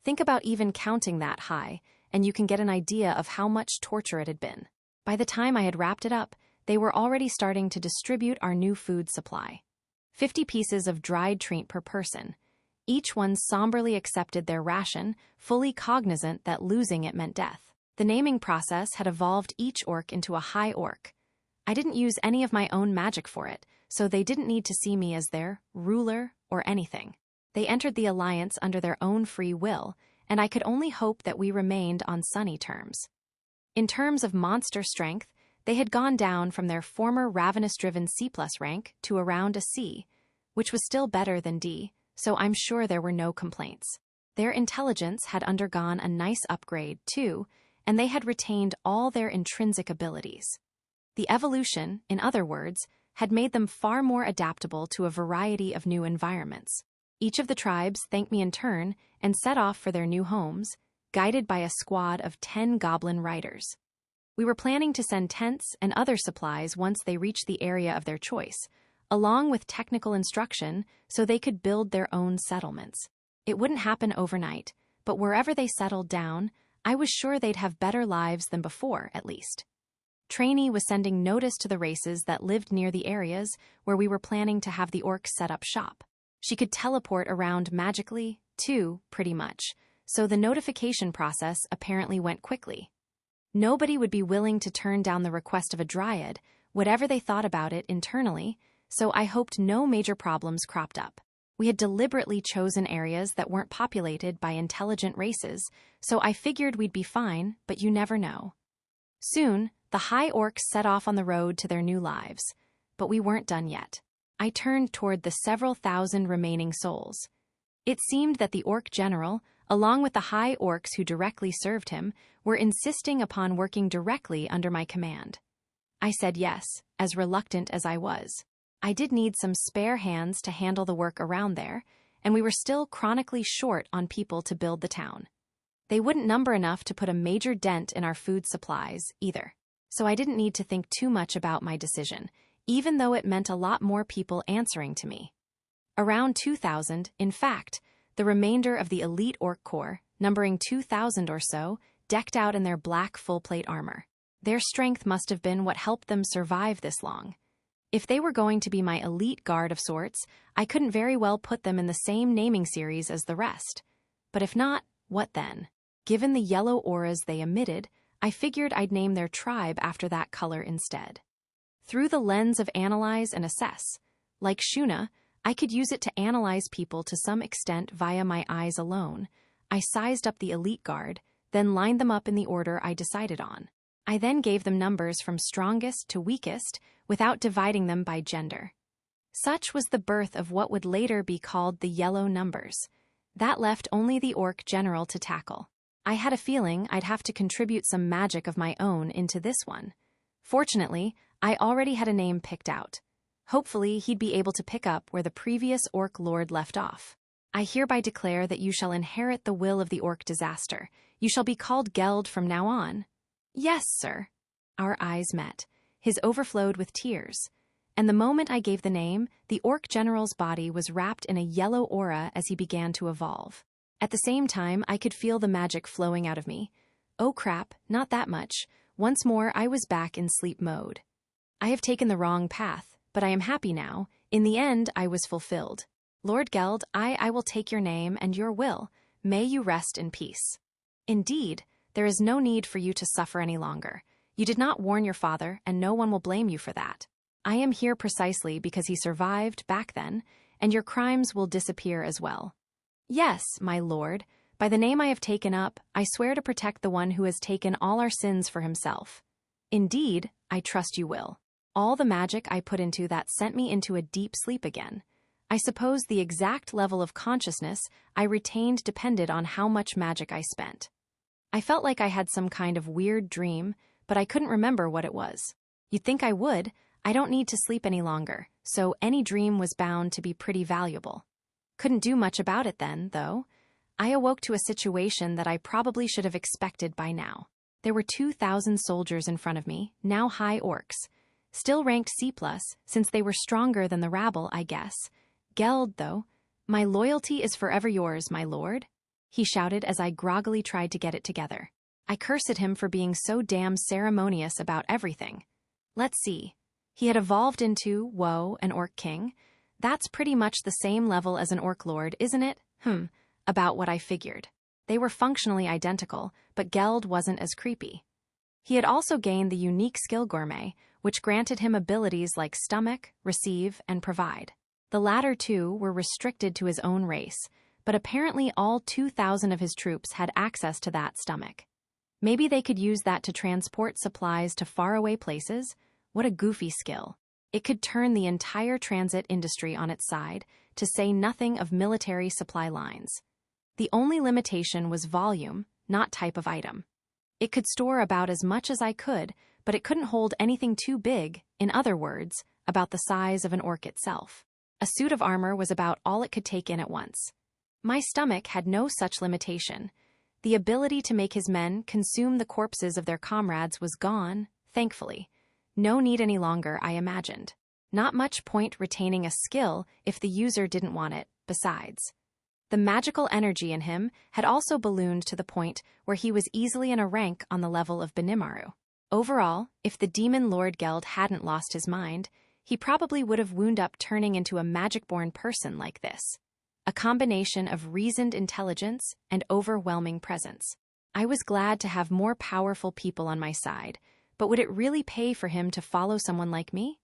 Think about even counting that high, and you can get an idea of how much torture it had been. By the time I had wrapped it up, they were already starting to distribute our new food supply. 50 pieces of dried treant per person. Each one somberly accepted their ration, fully cognizant that losing it meant death. The naming process had evolved each orc into a high orc. I didn't use any of my own magic for it, so they didn't need to see me as their ruler or anything. They entered the alliance under their own free will, and I could only hope that we remained on sunny terms. In terms of monster strength, they had gone down from their former ravenous-driven C+ rank to around a C, which was still better than D, so I'm sure there were no complaints. Their intelligence had undergone a nice upgrade, too, and they had retained all their intrinsic abilities. The evolution, in other words, had made them far more adaptable to a variety of new environments. Each of the tribes thanked me in turn and set off for their new homes, guided by a squad of 10 goblin riders. We were planning to send tents and other supplies once they reached the area of their choice, along with technical instruction so they could build their own settlements. It wouldn't happen overnight, but wherever they settled down, I was sure they'd have better lives than before, at least. Trainee was sending notice to the races that lived near the areas where we were planning to have the orcs set up shop. She could teleport around magically, too, pretty much, so the notification process apparently went quickly. Nobody would be willing to turn down the request of a dryad, whatever they thought about it internally, so I hoped no major problems cropped up. We had deliberately chosen areas that weren't populated by intelligent races, so I figured we'd be fine, but you never know. Soon, the high orcs set off on the road to their new lives, but we weren't done yet. I turned toward the several thousand remaining souls. It seemed that the orc general, along with the high orcs who directly served him, were insisting upon working directly under my command. I said yes, as reluctant as I was. I did need some spare hands to handle the work around there, and we were still chronically short on people to build the town. They wouldn't number enough to put a major dent in our food supplies, either. So I didn't need to think too much about my decision, even though it meant a lot more people answering to me. Around 2,000, in fact, the remainder of the elite orc corps, numbering 2,000 or so, decked out in their black full-plate armor. Their strength must have been what helped them survive this long. If they were going to be my elite guard of sorts, I couldn't very well put them in the same naming series as the rest. But if not, what then? Given the yellow auras they emitted, I figured I'd name their tribe after that color instead. Through the lens of analyze and assess, like Shuna, I could use it to analyze people to some extent via my eyes alone. I sized up the elite guard, then lined them up in the order I decided on. I then gave them numbers from strongest to weakest without dividing them by gender. Such was the birth of what would later be called the yellow numbers. That left only the orc general to tackle. I had a feeling I'd have to contribute some magic of my own into this one. Fortunately, I already had a name picked out. Hopefully, he'd be able to pick up where the previous orc lord left off. I hereby declare that you shall inherit the will of the orc disaster. You shall be called Geld from now on. Yes, sir. Our eyes met. His overflowed with tears. And the moment I gave the name, the orc general's body was wrapped in a yellow aura as he began to evolve. At the same time, I could feel the magic flowing out of me. Oh crap, not that much. Once more, I was back in sleep mode. I have taken the wrong path, but I am happy now. In the end, I was fulfilled. Lord Geld, I will take your name and your will. May you rest in peace. Indeed, there is no need for you to suffer any longer. You did not warn your father, and no one will blame you for that. I am here precisely because he survived back then, and your crimes will disappear as well. Yes, my lord, by the name I have taken up, I swear to protect the one who has taken all our sins for himself. Indeed, I trust you will. All the magic I put into that sent me into a deep sleep again. I suppose the exact level of consciousness I retained depended on how much magic I spent. I felt like I had some kind of weird dream, but I couldn't remember what it was. You'd think I would. I don't need to sleep any longer, so any dream was bound to be pretty valuable. Couldn't do much about it then, though. I awoke to a situation that I probably should have expected by now. There were 2,000 soldiers in front of me, now high orcs. Still ranked C+, since they were stronger than the rabble, I guess. Geld, though. My loyalty is forever yours, my lord, he shouted as I groggily tried to get it together. I cursed at him for being so damn ceremonious about everything. Let's see. He had evolved into, whoa, an orc king. That's pretty much the same level as an orc lord, isn't it? About what I figured. They were functionally identical, but Geld wasn't as creepy. He had also gained the unique skill gourmet, which granted him abilities like Stomach, Receive, and Provide. The latter two were restricted to his own race, but apparently all 2,000 of his troops had access to that Stomach. Maybe they could use that to transport supplies to faraway places? What a goofy skill. It could turn the entire transit industry on its side, to say nothing of military supply lines. The only limitation was volume, not type of item. It could store about as much as I could, but it couldn't hold anything too big, in other words, about the size of an orc itself. A suit of armor was about all it could take in at once. My stomach had no such limitation. The ability to make his men consume the corpses of their comrades was gone, thankfully. No need any longer, I imagined. Not much point retaining a skill if the user didn't want it, besides. The magical energy in him had also ballooned to the point where he was easily in a rank on the level of Benimaru. Overall, if the Demon Lord Geld hadn't lost his mind, he probably would have wound up turning into a magic-born person like this. A combination of reasoned intelligence and overwhelming presence. I was glad to have more powerful people on my side, but would it really pay for him to follow someone like me?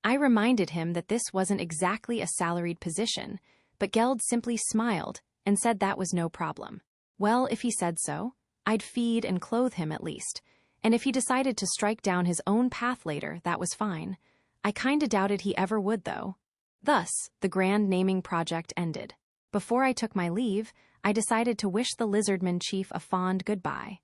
I reminded him that this wasn't exactly a salaried position, but Geld simply smiled and said that was no problem. Well, if he said so, I'd feed and clothe him at least, and if he decided to strike down his own path later, that was fine. I kinda doubted he ever would, though. Thus, the grand naming project ended. Before I took my leave, I decided to wish the Lizardman chief a fond goodbye.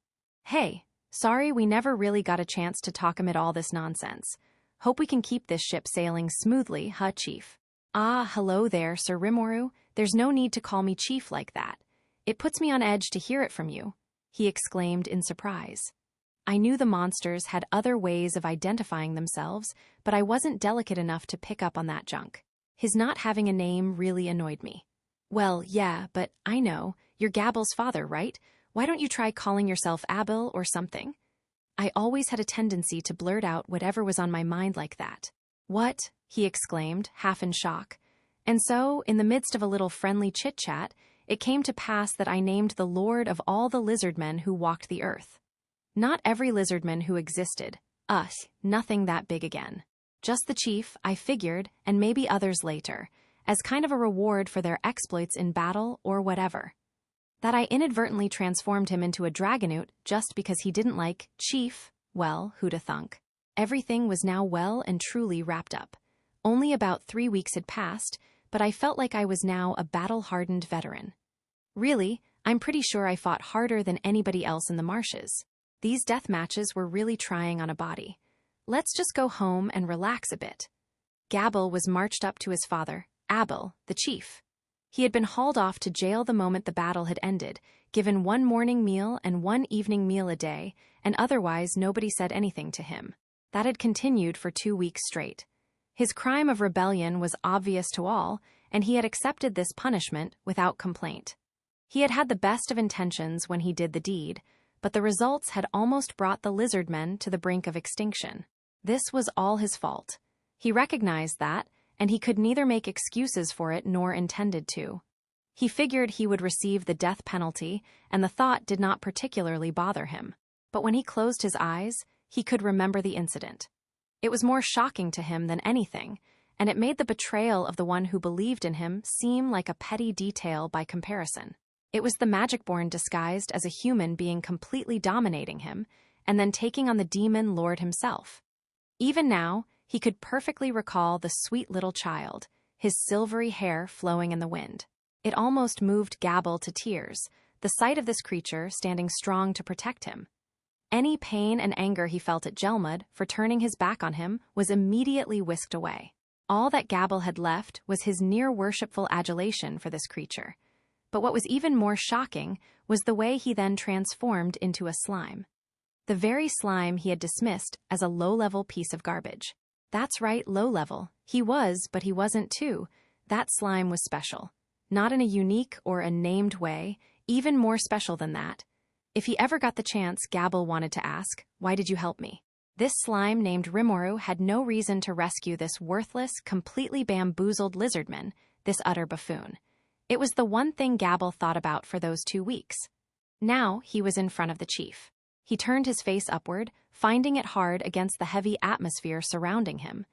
Hey, sorry we never really got a chance to talk amid all this nonsense. Hope we can keep this ship sailing smoothly, huh, Chief? Ah, hello there, Sir Rimuru. There's no need to call me Chief like that. It puts me on edge to hear it from you, he exclaimed in surprise. I knew the monsters had other ways of identifying themselves, but I wasn't delicate enough to pick up on that junk. His not having a name really annoyed me. Well, yeah, but I know. You're Gabble's father, right? Why don't you try calling yourself Abil or something? I always had a tendency to blurt out whatever was on my mind like that. What? He exclaimed, half in shock. And so, in the midst of a little friendly chit-chat, it came to pass that I named the Lord of all the lizardmen who walked the earth. Not every lizardman who existed. Nothing that big again. Just the chief, I figured, and maybe others later, as kind of a reward for their exploits in battle or whatever. That I inadvertently transformed him into a dragonoot just because he didn't like Chief, well, who'da thunk. Everything was now well and truly wrapped up. Only about 3 weeks had passed, but I felt like I was now a battle-hardened veteran. Really, I'm pretty sure I fought harder than anybody else in the marshes. These death matches were really trying on a body. Let's just go home and relax a bit. Gabble was marched up to his father, Abil, the chief. He had been hauled off to jail the moment the battle had ended, given 1 morning meal and 1 evening meal a day, and otherwise nobody said anything to him. That had continued for 2 weeks straight. His crime of rebellion was obvious to all, and he had accepted this punishment without complaint. He had had the best of intentions when he did the deed, but the results had almost brought the lizardmen to the brink of extinction. This was all his fault. He recognized that, and he could neither make excuses for it nor intended to. He figured he would receive the death penalty, and the thought did not particularly bother him. But when he closed his eyes, he could remember the incident. It was more shocking to him than anything, and it made the betrayal of the one who believed in him seem like a petty detail by comparison. It was the Magicborn disguised as a human being completely dominating him, and then taking on the demon lord himself. Even now, he could perfectly recall the sweet little child, his silvery hair flowing in the wind. It almost moved Gabble to tears, the sight of this creature standing strong to protect him. Any pain and anger he felt at Gelmud for turning his back on him was immediately whisked away. All that Gabble had left was his near-worshipful adulation for this creature. But what was even more shocking was the way he then transformed into a slime. The very slime he had dismissed as a low-level piece of garbage. That's right, low-level. He was, but he wasn't too. That slime was special. Not in a unique or a named way, even more special than that. If he ever got the chance, Gabble wanted to ask, "Why did you help me?" This slime named Rimuru had no reason to rescue this worthless, completely bamboozled lizardman, this utter buffoon. It was the one thing Gabble thought about for those 2 weeks. Now he was in front of the chief. He turned his face upward, finding it hard against the heavy atmosphere surrounding him.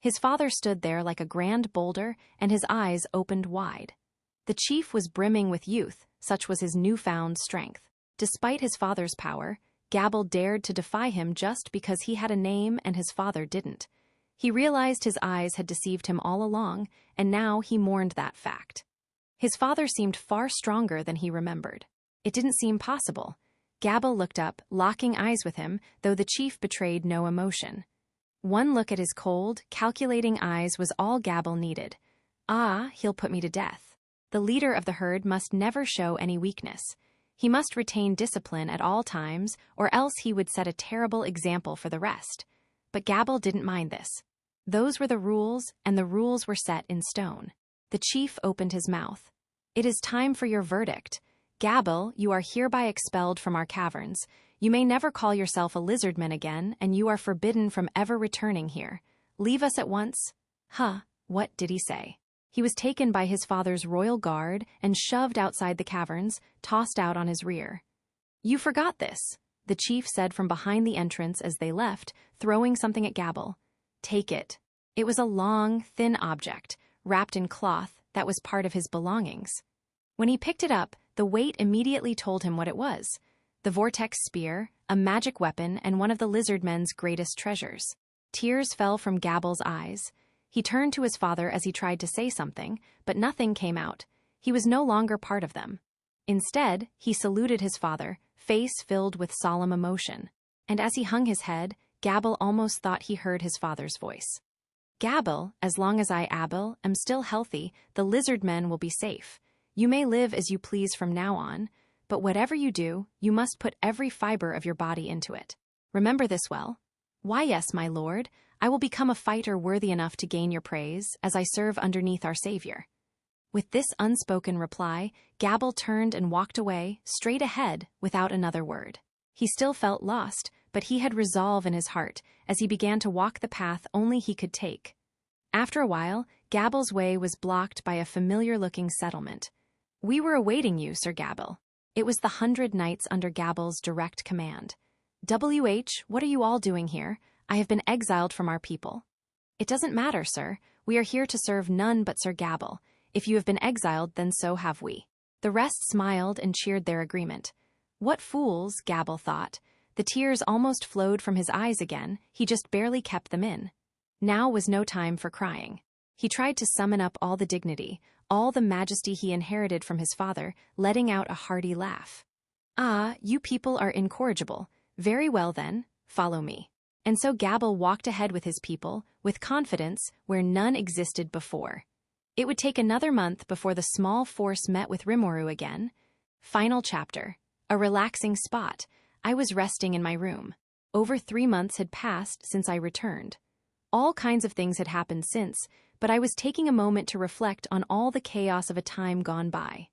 His father stood there like a grand boulder, and his eyes opened wide. The chief was brimming with youth, such was his newfound strength. Despite his father's power, Gabble dared to defy him just because he had a name and his father didn't. He realized his eyes had deceived him all along, and now he mourned that fact. His father seemed far stronger than he remembered. It didn't seem possible. Gabble looked up, locking eyes with him, though the chief betrayed no emotion. One look at his cold, calculating eyes was all Gabble needed. Ah, he'll put me to death. The leader of the herd must never show any weakness. He must retain discipline at all times, or else he would set a terrible example for the rest. But Gabble didn't mind this. Those were the rules, and the rules were set in stone. The chief opened his mouth. "It is time for your verdict. Gabble, you are hereby expelled from our caverns. You may never call yourself a lizardman again, and you are forbidden from ever returning here. Leave us at once." Huh, what did he say? He was taken by his father's royal guard and shoved outside the caverns, tossed out on his rear. "You forgot this," the chief said from behind the entrance as they left, throwing something at Gabble. "Take it." It was a long, thin object, wrapped in cloth, that was part of his belongings. When he picked it up, the weight immediately told him what it was. The vortex spear, a magic weapon, and one of the lizardmen's greatest treasures. Tears fell from Gabble's eyes. He turned to his father as he tried to say something, but nothing came out. He was no longer part of them. Instead, he saluted his father, face filled with solemn emotion. And as he hung his head, Gabble almost thought he heard his father's voice. "Gabble, as long as I, Abel, am still healthy, the lizardmen will be safe. You may live as you please from now on, but whatever you do, you must put every fiber of your body into it. Remember this well." "Why, yes, my lord. I will become a fighter worthy enough to gain your praise, as I serve underneath our Savior." With this unspoken reply, Gabble turned and walked away, straight ahead, without another word. He still felt lost, but he had resolve in his heart as he began to walk the path only he could take. After a while, Gabble's way was blocked by a familiar-looking settlement. "We were awaiting you, Sir Gabble." It was the 100 knights under Gabble's direct command. "WH, what are you all doing here? I have been exiled from our people." "It doesn't matter, sir. We are here to serve none but Sir Gabble. If you have been exiled, then so have we." The rest smiled and cheered their agreement. What fools, Gabble thought. The tears almost flowed from his eyes again, he just barely kept them in. Now was no time for crying. He tried to summon up all the dignity, all the majesty he inherited from his father, letting out a hearty laugh. "Ah, you people are incorrigible. Very well then, follow me." And so Gabble walked ahead with his people, with confidence where none existed before. It would take another month before the small force met with Rimuru again. Final chapter. A relaxing spot. I was resting in my room. Over 3 months had passed since I returned. All kinds of things had happened since, but I was taking a moment to reflect on all the chaos of a time gone by.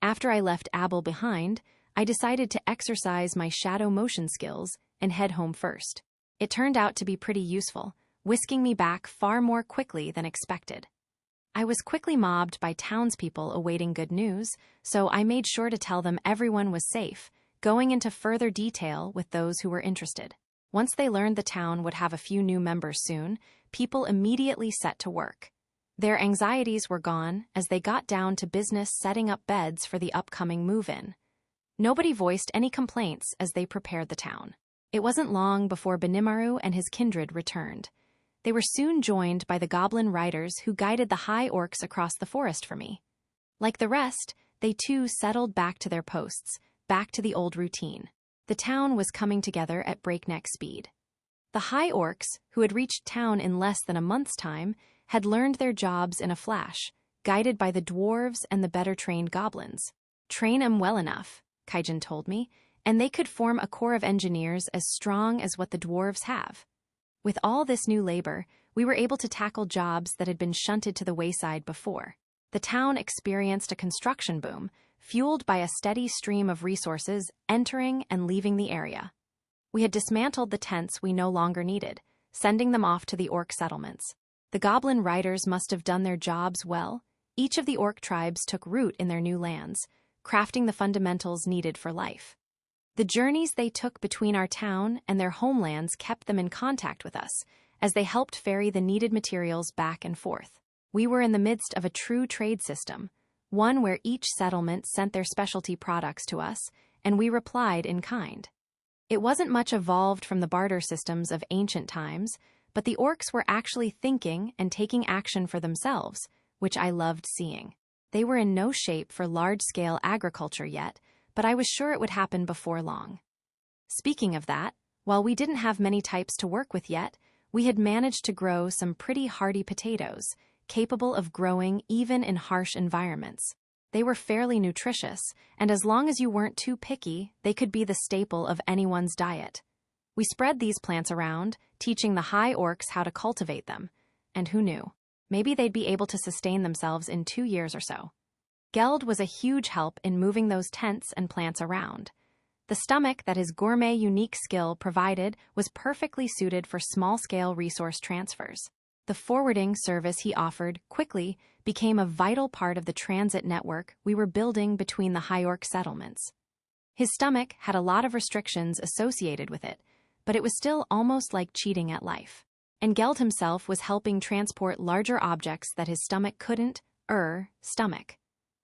After I left Abel behind, I decided to exercise my shadow motion skills and head home first. It turned out to be pretty useful, whisking me back far more quickly than expected. I was quickly mobbed by townspeople awaiting good news, so I made sure to tell them everyone was safe, going into further detail with those who were interested. Once they learned the town would have a few new members soon, people immediately set to work. Their anxieties were gone as they got down to business setting up beds for the upcoming move-in. Nobody voiced any complaints as they prepared the town. It wasn't long before Benimaru and his kindred returned. They were soon joined by the goblin riders who guided the high orcs across the forest for me. Like the rest, they too settled back to their posts, back to the old routine. The town was coming together at breakneck speed. The high orcs, who had reached town in less than a month's time, had learned their jobs in a flash, guided by the dwarves and the better-trained goblins. "Train 'em well enough," Kaijin told me, "and they could form a corps of engineers as strong as what the dwarves have." With all this new labor, we were able to tackle jobs that had been shunted to the wayside before. The town experienced a construction boom, fueled by a steady stream of resources entering and leaving the area. We had dismantled the tents we no longer needed, sending them off to the orc settlements. The goblin riders must have done their jobs well. Each of the orc tribes took root in their new lands, crafting the fundamentals needed for life. The journeys they took between our town and their homelands kept them in contact with us, as they helped ferry the needed materials back and forth. We were in the midst of a true trade system, one where each settlement sent their specialty products to us, and we replied in kind. It wasn't much evolved from the barter systems of ancient times, but the orcs were actually thinking and taking action for themselves, which I loved seeing. They were in no shape for large-scale agriculture yet, but I was sure it would happen before long. Speaking of that, while we didn't have many types to work with yet, we had managed to grow some pretty hardy potatoes, capable of growing even in harsh environments. They were fairly nutritious, and as long as you weren't too picky, they could be the staple of anyone's diet. We spread these plants around, teaching the high orcs how to cultivate them, and who knew? Maybe they'd be able to sustain themselves in 2 years or so. Geld was a huge help in moving those tents and plants around. The stomach that his gourmet unique skill provided was perfectly suited for small-scale resource transfers. The forwarding service he offered quickly became a vital part of the transit network we were building between the high orc settlements. His stomach had a lot of restrictions associated with it, but it was still almost like cheating at life. And Geld himself was helping transport larger objects that his stomach couldn't, stomach.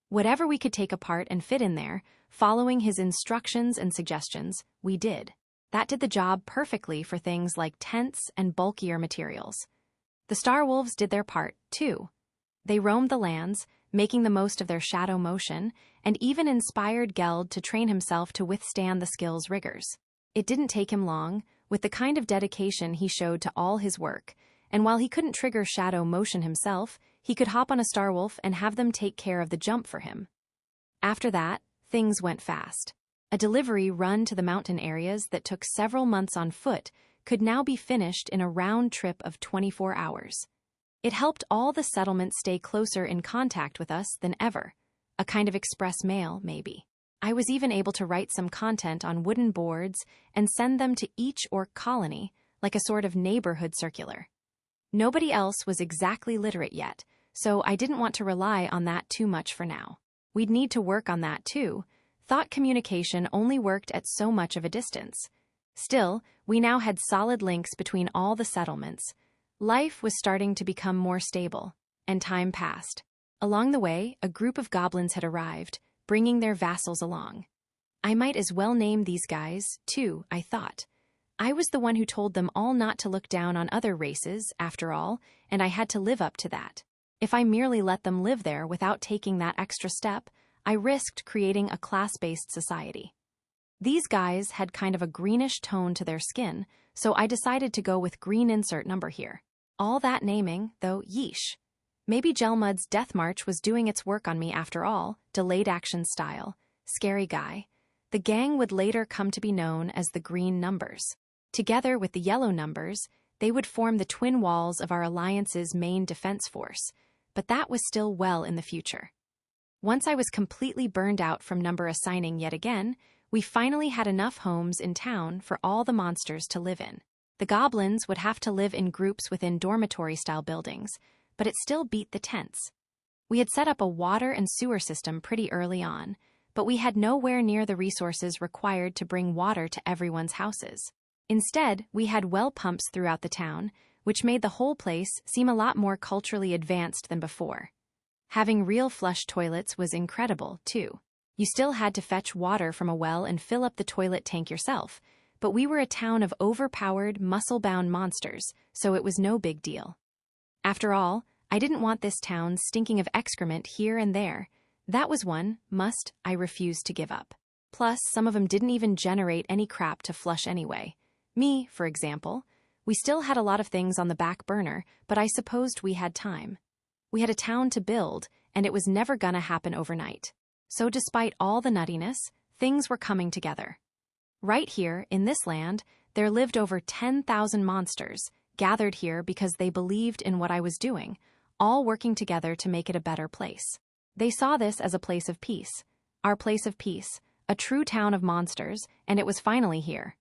Whatever we could take apart and fit in there, following his instructions and suggestions, we did. That did the job perfectly for things like tents and bulkier materials. The Starwolves did their part, too. They roamed the lands, making the most of their shadow motion, and even inspired Geld to train himself to withstand the skill's rigors. It didn't take him long, with the kind of dedication he showed to all his work, and while he couldn't trigger shadow motion himself, he could hop on a Starwolf and have them take care of the jump for him. After that, things went fast. A delivery run to the mountain areas that took several months on foot could now be finished in a round trip of 24 hours. It helped all the settlements stay closer in contact with us than ever. A kind of express mail, maybe. I was even able to write some content on wooden boards and send them to each orc colony, like a sort of neighborhood circular. Nobody else was exactly literate yet, so I didn't want to rely on that too much for now. We'd need to work on that too. Thought communication only worked at so much of a distance. Still, we now had solid links between all the settlements. Life was starting to become more stable, and time passed. Along the way, a group of goblins had arrived, bringing their vassals along. I might as well name these guys, too, I thought. I was the one who told them all not to look down on other races, after all, and I had to live up to that. If I merely let them live there without taking that extra step, I risked creating a class-based society. These guys had kind of a greenish tone to their skin, so I decided to go with green insert number here. All that naming, though, yeesh. Maybe Gelmud's death march was doing its work on me after all, delayed action style, scary guy. The gang would later come to be known as the Green Numbers. Together with the Yellow Numbers, they would form the twin walls of our alliance's main defense force, but that was still well in the future. Once I was completely burned out from number assigning yet again, we finally had enough homes in town for all the monsters to live in. The goblins would have to live in groups within dormitory-style buildings, but it still beat the tents. We had set up a water and sewer system pretty early on, but we had nowhere near the resources required to bring water to everyone's houses. Instead, we had well pumps throughout the town, which made the whole place seem a lot more culturally advanced than before. Having real flush toilets was incredible, too. You still had to fetch water from a well and fill up the toilet tank yourself, but we were a town of overpowered, muscle-bound monsters, so it was no big deal. After all, I didn't want this town stinking of excrement here and there. That was one must I refused to give up. Plus, some of them didn't even generate any crap to flush anyway. Me, for example. We still had a lot of things on the back burner, but I supposed we had time. We had a town to build, and it was never gonna happen overnight. So despite all the nuttiness, things were coming together. Right here, in this land, there lived over 10,000 monsters, gathered here because they believed in what I was doing, all working together to make it a better place. They saw this as a place of peace. Our place of peace, a true town of monsters, and it was finally here.